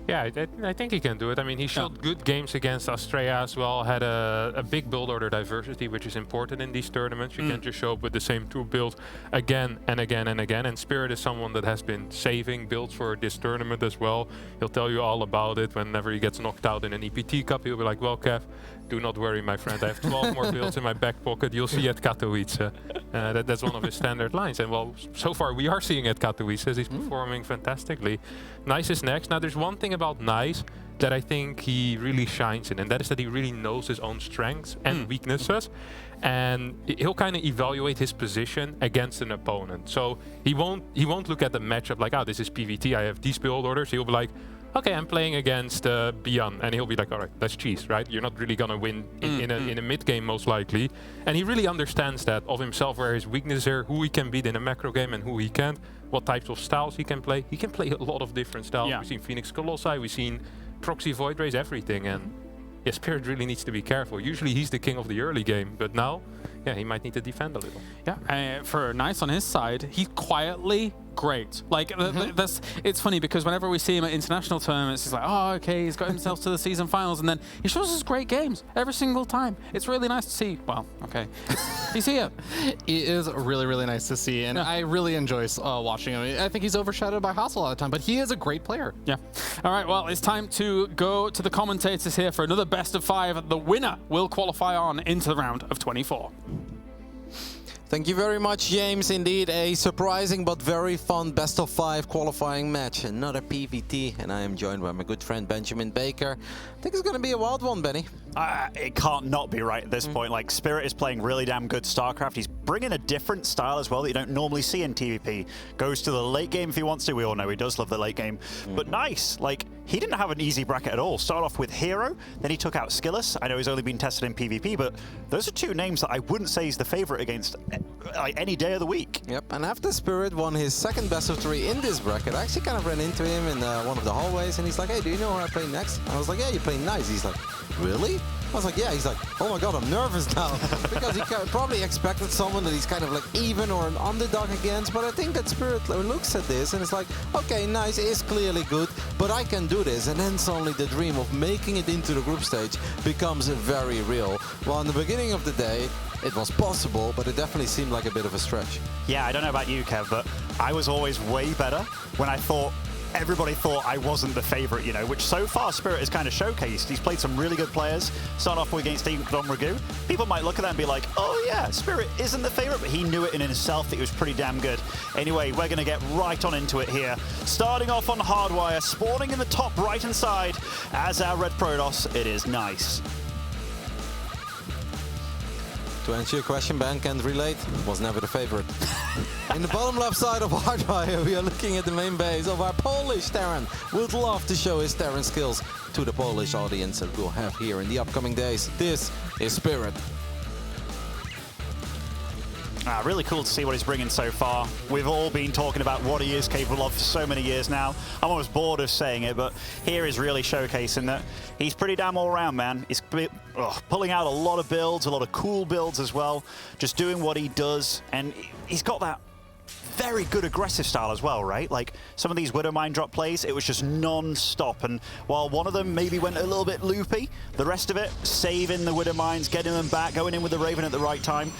Yeah, I think he can do it. I mean, he showed good games against Australia as well, had a big build order diversity, which is important in these tournaments. You can't just show up with the same 2 builds again and again and again. And Spirit is someone that has been saving builds for this tournament as well. He'll tell you all about it whenever he gets knocked out in an EPT Cup. He'll be like, well, Kev, do not worry, my friend. I have 12 more builds in my back pocket. You'll see at Katowice. That's one of his standard lines. And well, so far we are seeing at Katowice as he's performing fantastically. Nice is next. Now, there's one thing about Nice that I think he really shines in, and that is that he really knows his own strengths and weaknesses, and he'll kind of evaluate his position against an opponent. So he won't look at the matchup like, oh, this is PvT, I have these build orders. He'll be like, okay, I'm playing against Bjorn, and he'll be like, all right, let's cheese, right? You're not really gonna win in a mid game most likely, and he really understands that of himself, where his weaknesses are, who he can beat in a macro game and who he can't, what types of styles he can play. He can play a lot of different styles. We've seen Phoenix Colossi, we've seen Proxy Void Rays, everything, and yeah, Spirit really needs to be careful. Usually he's the king of the early game, but now, yeah, he might need to defend a little. Yeah, for Nice on his side, he quietly great. Like, it's funny because whenever we see him at international tournaments, he's like, oh, okay, he's got himself to the season finals, and then he shows us great games every single time. It's really nice to see. Well, okay. He's here. He is really, really nice to see, and I really enjoy watching him. I think he's overshadowed by Haas a lot of the time, but he is a great player. Yeah. All right, well, it's time to go to the commentators here for another best of 5. The winner will qualify on into the round of 24. Thank you very much, James. Indeed, a surprising but very fun best of 5 qualifying match. Another PVT, and I am joined by my good friend Benjamin Baker. I think it's going to be a wild one, Benny. It can't not be right at this point. Like, Spirit is playing really damn good StarCraft. He's bringing a different style as well that you don't normally see in TVP. Goes to the late game if he wants to. We all know he does love the late game. But nice. Like, he didn't have an easy bracket at all. Started off with Hero, then he took out Skillus. I know he's only been tested in PvP, but those are 2 names that I wouldn't say he's the favorite against like any day of the week. Yep, and after Spirit won his second best of 3 in this bracket, I actually kind of ran into him in one of the hallways, and he's like, hey, do you know where I play next? I was like, yeah, you play nice. He's like, really? I was like, yeah. He's like, oh my god, I'm nervous now. Because he probably expected someone that he's kind of like even or an underdog against, but I think that Spirit looks at this and it's like, okay, nice is clearly good, but I can do this. And then suddenly the dream of making it into the group stage becomes very real. Well, in the beginning of the day, it was possible, but it definitely seemed like a bit of a stretch. Yeah, I don't know about you, Kev, but I was always way better when I thought everybody thought I wasn't the favorite, you know, which so far Spirit has kind of showcased. He's played some really good players. Starting off against Dom Ragu. People might look at that and be like, oh yeah, Spirit isn't the favorite, but he knew it in himself that he was pretty damn good. Anyway, we're going to get right on into it here. Starting off on Hardwire, spawning in the top right-hand side as our Red Protoss. It is nice. To answer your question, Ben can't relate, was never the favorite. In the bottom left side of Hardwire, we are looking at the main base of our Polish Terran. Would love to show his Terran skills to the Polish audience that we'll have here in the upcoming days. This is Spirit. Really cool to see what he's bringing so far. We've all been talking about what he is capable of for so many years now. I'm almost bored of saying it, but here is really showcasing that he's pretty damn all around, man. He's pulling out a lot of builds, a lot of cool builds as well, just doing what he does, and he's got that very good aggressive style as well, right? Like some of these Widowmine drop plays, it was just non-stop, and while one of them maybe went a little bit loopy, the rest of it, saving the Widowmines, getting them back, going in with the Raven at the right time,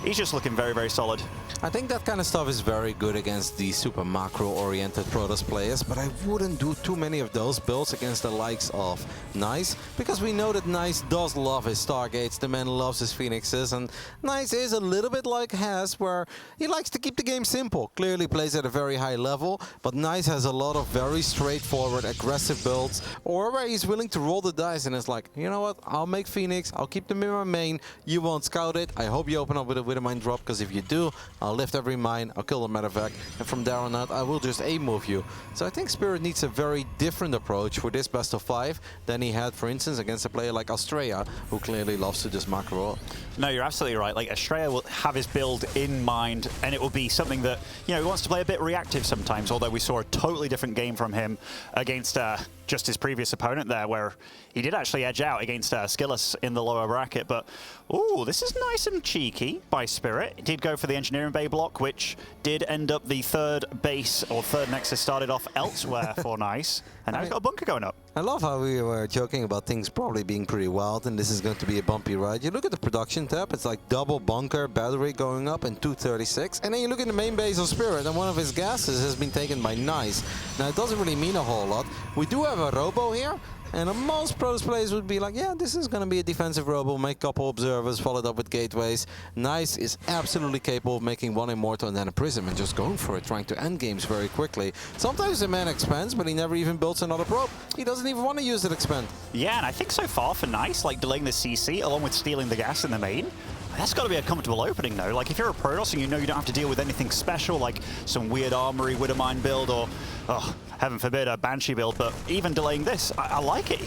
he's just looking very, very solid. I think that kind of stuff is very good against the super macro-oriented Protoss players, but I wouldn't do too many of those builds against the likes of Nice, because we know that Nice does love his Stargates, the man loves his Phoenixes, and Nice is a little bit like Has, where he likes to keep the game simple. Clearly plays at a very high level, but Nice has a lot of very straightforward, aggressive builds, or where he's willing to roll the dice and it's like, you know what, I'll make Phoenix, I'll keep the mirror main, you won't scout it, I hope you open up with a mine drop, because if you do, I'll lift every mine, I'll kill the medevac, and from there on out, I will just A-move you. So I think Spirit needs a very different approach for this best of 5 than he had, for instance, against a player like Australia, who clearly loves to just macro. No, you're absolutely right. Like, Australia will have his build in mind, and it will be something that, you know, he wants to play a bit reactive sometimes, although we saw a totally different game from him against just his previous opponent there, where he did actually edge out against Skillus in the lower bracket. But, ooh, this is nice and cheeky by Spirit. He did go for the Engineering Bay block, which did end up the third base, or third Nexus started off elsewhere for Nice. And now he's got a bunker going up. I love how we were joking about things probably being pretty wild, and this is going to be a bumpy ride. You look at the production tab, it's like double bunker, battery going up, and 236. And then you look at the main base of Spirit, and one of his gases has been taken by Nice. Now, it doesn't really mean a whole lot. We do have a robo here, and most Protoss players would be like, yeah, this is going to be a defensive robo, make a couple observers, followed up with gateways. Nice is absolutely capable of making one Immortal and then a Prism and just going for it, trying to end games very quickly. Sometimes the man expands, but he never even builds another probe. He doesn't even want to use that expand. Yeah, and I think so far for Nice, like delaying the CC along with stealing the gas in the main, that's got to be a comfortable opening, though. Like, if you're a Protoss and you know you don't have to deal with anything special, like some weird Armory Widowmine build or, oh, heaven forbid, a Banshee build, but even delaying this, I like it.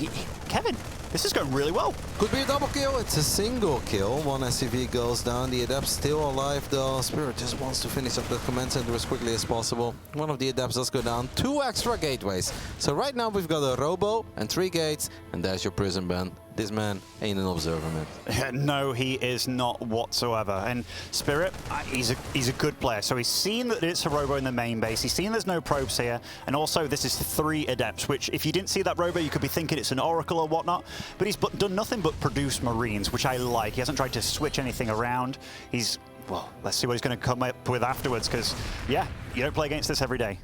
Kevin, this is going really well. Could be a double kill. It's a single kill. One SCV goes down. The Adept's still alive, though. Spirit just wants to finish up the command center as quickly as possible. One of the Adepts does go down. 2 extra gateways. So right now we've got a Robo and 3 gates, and there's your Prism ban. This man ain't an observer, man. No, he is not whatsoever. And Spirit, he's a good player. So he's seen that it's a Robo in the main base. He's seen there's no probes here. And also, this is 3 Adepts, which if you didn't see that Robo, you could be thinking it's an Oracle or whatnot. But he's done nothing but produce Marines, which I like. He hasn't tried to switch anything around. Well, let's see what he's going to come up with afterwards, because, yeah, you don't play against this every day.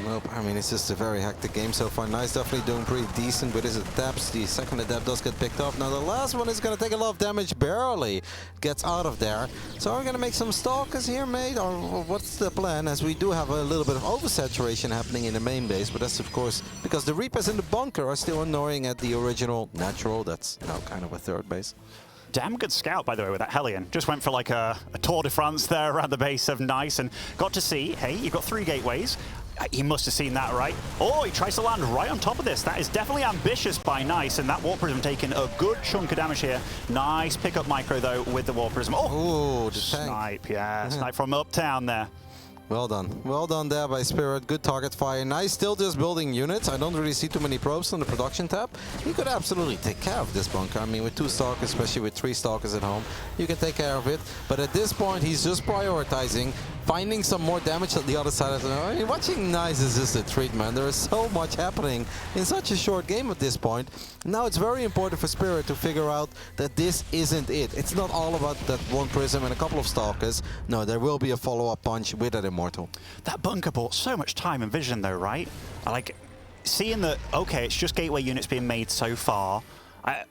Nope, I mean, it's just a very hectic game so far. Nice, definitely doing pretty decent with his adepts. The second adept does get picked off. Now the last one is going to take a lot of damage, barely gets out of there. So are we going to make some stalkers here, mate? Or what's the plan? As we do have a little bit of oversaturation happening in the main base, but that's of course because the Reapers in the bunker are still annoying at the original natural. That's now kind of a third base. Damn good scout, by the way, with that Hellion. Just went for like a Tour de France there around the base of Nice and got to see, hey, you've got 3 gateways. He must have seen that, right? Oh, he tries to land right on top of this. That is definitely ambitious by Nice, and that Warp Prism taking a good chunk of damage here. Nice pickup micro, though, with the Warp Prism. Oh, the snipe, yeah. Snipe from uptown there. Well done. Well done there by Spirit. Good target fire. Nice, still just building units. I don't really see too many probes on the production tab. He could absolutely take care of this bunker. I mean, with 2 stalkers, especially with 3 stalkers at home, you can take care of it. But at this point, he's just prioritizing, finding some more damage at the other side of the... I mean, watching Nice is just a treat, man. There is so much happening in such a short game at this point. Now it's very important for Spirit to figure out that this isn't it. It's not all about that 1 prism and a couple of stalkers. No, there will be a follow-up punch with that Immortal. That bunker bought so much time and vision, though, right? Like, seeing that, okay, it's just gateway units being made so far.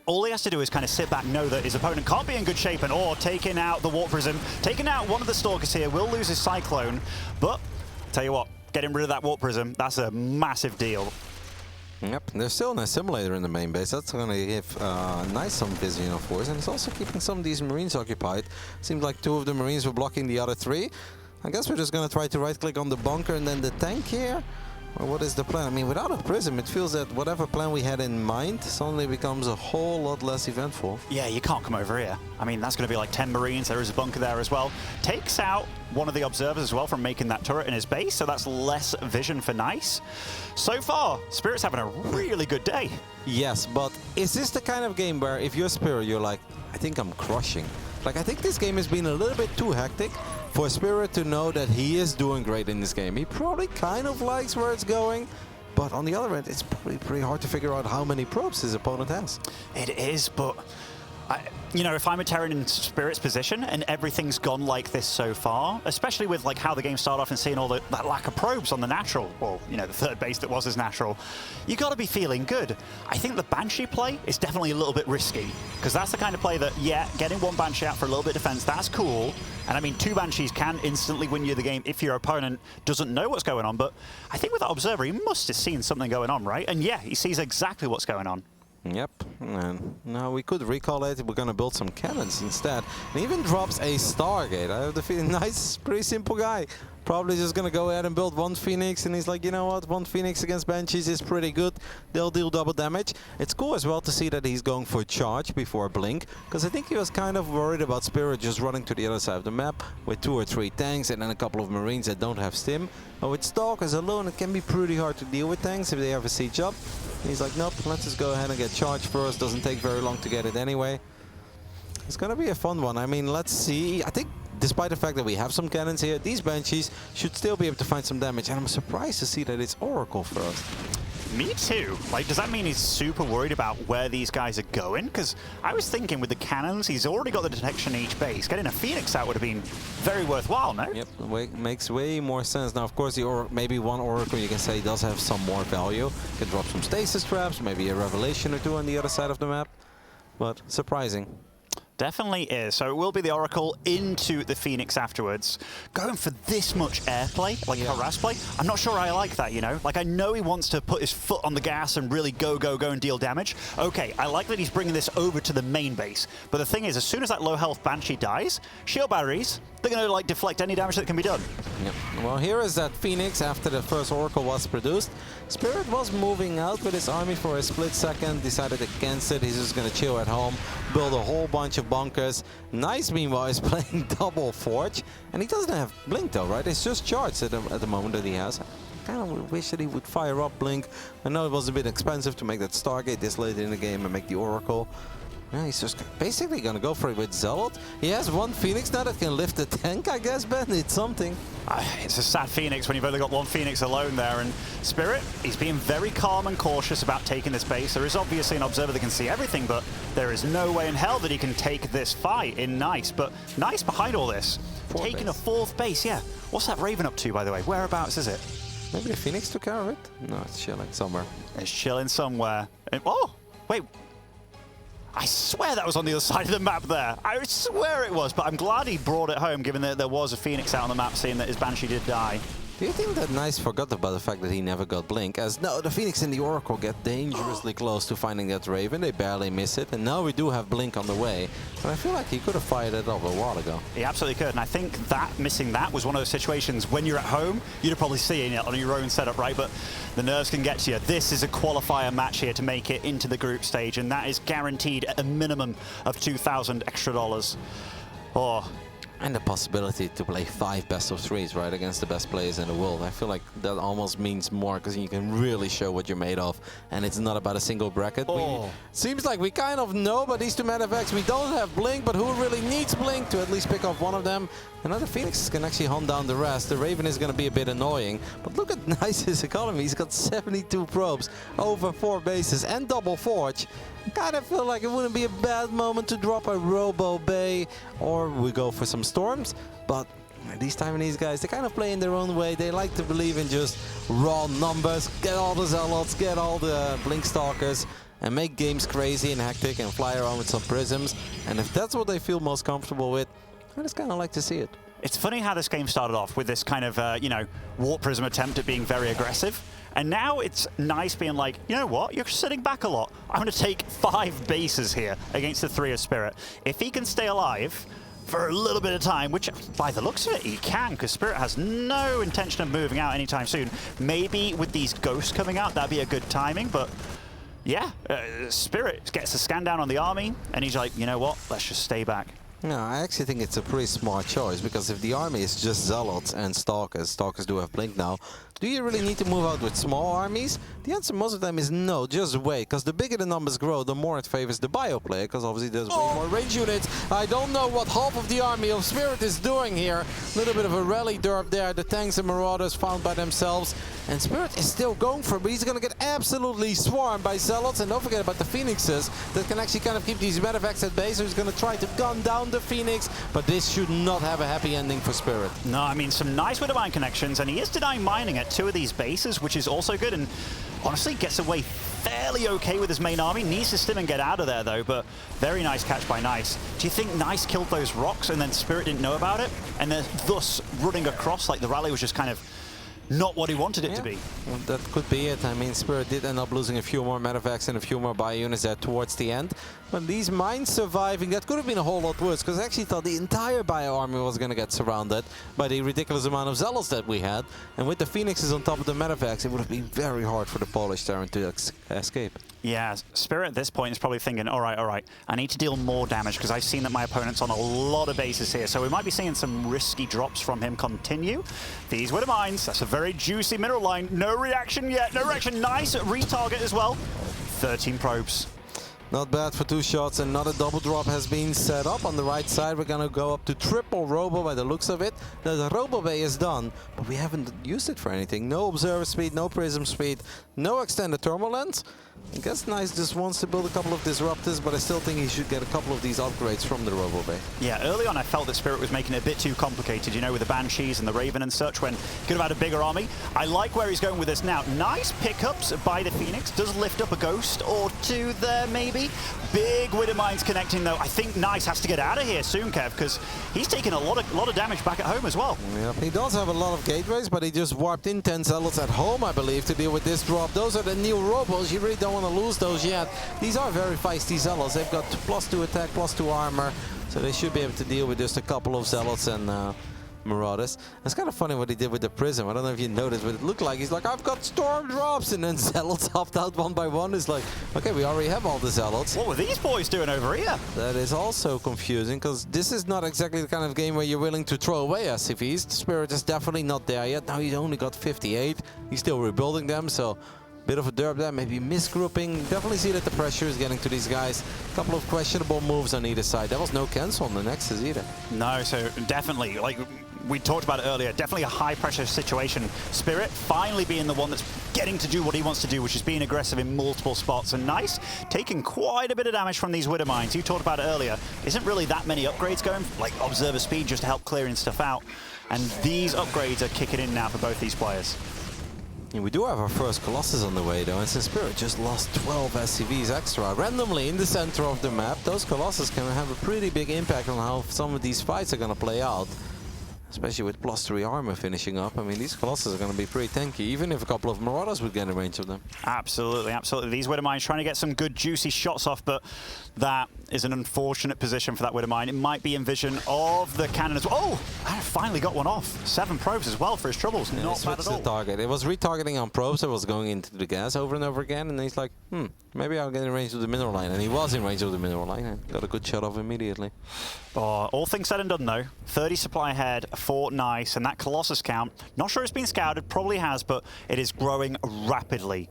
All he has to do is kind of sit back, know that his opponent can't be in good shape, and taking out the Warp Prism, taking out one of the Stalkers here, will lose his Cyclone. But, tell you what, getting rid of that Warp Prism, that's a massive deal. Yep, there's still an assimilator in the main base. That's going to give Nice some vision, of course, and it's also keeping some of these Marines occupied. Seems like 2 of the Marines were blocking the other 3. I guess we're just going to try to right-click on the bunker and then the tank here. Or what is the plan? I mean, without a prism, it feels that whatever plan we had in mind suddenly becomes a whole lot less eventful. Yeah, you can't come over here. I mean, that's going to be like 10 Marines. There is a bunker there as well. Takes out one of the observers as well from making that turret in his base, so that's less vision for Nice. So far, Spirit's having a really good day. Yes, but is this the kind of game where if you're Spirit, you're like, I think I'm crushing. Like, I think this game has been a little bit too hectic for Spirit to know that he is doing great in this game. He probably kind of likes where it's going, but on the other end, it's probably pretty hard to figure out how many probes his opponent has. It is, but you know, if I'm a Terran in Spirit's position and everything's gone like this so far, especially with like how the game started off and seeing all that lack of probes on the natural, or you know, the 3rd base that was his natural, you got to be feeling good. I think the Banshee play is definitely a little bit risky, because that's the kind of play that, yeah, getting 1 Banshee out for a little bit of defense, that's cool. And I mean, 2 Banshees can instantly win you the game if your opponent doesn't know what's going on. But I think with that Observer, he must have seen something going on, right? And yeah, he sees exactly what's going on. Yep, and now we could recall it. We're gonna build some cannons instead. And even drops a Stargate. I have the feeling Nice, pretty simple guy. Probably just gonna go ahead and build 1 Phoenix, and he's like, you know what, 1 Phoenix against Banshees is pretty good. They'll deal double damage. It's cool as well to see that he's going for charge before Blink, because I think he was kind of worried about Spirit just running to the other side of the map with 2 or 3 tanks and then a couple of Marines that don't have stim. But with Stalkers alone, it can be pretty hard to deal with tanks if they have a siege up. And he's like, nope, let's just go ahead and get charged first. Doesn't take very long to get it anyway. It's gonna be a fun one. I mean, let's see. I think despite the fact that we have some cannons here, these Banshees should still be able to find some damage. And I'm surprised to see that it's Oracle first. Me too. Like, does that mean he's super worried about where these guys are going? Because I was thinking with the cannons, he's already got the detection in each base. Getting a Phoenix out would have been very worthwhile, no? Yep, makes way more sense. Now, of course, maybe 1 Oracle, you can say, does have some more value. Can drop some stasis traps, maybe a Revelation or 2 on the other side of the map. But surprising. Definitely is. So it will be the Oracle into the Phoenix afterwards. Going for this much airplay, like harass play, I'm not sure I like that, you know? Like, I know he wants to put his foot on the gas and really go and deal damage. Okay, I like that he's bringing this over to the main base. But the thing is, as soon as that low health Banshee dies, shield batteries, they're going to like deflect any damage that can be done. Yep. Well, here is that Phoenix after the first Oracle was produced. Spirit was moving out with his army for a split second, decided against it. He's just going to chill at home, build a whole bunch of bunkers. Nice, meanwhile, is playing double Forge, and he doesn't have Blink though, right? It's just charged at the moment that he has. kind of wish that he would fire up Blink. I know it was a bit expensive to make that Stargate this late in the game and make the Oracle. Yeah, he's just basically going to go for it with Zealot. He has one Phoenix now that can lift the tank, I guess, Ben. It's something. It's a sad Phoenix when you've only got one Phoenix alone there. And Spirit, he's being very calm and cautious about taking this base. There is obviously an observer that can see everything, but there is no way in hell that he can take this fight in Nice. But Nice behind all this, taking a 4th base, yeah. What's that Raven up to, by the way? Whereabouts is it? Maybe the Phoenix took care of it? No, it's chilling somewhere. It's chilling somewhere. Oh, wait. I swear that was on the other side of the map there. I swear it was, but I'm glad he brought it home, given that there was a Phoenix out on the map, seeing that his Banshee did die. Do you think that Nice forgot about the fact that he never got Blink? As no, the Phoenix and the Oracle get dangerously close to finding that Raven. They barely miss it, and now we do have Blink on the way. But I feel like he could have fired it off a while ago. He absolutely could, and I think that missing that was one of those situations when you're at home, you'd have probably seen it on your own setup, right? But the nerves can get to you. This is a qualifier match here to make it into the group stage, and that is guaranteed at a minimum of $2,000 extra. Oh. And the possibility to play 5 best-of-3s, right, against the best players in the world. I feel like that almost means more, because you can really show what you're made of, and it's not about a single bracket. Seems like we kind of know, but these two Medivacs, we don't have Blink, but who really needs Blink to at least pick off one of them? Another Phoenix can actually hunt down the rest. The Raven is going to be a bit annoying, but look at Nice's economy. He's got 72 probes, over 4 bases, and double forge. I kind of feel like it wouldn't be a bad moment to drop a Robo Bay, or we go for some Storms, but these Taiwanese guys, they kind of play in their own way. They like to believe in just raw numbers, get all the Zealots, get all the Blink Stalkers, and make games crazy and hectic and fly around with some Prisms. And if that's what they feel most comfortable with, I just kind of like to see it. It's funny how this game started off with this kind of, you know, Warp Prism attempt at being very aggressive. And now it's Nice being like, you know what, you're sitting back a lot. I'm going to take 5 bases here against the 3 of Spirit. If he can stay alive for a little bit of time, which by the looks of it, he can, because Spirit has no intention of moving out anytime soon. Maybe with these ghosts coming out, that'd be a good timing, but yeah, Spirit gets a scan down on the army, and he's like, you know what, let's just stay back. No, I actually think it's a pretty smart choice, because if the army is just Zealots and Stalkers, Stalkers do have Blink now, do you really need to move out with small armies? The answer most of the time is no, just wait, because the bigger the numbers grow, the more it favors the bio player, because obviously there's way more range units. I don't know what half of the army of Spirit is doing here. A little bit of a rally derp there, the tanks and marauders found by themselves, and Spirit is still going for it, but he's going to get absolutely swarmed by Zealots, and don't forget about the Phoenixes that can actually kind of keep these Medivacs at base, so he's going to try to gun down the Phoenix, but this should not have a happy ending for Spirit. No, I mean, some nice Widowmine connections, and he is denying mining at 2 of these bases, which is also good, and honestly gets away fairly okay with his main army. Needs to stim and get out of there, though, but very nice catch by Nice. Do you think Nice killed those rocks and then Spirit didn't know about it, and then thus running across, like the rally was just kind of not what he wanted it to be? Well, that could be it. I mean, Spirit did end up losing a few more Medivacs and a few more bio units there towards the end. But these mines surviving, that could have been a whole lot worse, because I actually thought the entire bio army was going to get surrounded by the ridiculous amount of Zealots that we had. And with the Phoenixes on top of the Medivacs, it would have been very hard for the Polish Terran to escape. Yeah, Spirit at this point is probably thinking, all right, I need to deal more damage, because I've seen that my opponent's on a lot of bases here, so we might be seeing some risky drops from him continue. These were the mines. That's a very juicy mineral line. No reaction yet. No reaction. Nice retarget as well. 13 probes. Not bad for 2 shots. Another double drop has been set up. On the right side, we're going to go up to triple Robo by the looks of it. The Robo Bay is done, but we haven't used it for anything. No observer speed, no prism speed, no extended thermal lens. I guess Nice just wants to build a couple of disruptors, but I still think he should get a couple of these upgrades from the Robo Bay. Yeah, early on I felt that Spirit was making it a bit too complicated, you know, with the Banshees and the Raven and such, when he could have had a bigger army. I like where he's going with this now. Nice pickups by the Phoenix. Does lift up a ghost or 2 there, maybe. Big Widowmines connecting, though. I think Nice has to get out of here soon, Kev, because he's taking a lot of damage back at home as well. Yep, he does have a lot of gateways, but he just warped in 10 Zealots at home, I believe, to deal with this drop. Those are the new Robos. You really don't want to lose those yet. These are very feisty Zealots. They've got +2 attack, +2 armor, so they should be able to deal with just a couple of Zealots, and Marauders. It's kind of funny what he did with the Prism. I don't know if you noticed, but it looked like he's like, I've got Storm Drops, and then Zealots hopped out one by one. It's like, okay, we already have all the Zealots. What were these boys doing over here? That is also confusing, because this is not exactly the kind of game where you're willing to throw away SCVs. The Spirit is definitely not there yet. Now he's only got 58. He's still rebuilding them, so bit of a derp there, maybe misgrouping. Definitely see that the pressure is getting to these guys. A couple of questionable moves on either side. There was no cancel on the Nexus either. No, so definitely, like we talked about it earlier, definitely a high pressure situation. Spirit finally being the one that's getting to do what he wants to do, which is being aggressive in multiple spots. And Nice taking quite a bit of damage from these Widow Mines. You talked about it earlier. Isn't really that many upgrades going, like Observer Speed just to help clearing stuff out. And these upgrades are kicking in now for both these players. And we do have our first Colossus on the way though, and since Spirit just lost 12 SCVs extra randomly in the center of the map, those Colossus can have a pretty big impact on how some of these fights are going to play out. Especially with +3 armor finishing up. I mean, these Colossus are going to be pretty tanky, even if a couple of Marauders would get in range of them. Absolutely, absolutely. These Widow Mines trying to get some good juicy shots off, but that is an unfortunate position for that Widow Mine. It might be in vision of the cannon as well. Oh, I finally got one off. 7 probes as well for his troubles. Yeah, not bad at all. The target. It was retargeting on probes that was going into the gas over and over again, and he's like, maybe I'll get in range of the mineral line. And he was in range of the mineral line and got a good shot off immediately. All things said and done though, 30 supply ahead for Nice, and that Colossus count, not sure it's been scouted, probably has, but it is growing rapidly.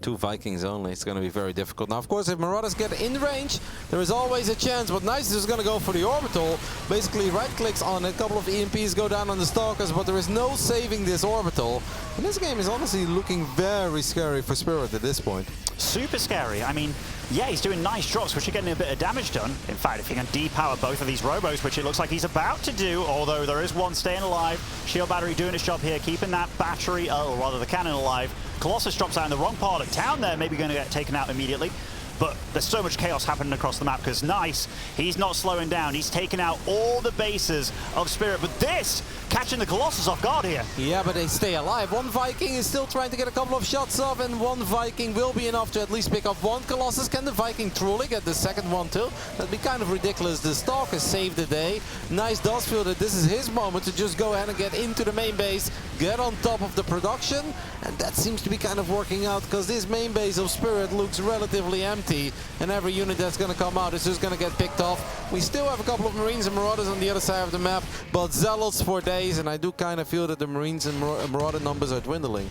2 Vikings only, it's going to be very difficult. Now, of course, if Marauders get in range, there is always a chance, but Nice is going to go for the orbital. Basically, right-clicks on it, a couple of EMPs go down on the Stalkers, but there is no saving this orbital. And this game is honestly looking very scary for Spirit at this point. Super scary. I mean, yeah, he's doing nice drops, which are getting a bit of damage done. In fact, if he can depower both of these robos, which it looks like he's about to do, although there is one staying alive. Shield battery doing its job here, keeping that battery, or rather the cannon alive. Colossus drops out in the wrong part of town there, maybe going to get taken out immediately. But there's so much chaos happening across the map because Nice, he's not slowing down. He's taking out all the bases of Spirit. But this, catching the Colossus off guard here. Yeah, but they stay alive. One Viking is still trying to get a couple of shots off, and one Viking will be enough to at least pick up one Colossus. Can the Viking truly get the second one too? That'd be kind of ridiculous. The Stalker saved the day. Nice does feel that this is his moment to just go ahead and get into the main base, get on top of the production, and that seems to be kind of working out because this main base of Spirit looks relatively empty. And every unit that's going to come out is just going to get picked off. We still have a couple of Marines and Marauders on the other side of the map, but Zealots for days, and I do kind of feel that the Marines and Marauder numbers are dwindling.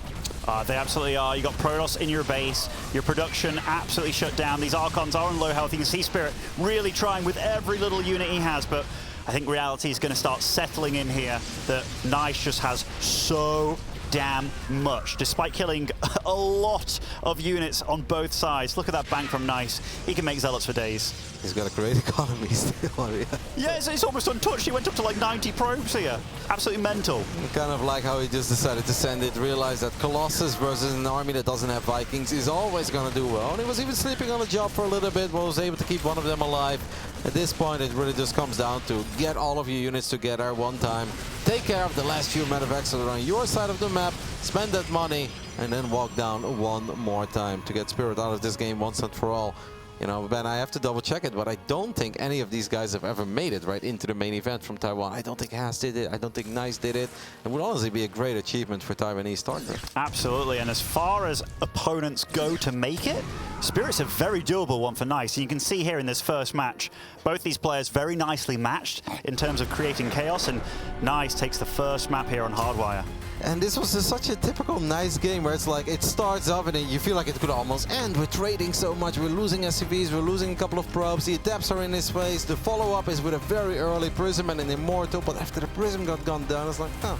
They absolutely are. You got Protoss in your base, your production absolutely shut down. These Archons are on low health. You can see Spirit really trying with every little unit he has, but I think reality is going to start settling in here that Nice just has so damn much, despite killing a lot of units on both sides. Look at that bank from Nice. He can make Zealots for days. He's got a great economy still. Yeah, it's almost untouched. He went up to like 90 probes here. Absolutely mental. Kind of like how he just decided to send it, realized that Colossus versus an army that doesn't have Vikings is always going to do well. And he was even sleeping on the job for a little bit, but was able to keep one of them alive. At this point, it really just comes down to get all of your units together one time, take care of the last few medevacs that are on your side of the map, spend that money, and then walk down one more time to get Spirit out of this game once and for all. You know, Ben, I have to double check it, but I don't think any of these guys have ever made it right into the main event from Taiwan. I don't think Haas did it. I don't think Nice did it. It would honestly be a great achievement for Taiwanese starters. Absolutely, and as far as opponents go to make it, Spirit's a very doable one for Nice. And you can see here in this first match, both these players very nicely matched in terms of creating chaos, and Nice takes the first map here on Hardwire. And this was such a typical Nice game where it's like it starts off and then you feel like it could almost end. We're trading so much, we're losing SCVs, we're losing a couple of probes, the adepts are in his face, the follow-up is with a very early Prism and an Immortal, but after the Prism got gone down, it's like, oh,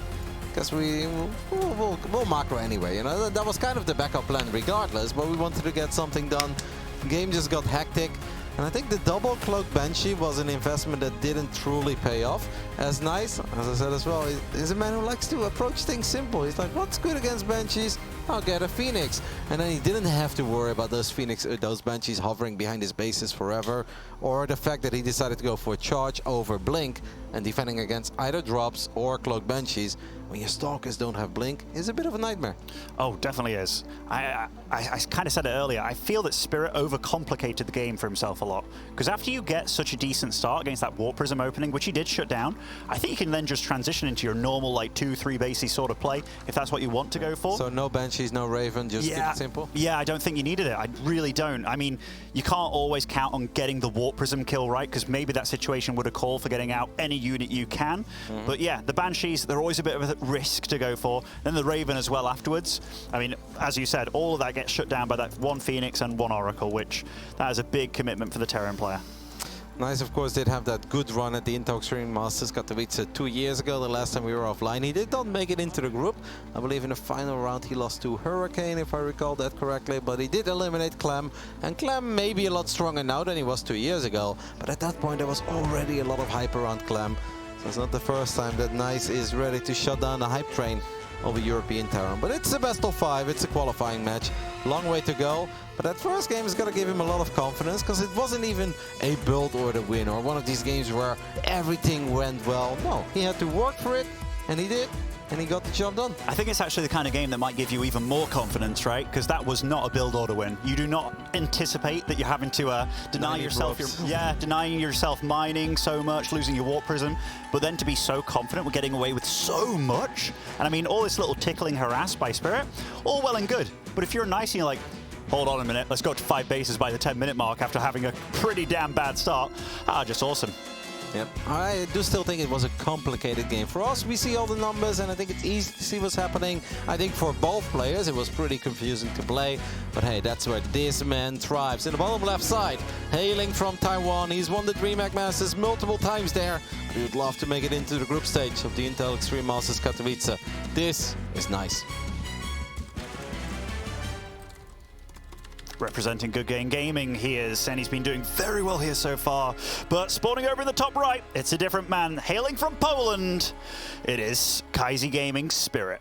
guess we'll macro anyway. You know, that was kind of the backup plan regardless, but we wanted to get something done. The game just got hectic. And I think the double cloak Banshee was an investment that didn't truly pay off. As Nice, as I said as well, he's a man who likes to approach things simple. He's like, what's good against Banshees? I'll get a Phoenix. And then he didn't have to worry about those those Banshees hovering behind his bases forever, or the fact that he decided to go for a charge over Blink and defending against either drops or Cloak Banshees. When your Stalkers don't have Blink, is a bit of a nightmare. Oh, definitely is. I kind of said it earlier. I feel that Spirit overcomplicated the game for himself a lot. Because after you get such a decent start against that Warp Prism opening, which he did shut down, I think you can then just transition into your normal, like, 2-3 basey sort of play, if that's what you want to go for. So no Banshees, no Raven, just keep it simple? Yeah, I don't think you needed it. I really don't. I mean, you can't always count on getting the Warp Prism kill right, because maybe that situation would have called for getting out any unit you can. But yeah, the Banshees, they're always a bit of a risk to go for. Then the Raven as well afterwards. I mean, as you said, all of that gets shut down by that one Phoenix and one Oracle, which that is a big commitment for the Terran player. Nice, of course, did have that good run at the Intel Extreme Masters Katowice 2 years ago, the last time we were offline. He did not make it into the group. I believe in the final round he lost to Hurricane, if I recall that correctly, but he did eliminate Clem. And Clem may be a lot stronger now than he was 2 years ago, but at that point there was already a lot of hype around Clem. So it's not the first time that Nice is ready to shut down the hype train of a European Terran. But it's a best of 5, it's a qualifying match. Long way to go. But that first game is going to give him a lot of confidence, because it wasn't even a build or the win or one of these games where everything went well. No, he had to work for it, and he did. And he got the job done. I think it's actually the kind of game that might give you even more confidence, right? Because that was not a build order win. You do not anticipate that you're having to deny yourself denying yourself mining so much, losing your Warp Prism, but then to be so confident with getting away with so much. And I mean, all this little tickling harass by Spirit, all well and good. But if you're Nice and you're like, hold on a minute, let's go to 5 bases by the 10-minute mark after having a pretty damn bad start, just awesome. Yep. I do still think it was a complicated game. For us, we see all the numbers, and I think it's easy to see what's happening. I think for both players, it was pretty confusing to play. But hey, that's where this man thrives. In the bottom left side, hailing from Taiwan. He's won the DreamHack Masters multiple times there. But he would love to make it into the group stage of the Intel Extreme Masters Katowice. This is Nice. Representing Good Game Gaming, he is, and he's been doing very well here so far. But spawning over in the top right, it's a different man, hailing from Poland. It is Kaizi Gaming Spirit.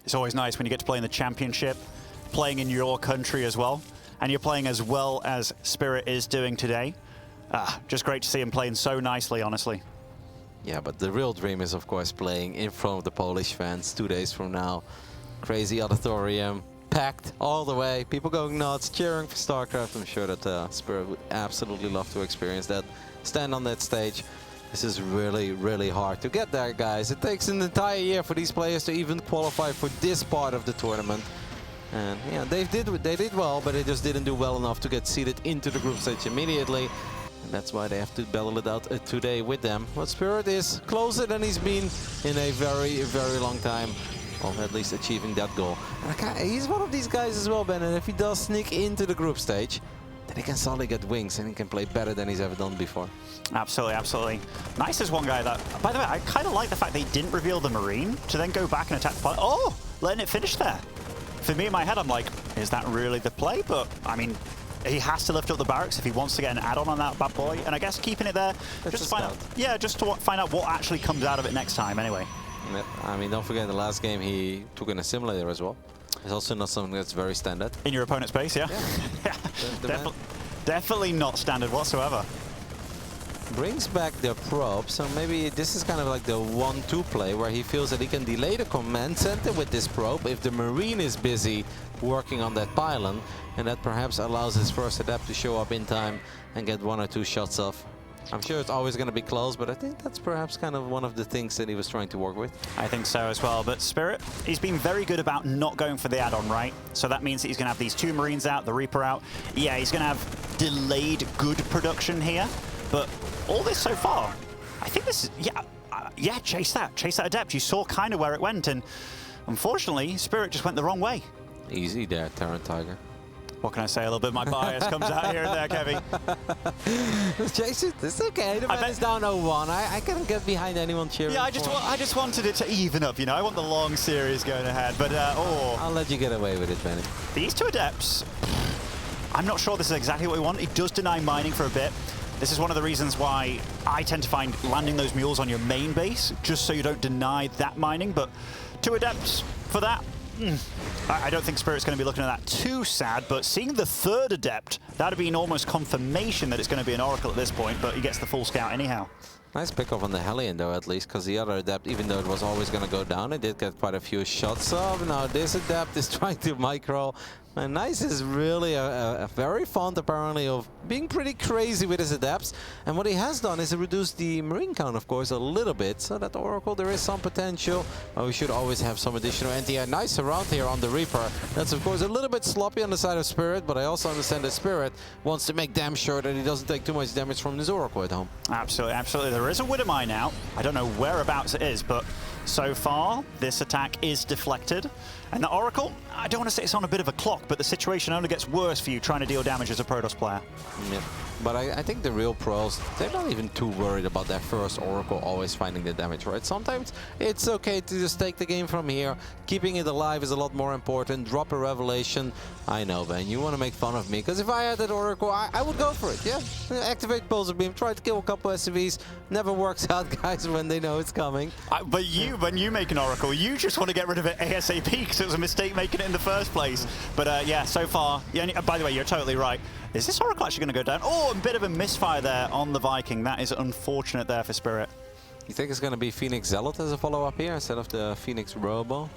It's always nice when you get to play in the championship, playing in your country as well, and you're playing as well as Spirit is doing today. Just great to see him playing so nicely, honestly. Yeah, but the real dream is, of course, playing in front of the Polish fans 2 days from now. Crazy auditorium, packed all the way, people going nuts, cheering for StarCraft. I'm sure that Spirit would absolutely love to experience that, stand on that stage. This is really, really hard to get there, guys. It takes an entire year for these players to even qualify for this part of the tournament. And yeah, they did well, but they just didn't do well enough to get seeded into the group stage immediately. And that's why they have to battle it out today with them. But Spirit is closer than he's been in a very, very long time. Well, at least achieving that goal. And he's one of these guys as well, Ben, and if he does sneak into the group stage, then he can suddenly get wings and he can play better than he's ever done before. Absolutely, absolutely. Nice is one guy that, by the way, I kind of like the fact they didn't reveal the Marine to then go back and attack the pilot. Oh, letting it finish there. For me in my head, I'm like, is that really the play? But, I mean, he has to lift up the barracks if he wants to get an add-on on that bad boy. And I guess keeping it there, just to find out, just to find out what actually comes out of it next time anyway. I mean, don't forget, in the last game he took in a simulator as well. It's also not something that's very standard. In your opponent's base, yeah? Yeah. Definitely not standard whatsoever. Brings back the probe, so maybe this is kind of like the 1-2 play where he feels that he can delay the command center with this probe if the Marine is busy working on that pylon, and that perhaps allows his first adept to show up in time and get 1 or 2 shots off. I'm sure it's always going to be close, but I think that's perhaps kind of one of the things that he was trying to work with. I think so as well, but Spirit, he's been very good about not going for the add-on, right? So that means that he's going to have these 2 Marines out, the Reaper out. Yeah, he's going to have delayed good production here, but all this so far, I think this is, yeah, chase that Adept. You saw kind of where it went, and unfortunately, Spirit just went the wrong way. Easy there, Terran Tiger. What can I say? A little bit of my bias comes out here and there, Kevin. Chase it. It's okay. The man is down 0-1. I can't get behind anyone cheering. Yeah, I just wanted it to even up. You know, I want the long series going ahead. But I'll let you get away with it, Benny. These 2 Adepts. I'm not sure this is exactly what we want. He does deny mining for a bit. This is one of the reasons why I tend to find landing those mules on your main base, just so you don't deny that mining, but 2 Adepts for that, I don't think Spirit's going to be looking at that too sad, but seeing the 3rd Adept, that would be an almost confirmation that it's going to be an Oracle at this point, but he gets the full scout anyhow. Nice pick off on the Hellion though, at least, because the other Adept, even though it was always going to go down, it did get quite a few shots off. Now this Adept is trying to micro. And Nice is really very fond, apparently, of being pretty crazy with his Adepts. And what he has done is reduce the Marine count, of course, a little bit. So that Oracle, there is some potential. But we should always have some additional anti-air. Nice around here on the Reaper. That's, of course, a little bit sloppy on the side of Spirit, but I also understand that Spirit wants to make damn sure that he doesn't take too much damage from this Oracle at home. Absolutely, absolutely. There is a Widowmine out. I don't know whereabouts it is, but so far, this attack is deflected. And the Oracle, I don't want to say it's on a bit of a clock, but the situation only gets worse for you trying to deal damage as a Protoss player. Yeah. But I think the real pros, they're not even too worried about their first Oracle always finding the damage, right? Sometimes it's okay to just take the game from here. Keeping it alive is a lot more important. Drop a Revelation. I know, Ben, you want to make fun of me, because if I had that Oracle, I would go for it, yeah? Activate Pulsar Beam, try to kill a couple SCVs. Never works out, guys, when they know it's coming. But when you make an Oracle, you just want to get rid of it ASAP, because it was a mistake making it in the first place. But yeah, so far, yeah, by the way, you're totally right. Is this Oracle actually going to go down? Oh, a bit of a misfire there on the Viking. That is unfortunate there for Spirit. You think it's going to be Phoenix Zealot as a follow-up here instead of the Phoenix Robo?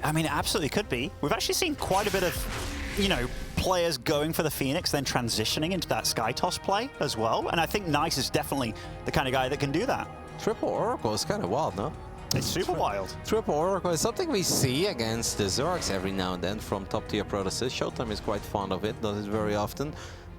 I mean, it absolutely could be. We've actually seen quite a bit of, you know, players going for the Phoenix, then transitioning into that Sky Toss play as well. And I think Nice is definitely the kind of guy that can do that. Triple Oracle is kind of wild, no? It's super wild. Triple Oracle is something we see against the Zergs every now and then from top-tier Protosses. Showtime is quite fond of it, does it very often.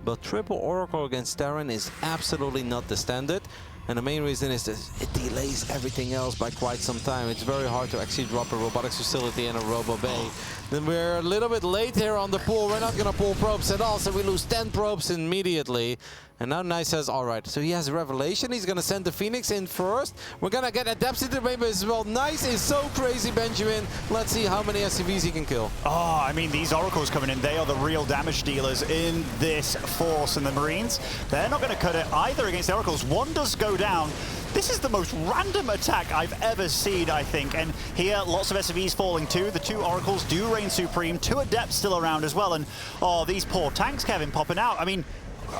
But Triple Oracle against Terran is absolutely not the standard. And the main reason is that it delays everything else by quite some time. It's very hard to actually drop a robotics facility in a Robo Bay. Then we're a little bit late here on the pull. We're not going to pull probes at all, so we lose 10 probes immediately. And now Nice says, all right, so he has a Revelation. He's going to send the Phoenix in first. We're going to get Adepts into the main base as well. Nice is so crazy, Benjamin. Let's see how many SCVs he can kill. Oh, I mean, these Oracles coming in, they are the real damage dealers in this force. And the Marines, they're not going to cut it either against the Oracles. One does go down. This is the most random attack I've ever seen, I think. And here, lots of SCVs falling too. The 2 Oracles do reign supreme. 2 Adepts still around as well. And, oh, these poor tanks, Kevin, popping out. I mean,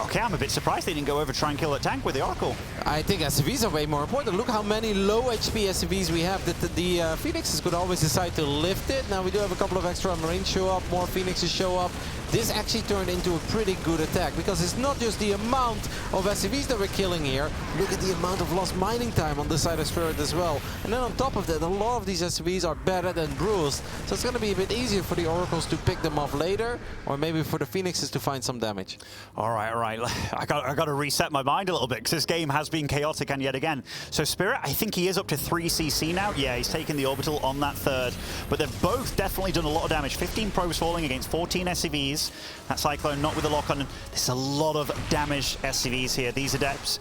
okay, I'm a bit surprised they didn't go over try and kill that tank with the Oracle. I think SCVs are way more important. Look how many low HP SCVs we have. The Phoenixes could always decide to lift it. Now we do have a couple of extra Marines show up, more Phoenixes show up. This actually turned into a pretty good attack, because it's not just the amount of SCVs that we're killing here. Look at the amount of lost mining time on this side of Spirit as well. And then on top of that, a lot of these SCVs are better than bruised. So it's going to be a bit easier for the Oracles to pick them off later, or maybe for the Phoenixes to find some damage. All right. I got to reset my mind a little bit, because this game has been chaotic and yet again. So Spirit, I think he is up to 3 CC now. Yeah, he's taken the orbital on that 3rd. But they've both definitely done a lot of damage. 15 probes falling against 14 SCVs. That Cyclone not with the lock on. There's a lot of damaged SCVs here. These Adepts.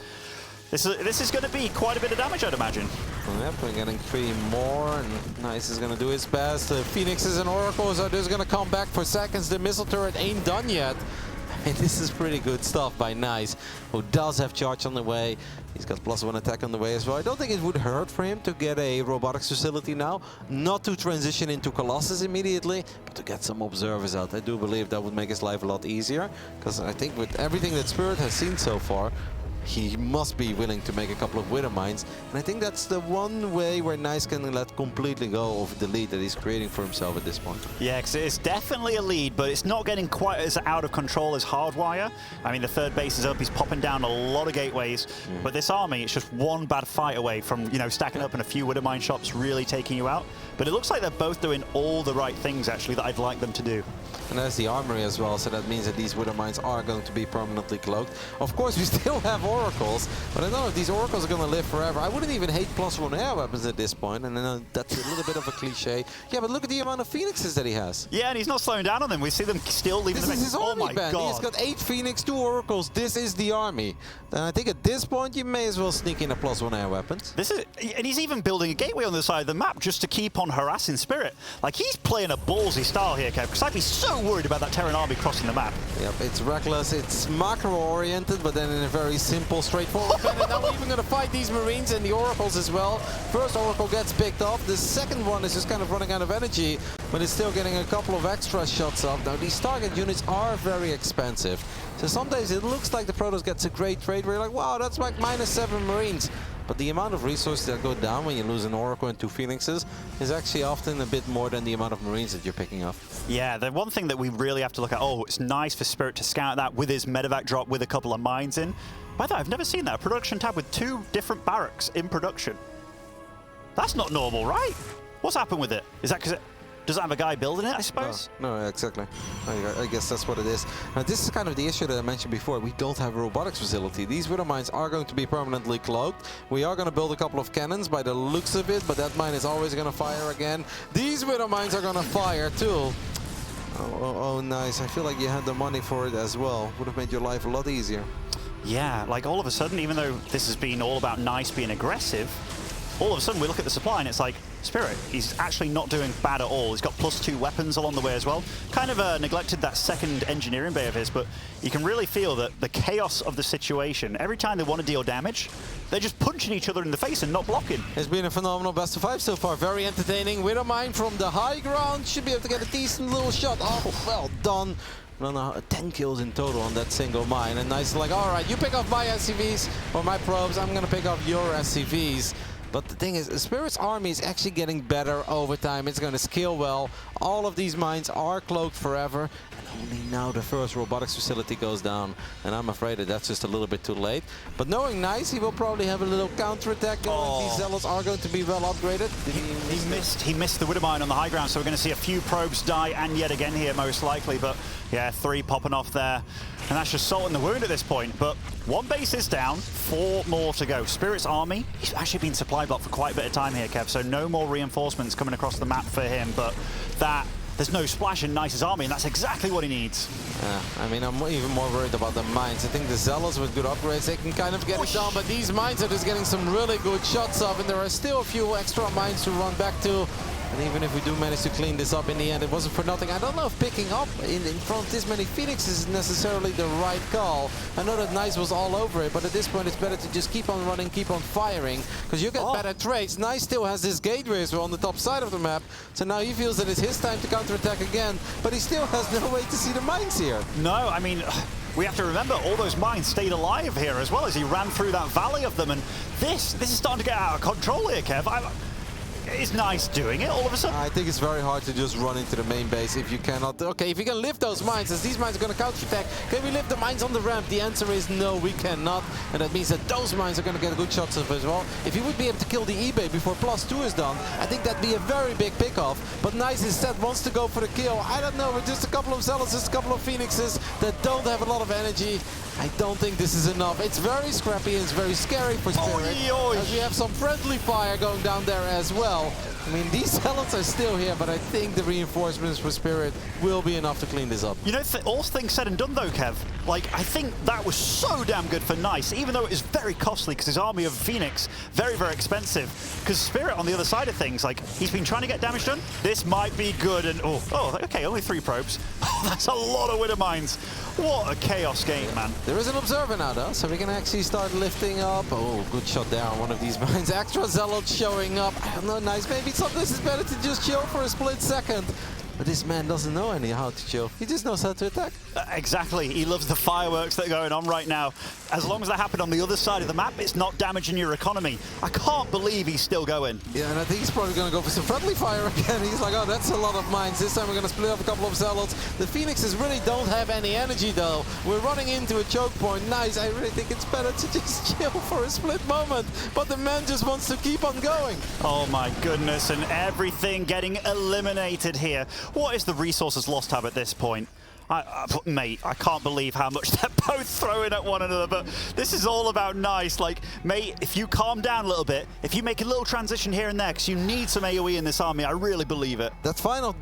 This is going to be quite a bit of damage, I'd imagine. Yep, we're getting 3 more, and Nice is going to do his best. The Phoenixes and Oracles are just going to come back for seconds. The missile turret ain't done yet. And this is pretty good stuff by Nice, who does have charge on the way. He's got +1 attack on the way as well. I don't think it would hurt for him to get a robotics facility now. Not to transition into Colossus immediately, but to get some observers out. I do believe that would make his life a lot easier, because I think with everything that Spirit has seen so far, he must be willing to make a couple of Widow Mines. And I think that's the one way where Nice can let completely go of the lead that he's creating for himself at this point. Yeah, because it's definitely a lead, but it's not getting quite as out of control as Hardwire. I mean, the 3rd base is up. He's popping down a lot of gateways. But this army, it's just one bad fight away from, you know, stacking up and a few Widow Mine shops really taking you out. But it looks like they're both doing all the right things, actually, that I'd like them to do. And there's the armory as well, so that means that these Widow Mines are going to be permanently cloaked. Of course, we still have Oracles, but I don't know if these Oracles are going to live forever. I wouldn't even hate +1 air weapons at this point, and then that's a little bit of a cliche. Yeah, but look at the amount of Phoenixes that he has. Yeah, and he's not slowing down on them. We see them still leaving them. This is his army, Ben. He's got 8 Phoenix, 2 Oracles. This is the army. And I think at this point, you may as well sneak in a +1 air weapons. And he's even building a gateway on the side of the map just to keep on harassing Spirit. Like, he's playing a ballsy style here, Kev, because I'd be so worried about that Terran army crossing the map. Yep, it's reckless, it's macro-oriented, but then in a very simple simple, straightforward plan. And now we're even going to fight these Marines and the Oracles as well. First Oracle gets picked off. The second one is just kind of running out of energy, but it's still getting a couple of extra shots off. Now, these target units are very expensive. So some days it looks like the Protoss gets a great trade where you're like, wow, that's like -7 Marines. But the amount of resources that go down when you lose an Oracle and 2 Phoenixes is actually often a bit more than the amount of Marines that you're picking up. Yeah, the one thing that we really have to look at, it's nice for Spirit to scout that with his medevac drop with a couple of mines in. By the way, I've never seen that. A production tab with 2 different barracks in production. That's not normal, right? What's happened with it? Is that because it doesn't have a guy building it, I suppose? No, exactly. I guess that's what it is. Now, this is kind of the issue that I mentioned before. We don't have a robotics facility. These Widow mines are going to be permanently cloaked. We are going to build a couple of cannons by the looks of it, but that mine is always going to fire again. These Widow mines are going to fire too. Oh, nice. I feel like you had the money for it as well. Would have made your life a lot easier. Yeah, like all of a sudden, even though this has been all about nice being aggressive, all of a sudden we look at the supply and it's like, Spirit, he's actually not doing bad at all. He's got +2 weapons along the way as well. Kind of neglected that second engineering bay of his, but you can really feel that the chaos of the situation, every time they want to deal damage, they're just punching each other in the face and not blocking. It's been a phenomenal best of 5 so far. Very entertaining. Widow mine from the high ground. Should be able to get a decent little shot. Oh, well done. 10 kills in total on that single mine. And nice, like, all right, you pick off my SCVs or my probes. I'm going to pick off your SCVs. But the thing is, Spirit's army is actually getting better over time. It's going to scale well. All of these mines are cloaked forever. And only now the first robotics facility goes down. And I'm afraid that that's just a little bit too late. But knowing Nice, he will probably have a little counterattack going. These Zealots are going to be well upgraded. He missed the Widow mine on the high ground, so we're going to see a few probes die, and yet again here most likely. But yeah, 3 popping off there. And that's just salt in the wound at this point. But 1 base is down, 4 more to go. Spirit's army, he's actually been supply blocked for quite a bit of time here, Kev, so no more reinforcements coming across the map for him. But there's no splash in Nice's army, and that's exactly what he needs. Yeah, I mean, I'm even more worried about the mines. I think the Zealots with good upgrades, they can kind of get it down, but these mines are just getting some really good shots off, and there are still a few extra mines to run back to. And even if we do manage to clean this up in the end, it wasn't for nothing. I don't know if picking up in front of this many Phoenixes is necessarily the right call. I know that Nice was all over it, but at this point it's better to just keep on running, keep on firing, because you get better trades. Nice still has this gateway as well on the top side of the map, so now he feels that it's his time to counterattack again, but he still has no way to see the mines here. No, I mean, we have to remember all those mines stayed alive here as well as he ran through that valley of them, and this is starting to get out of control here, Kev. Is Nice doing it all of a sudden? I think it's very hard to just run into the main base if you cannot. Okay, if you can lift those mines, as these mines are going to counterattack, can we lift the mines on the ramp? The answer is no, we cannot. And that means that those mines are going to get good shots of as well. If you would be able to kill the eBay before +2 is done, I think that'd be a very big pickoff. But Nice instead wants to go for the kill. I don't know, with just a couple of Zealots, just a couple of Phoenixes that don't have a lot of energy. I don't think this is enough. It's very scrappy and it's very scary for Spirit. As we have some friendly fire going down there as well. I mean, these Zealots are still here, but I think the reinforcements for Spirit will be enough to clean this up. You know, all things said and done though, Kev, like, I think that was so damn good for Nice, even though it is very costly because his army of Phoenix, very, very expensive. Because Spirit on the other side of things, like, he's been trying to get damage done. This might be good, and okay, only 3 probes. That's a lot of Widow mines. What a chaos game, man. There is an observer now, though, so we can actually start lifting up. Oh, good shot there on one of these mines. Extra Zealots showing up. I don't know, Nice. Maybe sometimes it's better to just chill for a split second. But this man doesn't know how to chill. He just knows how to attack. Exactly. He loves the fireworks that are going on right now. As long as that happened on the other side of the map, it's not damaging your economy. I can't believe he's still going. Yeah, and I think he's probably going to go for some friendly fire again. He's like, oh, that's a lot of mines. This time we're going to split up a couple of Zealots. The Phoenixes really don't have any energy, though. We're running into a choke point. Nice. I really think it's better to just chill for a split moment. But the man just wants to keep on going. Oh, my goodness. And everything getting eliminated here. What is the resources lost tab at this point? Mate, I can't believe how much they're both throwing at one another, but this is all about Nice. Like, mate, if you calm down a little bit, if you make a little transition here and there, because you need some AoE in this army, I really believe it. The final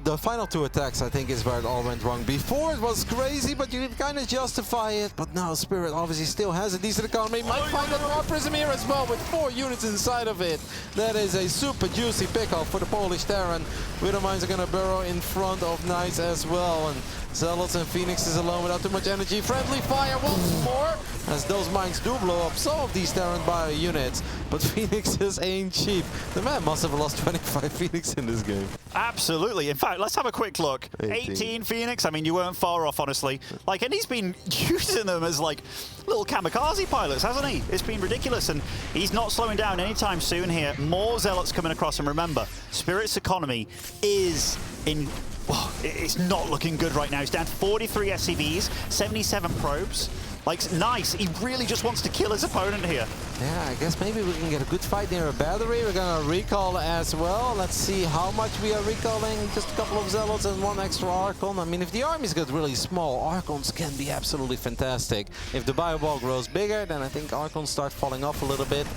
2 attacks, I think, is where it all went wrong. Before, it was crazy, but you can kind of justify it. But now Spirit obviously still has a decent economy. Might find a raw prism here as well, with 4 units inside of it. That is a super juicy pickoff for the Polish Terran. Widow mines are going to burrow in front of Nice as well, and Zealots Zealots and Phoenixes alone without too much energy. Friendly fire once more, as those mines do blow up some of these Terran bio units. But Phoenixes ain't cheap. The man must have lost 25 Phoenix in this game. Absolutely. In fact, let's have a quick look. 18 Phoenix. I mean, you weren't far off, honestly. Like, and he's been using them as like little kamikaze pilots, hasn't he? It's been ridiculous, and he's not slowing down anytime soon here. More Zealots coming across, and remember, Spirit's economy is in... Oh, it's not looking good right now. He's down to 43 SCVs, 77 probes. Like, nice. He really just wants to kill his opponent here. Yeah, I guess maybe we can get a good fight near a battery. We're gonna recall as well. Let's see how much we are recalling. Just a couple of Zealots and one extra Archon. I mean, if the armies get really small, Archons can be absolutely fantastic. If the Bioball grows bigger, then I think Archons start falling off a little bit.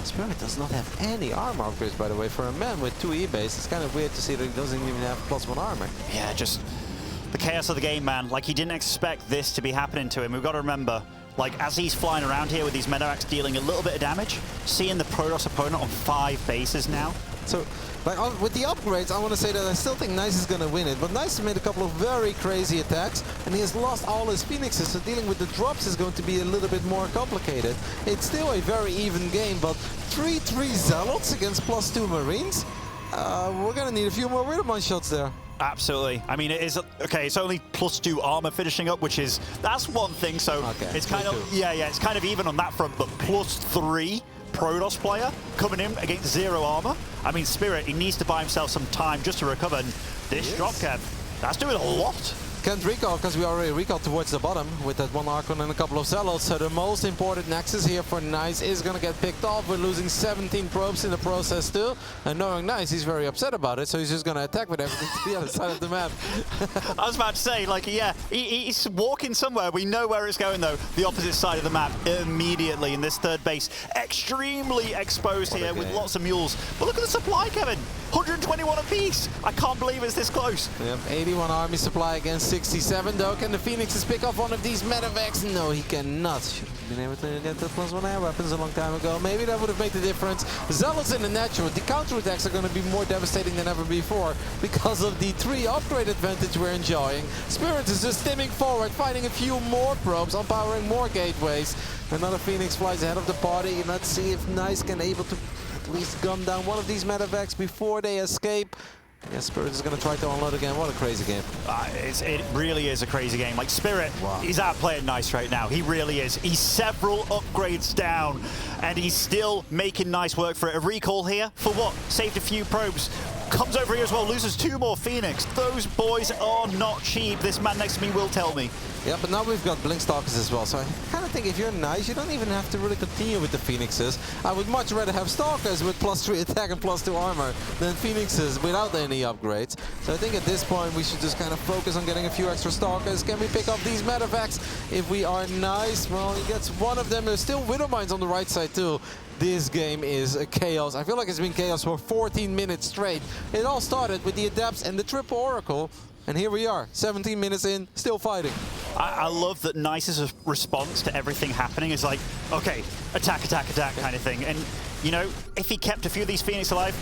Spirit does not have any armor upgrades, by the way. For a man with 2 E-base, it's kind of weird to see that he doesn't even have +1 armor. Yeah, just the chaos of the game, man. Like, he didn't expect this to be happening to him. We've got to remember, like, as he's flying around here with these Medevacs dealing a little bit of damage, seeing the Protoss opponent on 5 bases now. So, like, with the upgrades, I want to say that I still think Nice is going to win it. But Nice has made a couple of very crazy attacks, and he has lost all his Phoenixes, so dealing with the drops is going to be a little bit more complicated. It's still a very even game, but 3-3 Zealots against +2 Marines? We're going to need a few more Widowmine shots there. Absolutely. I mean, it is, okay, it's only +2 armor finishing up, which is, that's one thing, so it's kind of, yeah, it's kind of even on that front, but +3 Protoss player coming in against 0 armor. I mean, Spirit, he needs to buy himself some time just to recover, and this drop cap, that's doing a lot. Can't recall because we already recalled towards the bottom with that one Archon and a couple of Zealots. So the most important Nexus here for Nice is going to get picked off. We're losing 17 probes in the process too. And knowing Nice, he's very upset about it. So he's just going to attack with everything to the other side of the map. I was about to say, like, yeah, he's walking somewhere. We know where it's going, though. The opposite side of the map immediately in this third base. Extremely exposed here with lots of mules. But look at the supply, Kevin. 121 apiece. I can't believe it's this close. Yep, 81 army supply against 67 though. Can the Phoenixes pick up one of these Medevacs? No, he cannot. Should have been able to get the +1 air weapons a long time ago. Maybe that would have made the difference. Zealots in the natural. The counterattacks are going to be more devastating than ever before because of the 3 upgrade advantage we're enjoying. Spirit is just stimming forward, finding a few more probes, empowering more gateways. Another Phoenix flies ahead of the party. Let's see if Nice can able to at least gun down one of these Medevacs before they escape. Yeah, Spirit is going to try to unload again. What a crazy game. It really is a crazy game. Like, Spirit, he's outplaying Nice right now. He really is. He's several upgrades down, and he's still making Nice work for it. A recall here for what? Saved a few probes. Comes over here as well, loses 2 more Phoenix. Those boys are not cheap. This man next to me will tell me. Yeah, but now we've got Blink Stalkers as well, so I kind of think if you're Nice, you don't even have to really continue with the Phoenixes. I would much rather have Stalkers with +3 attack and +2 armor than Phoenixes without any upgrades. So I think at this point we should just kind of focus on getting a few extra Stalkers. Can we pick up these Medevacs? If we are Nice, well, he gets one of them. There's still Widowmines on the right side too. This game is a chaos. I feel like it's been chaos for 14 minutes straight. It all started with the Adepts and the Triple Oracle. And here we are, 17 minutes in, still fighting. I love that Nice's response to everything happening is like, okay, attack, attack, attack kind of thing. And, you know, if he kept a few of these Phoenix alive,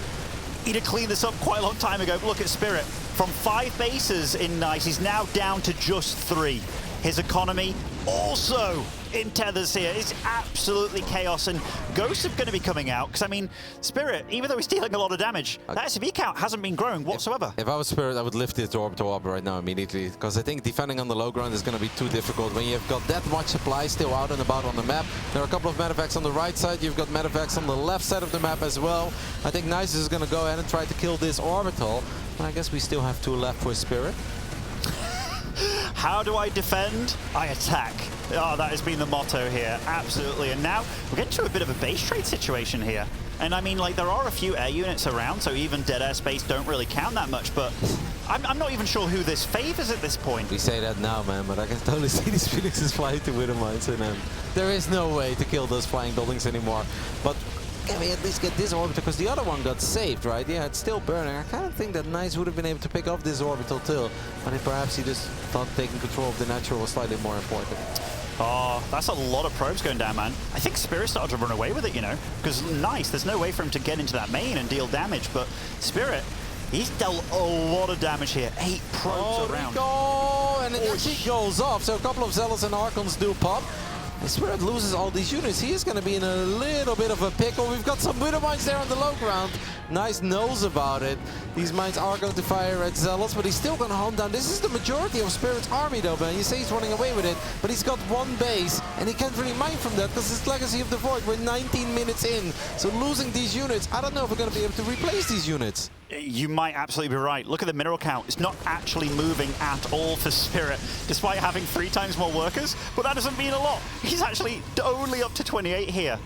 he'd have cleaned this up quite a long time ago. But look at Spirit. From 5 bases in Nice, he's now down to just 3. His economy also in tethers here. It's absolutely chaos, and Ghosts are going to be coming out because, I mean, Spirit, even though he's dealing a lot of damage, that SV count hasn't been growing whatsoever. If I was Spirit, I would lift this orbital up right now immediately, because I think defending on the low ground is going to be too difficult when you've got that much supply still out and about on the map. There are a couple of Medevacs on the right side, you've got Medevacs on the left side of the map as well. I think Nice is going to go ahead and try to kill this orbital, but I guess we still have 2 left for Spirit. How do I defend? I attack. Oh, that has been the motto here, absolutely. And now we're getting to a bit of a base trade situation here. And I mean, like, there are a few air units around, so even dead airspace don't really count that much, but I'm not even sure who this favors at this point. We say that now, man, but I can totally see these Phoenixes flying to Widowmines, and there is no way to kill those flying buildings anymore. But can we at least get this orbital, because the other one got saved, right? Yeah, it's still burning. I kind of think that Nice would have been able to pick up this orbital too, but perhaps he just thought taking control of the natural was slightly more important. Oh, that's a lot of probes going down, man. I think Spirit started to run away with it, you know, because Nice, there's no way for him to get into that main and deal damage, but Spirit, He's dealt a lot of damage here. 8 probes around. And it actually goes off. So a couple of Zealots and Archons do pop. And Spirit loses all these units. He is going to be in a little bit of a pickle. We've got some Widow Mines there on the low ground. Nice knows about it. These mines are going to fire at Zealots, but he's still going to home down. This is the majority of Spirit's army though, man. You say he's running away with it, but he's got one base, and he can't really mine from that because it's Legacy of the Void. We're 19 minutes in, so losing these units, I don't know if we're going to be able to replace these units. You might absolutely be right. Look at the mineral count. It's not actually moving at all for Spirit, despite having 3 times more workers, but that doesn't mean a lot. He's actually only up to 28 here.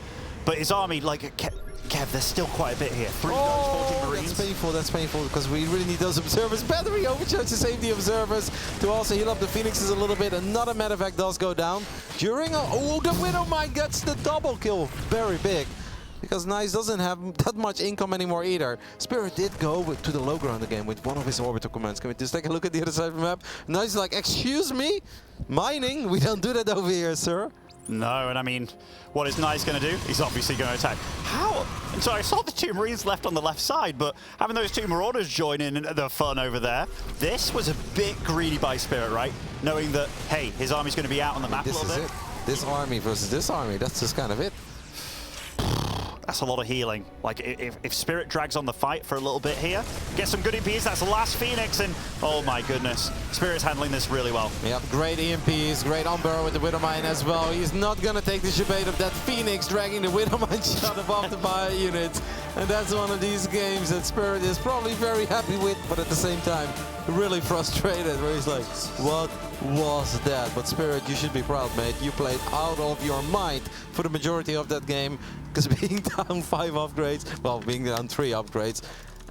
But his army, like, Kev, there's still quite a bit here. 3 guns, 14 Marines. That's painful, because we really need those observers. Battery overcharge to save the observers, to also heal up the Phoenixes a little bit. Another medevac does go down. During the Widow Mine gets the double kill. Very big. Because Nice doesn't have that much income anymore either. Spirit did go to the low ground again with one of his orbital commands. Can we just take a look at the other side of the map? Nice is like, excuse me? Mining? We don't do that over here, sir. No, and I mean, what is Nice going to do? He's obviously going to attack. How? And so I saw the 2 Marines left on the left side, but having those 2 Marauders join in the fun over there, this was a bit greedy by Spirit, right? Knowing that, hey, his army's going to be out on the map a little bit. This army versus this army, that's just kind of it. That's a lot of healing. Like, if Spirit drags on the fight for a little bit here, get some good EMPs, that's the last Phoenix, and oh my goodness, Spirit's handling this really well. Yep, great EMPs, great Umber with the Widow Mine as well. He's not going to take the debate of that Phoenix dragging the Widow Mine shot above the bio units. And that's one of these games that Spirit is probably very happy with, but at the same time, really frustrated, where he's like, what was that? But Spirit, you should be proud, mate. You played out of your mind for the majority of that game, because being down 5 upgrades, well, being down 3 upgrades,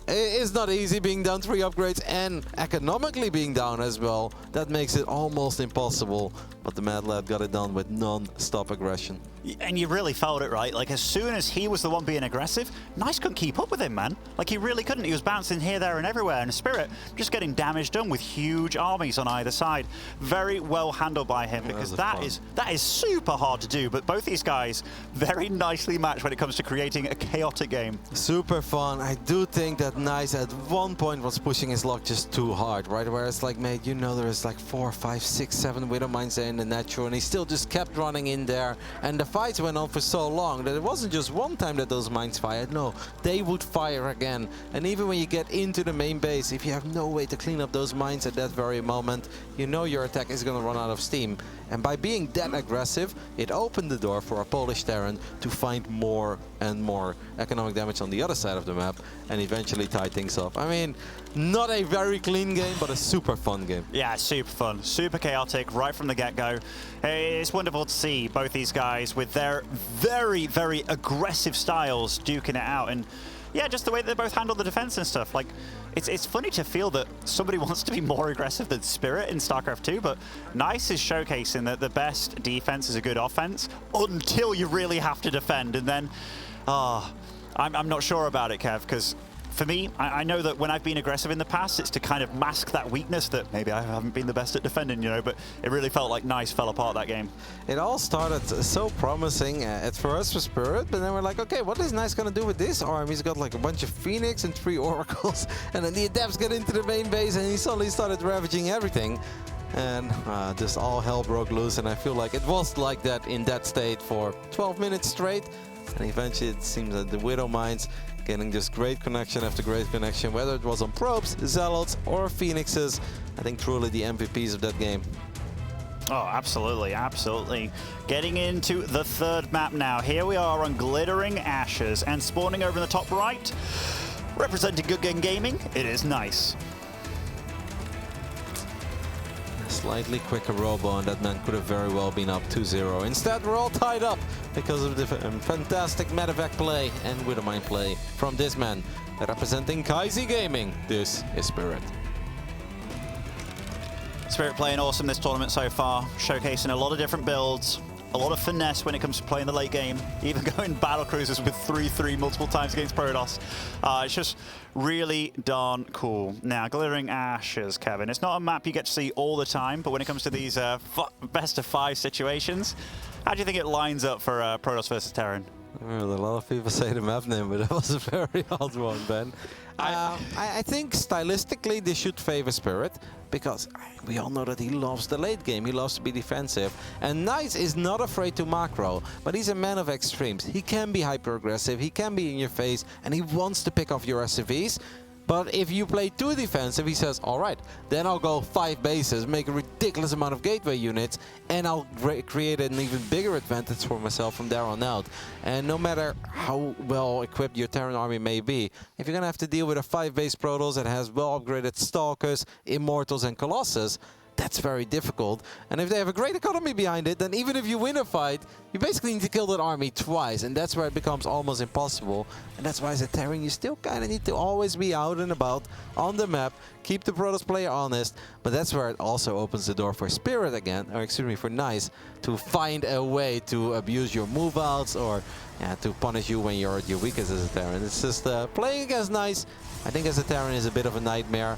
it's not easy being down 3 upgrades and economically being down as well. That makes it almost impossible. But the Mad Lad got it done with non-stop aggression. And you really felt it, right? Like, as soon as he was the one being aggressive, Nice couldn't keep up with him, man. Like, he really couldn't. He was bouncing here, there, and everywhere. And Spirit just getting damage done with huge armies on either side. Very well handled by him, because that is super hard to do. But both these guys very nicely matched when it comes to creating a chaotic game. Super fun. I do think that Nice at one point was pushing his luck just too hard, right? Where it's like, mate, you know there's like 4, 5, 6, 7 Widow Mines there in the natural, and he still just kept running in there. And the fights went on for so long that it wasn't just one time that those mines fired. No, they would fire again. And even when you get into the main base, if you have no way to clean up those mines at that very moment, you know your attack is going to run out of steam. And by being that aggressive, it opened the door for a Polish Terran to find more and more economic damage on the other side of the map and eventually tie things up. I mean, not a very clean game, but a super fun game. Yeah, super fun, super chaotic right from the get-go. It's wonderful to see both these guys with their very, very aggressive styles duking it out. And yeah, just the way they both handle the defense and stuff. Like, it's funny to feel that somebody wants to be more aggressive than Spirit in StarCraft 2, but Nice is showcasing that the best defense is a good offense until you really have to defend. And then, I'm not sure about it, Kev, because for me, I know that when I've been aggressive in the past, it's to kind of mask that weakness that maybe I haven't been the best at defending, you know, but it really felt like Nice fell apart that game. It all started so promising at first for Spirit, but then we're like, okay, what is Nice going to do with this arm? He's got like a bunch of Phoenix and 3 Oracles, and then the Adepts get into the main base, and he suddenly started ravaging everything. And just all hell broke loose, and I feel like it was like that in that state for 12 minutes straight. And eventually it seems that the Widow Mines getting just great connection after great connection, whether it was on probes, Zealots, or Phoenixes. I think truly the MVPs of that game. Oh, absolutely, absolutely. Getting into the 3rd map now. Here we are on Glittering Ashes, and spawning over in the top right, representing Good Game Gaming, it is Nice. Slightly quicker robo, and that man could have very well been up 2-0. Instead, we're all tied up because of the fantastic medevac play and Widow Mine play from this man. Representing Kaizi Gaming, this is Spirit. Spirit playing awesome this tournament so far, showcasing a lot of different builds, a lot of finesse when it comes to playing the late game, even going battle cruisers with 3-3 multiple times against Protoss. It's just really darn cool. Now, Glittering Ashes, Kevin, it's not a map you get to see all the time, but when it comes to these best of 5 situations, how do you think it lines up for Protoss versus Terran? Well, a lot of people say the map name, but that was a very odd one, Ben. I think stylistically this should favor Spirit, because we all know that he loves the late game, he loves to be defensive. And Nice is not afraid to macro, but he's a man of extremes. He can be hyper-aggressive, he can be in your face, and he wants to pick off your SCVs. But if you play too defensive, he says, all right, then I'll go 5 bases, make a ridiculous amount of gateway units, and I'll create an even bigger advantage for myself from there on out. And no matter how well equipped your Terran army may be, if you're going to have to deal with a 5-base Protoss that has well upgraded Stalkers, Immortals, and Colossus, that's very difficult. And if they have a great economy behind it, then even if you win a fight, you basically need to kill that army twice. And that's where it becomes almost impossible. And that's why as a Terran, you still kind of need to always be out and about on the map. Keep the Protoss player honest. But that's where it also opens the door for Spirit again, or excuse me, for Nice, to find a way to abuse your move outs or to punish you when you're at your weakest as a Terran. It's just playing against Nice, I think as a Terran is a bit of a nightmare.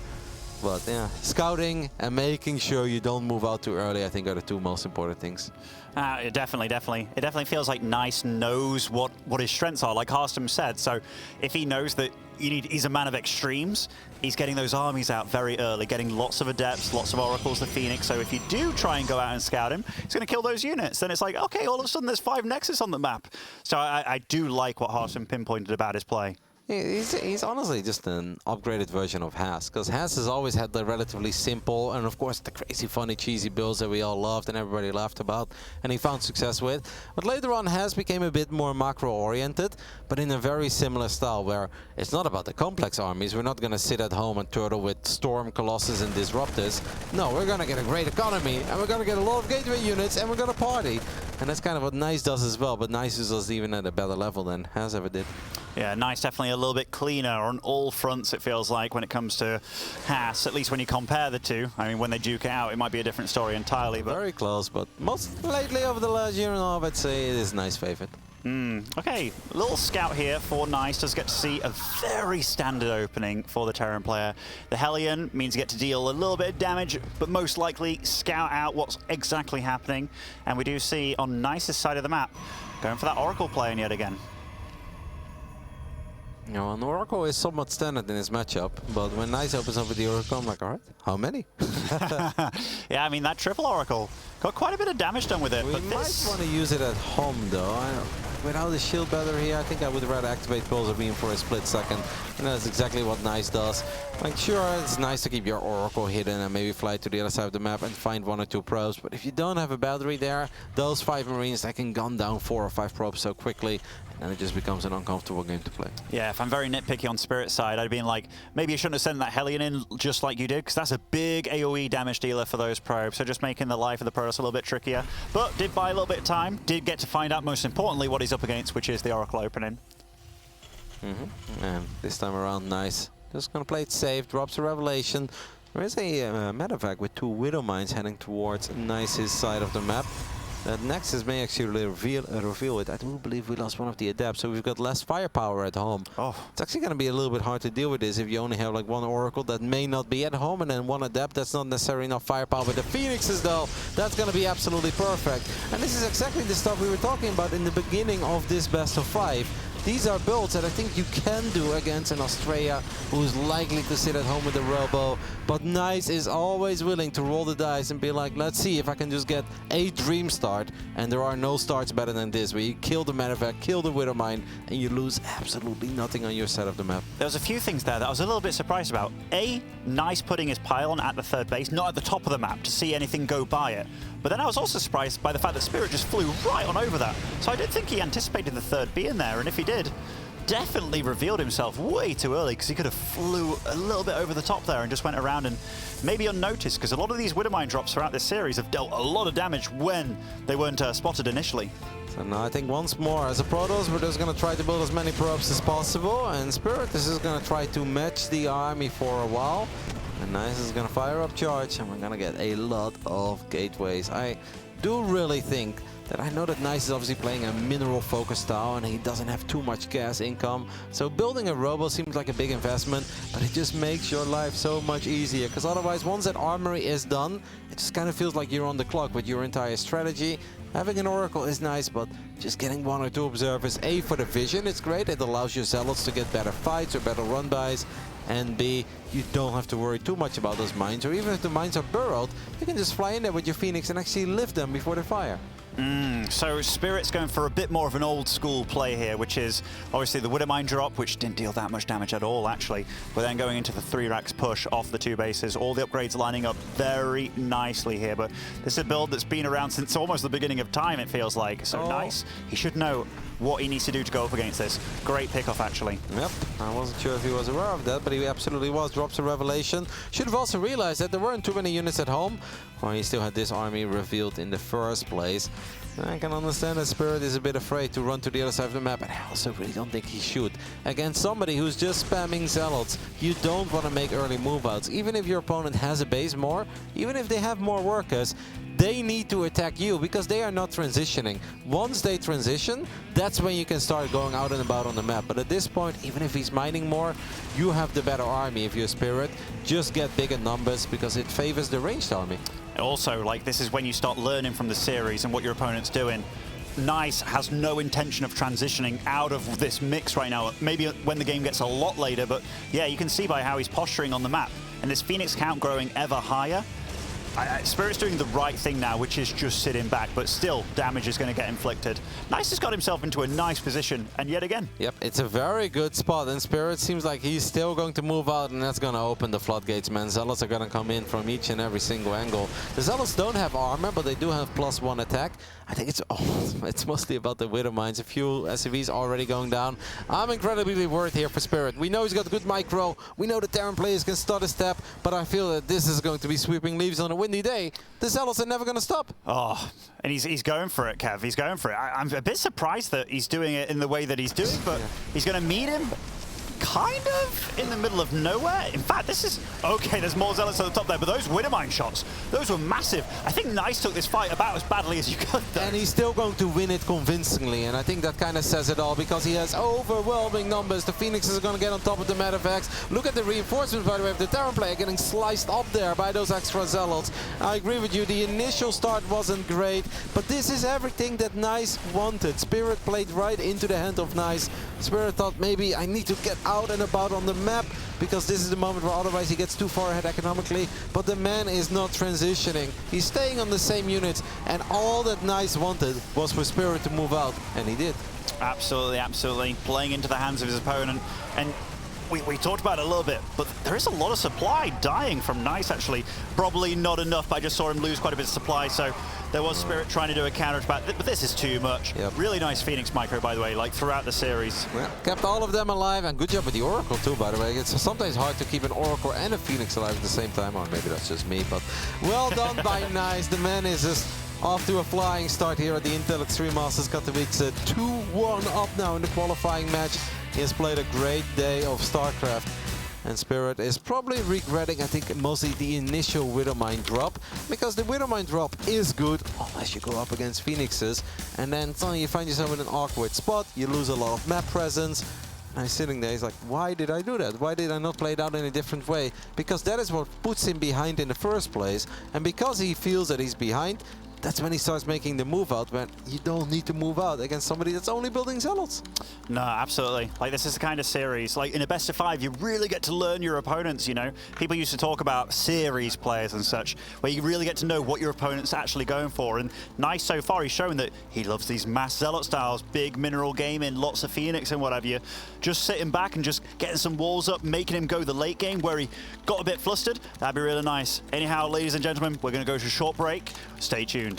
But yeah, scouting and making sure you don't move out too early, I think, are the 2 most important things. Definitely. It definitely feels like Nice knows what his strengths are, like Harstam said. So if he knows that he's a man of extremes, he's getting those armies out very early, getting lots of Adepts, lots of Oracles, the Phoenix. So if you do try and go out and scout him, he's going to kill those units. Then it's like, okay, all of a sudden there's 5 Nexus on the map. So I do like what Harstam pinpointed about his play. He's honestly just an upgraded version of Haas, because Haas has always had the relatively simple and of course the crazy funny cheesy builds that we all loved and everybody laughed about and he found success with. But later on Haas became a bit more macro oriented, but in a very similar style where it's not about the complex armies. We're not going to sit at home and turtle with Storm, Colossus and Disruptors. No, we're going to get a great economy and we're going to get a lot of gateway units and we're going to party. And that's kind of what Nice does as well, but Nice is us even at a better level than Haas ever did. Yeah, Nice definitely a little bit cleaner on all fronts, it feels like, when it comes to Haas, at least when you compare the two. I mean, when they duke it out, it might be a different story entirely. But very close, but most lately over the last year and a half, I'd say it is Nice favorite. Okay, a little scout here for Nice. Does get to see a very standard opening for the Terran player. The Hellion means you get to deal a little bit of damage, but most likely scout out what's exactly happening. And we do see on Nice's side of the map, going for that Oracle play yet again. You know, an Oracle is somewhat standard in this matchup, but when Nice opens up with the Oracle, I'm like, all right, how many? Yeah, I mean, that triple Oracle got quite a bit of damage done with it. We might want to use it at home, though. Without the shield battery here, I think I would rather activate Pulse of Beam for a split second. And that's exactly what Nice does. Like, sure, it's nice to keep your Oracle hidden and maybe fly to the other side of the map and find 1 or 2 probes. But if you don't have a battery there, those 5 Marines, they can gun down 4 or 5 probes so quickly. And it just becomes an uncomfortable game to play. Yeah, if I'm very nitpicky on Spirit's side, I'd been like, maybe you shouldn't have sent that Hellion in just like you did, because that's a big AoE damage dealer for those probes. So just making the life of the Protoss a little bit trickier. But did buy a little bit of time, did get to find out, most importantly, what he's up against, which is the Oracle opening. And this time around, Nice. Just going to play it safe, drops a Revelation. There is a matter of fact with 2 Widow Mines heading towards Nice's side of the map. That Nexus may actually reveal it. I do believe we lost one of the Adepts, so we've got less firepower at home. It's actually going to be a little bit hard to deal with this if you only have like 1 Oracle that may not be at home and then 1 Adept that's not necessarily enough firepower. But the Phoenixes, though, that's going to be absolutely perfect. And this is exactly the stuff we were talking about in the beginning of this best of 5. These are builds that I think you can do against an Australia who's likely to sit at home with a Robo. But Nice is always willing to roll the dice and be like, let's see if I can just get a dream start. And there are no starts better than this, where you kill the Medevac, kill the Widow Mine, and you lose absolutely nothing on your side of the map. There was a few things there that I was a little bit surprised about. Nice putting his pylon at the 3rd base, not at the top of the map, to see anything go by it. But then I was also surprised by the fact that Spirit just flew right on over that. So I didn't think he anticipated the 3rd being there, and if he did, definitely revealed himself way too early, because he could have flew a little bit over the top there and just went around and maybe unnoticed, because a lot of these Widowmine drops throughout this series have dealt a lot of damage when they weren't spotted initially. So now I think once more, as a Protoss, we're just going to try to build as many probes as possible, and Spirit is just going to try to match the army for a while. And Nice is going to fire up charge, and we're going to get a lot of gateways. I do really think that I know that Nice is obviously playing a mineral-focused style, and he doesn't have too much gas income. So building a Robo seems like a big investment, but it just makes your life so much easier. Because otherwise, once that armory is done, it just kind of feels like you're on the clock with your entire strategy. Having an Oracle is nice, but just getting 1 or 2 observers, A, for the vision, it's great. It allows your Zealots to get better fights or better run-bys. And B, you don't have to worry too much about those mines, or even if the mines are burrowed, you can just fly in there with your Phoenix and actually lift them before they fire. So Spirit's going for a bit more of an old school play here, which is obviously the Widowmine drop, which didn't deal that much damage at all, actually. But then going into the 3 racks push off the 2 bases, all the upgrades lining up very nicely here. But this is a build that's been around since almost the beginning of time, it feels like. So nice. He should know what he needs to do to go up against this. Great pickoff, actually. Yep, I wasn't sure if he was aware of that, but he absolutely was. Drops a Revelation. Should have also realized that there weren't too many units at home, or he still had this army revealed in the first place. I can understand that Spirit is a bit afraid to run to the other side of the map, and I also really don't think he should. Against somebody who's just spamming Zealots, you don't want to make early move-outs. Even if your opponent has a base more, even if they have more workers, they need to attack you because they are not transitioning. Once they transition, that's when you can start going out and about on the map. But at this point, even if he's mining more, you have the better army if you're Spirit. Just get bigger numbers because it favors the ranged army. Also, like, this is when you start learning from the series and what your opponent's doing. Nice has no intention of transitioning out of this mix right now. Maybe when the game gets a lot later, but yeah, you can see by how he's posturing on the map. And this Phoenix count growing ever higher. Spirit's doing the right thing now, which is just sitting back, but still damage is going to get inflicted. Nice has got himself into a nice position, and yet again. Yep, it's a very good spot, and Spirit seems like he's still going to move out, and that's going to open the floodgates, man. Zealots are going to come in from each and every single angle. The Zealots don't have armor, but they do have +1 attack. I think it's mostly about the Widow Mines. A few SCVs already going down. I'm incredibly worried here for Spirit. We know he's got good micro. We know the Terran players can start a step, but I feel that this is going to be sweeping leaves on a windy day. The Zealots are never going to stop. Oh, and he's going for it, Kev. He's going for it. I'm a bit surprised that he's doing it in the way that he's doing, but he's going to meet him kind of in the middle of nowhere. In fact, this is okay. There's more Zealots at the top there, but those Widowmine shots, those were massive. I think Nice took this fight about as badly as you could, though. And he's still going to win it convincingly, and I think that kind of says it all because he has overwhelming numbers. The Phoenixes are going to get on top of the Medivacs. Look at the reinforcements, by the way, of the Terran player getting sliced up there by those extra Zealots. I agree with you. The initial start wasn't great, but this is everything that Nice wanted. Spirit played right into the hand of Nice. Spirit thought, maybe I need to get out and about on the map because this is the moment where otherwise he gets too far ahead economically. But the man is not transitioning. He's staying on the same units, and all that Nice wanted was for Spirit to move out, and he did. Absolutely, absolutely. Playing into the hands of his opponent. And we talked about it a little bit, but there is a lot of supply dying from Nice, actually. Probably not enough, but I just saw him lose quite a bit of supply, so there was Spirit trying to do a counter attack, but this is too much. Yep. Really nice Phoenix micro, by the way, like throughout the series. Yeah, kept all of them alive, and good job with the Oracle too, by the way. It's sometimes hard to keep an Oracle and a Phoenix alive at the same time, or maybe that's just me, but well done by Nice. The man is just off to a flying start here at the Intel Extreme Masters Katowice. 2-1 up now in the qualifying match. He has played a great day of StarCraft. And Spirit is probably regretting, I think, mostly the initial Widowmine drop, because the Widowmine drop is good unless you go up against Phoenixes, and then suddenly you find yourself in an awkward spot, you lose a lot of map presence, and he's sitting there, he's like, why did I do that? Why did I not play it out in a different way? Because that is what puts him behind in the first place, and because he feels that he's behind, that's when he starts making the move out, when you don't need to move out against somebody that's only building Zealots. No, absolutely. Like, this is the kind of series, like in a best of 5, you really get to learn your opponents, you know? People used to talk about series players and such, where you really get to know what your opponent's actually going for. And Nice so far, he's shown that he loves these mass Zealot styles, big mineral gaming, lots of Phoenix and what have you. Just sitting back and just getting some walls up, making him go the late game where he got a bit flustered. That'd be really nice. Anyhow, ladies and gentlemen, we're going to go to a short break. Stay tuned.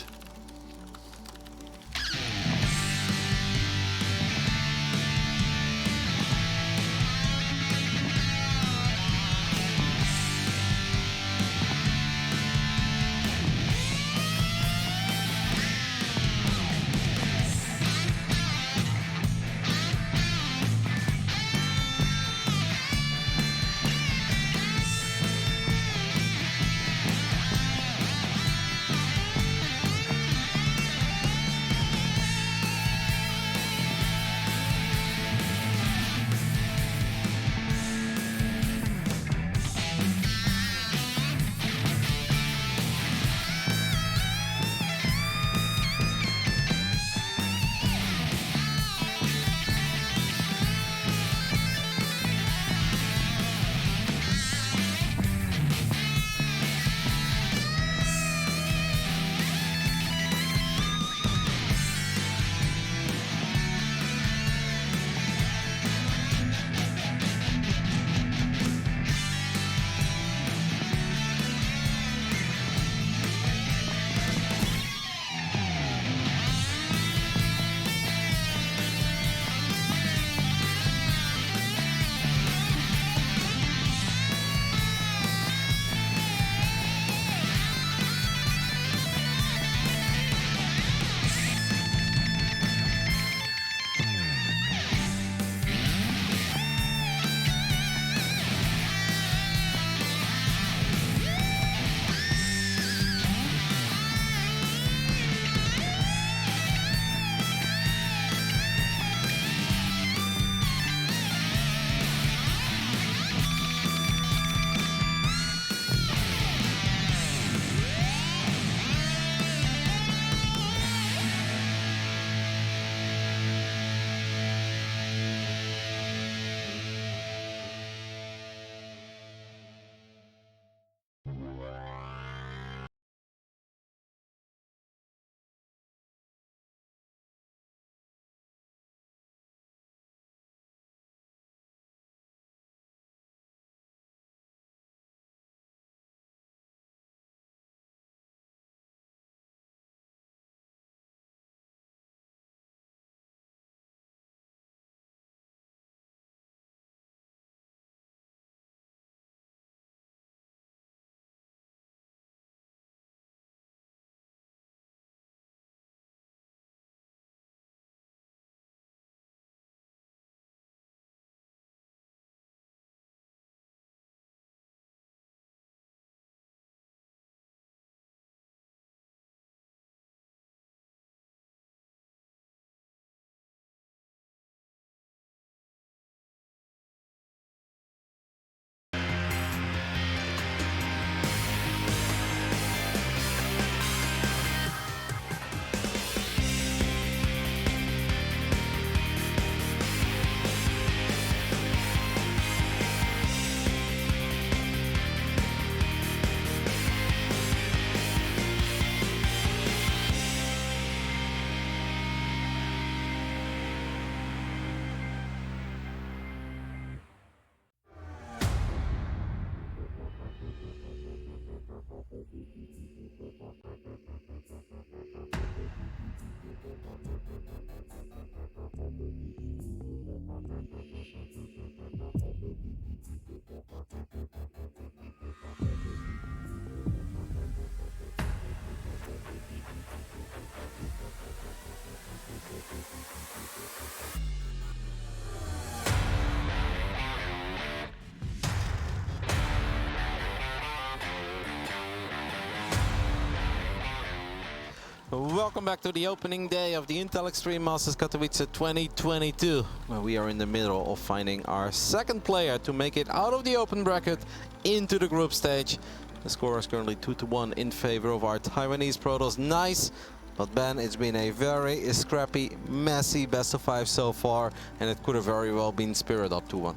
Welcome back to the opening day of the Intel Extreme Masters Katowice 2022, where we are in the middle of finding our second player to make it out of the open bracket into the group stage. The score is currently 2-1 in favor of our Taiwanese Protoss. Nice, but Ben, it's been a very scrappy, messy best of 5 so far, and it could have very well been Spirit up 2-1.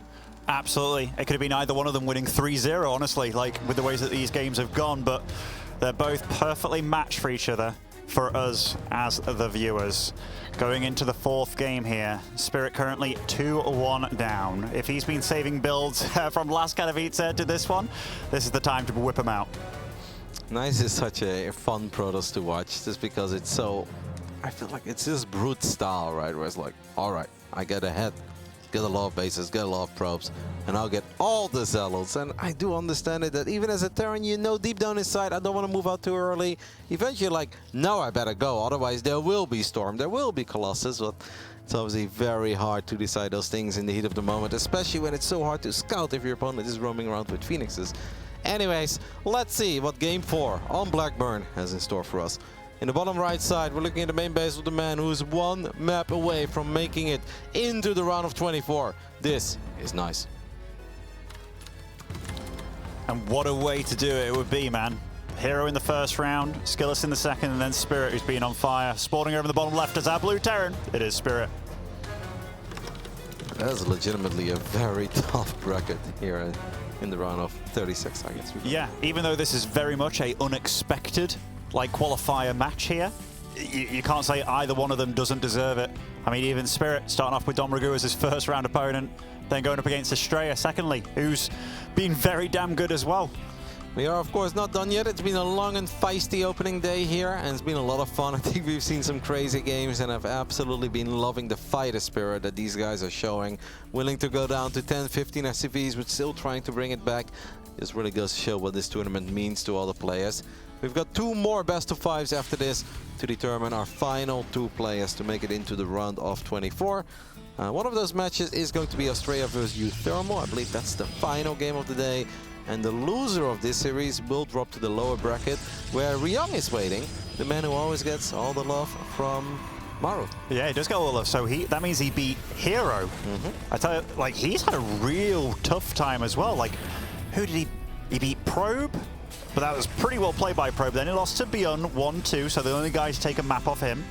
Absolutely. It could have been either one of them winning 3-0, honestly, like with the ways that these games have gone, but they're both perfectly matched for each other, for us as the viewers. Going into the fourth game here, Spirit currently 2-1 down. If he's been saving builds from last Katowice to this one, this is the time to whip him out. Nice is such a fun Protoss to watch, just because it's so, I feel like it's this brute style, right? Where it's like, all right, I get ahead, get a lot of bases, get a lot of probes, and I'll get all the zealots. And I do understand it that even as a Terran, you know deep down inside, I don't want to move out too early. Eventually, like, no, I better go, otherwise there will be Storm, there will be Colossus. But it's obviously very hard to decide those things in the heat of the moment, especially when it's so hard to scout if your opponent is roaming around with Phoenixes. Anyways, let's see what Game 4 on Blackburn has in store for us. In the bottom right side, we're looking at the main base of the man who is one map away from making it into the round of 24. This is nice. And what a way to do it would be, man. Hero in the first round, Skillis in the second, and then Spirit, who's been on fire. Spawning over the bottom left is our blue Terran. It is Spirit. That is legitimately a very tough bracket here in the round of 36, I guess. Yeah, even though this is very much a unexpected qualifier match here, you can't say either one of them doesn't deserve it. I mean, even Spirit starting off with Dom Ragu as his first round opponent, then going up against Estrella secondly, who's been very damn good as well. We are, of course, not done yet. It's been a long and feisty opening day here, and it's been a lot of fun. I think we've seen some crazy games, and I've absolutely been loving the fighter spirit that these guys are showing. Willing to go down to 10, 15 SCVs, but still trying to bring it back. This really goes to show what this tournament means to all the players. We've got 2 more best of 5s after this to determine our final 2 players to make it into the round of 24. One of those matches is going to be Australia versus U-Thermal. I believe that's the final game of the day. And the loser of this series will drop to the lower bracket, where Ryong is waiting, the man who always gets all the love from Maru. Yeah, he does get all the love. So that means he beat Hero. I tell you, he's had a real tough time as well. Who did he beat Probe? But that was pretty well played by Probe. Then he lost to Bjorn 1-2, so the only guy to take a map off him.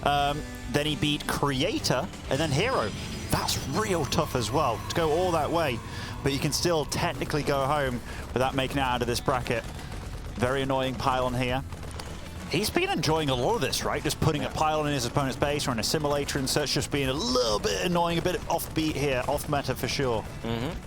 Then he beat Creator, and then Hero. That's real tough as well, to go all that way. But you can still technically go home without making it out of this bracket. Very annoying pylon here. He's been enjoying a lot of this, right? Just putting a pylon in his opponent's base or an assimilator and such, just being a little bit annoying, a bit offbeat here, off meta for sure.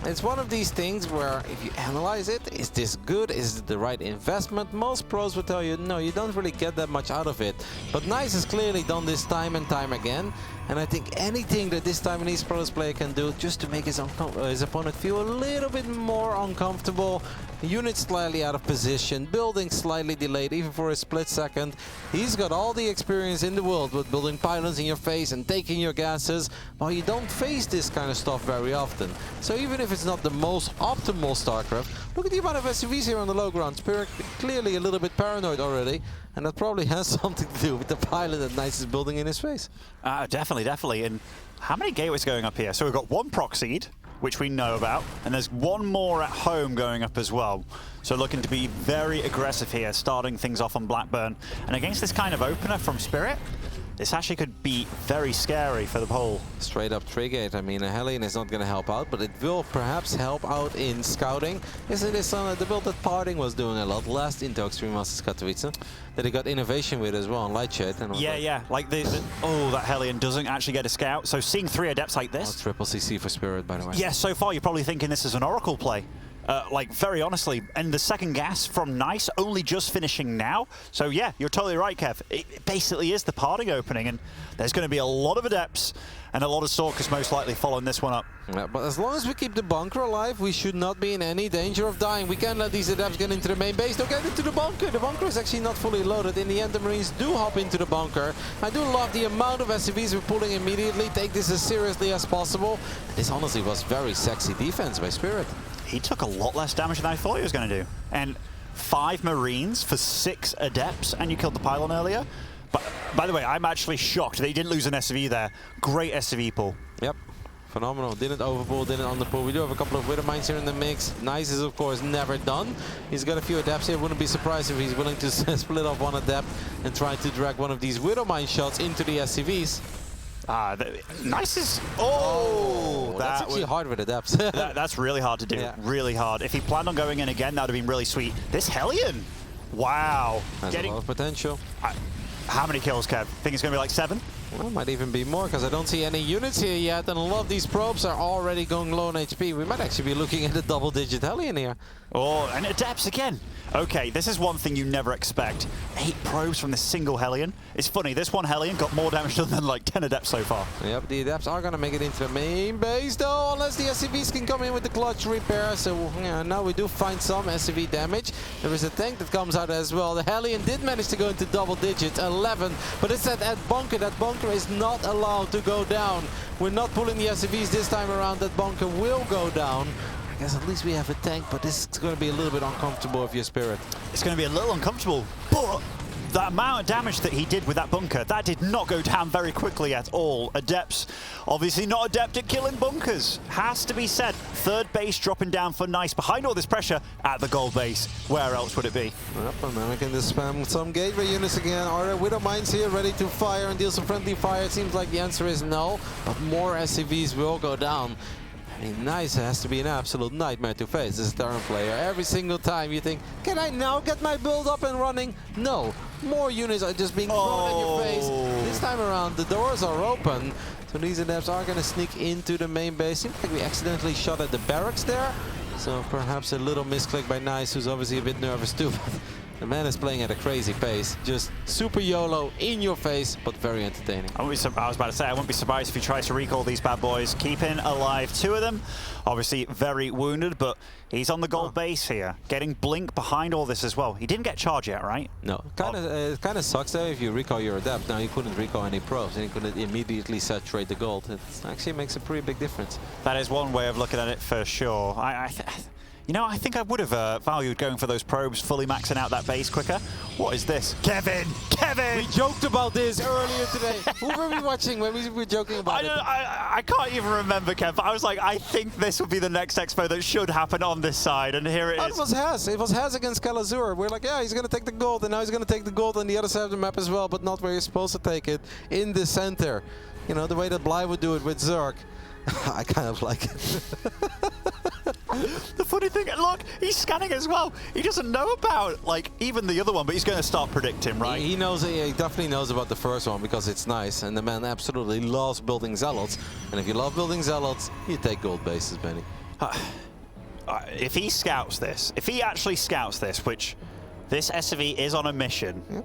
It's one of these things where if you analyze it, is this good? Is it the right investment? Most pros would tell you, no, you don't really get that much out of it. But Nice has clearly done this time and time again. And I think anything that this Taiwanese Protoss player can do just to make his opponent feel a little bit more uncomfortable, units slightly out of position, building slightly delayed, even for a split second. He's got all the experience in the world with building pylons in your face and taking your gases, while you don't face this kind of stuff very often. So even if it's not the most optimal StarCraft, look at the amount of SCVs here on the low ground. Spirit clearly a little bit paranoid already. And that probably has something to do with the pylon that Nice is building in his face. Definitely. And how many gateways going up here? So we've got 1 proxied, which we know about, and there's 1 more at home going up as well. So looking to be very aggressive here, starting things off on Blackburn. And against this kind of opener from Spirit, this actually could be very scary for the poll. Straight up Trigate. I mean, a Hellion is not going to help out, but it will perhaps help out in scouting. Isn't this the build that Parting was doing a lot last Intel Extreme Masters Katowice? That he got innovation with as well on Light Shade. And yeah. That Hellion doesn't actually get a scout. So seeing 3 adepts like this. Triple CC for Spirit, by the way. Yeah, so far you're probably thinking this is an Oracle play. Very honestly, and the second gas from Nice only just finishing now. So yeah, you're totally right, Kev. It basically is the parting opening, and there's going to be a lot of adepts and a lot of Stalkers most likely following this one up. Yeah, but as long as we keep the bunker alive, we should not be in any danger of dying. We can't let these adepts get into the main base. Don't get into the bunker. The bunker is actually not fully loaded. In the end, the Marines do hop into the bunker. I do love the amount of SCVs we're pulling immediately. Take this as seriously as possible. This honestly was very sexy defense by Spirit. He took a lot less damage than I thought he was going to do. And 5 Marines for 6 adepts, and you killed the pylon earlier. But By the way, I'm actually shocked that he didn't lose an SCV there. Great SCV pull. Yep. Phenomenal. Didn't overpull, didn't underpull. We do have a couple of Widow Mines here in the mix. Nice is, of course, never done. He's got a few adapts here. Wouldn't be surprised if he's willing to split off one adapt and try to drag one of these Widow Mine shots into the SCVs. Nice is... Oh! That's actually hard with adapts. That's really hard to do. Yeah. Really hard. If he planned on going in again, that would have been really sweet. This Hellion! Wow. Has a lot of potential. How many kills, Kev? Think it's going to be like 7? Well, might even be more, because I don't see any units here yet, and a lot of these probes are already going low on HP. We might actually be looking at a double-digit Hellion here. Oh, and adapts again. Okay, this is one thing you never expect. 8 probes from this single Hellion. It's funny, this one Hellion got more damage done than like 10 adapts so far. Yep, the adapts are going to make it into the main base, though, unless the SCVs can come in with the clutch repair. So yeah, now we do find some SCV damage. There is a tank that comes out as well. The Hellion did manage to go into double digits, 11, but it's at that bunker. That bunker is not allowed to go down. We're not pulling the SCVs this time around. That bunker will go down. I guess at least we have a tank, but this is going to be a little bit uncomfortable if you're Spirit. It's going to be a little uncomfortable, but that amount of damage that he did with that bunker, that did not go down very quickly at all. Adepts, obviously not adept at killing bunkers. Has to be said. Third base dropping down for Nice behind all this pressure at the gold base. Where else would it be? Yep, and then we can just spam some gateway units again. Are there Widow Mines here ready to fire and deal some friendly fire? It seems like the answer is no, but more SCVs will go down. I mean, Nice has to be an absolute nightmare to face as a Terran player. Every single time you think, can I now get my build up and running? No, more units are just being thrown at your face. This time around, the doors are open. So these adepts are going to sneak into the main base. Seems like we accidentally shot at the barracks there. So perhaps a little misclick by Nice, who's obviously a bit nervous too. The man is playing at a crazy pace. Just super YOLO, in your face, but very entertaining. I was about to say, I wouldn't be surprised if he tries to recall these bad boys. Keeping alive 2 of them. Obviously very wounded, but he's on the gold base here. Getting Blink behind all this as well. He didn't get charged yet, right? No. It kind of sucks though if you recall your adept. Now you couldn't recall any probes and you couldn't immediately saturate the gold. It actually makes a pretty big difference. That is one way of looking at it for sure. You know, I think I would have valued going for those probes, fully maxing out that base quicker. What is this? Kevin! Kevin! We joked about this earlier today. Who were we watching when we were joking about it? I can't even remember, Kev, but I was like, I think this will be the next expo that should happen on this side, and here it is. It was Haz. It was Haz against Kalazur. We're like, yeah, he's going to take the gold, and now he's going to take the gold on the other side of the map as well, but not where you're supposed to take it, in the center. You know, the way that Bly would do it with Zerg. I kind of like it. The funny thing, look, he's scanning as well. He doesn't know about, like, even the other one, but he's going to start predicting, right? He knows, he definitely knows about the first one because it's nice, and the man absolutely loves building zealots. And if you love building zealots, you take gold bases, Benny. If he scouts this, if he actually scouts this, which this SCV is on a mission,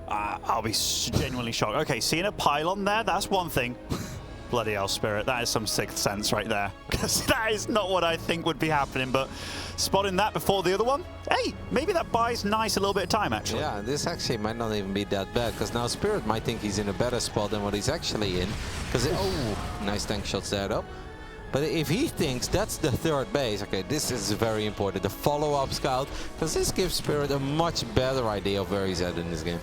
I'll be genuinely shocked. Okay, seeing a pylon there, that's one thing. Bloody hell, Spirit. That is some sixth sense right there. Because that is not what I think would be happening, but spotting that before the other one, hey, maybe that buys Nice a little bit of time, actually. Yeah, this actually might not even be that bad, because now Spirit might think he's in a better spot than what he's actually in. Because, oh, nice tank shots there, though. But if he thinks that's the third base, okay, this is very important, the follow-up scout, because this gives Spirit a much better idea of where he's at in this game.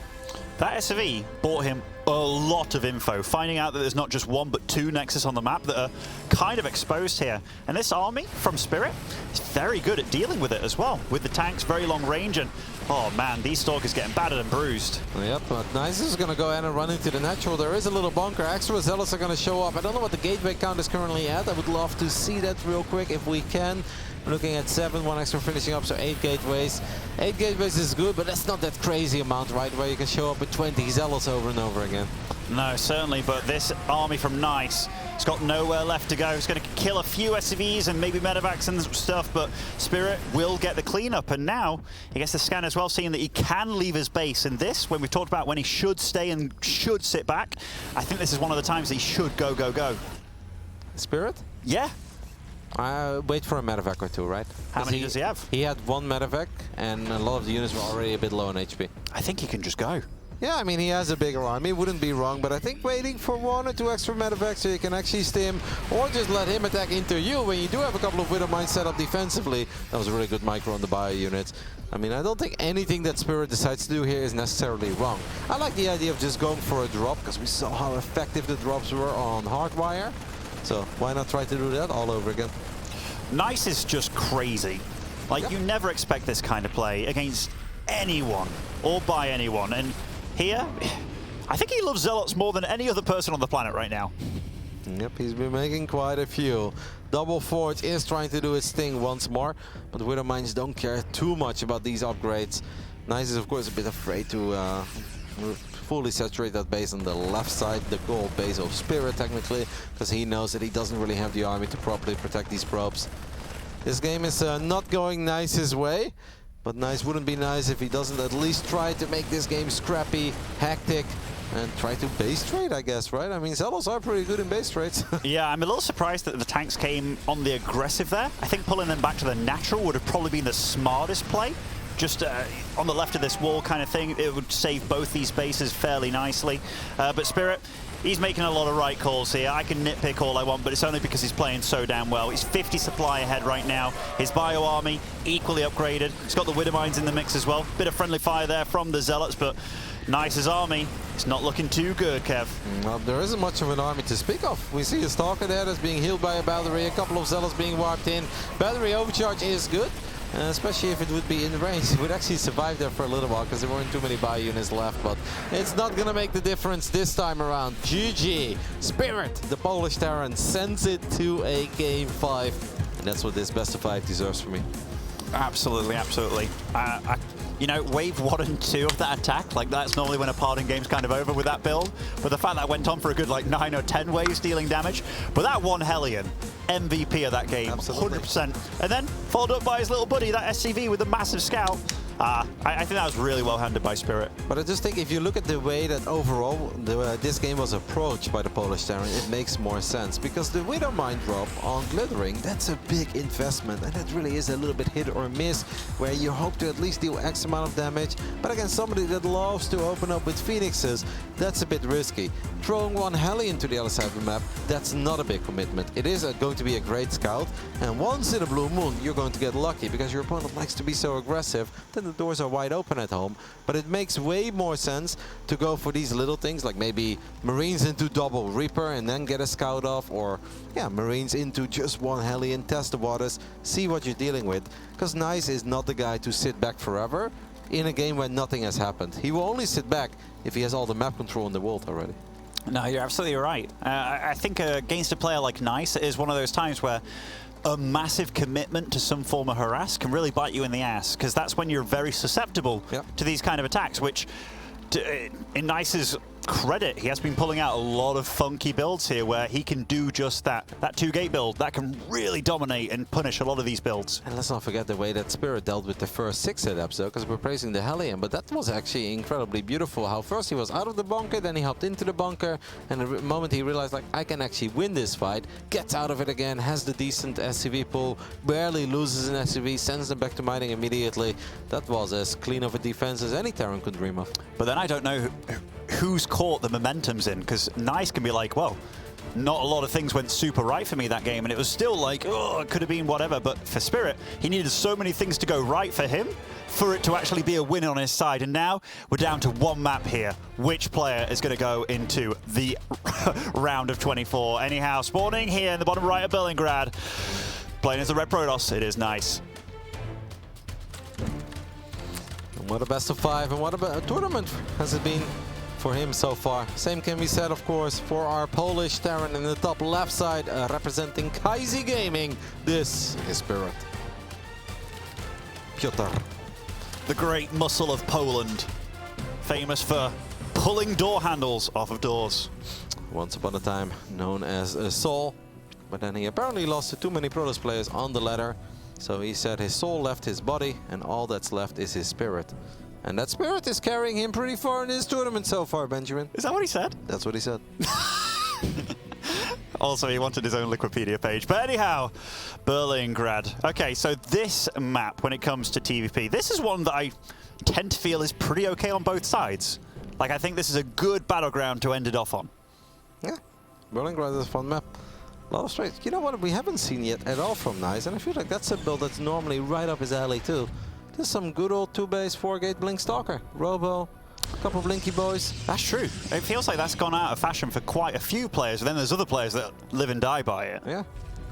That SCV bought him a lot of info, finding out that there's not just 1 but 2 Nexus on the map that are kind of exposed here. And this army from Spirit is very good at dealing with it as well, with the tanks, very long range, and oh man, these Stalkers getting battered and bruised. Yep, but Nice is going to go ahead and run into the natural. There is a little bunker. Extra Zealots are going to show up. I don't know what the gateway count is currently at. I would love to see that real quick if we can. We're looking at 7, 1 extra finishing up, so 8 gateways. 8 gateways is good, but that's not that crazy amount, right? Where you can show up with 20 Zealots over and over again. No, certainly, but this army from Nice, it's got nowhere left to go. It's going to kill a few SCVs and maybe medevacs and stuff, but Spirit will get the cleanup. And now he gets the scan as well, seeing that he can leave his base. And this, when we've talked about when he should stay and should sit back, I think this is one of the times he should go, go, go. Spirit? Yeah. Wait for a medevac or 2, right? How many does he have? He had 1 medevac, and a lot of the units were already a bit low on HP. I think he can just go. Yeah, I mean, he has a bigger army, wouldn't be wrong, but I think waiting for 1 or 2 extra medevacs so you can actually stim, or just let him attack into you when you do have a couple of Widow Mines set up defensively. That was a really good micro on the bio unit. I mean, I don't think anything that Spirit decides to do here is necessarily wrong. I like the idea of just going for a drop, because we saw how effective the drops were on Hardwire. So why not try to do that all over again? Nice is just crazy. Like, you never expect this kind of play against anyone or by anyone. And here, I think he loves Zealots more than any other person on the planet right now. Yep, he's been making quite a few. Double Forge is trying to do its thing once more, but Widow Mines don't care too much about these upgrades. Nice is, of course, a bit afraid to fully saturate that base on the left side, the gold base of Spirit, technically, because he knows that he doesn't really have the army to properly protect these probes. This game is not going Nice's way, but Nice wouldn't be nice if he doesn't at least try to make this game scrappy, hectic, and try to base trade, I guess, right? I mean, Zealots are pretty good in base trades. Yeah, I'm a little surprised that the tanks came on the aggressive there. I think pulling them back to the natural would have probably been the smartest play. Just on the left of this wall kind of thing, it would save both these bases fairly nicely. But Spirit, he's making a lot of right calls here. I can nitpick all I want, but it's only because he's playing so damn well. He's 50 supply ahead right now. His bio army equally upgraded. He's got the Widow Mines in the mix as well. Bit of friendly fire there from the Zealots, but Nice's army, it's not looking too good, Kev. Well, there isn't much of an army to speak of. We see a Stalker there that's being healed by a battery, a couple of Zealots being warped in. Battery overcharge is good. Especially if it would be in range. It would actually survive there for a little while because there weren't too many bio units left, but it's not going to make the difference this time around. GG. Spirit, the Polish Terran, sends it to a Game 5. And that's what this best of 5 deserves for me. Absolutely, absolutely. You know, wave 1 and 2 of that attack, like that's normally when a parting game's kind of over with that build. But the fact that went on for a good like 9 or 10 waves dealing damage. But that one Hellion, MVP of that game, absolutely. 100%. And then followed up by his little buddy, that SCV with a massive scout. I think that was really well handled by Spirit. But I just think if you look at the way that overall this game was approached by the Polish Terran, it makes more sense. Because the Widow Mine drop on Glittering, that's a big investment. And it really is a little bit hit or miss, where you hope to at least deal X amount of damage. But against somebody that loves to open up with Phoenixes, that's a bit risky. Throwing one Hellion to the other side of the map, that's not a big commitment. It is going to be a great scout. And once in a blue moon, you're going to get lucky, because your opponent likes to be so aggressive, then the doors are wide open at home. But it makes way more sense to go for these little things, like maybe Marines into double Reaper and then get a scout off, or yeah, Marines into just one Hellion, test the waters, see what you're dealing with. Because Nice is not the guy to sit back forever in a game when nothing has happened. He will only sit back if he has all the map control in the world already. No, you're absolutely right. I think against a player like Nice, it is one of those times where a massive commitment to some form of harass can really bite you in the ass, because that's when you're very susceptible to these kind of attacks, which, in Nice's credit, he has been pulling out a lot of funky builds here where he can do just that. That 2-gate build, that can really dominate and punish a lot of these builds. And let's not forget the way that Spirit dealt with the first 6-hit episode, because we're praising the Hellion, but that was actually incredibly beautiful. How first he was out of the bunker, then he hopped into the bunker, and the moment he realized, like, I can actually win this fight, gets out of it again, has the decent SCV pull, barely loses an SCV, sends them back to mining immediately. That was as clean of a defense as any Terran could dream of. But then I don't know who's caught the momentum's in, because Nice can be like, well, not a lot of things went super right for me that game, and it was still like, oh, it could have been whatever. But for Spirit, he needed so many things to go right for him for it to actually be a win on his side. And now we're down to one map here. Which player is going to go into the round of 24? Anyhow, spawning here in the bottom right of Berlingrad, playing as the Red Protoss, it is Nice. And what a best of 5, and what a tournament has it been for him so far. Same can be said, of course, for our Polish Terran in the top left side, representing Kaisi Gaming. This is Spirit. Piotr. The great muscle of Poland, famous for pulling door handles off of doors. Once upon a time known as Soul, but then he apparently lost to too many Protoss players on the ladder. So he said his soul left his body, and all that's left is his spirit. And that spirit is carrying him pretty far in this tournament so far, Benjamin. Is that what he said? That's what he said. Also, he wanted his own Wikipedia page. But anyhow, Berlingrad. Okay, so this map, when it comes to TVP, this is one that I tend to feel is pretty okay on both sides. Like, I think this is a good battleground to end it off on. Yeah, Berlin Ground is a fun map. A lot of straight. You know what we haven't seen yet at all from Nice, and I feel like that's a build that's normally right up his alley too. There's some good old 2-base 4-gate Blink Stalker. Robo, a couple of Blinky boys. That's true. It feels like that's gone out of fashion for quite a few players, but then there's other players that live and die by it. Yeah.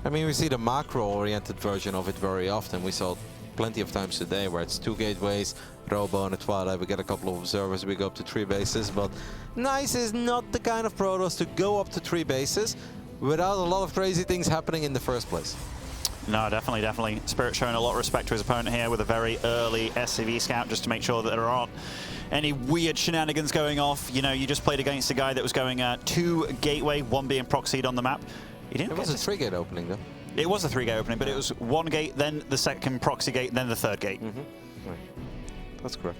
I mean, we see the macro-oriented version of it very often. We saw plenty of times today where it's 2 gateways, Robo and a Twilight. We get a couple of observers, we go up to 3 bases, but Nice is not the kind of Protoss to go up to 3 bases without a lot of crazy things happening in the first place. No, definitely. Spirit showing a lot of respect to his opponent here with a very early SCV scout just to make sure that there aren't any weird shenanigans going off. You know, you just played against a guy that was going 2 gateway, 1 being proxied on the map. It was a 3-gate opening though. It was a 3-gate opening, but it was 1 gate, then the second proxy gate, then the 3rd gate. Right. That's correct.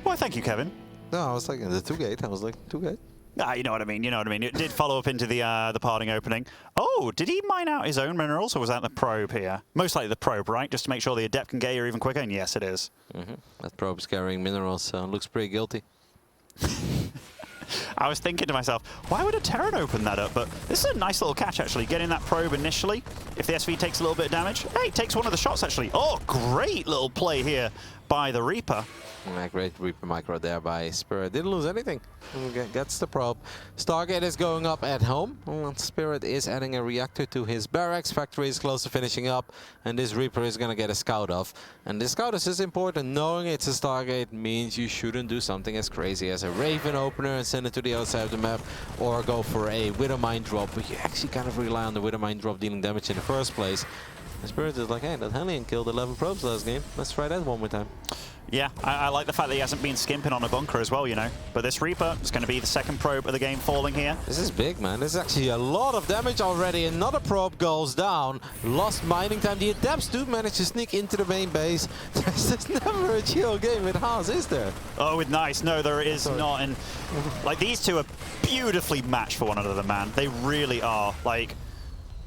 Well, thank you, Kevin. No, I was like the 2-gate. I was like 2-gate. Ah, you know what I mean. It did follow up into the parting opening. Oh, did he mine out his own minerals, or was that the probe here? Most likely the probe, right? Just to make sure the adept can get here even quicker. And yes, it is. That probe's carrying minerals. Looks pretty guilty. I was thinking to myself, why would a Terran open that up? But this is a nice little catch, actually. Getting that probe initially. If the SV takes a little bit of damage, hey, it takes one of the shots, actually. Oh, great little play here by the Reaper. Yeah, great Reaper micro there by Spirit. Didn't lose anything. Gets the probe. Stargate is going up at home. Spirit is adding a reactor to his barracks. Factory is close to finishing up. And this Reaper is going to get a scout off. And this scout is important. Knowing it's a Stargate means you shouldn't do something as crazy as a Raven opener and send it to the other side of the map. Or go for a Widowmine drop. But you actually kind of rely on the Widowmine drop dealing damage in the first place. And Spirit is like, hey, that Hellion killed 11 probes last game. Let's try that one more time. Yeah, I like the fact that he hasn't been skimping on a bunker as well, you know. But this Reaper is going to be the second probe of the game falling here. This is big, man. This is actually a lot of damage already. Another probe goes down. Lost mining time. The Adepts do manage to sneak into the main base. There's never a chill game with Haas, is there? Oh, with Nice. No, there is not. And like, these two are beautifully matched for one another, man. They really are. Like,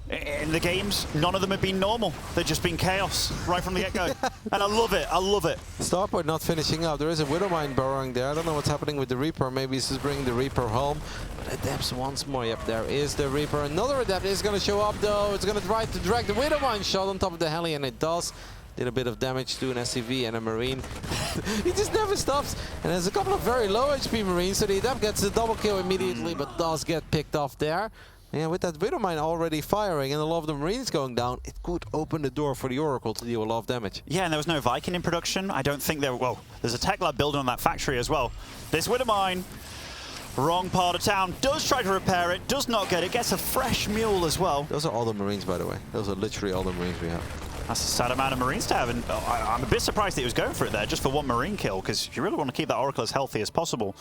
in the games, none of them have been normal. They've just been chaos right from the get-go. And I love it. I love it. Starport not finishing up. There is a Widowmine burrowing there. I don't know what's happening with the Reaper. Maybe this is bringing the Reaper home. But Adepts once more. Yep, there is the Reaper. Another Adept is going to show up, though. It's going to try to drag the Widowmine shot on top of the Hellion. It does. Did a bit of damage to an SCV and a Marine. He just never stops. And there's a couple of very low HP Marines. So the Adept gets the double kill immediately, but does get picked off there. Yeah, with that Widowmine already firing and a lot of the Marines going down, it could open the door for the Oracle to deal a lot of damage. Yeah, and there was no Viking in production. I don't think there... Well, there's a tech lab building on that factory as well. This Widowmine, wrong part of town, does try to repair it, does not get it, gets a fresh mule as well. Those are all the Marines, by the way. Those are literally all the Marines we have. That's a sad amount of Marines to have, and I'm a bit surprised that he was going for it there, just for 1 Marine kill, because you really want to keep that Oracle as healthy as possible.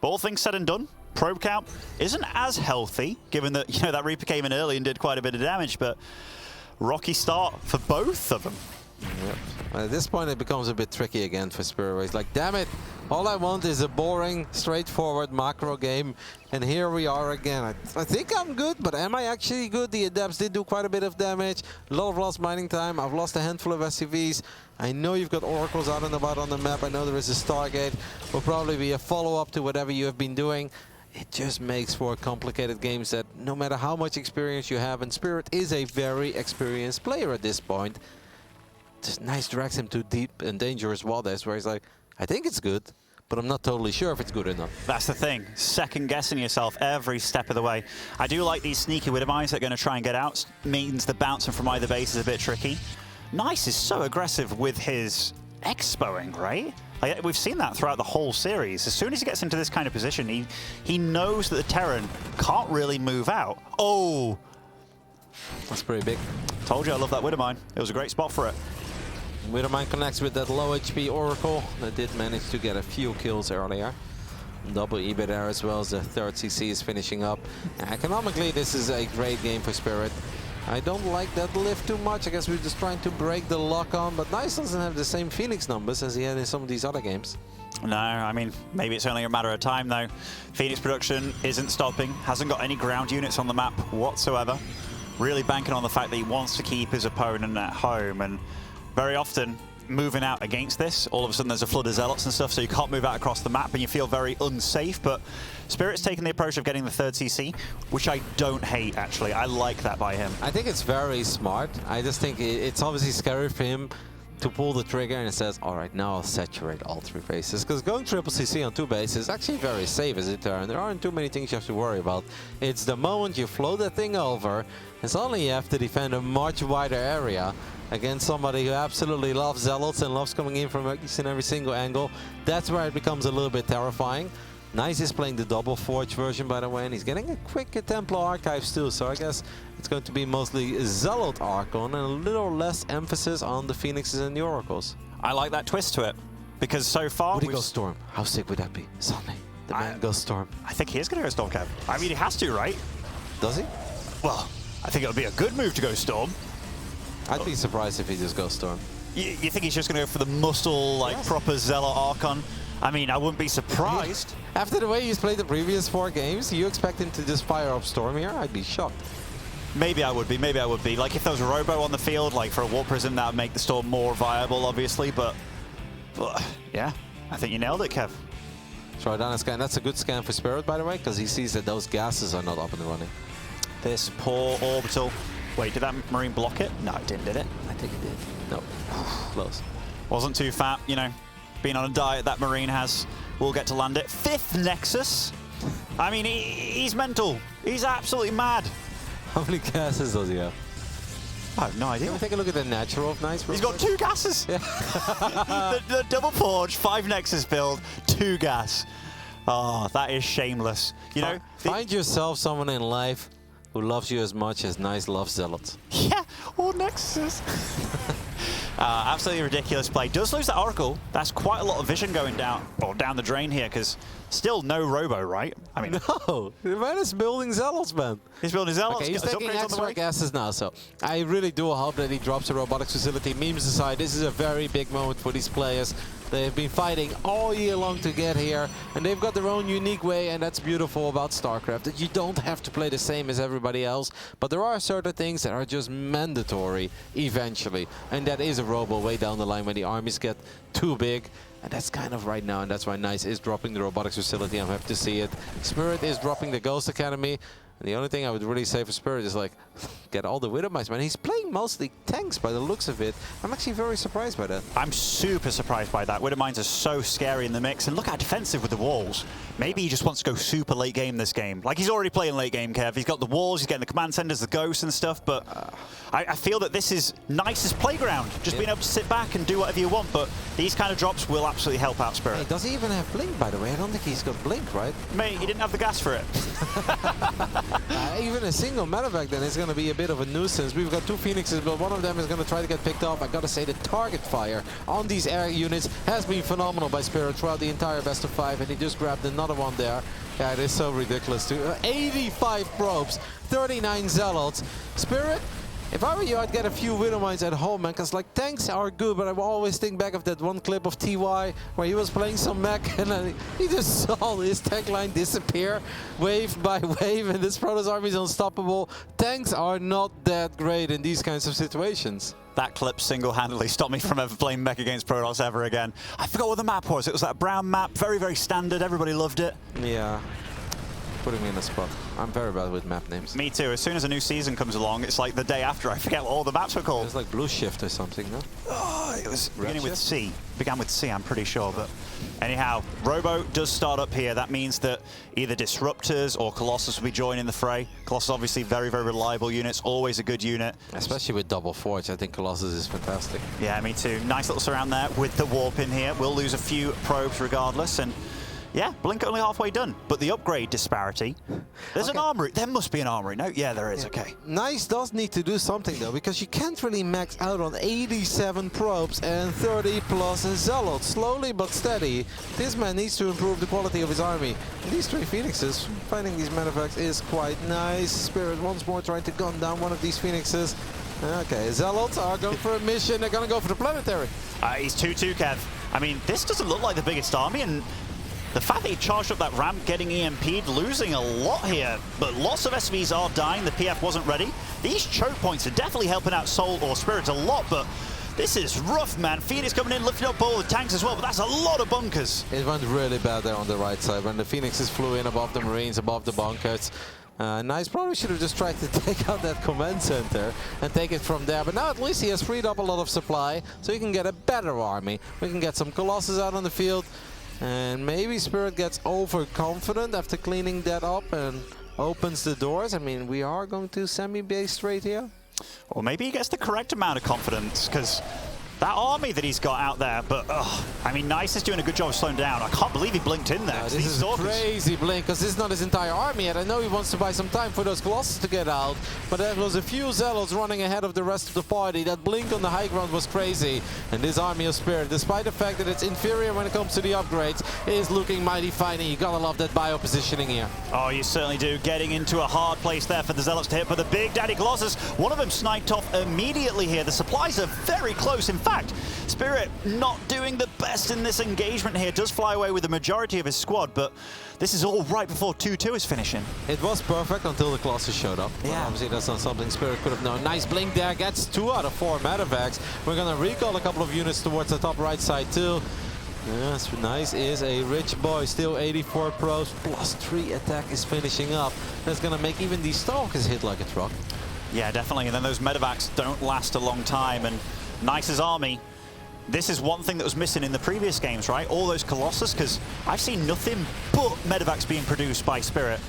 But all things said and done, probe count isn't as healthy, given that, you know, that Reaper came in early and did quite a bit of damage, but rocky start for both of them. Yep. At this point, it becomes a bit tricky again for Spirit. He's like, damn it, all I want is a boring, straightforward macro game. And here we are again. I think I'm good, but am I actually good? The Adepts did do quite a bit of damage. A lot of lost mining time. I've lost a handful of SCVs. I know you've got Oracles out and about on the map. I know there is a Stargate. Will probably be a follow-up to whatever you have been doing. It just makes for complicated games that no matter how much experience you have, and Spirit is a very experienced player at this point, just Nice drags him to deep and dangerous waters where he's like, I think it's good, but I'm not totally sure if it's good or not. That's the thing, second guessing yourself every step of the way. I do like these sneaky Widowmines that are going to try and get out. Means the bouncing from either base is a bit tricky. Nice is so aggressive with his expoing, right? Like, we've seen that throughout the whole series. As soon as he gets into this kind of position, he knows that the Terran can't really move out. Oh! That's pretty big. Told you I love that Widowmine. It was a great spot for it. Widowmine connects with that low HP Oracle that did manage to get a few kills earlier. Double EBIT there as well as the third CC is finishing up. And economically, this is a great game for Spirit. I don't like that lift too much. I guess we're just trying to break the lock on, but Nice doesn't have the same Phoenix numbers as he had in some of these other games. No, I mean, maybe it's only a matter of time though. Phoenix production isn't stopping, hasn't got any ground units on the map whatsoever. Really banking on the fact that he wants to keep his opponent at home, and very often moving out against this. All of a sudden there's a flood of zealots and stuff, so you can't move out across the map and you feel very unsafe. But Spirit's taken the approach of getting the 3rd CC, which I don't hate, actually. I like that by him. I think it's very smart. I just think it's obviously scary for him to pull the trigger and it says, all right, now I'll saturate all 3 bases. Because going triple CC on 2 bases is actually very safe as a Terran. There aren't too many things you have to worry about. It's the moment you flow that thing over, and suddenly you have to defend a much wider area against somebody who absolutely loves zealots and loves coming in from each and every single angle. That's where it becomes a little bit terrifying. Nice is playing the double forge version, by the way, and he's getting a quick Templar Archives too, so I guess it's going to be mostly Zealot Archon and a little less emphasis on the Phoenixes and the Oracles. I like that twist to it, because so far... Would he go Storm? How sick would that be? Suddenly, the man goes Storm. I think he is going to go Storm, Kev. I mean, he has to, right? Does he? Well, I think it would be a good move to go Storm. I'd be surprised if he just goes Storm. You think he's just going to go for the muscle, like, proper Zealot Archon? I mean, I wouldn't be surprised. After the way he's played the previous 4 games, you expect him to just fire up Storm here? I'd be shocked. Maybe I would be, maybe I would be. Like, if there was a Robo on the field, like, for a Warp Prism, that would make the Storm more viable, obviously, but yeah, I think you nailed it, Kev. Try down a scan. That's a good scan for Spirit, by the way, because he sees that those gases are not up and running. This poor orbital. Wait, did that Marine block it? No, it didn't, did it? I think it did. No. Close. Wasn't too fat, you know. Being on a diet that Marine has, we'll get to land it. 5th Nexus. I mean, he's mental. He's absolutely mad. How many gases does he have? I have no idea. Can we take a look at the natural of Nice? He's got 2 gases. Yeah. the double forge, 5 Nexus build, 2 gas. Oh, that is shameless. You know, find yourself someone in life who loves you as much as Nice loves Zealots. Yeah, or Nexus. Absolutely ridiculous play. Does lose that Oracle. That's quite a lot of vision going down the drain here, because still no Robo, right? I mean, no, the man is building Zealots, man. He's building Zealots. Okay, he's taking extra gases now, so I really do hope that he drops a robotics facility. Memes aside, this is a very big moment for these players. They've been fighting all year long to get here, and they've got their own unique way, and that's beautiful about StarCraft, that you don't have to play the same as everybody else, but there are certain things that are just mandatory eventually, and that is a Robo way down the line when the armies get too big. And that's kind of right now, and that's why Nice is dropping the robotics facility. I'm happy to see it. Spirit is dropping the Ghost Academy. And the only thing I would really say for Spirit is, like, get all the Widowmice, man. He's playing mostly tanks by the looks of it. I'm actually very surprised by that. I'm super surprised by that. Widowmines are so scary in the mix. And look how defensive with the walls. Maybe he just wants to go super late game this game. Like, he's already playing late game, Kev. He's got the walls, he's getting the command centers, the ghosts and stuff. But I feel that this is Nice's playground. Just being able to sit back and do whatever you want. But these kind of drops will absolutely help out Spirit. Hey, does he even have Blink, by the way? I don't think he's got Blink, right? Mate, he didn't have the gas for it. Even a single medevac then is going to be a bit of a nuisance. We've got 2 Phoenixes, but one of them is going to try to get picked off. I got to say, the target fire on these air units has been phenomenal by Spirit throughout the entire best of 5, and he just grabbed another one there. Yeah, it is so ridiculous too. 85 probes, 39 Zealots. Spirit, if I were you, I'd get a few Widowmines at home, man, because, like, tanks are good, but I will always think back of that one clip of TY where he was playing some mech and he just saw his tank line disappear wave by wave, and this Protoss army is unstoppable. Tanks are not that great in these kinds of situations. That clip single-handedly stopped me from ever playing mech against Protoss ever again. I forgot what the map was. It was that brown map, very, very standard. Everybody loved it. Yeah. Putting me in a spot. I'm very bad with map names. Me too. As soon as a new season comes along, it's like the day after I forget what all the maps were called. It's like Blue Shift or something, no? Oh, it was beginning with C. Began with C, I'm pretty sure. But anyhow, Robo does start up here. That means that either Disruptors or Colossus will be joining the fray. Colossus obviously very, very reliable units. Always a good unit. Especially with double forge. I think Colossus is fantastic. Yeah, me too. Nice little surround there with the warp in here. We'll lose a few probes regardless. And yeah, Blink only halfway done. But the upgrade disparity, there's an armory. There must be an armory. No, yeah, there is. Okay. Nice does need to do something, though, because you can't really max out on 87 probes and 30 plus Zealots. Slowly but steady, this man needs to improve the quality of his army. And these 3 Phoenixes, finding these manufacts is quite nice. Spirit once more trying to gun down one of these Phoenixes. Okay, Zealots are going for a mission. They're going to go for the planetary. He's 2-2, Kev. I mean, this doesn't look like the biggest army, and the fact that he charged up that ramp, getting EMP'd, losing a lot here, but lots of SVs are dying. The PF wasn't ready. These choke points are definitely helping out Soul or Spirit a lot, but This is rough, man. Phoenix coming in, lifting up all the tanks as well, but that's a lot of bunkers. It went really bad there on the right side when the Phoenixes flew in above the Marines, above the bunkers. Nice probably should have just tried to take out that command center and take it from there. But now at least he has freed up a lot of supply, so he can get a better army. We can get some Colossus out on the field. And maybe Spirit gets overconfident after cleaning that up and opens the doors. I mean, we are going to semi-base straight here. Or maybe he gets the correct amount of confidence, because that army that he's got out there, but I mean, Nice is doing a good job of slowing down. I can't believe he blinked in there. This is a crazy blink, because this is not his entire army yet. I know he wants to buy some time for those Colossus to get out, but there was a few Zealots running ahead of the rest of the party. That blink on the high ground was crazy. And this army of Spirit, despite the fact that it's inferior when it comes to the upgrades, is looking mighty fine. You gotta love that bio positioning here. Oh, you certainly do. Getting into a hard place there for the Zealots to hit, but the Big Daddy Colossus, one of them sniped off immediately here. The supplies are very close. In fact, Spirit not doing the best in this engagement here. Does fly away with the majority of his squad, but this is all right before 2-2 is finishing. It was perfect until the Colossus showed up. Yeah. Well, obviously that's not something Spirit could have known. Nice blink there, gets 2 out of 4 medevacs. We're gonna recall a couple of units towards the top right side too. Yes, Nice is a rich boy, still 84 pros, +3 attack is finishing up. That's gonna make even these Stalkers hit like a truck. Yeah, definitely, and then those medevacs don't last a long time, and Nice's army, this is one thing that was missing in the previous games, right? All those Colossus, because I've seen nothing but medevacs being produced by Spirit.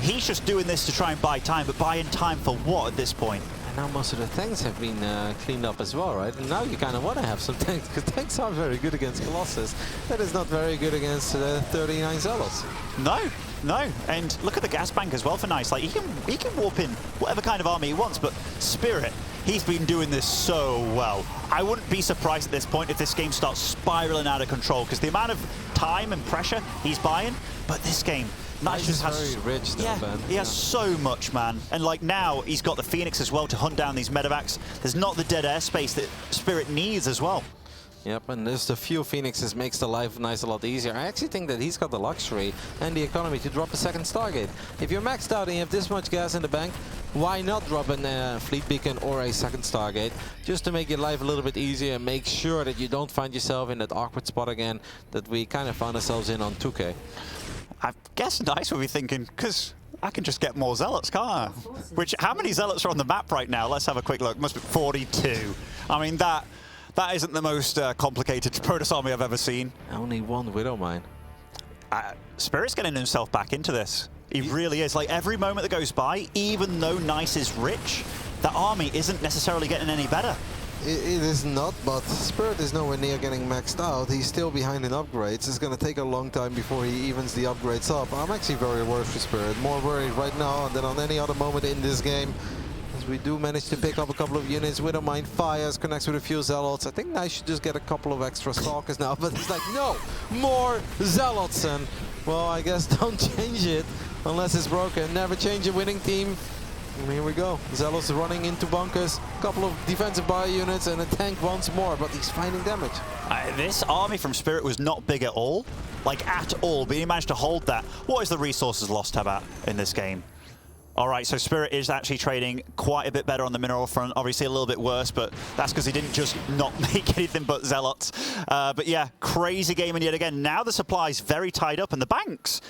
He's just doing this to try and buy time, but buying time for what at this point? And now most of the tanks have been cleaned up as well, right? And now you kind of want to have some tanks, because tanks are very good against Colossus. That is not very good against 39 Zealots. No, and look at the gas bank as well for Nice. Like, he can warp in whatever kind of army he wants, but Spirit, he's been doing this so well. I wouldn't be surprised at this point if this game starts spiraling out of control, because the amount of time and pressure he's buying, but this game, Nice just has very rich though, Ben. He has so much, man. And like now, he's got the Phoenix as well to hunt down these medevacs. There's not the dead airspace that Spirit needs as well. Yep, and just a few Phoenixes makes the life of Nice a lot easier. I actually think that he's got the luxury and the economy to drop a second Stargate. If you're maxed out and you have this much gas in the bank, why not drop a fleet beacon or a second Stargate, just to make your life a little bit easier and make sure that you don't find yourself in that awkward spot again that we kind of found ourselves in on 2K. I guess Nice will be thinking, because I can just get more Zealots, can't I? Which, how many Zealots are on the map right now? Let's have a quick look. Must be 42. I mean, that isn't the most complicated Protoss army I've ever seen. Only one Widowmine. Spirit's getting himself back into this. He really is. Like, every moment that goes by, even though Nice is rich, the army isn't necessarily getting any better. It is not, but Spirit is nowhere near getting maxed out. He's still behind in upgrades. It's going to take a long time before he evens the upgrades up. I'm actually very worried for Spirit. More worried right now than on any other moment in this game. As we do manage to pick up a couple of units. Widowmine fires, connects with a few Zealots. I think Nice should just get a couple of extra Stalkers now, but it's like, no, more Zealots. And, well, I guess don't change it unless it's broken. Never change a winning team. And here we go. Zealots running into bunkers, a couple of defensive bio units and a tank once more, but he's finding damage. This army from Spirit was not big at all, like at all, but he managed to hold that. What is the resources lost about in this game? All right, so Spirit is actually trading quite a bit better on the mineral front, obviously a little bit worse, but that's because he didn't just not make anything but Zealots. But yeah, crazy game, and yet again, now the supply's very tied up, and the banks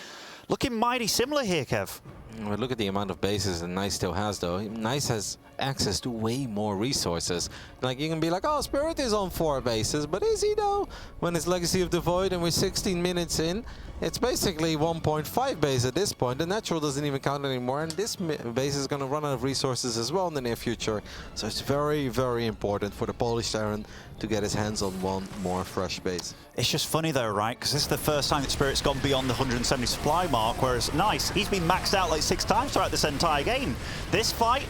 looking mighty similar here, Kev. Well, look at the amount of bases that Nice still has, though. Nice has access to way more resources. Like, you can be like, oh, Spirit is on 4 bases, but is he, though? When it's Legacy of the Void and we're 16 minutes in, it's basically 1.5 base at this point. The natural doesn't even count anymore, and this base is going to run out of resources as well in the near future. So it's very, very important for the Polish Terran to get his hands on one more fresh base. It's just funny though, right? Because this is the first time that Spirit's gone beyond the 170 supply mark, whereas Nice, he's been maxed out like 6 times throughout this entire game. This fight,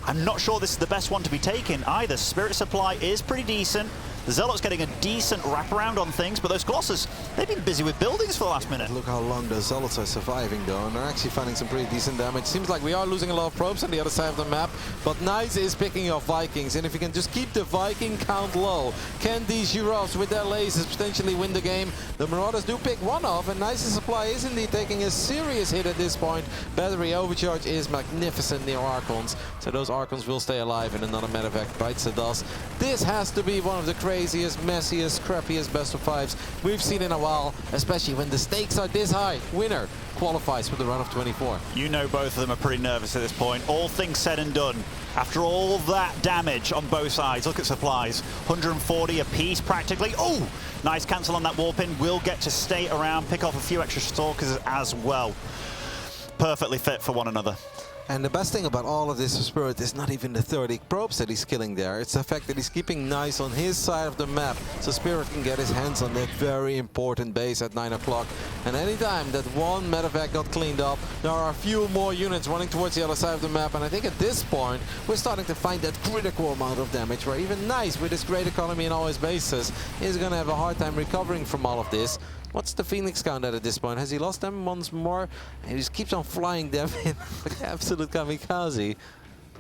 I'm not sure this is the best one to be taken either. Spirit supply is pretty decent. The Zealots getting a decent wraparound on things, but those Colossus, they've been busy with buildings for the last minute. Look how long the Zealots are surviving though, and they're actually finding some pretty decent damage. Seems like we are losing a lot of probes on the other side of the map, but Nice is picking off Vikings, and if you can just keep the Viking count low, can these Euros with their lasers potentially win the game? The Marauders do pick one off, and Nice's supply is indeed taking a serious hit at this point. Battery overcharge is magnificent near Archons, so those Archons will stay alive, and another medevac bites the dust. This has to be one of the craziest, messiest, crappiest best of fives we've seen in a while, especially when the stakes are this high. Winner qualifies for the run of 24. You know both of them are pretty nervous at this point. All things said and done, after all that damage on both sides, look at supplies. 140 apiece practically. Oh, nice cancel on that warp in. Will get to stay around, pick off a few extra stalkers as well. Perfectly fit for one another. And the best thing about all of this for Spirit is not even the 30 probes that he's killing there. It's the fact that he's keeping Nice on his side of the map, so Spirit can get his hands on that very important base at 9 o'clock. And anytime that one medevac got cleaned up, there are a few more units running towards the other side of the map. And I think at this point, we're starting to find that critical amount of damage, where even Nice, with his great economy and all his bases, is going to have a hard time recovering from all of this. What's the Phoenix count at this point? Has he lost them once more? And he just keeps on flying them in like absolute kamikaze.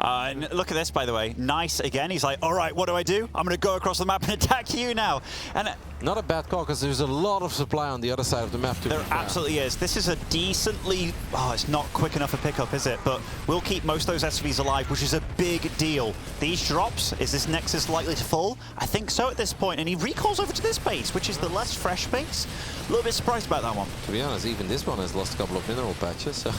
And look at this, by the way. Nice again. He's like, all right, what do I do? I'm going to go across the map and attack you now. And not a bad call, because there's a lot of supply on the other side of the map too. There absolutely is. This is a decently... Oh, it's not quick enough a pickup, is it? But we'll keep most of those SCVs alive, which is a big deal. These drops, is this Nexus likely to fall? I think so at this point. And he recalls over to this base, which is the less fresh base. A little bit surprised about that one. To be honest, even this one has lost a couple of mineral patches. So.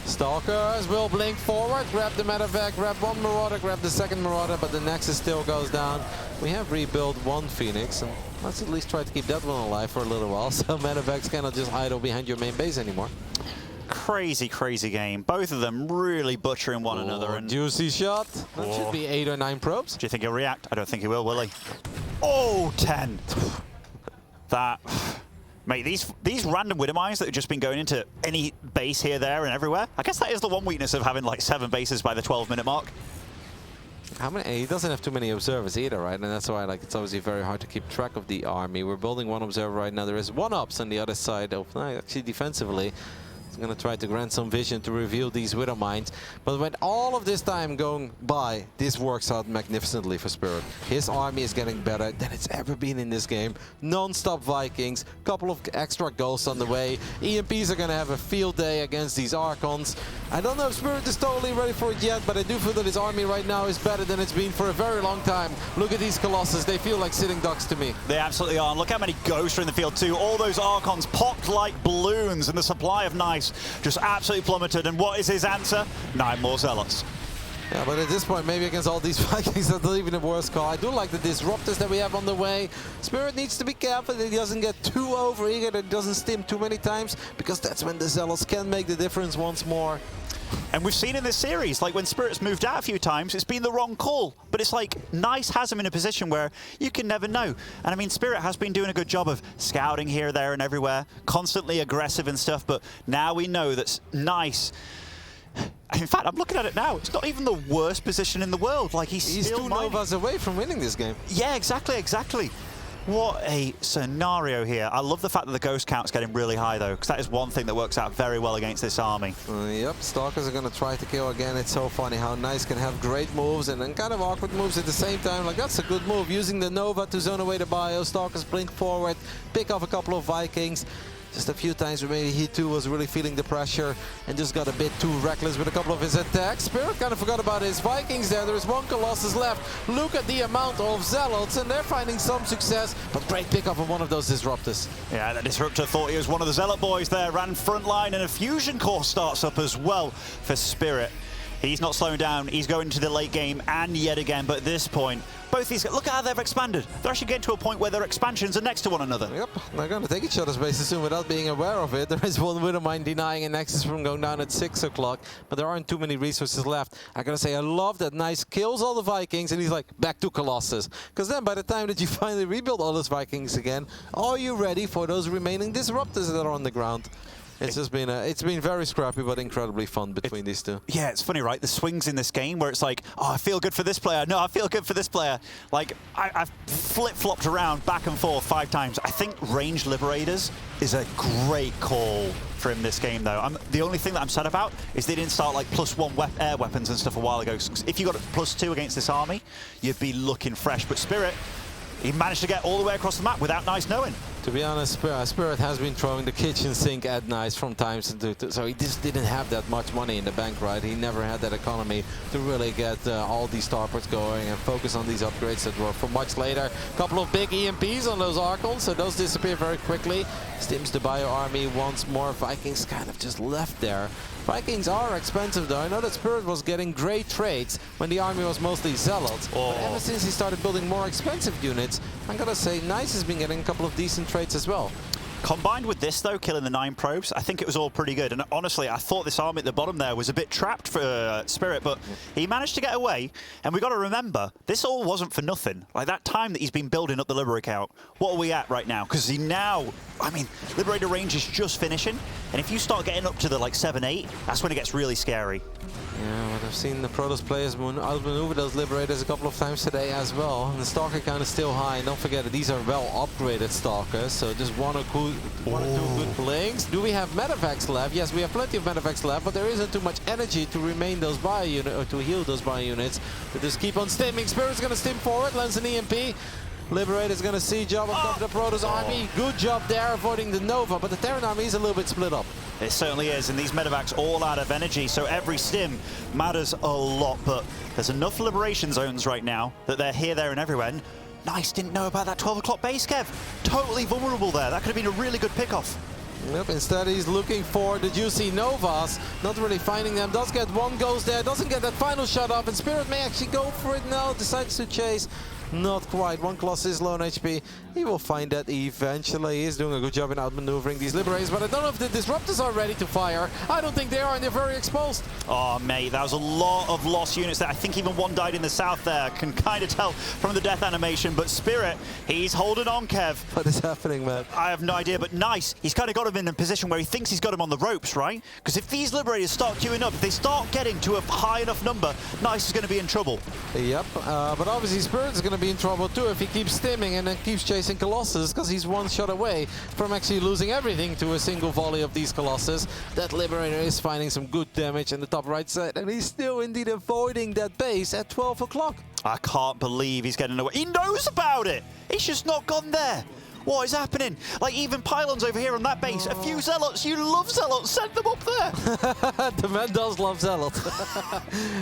Stalkers will blink forward, grab the medevac, grab one Marauder, grab the second Marauder, but the Nexus still goes down. We have rebuilt one Phoenix, and let's at least try to keep that one alive for a little while, so medevacs cannot just idle behind your main base anymore. Crazy, crazy game. Both of them really butchering one another. And juicy shot. That should be 8 or 9 probes. Do you think he'll react? I don't think he will he? Oh, 10. That... Mate, these random Widow mines that have just been going into any base here, there, and everywhere, I guess that is the one weakness of having like 7 bases by the 12-minute mark. How many? He doesn't have too many observers either, right? And that's why it's obviously very hard to keep track of the army. We're building one observer right now. There is one ops on the other side of, actually defensively. He's going to try to grant some vision to reveal these Widow mines. But with all of this time going by, this works out magnificently for Spirit. His army is getting better than it's ever been in this game. Non-stop Vikings, couple of extra ghosts on the way. EMPs are going to have a field day against these Archons. I don't know if Spirit is totally ready for it yet, but I do feel that his army right now is better than it's been for a very long time. Look at these Colossus. They feel like sitting ducks to me. They absolutely are. And look how many ghosts are in the field too. All those Archons popped like balloons, and the supply of Nice just absolutely plummeted. And what is his answer? 9 more Zealots. Yeah, but at this point, maybe against all these Vikings, that's not even a worse call. I do like the disruptors that we have on the way. Spirit needs to be careful that he doesn't get too overeager, that he doesn't stim too many times, because that's when the Zealots can make the difference once more. And we've seen in this series, like when Spirit's moved out a few times, it's been the wrong call. But it's like, Nice has him in a position where you can never know. And I mean, Spirit has been doing a good job of scouting here, there, and everywhere, constantly aggressive and stuff, but now we know that Nice... In fact, I'm looking at it now. It's not even the worst position in the world. Like he's still 2 Novas away from winning this game. Yeah, exactly. What a scenario here. I love the fact that the ghost count's getting really high, though, because that is one thing that works out very well against this army. Yep, Stalkers are going to try to kill again. It's so funny how Nice can have great moves and then kind of awkward moves at the same time. Like, that's a good move, using the Nova to zone away the bio. Stalkers blink forward, pick off a couple of Vikings. Just a few times where maybe he too was really feeling the pressure and just got a bit too reckless with a couple of his attacks. Spirit kind of forgot about his Vikings there. There's one Colossus left. Look at the amount of Zealots, and they're finding some success, but great pickup of one of those Disruptors. Yeah, the Disruptor thought he was one of the Zealot boys there, ran front line, and a Fusion Core starts up as well for Spirit. He's not slowing down. He's going to the late game, and yet again, but at this point, both these guys, look at how they've expanded. They're actually getting to a point where their expansions are next to one another. Yep, they're going to take each other's bases soon without being aware of it. There is one Widow mine denying a Nexus from going down at 6 o'clock, but there aren't too many resources left. I gotta say, I love that Nice kills all the Vikings, and he's like, back to Colossus. Because then by the time that you finally rebuild all those Vikings again, are you ready for those remaining Disruptors that are on the ground? It's just been it's been very scrappy but incredibly fun between these two. Yeah, it's funny, right? The swings in this game where it's like, oh, I feel good for this player. No, I feel good for this player. Like, I've flip-flopped around back and forth 5 times. I think ranged Liberators is a great call for him this game, though. The only thing that I'm sad about is they didn't start like +1 air weapons and stuff a while ago. If you got +2 against this army, you'd be looking fresh. But Spirit, he managed to get all the way across the map without Nice knowing. To be honest, Spirit has been throwing the kitchen sink at Nice from times to time, so he just didn't have that much money in the bank, right? He never had that economy to really get all these starports going and focus on these upgrades that were for much later. A couple of big EMPs on those Archons, so those disappear very quickly. Stims the Bio army once more. Vikings kind of just left there. Vikings are expensive though. I know that Spirit was getting great trades when the army was mostly Zealots. But ever since he started building more expensive units, I gotta say, Nice has been getting a couple of decent trades as well. Combined with this, though, killing the 9 probes, I think it was all pretty good. And honestly, I thought this army at the bottom there was a bit trapped for Spirit, but he managed to get away. And we got to remember, this all wasn't for nothing. Like, that time that he's been building up the Liberator count, what are we at right now? Because he now, I mean, Liberator range is just finishing. And if you start getting up to the, like, 7, 8, that's when it gets really scary. Yeah, but I've seen the Protoss players outmaneuver those Liberators a couple of times today as well. And the Stalker count is still high. And don't forget that these are well upgraded Stalkers, so just one or two good blinks. Do we have Medivacs left? Yes, we have plenty of Medivacs left, but there isn't too much energy to remain those bio units or to heal those bio units. They just keep on stimming. Spirit's gonna stim forward, lands an EMP. Liberator's gonna see job on top of the Protoss army. Good job there avoiding the Nova, but the Terran army is a little bit split up. It certainly is, and these Medivacs all out of energy, so every stim matters a lot, but there's enough liberation zones right now that they're here, there, and everywhere. And Nice didn't know about that 12 o'clock base, Kev. Totally vulnerable there. That could have been a really good pickoff. Yep, instead he's looking for the juicy Novas, not really finding them. Does get one, goes there, doesn't get that final shot off, and Spirit may actually go for it now, decides to chase. Not quite. One Colossus is low on HP. He will find that eventually. He's doing a good job in outmaneuvering these Liberators, but I don't know if the Disruptors are ready to fire. I don't think they are, and they're very exposed. Oh, mate, that was a lot of lost units there. I think even one died in the south there. Can kind of tell from the death animation, but Spirit, he's holding on, Kev. What is happening, man? I have no idea, but Nice, he's kind of got him in a position where he thinks he's got him on the ropes, right? Because if these Liberators start queuing up, if they start getting to a high enough number, Nice is going to be in trouble. Yep, but obviously Spirit is going to be in trouble too if he keeps stimming and then keeps chasing Colossus, because he's one shot away from actually losing everything to a single volley of these Colossus. That Liberator is finding some good damage in the top right side, and he's still indeed avoiding that base at 12 o'clock. I can't believe he's getting away. He knows about it. He's just not gone there. What is happening? Like, even pylons over here on that base. A few Zealots. You love Zealots. Send them up there. The man does love Zealots.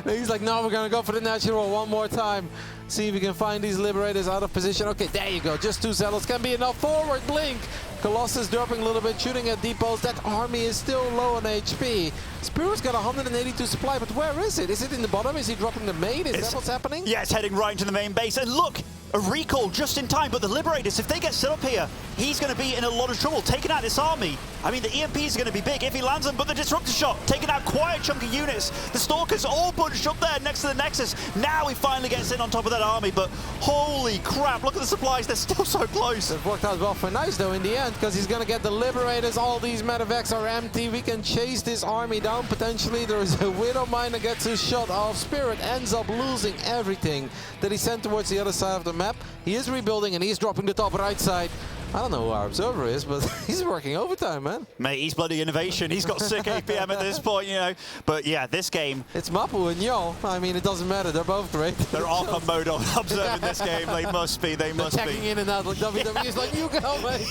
He's like, no, we're going to go for the natural one more time. See if we can find these Liberators out of position. Okay, there you go. Just 2 Zealots can be enough. Forward, blink. Colossus dropping a little bit, shooting at depots. That army is still low on HP. Spirit's got 182 supply, but where is it? Is it in the bottom? Is he dropping the main? Is that what's happening? Yeah, it's heading right into the main base. And look, a recall just in time, but the Liberators, if they get set up here, he's going to be in a lot of trouble, taking out this army. I mean, the EMP is going to be big if he lands them, but the Disruptor shot, taking out quite a chunk of units. The Stalkers all bunched up there next to the Nexus. Now he finally gets in on top of that army, but holy crap, look at the supplies, they're still so close. It worked out well for Nice, though, in the end, because he's going to get the Liberators. All these Medivacs are empty. We can chase this army down, potentially. There is a Widow Mine that gets his shot off. Spirit ends up losing everything that he sent towards the other side of the map. He is rebuilding, and he's dropping the top right side. I don't know who our observer is, but he's working overtime, man. Mate, he's bloody innovation. He's got sick APM at this point, you know. But yeah, this game... It's Mapu and Yo. I mean, it doesn't matter. They're both great. They're Archon mode on observing this game. They must be. They must be. Checking in and out like WWE. He's like, you go, mate.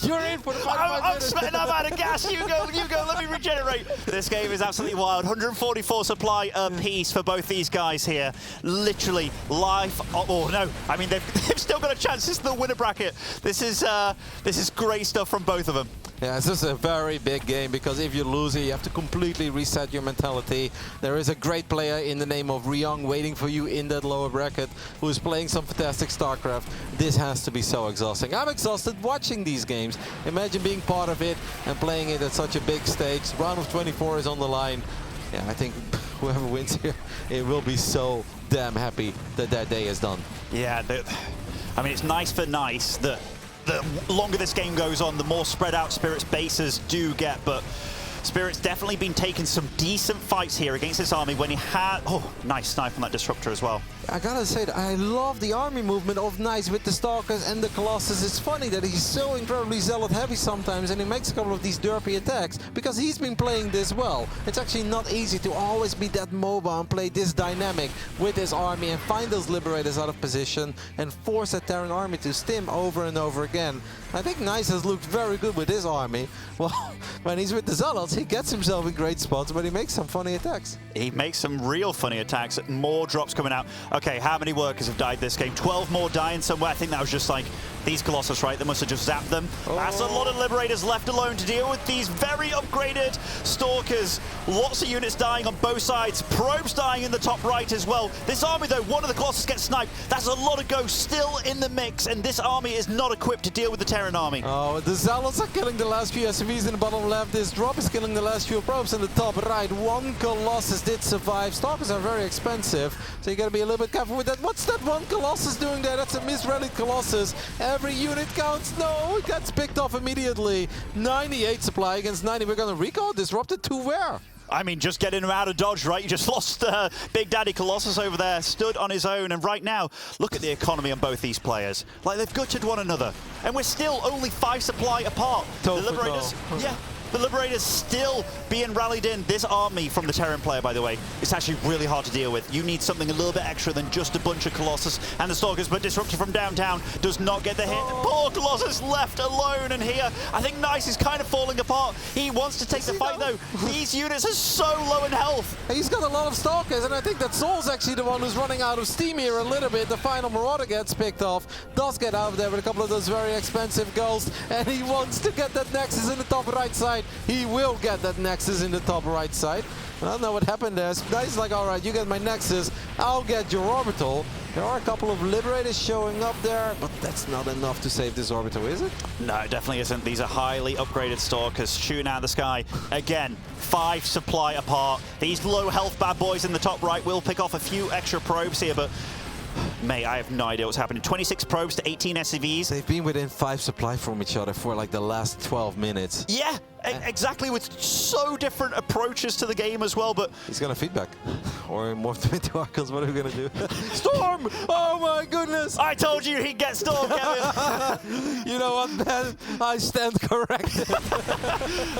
You're in for the 5 minutes. I'm out of gas. You go. Let me regenerate. This game is absolutely wild. 144 supply apiece for both these guys here. Literally life. Oh, no. I mean, they've still got a chance. This is the winner bracket. This is great stuff from both of them. Yeah, this is a very big game, because if you lose it, you have to completely reset your mentality. There is a great player in the name of Ryong waiting for you in that lower bracket who is playing some fantastic StarCraft. This has to be so exhausting. I'm exhausted watching these games. Imagine being part of it and playing it at such a big stage. Round of 24 is on the line. Yeah, I think whoever wins here, it will be so damn happy that that day is done. Yeah, I mean, it's nice for Nice that the longer this game goes on, the more spread out Spirit's bases do get, but Spirit's definitely been taking some decent fights here against this army when he had... Oh, nice snipe on that Disruptor as well. I gotta say that I love the army movement of Nice with the Stalkers and the Colossus. It's funny that he's so incredibly zealot heavy sometimes and he makes a couple of these derpy attacks because he's been playing this well. It's actually not easy to always be that mobile and play this dynamic with his army and find those Liberators out of position and force that Terran army to stim over and over again. I think Nice has looked very good with his army. Well, when he's with the Zealots, he gets himself in great spots, but he makes some funny attacks. He makes some real funny attacks. More drops coming out. Okay, how many workers have died this game? 12 more dying somewhere. I think that was just like these Colossus, right? They must have just zapped them. Oh. That's a lot of Liberators left alone to deal with these very upgraded Stalkers. Lots of units dying on both sides. Probes dying in the top right as well. This army, though, one of the Colossus gets sniped. That's a lot of ghosts still in the mix, and this army is not equipped to deal with the Terran army. Oh, the Zealots are killing the last few SCVs in the bottom left. This drop is killing the last few probes in the top right. One Colossus did survive. Stalkers are very expensive, so you gotta be a little bit careful with that. What's that one Colossus doing there? That's a misrallied Colossus. Every unit counts. No, it gets picked off immediately. 98 supply against 90. We're gonna recall. Disrupted to where? I mean, just getting him out of dodge, right? You just lost Big Daddy Colossus over there, stood on his own, and right now, look at the economy on both these players. Like, they've gutted one another, and we're still only 5 supply apart. The Liberators, yeah. The Liberators still being rallied in. This army from the Terran player, by the way, it's actually really hard to deal with. You need something a little bit extra than just a bunch of Colossus and the Stalkers, but Disruptor from downtown does not get the hit. Poor Colossus left alone, and here, I think Nice is kind of falling apart. He wants to take the fight, though. These units are so low in health. He's got a lot of Stalkers, and I think that Soul's actually the one who's running out of steam here a little bit. The final Marauder gets picked off, does get out of there with a couple of those very expensive ghosts, and he wants to get that Nexus in the top right side. He will get that Nexus in the top right side. I don't know what happened there. Nice is like, all right, you get my Nexus, I'll get your Orbital. There are a couple of Liberators showing up there, but that's not enough to save this Orbital, is it? No, it definitely isn't. These are highly upgraded Stalkers shooting out of the sky. Again, 5 supply apart. These low health bad boys in the top right will pick off a few extra probes here, but mate, I have no idea what's happening. 26 probes to 18 SCVs. They've been within 5 supply from each other for like the last 12 minutes. Yeah, exactly, with so different approaches to the game as well, but... He's gonna feedback. Or morph them into Archons, what are we gonna do? Storm! Oh my goodness! I told you he'd get Storm, Kevin! You know what, Ben? I stand corrected.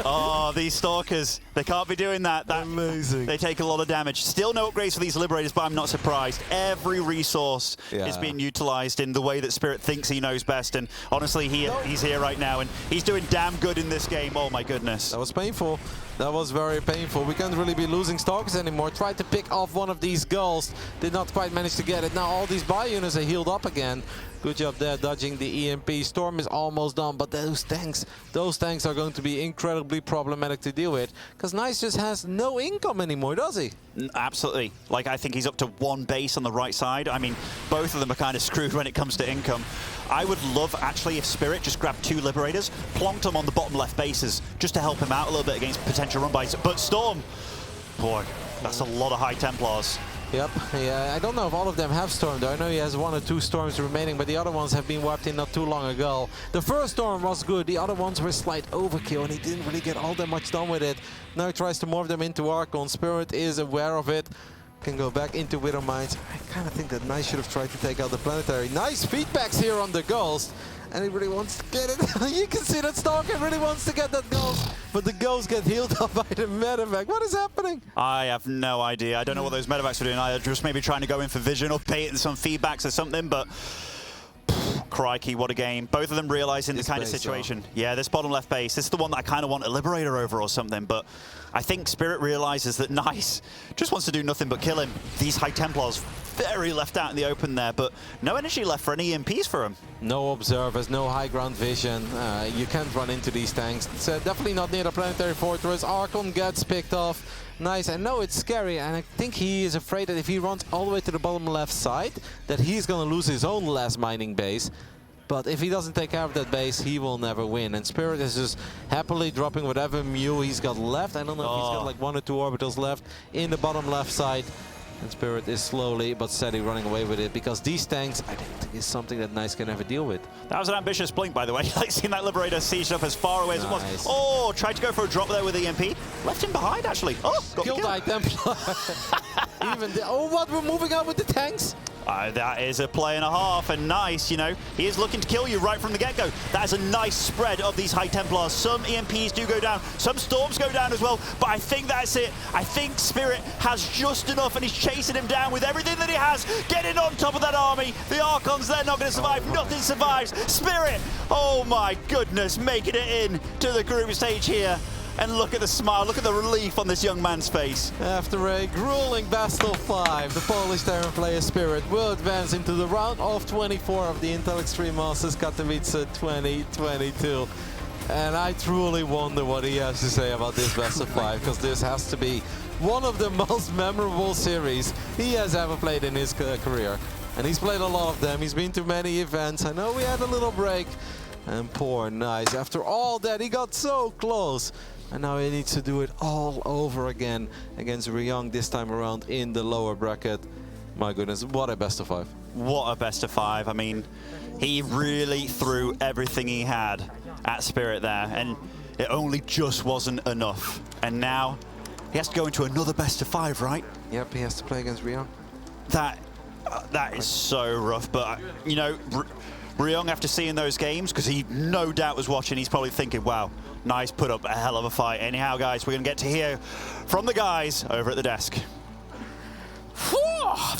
Oh, these Stalkers, they can't be doing that. Amazing. They take a lot of damage. Still no upgrades for these Liberators, but I'm not surprised. Every resource is being utilized in the way that Spirit thinks he knows best, and honestly, he's here right now, and he's doing damn good in this game. Oh my goodness. That was painful. That was very painful. We can't really be losing Stalkers anymore. Tried to pick off one of these ghosts. Did not quite manage to get it. Now all these bio units are healed up again. Good job there, dodging the EMP. Storm is almost done, but those tanks are going to be incredibly problematic to deal with, because Nice just has no income anymore, does he? Absolutely. Like, I think he's up to 1 base on the right side. I mean, both of them are kind of screwed when it comes to income. I would love, actually, if Spirit just grabbed 2 Liberators, plonked them on the bottom left bases, just to help him out a little bit against potential run buys. But Storm, boy, that's a lot of high Templars. Yep, yeah, I don't know if all of them have Storm though. I know he has 1 or 2 Storms remaining, but the other ones have been wiped in not too long ago. The first Storm was good, the other ones were slight overkill, and he didn't really get all that much done with it. Now he tries to morph them into Archon. Spirit is aware of it. Can go back into Widow Mines. I kind of think that Nice should have tried to take out the Planetary. Nice feedbacks here on the Ghost. And he really wants to get it. You can see that Stalker really wants to get that Ghost. But the Ghost get healed up by the medevac. What is happening? I have no idea. I don't know what those medevacs were doing either. Just maybe trying to go in for vision or bait some feedbacks or something. But crikey, what a game. Both of them realizing the kind of situation. Yeah, this bottom left base. This is the one that I kind of want a Liberator over or something. But I think Spirit realizes that Nice just wants to do nothing but kill him. These High Templars very left out in the open there, but no energy left for any EMPs for him. No observers, no high ground vision. You can't run into these tanks. It's definitely not near the Planetary Fortress. Archon gets picked off. Nice. I know it's scary, and I think he is afraid that if he runs all the way to the bottom left side, that he's going to lose his own last mining base. But if he doesn't take care of that base, he will never win. And Spirit is just happily dropping whatever mule he's got left. I don't know if he's got like 1 or 2 orbitals left in the bottom left side. And Spirit is slowly but steady running away with it, because these tanks, I don't think, is something that Nice can ever deal with. That was an ambitious blink, by the way. Like seeing that Liberator sieged up as far away as it was. Oh, tried to go for a drop there with the EMP. Left him behind, actually. Oh, got killed item. Oh, what? We're moving out with the tanks? That is a play and a half, and Nice, you know, he is looking to kill you right from the get-go. That is a nice spread of these High Templars. Some EMPs do go down, some Storms go down as well, but I think that's it. I think Spirit has just enough, and he's chasing him down with everything that he has, getting on top of that army. The Archons, they're not going to survive. Nothing survives. Spirit, oh my goodness, making it in to the group stage here. And look at the smile, look at the relief on this young man's face. After a grueling best of 5, the Polish Terran player Spirit will advance into the round of 24 of the Intel Extreme Masters Katowice 2022. And I truly wonder what he has to say about this best of 5, because this has to be one of the most memorable series he has ever played in his career. And he's played a lot of them, he's been to many events. I know we had a little break. And poor Nice, after all that, he got so close. And now he needs to do it all over again against Ryung this time around in the lower bracket. My goodness, what a best of 5. What a best of 5. I mean, he really threw everything he had at Spirit there, and it only just wasn't enough. And now he has to go into another best of 5, right? Yep, he has to play against Ryung. That is so rough, but you know, Ryung, after seeing those games, because he no doubt was watching, he's probably thinking, wow, Nice put up a hell of a fight. Anyhow, guys, we're going to get to hear from the guys over at the desk.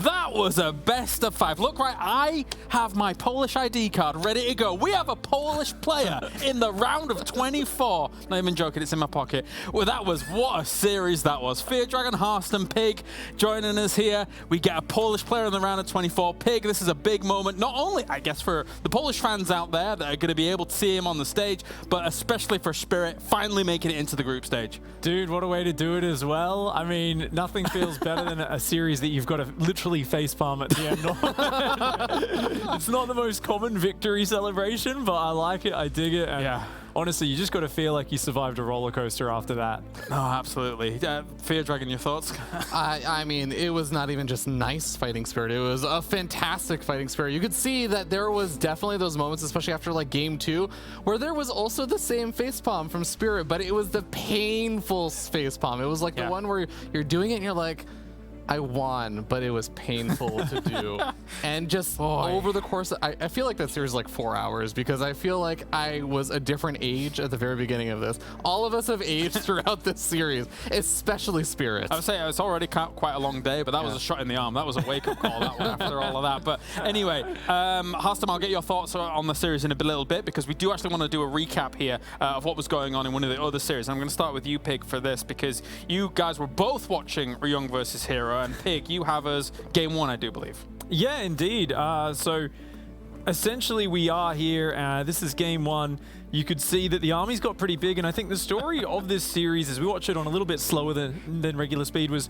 That was a best of 5. Look, right, I have my Polish ID card ready to go. We have a Polish player in the round of 24. Not even joking, it's in my pocket. Well, that was, what a series that was. Fear Dragon, Harston, Pig joining us here. We get a Polish player in the round of 24. Pig, this is a big moment, not only, I guess, for the Polish fans out there that are going to be able to see him on the stage, but especially for Spirit finally making it into the group stage. Dude, what a way to do it as well. I mean, nothing feels better than a series that you've got to literally facepalm at the end. It's not the most common victory celebration, but I like it, I dig it, and yeah. Honestly, you just got to feel like you survived a roller coaster after that. Oh, absolutely. Fear Dragon, your thoughts? I mean, it was not even just nice fighting Spirit. It was a fantastic fighting Spirit. You could see that there was definitely those moments, especially after like game 2, where there was also the same facepalm from Spirit, but it was the painful facepalm. It was like the one where you're doing it and you're like, I won, but it was painful to do. And just over the course, I feel like that series is like 4 hours, because I feel like I was a different age at the very beginning of this. All of us have aged throughout this series, especially Spirit. I would say it's already quite a long day, but that was a shot in the arm. That was a wake-up call, that one, after all of that. But anyway, Harston, I'll get your thoughts on the series in a little bit, because we do actually want to do a recap here of what was going on in one of the other series. I'm going to start with you, Pig, for this, because you guys were both watching Ryung versus Hero. And Pig, you have us game 1, I do believe. Yeah, indeed. So essentially we are here. This is game 1. You could see that the army's got pretty big, and I think the story of this series, as we watch it on a little bit slower than regular speed, was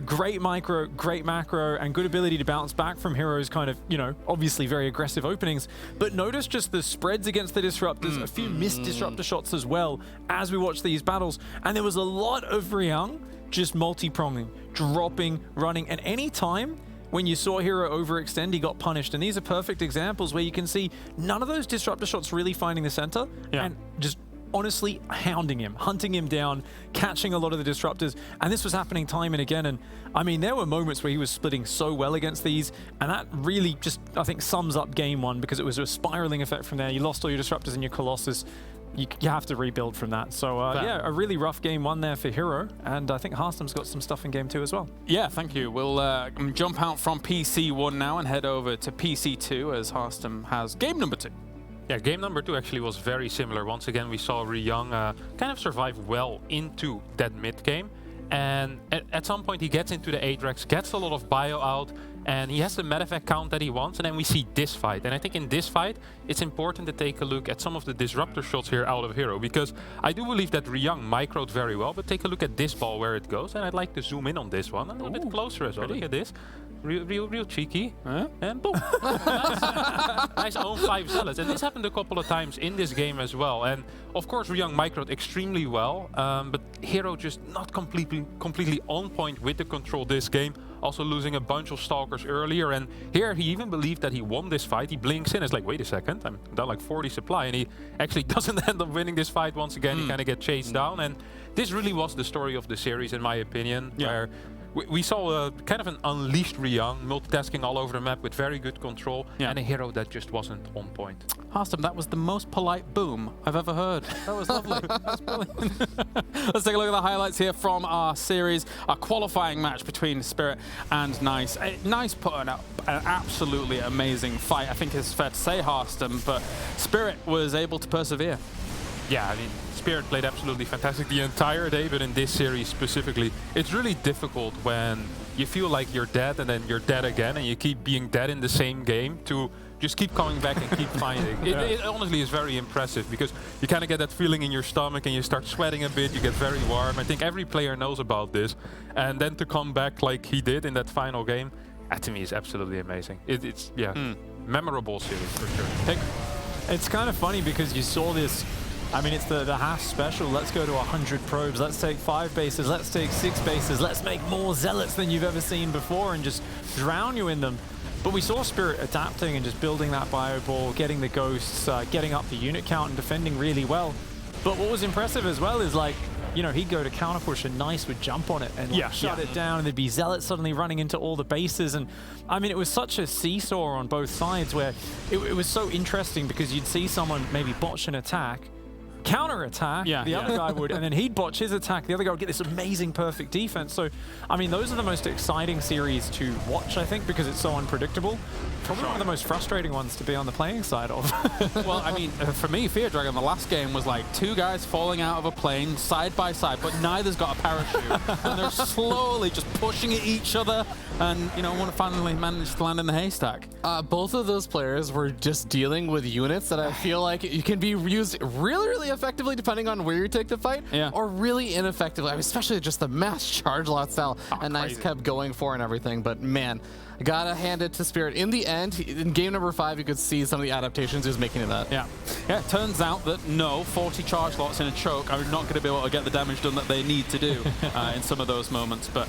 great micro, great macro, and good ability to bounce back from Hero's kind of, you know, obviously very aggressive openings. But notice just the spreads against the disruptors, a few missed disruptor shots as well as we watch these battles. And there was a lot of Ryung just multi-pronging, dropping, running, and any time when you saw Hero overextend, he got punished. And these are perfect examples where you can see none of those disruptor shots really finding the center and just honestly hounding him, hunting him down, catching a lot of the disruptors. And this was happening time and again. And I mean, there were moments where he was splitting so well against these, and that really just, I think, sums up game 1, because it was a spiraling effect from there. You lost all your disruptors and your Colossus. You have to rebuild from that. So, yeah, a really rough game 1 there for Hero, and I think Harston's got some stuff in game 2 as well. Yeah, thank you. We'll jump out from PC 1 now and head over to PC 2, as Harston has game number 2. Yeah, game number 2 actually was very similar. Once again, we saw Ryung kind of survive well into that mid game. And at some point, he gets into the Atrax, gets a lot of bio out, and he has the medevac count that he wants, and then we see this fight. And I think in this fight, it's important to take a look at some of the disruptor shots here out of Hero, because I do believe that Ryung microed very well, but take a look at this ball where it goes, and I'd like to zoom in on this one a little bit closer as well. Look at this. Real cheeky. And boom. Nice own 5 zealots. And this happened a couple of times in this game as well. And of course, Ryung microed extremely well, but Hero just not completely on point with the control this game. also losing a bunch of Stalkers earlier. And here he even believed that he won this fight. He blinks in, it's like, wait a second, I'm down like 40 supply, and he actually doesn't end up winning this fight once again. He kind of gets chased down, and this really was the story of the series, in my opinion, where we saw kind of an unleashed Ryang, multitasking all over the map with very good control, and a hero that just wasn't on point. Harstam, that was the most polite boom I've ever heard. That was lovely. That's brilliant. Let's take a look at the highlights here from our series, our qualifying match between Spirit and Nice. Nice put up an absolutely amazing fight. I think it's fair to say, Harstam, but Spirit was able to persevere. Yeah, I mean, Spirit played absolutely fantastic the entire day, but in this series specifically, it's really difficult when you feel like you're dead and then you're dead again, and you keep being dead in the same game to just keep coming back and keep fighting. It honestly is very impressive, because you kind of get that feeling in your stomach and you start sweating a bit, you get very warm. I think every player knows about this. And then to come back like he did in that final game, to me is absolutely amazing. It's memorable series for sure. It's kind of funny because you saw this. I mean, it's the Haas special. Let's go to 100 probes. Let's take 5 bases. Let's take 6 bases. Let's make more zealots than you've ever seen before and just drown you in them. But we saw Spirit adapting and just building that bio ball, getting the ghosts, getting up the unit count and defending really well. But what was impressive as well is, like, you know, he'd go to counter push and Nice would jump on it and like, shut it down, and there'd be zealots suddenly running into all the bases. And I mean, it was such a seesaw on both sides where it was so interesting, because you'd see someone maybe botch an attack, counter-attack, the other guy would, and then he'd botch his attack, the other guy would get this amazing perfect defense. So, I mean, those are the most exciting series to watch, I think, because it's so unpredictable. Probably one of the most frustrating ones to be on the playing side of. Well, I mean, for me, Fear Dragon, the last game was like 2 guys falling out of a plane side by side, but neither's got a parachute. And they're slowly just pushing at each other, and, you know, one finally managed to land in the haystack. Both of those players were just dealing with units that I feel like you can be used really, really effectively depending on where you take the fight, or really ineffectively. I mean, especially just the mass charge lot style and Nice kept going for and everything. But man, I gotta hand it to Spirit. In the end, in game number 5, you could see some of the adaptations he was making of that. Yeah, it turns out that no, 40 charge lots in a choke are not going to be able to get the damage done that they need to do in some of those moments. But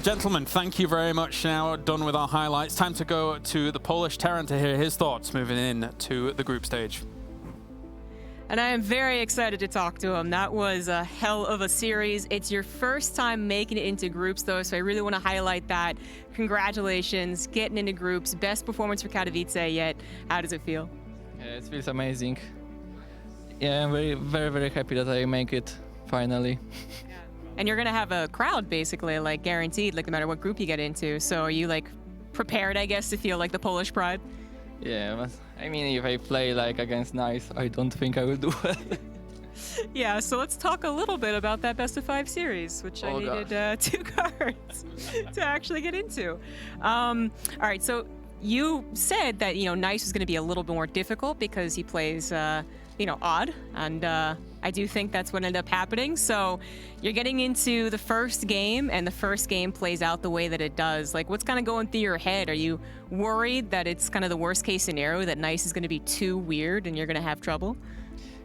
gentlemen, thank you very much. Now done with our highlights. Time to go to the Polish Terran to hear his thoughts moving in to the group stage. And I am very excited to talk to him. That was a hell of a series. It's your first time making it into groups, though, so I really want to highlight that. Congratulations, getting into groups. Best performance for Katowice yet. How does it feel? Yeah, it feels amazing. Yeah, I'm very, very, very happy that I make it, finally. And you're going to have a crowd, basically, like, guaranteed, like, no matter what group you get into. So are you, like, prepared, I guess, to feel like the Polish pride? Yeah, but I mean, if I play like against Nice, I don't think I will do well. Yeah, so let's talk a little bit about that best of 5 series, which I needed 2 cards to actually get into. All right, so you said that, you know, Nice is going to be a little bit more difficult because he plays, you know, odd, and I do think that's what ended up happening. So you're getting into the first game, and the first game plays out the way that it does. Like, what's kind of going through your head? Are you worried that it's kind of the worst case scenario, that Nice is going to be too weird and you're going to have trouble?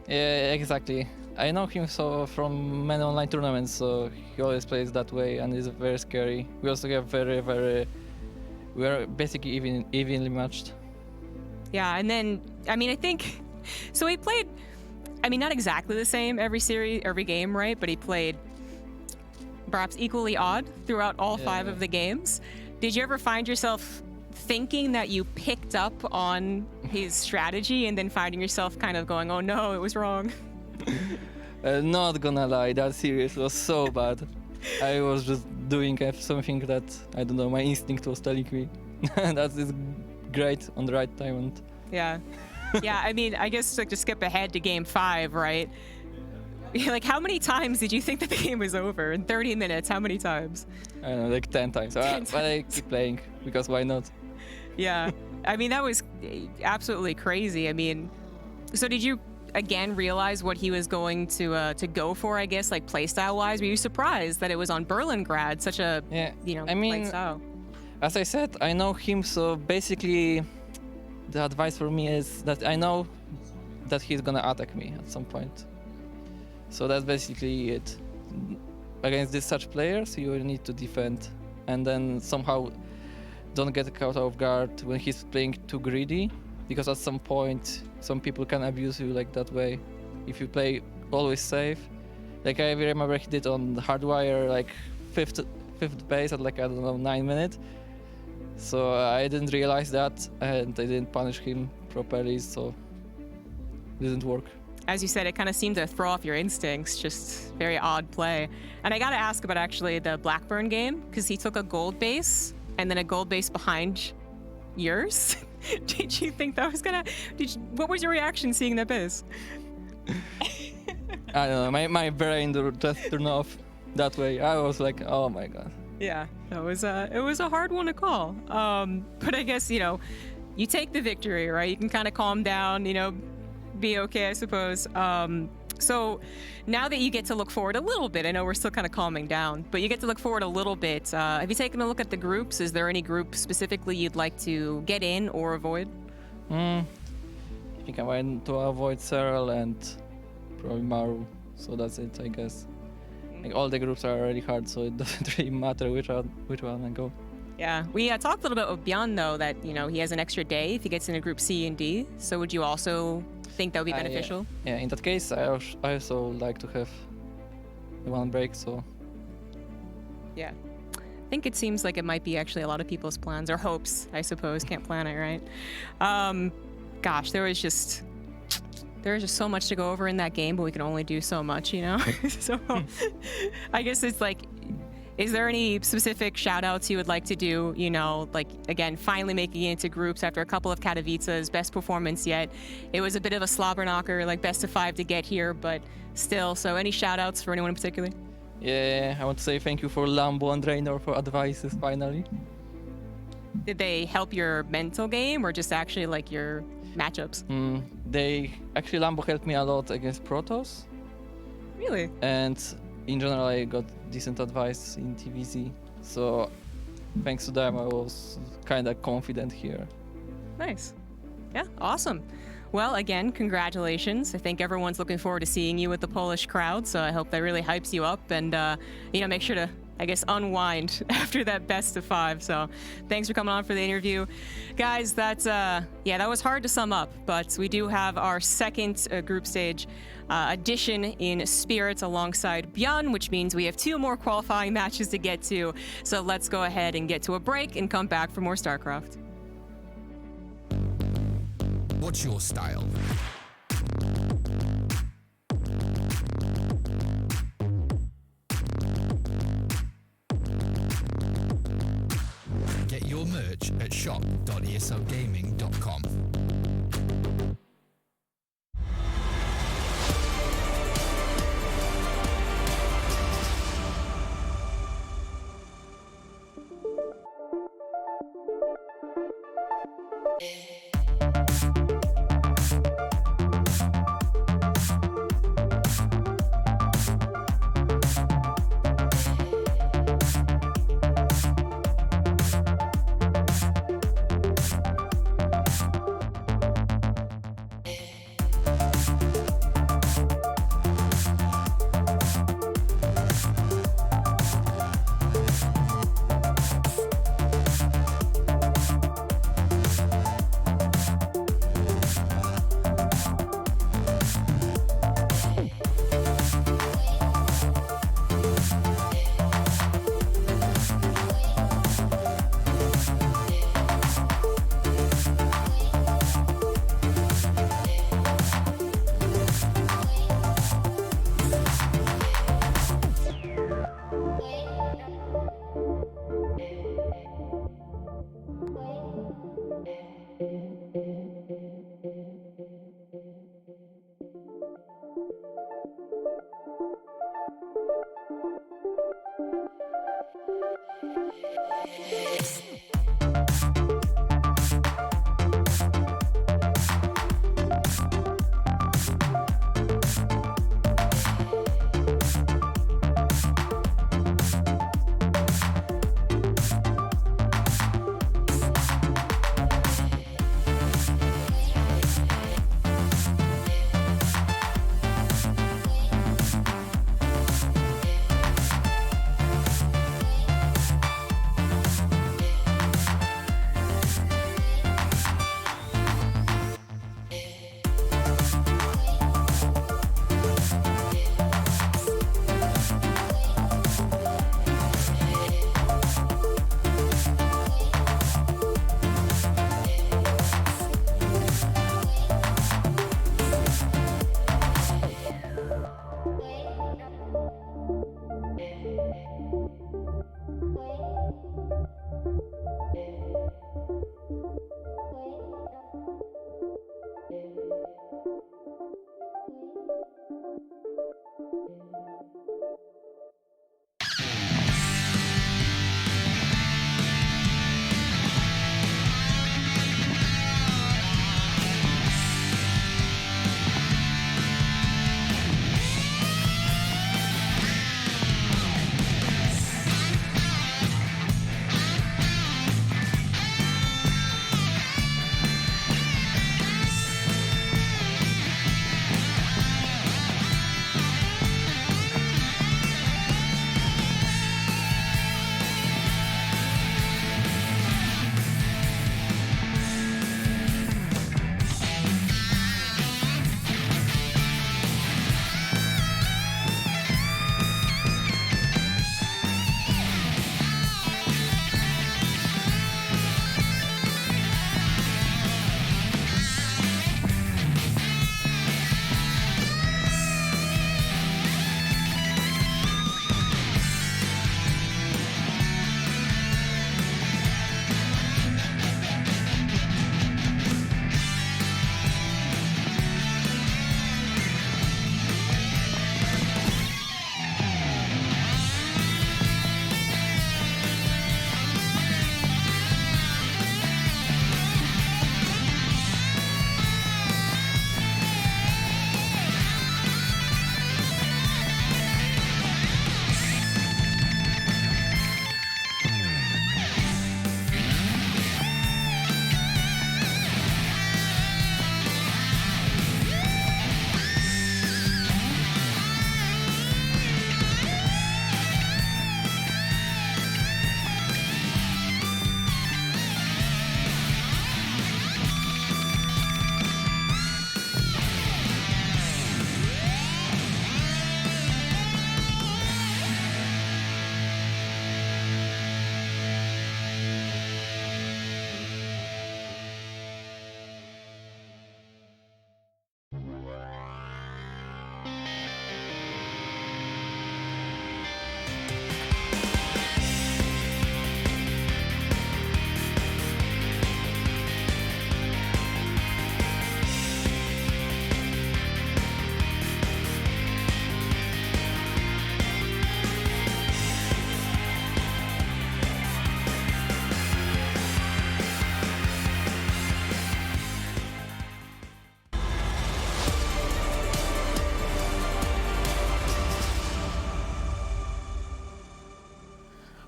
Yeah, exactly. I know him from many online tournaments, so he always plays that way, and it's very scary. We also have we are basically evenly matched. Yeah, and then, I mean, I think, so he played, I mean, not exactly the same every game, right? But he played perhaps equally odd throughout all 5 of the games. Did you ever find yourself thinking that you picked up on his strategy and then finding yourself kind of going, oh no, it was wrong? Not gonna lie, that series was so bad. I was just doing something that, I don't know, my instinct was telling me. That is great on the right time. And yeah. Yeah, I mean, I guess like to skip ahead to game 5, right? Like, how many times did you think that the game was over? In 30 minutes, how many times? I don't know, like 10 times. 10 times. But I keep playing, because why not? Yeah, I mean, that was absolutely crazy. I mean, so did you, again, realize what he was going to go for, I guess, like playstyle-wise? Were you surprised that it was on Berlingrad, such a, you know, I mean, playstyle? As I said, I know him, so basically the advice for me is that I know that he's gonna attack me at some point. So that's basically it. Against these such players, you will need to defend and then somehow don't get caught off guard when he's playing too greedy, because at some point some people can abuse you like that way if you play always safe. Like I remember he did on the Hardwire like fifth base at like, I don't know, 9 minutes. So I didn't realize that, and I didn't punish him properly, so it didn't work. As you said, it kind of seemed to throw off your instincts, just very odd play. And I gotta ask about actually the Blackburn game, because he took a gold base and then a gold base behind yours. Did you think that was gonna, what was your reaction seeing that base? I don't know, my brain just turned off that way. I was like, oh my god. Yeah, it was a hard one to call. But I guess, you know, you take the victory, right? You can kind of calm down, you know, be okay, I suppose. So now that you get to look forward a little bit, I know we're still kind of calming down, but you get to look forward a little bit. Have you taken a look at the groups? Is there any group specifically you'd like to get in or avoid? I think I want to avoid Cyril and probably Maru, so that's it, I guess. Like, all the groups are really hard, so it doesn't really matter which one I go. Yeah, we talked a little bit with Bjorn, though, that, you know, he has an extra day if he gets into Group C and D. So would you also think that would be beneficial? Yeah, in that case, I also like to have one break, so... Yeah. I think it seems like it might be actually a lot of people's plans, or hopes, I suppose. Can't plan it, right? Gosh, there was just so much to go over in that game, but we can only do so much, you know? So I guess it's like, is there any specific shout outs you would like to do? You know, like, again, finally making it into groups after a couple of Katowice's, best performance yet. It was a bit of a slobber knocker, like best of 5 to get here, but still. So any shout outs for anyone in particular? Yeah, I want to say thank you for Lambo and Raynor for advices, finally. Did they help your mental game or just actually like your matchups? Actually, Lambo helped me a lot against Protoss. Really? And in general, I got decent advice in TVZ. So thanks to them, I was kind of confident here. Nice. Yeah, awesome. Well, again, congratulations. I think everyone's looking forward to seeing you with the Polish crowd, so I hope that really hypes you up and, you know, make sure to, I guess, unwind after that best of 5. So thanks for coming on for the interview. Guys, that's, yeah, that was hard to sum up, but we do have our second group stage edition in Spirits alongside Bjorn, which means we have 2 more qualifying matches to get to. So let's go ahead and get to a break and come back for more StarCraft. What's your style? Get your merch at shop.esrgaming.com.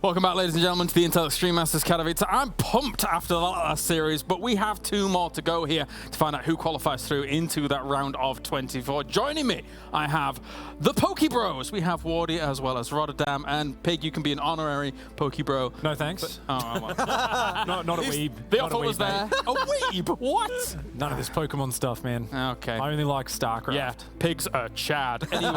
Welcome back, ladies and gentlemen, to the Intel Extreme Masters Katowice. I'm pumped after the last series, but we have 2 more to go here to find out who qualifies through into that round of 24. Joining me, I have the Poke Bros. We have Wardy as well as Rotterdam, and Pig, you can be an honorary Poke Bro. No thanks. But, not a weeb. The Not offer was there. A weeb? What? None of this Pokemon stuff, man. Okay. I only like StarCraft. Yeah, Pig's a Chad. Anyway,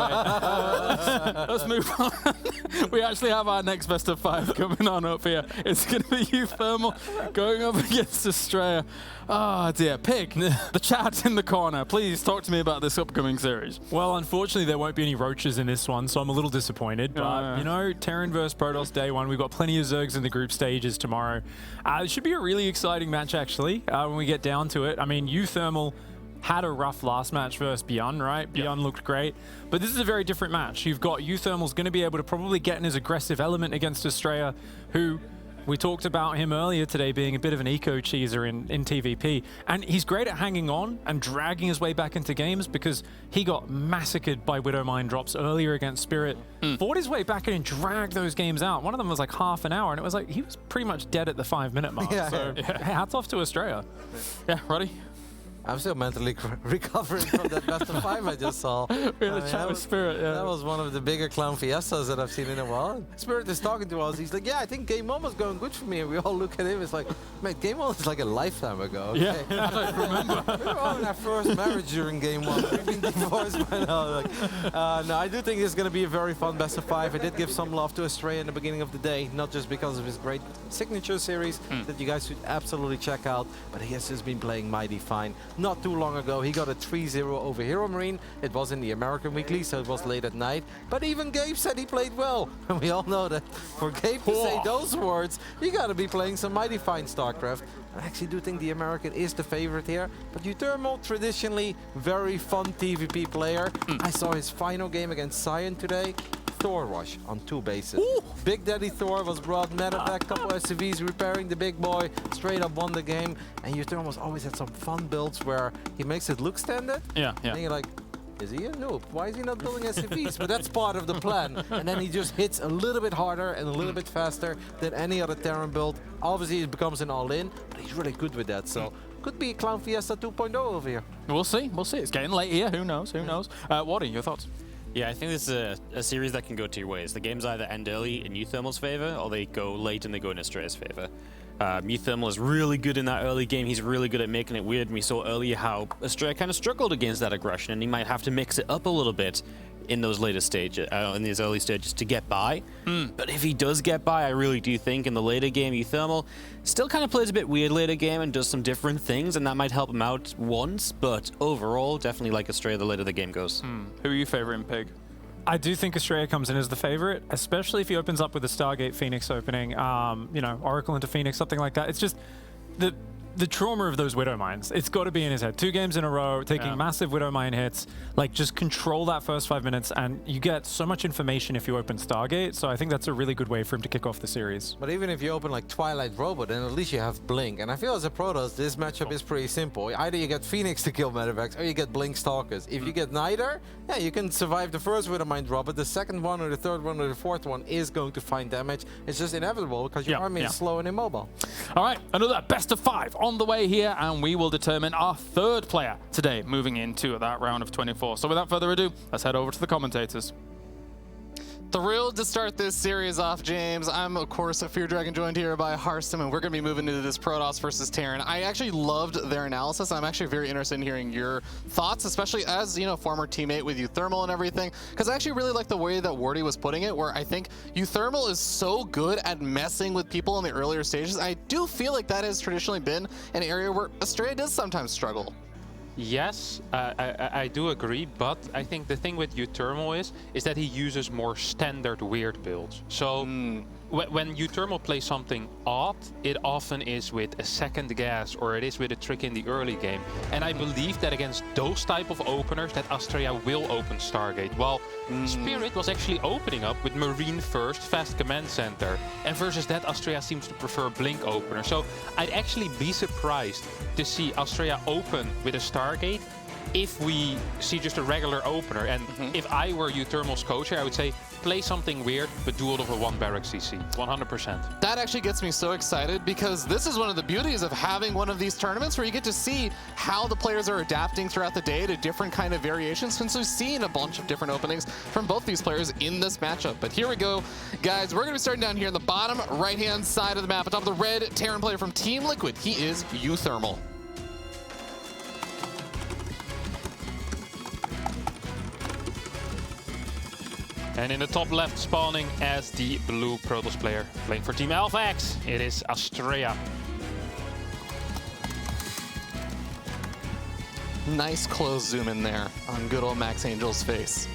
let's move on. We actually have our next best of 5 coming on up here. It's going to be Thermal going up against Estrella. Oh dear. Pig, the Chad's in the corner. Please talk to me about this upcoming series. Well, unfortunately, there won't be any roaches in this one, so I'm a little disappointed. But, you know, Terran versus Protoss day 1. We've got plenty of Zergs in the group stages tomorrow. It should be a really exciting match, actually, when we get down to it. I mean, Thermal had a rough last match versus Bjorn, right? Bjorn looked great, but this is a very different match. You've got Thermal's going to be able to probably get in his aggressive element against Estrella, who we talked about him earlier today being a bit of an eco-cheeser in TVP, and he's great at hanging on and dragging his way back into games because he got massacred by Widowmine drops earlier against Spirit, fought his way back in and dragged those games out. One of them was like half an hour, and it was like he was pretty much dead at the 5-minute mark. So hats off to Estrella. Yeah, Roddy? I'm still mentally recovering from that best of 5 I just saw. We had a chat with Spirit, That was one of the bigger clown fiestas that I've seen in a while. Spirit is talking to us. He's like, yeah, I think game 1 was going good for me. And we all look at him. It's like, mate, game 1 is like a lifetime ago. Okay? Yeah, I remember. We were all in our first marriage during game 1. We've been divorced by now. Like, no, I do think it's going to be a very fun best of 5. I did give some love to Estrella in the beginning of the day, not just because of his great signature series that you guys should absolutely check out, but he has just been playing mighty fine. not too long ago. He got a 3-0 over Hero Marine. It was in the American Weekly, so it was late at night. But even Gabe said he played well. And we all know that for Gabe to say those words, you gotta be playing some mighty fine StarCraft. I actually do think the American is the favorite here. But Uthermal, traditionally, very fun TVP player. I saw his final game against Cyan today. Thor rush on 2 bases. Big Daddy Thor was brought, medevac, couple SCVs repairing the big boy, straight up won the game. And Uthermal's always had some fun builds where he makes it look standard. Yeah. And you're like, is he a noob? Why is he not building SCVs? But that's part of the plan. And then he just hits a little bit harder and a little bit faster than any other Terran build. Obviously, it becomes an all-in, but he's really good with that. So could be a Clown Fiesta 2.0 over here. We'll see. We'll see. It's getting late here. Who knows? Who knows? Waddy, your thoughts? Yeah, I think this is a series that can go 2 ways. The games either end early in Uthermal's favor, or they go late and they go in Astrea's favor. Uthermal is really good in that early game. He's really good at making it weird. And we saw earlier how Astrea kind of struggled against that aggression, and he might have to mix it up a little bit in those later stages, in these early stages to get by. But if he does get by, I really do think in the later game, Uthermal still kind of plays a bit weird later game and does some different things, and that might help him out once. But overall, definitely like Astrea the later the game goes. Who are you favoring, Pig? I do think Astrea comes in as the favorite, especially if he opens up with a Stargate Phoenix opening, you know, Oracle into Phoenix, something like that. It's just the trauma of those Widow Mines. It's got to be in his head. 2 games in a row, taking massive Widow Mine hits. Like, just control that first 5 minutes, and you get so much information if you open Stargate. So I think that's a really good way for him to kick off the series. But even if you open like Twilight Robot, then at least you have Blink. And I feel as a Protoss, this matchup is pretty simple. Either you get Phoenix to kill Medevacs, or you get Blink Stalkers. If you get neither, yeah, you can survive the first Widow Mine drop, but the second one or the third one or the fourth one is going to find damage. It's just inevitable because your army is slow and immobile. All right, another best of 5 on the way here, and we will determine our 3rd player today moving into that round of 24. So without further ado, let's head over to the commentators. Thrilled to start this series off, James. I'm, of course, a Fear Dragon, joined here by Harston, and we're going to be moving into this Protoss versus Terran. I actually loved their analysis. I'm actually very interested in hearing your thoughts, especially as, you know, former teammate with Uthermal and everything, because I actually really like the way that Wardy was putting it, where I think Uthermal is so good at messing with people in the earlier stages. I do feel like that has traditionally been an area where Astrea does sometimes struggle. Yes, I do agree, but I think the thing with Uthermal is that he uses more standard weird builds. So when Uthermal plays something odd, it often is with a second gas or it is with a trick in the early game. And I believe that against those type of openers that Astrea will open Stargate. While Spirit was actually opening up with Marine first, fast command center. And versus that, Astrea seems to prefer Blink opener. So I'd actually be surprised to see Astrea open with a Stargate if we see just a regular opener. And if I were Uthermal's coach here, I would say play something weird, but do it over 1 barrack CC, 100%. That actually gets me so excited, because this is one of the beauties of having one of these tournaments where you get to see how the players are adapting throughout the day to different kind of variations, since we've seen a bunch of different openings from both these players in this matchup. But here we go, guys. We're going to be starting down here in the bottom right-hand side of the map. Atop the red Terran player from Team Liquid, he is Uthermal. And in the top left, spawning as the blue Protoss player, playing for Team Alpha X, it is Astrea. Nice close zoom in there on good old Max Angel's face.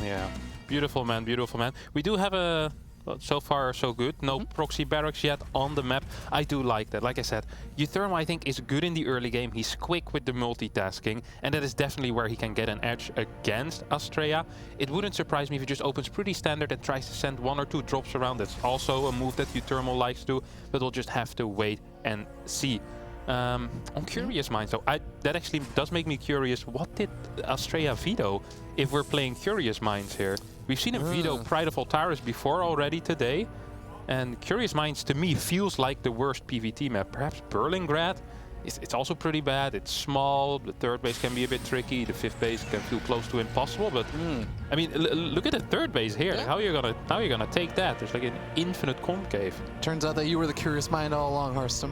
Yeah, beautiful man, beautiful man. We do have a, well, so far so good, no proxy barracks yet on the map. I do like that. Like I said, Uthermal I think is good in the early game. He's quick with the multitasking, and that is definitely where he can get an edge against Astrea. It wouldn't surprise me if he just opens pretty standard and tries to send 1 or 2 drops around. That's also a move that Uthermal likes to, but we'll just have to wait and see. On Curious Minds though, that actually does make me curious. What did Astrea veto if we're playing Curious Minds here? We've seen him veto Pride of Altaris before already today. And Curious Minds to me feels like the worst PvT map. Perhaps Berlingrad? It's also pretty bad. It's small. The 3rd base can be a bit tricky. The 5th base can feel close to impossible. But I mean, look at the 3rd base here. Like, how are you gonna take that? There's like an infinite concave. Turns out that you were the curious mind all along, Harston.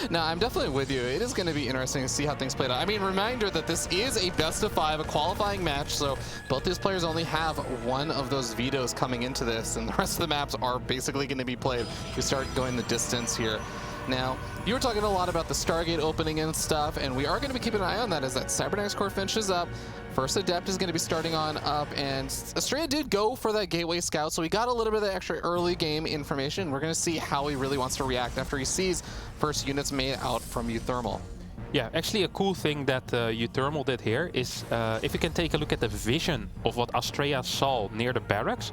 No, I'm definitely with you. It is going to be interesting to see how things play out. I mean, reminder that this is a best of 5, a qualifying match. So both these players only have 1 of those vetoes coming into this, and the rest of the maps are basically going to be played. We start going the distance here. Now, you were talking a lot about the Stargate opening and stuff, and we are going to be keeping an eye on that as that Cybernetics core finishes up. First Adept is going to be starting on up, and Estrella did go for that Gateway Scout, so he got a little bit of extra early game information. We're going to see how he really wants to react after he sees first units made out from Uthermal. Yeah, actually a cool thing that Uthermal did here is if you can take a look at the vision of what Estrella saw near the barracks,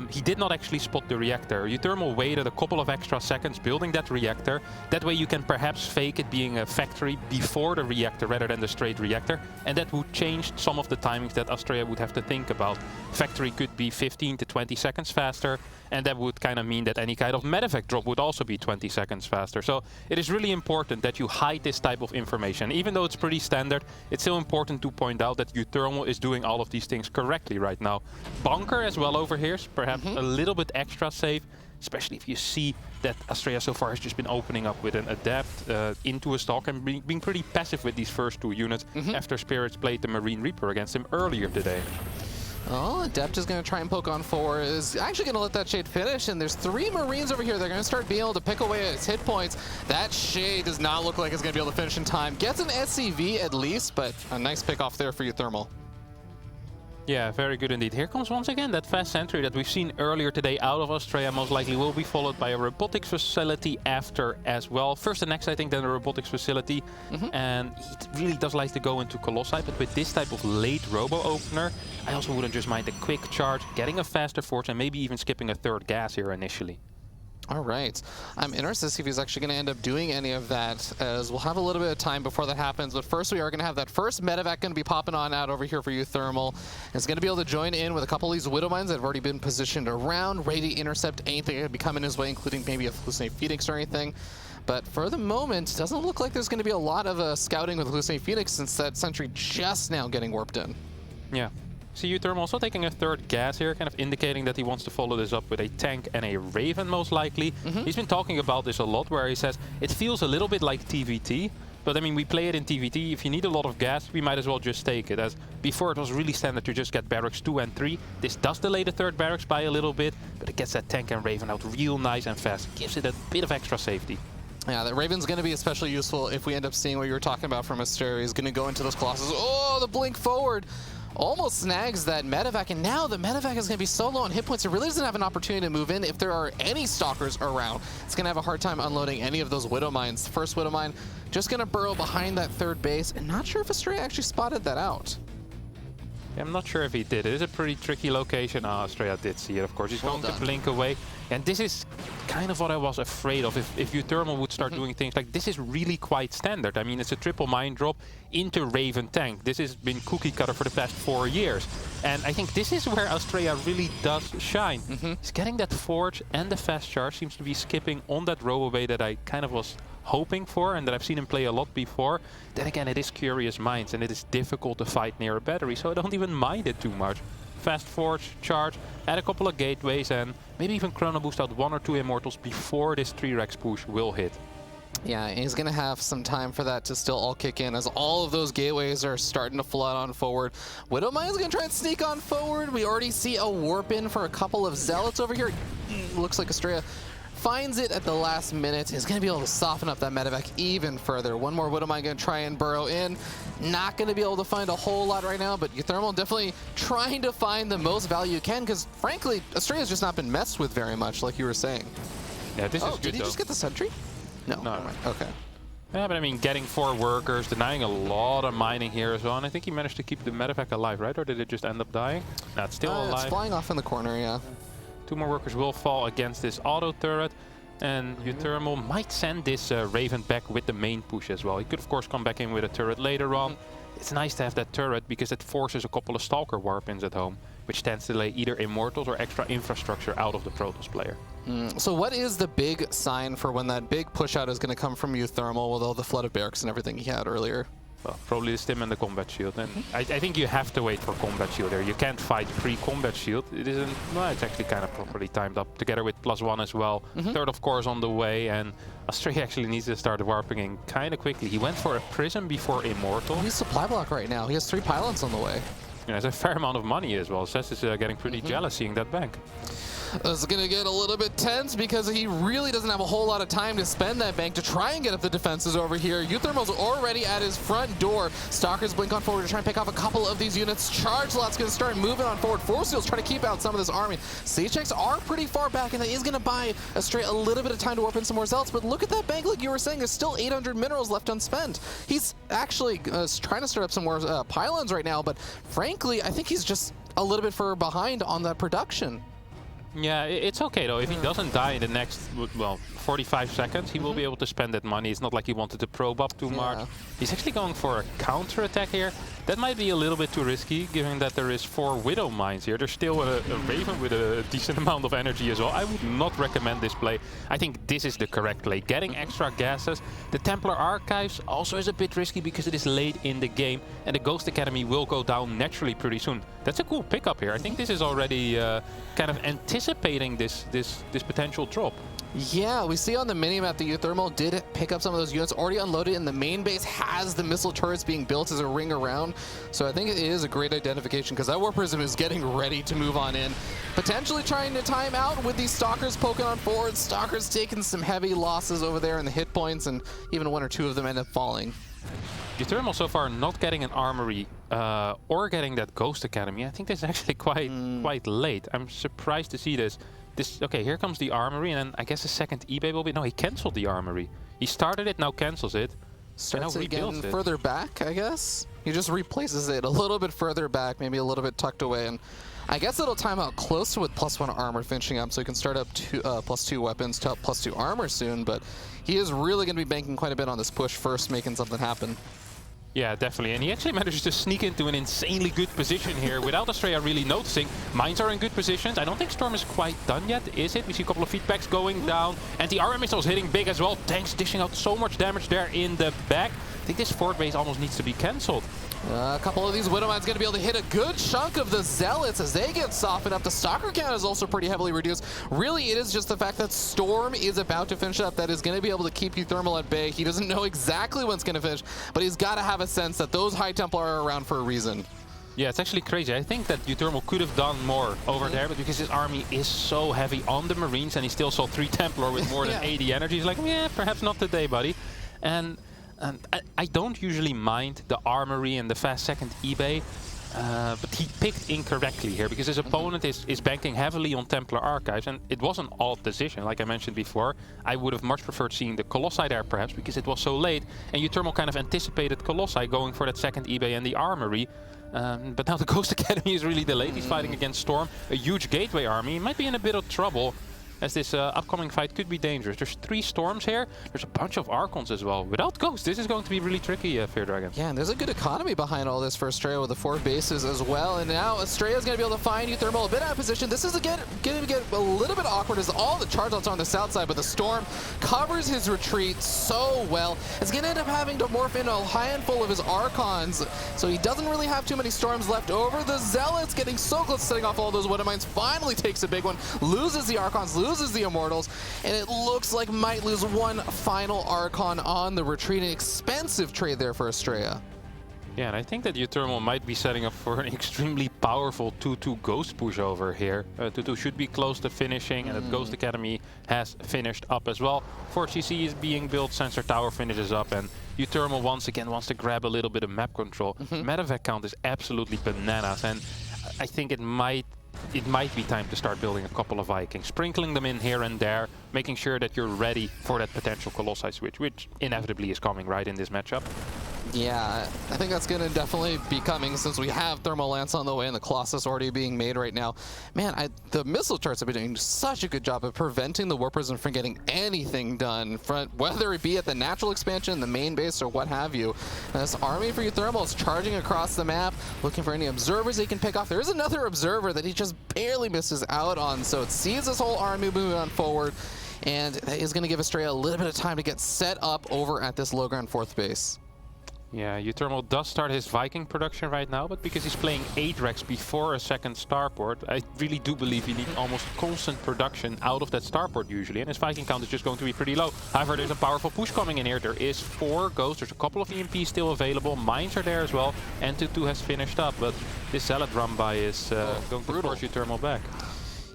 he did not actually spot the reactor. Uthermal waited a couple of extra seconds building that reactor. That way you can perhaps fake it being a factory before the reactor rather than the straight reactor. And that would change some of the timings that Estrella would have to think about. Factory could be 15 to 20 seconds faster. And that would kind of mean that any kind of medevac drop would also be 20 seconds faster. So it is really important that you hide this type of information. Even though it's pretty standard, it's still important to point out that Uthermal is doing all of these things correctly right now. Bunker as well over here is perhaps a little bit extra safe, especially if you see that Estrella so far has just been opening up with an Adept into a stock and being pretty passive with these first two units after Spirits played the Marine Reaper against him earlier today. Oh, Adept is going to try and poke on forward. Is actually going to let that Shade finish, and there's 3 Marines over here. They're going to start being able to pick away at his hit points. That Shade does not look like it's going to be able to finish in time. Gets an SCV at least, but a nice pick off there for Uthermal. Yeah, very good indeed. Here comes once again that fast sentry that we've seen earlier today out of Estrella. Most likely will be followed by a robotics facility after as well. First the next, I think, then a robotics facility. And he really does like to go into Colossi, but with this type of late robo-opener, I also wouldn't just mind a quick charge, getting a faster force, and maybe even skipping a third gas here initially. All right. I'm interested to see if he's actually going to end up doing any of that, as we'll have a little bit of time before that happens. But first, we are going to have that first medevac going to be popping on out over here for Uthermal. It's going to be able to join in with a couple of these Widow Mines that have already been positioned around, ready to intercept anything that could be coming his way, including maybe a Hallucinate Phoenix or anything. But for the moment, it doesn't look like there's going to be a lot of scouting with Hallucinate Phoenix since that sentry just now getting warped in. Yeah. See Uthermal also taking a third gas here, kind of indicating that he wants to follow this up with a tank and a Raven most likely. He's been talking about this a lot, where he says it feels a little bit like TVT, but I mean, we play it in TVT. If you need a lot of gas, we might as well just take it. As before, it was really standard to just get barracks 2 and 3. This does delay the third barracks by a little bit, but it gets that tank and Raven out real nice and fast. Gives it a bit of extra safety. Yeah, that Raven's going to be especially useful if we end up seeing what you were talking about from Asteria. He's going to go into those Colossus. Oh, the blink forward! Almost snags that medevac, and now the medevac is going to be so low on hit points, it really doesn't have an opportunity to move in if there are any stalkers around. It's going to have a hard time unloading any of those Widow Mines. The first Widow Mine just going to burrow behind that third base, and not sure if Estrella actually spotted that out. Yeah, I'm not sure if he did. It is a pretty tricky location. Estrella did see it, of course. He's going to blink away. And this is kind of what I was afraid of. If Uthermal would start doing things like this, is really quite standard. I mean, it's a triple mine drop into Raven tank. This has been cookie cutter for the past 4 years. And I think this is where Estrella really does shine. He's getting that forge and the fast charge. Seems to be skipping on that robo-bay that I kind of was hoping for and that I've seen him play a lot before. Then again, it is Curious Minds and it is difficult to fight near a battery, so I don't even mind it too much. Fast forge, charge, add a couple of gateways and maybe even chrono boost out 1 or 2 immortals before this 3-Rex push will hit. Yeah, and he's going to have some time for that to still all kick in as all of those gateways are starting to flood on forward. Widow Mine's going to try and sneak on forward. We already see a warp in for a couple of Zealots over here. Looks like Estrella finds it at the last minute. He's going to be able to soften up that medevac even further. One more Widow Mine going to try and burrow in. Not going to be able to find a whole lot right now, but Uthermal definitely trying to find the most value you can, because frankly, Estrella's just not been messed with very much, like you were saying. Yeah, this is good. Did he just get the sentry? No. Okay. Yeah, but I mean, getting 4 workers, denying a lot of mining here as well, and I think he managed to keep the medevac alive, right? Or did it just end up dying? No, it's still alive. It's flying off in the corner, yeah. 2 more workers will fall against this auto turret, and Uthermal might send this Raven back with the main push as well. He could, of course, come back in with a turret later on. It's nice to have that turret because it forces a couple of Stalker warp-ins at home, which tends to lay either Immortals or extra infrastructure out of the Protoss player. So what is the big sign for when that big push-out is going to come from Uthermal with all the flood of barracks and everything he had earlier? Well, probably the stim and the combat shield. And I think you have to wait for combat shield there. You can't fight pre-combat shield. It isn't, well, it's actually kind of properly timed up together with +1 as well. Third, of course, on the way. And Estrella actually needs to start warping in kind of quickly. He went for a Prism before Immortal. He's supply block right now. He has 3 pylons on the way. Yeah, there's a fair amount of money as well. Cess is getting pretty jealous seeing that bank. This is going to get a little bit tense because he really doesn't have a whole lot of time to spend that bank to try and get up the defenses over here. Uthermal's already at his front door. Stalkers blink on forward to try and pick off a couple of these units. Charge Lot's going to start moving on forward. Force Seal's trying to keep out some of this army. Siege checks are pretty far back, and that is going to buy Astrea a little bit of time to warp in somewhere else. But look at that bank, like you were saying, there's still 800 minerals left unspent. He's actually trying to start up some more pylons right now, but frankly, I think he's just a little bit further behind on that production. Yeah, it's okay though. If he doesn't die in the next, well, 45 seconds, he will be able to spend that money. It's not like he wanted to probe up too much. He's actually going for a counter attack here. That might be a little bit too risky, given that there is 4 Widow Mines here. There's still a Raven with a decent amount of energy as well. I would not recommend this play. I think this is the correct play. Getting extra gases. The Templar Archives also is a bit risky because it is late in the game, and the Ghost Academy will go down naturally pretty soon. That's a cool pickup here. I think this is already kind of anticipating this potential drop. Yeah, we see on the minimap the Euthermal did pick up some of those units, already unloaded, and the main base has the missile turrets being built as a ring around. So I think it is a great identification because that War Prism is getting ready to move on in. Potentially trying to time out with these Stalkers poking on forward. Stalkers taking some heavy losses over there in the hit points, and even 1 or 2 of them end up falling. Euthermal so far not getting an armory or getting that Ghost Academy. I think this is actually quite late. I'm surprised to see this. Okay, here comes the armory, and then I guess a second eBay will be... No, he cancelled the armory. He started it, now cancels it. Starts again further back, I guess? He just replaces it a little bit further back, maybe a little bit tucked away, and I guess it'll time out close to with +1 armor finishing up, so he can start up +2 weapons to +2 armor soon, but he is really going to be banking quite a bit on this push first, making something happen. Yeah, definitely. And he actually managed to sneak into an insanely good position here without Astrea really noticing. Mines are in good positions. I don't think Storm is quite done yet, is it? We see a couple of feedbacks going down. Anti-armor missiles hitting big as well. Tanks dishing out so much damage there in the back. I think this fort base almost needs to be cancelled. A couple of these Widow Mines going to be able to hit a good chunk of the Zealots as they get softened up. The Stalker count is also pretty heavily reduced. Really, it is just the fact that Storm is about to finish up that is going to be able to keep Euthermal at bay. He doesn't know exactly when it's going to finish, but he's got to have a sense that those High Templar are around for a reason. Yeah, it's actually crazy. I think that Euthermal could have done more over there, but because his army is so heavy on the Marines and he still saw 3 Templar with more than 80 energy, he's like, yeah, perhaps not today, buddy. And I don't usually mind the armory and the fast second eBay, but he picked incorrectly here because his opponent is banking heavily on Templar Archives, and it was an odd decision, like I mentioned before. I would have much preferred seeing the Colossi there perhaps because it was so late, and Euthermal kind of anticipated Colossi going for that second eBay and the armory. But now the Ghost Academy is really delayed. He's fighting against Storm, a huge gateway army. He might be in a bit of trouble, as this upcoming fight could be dangerous. There's 3 Storms here. There's a bunch of Archons as well. Without Ghost, this is going to be really tricky, Fear Dragon. Yeah, and there's a good economy behind all this for Astrea with the 4 bases as well. And now Astrea is going to be able to find Euthermal a bit out of position. This is going to get a little bit awkward as all the charge outs are on the south side, but the Storm covers his retreat so well. It's going to end up having to morph in a handful of his Archons, so he doesn't really have too many Storms left over. The Zealots getting so close to setting off all those Widow Mines finally takes a big one, loses the Archons, loses the Immortals, and it looks like might lose 1 final Archon on the retreat. An expensive trade there for Astrea. Yeah, and I think that Euthermal might be setting up for an extremely powerful 2-2 Ghost push over here. 2-2 should be close to finishing, and the Ghost Academy has finished up as well. Fort CC is being built, Sensor Tower finishes up, and Euthermal once again wants to grab a little bit of map control. Medevac count is absolutely bananas, and I think it might be time to start building a couple of Vikings, sprinkling them in here and there, making sure that you're ready for that potential Colossi switch, which inevitably is coming right in this matchup. Yeah, I think that's going to definitely be coming since we have Thermal Lance on the way and the Colossus already being made right now. Man, the missile turrets have been doing such a good job of preventing the War Prism from getting anything done, whether it be at the natural expansion, the main base, or what have you. And this army for Euthermal is charging across the map, looking for any observers he can pick off. There is another observer that he just barely misses out on, so it sees this whole army moving on forward, and that is going to give Astrea a little bit of time to get set up over at this low ground 4th base. Yeah, Euthermal does start his Viking production right now, but because he's playing 8 Rex before a second starport, I really do believe you need almost constant production out of that starport usually, and his Viking count is just going to be pretty low. However, there's a powerful push coming in here. There is 4 Ghosts, there's a couple of EMPs still available, Mines are there as well, and 2-2 has finished up, but this Zealot run by is going to force Euthermal back.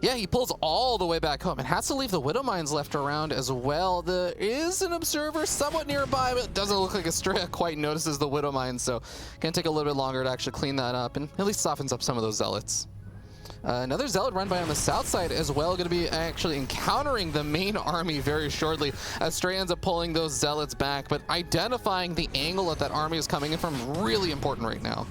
Yeah, he pulls all the way back home and has to leave the Widow Mines left around as well. There is an observer somewhat nearby, but it doesn't look like Estrella quite notices the Widow Mines, so gonna take a little bit longer to actually clean that up and at least softens up some of those Zealots. Another Zealot run by on the south side as well, going to be actually encountering the main army very shortly. Estrella ends up pulling those Zealots back, but identifying the angle that army is coming in from really important right now.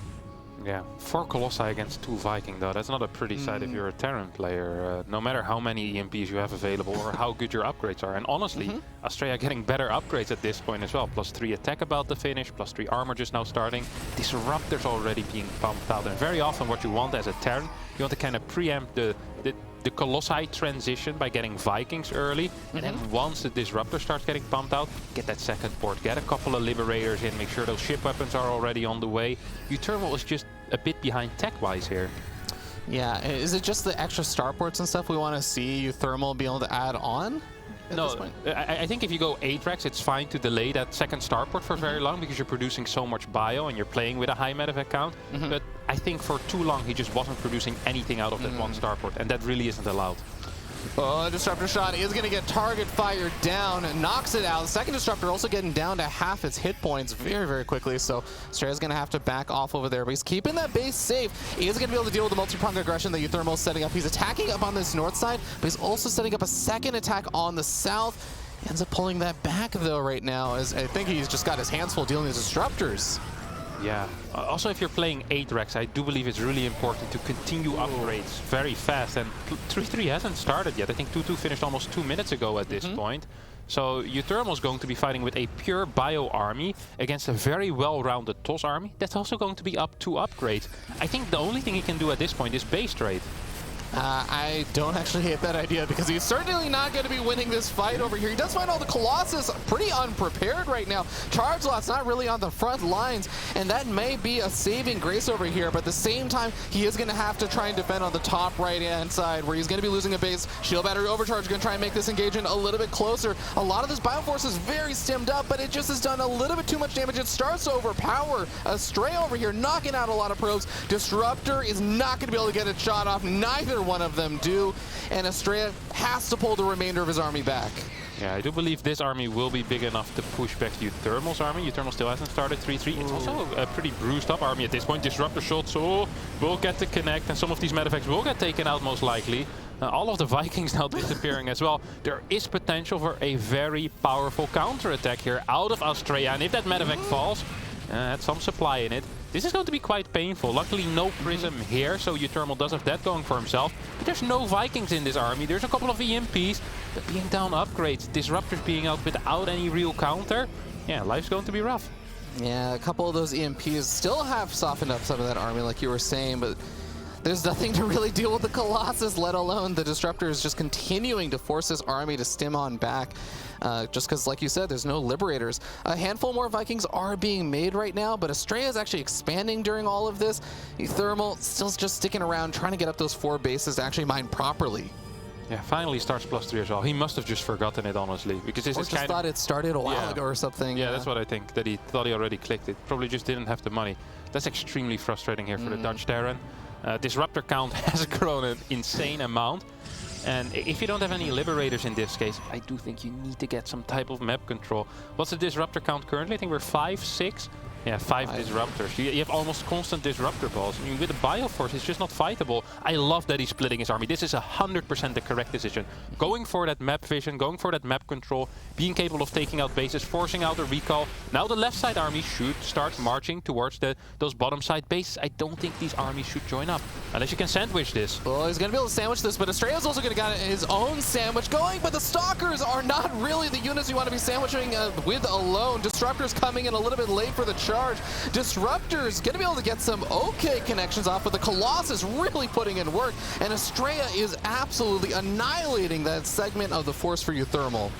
Yeah, 4 Colossi against 2 Viking though, that's not a pretty sight if you're a Terran player, no matter how many EMPs you have available or how good your upgrades are. And honestly, Estrella getting better upgrades at this point as well. +3 attack about to finish, +3 armor just now starting. Disruptors already being pumped out. And very often what you want as a Terran, you want to kind of preempt the Colossi transition by getting Vikings early, and then once the Disruptor starts getting pumped out, get that second port, get a couple of Liberators in, make sure those ship weapons are already on the way. Uthermal is just a bit behind tech-wise here. Yeah, is it just the extra starports and stuff we want to see Uthermal be able to add on? No, I think if you go Atrax, it's fine to delay that second starport for very long because you're producing so much bio and you're playing with a high medevac count. But I think for too long he just wasn't producing anything out of that one starport, and that really isn't allowed. Oh, Disruptor shot is going to get target fired down, knocks it out. The second Disruptor also getting down to half its hit points very, very quickly, so Estrella's going to have to back off over there, but he's keeping that base safe. He is going to be able to deal with the multi-pronged aggression that Uthermal is setting up. He's attacking up on this north side, but he's also setting up a second attack on the south. He ends up pulling that back, though, right now, as I think he's just got his hands full dealing with Disruptors. Yeah, also if you're playing Atrax, I do believe it's really important to continue upgrades very fast, and 3-3 hasn't started yet. I think 2-2 finished almost 2 minutes ago at this point. So Uthermal is going to be fighting with a pure bio army against a very well-rounded TOS army. That's also going to be up to upgrade. I think the only thing he can do at this point is base trade. I don't actually hate that idea because he's certainly not going to be winning this fight over here. He does find all the Colossus pretty unprepared right now. Charge Lot's not really on the front lines, and that may be a saving grace over here, but at the same time, he is going to have to try and defend on the top right-hand side where he's going to be losing a base. Shield Battery Overcharge going to try and make this engagement a little bit closer. A lot of this Bioforce is very stemmed up, but it just has done a little bit too much damage. It starts to overpower. Estrella over here knocking out a lot of probes. Disruptor is not going to be able to get a shot off. Neither one of them do, and Estrella has to pull the remainder of his army back. Yeah, I do believe this army will be big enough to push back Uthermal's army. Uthermal still hasn't started 3-3. It's also a pretty bruised up army at this point. Disruptor shots will get to connect, and some of these medevacs will get taken out most likely. All of the Vikings now disappearing as well. There is potential for a very powerful counterattack here out of Estrella, and if that medevac falls, had some supply in it, this is going to be quite painful. Luckily, no Prism here, so Uthermal does have that going for himself. But there's no Vikings in this army. There's a couple of EMPs, but being down upgrades, Disruptors being out without any real counter, yeah, life's going to be rough. Yeah, a couple of those EMPs still have softened up some of that army, like you were saying, but there's nothing to really deal with the Colossus, let alone the Disruptors just continuing to force this army to stem on back. Just because, like you said, there's no Liberators. A handful more Vikings are being made right now, but Estrella is actually expanding during all of this. Uthermal still just sticking around, trying to get up those 4 bases to actually mine properly. Yeah, finally starts +3 as well. He must have just forgotten it, honestly, because this is just thought it started a while ago or something. Yeah, that's what I think, that he thought he already clicked it. Probably just didn't have the money. That's extremely frustrating here for the Dutch Terran. Disruptor count has grown an insane amount. And if you don't have any Liberators in this case, I do think you need to get some type of map control. What's the Disruptor count currently? I think we're 5, 6? Yeah, 5 Disruptors. You have almost constant Disruptor balls. I mean, with the Bioforce, it's just not fightable. I love that he's splitting his army. This is 100% the correct decision. Going for that map vision, going for that map control, being capable of taking out bases, forcing out a recall. Now the left side army should start marching towards those bottom side bases. I don't think these armies should join up, unless you can sandwich this. Well, he's going to be able to sandwich this, but Estrella's also going to get his own sandwich going, but the Stalkers are not really the units you want to be sandwiching with alone. Disruptors coming in a little bit late for the charge. Disruptors going to be able to get some okay connections off, but the Colossus really putting in work, and Estrella is absolutely annihilating that segment of the force for Uthermal.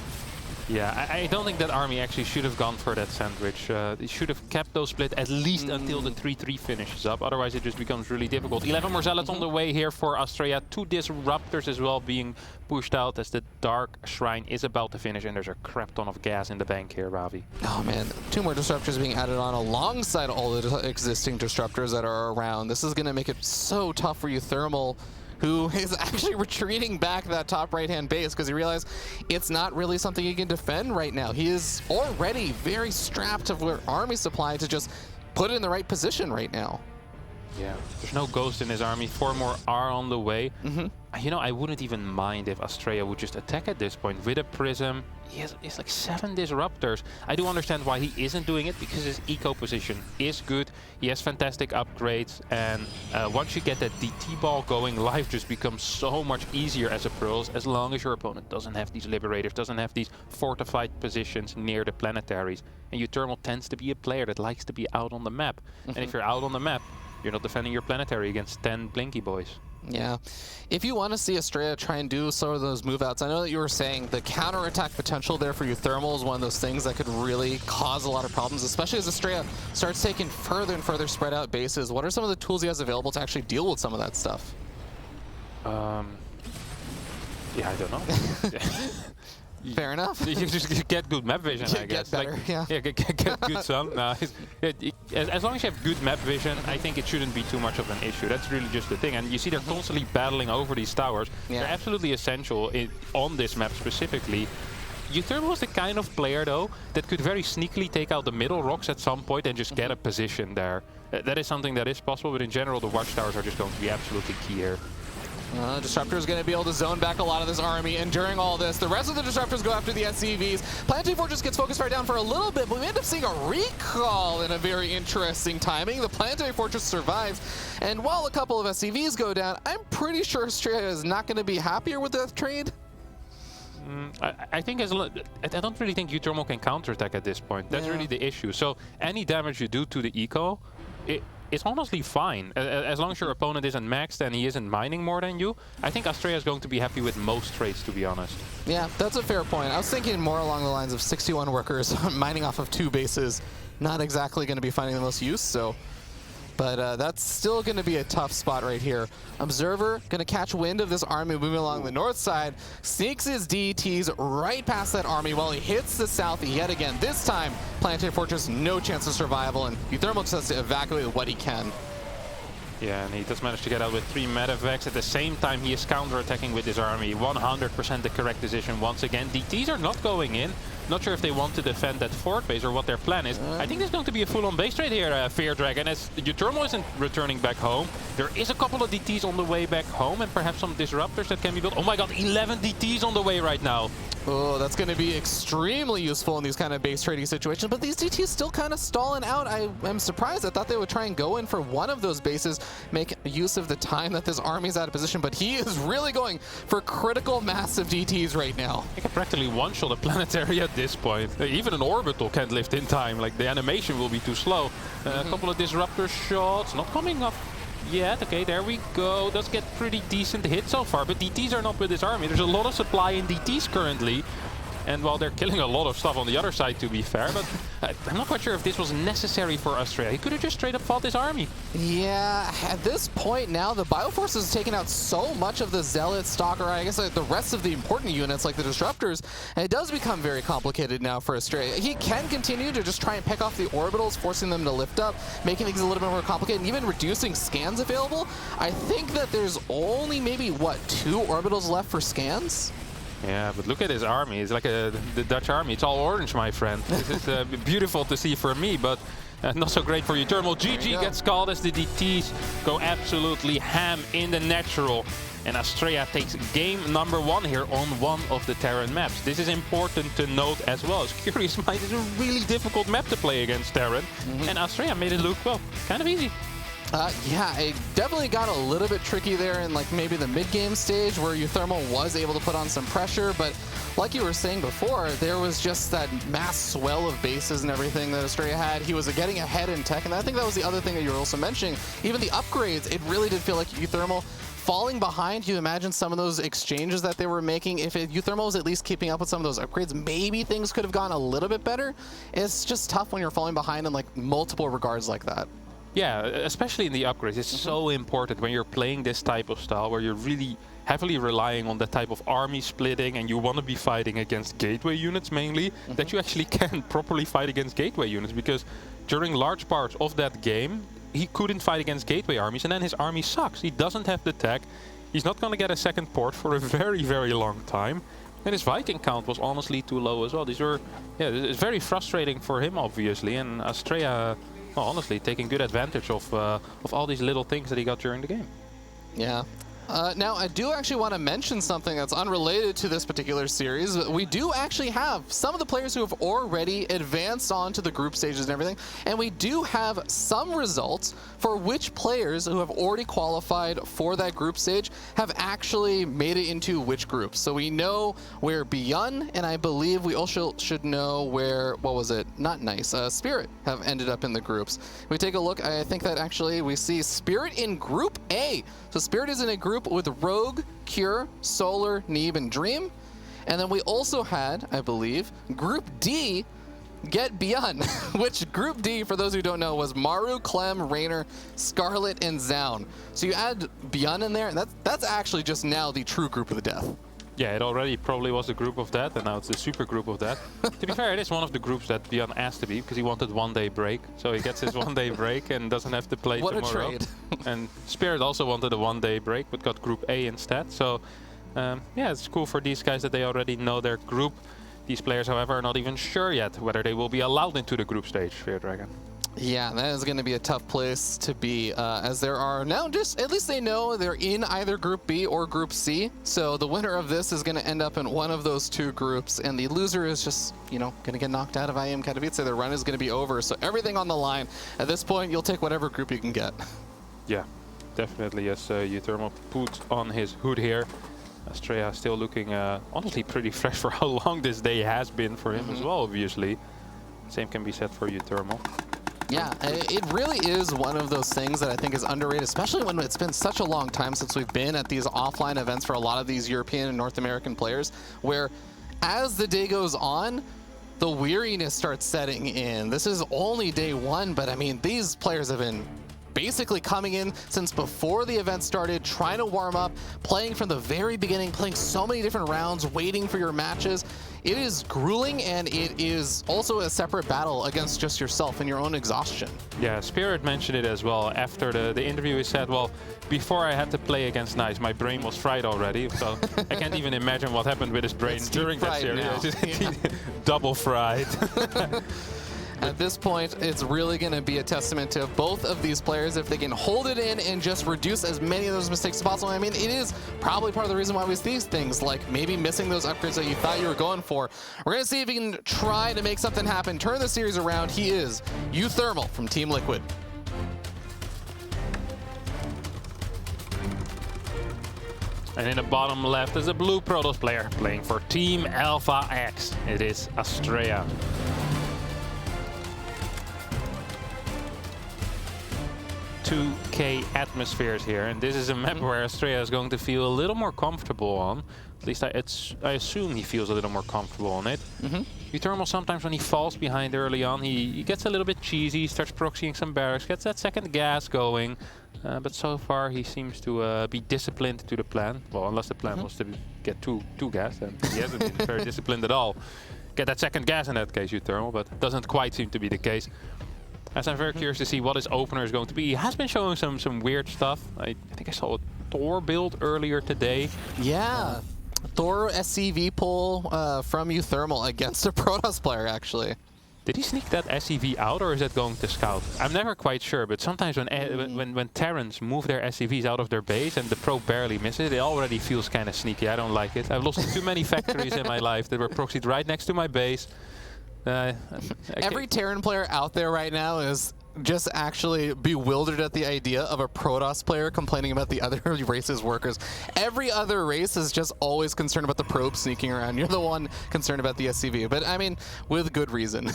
Yeah, I don't think that army actually should have gone for that sandwich. They should have kept those split at least until the 3-3 finishes up. Otherwise, it just becomes really difficult. 11 more Zealots on the way here for Estrella. 2 Disruptors as well being pushed out as the Dark Shrine is about to finish. And there's a crap ton of gas in the bank here, Ravi. Oh, man. 2 more Disruptors being added on alongside all the existing Disruptors that are around. This is going to make it so tough for Uthermal. who is actually retreating back that top right-hand base because he realized it's not really something he can defend right now. He is already very strapped of army supply to just put it in the right position right now. Yeah, there's no ghost in his army. 4 more are on the way. You know, I wouldn't even mind if Australia would just attack at this point with a prism. He has like 7 disruptors. I do understand why he isn't doing it, because his eco position is good. He has fantastic upgrades, and once you get that DT ball going, life just becomes so much easier as a Pearls, as long as your opponent doesn't have these liberators, doesn't have these fortified positions near the planetaries. And Uthermal tends to be a player that likes to be out on the map. And if you're out on the map, you're not defending your planetary against 10 Blinky boys. Yeah. If you want to see Australia try and do some of those move outs, I know that you were saying the counterattack potential there for Uthermal is one of those things that could really cause a lot of problems, especially as Australia starts taking further and further spread out bases. What are some of the tools he has available to actually deal with some of that stuff? Yeah, I don't know. Fair enough. You just get good map vision, I guess. Get better, like, yeah. Get good sun. No, as long as you have good map vision, I think it shouldn't be too much of an issue. That's really just the thing. And you see they're constantly battling over these towers. Yeah. They're absolutely essential on this map specifically. Uthermal is the kind of player, though, that could very sneakily take out the middle rocks at some point and just get a position there. That is something that is possible, but in general, the watchtowers are just going to be absolutely key here. Disruptor is going to be able to zone back a lot of this army, and during all this, the rest of the Disruptors go after the SCVs. Planetary Fortress gets focused right down for a little bit, but we end up seeing a recall in a very interesting timing. The Planetary Fortress survives, and while a couple of SCVs go down, I'm pretty sure Australia is not going to be happier with that trade. I think I don't really think Uthermal can counterattack at this point. That's really the issue. So any damage you do to the eco, it's honestly fine. As long as your opponent isn't maxed and he isn't mining more than you, I think Australia is going to be happy with most trades, to be honest. Yeah, that's a fair point. I was thinking more along the lines of 61 workers mining off of 2 bases. Not exactly going to be finding the most use, so... But that's still going to be a tough spot right here. Observer going to catch wind of this army moving along the north side, sneaks his DTs right past that army while he hits the south yet again. This time, Planetary Fortress, no chance of survival, and Uthermal just has to evacuate what he can. Yeah, and he does manage to get out with 3 medevacs. At the same time, he is counter-attacking with his army. 100% the correct decision once again. DTs are not going in. Not sure if they want to defend that fort base or what their plan is. I think there's going to be a full-on base trade here, Fear Dragon, as Uthermal isn't returning back home. There is a couple of DTs on the way back home and perhaps some disruptors that can be built. Oh my god, 11 DTs on the way right now. Oh, that's going to be extremely useful in these kind of base trading situations, but these DTs still kind of stalling out. I am surprised. I thought they would try and go in for one of those bases, make use of the time that this army's out of position, but he is really going for critical massive DTs right now. He can practically one-shot a planetary at this point. Even an orbital can't lift in time. Like, the animation will be too slow. A couple of disruptor shots, not coming up yet. Okay, there we go. Does get pretty decent hit so far, but DTs are not with this army. There's a lot of supply in DTs currently. And while they're killing a lot of stuff on the other side, to be fair, but I'm not quite sure if this was necessary for Australia. He could have just straight up fought this army. Yeah, at this point now, the Bioforce has taken out so much of the Zealot, Stalker, I guess the rest of the important units like the Disruptors, and it does become very complicated now for Australia. He can continue to just try and pick off the orbitals, forcing them to lift up, making things a little bit more complicated, and even reducing scans available. I think that there's only maybe, what, 2 orbitals left for scans? Yeah, but look at his army. It's like the Dutch army. It's all orange, my friend. This is beautiful to see for me, but not so great for Uthermal. GG gets called as the DTs go absolutely ham in the natural. And Australia takes game number 1 here on one of the Terran maps. This is important to note as well. As Curious Mind is a really difficult map to play against Terran. And Australia made it look, well, kind of easy. Yeah, it definitely got a little bit tricky there in like maybe the mid-game stage where Uthermal was able to put on some pressure, but like you were saying before, there was just that mass swell of bases and everything that Australia had. He was getting ahead in tech, and I think that was the other thing that you were also mentioning. Even the upgrades, it really did feel like Uthermal falling behind. You imagine some of those exchanges that they were making. If Uthermal was at least keeping up with some of those upgrades, maybe things could have gone a little bit better. It's just tough when you're falling behind in like multiple regards like that. Yeah, especially in the upgrades. It's so important when you're playing this type of style where you're really heavily relying on that type of army splitting and you want to be fighting against gateway units mainly, that you actually can properly fight against gateway units, because during large parts of that game, he couldn't fight against gateway armies, and then his army sucks. He doesn't have the tech. He's not going to get a second port for a very, very long time. And his Viking count was honestly too low as well. These were, yeah, it's very frustrating for him, obviously. And Astrea, well, honestly, taking good advantage of all these little things that he got during the game. Yeah. Now, I do actually want to mention something that's unrelated to this particular series. We do actually have some of the players who have already advanced on to the group stages and everything, and we do have some results for which players who have already qualified for that group stage have actually made it into which groups. So we know where Bjorn, and I believe we also should know where, what was it? Not Nice. Spirit have ended up in the groups. We take a look, I think that actually we see Spirit in Group A. So Spirit is in a group with Rogue, Cure, Solar, Neeb, and Dream. And then we also had, I believe, Group D get Bjorn, which Group D, for those who don't know, was Maru, Clem, Raynor, Scarlet, and Zaun. So you add Bjorn in there, and that's actually just now the true group of the death. Yeah, it already probably was a group of that, and now it's a super group of that. To be fair, it is one of the groups that Bjorn asked to be, because he wanted 1 day break. So he gets his 1 day break and doesn't have to play tomorrow. What a trade. And Spirit also wanted a 1 day break, but got Group A instead. So yeah, it's cool for these guys that they already know their group. These players, however, are not even sure yet whether they will be allowed into the group stage, Fear Dragon. Yeah, that is going to be a tough place to be, as there are now just, at least they know they're in either Group B or Group C. So the winner of this is going to end up in one of those two groups, and the loser is just, you know, going to get knocked out of IEM Katowice. Their run is going to be over, so everything on the line. At this point, you'll take whatever group you can get. Yeah, definitely, as Uthermal put on his hood here. Astrea still looking honestly pretty fresh for how long this day has been for him as well, obviously. Same can be said for Uthermal. Yeah, it really is one of those things that I think is underrated, especially when it's been such a long time since we've been at these offline events for a lot of these European and North American players, where as the day goes on, the weariness starts setting in. This is only day one, but I mean, these players have been basically coming in since before the event started, trying to warm up, playing from the very beginning, playing so many different rounds, waiting for your matches. It is grueling, and it is also a separate battle against just yourself and your own exhaustion. Yeah, Spirit mentioned it as well. After the interview, he said, well, before I had to play against Nice, my brain was fried already. So I can't even imagine what happened with his brain during that series. Double fried. At this point, it's really going to be a testament to both of these players if they can hold it in and just reduce as many of those mistakes as possible. I mean, it is probably part of the reason why we see these things, like maybe missing those upgrades that you thought you were going for. We're going to see if he can try to make something happen, turn the series around. He is Uthermal from Team Liquid. And in the bottom left is a blue Protoss player playing for Team Alpha X. It is Astrea. 2K atmospheres here, and this is a map where Astrea is going to feel a little more comfortable on. At least I assume he feels a little more comfortable on it. Uthermal, sometimes when he falls behind early on, he gets a little bit cheesy, starts proxying some barracks, gets that second gas going. But so far he seems to be disciplined to the plan. Well, unless the plan was to get two gas, then he hasn't been very disciplined at all. Get that second gas in that case, Uthermal, but it doesn't quite seem to be the case. As I'm very curious to see what his opener is going to be. He has been showing some weird stuff. I think I saw a Thor build earlier today. Yeah, Thor SCV pull from Uthermal against a Protoss player, actually. Did he sneak that SCV out, or is that going to scout? I'm never quite sure, but sometimes when Terrans move their SCVs out of their base and the pro barely misses it, it already feels kind of sneaky. I don't like it. I've lost too many factories in my life that were proxied right next to my base. Every Terran player out there right now is just actually bewildered at the idea of a Protoss player complaining about the other race's workers. Every other race is just always concerned about the probe sneaking around. You're the one concerned about the SCV, but I mean, with good reason.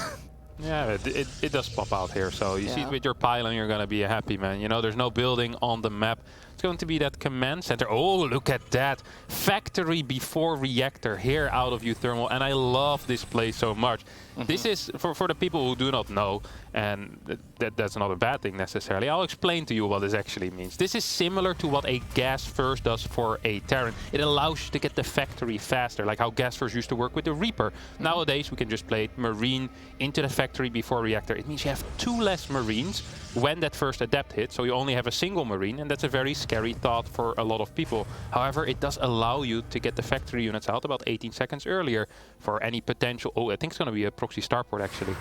Yeah, it does pop out here. So you see it with your pylon, you're going to be a happy man. You know, there's no building on the map. It's going to be that command center. Oh, look at that. Factory before reactor here out of Uthermal. And I love this place so much. This is, for the people who do not know, and that's not a bad thing necessarily, I'll explain to you what this actually means. This is similar to what a gas first does for a Terran. It allows you to get the factory faster, like how gas first used to work with the Reaper. Nowadays, we can just play Marine into the factory before reactor. It means you have 2 less Marines when that first adept hits, so you only have a single Marine, and that's a very scary scary thought for a lot of people. However, it does allow you to get the factory units out about 18 seconds earlier for any potential... Oh, I think it's going to be a proxy starport, actually.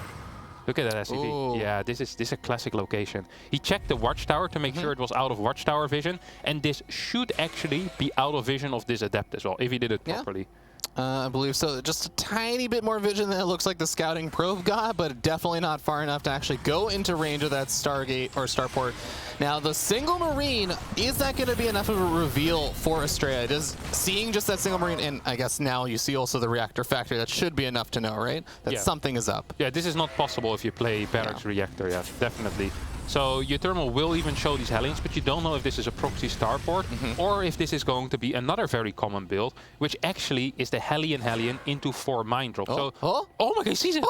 Look at that SCV. Ooh. Yeah, this is a classic location. He checked the watchtower to make sure it was out of watchtower vision, and this should actually be out of vision of this adept as well, if he did it properly. I believe so. Just a tiny bit more vision than it looks like the scouting probe got, but definitely not far enough to actually go into range of that Stargate or Starport. Now, the single Marine, is that going to be enough of a reveal for Estrella? Does seeing just that single Marine, and I guess now you see also the reactor factory, that should be enough to know, right? That something is up. Yeah, this is not possible if you play Barracks Reactor, yes, definitely. So your thermal will even show these Hellions, but you don't know if this is a proxy starport or if this is going to be another very common build, which actually is the Hellion into 4 mine drops. Oh my god, he sees it!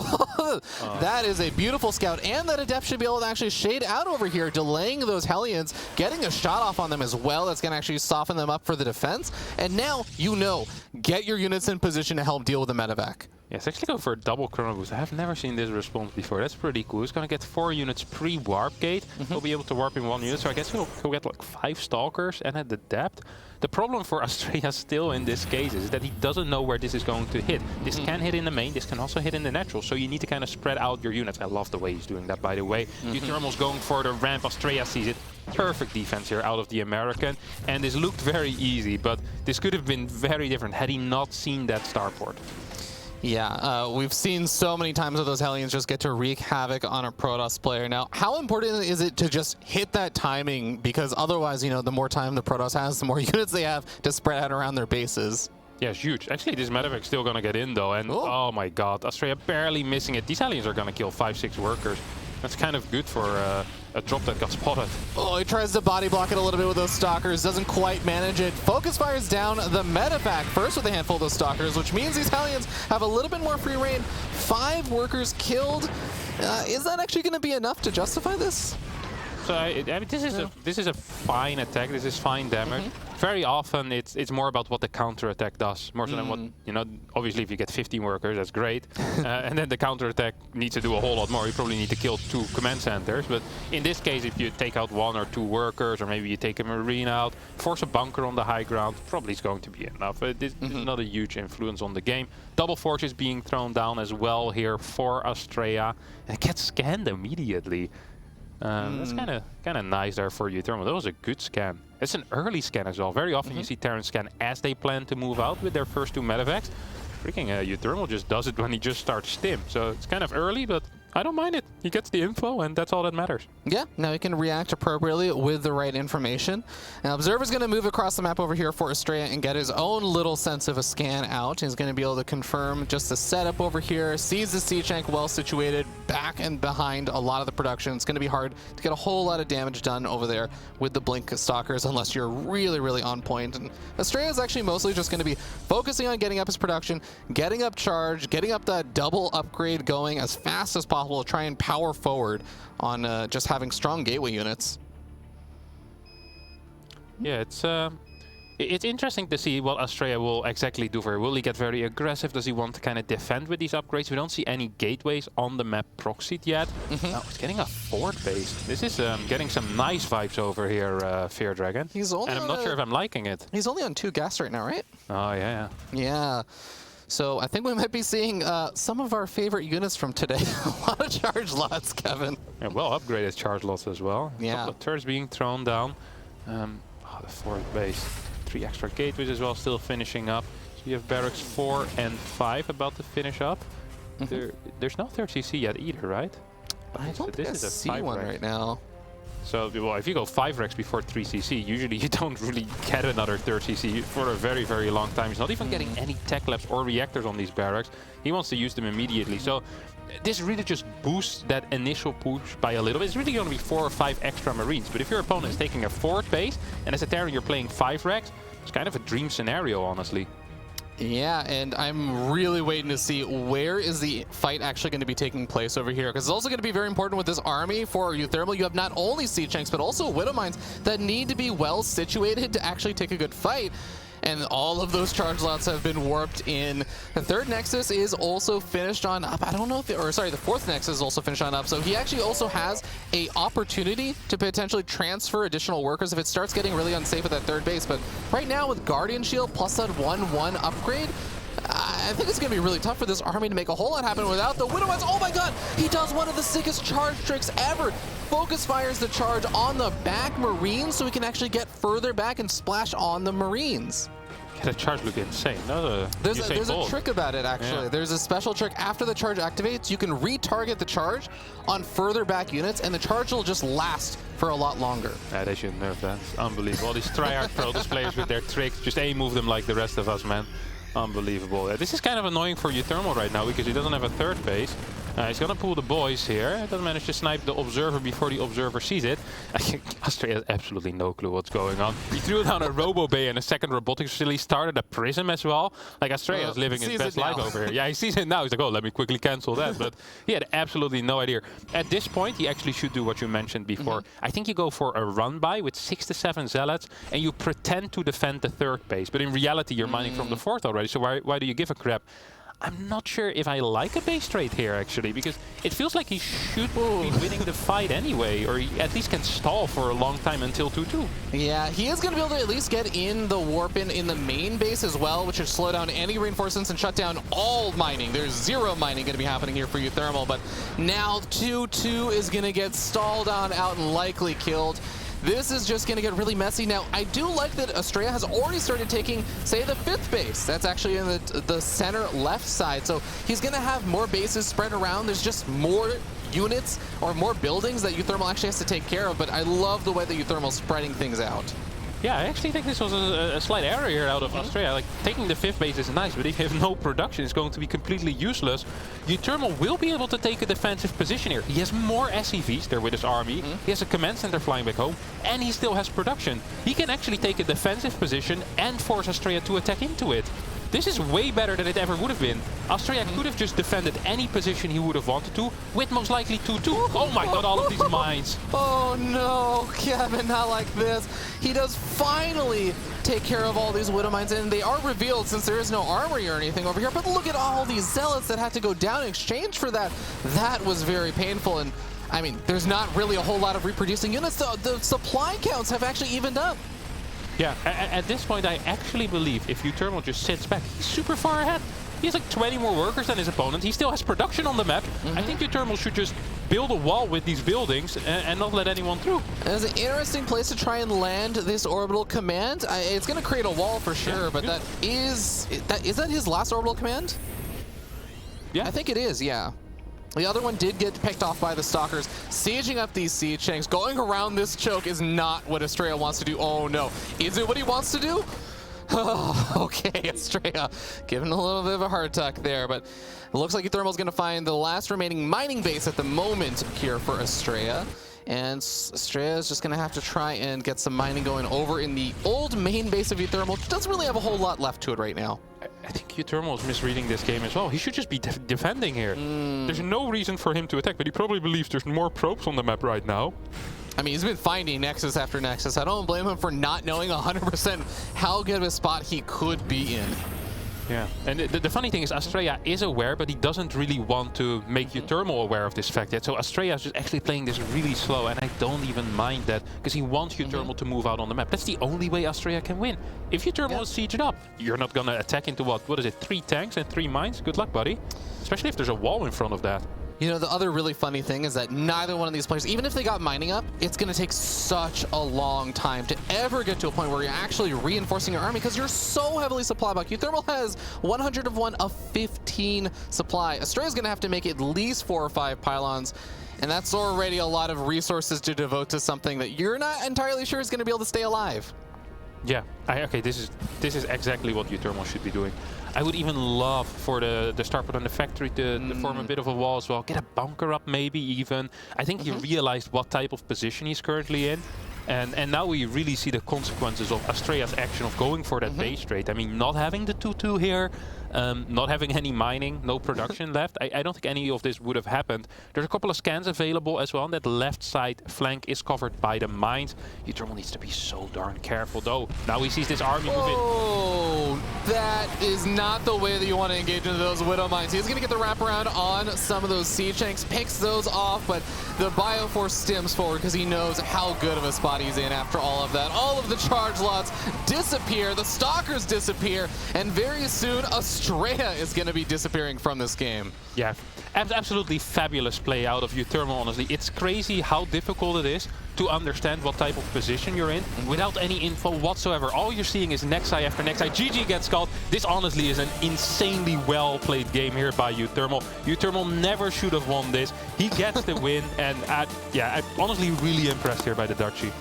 That is a beautiful scout, and that Adept should be able to actually shade out over here, delaying those Hellions, getting a shot off on them as well. That's going to actually soften them up for the defense. And now, you know, get your units in position to help deal with the medevac. Yeah, it's actually going for a double chrono boost. I have never seen this response before. That's pretty cool. He's going to get 4 units pre-warp gate. He'll be able to warp in 1 unit, so I guess he'll get like 5 stalkers and at the depth. The problem for Estrella still in this case is that he doesn't know where this is going to hit. This can hit in the main, this can also hit in the natural, so you need to kind of spread out your units. I love the way he's doing that, by the way. Thermal's going for the ramp. Estrella sees it. Perfect defense here out of the American, and this looked very easy, but this could have been very different had he not seen that starport. Yeah, we've seen so many times that those Hellions just get to wreak havoc on a Protoss player. Now, how important is it to just hit that timing? Because otherwise, you know, the more time the Protoss has, the more units they have to spread out around their bases. Yeah, it's huge. Actually, this medevac's still going to get in, though, and oh my god, Estrella barely missing it. These Hellions are going to kill 5-6 workers. That's kind of good for a drop that got spotted. Oh, he tries to body block it a little bit with those Stalkers, doesn't quite manage it. Focus fires down the medevac first with a handful of those Stalkers, which means these Hellions have a little bit more free reign. 5 workers killed. Is that actually going to be enough to justify this? So I mean, this is a fine attack. This is fine damage. Very often it's more about what the counter attack does, more so than what, you know. Obviously, if you get 15 workers, that's great, and then the counter attack needs to do a whole lot more. You probably need to kill 2 command centers, but in this case, if you take out 1 or 2 workers, or maybe you take a Marine out, force a bunker on the high ground, probably is going to be enough. This is not a huge influence on the game. Double forces being thrown down as well here for Estrella, and it gets scanned immediately. That's kind of nice there for you, Thermal. That was a good scan. It's an early scan as well. Very often you see Terran scan as they plan to move out with their first 2 medevacs. Freaking Thermal just does it when he just starts stim. So it's kind of early, but I don't mind it. He gets the info, and that's all that matters. Yeah, now he can react appropriately with the right information. Now, Observer's going to move across the map over here for Estrella and get his own little sense of a scan out. He's going to be able to confirm just the setup over here, sees the siege tank well situated back and behind a lot of the production. It's going to be hard to get a whole lot of damage done over there with the Blink Stalkers unless you're really, really on point. And Estrella is actually mostly just going to be focusing on getting up his production, getting up charge, getting up that double upgrade going as fast as possible to try and power forward on just having strong gateway units. Yeah, it's interesting to see what Estrella will exactly do for her. Will he get very aggressive? Does he want to kind of defend with these upgrades? We don't see any gateways on the map proxied yet. Oh, he's getting a fort base. This is getting some nice vibes over here, Fear Dragon. And I'm not sure if I'm liking it. He's only on 2 gas right now, right? Oh, yeah. Yeah. So I think we might be seeing some of our favorite units from today. A lot of charge lots, Kevin. Yeah, well upgraded charge lots as well. Yeah. A couple of turrets being thrown down. The 4th base. 3 extra gateways as well, still finishing up. So you have barracks 4 and 5 about to finish up. There's no 3rd CC yet either, right? I don't think I see one right now. So, well, if you go 5 Rex before 3 CC, usually you don't really get another 3rd CC for a very, very long time. He's not even getting any tech labs or reactors on these barracks. He wants to use them immediately. So this really just boosts that initial push by a little bit. It's really going to be 4 or 5 extra Marines. But if your opponent is taking a 4th base, and as a Terran you're playing 5 Rex, it's kind of a dream scenario, honestly. Yeah, and I'm really waiting to see where is the fight actually going to be taking place over here, because it's also going to be very important with this army for Thermal. You have not only siege tanks, but also Widow Mines that need to be well situated to actually take a good fight. And all of those charge lots have been warped in. The third Nexus is also finished on up. I don't know if, the fourth Nexus is also finished on up. So he actually also has a opportunity to potentially transfer additional workers if it starts getting really unsafe at that third base. But right now with Guardian Shield plus that 1/1 upgrade, I think it's going to be really tough for this army to make a whole lot happen without the Widowmines. Oh my god, he does one of the sickest charge tricks ever. Focus fires the charge on the back Marines so he can actually get further back and splash on the Marines. Yeah, that charge looked insane. There's a trick about it, actually. Yeah. There's a special trick. After the charge activates, you can retarget the charge on further back units, and the charge will just last for a lot longer. Yeah, they should nerf that. It's unbelievable. All these tryhard Protoss players with their tricks, just A-move them like the rest of us, man. Unbelievable. This is kind of annoying for Uthermal right now because he doesn't have a third base. He's gonna pull the boys here. Doesn't manage to snipe the Observer before the Observer sees it. Astrea has absolutely no clue what's going on. He threw down a Robo Bay and a second robotics facility, started a Prism as well. Like Astrea is living his best life over here. Yeah, he sees it now. He's like, oh, let me quickly cancel that. But he had absolutely no idea. At this point, he actually should do what you mentioned before. I think you go for a run by with 6 to 7 Zealots and you pretend to defend the third base. But in reality, you're mining from the fourth already. So why do you give a crap? I'm not sure if I like a base trade here, actually, because it feels like he should be winning the fight anyway, or he at least can stall for a long time until 2-2. Yeah, he is going to be able to at least get in the warp in the main base as well, which should slow down any reinforcements and shut down all mining. There's zero mining going to be happening here for Uthermal, but now 2-2 is going to get stalled on out and likely killed. This is just going to get really messy. Now, I do like that Astrea has already started taking, say, the fifth base. That's actually in the center left side. So he's going to have more bases spread around. There's just more units or more buildings that Uthermal actually has to take care of. But I love the way that Uthermal's spreading things out. Yeah, I actually think this was a slight error here out of Astrea. Like, taking the fifth base is nice, but if you have no production, it's going to be completely useless. Uthermal will be able to take a defensive position here. He has more SCVs there with his army. He has a command center flying back home, and he still has production. He can actually take a defensive position and force Astrea to attack into it. This is way better than it ever would have been. Astrea could have just defended any position he would have wanted to, with most likely 2-2. Oh my god, all of these mines. Oh no, Kevin, not like this. He does finally take care of all these Widow Mines, and they are revealed since there is no armory or anything over here. But look at all these Zealots that had to go down in exchange for that. That was very painful, and I mean, there's not really a whole lot of reproducing units. The supply counts have actually evened up. Yeah, at this point, I actually believe if Uthermal just sits back, he's super far ahead. He has like 20 more workers than his opponent. He still has production on the map. I think Uthermal should just build a wall with these buildings and not let anyone through. It's an interesting place to try and land this orbital command. It's going to create a wall for sure, but is that his last orbital command? Yeah. I think it is, yeah. The other one did get picked off by the Stalkers. Sieging up these siege tanks, going around this choke is not what Astrea wants to do. Oh no, is it what he wants to do? Oh, okay, Astrea giving a little bit of a hard tuck there, but it looks like Uthermal's going to find the last remaining mining base at the moment here for Astrea. And Astrea is just going to have to try and get some mining going over in the old main base of Uthermal, which doesn't really have a whole lot left to it right now. I think Uthermal is misreading this game as well. He should just be defending here. There's no reason for him to attack, but he probably believes there's more probes on the map right now. I mean, he's been finding Nexus after Nexus. I don't blame him for not knowing 100% how good of a spot he could be in. Yeah, and the funny thing is Astrea is aware, but he doesn't really want to make Uthermal aware of this fact yet. So Astrea is just actually playing this really slow, and I don't even mind that, because he wants Uthermal to move out on the map. That's the only way Astrea can win. If Uthermal is sieged up, you're not going to attack into what is it, 3 tanks and 3 mines? Good luck, buddy. Especially if there's a wall in front of that. You know, the other really funny thing is that neither one of these players, even if they got mining up, it's going to take such a long time to ever get to a point where you're actually reinforcing your army because you're so heavily supply bound. Uthermal has 100 of 1 of 15 supply. Astrea's going to have to make at least 4 or 5 pylons, and that's already a lot of resources to devote to something that you're not entirely sure is going to be able to stay alive. Yeah, okay, this is exactly what Uthermal should be doing. I would even love for the starport on the factory to form a bit of a wall as well. Get a bunker up maybe even. I think he realized what type of position he's currently in. And now we really see the consequences of Astrea's action of going for that base trade. I mean, not having the 2-2 here, not having any mining, no production left. I don't think any of this would have happened. There's a couple of scans available as well, and that left side flank is covered by the mines. Uthermal needs to be so darn careful, though. Now he sees this army move in. Oh, that is not the way that you want to engage into those Widow mines. He's going to get the wraparound on some of those siege tanks, picks those off, but the Bioforce stems forward because he knows how good of a spot he's in after all of that. All of the charge lots disappear, the Stalkers disappear, and very soon Astrea is going to be disappearing from this game. Yeah, absolutely fabulous play out of Uthermal, honestly. It's crazy how difficult it is to understand what type of position you're in without any info whatsoever. All you're seeing is Nexi after Nexi. GG gets called. This honestly is an insanely well-played game here by Uthermal. Uthermal never should have won this. He gets the win, and I'm honestly really impressed here by the Dutchie.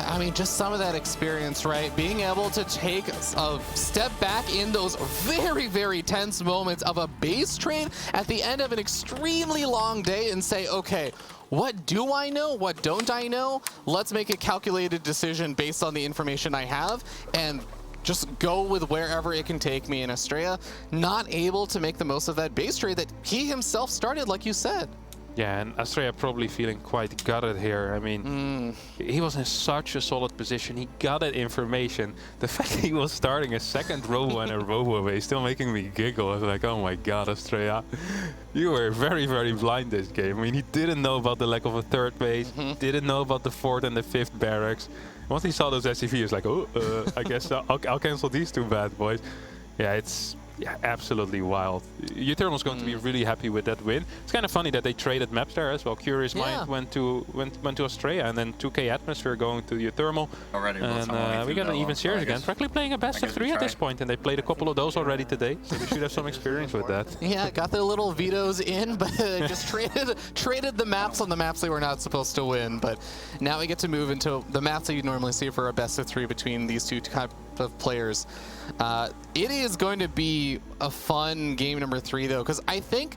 I mean, just some of that experience, right? Being able to take a step back in those very, very tense moments of a base trade at the end of an extremely long day and say, okay, what do I know? What don't I know? Let's make a calculated decision based on the information I have and just go with wherever it can take me. And Astrea not able to make the most of that base trade that he himself started, like you said. Yeah, and Astrea probably feeling quite gutted here. I mean, he was in such a solid position. He got that information. The fact that he was starting a second robo and a robo away still making me giggle. I was like, oh my god, Astrea, you were very, very blind this game. I mean, he didn't know about the lack of a third base, didn't know about the 4th and the 5th barracks. Once he saw those SCV, he was like, oh, I guess I'll cancel these two bad boys. Yeah, it's absolutely wild. Uthermal's going to be really happy with that win. It's kind of funny that they traded maps there as well. Curious Mind went to Astrea, and then 2K Atmosphere going to Uthermal. And we got an even series again. Frankly, playing a best of 3 at this point, and they played a couple of those already today, so we should have some experience with that. Yeah, got their little vetoes in, but just traded the maps on the maps they were not supposed to win. But now we get to move into the maps that you'd normally see for a best of 3 between these two types of players. It is going to be a fun game number 3, though, because I think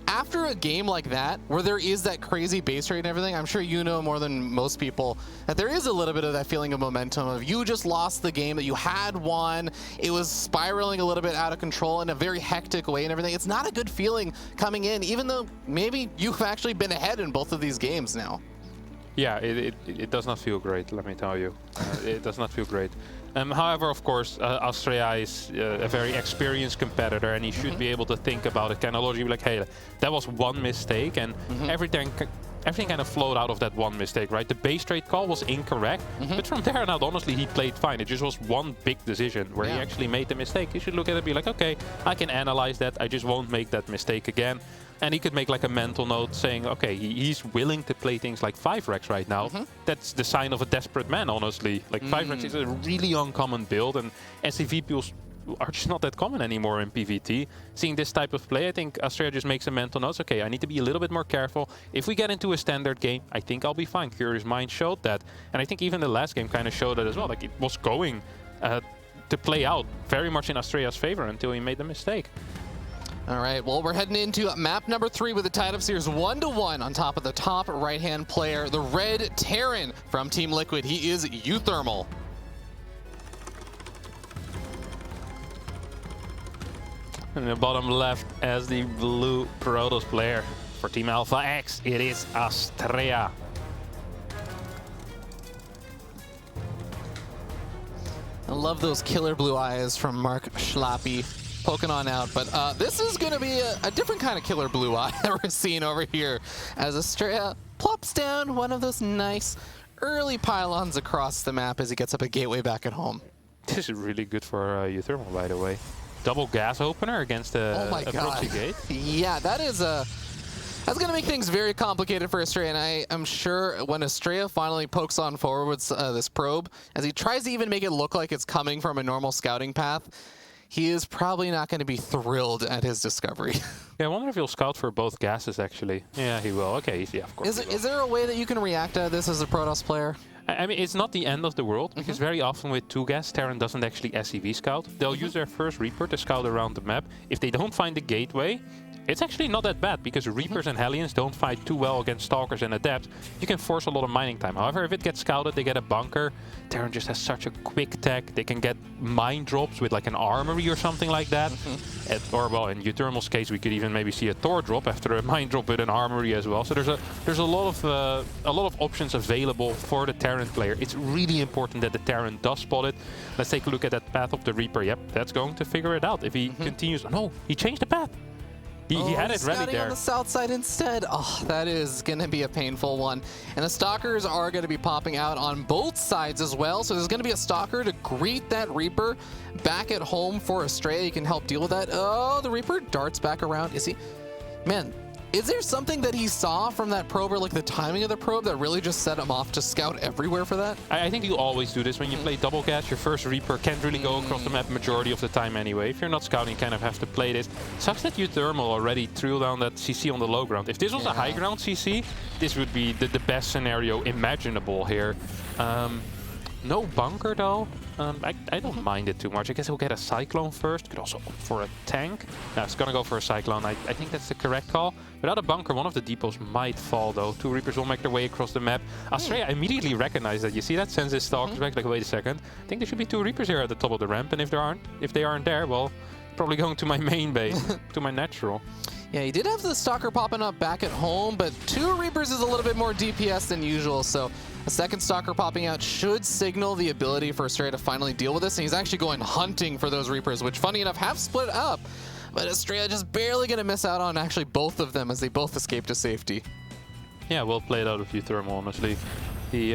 after a game like that, where there is that crazy base rate and everything, I'm sure you know more than most people that there is a little bit of that feeling of momentum of you just lost the game that you had won. It was spiraling a little bit out of control in a very hectic way and everything. It's not a good feeling coming in, even though maybe you've actually been ahead in both of these games now. Yeah, it does not feel great, let me tell you. It does not feel great. However, of course, Astrea is a very experienced competitor, and he should be able to think about it kind of logically, like, hey, that was one mistake, and everything kind of flowed out of that one mistake, right? The base trade call was incorrect, but from there on out, honestly, he played fine. It just was one big decision where he actually made the mistake. You should look at it and be like, okay, I can analyze that. I just won't make that mistake again. And he could make like a mental note saying, okay, he's willing to play things like 5 Rex right now. That's the sign of a desperate man, honestly. Like 5 Rex is a really uncommon build, and SCV pools are just not that common anymore in PvT. Seeing this type of play, I think Astrea just makes a mental note. Okay, I need to be a little bit more careful. If we get into a standard game, I think I'll be fine. Curious Mind showed that. And I think even the last game kind of showed that as well. Like, it was going to play out very much in Astrea's favor until he made the mistake. All right, well, we're heading into map number 3 with the tie-up series 1-1 on top of the top right-hand player, the red Terran from Team Liquid. He is Uthermal. In the bottom left, as the blue Protoss player for Team Alpha X, it is Astrea. I love those killer blue eyes from Mark Schlappy. Poking on out, but this is going to be a different kind of killer blue eye that we're seeing over here as Astrea plops down one of those nice early pylons across the map as he gets up a gateway back at home. This is really good for Uthermal, by the way. Double gas opener against a proxy gate. Yeah, that's going to make things very complicated for Astrea, and I am sure when Astrea finally pokes on forward with this probe, as he tries to even make it look like it's coming from a normal scouting path, he is probably not going to be thrilled at his discovery. Yeah, I wonder if he'll scout for both gases, actually. Yeah, he will. Okay, yeah, of course. Is there a way that you can react to this as a Protoss player? I mean, it's not the end of the world, because very often with 2 gas, Terran doesn't actually SCV scout. They'll use their first Reaper to scout around the map. If they don't find the gateway, it's actually not that bad, because Reapers and Hellions don't fight too well against Stalkers and Adepts. You can force a lot of mining time. However, if it gets scouted, they get a bunker. Terran just has such a quick tech. They can get mine drops with like an armory or something like that. Or well, in Uthermal's case, we could even maybe see a Thor drop after a mine drop with an armory as well. So there's a lot of options available for the Terran player. It's really important that the Terran does spot it. Let's take a look at that path of the Reaper. Yep, that's going to figure it out. If he continues, no, he changed the path. He had it ready there. On the south side instead. Oh, that is going to be a painful one. And the Stalkers are going to be popping out on both sides as well. So there's going to be a Stalker to greet that Reaper back at home for Estrella. You can help deal with that. Oh, the Reaper darts back around. Is he? Man, is there something that he saw from that probe, or like the timing of the probe, that really just set him off to scout everywhere for that? I think you always do this when you play double gas. Your first Reaper can't really go across the map majority of the time anyway. If you're not scouting, you kind of have to play this. Sucks that Uthermal already threw down that CC on the low ground. If this was a high ground CC, this would be the best scenario imaginable here. No bunker though. I don't mind it too much. I guess he'll get a Cyclone first. Could also opt for a tank. No, it's gonna go for a Cyclone. I think that's the correct call. Without a bunker, one of the depots might fall though. 2 Reapers will make their way across the map. Estrella immediately recognized that. You see that? Sends his Stalkers back. Like, wait a second. I think there should be 2 Reapers here at the top of the ramp. And if they aren't there, well, probably going to my main base, to my natural. Yeah, he did have the Stalker popping up back at home, but 2 Reapers is a little bit more DPS than usual, so a second Stalker popping out should signal the ability for Estrella to finally deal with this, and he's actually going hunting for those Reapers, which, funny enough, have split up, but Estrella just barely going to miss out on actually both of them as they both escape to safety. Yeah, well played out of Uthermal, honestly. He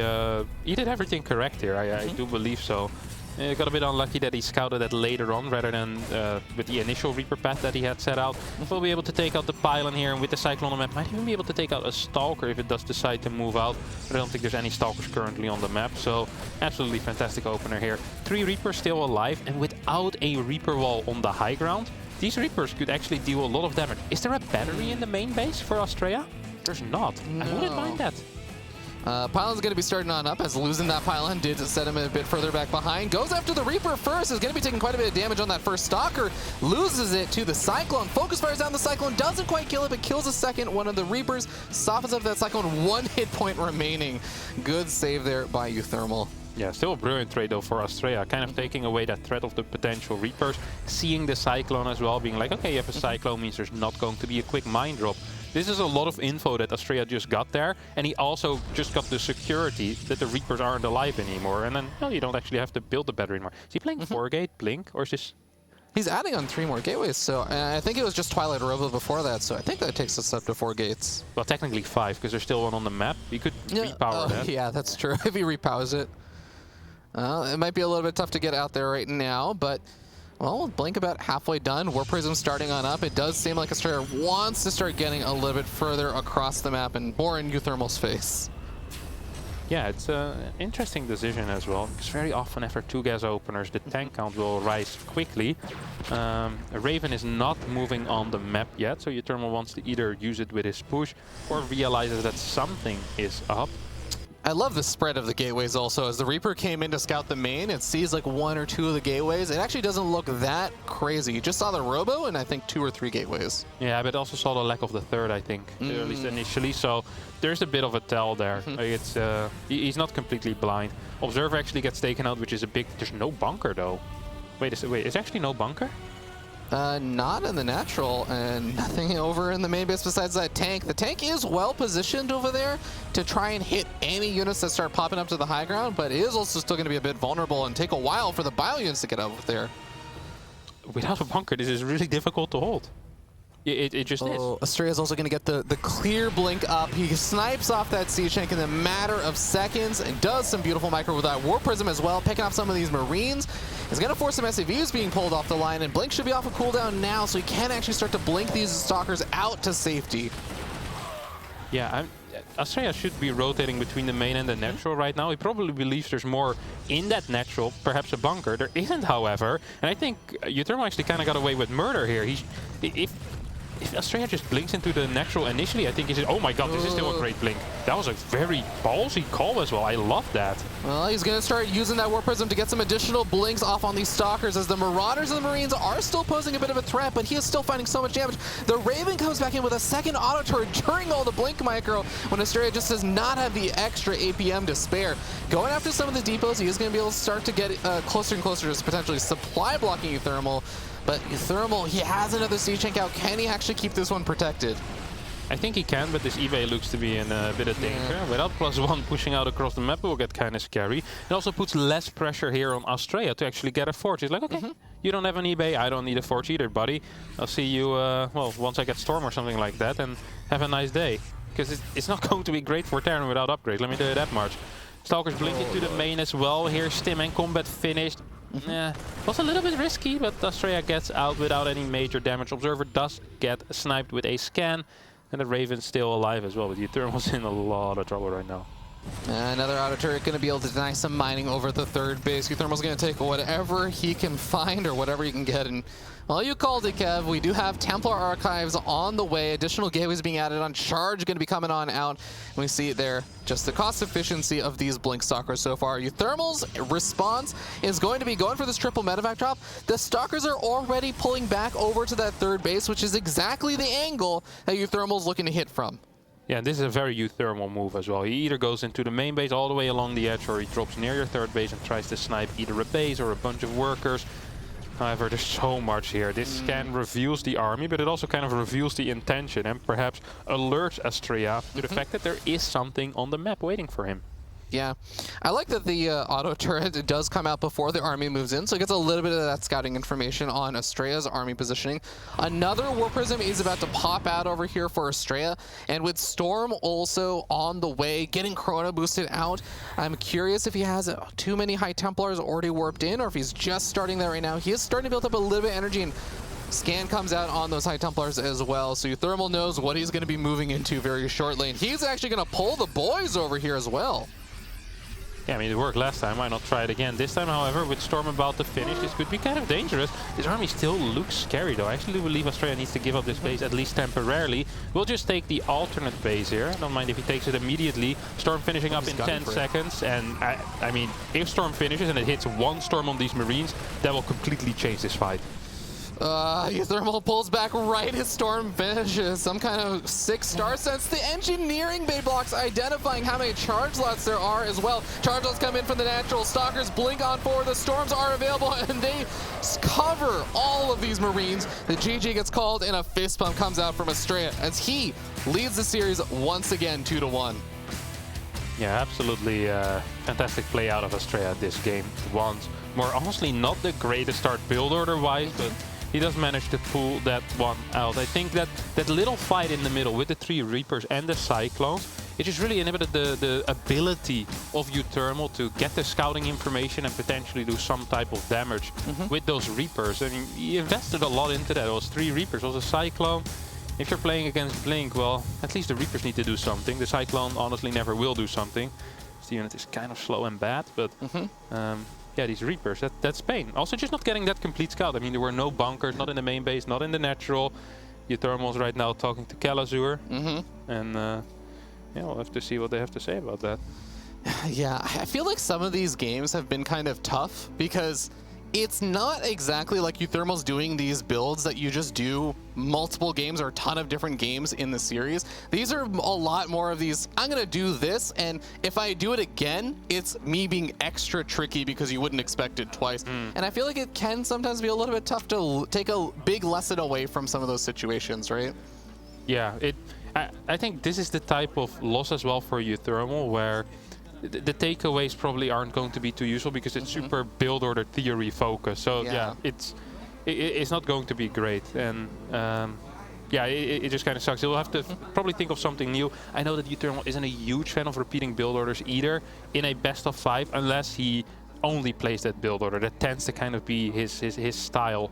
did everything correct here, I do believe so. Got a bit unlucky that he scouted that later on rather than with the initial Reaper path that he had set out. We'll be able to take out the pylon here, and with the Cyclone on the map, might even be able to take out a Stalker if it does decide to move out. But I don't think there's any Stalkers currently on the map, so absolutely fantastic opener here. 3 Reapers still alive, and without a Reaper wall on the high ground, these Reapers could actually deal a lot of damage. Is there a battery in the main base for Estrella? There's not. No. I wouldn't mind that. Pylon's going to be starting on up, as losing that Pylon did set him a bit further back behind. Goes after the Reaper first, is going to be taking quite a bit of damage on that first Stalker. Loses it to the Cyclone. Focus fires down the Cyclone, doesn't quite kill it, but kills a second one of the Reapers. Softens up that Cyclone, 1 hit point remaining. Good save there by Uthermal. Yeah, still a brilliant trade though for Estrella, kind of taking away that threat of the potential Reapers, seeing the Cyclone as well, being like, okay, you have a Cyclone, means there's not going to be a quick mine drop. This is a lot of info that Estrella just got there, and he also just got the security that the Reapers aren't alive anymore, and then, well, you don't actually have to build the battery anymore. Is he playing 4-gate, Blink, or is this... He's adding on 3 more gateways, so I think it was just Twilight Robo before that, so I think that takes us up to 4 gates. Well, technically 5, because there's still one on the map. You could repower that. Yeah, that's true, if he repowers it. It might be a little bit tough to get out there right now, but, well, Blink about halfway done. War Prism starting on up. It does seem like Estrella wants to start getting a little bit further across the map and more in Uthermal's face. Yeah, it's an interesting decision as well, because very often after 2 gas openers, the tank count will rise quickly. Raven is not moving on the map yet, so Uthermal wants to either use it with his push or realizes that something is up. I love the spread of the gateways also. As the Reaper came in to scout the main, it sees like 1 or 2 of the gateways. It actually doesn't look that crazy. You just saw the Robo and I think 2 or 3 gateways. Yeah, but also saw the lack of the third, I think, at least initially. So there's a bit of a tell there. It's he's not completely blind. Observer actually gets taken out, which is a big... There's no bunker though. Wait, is actually no bunker? Not in the natural, and nothing over in the main base besides that tank. The tank is well positioned over there to try and hit any units that start popping up to the high ground, but it is also still going to be a bit vulnerable and take a while for the bio units to get up there. Without a bunker, this is really difficult to hold. It just is. Estrella's also going to get the clear blink up. He snipes off that siege tank in a matter of seconds and does some beautiful micro with that War Prism as well, picking off some of these Marines. He's going to force some SCVs being pulled off the line, and Blink should be off a cooldown now, so he can actually start to blink these Stalkers out to safety. Yeah, Estrella should be rotating between the main and the natural right now. He probably believes there's more in that natural, perhaps a bunker. There isn't, however, and I think Uthermal actually kind of got away with murder here. if Australia just blinks into the natural initially, I think he said, oh my god, this is still a great blink. That was a very ballsy call as well. I love that. Well, he's going to start using that Warp Prism to get some additional blinks off on these Stalkers, as the Marauders and the Marines are still posing a bit of a threat, but he is still finding so much damage. The Raven comes back in with a second auto turret during all the blink micro, when Australia just does not have the extra APM to spare. Going after some of the depots, he is going to be able to start to get closer and closer to potentially supply blocking Euthermal. But Euthermal, he has another siege tank out. Can he actually keep this one protected? I think he can, but this eBay looks to be in a bit of danger. Without +1 pushing out across the map, it will get kind of scary. It also puts less pressure here on Australia to actually get a forge. He's like, okay, you don't have an eBay, I don't need a forge either, buddy. I'll see you, well, once I get Storm or something like that, and have a nice day. Because it's not going to be great for Terran without upgrades, let me tell you that much. Stalkers blinking to the main as well. Here, Stim and Combat finished. Yeah, was a little bit risky, but Australia gets out without any major damage. Observer does get sniped with a scan, and the Raven's still alive as well, but Euthermal's in a lot of trouble right now. Another auto turret going to be able to deny some mining over the third base. Euthermal's going to take whatever he can find or whatever he can get. And well, you called it, Kev. We do have Templar Archives on the way. Additional gateways being added on. Charge going to be coming on out. And we see it there. Just the cost efficiency of these Blink Stalkers so far. Euthermal's response is going to be going for this triple medevac drop. The Stalkers are already pulling back over to that third base, which is exactly the angle that Euthermal's looking to hit from. Yeah, and this is a very Euthermal move as well. He either goes into the main base all the way along the edge, or he drops near your third base and tries to snipe either a base or a bunch of workers. However, there's so much here. This scan reveals the army, but it also kind of reveals the intention and perhaps alerts Astrea to the fact that there is something on the map waiting for him. Yeah, I like that the auto turret does come out before the army moves in, so it gets a little bit of that scouting information on Astrea's army positioning. Another War Prism is about to pop out over here for Astrea, and with Storm also on the way, getting Chrono boosted out, I'm curious if he has too many High Templars already warped in, or if he's just starting that right now. He is starting to build up a little bit of energy, and scan comes out on those High Templars as well, so Euthermal knows what he's going to be moving into very shortly, and he's actually going to pull the boys over here as well. Yeah, I mean, it worked last time. Why not try it again? This time, however, with Storm about to finish, this could be kind of dangerous. This army still looks scary, though. I actually believe Australia needs to give up this base at least temporarily. We'll just take the alternate base here. I don't mind if he takes it immediately. Storm finishing up in 10 seconds. And, I mean, if Storm finishes and it hits one Storm on these Marines, that will completely change this fight. Euthermal pulls back right as Storm finishes. Some kind of 6-star sense. The engineering bay blocks identifying how many charge lots there are as well. Charge lots come in from the natural. Stalkers blink on forward. The Storms are available, and they cover all of these Marines. The GG gets called, and a fist pump comes out from Astrea as he leads the series once again 2-1. Yeah, absolutely fantastic play out of Astrea this game. Once more, honestly, not the greatest start build order-wise, but he does manage to pull that one out. I think that little fight in the middle with the 3 Reapers and the Cyclones, it just really inhibited the ability of Euthermal to get the scouting information and potentially do some type of damage with those Reapers. I mean, he invested a lot into that. It was 3 Reapers, it was a Cyclone. If you're playing against Blink, well, at least the Reapers need to do something. The Cyclone honestly never will do something. The unit is kind of slow and bad, but yeah, these Reapers, that's pain. Also, just not getting that complete scout. I mean, there were no bunkers, not in the main base, not in the natural. Euthermal's right now talking to Kalazur. And yeah, we'll have to see what they have to say about that. Yeah, I feel like some of these games have been kind of tough because it's not exactly like Euthermal's doing these builds that you just do multiple games or a ton of different games in the series. These are a lot more of these, I'm going to do this, and if I do it again, it's me being extra tricky because you wouldn't expect it twice. And I feel like it can sometimes be a little bit tough to take a big lesson away from some of those situations, right? Yeah, I think this is the type of loss as well for Euthermal where the takeaways probably aren't going to be too useful because it's super build order theory focused. So yeah, it's not going to be great, and yeah, it just kind of sucks. He'll have to probably think of something new. I know that Euthermal isn't a huge fan of repeating build orders either in a best of 5, unless he only plays that build order. That tends to kind of be his style.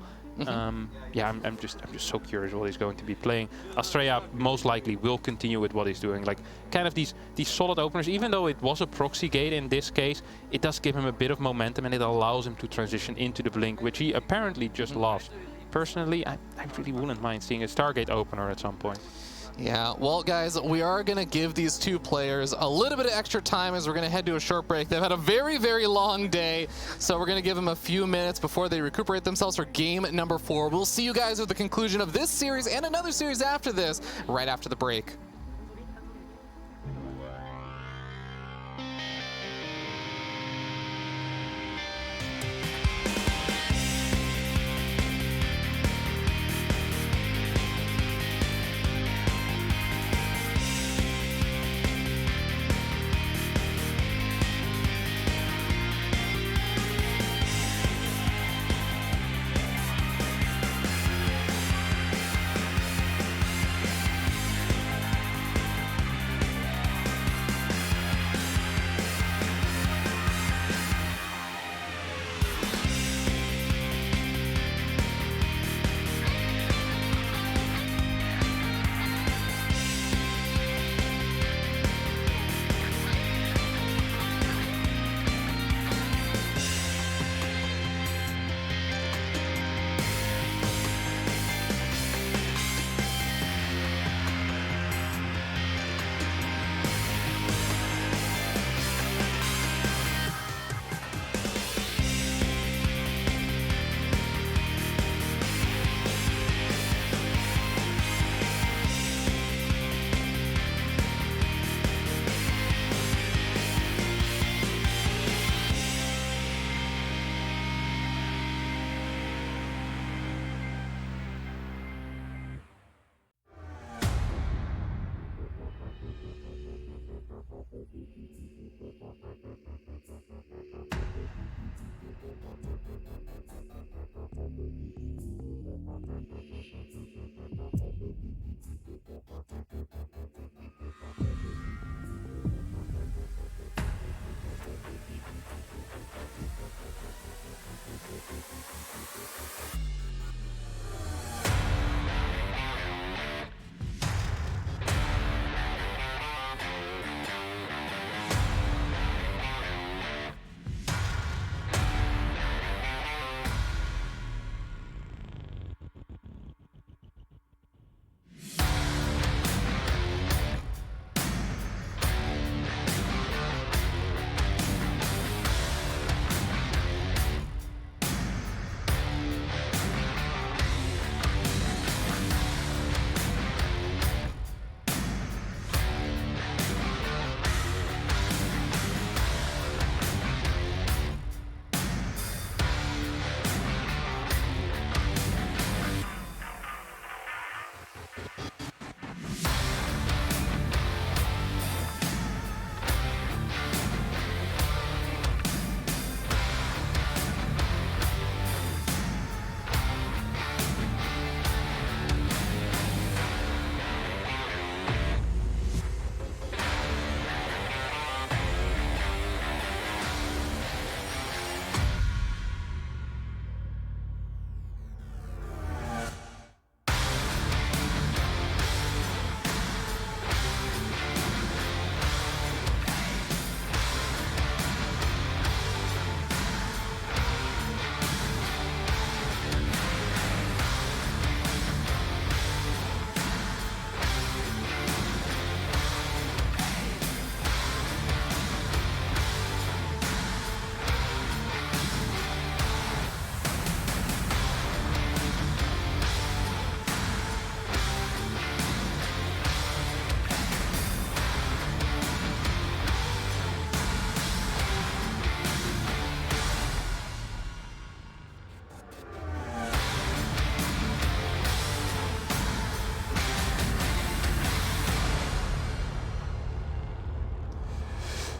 Yeah, I'm just so curious what he's going to be playing. Astrea most likely will continue with what he's doing, like kind of these solid openers. Even though it was a proxy gate in this case, it does give him a bit of momentum and it allows him to transition into the Blink, which he apparently just lost. personally, I really wouldn't mind seeing a Stargate opener at some point. Yeah, well, guys, we are going to give these two players a little bit of extra time as we're going to head to a short break. They've had a very, very long day, so we're going to give them a few minutes before they recuperate themselves for game number 4. We'll see you guys at the conclusion of this series and another series after this, right after the break.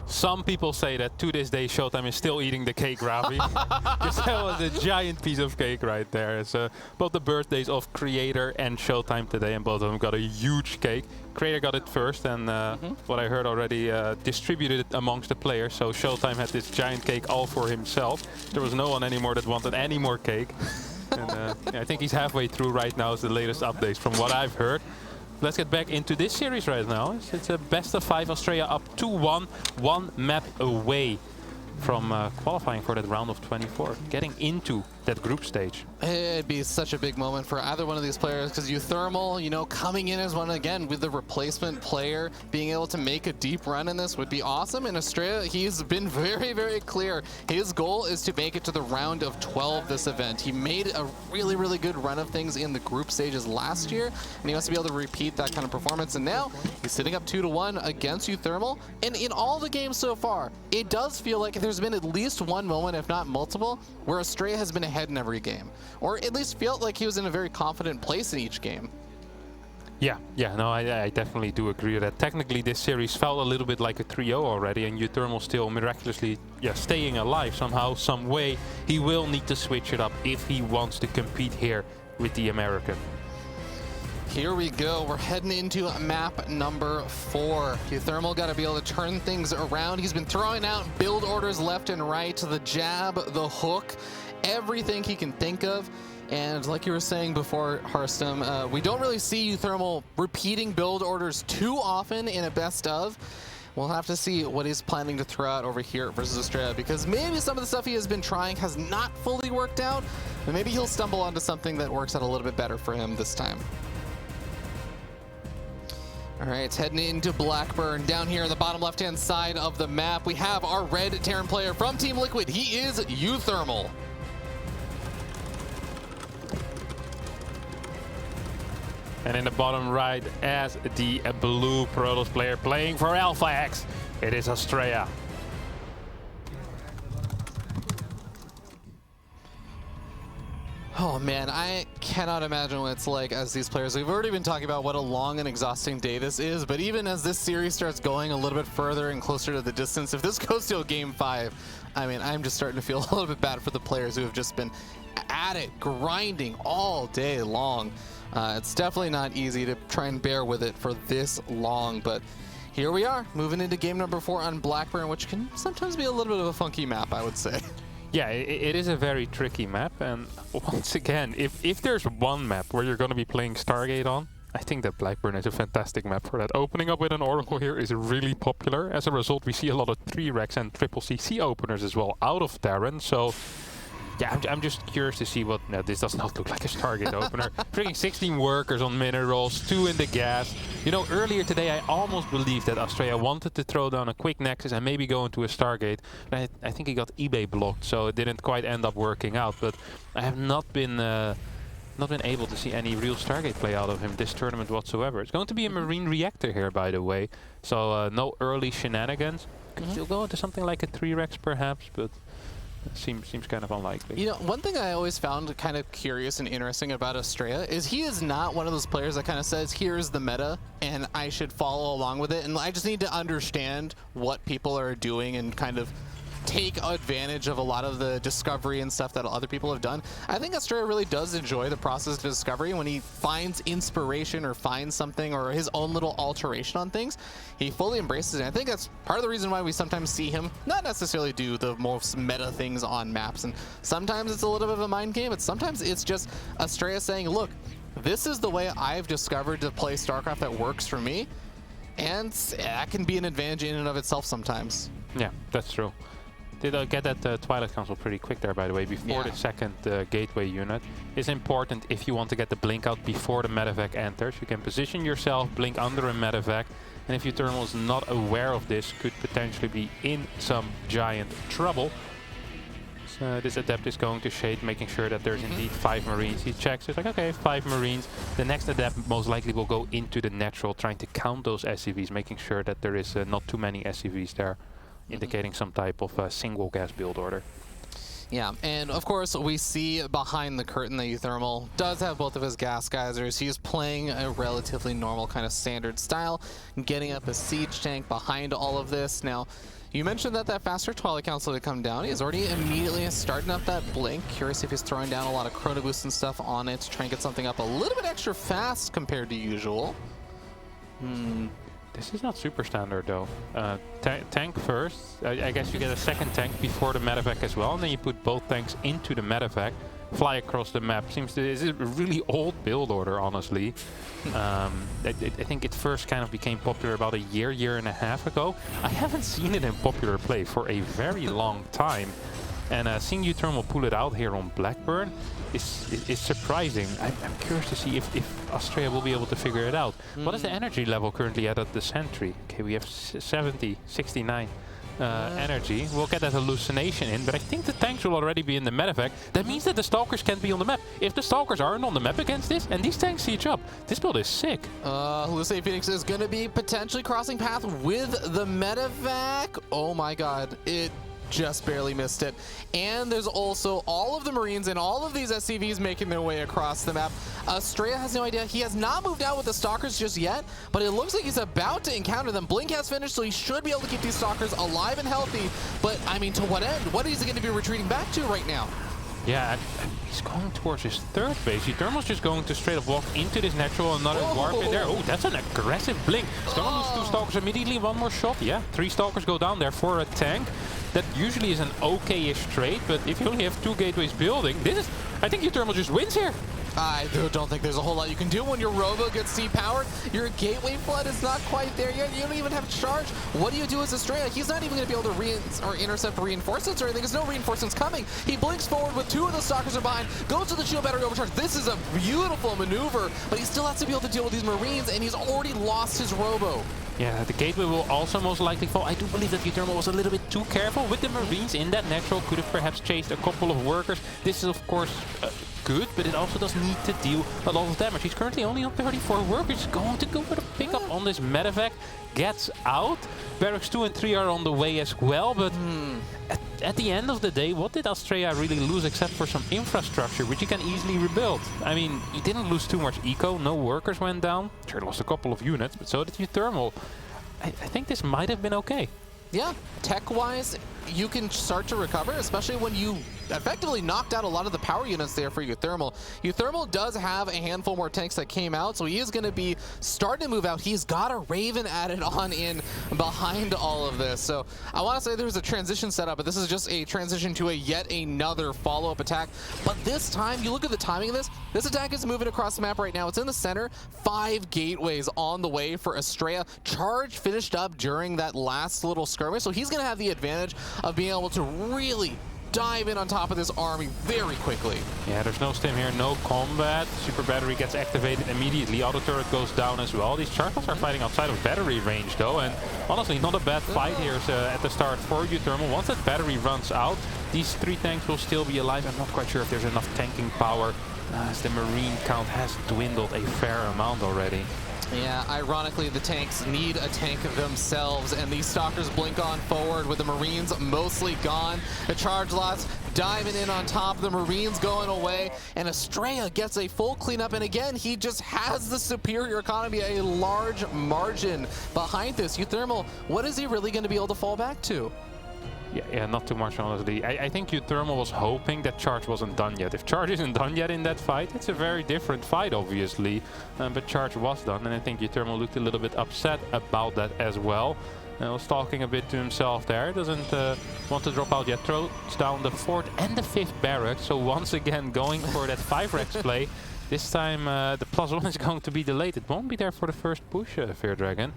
Some people say that to this day Showtime is still eating the cake, Ravi. Because that was a giant piece of cake right there. It's both the birthdays of Creator and Showtime today, and both of them got a huge cake. Creator got it first, and what I heard already, distributed it amongst the players. So Showtime had this giant cake all for himself. There was no one anymore that wanted any more cake. And yeah, I think he's halfway through right now is the latest updates from what I've heard. Let's get back into this series right now. It's a best of 5, Australia up 2-1, one map away. from qualifying for that round of 24, getting into that group stage. It'd be such a big moment for either one of these players, because Uthermal, you know, coming in as one again with the replacement player, being able to make a deep run in this would be awesome. And Estrella, he's been very, very clear. His goal is to make it to the round of 12 this event. He made a really, really good run of things in the group stages last year, and he wants to be able to repeat that kind of performance. And now he's sitting up 2-1 against Uthermal. And in all the games so far, it does feel like there's been at least one moment, if not multiple, where Estrella has been ahead in every game, or at least felt like he was in a very confident place in each game. Yeah, no, I definitely do agree with that. Technically, this series felt a little bit like a 3-0 already, and Uthermal still miraculously staying alive somehow, some way. He will need to switch it up if he wants to compete here with the American. Here we go. We're heading into map number 4. Uthermal got to be able to turn things around. He's been throwing out build orders left and right, the jab, the hook, everything he can think of. And like you were saying before, Harstem, we don't really see Uthermal repeating build orders too often in a best of. We'll have to see what he's planning to throw out over here versus Estrella, because maybe some of the stuff he has been trying has not fully worked out, and maybe he'll stumble onto something that works out a little bit better for him this time. All right, it's heading into Blackburn. Down here on the bottom left-hand side of the map, we have our red Terran player from Team Liquid. He is Uthermal. And in the bottom right, as the blue Protoss player playing for Alpha X, it is Estrella. Oh man, I cannot imagine what it's like as these players. We've already been talking about what a long and exhausting day this is, but even as this series starts going a little bit further and closer to the distance, if this goes to a game 5, I mean, I'm just starting to feel a little bit bad for the players who have just been at it, grinding all day long. It's definitely not easy to try and bear with it for this long, but here we are, moving into game number 4 on Blackburn, which can sometimes be a little bit of a funky map, I would say. Yeah, it is a very tricky map, and once again, if there's one map where you're going to be playing Stargate on, I think that Blackburn is a fantastic map for that. Opening up with an Oracle here is really popular. As a result, we see a lot of 3-Rex and triple CC openers as well out of Terran, so yeah, I'm just curious to see what... No, this does not look like a Stargate opener. Freaking 16 workers on minerals, 2 in the gas. You know, earlier today I almost believed that Estrella wanted to throw down a quick Nexus and maybe go into a Stargate. But I think he got eBay blocked, so it didn't quite end up working out. But I have not been able to see any real Stargate play out of him this tournament whatsoever. It's going to be a Marine Reactor here, by the way. So no early shenanigans. Could still go into something like a 3-Rex perhaps, but... Seems kind of unlikely. You know, one thing I always found kind of curious and interesting about Estrella is he is not one of those players that kind of says, here's the meta, and I should follow along with it, and I just need to understand what people are doing and kind of take advantage of a lot of the discovery and stuff that other people have done. I think Estrella really does enjoy the process of discovery. When he finds inspiration or finds something or his own little alteration on things, he fully embraces it. And I think that's part of the reason why we sometimes see him not necessarily do the most meta things on maps. And sometimes it's a little bit of a mind game, but sometimes it's just Estrella saying, look, this is the way I've discovered to play StarCraft that works for me. And that can be an advantage in and of itself sometimes. Yeah, that's true. Did get that Twilight Council pretty quick there, by the way, before the second gateway unit. It's important if you want to get the blink out before the medevac enters. You can position yourself, blink under a medevac, and if Uthermal is not aware of this, could potentially be in some giant trouble. So this adept is going to shade, making sure that there's indeed 5 Marines. He checks, it's like, okay, 5 Marines. The next adept most likely will go into the natural, trying to count those SCVs, making sure that there is not too many SCVs there, indicating some type of single gas build order. Yeah, and of course we see behind the curtain that Uthermal does have both of his gas geysers. He's playing a relatively normal kind of standard style, getting up a siege tank behind all of this. Now, you mentioned that faster Twilight Council had come down. He's already immediately starting up that blink. Curious if he's throwing down a lot of chrono boost and stuff on it to try and get something up a little bit extra fast compared to usual. This is not super standard though. Tank first. I guess you get a second tank before the medevac as well, and then you put both tanks into the medevac. fly across the map. It's a really old build order, honestly. I think it first kind of became popular about a year and a half ago. I haven't seen it in popular play for a very long time. And seeing Uthermal pull it out here on Blackburn is surprising. I'm curious to see if Australia will be able to figure it out. What is the energy level currently at the Sentry? Okay, we have 70, 69 energy. We'll get that hallucination in, but I think the tanks will already be in the medevac. That means that the Stalkers can't be on the map. If the Stalkers aren't on the map against this, and these tanks siege up, this build is sick. Hallucinate Phoenix is going to be potentially crossing path with the medevac. Oh my god, it just barely missed it. And there's also all of the Marines and all of these SCVs making their way across the map. Estrella has no idea. He has not moved out with the Stalkers just yet, but it looks like he's about to encounter them. Blink has finished, so he should be able to keep these Stalkers alive and healthy. But, I mean, to what end? What is he going to be retreating back to right now? Yeah, he's going towards his third base. Thermal's just going to straight up walk into this natural, another warp in there. Oh, that's an aggressive blink. He's going to lose 2 Stalkers immediately, 1 more shot. Yeah, 3 Stalkers go down there for a tank. That usually is an okay-ish trade, but if you only have 2 gateways building, I think Uthermal just wins here. I don't think there's a whole lot you can do when your Robo gets depowered. Your Gateway Flood is not quite there yet. You don't even have charge. What do you do as Estrella? He's not even going to be able to intercept reinforcements or anything. There's no reinforcements coming. He blinks forward with 2 of the Stalkers are behind, goes to the shield battery overcharge. This is a beautiful maneuver, but he still has to be able to deal with these Marines, and he's already lost his Robo. Yeah, the gateway will also most likely fall. I do believe that Uthermal was a little bit too careful with the Marines in that natural. Could have perhaps chased a couple of workers. This is, of course, good, but it also does need to deal a lot of damage. He's currently only on 34 workers. Going to go for the pickup on this medevac. Gets out. Barracks 2 and 3 are on the way as well, but at the end of the day, what did Australia really lose except for some infrastructure, which you can easily rebuild? I mean, he didn't lose too much eco. No workers went down. Sure, lost a couple of units, but so did Uthermal. I think this might have been okay. Yeah, tech-wise, you can start to recover, especially when you effectively knocked out a lot of the power units there for Uthermal. Uthermal does have a handful more tanks that came out, so he is going to be starting to move out. He's got a Raven added on in behind all of this. So I want to say there's a transition setup, but this is just a transition to yet another follow-up attack. But this time, you look at the timing of this. This attack is moving across the map right now. It's in the center. 5 gateways on the way for Estrella. Charge finished up during that last little skirmish, so he's going to have the advantage of being able to really dive in on top of this army very quickly. Yeah, there's no stim here, no combat. Super battery gets activated immediately. Auto turret goes down as well. These charcoals are fighting outside of battery range though, and honestly not a bad fight here at the start for Uthermal. Once that battery runs out, these 3 tanks will still be alive. I'm not quite sure if there's enough tanking power as the Marine count has dwindled a fair amount already. Yeah, ironically, the tanks need a tank themselves, and these Stalkers blink on forward with the Marines mostly gone. The charge lots diving in on top, the Marines going away, and Estrella gets a full cleanup, and again, he just has the superior economy, a large margin behind this. Uthermal, what is he really going to be able to fall back to? Yeah, not too much, honestly. I think Uthermal was hoping that Charge wasn't done yet. If Charge isn't done yet in that fight, it's a very different fight, obviously. But Charge was done, and I think Uthermal looked a little bit upset about that as well. Was talking a bit to himself there. Doesn't want to drop out yet. Throws down the 4th and the 5th barracks. So once again, going for that 5-rex play. This time, the +1 is going to be delayed. It won't be there for the first push, Fear Dragon.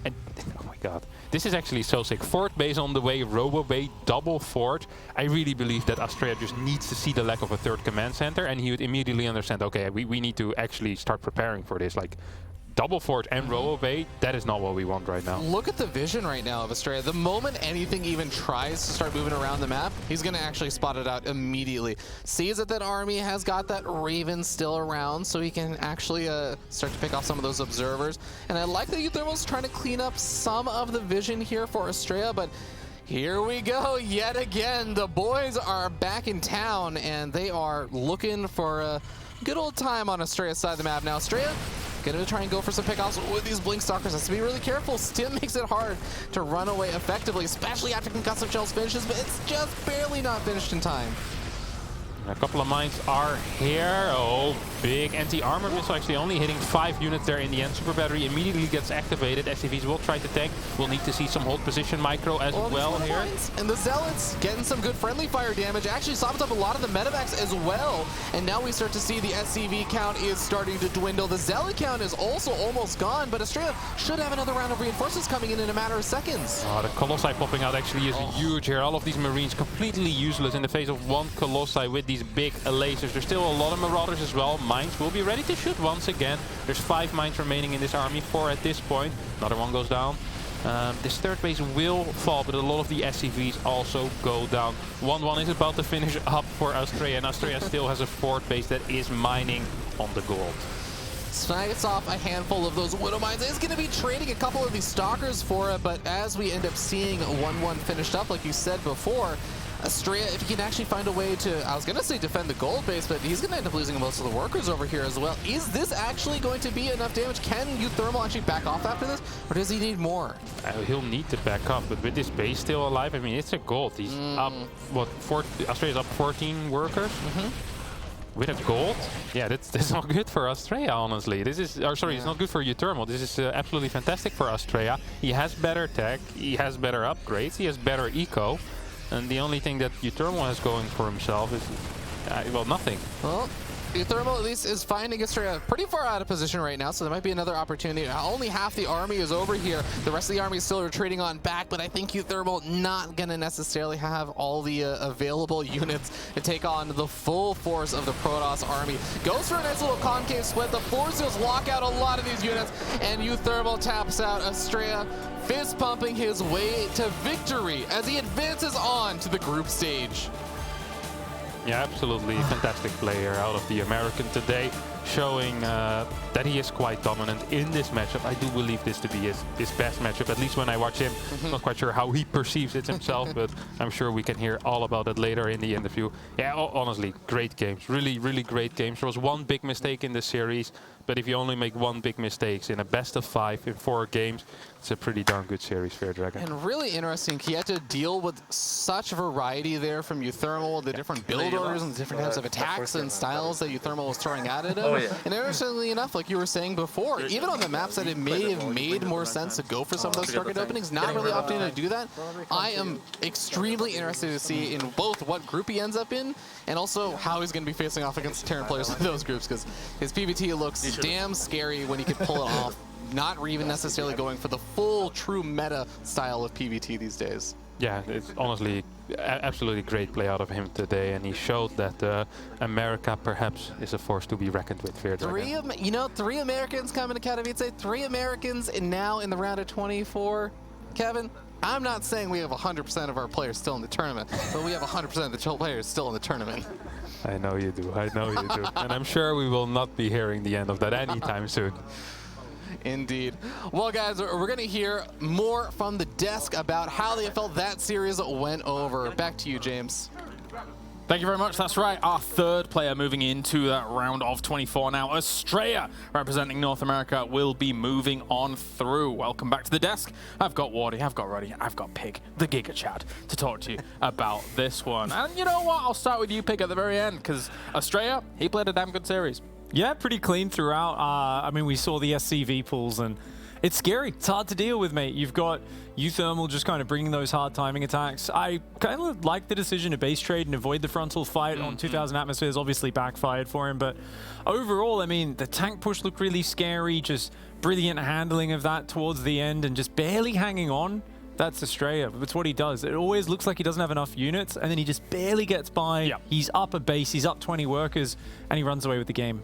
And, oh my god, this is actually so sick. 4th base on the way, Robo Bay, double fort. I really believe that Australia just needs to see the lack of a 3rd command center, and he would immediately understand, okay, we need to actually start preparing for this. Like, double fort and Robo Bay, that is not what we want right now. Look at the vision right now of Estrella. The moment anything even tries to start moving around the map, he's going to actually spot it out immediately. Sees that army has got that Raven still around, so he can actually start to pick off some of those observers. And I like that Uthermal's trying to clean up some of the vision here for Estrella, but here we go yet again. The boys are back in town, and they are looking for a good old time on Estrella's side of the map. Now, Estrella gonna try and go for some pickoffs with these Blink Stalkers. Has to be really careful. Stim makes it hard to run away effectively, especially after concussive shells finishes, but it's just barely not finished in time. A couple of mines are here. Oh, big anti-armor missile, actually only hitting 5 units there in the end. Super battery immediately gets activated. SCVs will try to tank. We'll need to see some hold position micro as well here. And the Zealots getting some good friendly fire damage. Actually softened up a lot of the medevacs as well. And now we start to see the SCV count is starting to dwindle. The Zealot count is also almost gone, but Australia should have another round of reinforcements coming in a matter of seconds. Oh, the Colossi popping out actually is huge here. All of these Marines completely useless in the face of one Colossi with these big lasers. There's still a lot of Marauders as well. Mines will be ready to shoot once again. There's 5 mines remaining in this army, 4 at this point. Another one goes down. This third base will fall, but a lot of the SCVs also go down. 1-1 is about to finish up for Australia, and Australia still has a 4th base that is mining on the gold. Snags off a handful of those Widow Mines. It's going to be trading a couple of these Stalkers for it, but as we end up seeing 1-1 finished up, like you said before, Australia, if he can actually find a way to, I was going to say defend the gold base, but he's going to end up losing most of the workers over here as well. Is this actually going to be enough damage? Can Uthermal actually back off after this, or does he need more? He'll need to back off, but with this base still alive, I mean, it's a gold. He's up, what, Australia's up 14 workers? With a gold? Yeah, that's not good for Australia, honestly. This is, sorry, it's not good for Uthermal. This is absolutely fantastic for Australia. He has better tech, he has better upgrades, he has better eco. And the only thing that Uthermal has going for himself is, well, nothing. Well, Uthermal at least is finding Australia pretty far out of position right now, so there might be another opportunity. Only half the army is over here. The rest of the army is still retreating on back, but I think Uthermal not going to necessarily have all the available units to take on the full force of the Protoss army. Goes for a nice little concave split. The Force Seals lock out a lot of these units, and Uthermal taps out Australia, fist pumping his way to victory as he advances on to the group stage. Yeah, absolutely fantastic player out of the American today, showing that he is quite dominant in this matchup. I do believe this to be his best matchup, at least when I watch him. Not quite sure how he perceives it himself, but I'm sure we can hear all about it later in the interview. Yeah, honestly, great games. Really, really great games. There was one big mistake in this series, but if you only make one big mistake in a best of 5 in 4 games, it's a pretty darn good series, Fair Dragon. And really interesting, he had to deal with such variety there from Uthermal, the different build orders and the different types of attacks and styles that Uthermal was throwing at him. And interestingly enough, like you were saying before, even on the maps that it may have made more sense to go for some of those target openings, not really opting to do that. I am extremely interested to see in both what group he ends up in and also how he's going to be facing off against Terran players in those groups, because his PvT looks damn scary when he can pull it off. Not even necessarily going for the full true meta style of PvT these days. Yeah, it's honestly absolutely great play out of him today, and he showed that America perhaps is a force to be reckoned with. Fair Dragon. 3 Americans coming to Katowice, 3 Americans, and now in the round of 24. Kevin, I'm not saying we have 100% of our players still in the tournament, but we have 100% of the players still in the tournament. I know you do, I know you do. And I'm sure we will not be hearing the end of that anytime soon. Indeed. Well, guys, we're going to hear more from the desk about how they felt that series went over. Back to you, James. Thank you very much. That's right. Our 3rd player moving into that round of 24 now. Australia, representing North America, will be moving on through. Welcome back to the desk. I've got Wardy, I've got Ruddy, I've got Pig, the Giga Chad, to talk to you about this one. And you know what? I'll start with you, Pig, at the very end, because Australia, he played a damn good series. Yeah, pretty clean throughout. I mean, we saw the SCV pulls, and it's scary. It's hard to deal with, mate. You've got Uthermal just kind of bringing those hard timing attacks. I kind of like the decision to base trade and avoid the frontal fight on 2,000 atmospheres. Obviously backfired for him, but overall, I mean, the tank push looked really scary. Just brilliant handling of that towards the end and just barely hanging on. That's Australia. That's what he does. It always looks like he doesn't have enough units, and then he just barely gets by. Yep. He's up a base, he's up 20 workers, and he runs away with the game.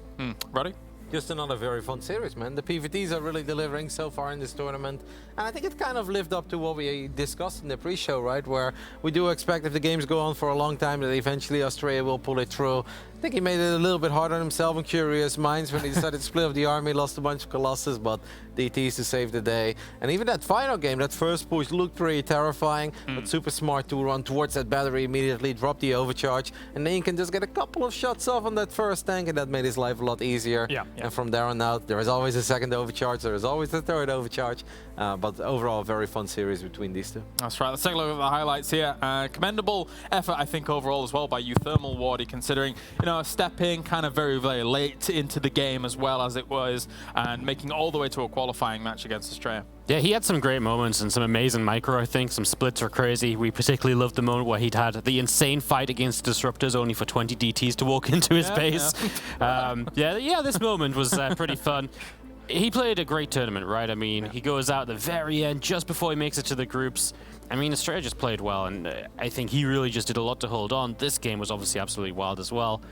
Ruddy? Just another very fun series, man. The PvTs are really delivering so far in this tournament. And I think it kind of lived up to what we discussed in the pre-show, right? Where we do expect if the games go on for a long time that eventually Australia will pull it through. I think he made it a little bit hard on himself and Curious Minds when he decided to split up the army, lost a bunch of Colossus, but DTs to save the day. And even that final game, that first push looked pretty terrifying, but super smart to run towards that battery immediately, drop the overcharge, and then you can just get a couple of shots off on that first tank, and that made his life a lot easier. And from there on out, there is always a second overcharge, there is always a third overcharge. But overall, a very fun series between these two. That's right. Let's take a look at the highlights here. Commendable effort, I think, overall as well by Uthermal Wardy, considering, stepping kind of very, very late into the game as well as it was, and making all the way to a qualifying match against Australia. Yeah, he had some great moments and some amazing micro, I think. Some splits were crazy. We particularly loved the moment where he'd had the insane fight against Disruptors only for 20 DTs to walk into his base. This moment was pretty fun. He played a great tournament, right? I mean, he goes out at the very end, just before he makes it to the groups. I mean, Australia just played well, and I think he really just did a lot to hold on. This game was obviously absolutely wild as well.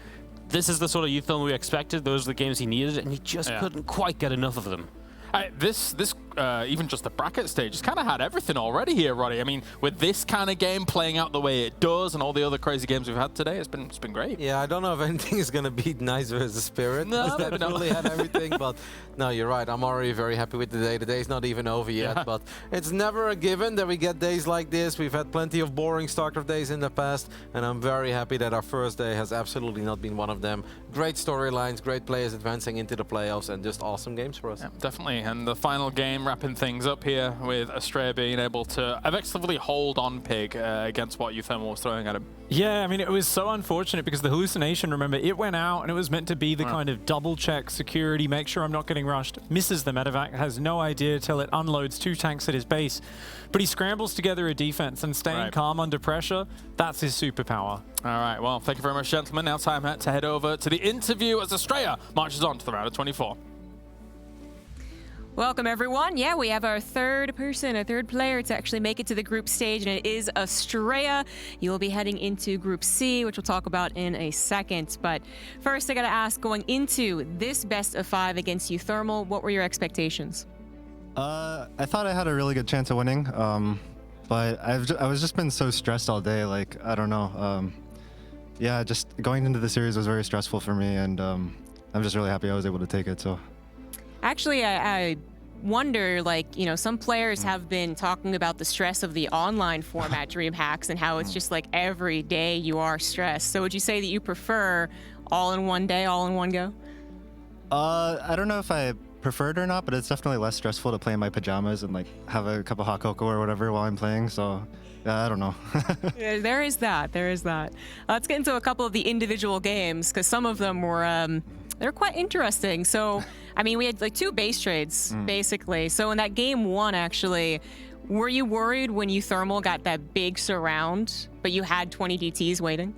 This is the sort of Uthermal we expected. Those are the games he needed, and he just couldn't quite get enough of them. Even just the bracket stage, it's kind of had everything already here, Roddy. I mean, with this kind of game playing out the way it does and all the other crazy games we've had today, it's been great. Yeah, I don't know if anything is going to beat Nice versus Spirit. No, that really had everything, but no, you're right. I'm already very happy with the day. The day's not even over yet, but it's never a given that we get days like this. We've had plenty of boring StarCraft days in the past, and I'm very happy that our first day has absolutely not been one of them. Great storylines, great players advancing into the playoffs, and just awesome games for us. Yeah, definitely. And the final game wrapping things up here with Australia being able to effectively hold on Pig against what Uthermal was throwing at him. Yeah, I mean, it was so unfortunate because the hallucination, remember, it went out and it was meant to be the kind of double check security, make sure I'm not getting rushed. Misses the medevac, has no idea till it unloads 2 tanks at his base. But he scrambles together a defense, and staying calm under pressure, that's his superpower. All right, well, thank you very much, gentlemen. Now time to head over to the interview as Australia marches on to the round of 24. Welcome, everyone. Yeah, we have our third player to actually make it to the group stage, and it is Australia. You will be heading into Group C, which we'll talk about in a second. But first, I got to ask, going into this best of 5 against Uthermal, what were your expectations? I thought I had a really good chance of winning, but I was just been so stressed all day. Like, I don't know. Yeah, just going into the series was very stressful for me, and I'm just really happy I was able to take it. So. Actually, I wonder, some players have been talking about the stress of the online format DreamHacks and how it's just like every day you are stressed. So would you say that you prefer all in one day, all in one go? I don't know if I prefer it or not, but it's definitely less stressful to play in my pajamas and have a cup of hot cocoa or whatever while I'm playing. So yeah, I don't know. Yeah, there is that. Let's get into a couple of the individual games because some of them were they're quite interesting. So, I mean, we had 2 base trades, basically. So in that game 1, actually, were you worried when Uthermal got that big surround, but you had 20 DTs waiting?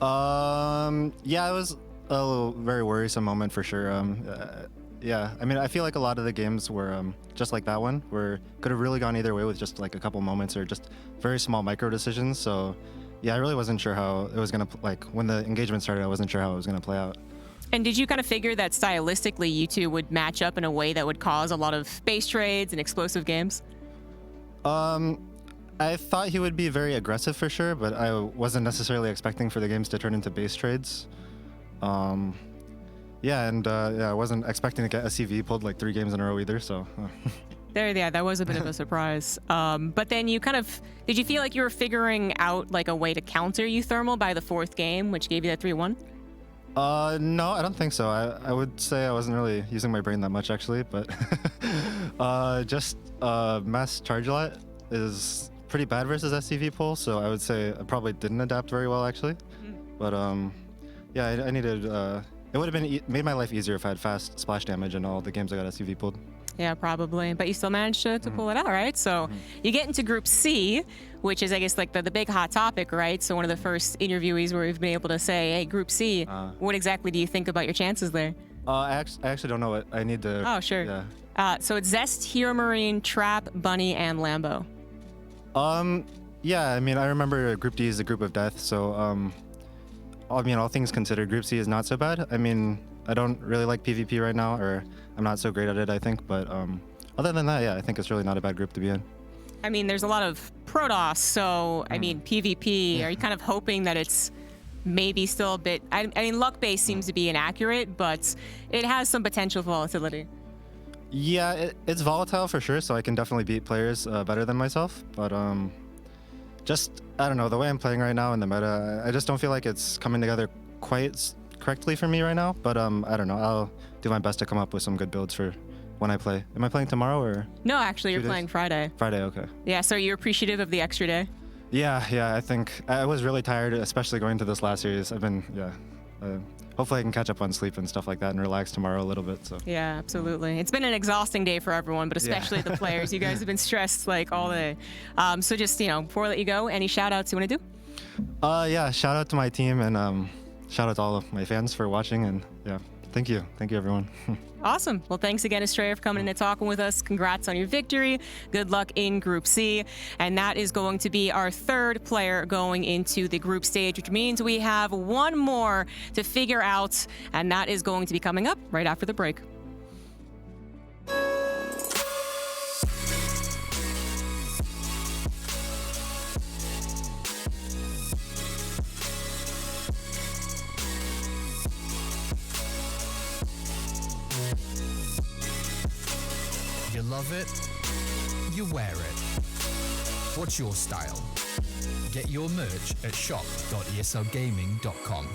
Yeah, it was a very worrisome moment for sure. Yeah, I mean, I feel like a lot of the games were just like that one, where could have really gone either way with just a couple moments or just very small micro decisions. So, yeah, I really wasn't sure how it was gonna when the engagement started. I wasn't sure how it was gonna play out. And did you kind of figure that stylistically you two would match up in a way that would cause a lot of base trades and explosive games? I thought he would be very aggressive for sure, but I wasn't necessarily expecting for the games to turn into base trades. Yeah, and I wasn't expecting to get SCV pulled 3 games in a row either, so. That was a bit of a surprise. But then you did you feel like you were figuring out a way to counter Uthermal by the 4th game, which gave you that 3-1? No, I don't think so. I would say I wasn't really using my brain that much actually, but just mass charge lot is pretty bad versus SCV pull, so I would say I probably didn't adapt very well actually. But yeah, I needed. It would have been made my life easier if I had fast splash damage in all the games I got SCV pulled. Yeah, probably. But you still managed to pull it out, right? So you get into Group C, which is, I guess, the big hot topic, right? So one of the first interviewees where we've been able to say, hey, Group C, what exactly do you think about your chances there? I actually don't know what I need to... Oh, sure. Yeah. So it's Zest, Hero Marine, Trap, Bunny, and Lambo. Yeah, I mean, I remember Group D is a group of death, so, I mean, all things considered, Group C is not so bad. I mean, I don't really like PvP right now, or I'm not so great at it, I think, but other than that, yeah, I think it's really not a bad group to be in. I mean, there's a lot of Protoss, so, I mean, PvP, are you kind of hoping that it's maybe still a bit. I mean, luck base seems to be inaccurate, but it has some potential volatility. Yeah, it's volatile for sure, so I can definitely beat players better than myself. But just, I don't know, the way I'm playing right now in the meta, I just don't feel like it's coming together quite correctly for me right now. But I don't know, I'll do my best to come up with some good builds for when I play. Am I playing tomorrow or? No, actually, you're playing Friday. Friday, okay. Yeah, so you're appreciative of the extra day? Yeah, I think I was really tired, especially going to this last series. I've been, hopefully I can catch up on sleep and stuff like that and relax tomorrow a little bit. So. Yeah, absolutely. It's been an exhausting day for everyone, but especially the players. You guys have been stressed like all day. So just, before I let you go, any shout outs you want to do? Yeah, shout out to my team and shout out to all of my fans for watching and thank you. Thank you, everyone. Awesome. Well, thanks again, Estrella, for coming in and talking with us. Congrats on your victory. Good luck in Group C. And that is going to be our third player going into the group stage, which means we have one more to figure out, and that is going to be coming up right after the break. You love it, you wear it. What's your style? Get your merch at shop.eslgaming.com.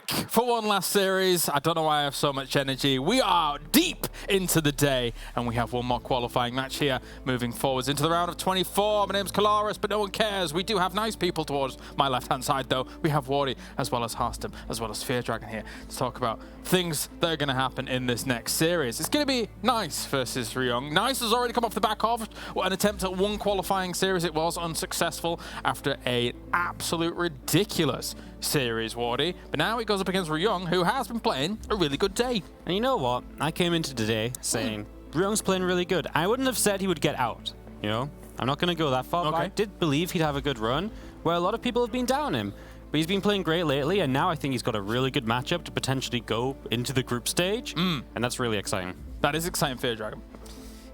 back for one last series. I don't know why I have so much energy. We are deep into the day, and we have one more qualifying match here, moving forwards into the round of 24. My name's Kalaris, but no one cares. We do have nice people towards my left-hand side, though. We have Wardy, as well as Harstem, as well as Fear Dragon here to talk about things that are going to happen in this next series. It's going to be Nice versus Ryung. Nice has already come off the back of an attempt at one qualifying series. It was unsuccessful after an absolute ridiculous series, Wardy. But now it goes up against Ryung, who has been playing a really good day. And you know what? I came into today saying Ryung's playing really good. I wouldn't have said he would get out, you know? I'm not going to go that far, but I did believe he'd have a good run, where a lot of people have been down him. But he's been playing great lately, and now I think he's got a really good matchup to potentially go into the group stage, and that's really exciting. That is exciting, Fear Dragon.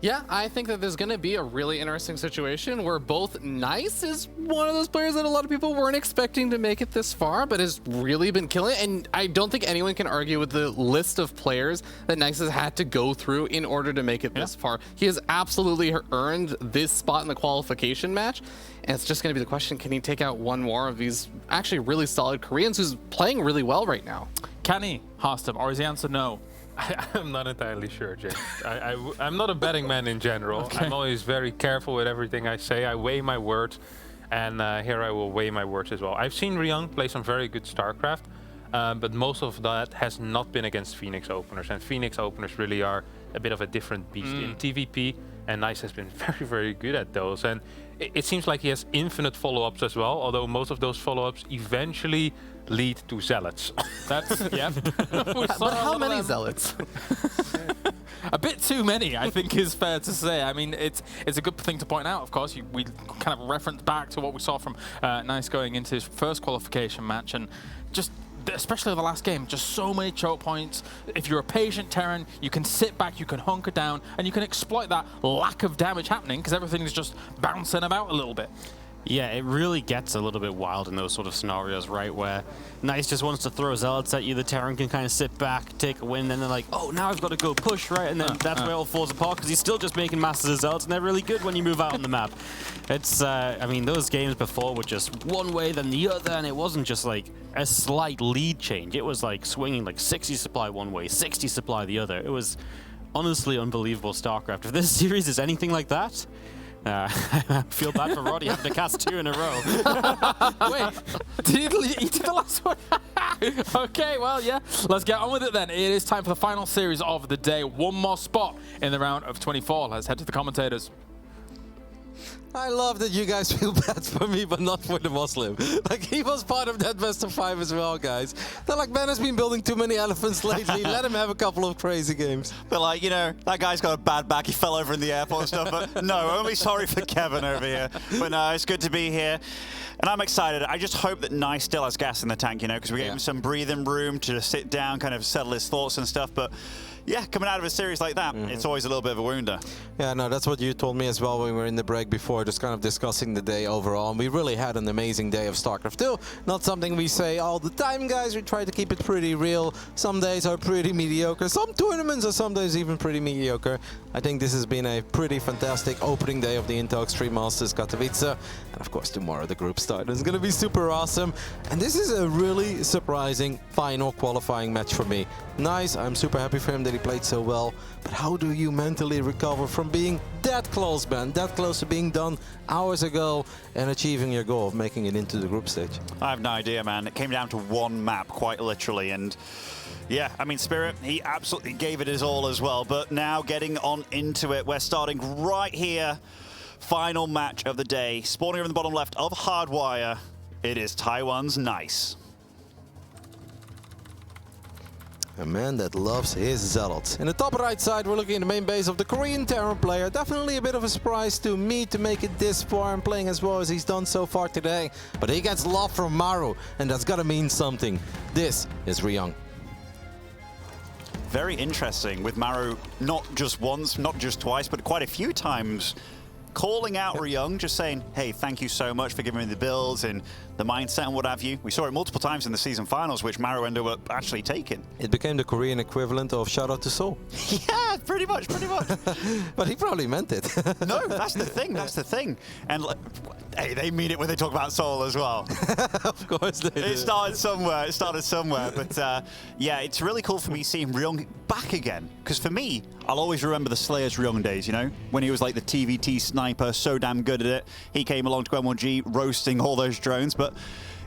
Yeah, I think that there's going to be a really interesting situation where both Nice is one of those players that a lot of people weren't expecting to make it this far, but has really been killing it. And I don't think anyone can argue with the list of players that Nice has had to go through in order to make it this far. He has absolutely earned this spot in the qualification match. And it's just going to be the question, can he take out one more of these actually really solid Koreans who's playing really well right now? Can he, Harstem, or is the answer no? I'm not entirely sure, James. I'm not a betting man in general. Okay. I'm always very careful with everything I say. I weigh my words, and here I will weigh my words as well. I've seen Ryung play some very good StarCraft, but most of that has not been against Phoenix openers, and Phoenix openers really are a bit of a different beast in TVP, and Nice has been very, very good at those. And it seems like he has infinite follow-ups as well, although most of those follow-ups eventually lead to zealots. That's, yeah. But how many zealots? A bit too many, I think, is fair to say. I mean, it's a good thing to point out, of course. We kind of reference back to what we saw from Nice going into his first qualification match, and just especially the last game, just so many choke points. If you're a patient Terran, you can sit back, you can hunker down, and you can exploit that lack of damage happening because everything is just bouncing about a little bit. Yeah, it really gets a little bit wild in those sort of scenarios, right? Where Nice just wants to throw zealots at you, the Terran can kind of sit back, take a win, and they're like, oh, now I've got to go push, right? And then that's where it all falls apart, because he's still just making masses of zealots, and they're really good when you move out on the map. It's, I mean, those games before were just one way then the other, and it wasn't just like a slight lead change. It was like swinging like 60 supply one way, 60 supply the other. It was honestly unbelievable StarCraft. If this series is anything like that, I feel bad for Roddy having to cast 2 in a row. Wait, did you did the last one? Okay, well, yeah. Let's get on with it then. It is time for the final series of the day. One more spot in the round of 24. Let's head to the commentators. I love that you guys feel bad for me, but not for the Muslim. Like, he was part of that best of 5 as well, guys. They're like, man has been building too many elephants lately. Let him have a couple of crazy games. But like, you know, that guy's got a bad back. He fell over in the airport and stuff. But no, only sorry for Kevin over here. But no, it's good to be here. And I'm excited. I just hope that Nice still has gas in the tank, you know, because we gave him some breathing room to sit down, kind of settle his thoughts and stuff. But yeah, coming out of a series like that, it's always a little bit of a wounder. Yeah, no, that's what you told me as well when we were in the break before, just kind of discussing the day overall. And we really had an amazing day of StarCraft 2. Not something we say all the time, guys. We try to keep it pretty real. Some days are pretty mediocre. Some tournaments are some days even pretty mediocre. I think this has been a pretty fantastic opening day of the Intel Extreme Masters Katowice. And of course, tomorrow the group start. It's going to be super awesome. And this is a really surprising final qualifying match for me. Nice, I'm super happy for him that he played so well. But how do you mentally recover from being that close, man? That close to being done hours ago and achieving your goal of making it into the group stage? I have no idea, man. It came down to one map, quite literally. And yeah, I mean, Spirit, he absolutely gave it his all as well. But now getting on into it, we're starting right here. Final match of the day. Spawning here in the bottom left of Hardwire. It is Taiwan's Nice. A man that loves his zealots. In the top right side, we're looking at the main base of the Korean Terran player. Definitely a bit of a surprise to me to make it this far and playing as well as he's done so far today. But he gets love from Maru, and that's gotta mean something. This is Ryung. Very interesting with Maru, not just once, not just twice, but quite a few times calling out Ryung, just saying, hey, thank you so much for giving me the builds and the mindset and what have you. We saw it multiple times in the season finals, which Maru ended up actually taking. It became the Korean equivalent of shout out to Seoul. Yeah, pretty much. But he probably meant it. No, that's the thing. And hey, they mean it when they talk about Seoul as well. Of course they do. It started somewhere. But yeah, it's really cool for me seeing Ryung back again. Because for me, I'll always remember the Slayer's Ryung days, you know? When he was like the TVT sniper, so damn good at it. He came along to M1G roasting all those drones. But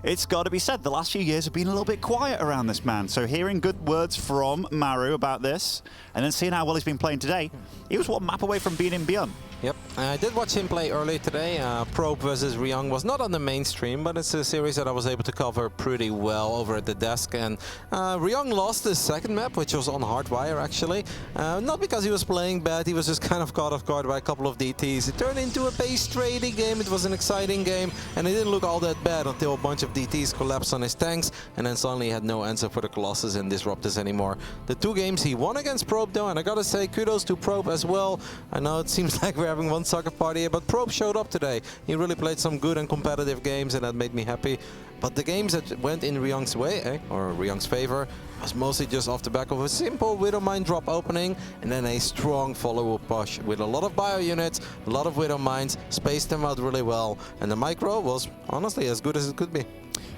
it's got to be said, the last few years have been a little bit quiet around this man. So hearing good words from Maru about this, and then seeing how well he's been playing today, he was one map away from being in Bjorn. Yep, I did watch him play earlier today. Probe versus Ryung was not on the mainstream, but it's a series that I was able to cover pretty well over at the desk. And Ryung lost his second map, which was on Hardwire actually. Not because he was playing bad, he was just kind of caught off guard by a couple of DTs. It turned into a base trading game, it was an exciting game, and it didn't look all that bad until a bunch of DTs collapsed on his tanks, and then suddenly he had no answer for the Colossus and Disruptors anymore. The 2 games he won against Probe though, and I gotta say kudos to Probe as well. I know it seems like we're having one soccer party here, but Probe showed up today. He really played some good and competitive games, and that made me happy. But the games that went in Ryung's way, or Ryung's favor, was mostly just off the back of a simple Widowmine drop opening, and then a strong follow-up push with a lot of bio units, a lot of Widowmines, spaced them out really well, and the micro was honestly as good as it could be.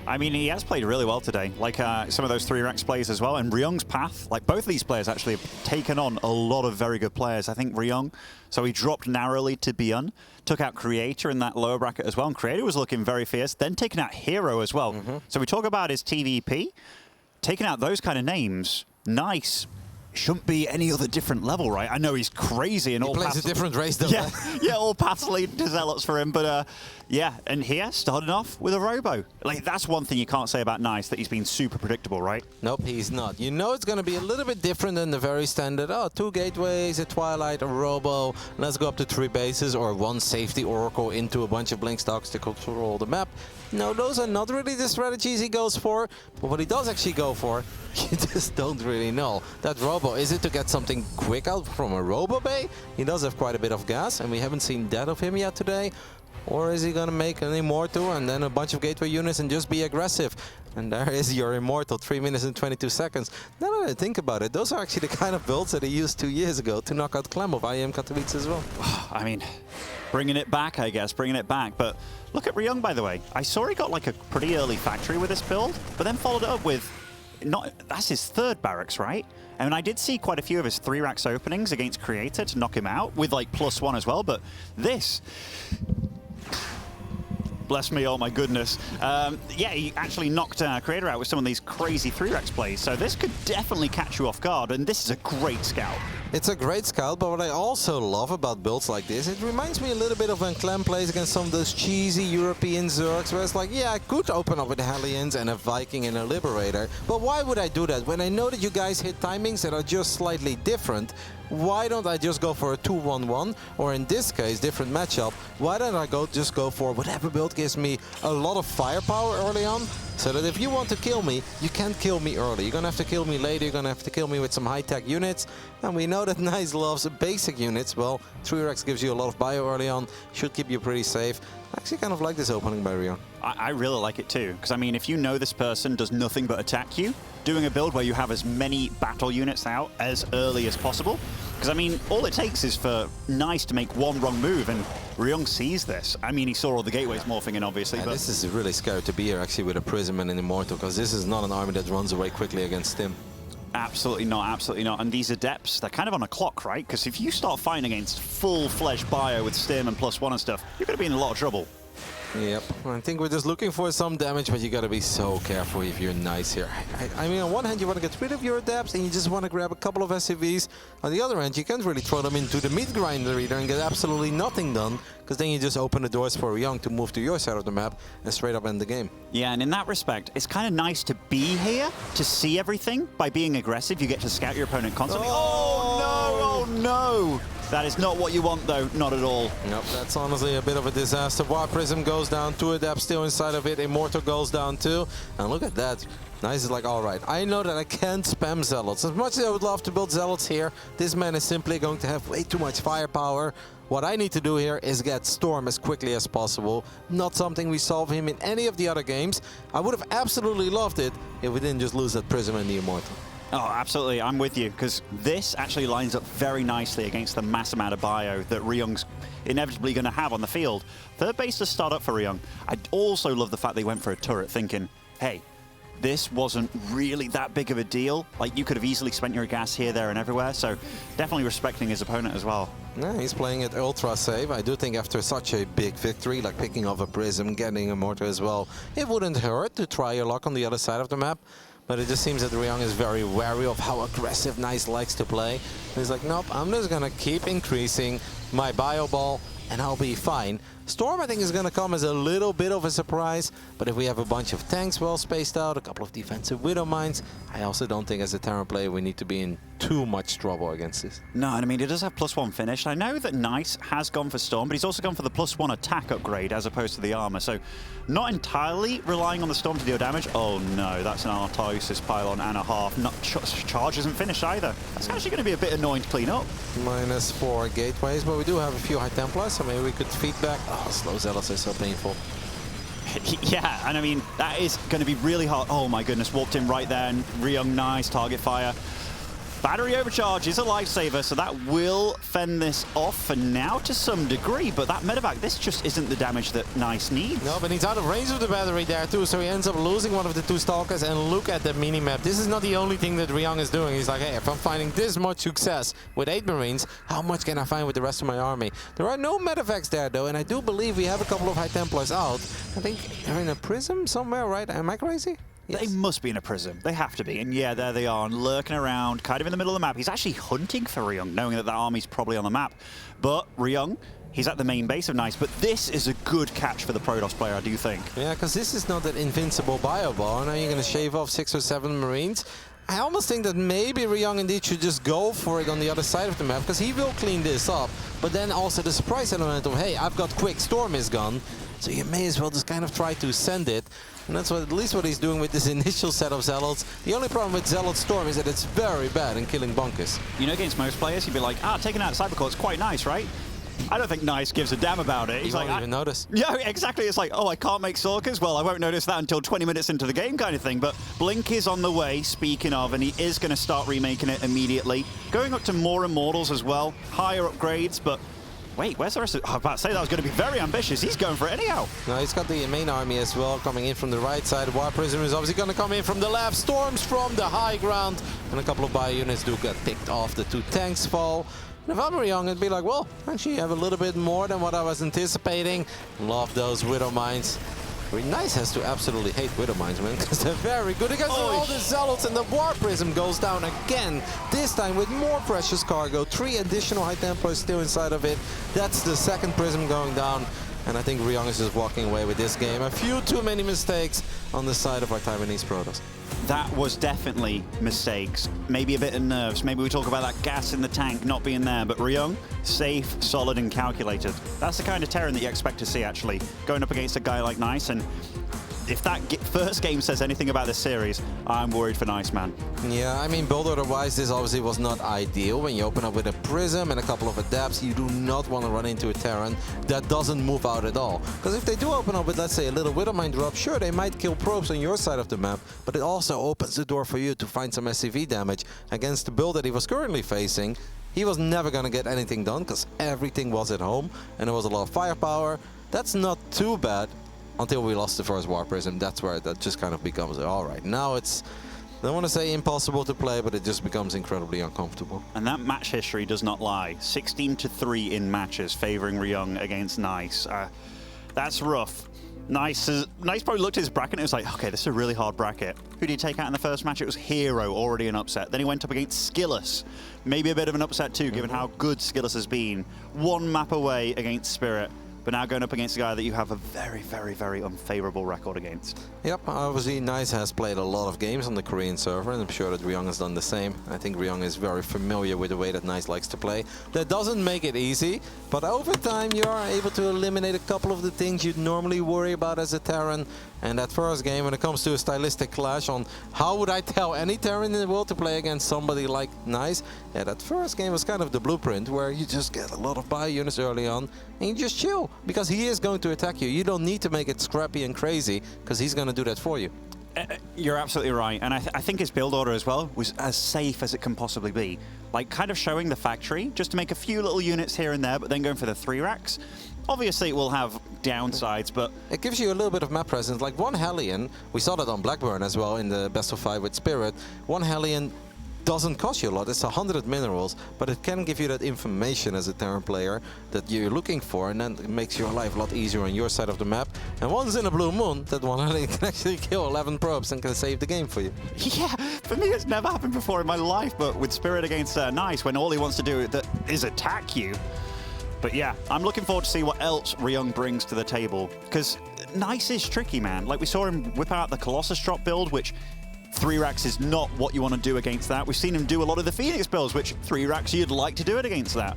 I mean, he has played really well today, like some of those 3-Rex plays as well. And Ryung's path, like both of these players actually have taken on a lot of very good players. I think Ryung, so he dropped narrowly to Bjorn, took out Creator in that lower bracket as well. And Creator was looking very fierce, then taking out Hero as well. So we talk about his TVP, taking out those kind of names, nice. Shouldn't be any other different level, right? I know he's crazy and all plays a different race, though. Yeah, all paths lead to Zealots for him, but yeah, and here, starting off with a Robo. Like, that's one thing you can't say about Nice, that he's been super predictable, right? Nope, he's not. You know it's going to be a little bit different than the very standard, 2 gateways, a Twilight, a Robo, let's go up to 3 bases, or 1 safety Oracle into a bunch of Blink stocks to control the map. No, those are not really the strategies he goes for, but what he does actually go for, you just don't really know. That Robo, is it to get something quick out from a Robo Bay? He does have quite a bit of gas, and we haven't seen that of him yet today. Or is he going to make an Immortal and then a bunch of gateway units and just be aggressive? And there is your Immortal, 3 minutes and 22 seconds. Now that I think about it, those are actually the kind of builds that he used 2 years ago to knock out Clem of IEM Katowice as well. I mean, bringing it back, I guess, bringing it back. But look at Ryung, by the way. I saw he got like a pretty early factory with this build, but then followed it up with, that's his 3rd barracks, right? And I did see quite a few of his 3-Racks openings against Creator to knock him out with like +1 as well, but this... Bless me, oh my goodness. Yeah, he actually knocked Creator out with some of these crazy 3-Rex plays, so this could definitely catch you off guard, and this is a great scout. It's a great scout, but what I also love about builds like this, it reminds me a little bit of when Clem plays against some of those cheesy European Zergs, where it's like, yeah, I could open up with Hellions and a Viking and a Liberator, but why would I do that? When I know that you guys hit timings that are just slightly different, why don't I just go for a 2-1-1, or in this case, different matchup, why don't I just go for whatever build gives me a lot of firepower early on, so that if you want to kill me, you can't kill me early. You're gonna have to kill me later, you're gonna have to kill me with some high-tech units, and we know that Nice loves basic units. Well, 3-Rex gives you a lot of bio early on, should keep you pretty safe. I actually kind of like this opening by Ryung. I really like it too, because I mean, if you know this person does nothing but attack you, doing a build where you have as many battle units out as early as possible, because I mean, all it takes is for Nice to make 1 wrong move, and Ryung sees this. I mean, he saw all the gateways morphing in, obviously. And but this is really scary to be here, actually, with a Prism and an Immortal, because this is not an army that runs away quickly against him. Absolutely not, absolutely not. And these Adepts, they're kind of on a clock, right? Because if you start fighting against full-fledged bio with Stim and +1 and stuff, you're going to be in a lot of trouble. Yep, I think we're just looking for some damage, but you gotta be so careful if you're Nice here. I mean, on one hand, you want to get rid of your Adepts and you just want to grab a couple of SCVs. On the other hand, you can't really throw them into the meat grinder either and get absolutely nothing done, because then you just open the doors for Ryung to move to your side of the map and straight up end the game. Yeah, and in that respect, it's kind of nice to be here, to see everything. By being aggressive, you get to scout your opponent constantly. Oh no, oh no! That is not what you want, though. Not at all. Nope, that's honestly a bit of a disaster. War Prism goes down, 2 Adepts still inside of it. Immortal goes down too. And look at that. Nice is like, all right, I know that I can't spam Zealots. As much as I would love to build Zealots here, this man is simply going to have way too much firepower. What I need to do here is get Storm as quickly as possible. Not something we saw of him in any of the other games. I would have absolutely loved it if we didn't just lose that Prism and the Immortal. Oh, absolutely. I'm with you, because this actually lines up very nicely against the mass amount of bio that Ryung's inevitably going to have on the field. Third base to start up for Ryung. I also love the fact they went for a turret, thinking, hey, this wasn't really that big of a deal. Like, you could have easily spent your gas here, there, and everywhere. So definitely respecting his opponent as well. Yeah, he's playing it ultra safe. I do think after such a big victory, like picking off a Prism, getting a Mortar as well, it wouldn't hurt to try your luck on the other side of the map. But it just seems that Ryung is very wary of how aggressive Nice likes to play. And he's like, nope, I'm just gonna keep increasing my bio ball and I'll be fine. Storm, I think, is going to come as a little bit of a surprise, but if we have a bunch of tanks well spaced out, a couple of defensive Widow Mines, I also don't think as a Terran player we need to be in too much trouble against this. No, and I mean, he does have +1 finish. I know that Nice has gone for Storm, but he's also gone for the +1 attack upgrade as opposed to the armor, so not entirely relying on the Storm to deal damage. Oh no, that's an Artosis pylon and a half. Not charge isn't finished either. That's actually going to be a bit annoying to clean up. -4 gateways, but we do have a few High Templars, so maybe we could feed back. Oh, slow Zealots is so painful. Yeah, and I mean, that is going to be really hard. Oh my goodness, walked in right there, and Ryung, nice target fire. Battery overcharge is a lifesaver, so that will fend this off for now to some degree, but that medevac, this just isn't the damage that Nice needs. No, but he's out of range of the battery there too, so he ends up losing one of the 2 Stalkers, and look at the mini-map. This is not the only thing that Ryung is doing. He's like, hey, if I'm finding this much success with 8 Marines, how much can I find with the rest of my army? There are no medevacs there though, and I do believe we have a couple of High Templars out. I think they're in a Prism somewhere, right? Am I crazy? Yes. They must be in a Prism. They have to be. And yeah, there they are, lurking around, kind of in the middle of the map. He's actually hunting for Ryung, knowing that that army's probably on the map. But Ryung, he's at the main base of Nice. But this is a good catch for the Protoss player, I do think. Yeah, because this is not that invincible bio ball. Now you're going to shave off 6 or 7 Marines. I almost think that maybe Ryung indeed should just go for it on the other side of the map, because he will clean this up. But then also the surprise element of, hey, I've got quick Storm is gone. So you may as well just kind of try to send it. And that's at least what he's doing with this initial set of Zealots. The only problem with Zealot Storm is that it's very bad in killing bunkers. You know, against most players, you'd be like, taking out Cybercore is quite nice, right? I don't think Nice gives a damn about it. He's like, won't even notice. Yeah, exactly. It's like, oh, I can't make Sorkers? Well, I won't notice that until 20 minutes into the game kind of thing. But Blink is on the way, speaking of, and he is going to start remaking it immediately. Going up to more Immortals as well, higher upgrades, but wait, where's the rest of it? I was about to say that was going to be very ambitious. He's going for it anyhow. No, he's got the main army as well coming in from the right side. War Prism is obviously going to come in from the left. Storms from the high ground. And a couple of bio units do get picked off. The 2 tanks fall. And if I'm Ryung, it'd be like, well, actually, you have a little bit more than what I was anticipating. Love those Widow Mines. Nice has to absolutely hate Widow Mines, man, because they're very good against all the Zealots, and the War Prism goes down again, this time with more precious cargo. 3 additional High Templars still inside of it. That's the 2nd Prism going down, and I think Ryung is just walking away with this game. A few too many mistakes on the side of our Taiwanese Protoss. That was definitely mistakes. Maybe a bit of nerves. Maybe we talk about that gas in the tank not being there. But Ryung, safe, solid, and calculated. That's the kind of Terran that you expect to see, actually, going up against a guy like Nice. And if that first game says anything about this series, I'm worried for Nice, man. Yeah, I mean, build order-wise, this obviously was not ideal. When you open up with a Prism and a couple of Adepts, you do not want to run into a Terran that doesn't move out at all. Because if they do open up with, let's say, a little Widowmine drop, sure, they might kill probes on your side of the map, but it also opens the door for you to find some SCV damage against the build that he was currently facing. He was never going to get anything done because everything was at home and there was a lot of firepower. That's not too bad. Until we lost the first War Prism, that's where that just kind of becomes, all right, now it's, I don't want to say impossible to play, but it just becomes incredibly uncomfortable. And that match history does not lie. 16-3 in matches, favoring Ryung against Nice. That's rough. Nice probably looked at his bracket and it was like, okay, this is a really hard bracket. Who did he take out in the first match? It was Hero, already an upset. Then he went up against Skillus. Maybe a bit of an upset too, given how good Skillus has been. 1 map away against Spirit. but now going up against a guy that you have a very, very, very unfavorable record against. Yep, obviously Nice has played a lot of games on the Korean server, and I'm sure that Ryung has done the same. I think Ryung is very familiar with the way that Nice likes to play. That doesn't make it easy, but over time you are able to eliminate a couple of the things you'd normally worry about as a Terran. And that first game, when it comes to a stylistic clash on how would I tell any Terran in the world to play against somebody like Nice, yeah, that first game was kind of the blueprint where you just get a lot of bio units early on and you just chill because he is going to attack you. You don't need to make it scrappy and crazy because he's going to do that for you. You're absolutely right, and I think his build order as well was as safe as it can possibly be. Like, kind of showing the factory, just to make a few little units here and there, but then going for the 3 racks. Obviously, it will have downsides, but... It gives you a little bit of map presence. Like, one Hellion, we saw that on Blackburn as well in the best of 5 with Spirit. One Hellion doesn't cost you a lot. It's 100 minerals, but it can give you that information as a Terran player that you're looking for, and then it makes your life a lot easier on your side of the map. And once in a blue moon, that one Hellion can actually kill 11 probes and can save the game for you. Yeah, for me it's never happened before in my life, but with Spirit against Nice, when all he wants to do is attack you. But yeah, I'm looking forward to see what else Ryung brings to the table, because Nice is tricky, man. Like, we saw him whip out the Colossus drop build, which 3 racks is not what you want to do against that. We've seen him do a lot of the Phoenix builds, which 3 racks you'd like to do it against that.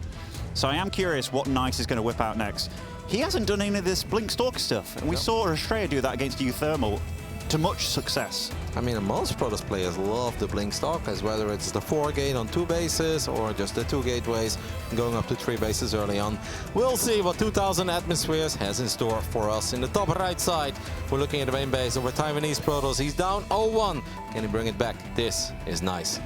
So I am curious what Nice is going to whip out next. He hasn't done any of this Blink Stalker stuff, and we saw Australia do that against Euthermal to much success. I mean, most Protoss players love the Blink Stalkers, whether it's the 4-gate on 2 bases or just the 2 gateways going up to 3 bases early on. We'll see what 2000 Atmospheres has in store for us. In the top right side, we're looking at the main base over Taiwanese Protoss. He's down 0-1. Can he bring it back? This is Nice.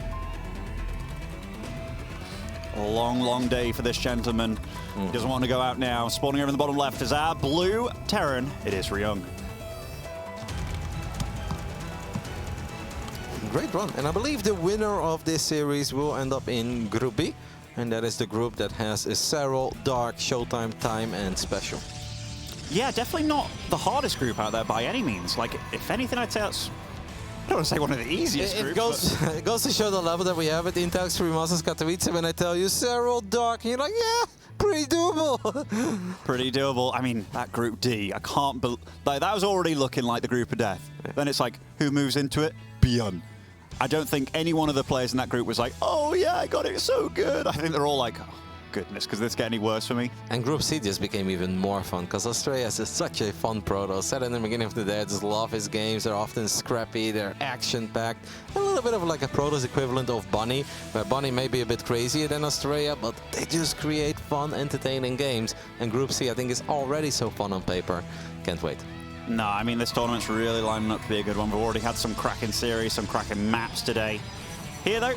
A long, long day for this gentleman. He doesn't want to go out now. Spawning over in the bottom left is our blue Terran. It is Ryung. Great run, and I believe the winner of this series will end up in Group B, and that is the group that has a Serral, Dark, Showtime, Time, and Special. Yeah, definitely not the hardest group out there by any means. Like, if anything, I'd say that's, I don't want to say one of the easiest groups. It goes to show the level that we have at Untitled Katowice when I tell you Serral, Dark, and you're like, yeah, pretty doable. Pretty doable. I mean, that Group D, I can't believe, like, that was already looking like the group of death. Then it's like, who moves into it? Bjorn. I don't think any one of the players in that group was like, oh yeah, I got it so good. I think they're all like, oh, goodness, could this get any worse for me? And Group C just became even more fun, because Australia is such a fun Protoss. Said in the beginning of the day, I just love his games. They're often scrappy, they're action-packed. A little bit of like a Protoss equivalent of Bunny, where Bunny may be a bit crazier than Australia, but they just create fun, entertaining games. And Group C, I think, is already so fun on paper. Can't wait. No, I mean, this tournament's really lining up to be a good one. We've already had some cracking series, some cracking maps today. Here, though,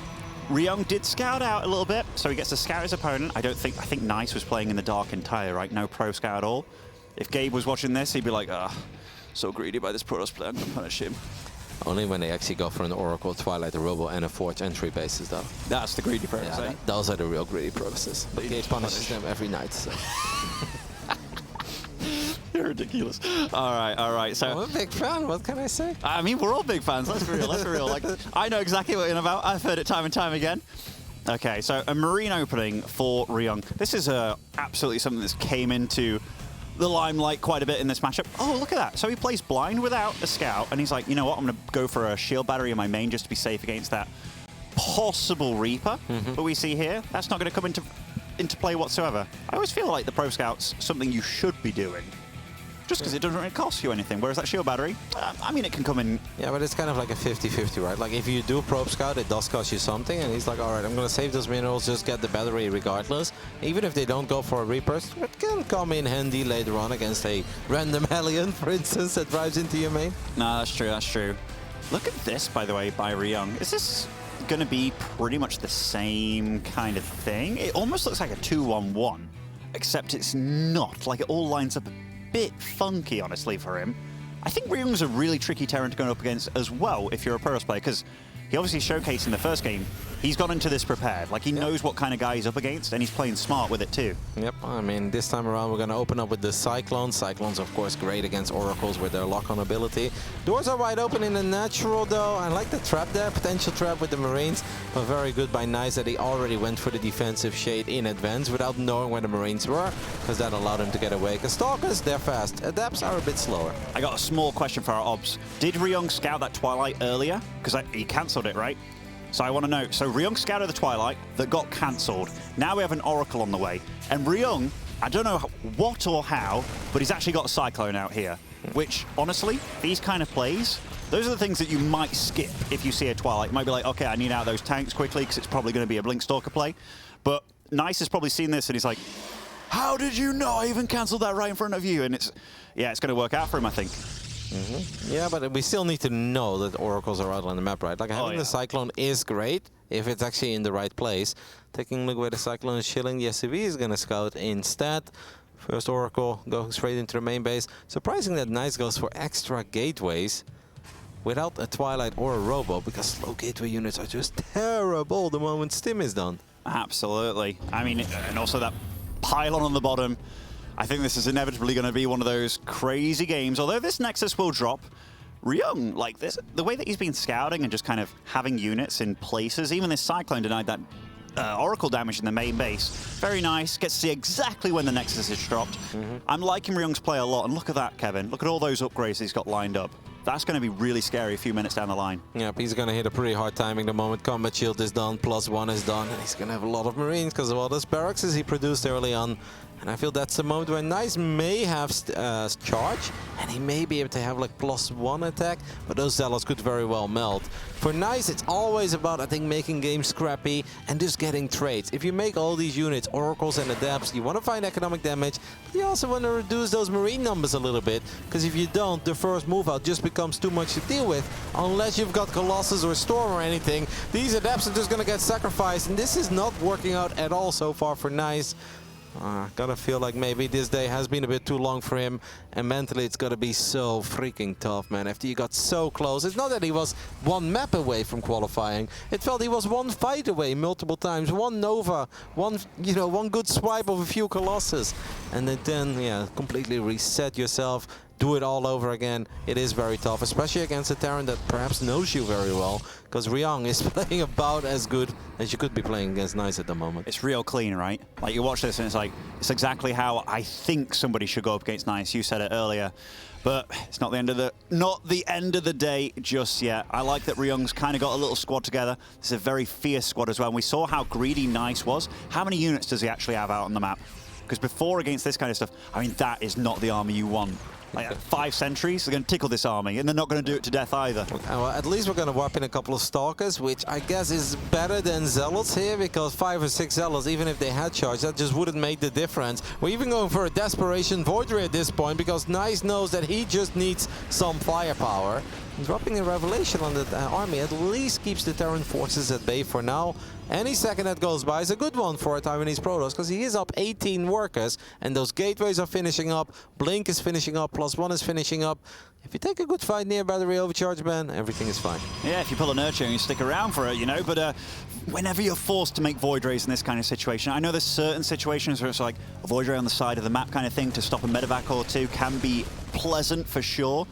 Ryung did scout out a little bit, so he gets to scout his opponent. I think Nice was playing in the dark entire, right? No pro scout at all. If Gabe was watching this, he'd be like, ah, so greedy by this Protoss player, I'm going to punish him. Only when they actually go for an Oracle, Twilight, a Robo, and a Forge entry bases, though. That's the greedy Protoss, yeah, those are the real greedy Protosses. But Gabe punishes them every night, so... You're ridiculous. All right. So I'm a big fan. What can I say? I mean, we're all big fans. Let's be real. Let's be real. Like, I know exactly what you're about. I've heard it time and time again. Okay, so a Marine opening for Ryung. This is absolutely something that's came into the limelight quite a bit in this matchup. Oh, look at that. So he plays blind without a scout, and he's like, you know what? I'm going to go for a shield battery in my main just to be safe against that possible Reaper. But we see here, that's not going to come into play whatsoever. I always feel like the Pro Scout's something you should be doing, just because it doesn't really cost you anything, whereas that shield battery, I mean, it can come in... Yeah, but it's kind of like a 50-50, right? Like, if you do Probe Scout, it does cost you something, and he's like, all right, I'm going to save those minerals, just get the battery regardless. Even if they don't go for a Reapers, it can come in handy later on against a random Hellion, for instance, that drives into your main. No, that's true, that's true. Look at this, by the way, by Ryung. Is this going to be pretty much the same kind of thing? It almost looks like a 2-1-1, except it's not. Like, it all lines up a bit funky, honestly, for him. I think Ryung's a really tricky Terran to go up against as well if you're a Protoss player, because he obviously showcased in the first game he's gone into this prepared. Like, he knows what kind of guy he's up against, and he's playing smart with it too. Yep, I mean, this time around we're going to open up with the Cyclones. Cyclones, of course, great against Oracles with their lock-on ability. Doors are wide open in the natural, though. I like the trap there, potential trap with the Marines, but very good by Nice that he already went for the defensive shade in advance without knowing where the Marines were, because that allowed him to get away. Because Stalkers, they're fast. Adepts are a bit slower. I got a small question for our obs. Did Ryung scout that Twilight earlier? Because he cancelled it, right? So I want to know. So Ryung scouted the Twilight that got cancelled. Now we have an Oracle on the way. And Ryung, I don't know what or how, but he's actually got a Cyclone out here. Which, honestly, these kind of plays, those are the things that you might skip if you see a Twilight. You might be like, okay, I need out those tanks quickly because it's probably going to be a Blinkstalker play. But Nice has probably seen this and he's like, how did you know I even cancelled that right in front of you? And it's going to work out for him, I think. Yeah, but we still need to know that Oracles are out on the map, right? Like, having the Cyclone is great if it's actually in the right place. Taking a look where the Cyclone is chilling, the SCV is going to scout instead. First Oracle going straight into the main base. Surprising that Nice goes for extra gateways without a Twilight or a Robo, because slow gateway units are just terrible the moment Stim is done. Absolutely. I mean, and also that pylon on the bottom. I think this is inevitably going to be one of those crazy games. Although this Nexus will drop, Ryung, like this, the way that he's been scouting and just kind of having units in places, even this Cyclone denied that Oracle damage in the main base. Very nice. Gets to see exactly when the Nexus is dropped. I'm liking Ryung's play a lot. And look at that, Kevin. Look at all those upgrades he's got lined up. That's going to be really scary a few minutes down the line. Yep, he's going to hit a pretty hard timing the moment Combat Shield is done, +1 is done, and he's going to have a lot of Marines because of all those barracks he produced early on. And I feel that's the moment where Nice may have charge, and he may be able to have like +1 attack, but those Zealots could very well melt. For Nice, it's always about, I think, making games scrappy and just getting trades. If you make all these units, Oracles and Adepts, you want to find economic damage, but you also want to reduce those Marine numbers a little bit, because if you don't, the first move out just becomes too much to deal with, unless you've got Colossus or Storm or anything. These Adepts are just going to get sacrificed, and this is not working out at all so far for Nice. Gotta feel like maybe this day has been a bit too long for him, and mentally it's gotta be so freaking tough, man. After you got so close, it's not that he was one map away from qualifying. It felt he was one fight away multiple times, one Nova, one good swipe of a few Colossus, and then yeah, completely reset yourself. Do it all over again. It is very tough, especially against a Terran that perhaps knows you very well, because Ryung is playing about as good as you could be playing against Nice at the moment. It's real clean, right? Like, you watch this and it's like, it's exactly how I think somebody should go up against Nice. You said it earlier, but it's not the end of the day just yet. I like that Ryung's kind of got a little squad together. It's a very fierce squad as well, and we saw how greedy Nice was. How many units does he actually have out on the map? Because before, against this kind of stuff, I mean, that is not the army you want. Like 5 sentries, they're going to tickle this army, and they're not going to do it to death either. Well, at least we're going to warp in a couple of Stalkers, which I guess is better than Zealots here, because 5 or 6 Zealots, even if they had charge, that just wouldn't make the difference. We're even going for a Desperation Void Ray at this point, because Nice knows that he just needs some firepower. And dropping a Revelation on the army at least keeps the Terran forces at bay for now. Any second that goes by is a good one for a Taiwanese Protoss, because he is up 18 workers, and those gateways are finishing up, Blink is finishing up, +1 is finishing up. If you take a good fight near battery overcharge, man, everything is fine. Yeah, if you pull a Nurture and you stick around for it, but whenever you're forced to make Void Rays in this kind of situation, I know there's certain situations where it's like a Void Ray on the side of the map kind of thing to stop a medevac or two can be pleasant for sure,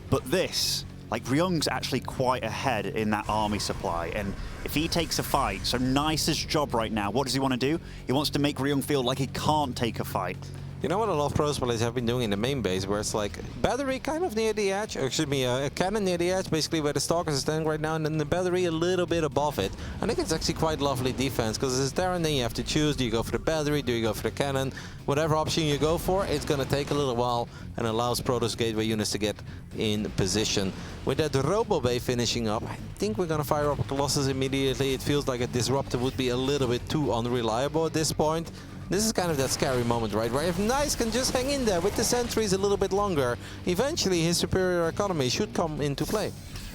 but this, like, Ryung's actually quite ahead in that army supply, and if he takes a fight, so Nice's job right now, what does he want to do? He wants to make Ryung feel like he can't take a fight. You know what a lot of Protoss players have been doing in the main base, where it's like battery kind of near the edge, or excuse me, a cannon near the edge, basically where the Stalkers are standing right now, and then the battery a little bit above it. I think it's actually quite lovely defense, because as a Terran, then you have to choose, do you go for the battery, do you go for the cannon? Whatever option you go for, it's going to take a little while, and allows Protoss gateway units to get in position. With that Robo Bay finishing up, I think we're going to fire up Colossus immediately. It feels like a Disruptor would be a little bit too unreliable at this point. This is kind of that scary moment, right? Where if Nice can just hang in there with the sentries a little bit longer, eventually his superior economy should come into play.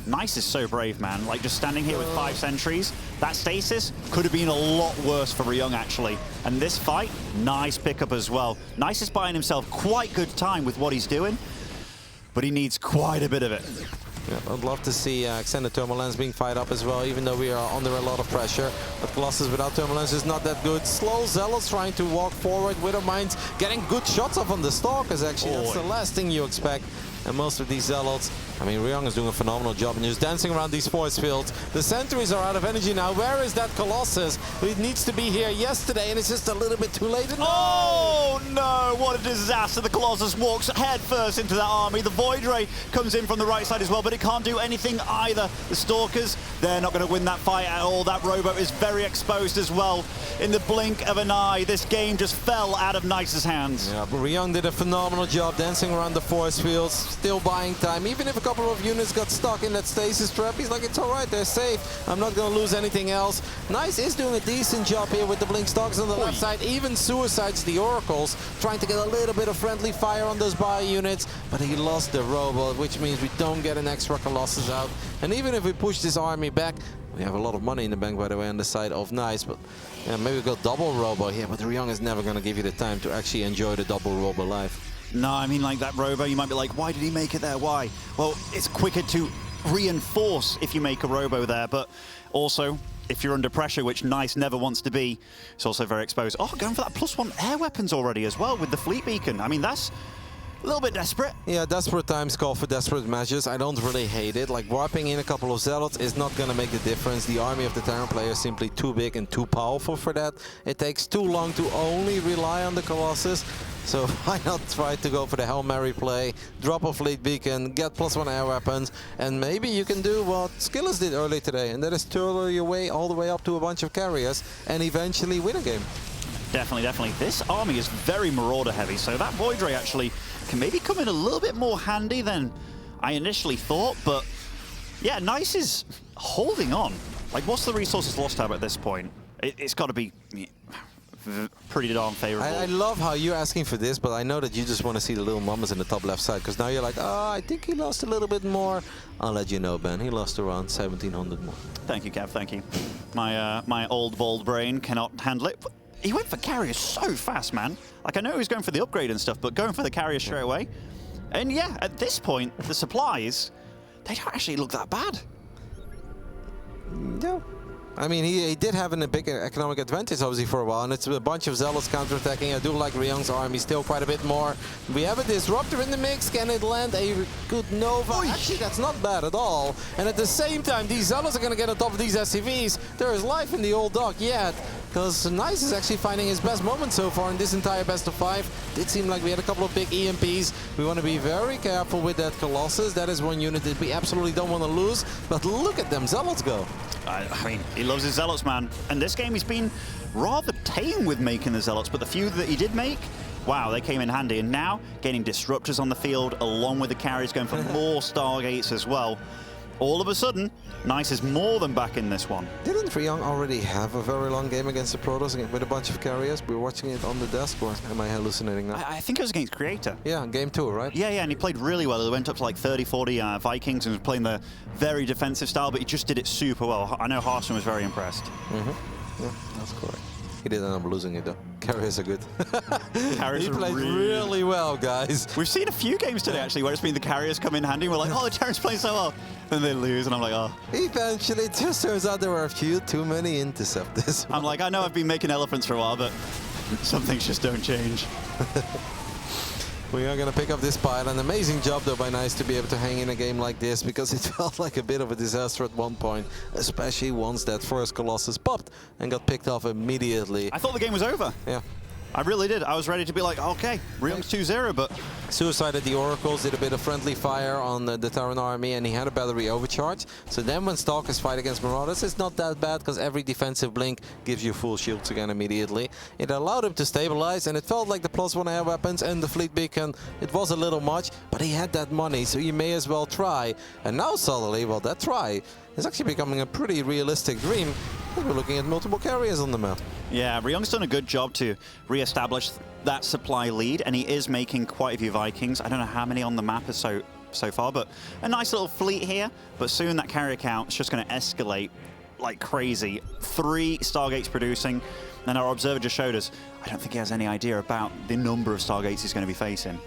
Nice is so brave, man. Like, just standing here with 5 sentries, that stasis could have been a lot worse for Ryung, actually. And this fight, nice pickup as well. Nice is buying himself quite good time with what he's doing, but he needs quite a bit of it. Yeah, I'd love to see extended thermal lens being fired up as well, even though we are under a lot of pressure. But Colossus without thermal lens is not that good. Slow Zealots trying to walk forward. Widowmines getting good shots off on the Stalkers, actually. That's the last thing you expect. And most of these Zealots, I mean, Ryong is doing a phenomenal job and just dancing around these force fields. The sentries are out of energy now. Where is that Colossus? It needs to be here yesterday, and it's just a little bit too late. Oh no, what a disaster. The Colossus walks head first into that army. The Void Ray comes in from the right side as well, but it can't do anything either. The Stalkers, they're not going to win that fight at all. That Robo is very exposed as well. In the blink of an eye, this game just fell out of Nice's hands. Yeah, but Ryong did a phenomenal job dancing around the force fields, still buying time. Even if a couple of units got stuck in that stasis trap, he's like, it's all right, they're safe. I'm not going to lose anything else. Nice is doing a decent job here with the Blink Stalkers on the left side. Even suicides the Oracles, trying to get a little bit of friendly fire on those bio units, but he lost the Robo, which means we don't get an extra Colossus out. And even if we push this army back, we have a lot of money in the bank, by the way, on the side of Nice, but yeah, maybe we've got double Robo here, but Ryong is never going to give you the time to actually enjoy the double Robo life. No, I mean, like that Robo, you might be like, why did he make it there? Why? Well, it's quicker to reinforce if you make a Robo there, but also, if you're under pressure, which Nice never wants to be, it's also very exposed. Oh, going for that +1 air weapons already as well with the Fleet Beacon. I mean, that's a little bit desperate. Yeah, desperate times call for desperate measures. I don't really hate it. Like, warping in a couple of Zealots is not going to make the difference. The army of the Terran player is simply too big and too powerful for that. It takes too long to only rely on the Colossus. So why not try to go for the Hail Mary play, drop a Fleet Beacon, get +1 air weapons, and maybe you can do what Skillers did early today, and that is turtle your way all the way up to a bunch of carriers and eventually win a game. Definitely, definitely. This army is very Marauder heavy, so that Void Ray actually can maybe come in a little bit more handy than I initially thought, but yeah, Nice is holding on. Like, what's the resources lost tab at this point? It's got to be pretty darn favorable. I love how you're asking for this, but I know that you just want to see the little mamas in the top left side, because now you're like, oh, I think he lost a little bit more. I'll let you know, Ben. He lost around 1,700 more. Thank you, Cav. Thank you. My old bald brain cannot handle it. He went for carriers so fast, man. Like, I know he was going for the upgrade and stuff, but going for the carrier straight away. And yeah, at this point, the supplies, they don't actually look that bad. No. I mean, he did have a big economic advantage, obviously, for a while, and it's a bunch of Zealots counterattacking. I do like Ryong's army still quite a bit more. We have a Disruptor in the mix. Can it land a good Nova? Actually, that's not bad at all. And at the same time, these Zealots are going to get on top of these SCVs. There is life in the old dog yet, because Nice is actually finding his best moment so far in this entire best of 5. It seemed like we had a couple of big EMPs. We want to be very careful with that Colossus. That is one unit that we absolutely don't want to lose. But look at them Zealots go. I mean, he loves his Zealots, man. And this game he's been rather tame with making the Zealots, but the few that he did make, wow, they came in handy. And now, getting Disruptors on the field, along with the carriers going for more Stargates as well. All of a sudden, Nice is more than back in this one. Didn't Ryong already have a very long game against the Protoss with a bunch of carriers? We were watching it on the desk, or am I hallucinating now? I think it was against Creator. Yeah, game 2, right? Yeah, and he played really well. He went up to like 30, 40 Vikings and was playing the very defensive style, but he just did it super well. I know Harston was very impressed. Yeah, that's correct. He did end up losing it, though. Carriers are good. Carriers he played really well, guys. We've seen a few games today, actually, where it's been the carriers come in handy. We're like, oh, the Terran's playing so well. Then they lose, and I'm like, oh. Eventually, it just turns out there were a few too many interceptors. I'm like, I know I've been making elephants for a while, but some things just don't change. We are going to pick up this pile. An amazing job, though, by Nice to be able to hang in a game like this, because it felt like a bit of a disaster at one point, especially once that first Colossus popped and got picked off immediately. I thought the game was over. Yeah. I really did. I was ready to be like, okay, Ryong's 2-0, but... Suicided the Oracles, did a bit of friendly fire on the Terran army, and he had a battery overcharge. So then when Stalkers fight against Marauders, it's not that bad, because every defensive blink gives you full shields again immediately. It allowed him to stabilize, and it felt like the +1 air weapons and the Fleet Beacon, it was a little much, but he had that money, so you may as well try. And now suddenly, well, that try is actually becoming a pretty realistic dream. We're looking at multiple carriers on the map. Yeah, Ryong's done a good job to re-establish that supply lead, and he is making quite a few Vikings. I don't know how many on the map is so far, but a nice little fleet here. But soon that carrier count is just going to escalate like crazy. 3 Stargates producing, and our observer just showed us, I don't think he has any idea about the number of Stargates he's going to be facing.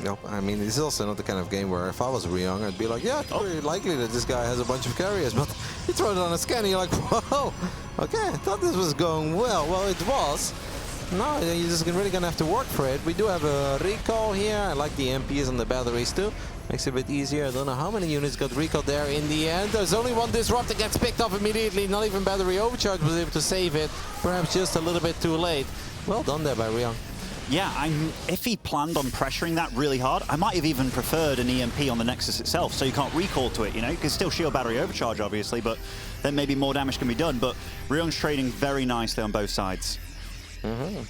Nope. I mean, this is also not the kind of game where if I was Ryong, I'd be like, yeah, it's very likely that this guy has a bunch of carriers. But you throw it on a scan and you're like, whoa, okay, I thought this was going well. Well, it was. No, you're just really going to have to work for it. We do have a recall here. I like the MPs on the batteries too. Makes it a bit easier. I don't know how many units got recalled there in the end. There's only one disrupt that gets picked up immediately. Not even battery overcharge was able to save it. Perhaps just a little bit too late. Well done there by Ryong. Yeah, if he planned on pressuring that really hard, I might have even preferred an EMP on the Nexus itself, so you can't recall to it, you know? You can still shield battery overcharge, obviously, but then maybe more damage can be done. But Ryong's trading very nicely on both sides.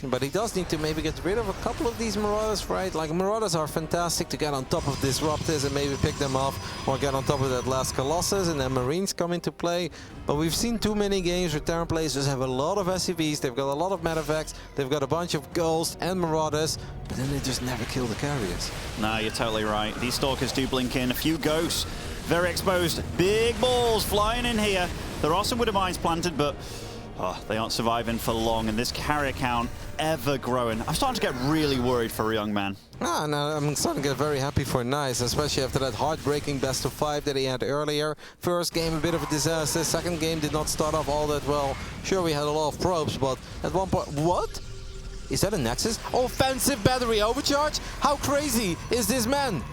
But he does need to maybe get rid of a couple of these Marauders, right? Like, Marauders are fantastic to get on top of Disruptors and maybe pick them off, or get on top of that last Colossus, and then Marines come into play. But we've seen too many games where Terran players just have a lot of SCVs, they've got a lot of Medavacs, they've got a bunch of Ghosts and Marauders, but then they just never kill the carriers. No, you're totally right. These Stalkers do blink in. A few Ghosts, very exposed. Big balls flying in here. There are some Widow Mines planted, but they aren't surviving for long, and this carrier count ever growing. I'm starting to get really worried for Ryong, man. No, I'm starting to get very happy for Nice, especially after that heartbreaking best of 5 that he had earlier. First game, a bit of a disaster. Second game did not start off all that well. Sure, we had a lot of probes, but at one point... What? Is that a Nexus? Offensive battery overcharge? How crazy is this man?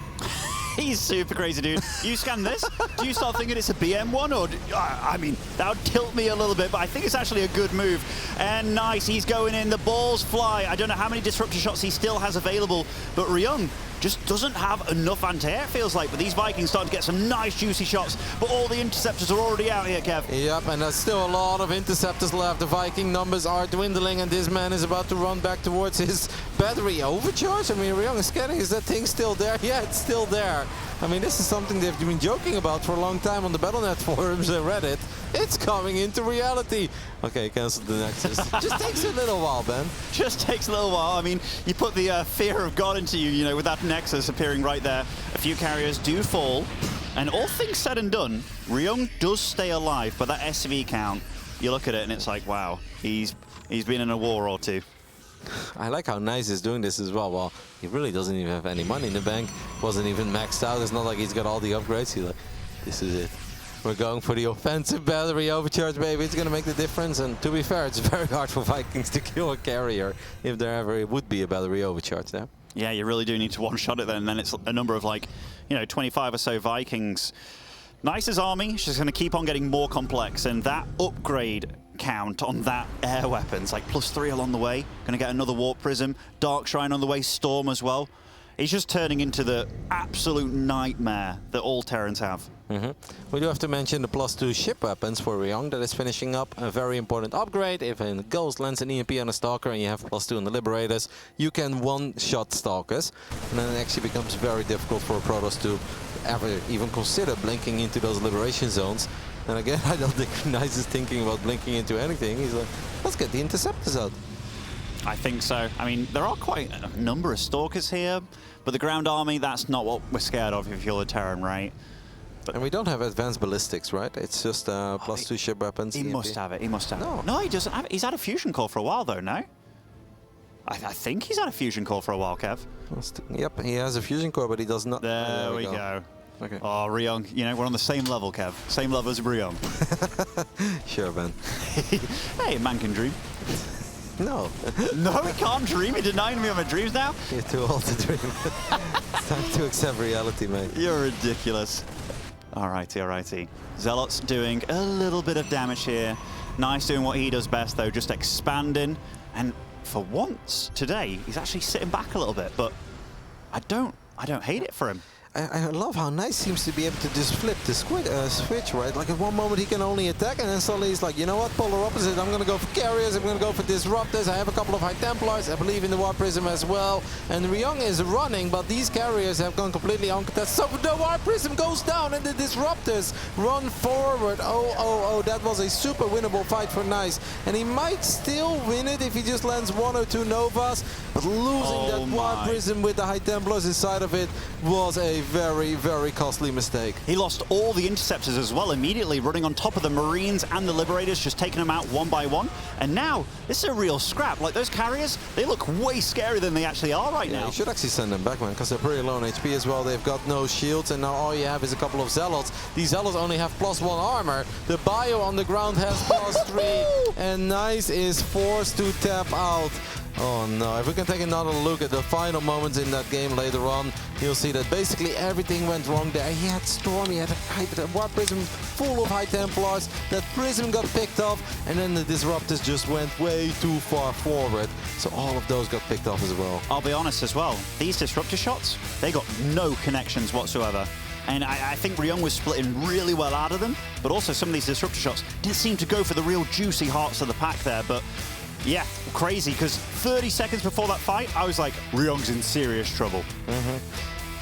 He's super crazy, dude. You scan this, do you start thinking it's a BM one, or I mean, that would tilt me a little bit, but I think it's actually a good move. And Nice, he's going in, the balls fly. I don't know how many disruptor shots he still has available, but Ryong just doesn't have enough anti-air, it feels like. But these Vikings starting to get some nice juicy shots, but all the interceptors are already out here, Kev. Yep, and there's still a lot of interceptors left. The Viking numbers are dwindling, and this man is about to run back towards his battery overcharge. I mean, Ryong is scanning. Is that thing still there? Yeah, it's still there. I mean, this is something they've been joking about for a long time on the Battle.net forums and Reddit. It's coming into reality. Okay, cancel the Nexus. Just takes a little while, Ben. Just takes a little while. I mean, you put the fear of God into you, you know, with that Nexus appearing right there. A few carriers do fall, and all things said and done, Ryong does stay alive, but that SV count, you look at it and it's like, wow, he's been in a war or two. I like how Nice is doing this as well. Well, he really doesn't even have any money in the bank. Wasn't even maxed out. It's not like he's got all the upgrades. He's like, this is it. We're going for the offensive battery overcharge, baby. It's going to make the difference. And to be fair, it's very hard for Vikings to kill a carrier if there ever would be a battery overcharge there. Yeah, you really do need to one-shot it then. And then it's a number of, like, you know, 25 or so Vikings. Nice's army, she's going to keep on getting more complex. And that upgrade count on that air weapons, like +3 along the way. Going to get another Warp Prism. Dark Shrine on the way, Storm as well. He's just turning into the absolute nightmare that all Terrans have. We do have to mention the +2 ship weapons for Ryong that is finishing up. A very important upgrade. If a Ghost lands an EMP on a Stalker and you have +2 on the Liberators, you can one-shot Stalkers. And then it actually becomes very difficult for Protoss to ever even consider blinking into those Liberation Zones. And again, I don't think Nice is thinking about blinking into anything. He's like, let's get the Interceptors out. I think so. I mean, there are quite a number of Stalkers here, but the ground army, that's not what we're scared of if you're the Terran, right? But and we don't have advanced ballistics, right? It's just +2 ship weapons. He must have it. He must have it. No, he doesn't have it. He's had a fusion core for a while, though, no? I think he's had a fusion core for a while, Kev. Yep, he has a fusion core, but he does not. There we go. Okay. Oh, Ryong, you know, we're on the same level, Kev. Same level as Ryong. Sure, Ben. Hey, man can dream. No. No, he can't dream. You're denying me of my dreams now? You're too old to dream. It's time to accept reality, mate. You're ridiculous. Alrighty, alrighty. Zealot's doing a little bit of damage here. Nice doing what he does best, though, just expanding. And for once today, he's actually sitting back a little bit, but I don't hate it for him. I love how Nice seems to be able to just flip the switch, right? Like at one moment he can only attack, and then suddenly he's like, you know what, polar opposite, I'm going to go for carriers, I'm going to go for disruptors, I have a couple of High Templars, I believe in the Warp Prism as well. And Ryong is running, but these carriers have gone completely uncontested. So the Warp Prism goes down, and the disruptors run forward. Oh, that was a super winnable fight for Nice. And he might still win it if he just lands 1 or 2 Novas, but losing that Warp Prism with the High Templars inside of it was a very, very costly mistake. He lost all the interceptors as well immediately, running on top of the Marines and the Liberators, just taking them out one by one. And now, this is a real scrap. Like, those carriers, they look way scarier than they actually are right now. You should actually send them back, man, because they're pretty low on HP as well. They've got no shields, and now all you have is a couple of Zealots. These Zealots only have +1 armor. The Bio on the ground has +3, and Nice is forced to tap out. Oh no, if we can take another look at the final moments in that game later on, you'll see that basically everything went wrong there. He had Storm, he had a Warp Prism full of High Templars, that Prism got picked off, and then the Disruptors just went way too far forward. So all of those got picked off as well. I'll be honest as well, these Disruptor shots, they got no connections whatsoever. And I think Ryung was splitting really well out of them, but also some of these Disruptor shots didn't seem to go for the real juicy hearts of the pack there. But yeah, crazy, because 30 seconds before that fight, I was like, Ryung's in serious trouble.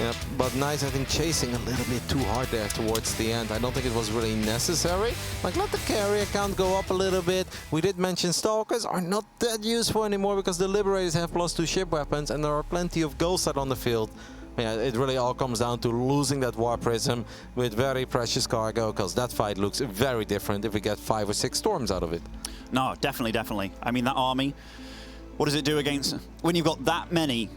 Yep, but Nice, I think, chasing a little bit too hard there towards the end. I don't think it was really necessary. Like, let the carrier count go up a little bit. We did mention Stalkers are not that useful anymore because the Liberators have +2 ship weapons and there are plenty of Ghosts out on the field. Yeah, it really all comes down to losing that Warp Prism with very precious cargo, because that fight looks very different if we get 5 or 6 Storms out of it. No, definitely, definitely. I mean, that army, what does it do against, when you've got that many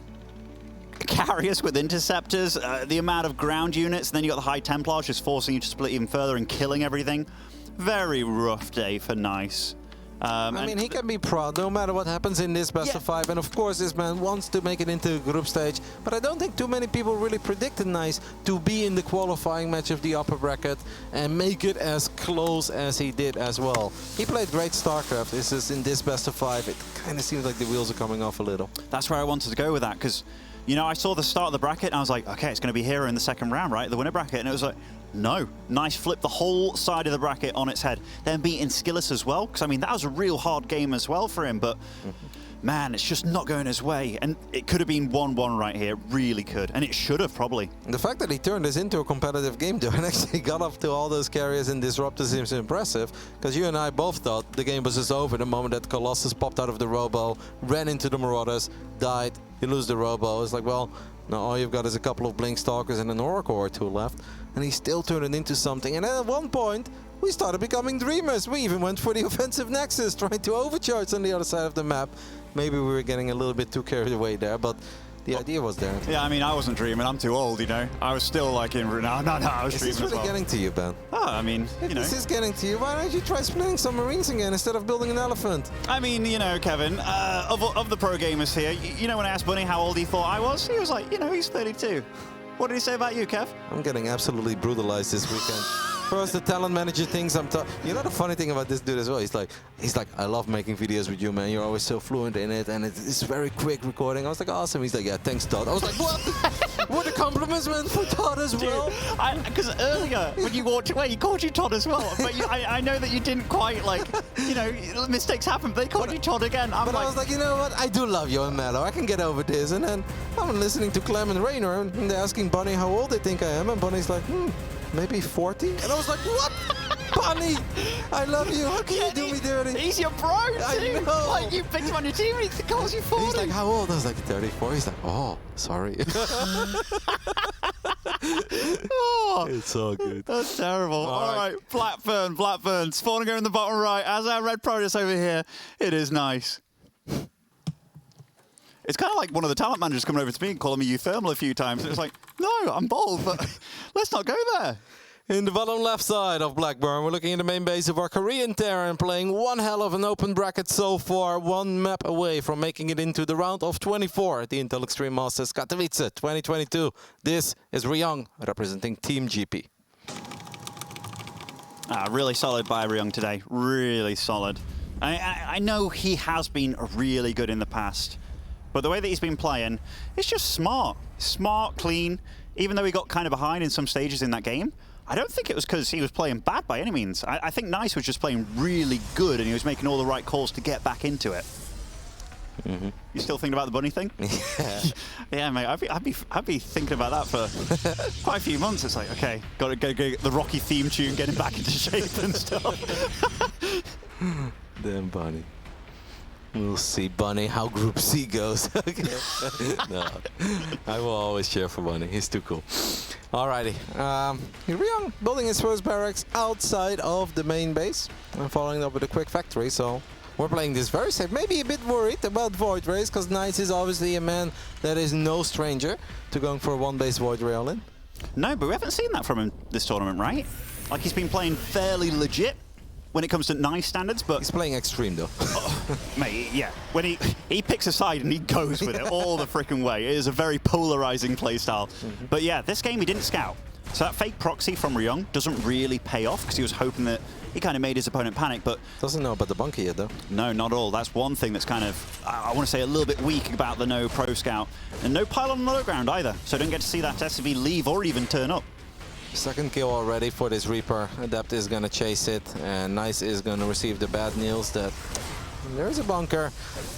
carriers with interceptors, the amount of ground units, and then you got the High Templars just forcing you to split even further and killing everything. Very rough day for Nice. I mean, he can be proud no matter what happens in this best of 5. And of course, this man wants to make it into the group stage. But I don't think too many people really predicted Nice to be in the qualifying match of the upper bracket and make it as close as he did as well. He played great StarCraft. It's just in this best of 5, it kind of seems like the wheels are coming off a little. That's where I wanted to go with that, because, you know, I saw the start of the bracket and I was like, okay, it's going to be Hero in the second round, right? The winner bracket. And it was like, no. Nice flipped the whole side of the bracket on its head. Then beating Skillis as well, because, I mean, that was a real hard game as well for him. But, man, it's just not going his way. And it could have been 1-1 right here. It really could. And it should have, probably. The fact that he turned this into a competitive game, though, and actually got up to all those carriers and disruptors seems impressive. Because you and I both thought the game was just over the moment that Colossus popped out of the Robo, ran into the Marauders, died. You lose the Robo. It's like, well, now all you've got is a couple of Blink Stalkers and an Oracle or 2 left. And he still turned it into something. And then at one point, we started becoming dreamers. We even went for the offensive Nexus, trying to overcharge on the other side of the map. Maybe we were getting a little bit too carried away there, but the idea was there. Yeah, I mean, I wasn't dreaming. I'm too old, you know. I was still like in... No, I was dreaming as well. Is this really getting to you, Ben? Oh, I mean, if you know. This is getting to you. Why don't you try splitting some Marines again instead of building an elephant? I mean, you know, Kevin, of the pro gamers here, you know when I asked Bunny how old he thought I was? He was like, you know, he's 32. What did he say about you, Kev? I'm getting absolutely brutalized this weekend. First, the talent manager thinks I'm you know the funny thing about this dude as well? He's like, I love making videos with you, man. You're always so fluent in it, and it's very quick recording. I was like, awesome. He's like, yeah, thanks, Todd. I was like, what? What a compliment, man, for Todd as well. Because earlier, when you walked away, he called you Todd as well. But I know that you didn't quite, like, you know, mistakes happen, but they called you Todd again. I was like, you know what? I do love you and Mello. I can get over this. And then I'm listening to Clem and Raynor, and they're asking Bunny how old they think I am, and Bunny's like, maybe 40? And I was like, what? Bunny, I love you. How can you do me dirty? He's your bro, too. I know. Like, you picked him on your team, he calls you 40. He's like, how old? I was like, 34. He's like, oh, sorry. Oh, it's all good. That's terrible. All right, Blackburn. Spawning in the bottom right. As our red Proteus over here, it is Nice. It's kind of like one of the talent managers coming over to me and calling me euthermal a few times. It's like, no, I'm bold, but let's not go there. In the bottom left side of Blackburn, we're looking at the main base of our Korean Terran, playing one hell of an open bracket so far, one map away from making it into the round of 24 at the Intel Extreme Masters Katowice 2022. This is Ryung representing Team GP. Really solid by Ryung today, really solid. I know he has been really good in the past, but the way that he's been playing, it's just smart. Smart, clean. Even though he got kind of behind in some stages in that game, I don't think it was because he was playing bad by any means. I think Nice was just playing really good and he was making all the right calls to get back into it. You still thinking about the bunny thing? Yeah. Yeah, mate. I'd be thinking about that for quite a few months. It's like, okay, got to get the Rocky theme tune, getting back into shape and stuff. Damn bunny. We'll see, Bunny, how Group C goes. No, I will always cheer for Bunny. He's too cool. Alrighty. Ryung building his first barracks outside of the main base and following up with a quick factory. So we're playing this very safe. Maybe a bit worried about Void Rays because Nice is obviously a man that is no stranger to going for a one-base Void Ray all-in. No, but we haven't seen that from him this tournament, right? Like, he's been playing fairly legit when it comes to Nice standards, but... He's playing extreme, though. Mate, yeah. When he picks a side and he goes with it all the freaking way. It is a very polarizing playstyle. But yeah, this game he didn't scout. So that fake proxy from Ryung doesn't really pay off because he was hoping that he kind of made his opponent panic, but... Doesn't know about the bunker yet, though. No, not all. That's one thing that's kind of, I want to say, a little bit weak about the no pro scout. And no pylon on the low ground either, so don't get to see that SCV leave or even turn up. Second kill already for this Reaper. Adept is going to chase it, and Nice is going to receive the bad news that there's a bunker.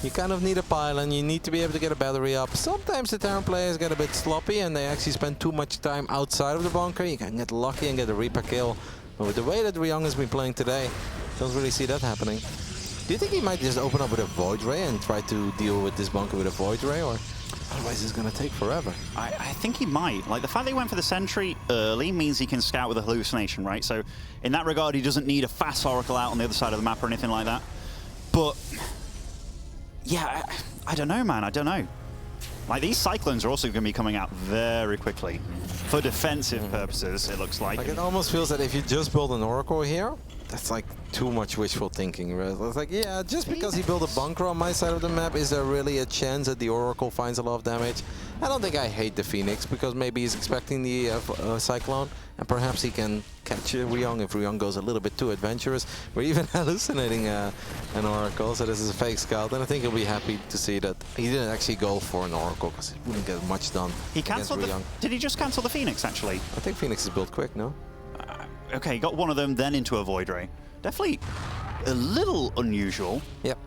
You kind of need a pylon. You need to be able to get a battery up. Sometimes the Terran players get a bit sloppy, and they actually spend too much time outside of the bunker. You can get lucky and get a Reaper kill. But with the way that Ryung has been playing today, don't really see that happening. Do you think he might just open up with a Void Ray and try to deal with this bunker with a Void Ray, or otherwise it's going to take forever? I think he might. Like, the fact that he went for the sentry early means he can scout with a hallucination, right? So in that regard, he doesn't need a fast Oracle out on the other side of the map or anything like that. But yeah, I don't know, man. I don't know. Like, these Cyclones are also going to be coming out very quickly. For defensive purposes, it looks like. Like, it almost feels that if you just build an Oracle here, that's like too much wishful thinking, right? It's like, yeah, just because he built a bunker on my side of the map, is there really a chance that the Oracle finds a lot of damage? I don't think I hate the Phoenix, because maybe he's expecting the Cyclone, and perhaps he can catch Ryung if Ryung goes a little bit too adventurous. We're even hallucinating an Oracle, so this is a fake scout, and I think he'll be happy to see that he didn't actually go for an Oracle, because he wouldn't get much done. He cancelled the... Did he just cancel the Phoenix, actually? I think Phoenix is built quick, no? Okay, he got one of them, then into a Void Ray. Definitely a little unusual. Yep.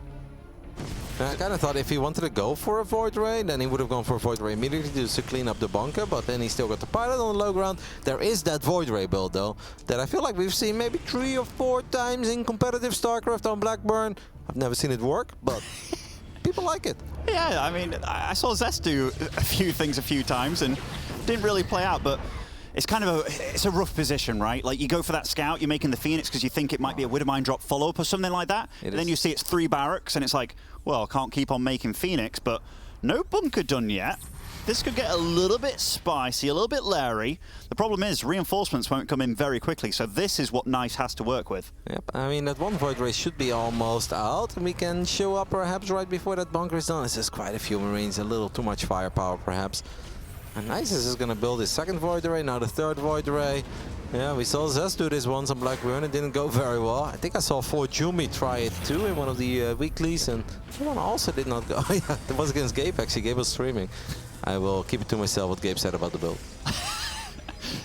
I kind of thought if he wanted to go for a Void Ray, then he would have gone for a Void Ray immediately just to clean up the bunker, but then he still got the pilot on the low ground. There is that Void Ray build, though, that I feel like we've seen maybe 3 or 4 times in competitive StarCraft on Blackburn. I've never seen it work, but people like it. Yeah, I mean, I saw Zest do a few things a few times and didn't really play out, but it's kind of it's a rough position, right? Like, you go for that scout, you're making the Phoenix because you think it might be a Widowmine drop follow-up or something like that. And then you see it's 3 barracks and it's like, well, I can't keep on making Phoenix, but no bunker done yet. This could get a little bit spicy, a little bit leery. The problem is reinforcements won't come in very quickly, so this is what Nice has to work with. Yep, I mean, that one Void Ray should be almost out, and we can show up perhaps right before that bunker is done. It's just quite a few Marines, a little too much firepower perhaps. And Nice is going to build his second Void Ray, now the third Void Ray. Yeah, we saw Zest do this once on Blackburn, it didn't go very well. I think I saw Jumi try it too in one of the weeklies, and that one also did not go. Yeah, it was against Gabe actually, Gabe was streaming. I will keep it to myself what Gabe said about the build.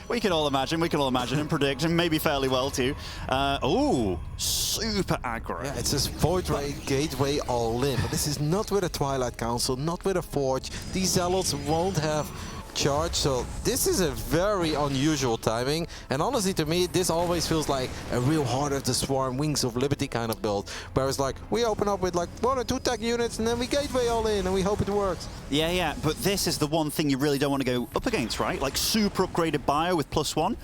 We can all imagine and predict, and maybe fairly well too. Oh, super aggro. Yeah, it's just Void Ray, Gateway, all in. But this is not with a Twilight Council, not with a Forge. These Zealots won't have charge, so this is a very unusual timing, and honestly to me this always feels like a real Heart of the Swarm, Wings of Liberty kind of build, whereas like we open up with like 1 or 2 tech units and then we gateway all in and we hope it works. Yeah, but this is the one thing you really don't want to go up against, right? Like super upgraded bio with +1.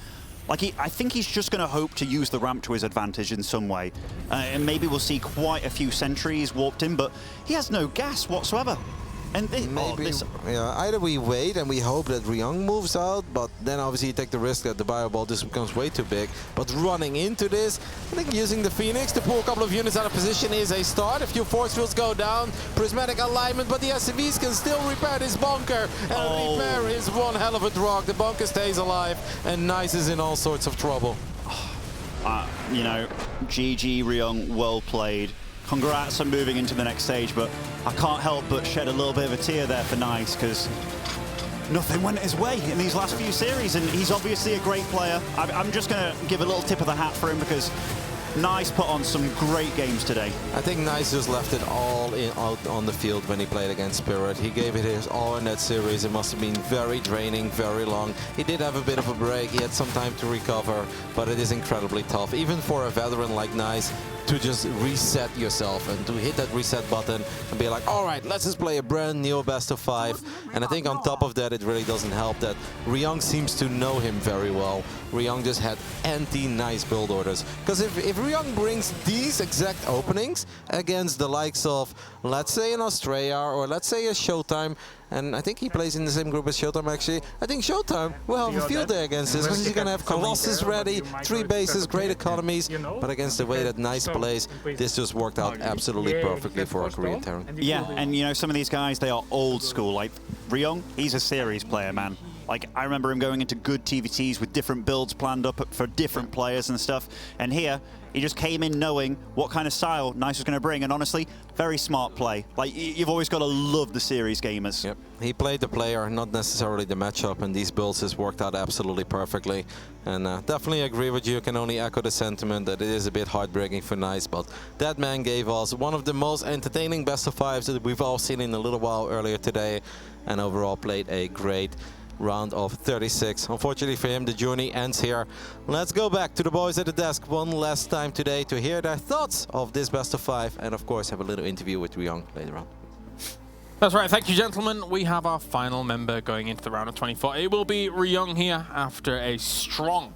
Like, I think he's just going to hope to use the ramp to his advantage in some way, and maybe we'll see quite a few sentries warped in, but he has no gas whatsoever. And yeah, either we wait and we hope that Ryung moves out, but then obviously you take the risk that the Bioball just becomes way too big. But running into this, I think using the Phoenix to pull a couple of units out of position is a start. A few force fields go down, prismatic alignment, but the SCVs can still repair this bunker and repair is one hell of a drog. The bunker stays alive and Nice is in all sorts of trouble. You know, GG Ryung, well played. Congrats on moving into the next stage, but I can't help but shed a little bit of a tear there for Nice, because nothing went his way in these last few series, and he's obviously a great player. I'm just going to give a little tip of the hat for him, because Nice put on some great games today. I think Nice just left it all out on the field when he played against Spirit. He gave it his all in that series. It must have been very draining, very long. He did have a bit of a break. He had some time to recover, but it is incredibly tough. Even for a veteran like Nice, to just reset yourself and to hit that reset button and be like, all right, let's just play a brand new best of 5. And I think on top of that, it really doesn't help that Ryung seems to know him very well. Ryung just had anti-nice build orders. Because if Ryung brings these exact openings against the likes of, let's say, an Australia or let's say a Showtime, and I think he plays in the same group as Showtime actually. I think Showtime will have a field day against this because he's going to have Colossus ready, 3 bases, great economies. But against the way that Nice plays, this just worked out absolutely perfectly for a Korean Terran. Yeah, and you know, some of these guys, they are old school. Like Ryung, he's a series player, man. Like, I remember him going into good TVTs with different builds planned up for different players and stuff. And here, he just came in knowing what kind of style Nice was going to bring. And honestly, very smart play. Like, you've always got to love the series gamers. Yep. He played the player, not necessarily the matchup. And these builds just worked out absolutely perfectly. And definitely agree with you. Can only echo the sentiment that it is a bit heartbreaking for Nice. But that man gave us one of the most entertaining best of 5s that we've all seen in a little while earlier today. And overall played a great round of 36. Unfortunately for him, the journey ends here. Let's go back to the boys at the desk one last time today to hear their thoughts of this best of 5 and of course have a little interview with Ryung later on. That's right, thank you gentlemen. We have our final member going into the round of 24. It will be Ryung here after a strong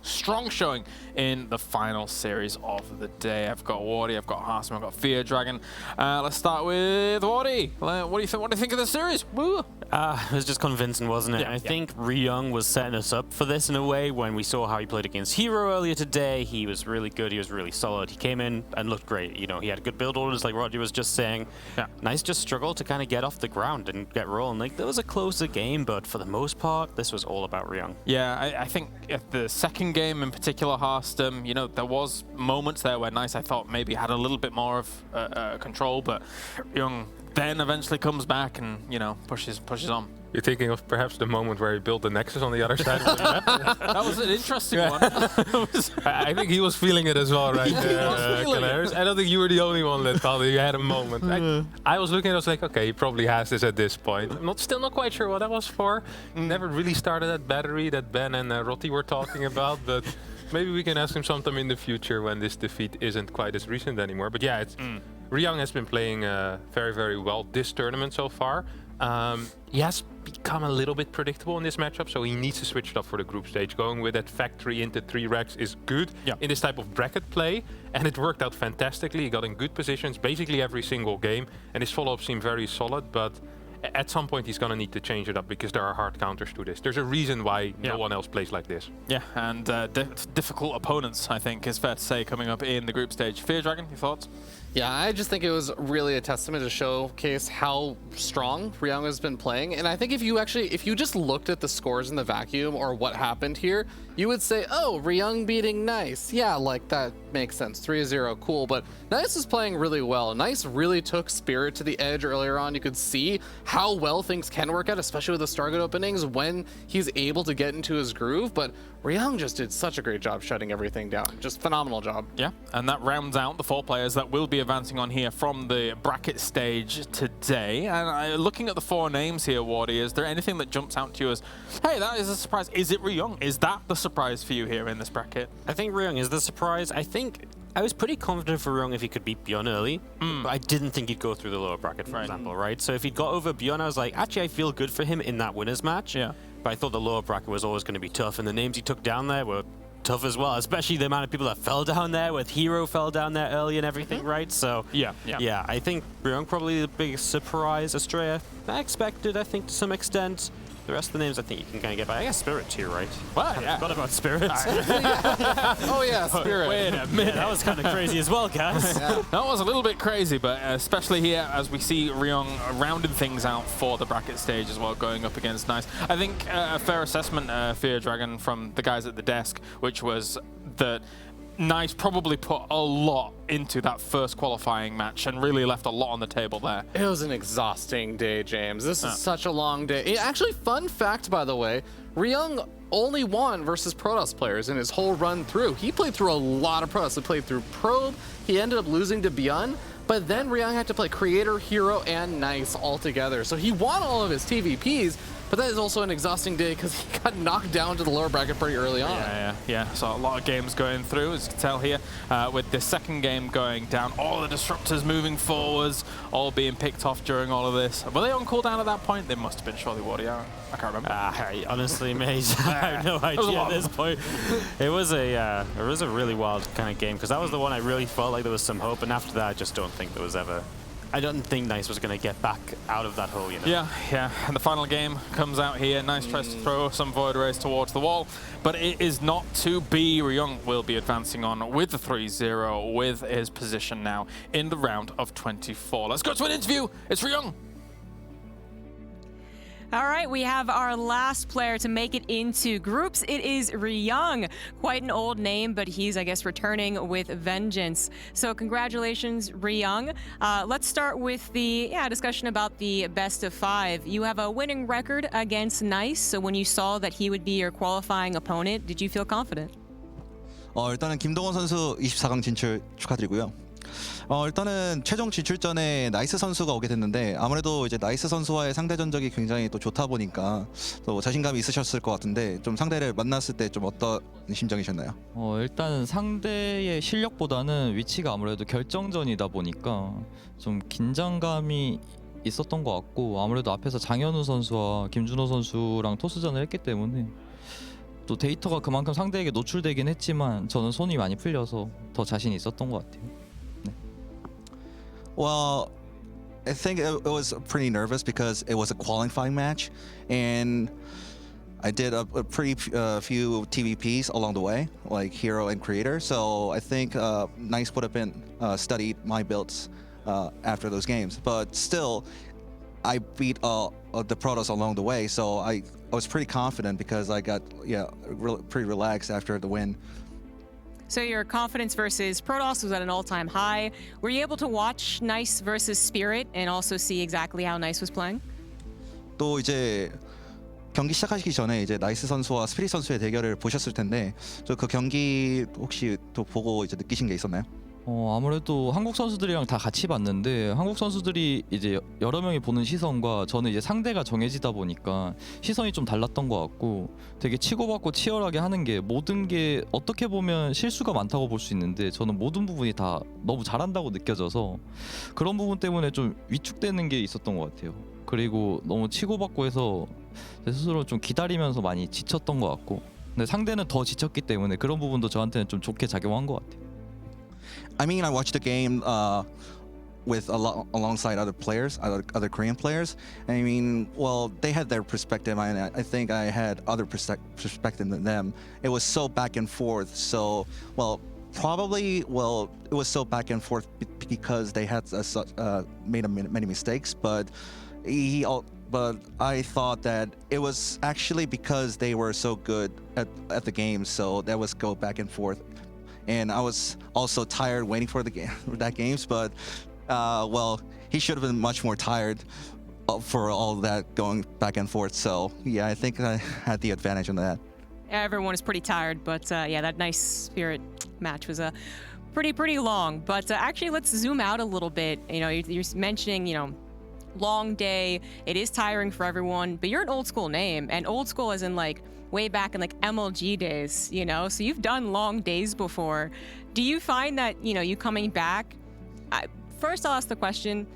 showing in the final series of the day. I've got Wardy, I've got Harsman, I've got Fear Dragon. Let's start with Wardy. What do you think of the series? Woo! It was just convincing, wasn't it? Yeah, I think Ryung was setting us up for this in a way. When we saw how he played against Hero earlier today, he was really good, he was really solid. He came in and looked great. You know, he had good build orders like Roger was just saying. Yeah. Nice just struggled to kind of get off the ground and get rolling. Like, there was a closer game, but for the most part, this was all about Ryung. Yeah, I think at the second game in particular, Harstam, you know, there was moments there where Nice, I thought, maybe had a little bit more of control, but Ryung then eventually comes back and, you know, pushes on. You're thinking of perhaps the moment where he built the Nexus on the other side of the map? That was an interesting one. I think he was feeling it as well, right? I don't think you were the only one that thought he had a moment. I was looking at it, I was like, okay, he probably has this at this point. I'm still not quite sure what that was for. Never really started that battery that Ben and Rotti were talking about, but maybe we can ask him sometime in the future when this defeat isn't quite as recent anymore. But yeah, Ryung has been playing very, very well this tournament so far. He has become a little bit predictable in this matchup, so he needs to switch it up for the group stage. Going with that factory into 3 racks is good in this type of bracket play, and it worked out fantastically. He got in good positions basically every single game, and his follow-up seemed very solid, but at some point he's going to need to change it up because there are hard counters to this. There's a reason why no one else plays like this. Yeah, and difficult opponents, I think, is fair to say, coming up in the group stage. Fear Dragon, your thoughts? Yeah, I just think it was really a testament to showcase how strong Ryung has been playing. And I think if you just looked at the scores in the vacuum or what happened here, you would say, oh, Ryung beating Nice. Yeah, like that makes sense. 3-0, cool. But Nice is playing really well. Nice really took Spirit to the edge earlier on. You could see how well things can work out, especially with the Stargate openings when he's able to get into his groove. But Ryung just did such a great job shutting everything down. Just phenomenal job. Yeah, and that rounds out the 4 players that will be advancing on here from the bracket stage today. And looking at the 4 names here, Wardy, is there anything that jumps out to you as, hey, that is a surprise? Is it Ryung? Is that the surprise for you here in this bracket? I think Ryung is the surprise. I think I was pretty confident for Ryung if he could beat Bjorn early, but I didn't think he'd go through the lower bracket, for example, right? So if he'd got over Bjorn, I was like, actually, I feel good for him in that winners match. Yeah. But I thought the lower bracket was always going to be tough, and the names he took down there were tough as well, especially the amount of people that fell down there, with Hero fell down there early and everything, right? So yeah, I think Ryung probably the biggest surprise. Australia, I expected, I think, to some extent. The rest of the names I think you can kind of get by. I guess Spirit too, right? Well, yeah. I forgot about Spirit. Oh yeah, Spirit. Wait a minute. That was kind of crazy as well, guys. That was a little bit crazy, but especially here as we see Ryung rounding things out for the bracket stage as well, going up against Nice. I think a fair assessment, Fear Dragon, from the guys at the desk, which was that Nice probably put a lot into that first qualifying match and really left a lot on the table there. It was an exhausting day, James. This is such a long day. Actually, fun fact, by the way, Ryung only won versus Protoss players in his whole run through. He played through a lot of Protoss. He played through Probe. He ended up losing to Bjorn, but then Ryung had to play Creator, Hero, and Nice all together. So he won all of his TVPs, But that is also an exhausting day because he got knocked down to the lower bracket pretty early on. Yeah. So a lot of games going through, as you can tell here, with the second game going down. All the disruptors moving forwards, all being picked off during all of this. Were they on cooldown at that point? They must have been surely Warrior. I can't remember. Honestly, mate, I have no idea at this point. It was a really wild kind of game because that was the one I really felt like there was some hope, and after that, I just don't think there was ever. I don't think Nice was going to get back out of that hole, you know. Yeah. And the final game comes out here. Nice tries to throw some Void Rays towards the wall, but it is not to be. Ryung will be advancing on with the 3-0 with his position now in the round of 24. Let's go to an interview. It's Ryung. All right, we have our last player to make it into groups. It is Ryung. Quite an old name, but he's, I guess, returning with vengeance. So congratulations, Ryung. Let's start with the discussion about the best of 5. You have a winning record against Nice, so when you saw that he would be your qualifying opponent, did you feel confident? 일단은 김동원 선수 24강 진출 축하드리고요. 일단은 최종 진출전에 나이스 선수가 오게 됐는데 아무래도 이제 나이스 선수와의 상대 전적이 굉장히 또 좋다 보니까 또 자신감이 있으셨을 것 같은데 좀 상대를 만났을 때 좀 어떤 심정이셨나요? 일단은 상대의 실력보다는 위치가 아무래도 결정전이다 보니까 좀 긴장감이 있었던 것 같고 아무래도 앞에서 장현우 선수와 김준호 선수랑 토스전을 했기 때문에 또 데이터가 그만큼 상대에게 노출되긴 했지만 저는 손이 많이 풀려서 더 자신이 있었던 것 같아요. Well, I think it was pretty nervous because it was a qualifying match, and I did a pretty few TVPs along the way, like Hero and Creator. So I think Nice would have been studied my builds after those games. But still, I beat the Protoss along the way, so I was pretty confident because I got pretty relaxed after the win. So your confidence versus Protoss was at an all-time high. Were you able to watch Nice versus Spirit and also see exactly how Nice was playing? 또 이제 경기 시작하시기 전에 이제 나이스 선수와 스피릿 선수의 대결을 보셨을 텐데 그 경기 혹시 또 보고 이제 느끼신 게 있었나요? 아무래도 한국 선수들이랑 다 같이 봤는데 한국 선수들이 이제 여러 명이 보는 시선과 저는 이제 상대가 정해지다 보니까 시선이 좀 달랐던 것 같고 되게 치고받고 치열하게 하는 게 모든 게 어떻게 보면 실수가 많다고 볼 수 있는데 저는 모든 부분이 다 너무 잘한다고 느껴져서 그런 부분 때문에 좀 위축되는 게 있었던 것 같아요. 그리고 너무 치고받고 해서 제 스스로 좀 기다리면서 많이 지쳤던 것 같고 근데 상대는 더 지쳤기 때문에 그런 부분도 저한테는 좀 좋게 작용한 것 같아요. I mean, I watched the game with alongside other players, other Korean players. I mean, well, they had their perspective, and I think I had other perspective than them. It was so back and forth. So, it was so back and forth because they had made many mistakes. But I thought that it was actually because they were so good at the game. So that was go back and forth. And I was also tired waiting for that games, but he should have been much more tired for all that going back and forth. So yeah, I think I had the advantage on that. Everyone is pretty tired, but that Nice Spirit match was pretty long. But actually, let's zoom out a little bit. You know, you're mentioning, long day. It is tiring for everyone, but you're an old school name, and old school as in like way back in like MLG days, so you've done long days before. Do you find that, you coming back, first I'll ask the question,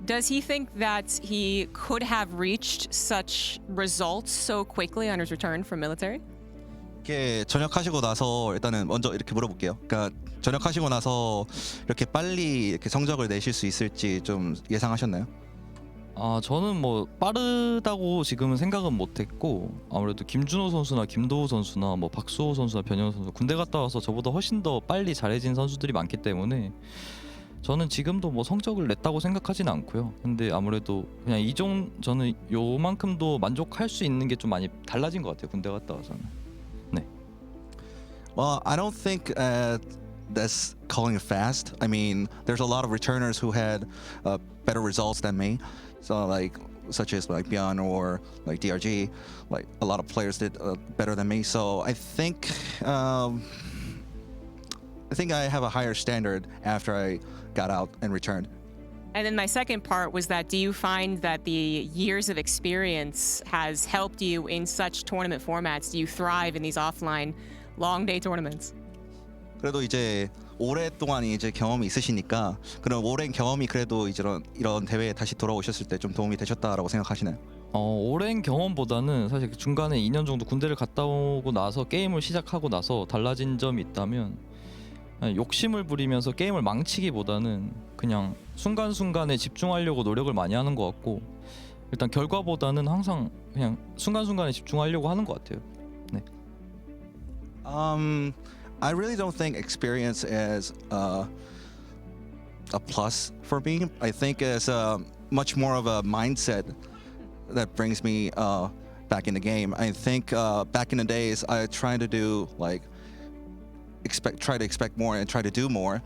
does he think that he could have reached such results so quickly on his return from military? 전역하시고 나서 일단은 먼저 이렇게 물어볼게요. 그러니까 전역하시고 나서 이렇게 빨리 이렇게 성적을 내실 수 있을지 좀 예상하셨나요? 저는 뭐 빠르다고 지금은 생각은 못했고 아무래도 김준호 선수나 김도우 선수나 뭐 박수호 선수나 변현우 선수 군대 갔다 와서 저보다 훨씬 더 빨리 잘해진 선수들이 많기 때문에 저는 지금도 뭐 성적을 냈다고 생각하진 않고요. 근데 아무래도 그냥 저는 요만큼도 만족할 수 있는 게 좀 많이 달라진 것 같아요. 군대 갔다 와서는. 네. Well, I don't think that's calling it fast. I mean, there's a lot of returners who had better results than me. So such as like Bjorn or like DRG, like a lot of players did better than me. So I think I have a higher standard after I got out and returned. And then my second part was that do you find that the years of experience has helped you in such tournament formats? Do you thrive in these offline long day tournaments? 그래도 이제 오랫동안 이제 경험이 있으시니까 그런 오랜 경험이 그래도 이런 대회에 다시 돌아오셨을 때 좀 도움이 되셨다라고 생각하시나요? 오랜 경험보다는 사실 중간에 2년 정도 군대를 갔다 오고 나서 게임을 시작하고 나서 달라진 점이 있다면 욕심을 부리면서 게임을 망치기보다는 그냥 순간순간에 집중하려고 노력을 많이 하는 것 같고 일단 결과보다는 항상 그냥 순간순간에 집중하려고 하는 것 같아요. 네. I really don't think experience is a plus for me. I think it's much more of a mindset that brings me back in the game. I think back in the days I tried to do like try to expect more and try to do more,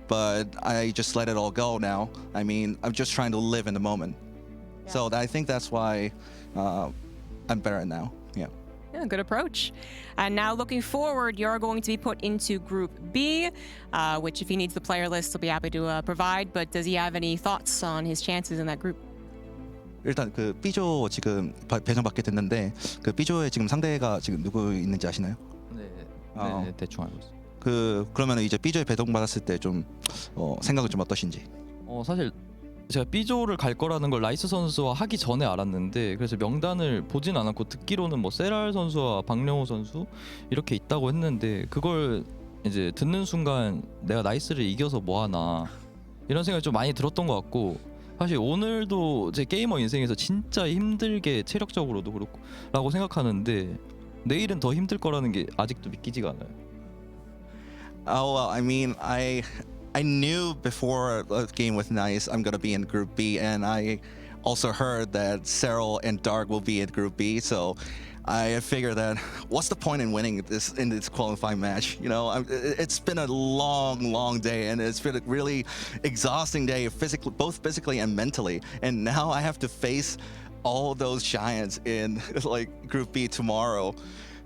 but I just let it all go now. I mean, I'm just trying to live in the moment. Yeah. So I think that's why I'm better now. Yeah. Yeah, good approach. And now looking forward, you're going to be put into Group B, which if he needs the player list, he'll be happy to provide. But does he have any thoughts on his chances in that group? 일단 그 B조 지금 배정받게 됐는데 그 B조에 지금 상대가 지금 누구 있는지 아시나요? 네, 대충 알고 있어요. 그러면 이제 B조에 배정받았을 때 좀 생각은 좀 어떠신지? 사실 제가 B조를 갈 거라는 걸 라이스 선수와 하기 전에 알았는데 그래서 명단을 보진 않았고 듣기로는 뭐 세랄 선수와 박령호 선수 이렇게 있다고 했는데 그걸 이제 듣는 순간 내가 나이스를 이겨서 뭐 하나 이런 생각이 좀 많이 들었던 것 같고 사실 오늘도 제 게이머 인생에서 진짜 힘들게 체력적으로도 그렇고 라고 생각하는데 내일은 더 힘들 거라는 게 아직도 믿기지가 않아요. Oh, well, I mean, I knew before the game with Nice I'm gonna be in Group B, and I also heard that Cyril and Dark will be in Group B. So I figured that what's the point in winning in this qualifying match? You know, it's been a long day, and it's been a really exhausting day, both physically and mentally. And now I have to face all those giants in like Group B tomorrow.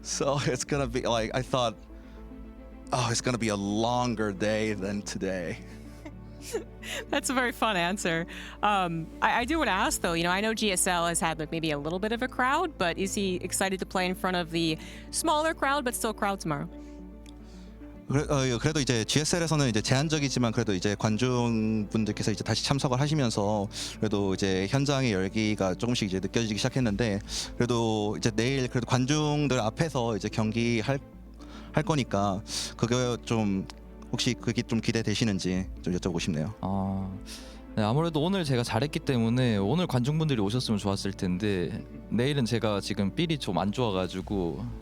So it's gonna be like I thought. Oh, it's going to be a longer day than today. That's a very fun answer. I do want to ask, though, you know, I know GSL has had like maybe a little bit of a crowd, but is he excited to play in front of the smaller crowd, but still crowd tomorrow? 그래도 이제 GSL에서는 이제 제한적이지만 그래도 이제 관중분들께서 이제 다시 참석을 하시면서 그래도 이제 현장의 열기가 조금씩 이제 느껴지기 시작했는데 그래도 이제 내일 그래도 관중들 앞에서 이제 경기할 거니까 그거 좀 혹시 그게 좀 기대되시는지 좀 여쭤보고 싶네요. 네, 아무래도 오늘 제가 잘했기 때문에 오늘 관중분들이 오셨으면 좋았을 텐데 내일은 제가 지금 삘이 좀 안 좋아가지고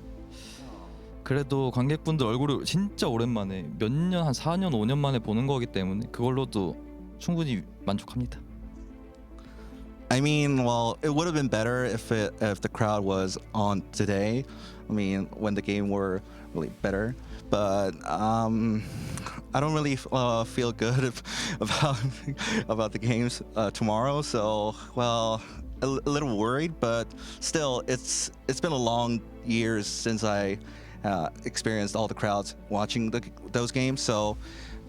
그래도 관객분들 얼굴을 진짜 오랜만에 몇 년, 한 4년, 5년 만에 보는 거기 때문에 그걸로도 충분히 만족합니다. I mean, well, it would have been better if the crowd was on today. I mean, when the game were really better, but I don't really feel good about the games tomorrow. So, well, a little worried, but still, it's been a long years since I experienced all the crowds watching those games. So,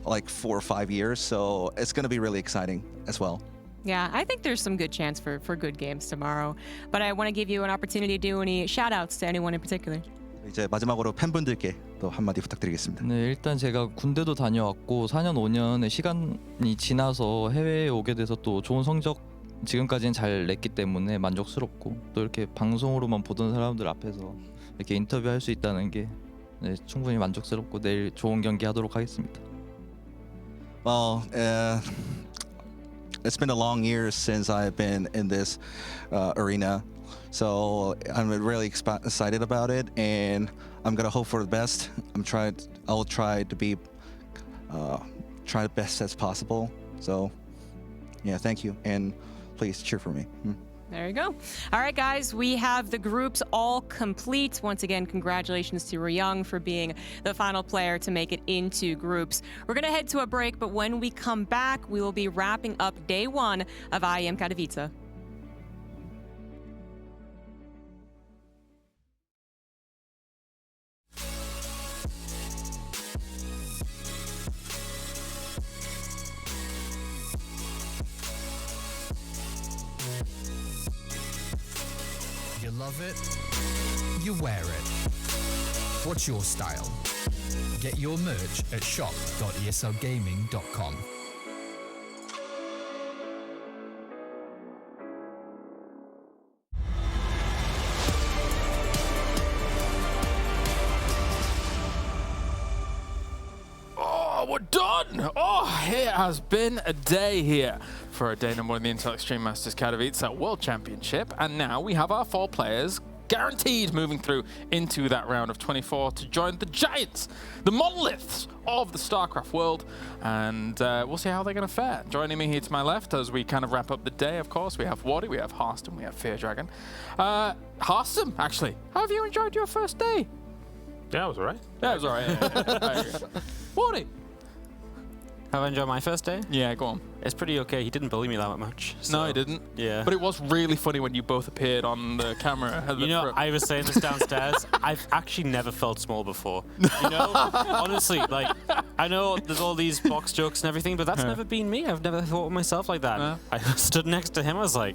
like 4 or 5 years. So it's going to be really exciting as well. Yeah, I think there's some good chance for good games tomorrow. But I want to give you an opportunity to do any shout-outs to anyone in particular. 이제 마지막으로 팬분들께 또 한마디 부탁드리겠습니다. 네, 일단 제가 군대도 다녀왔고 4년 5년의 시간이 지나서 해외에 오게 돼서 또 좋은 성적 지금까지는 잘 냈기 때문에 만족스럽고 또 이렇게 방송으로만 보던 사람들 앞에서 이렇게 인터뷰할 수 있다는 게 네, 충분히 만족스럽고 내일 좋은 경기 하도록 하겠습니다. Well, it's been a long year since I've been in this arena, so I'm really excited about it, and I'm gonna hope for the best. I'll try to be try the best as possible. So, yeah, thank you, and please cheer for me. There you go. All right, guys, we have the groups all complete. Once again, congratulations to Ryung for being the final player to make it into groups. We're going to head to a break, but when we come back, we will be wrapping up day 1 of IEM Katowice. love it? You wear it. What's your style? Get your merch at shop.eslgaming.com. Oh, we're done! Oh, it has been a day here for a day number one in the Intel Extreme Masters Katowice World Championship, and now we have our 4 players guaranteed moving through into that round of 24 to join the giants, the monoliths of the StarCraft world, and we'll see how they're going to fare. Joining me here to my left as we kind of wrap up the day, of course, we have Wardy, we have Harston, we have Fear Dragon. Harston, actually, how have you enjoyed your first day? Yeah, it was alright. Yeah, it was alright. Wardy. Have I enjoyed my first day? Yeah, go on. It's pretty okay. He didn't bully me that much. So. No, he didn't. Yeah. But it was really funny when you both appeared on the camera. You know, I was saying this downstairs. I've actually never felt small before. You know, honestly, like, I know there's all these box jokes and everything, but that's never been me. I've never thought of myself like that. I stood next to him. I was like,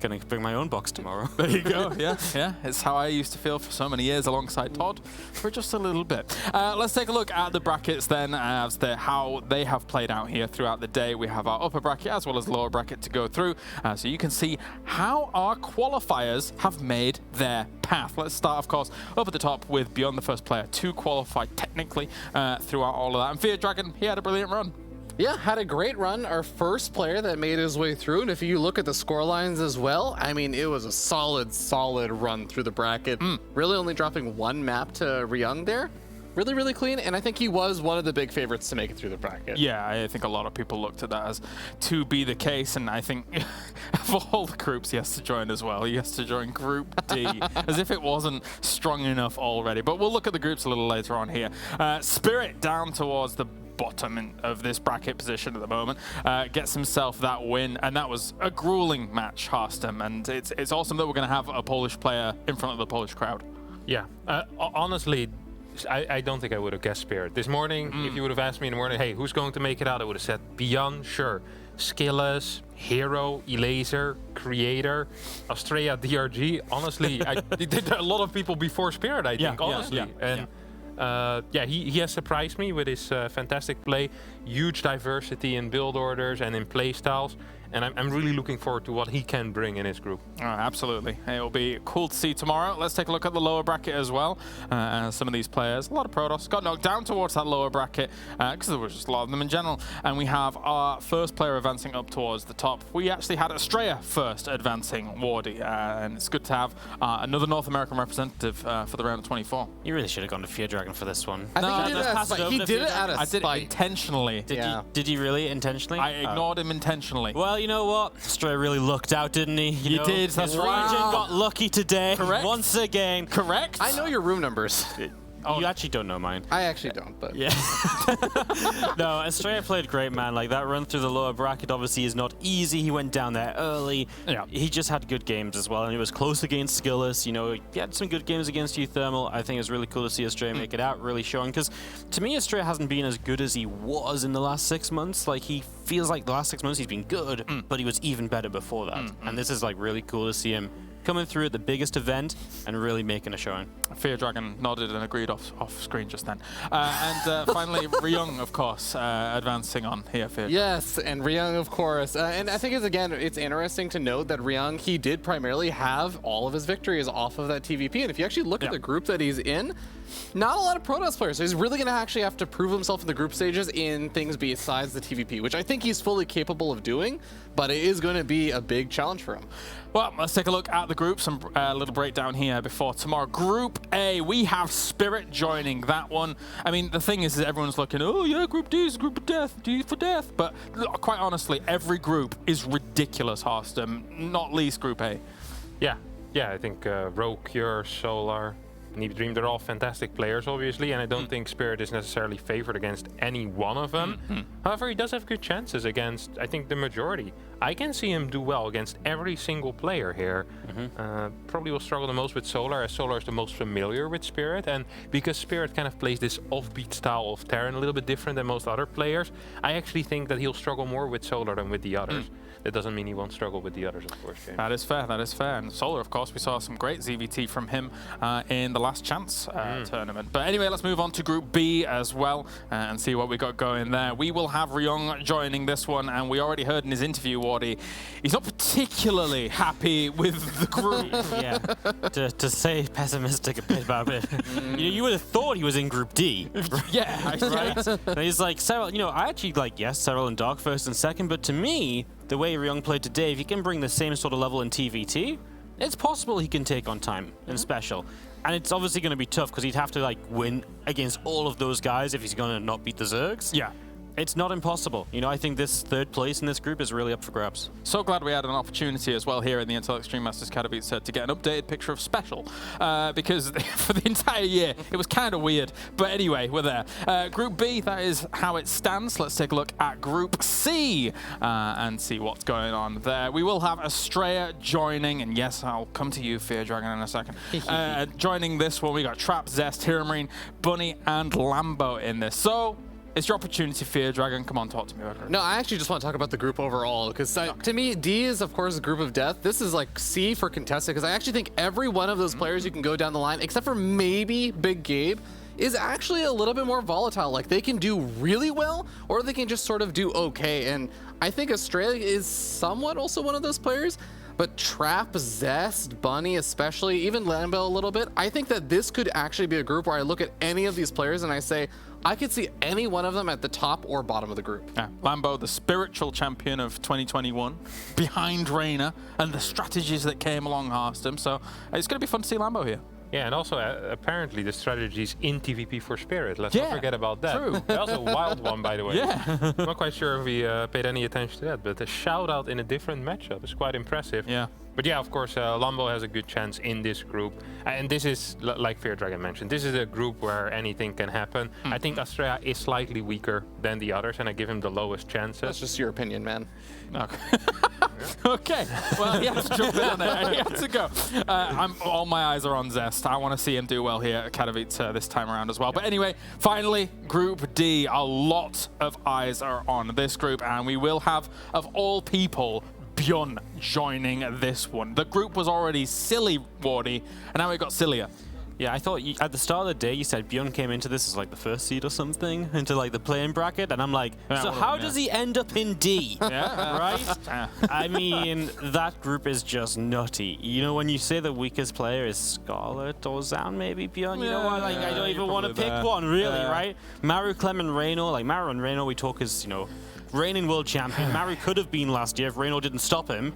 gonna bring my own box tomorrow. There you go. Yeah, yeah. It's how I used to feel for so many years alongside Todd for just a little bit. Let's take a look at the brackets then, as to how they have played out here throughout the day. We have our upper bracket as well as lower bracket to go through, so you can see how our qualifiers have made their path. Let's start, of course, up at the top with Bjorn, the first player to qualify technically throughout all of that. And Fear Dragon, he had a brilliant run. Yeah, had a great run. Our first player that made his way through. And if you look at the score lines as well, I mean, it was a solid run through the bracket. Really only dropping 1 map to Ryung there. Really, really clean. And I think he was one of the big favorites to make it through the bracket. Yeah, I think a lot of people looked at that as to be the case. And I think for all the groups he has to join as well. He has to join Group D as if it wasn't strong enough already. But we'll look at the groups a little later on here. Spirit down towards the bottom of this bracket position at the moment, gets himself that win, and that was a grueling match, Harston, and it's awesome that we're going to have a Polish player in front of the Polish crowd. Yeah, honestly, I don't think I would have guessed Spirit. This morning, if you would have asked me in the morning, hey, who's going to make it out, I would have said Bjorn, sure. Skillers, Hero, Elaser, Creator, Australia, DRG. Honestly, there are a lot of people before Spirit, I think, honestly. He has surprised me with his fantastic play, huge diversity in build orders and in play styles, and I'm really looking forward to what he can bring in his group. Absolutely. It'll be cool to see tomorrow. Let's take a look at the lower bracket as well. Some of these players, a lot of Protoss, got knocked down towards that lower bracket because there was just a lot of them in general. And we have our first player advancing up towards the top. We actually had Australia first advancing, Wardy, and it's good to have another North American representative for the round of 24. You really should have gone to Fear Dragon for this one. I think he did it out of spite. I did it intentionally. Did he really intentionally? I ignored him intentionally. Well, you know what? Australia really lucked out, didn't he? You know, did. That's right. Region got lucky today. Correct. Once again. Correct. I know your room numbers. You actually don't know mine. I actually don't, but... Yeah. No, Australia played great, man. Like, that run through the lower bracket obviously is not easy. He went down there early. Yeah. He just had good games as well, and he was close against Skilless. You know, he had some good games against you, Thermal. I think it's really cool to see Australia make it out, really showing. Because, to me, Australia hasn't been as good as he was in the last 6 months. Like, he feels like the last 6 months he's been good, but he was even better before that. And this is, like, really cool to see him coming through at the biggest event and really making a showing. Fear Dragon nodded and agreed off screen just then. Finally, Ryung, of course, advancing on here. Fear. Yes, and Ryung, of course. And I think it's interesting to note that Ryung, he did primarily have all of his victories off of that TVP. And if you actually look at the group that he's in, not a lot of Protoss players. So he's really going to actually have to prove himself in the group stages in things besides the TVP, which I think he's fully capable of doing, but it is going to be a big challenge for him. Well, let's take a look at the groups and a little breakdown here before tomorrow. Group A, we have Spirit joining that one. I mean, the thing is everyone's looking, oh yeah, Group D is Group of Death, D for Death. But quite honestly, every group is ridiculous, Harston, not least Group A. Yeah, I think Rogue, Cure, Solar, Neep Dream, they're all fantastic players, obviously, and I don't think Spirit is necessarily favored against any one of them. However, he does have good chances against, I think, the majority. I can see him do well against every single player here. Probably will struggle the most with Solar, as Solar is the most familiar with Spirit, and because Spirit kind of plays this offbeat style of Terran, a little bit different than most other players, I actually think that he'll struggle more with Solar than with the others. it doesn't mean he won't struggle with the others, of course, James. That is fair, that is fair. And Solar, of course, we saw some great ZVT from him in the Last Chance tournament. But anyway, let's move on to Group B as well and see what we got going there. We will have Ryung joining this one, and we already heard in his interview, Wardy, he's not particularly happy with the group. Yeah, to say pessimistic a bit about it. You would have thought he was in Group D. Yeah, right? And he's like, Cyril, I actually like, yes, Cyril and Dark first and second, but to me, the way Ryung played today, if he can bring the same sort of level in TVT, it's possible he can take on time in Special. And it's obviously going to be tough because he'd have to win against all of those guys if he's going to not beat the Zergs. Yeah. It's not impossible. I think this third place in this group is really up for grabs. So glad we had an opportunity as well here in the Intel Extreme Masters Katowice to get an updated picture of Special because for the entire year it was kind of weird. But anyway, we're there. Group B, that is how it stands. Let's take a look at Group C and see what's going on there. We will have Estrella joining, and yes, I'll come to you, Fear Dragon, in a second. Joining this one, we got Trap, Zest, Hero Marine, Bunny, and Lambo in this. So it's your opportunity, Fear Dragon. Come on, talk to me about it. No, I actually just want to talk about the group overall, because to me, D is, of course, a group of death. This is like C for contested, because I actually think every one of those players you can go down the line, except for maybe Big Gabe, is actually a little bit more volatile. Like, they can do really well, or they can just sort of do okay. And I think Australia is somewhat also one of those players. But Trap, Zest, Bunny especially, even Lambo a little bit, I think that this could actually be a group where I look at any of these players and I say, I could see any one of them at the top or bottom of the group. Yeah, Lambo, the spiritual champion of 2021, behind Reina, and the strategies that came along Hearthstone. So it's going to be fun to see Lambo here. Yeah, and also apparently the strategies in TVP for Spirit. Let's not forget about that. True. That was a wild one, by the way. Yeah. I'm not quite sure if we paid any attention to that, but a shout out in a different matchup is quite impressive. Yeah. But yeah, of course, Lambo has a good chance in this group. And this is, like Fear Dragon mentioned, this is a group where anything can happen. I think Estrella is slightly weaker than the others, and I give him the lowest chances. That's just your opinion, man. Okay. Okay. Well, he had to jump in on there. He had to go. All my eyes are on Zest. I want to see him do well here at Katowice this time around as well. But anyway, finally, Group D. A lot of eyes are on this group, and we will have, of all people, Bjorn joining this one. The group was already silly, Wardy, and now it got sillier. Yeah, I thought at the start of the day you said Bjorn came into this as like the first seed or something, into like the playing bracket, and I'm like, so how does he end up in D? Yeah, right? I mean, that group is just nutty. When you say the weakest player is Scarlet or Zan, maybe Bjorn, you know what? Like, I don't even want to pick one, really, right? Maru, Clem, and Reno, like Maru and Reno, we talk as, reigning world champion. Maru could have been last year if Reno didn't stop him.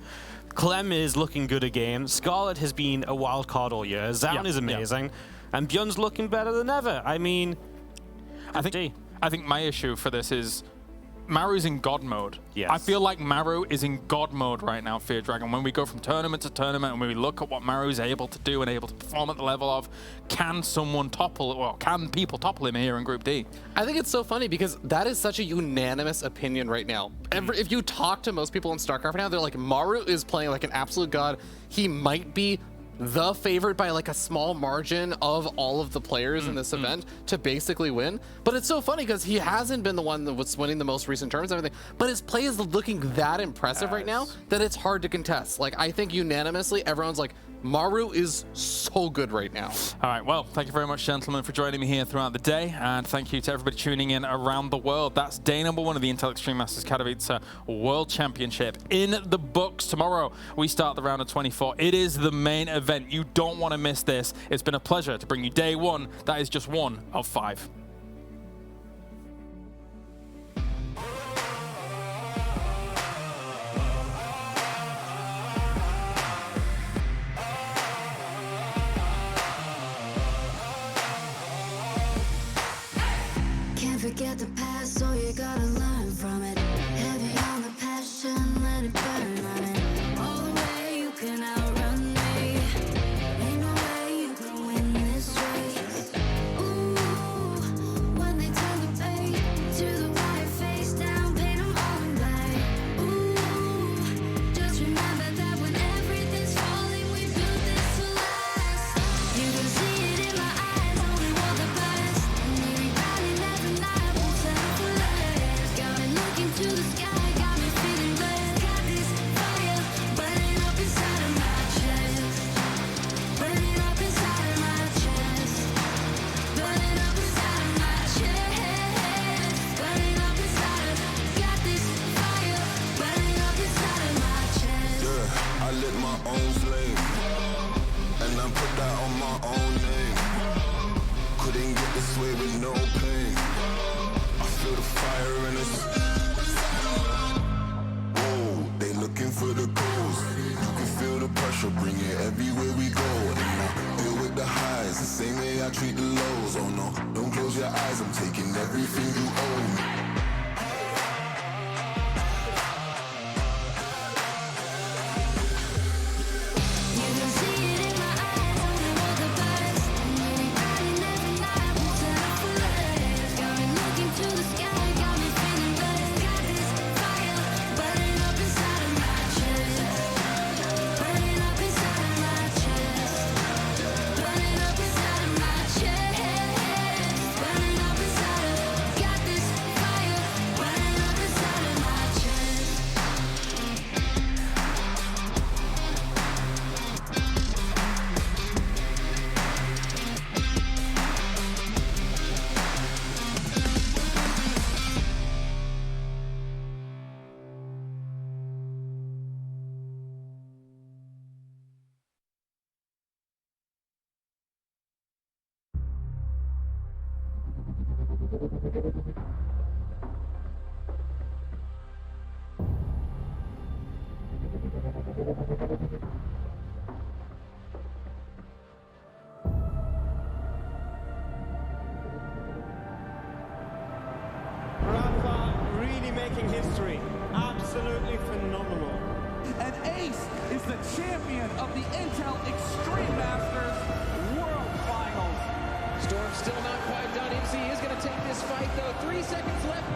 Clem is looking good again. Scarlet has been a wild card all year. Zan is amazing. And Bjorn's looking better than ever. I mean, I think my issue for this is Maru's in God mode. Yes. I feel like Maru is in God mode right now, Fear Dragon. When we go from tournament to tournament and when we look at what Maru's able to do and able to perform at the level of, can someone topple, well, can people topple him here in Group D? I think it's so funny because that is such a unanimous opinion right now. If you talk to most people in StarCraft now, they're like, Maru is playing like an absolute god. He might be the favorite by like a small margin of all of the players in this event to basically win. But it's so funny because he hasn't been the one that was winning the most recent tournaments and everything, but his play is looking that impressive right now that it's hard to contest. Like, I think unanimously everyone's like, Maru is so good right now. All right, well, thank you very much, gentlemen, for joining me here throughout the day, and thank you to everybody tuning in around the world. That's day number 1 of the Intel Extreme Masters Katowice World Championship in the books. Tomorrow, we start the round of 24. It is the main event. You don't want to miss this. It's been a pleasure to bring you day 1. That is just 1 of 5. Forget the past, so you gotta learn from it. Heavy on the passion, let it burn on it. All the way you can outrun me. Ain't no way you can win this race. Ooh, when they turn the page to the white face down, paint them all in black. Ooh, just remember that when everything's falling, we built this to last. You can see it in my eyes, only want the best. And you ain't got it every night. Got me looking to Really making history. Absolutely phenomenal. And Ace is the champion of the Intel Extreme Masters World Finals. Storm's still not quite done. MC is going to take this fight, though. 3 seconds left.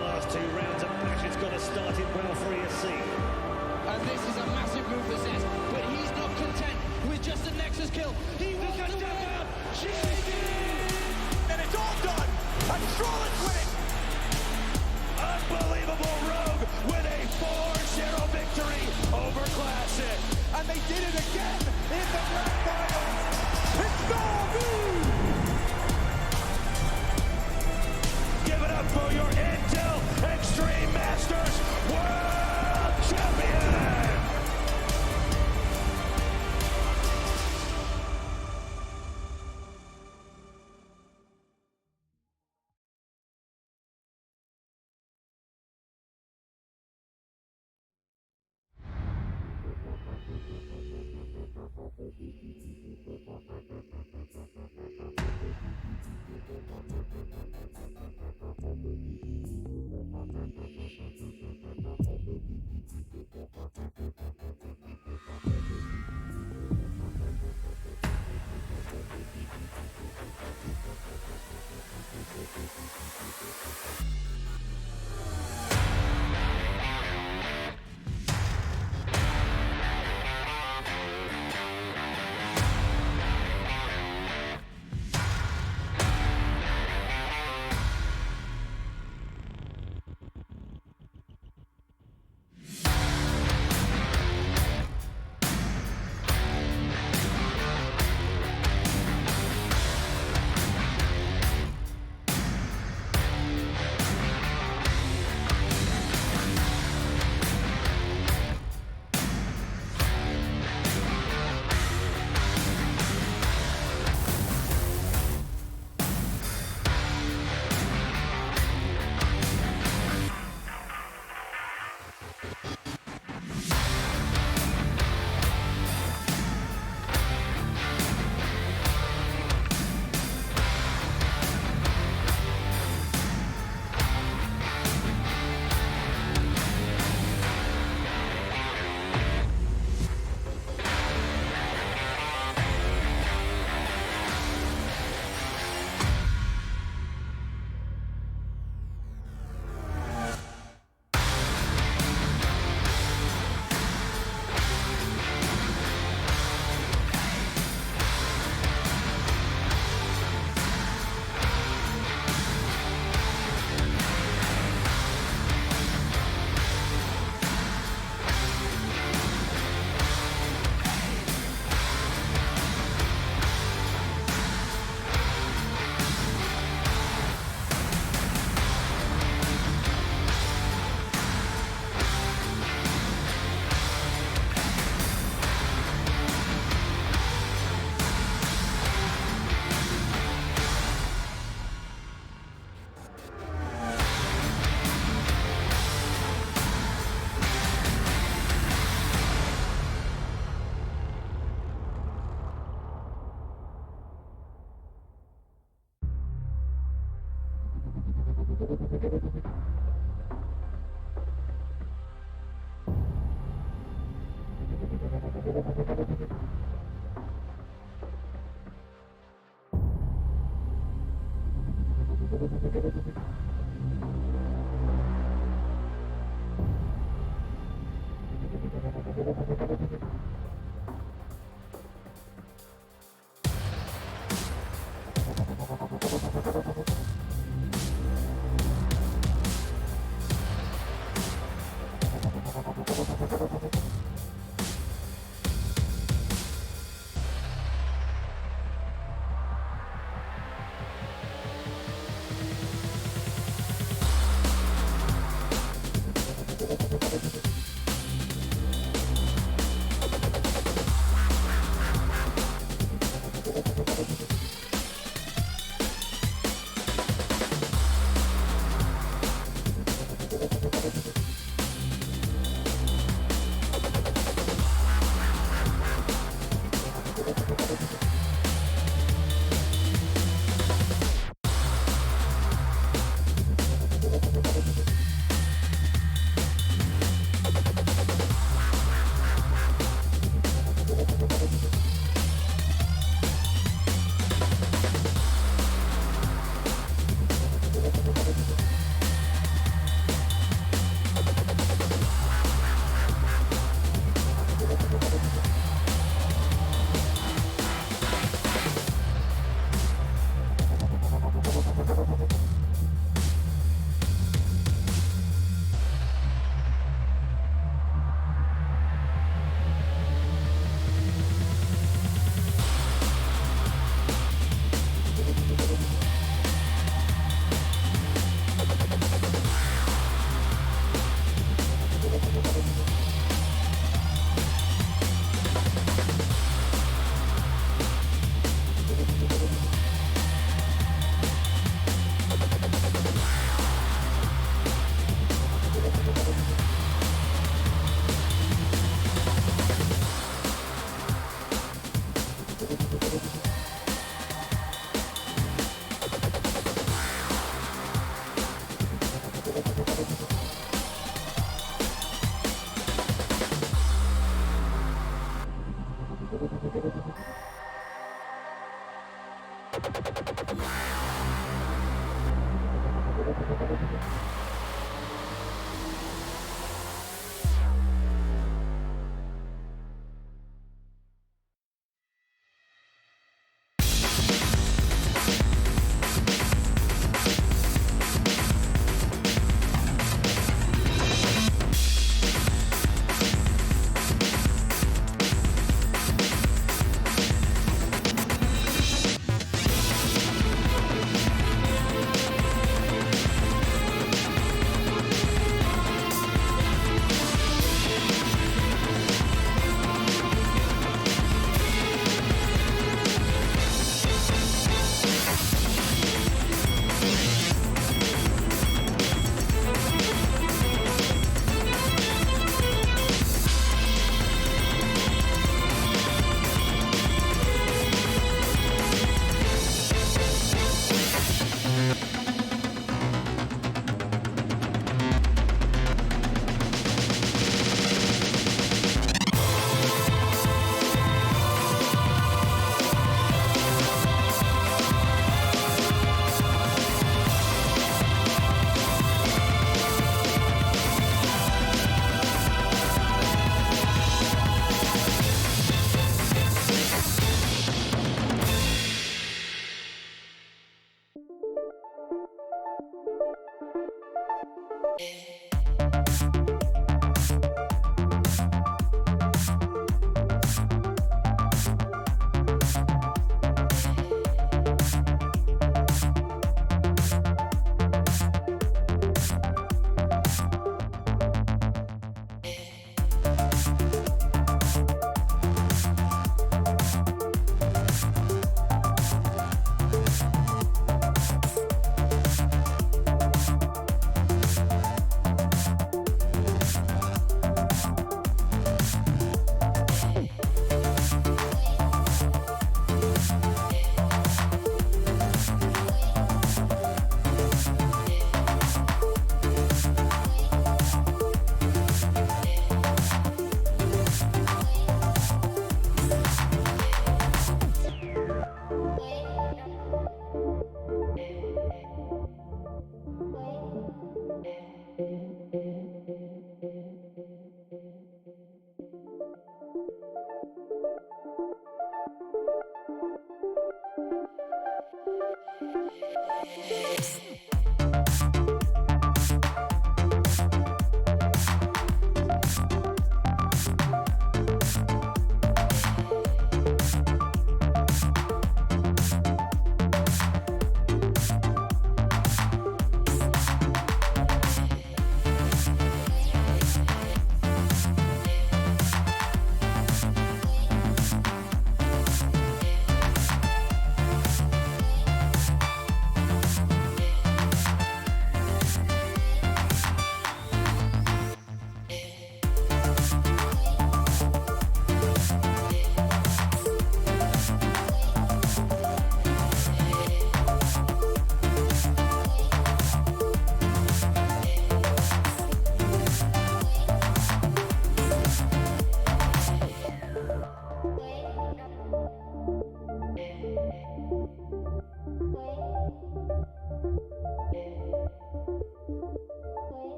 Last 2 rounds of passion's got to start it well for ESC. And this is a massive move for Zest, but he's not content with just a Nexus kill. He wants to win. And it's all done. And Stroll's winning. Unbelievable Rogue with a 4-0 victory over Classic. And they did it again in the grand finals. It's Gold! Give it up for your Intel Extreme Masters World Champion!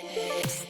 it.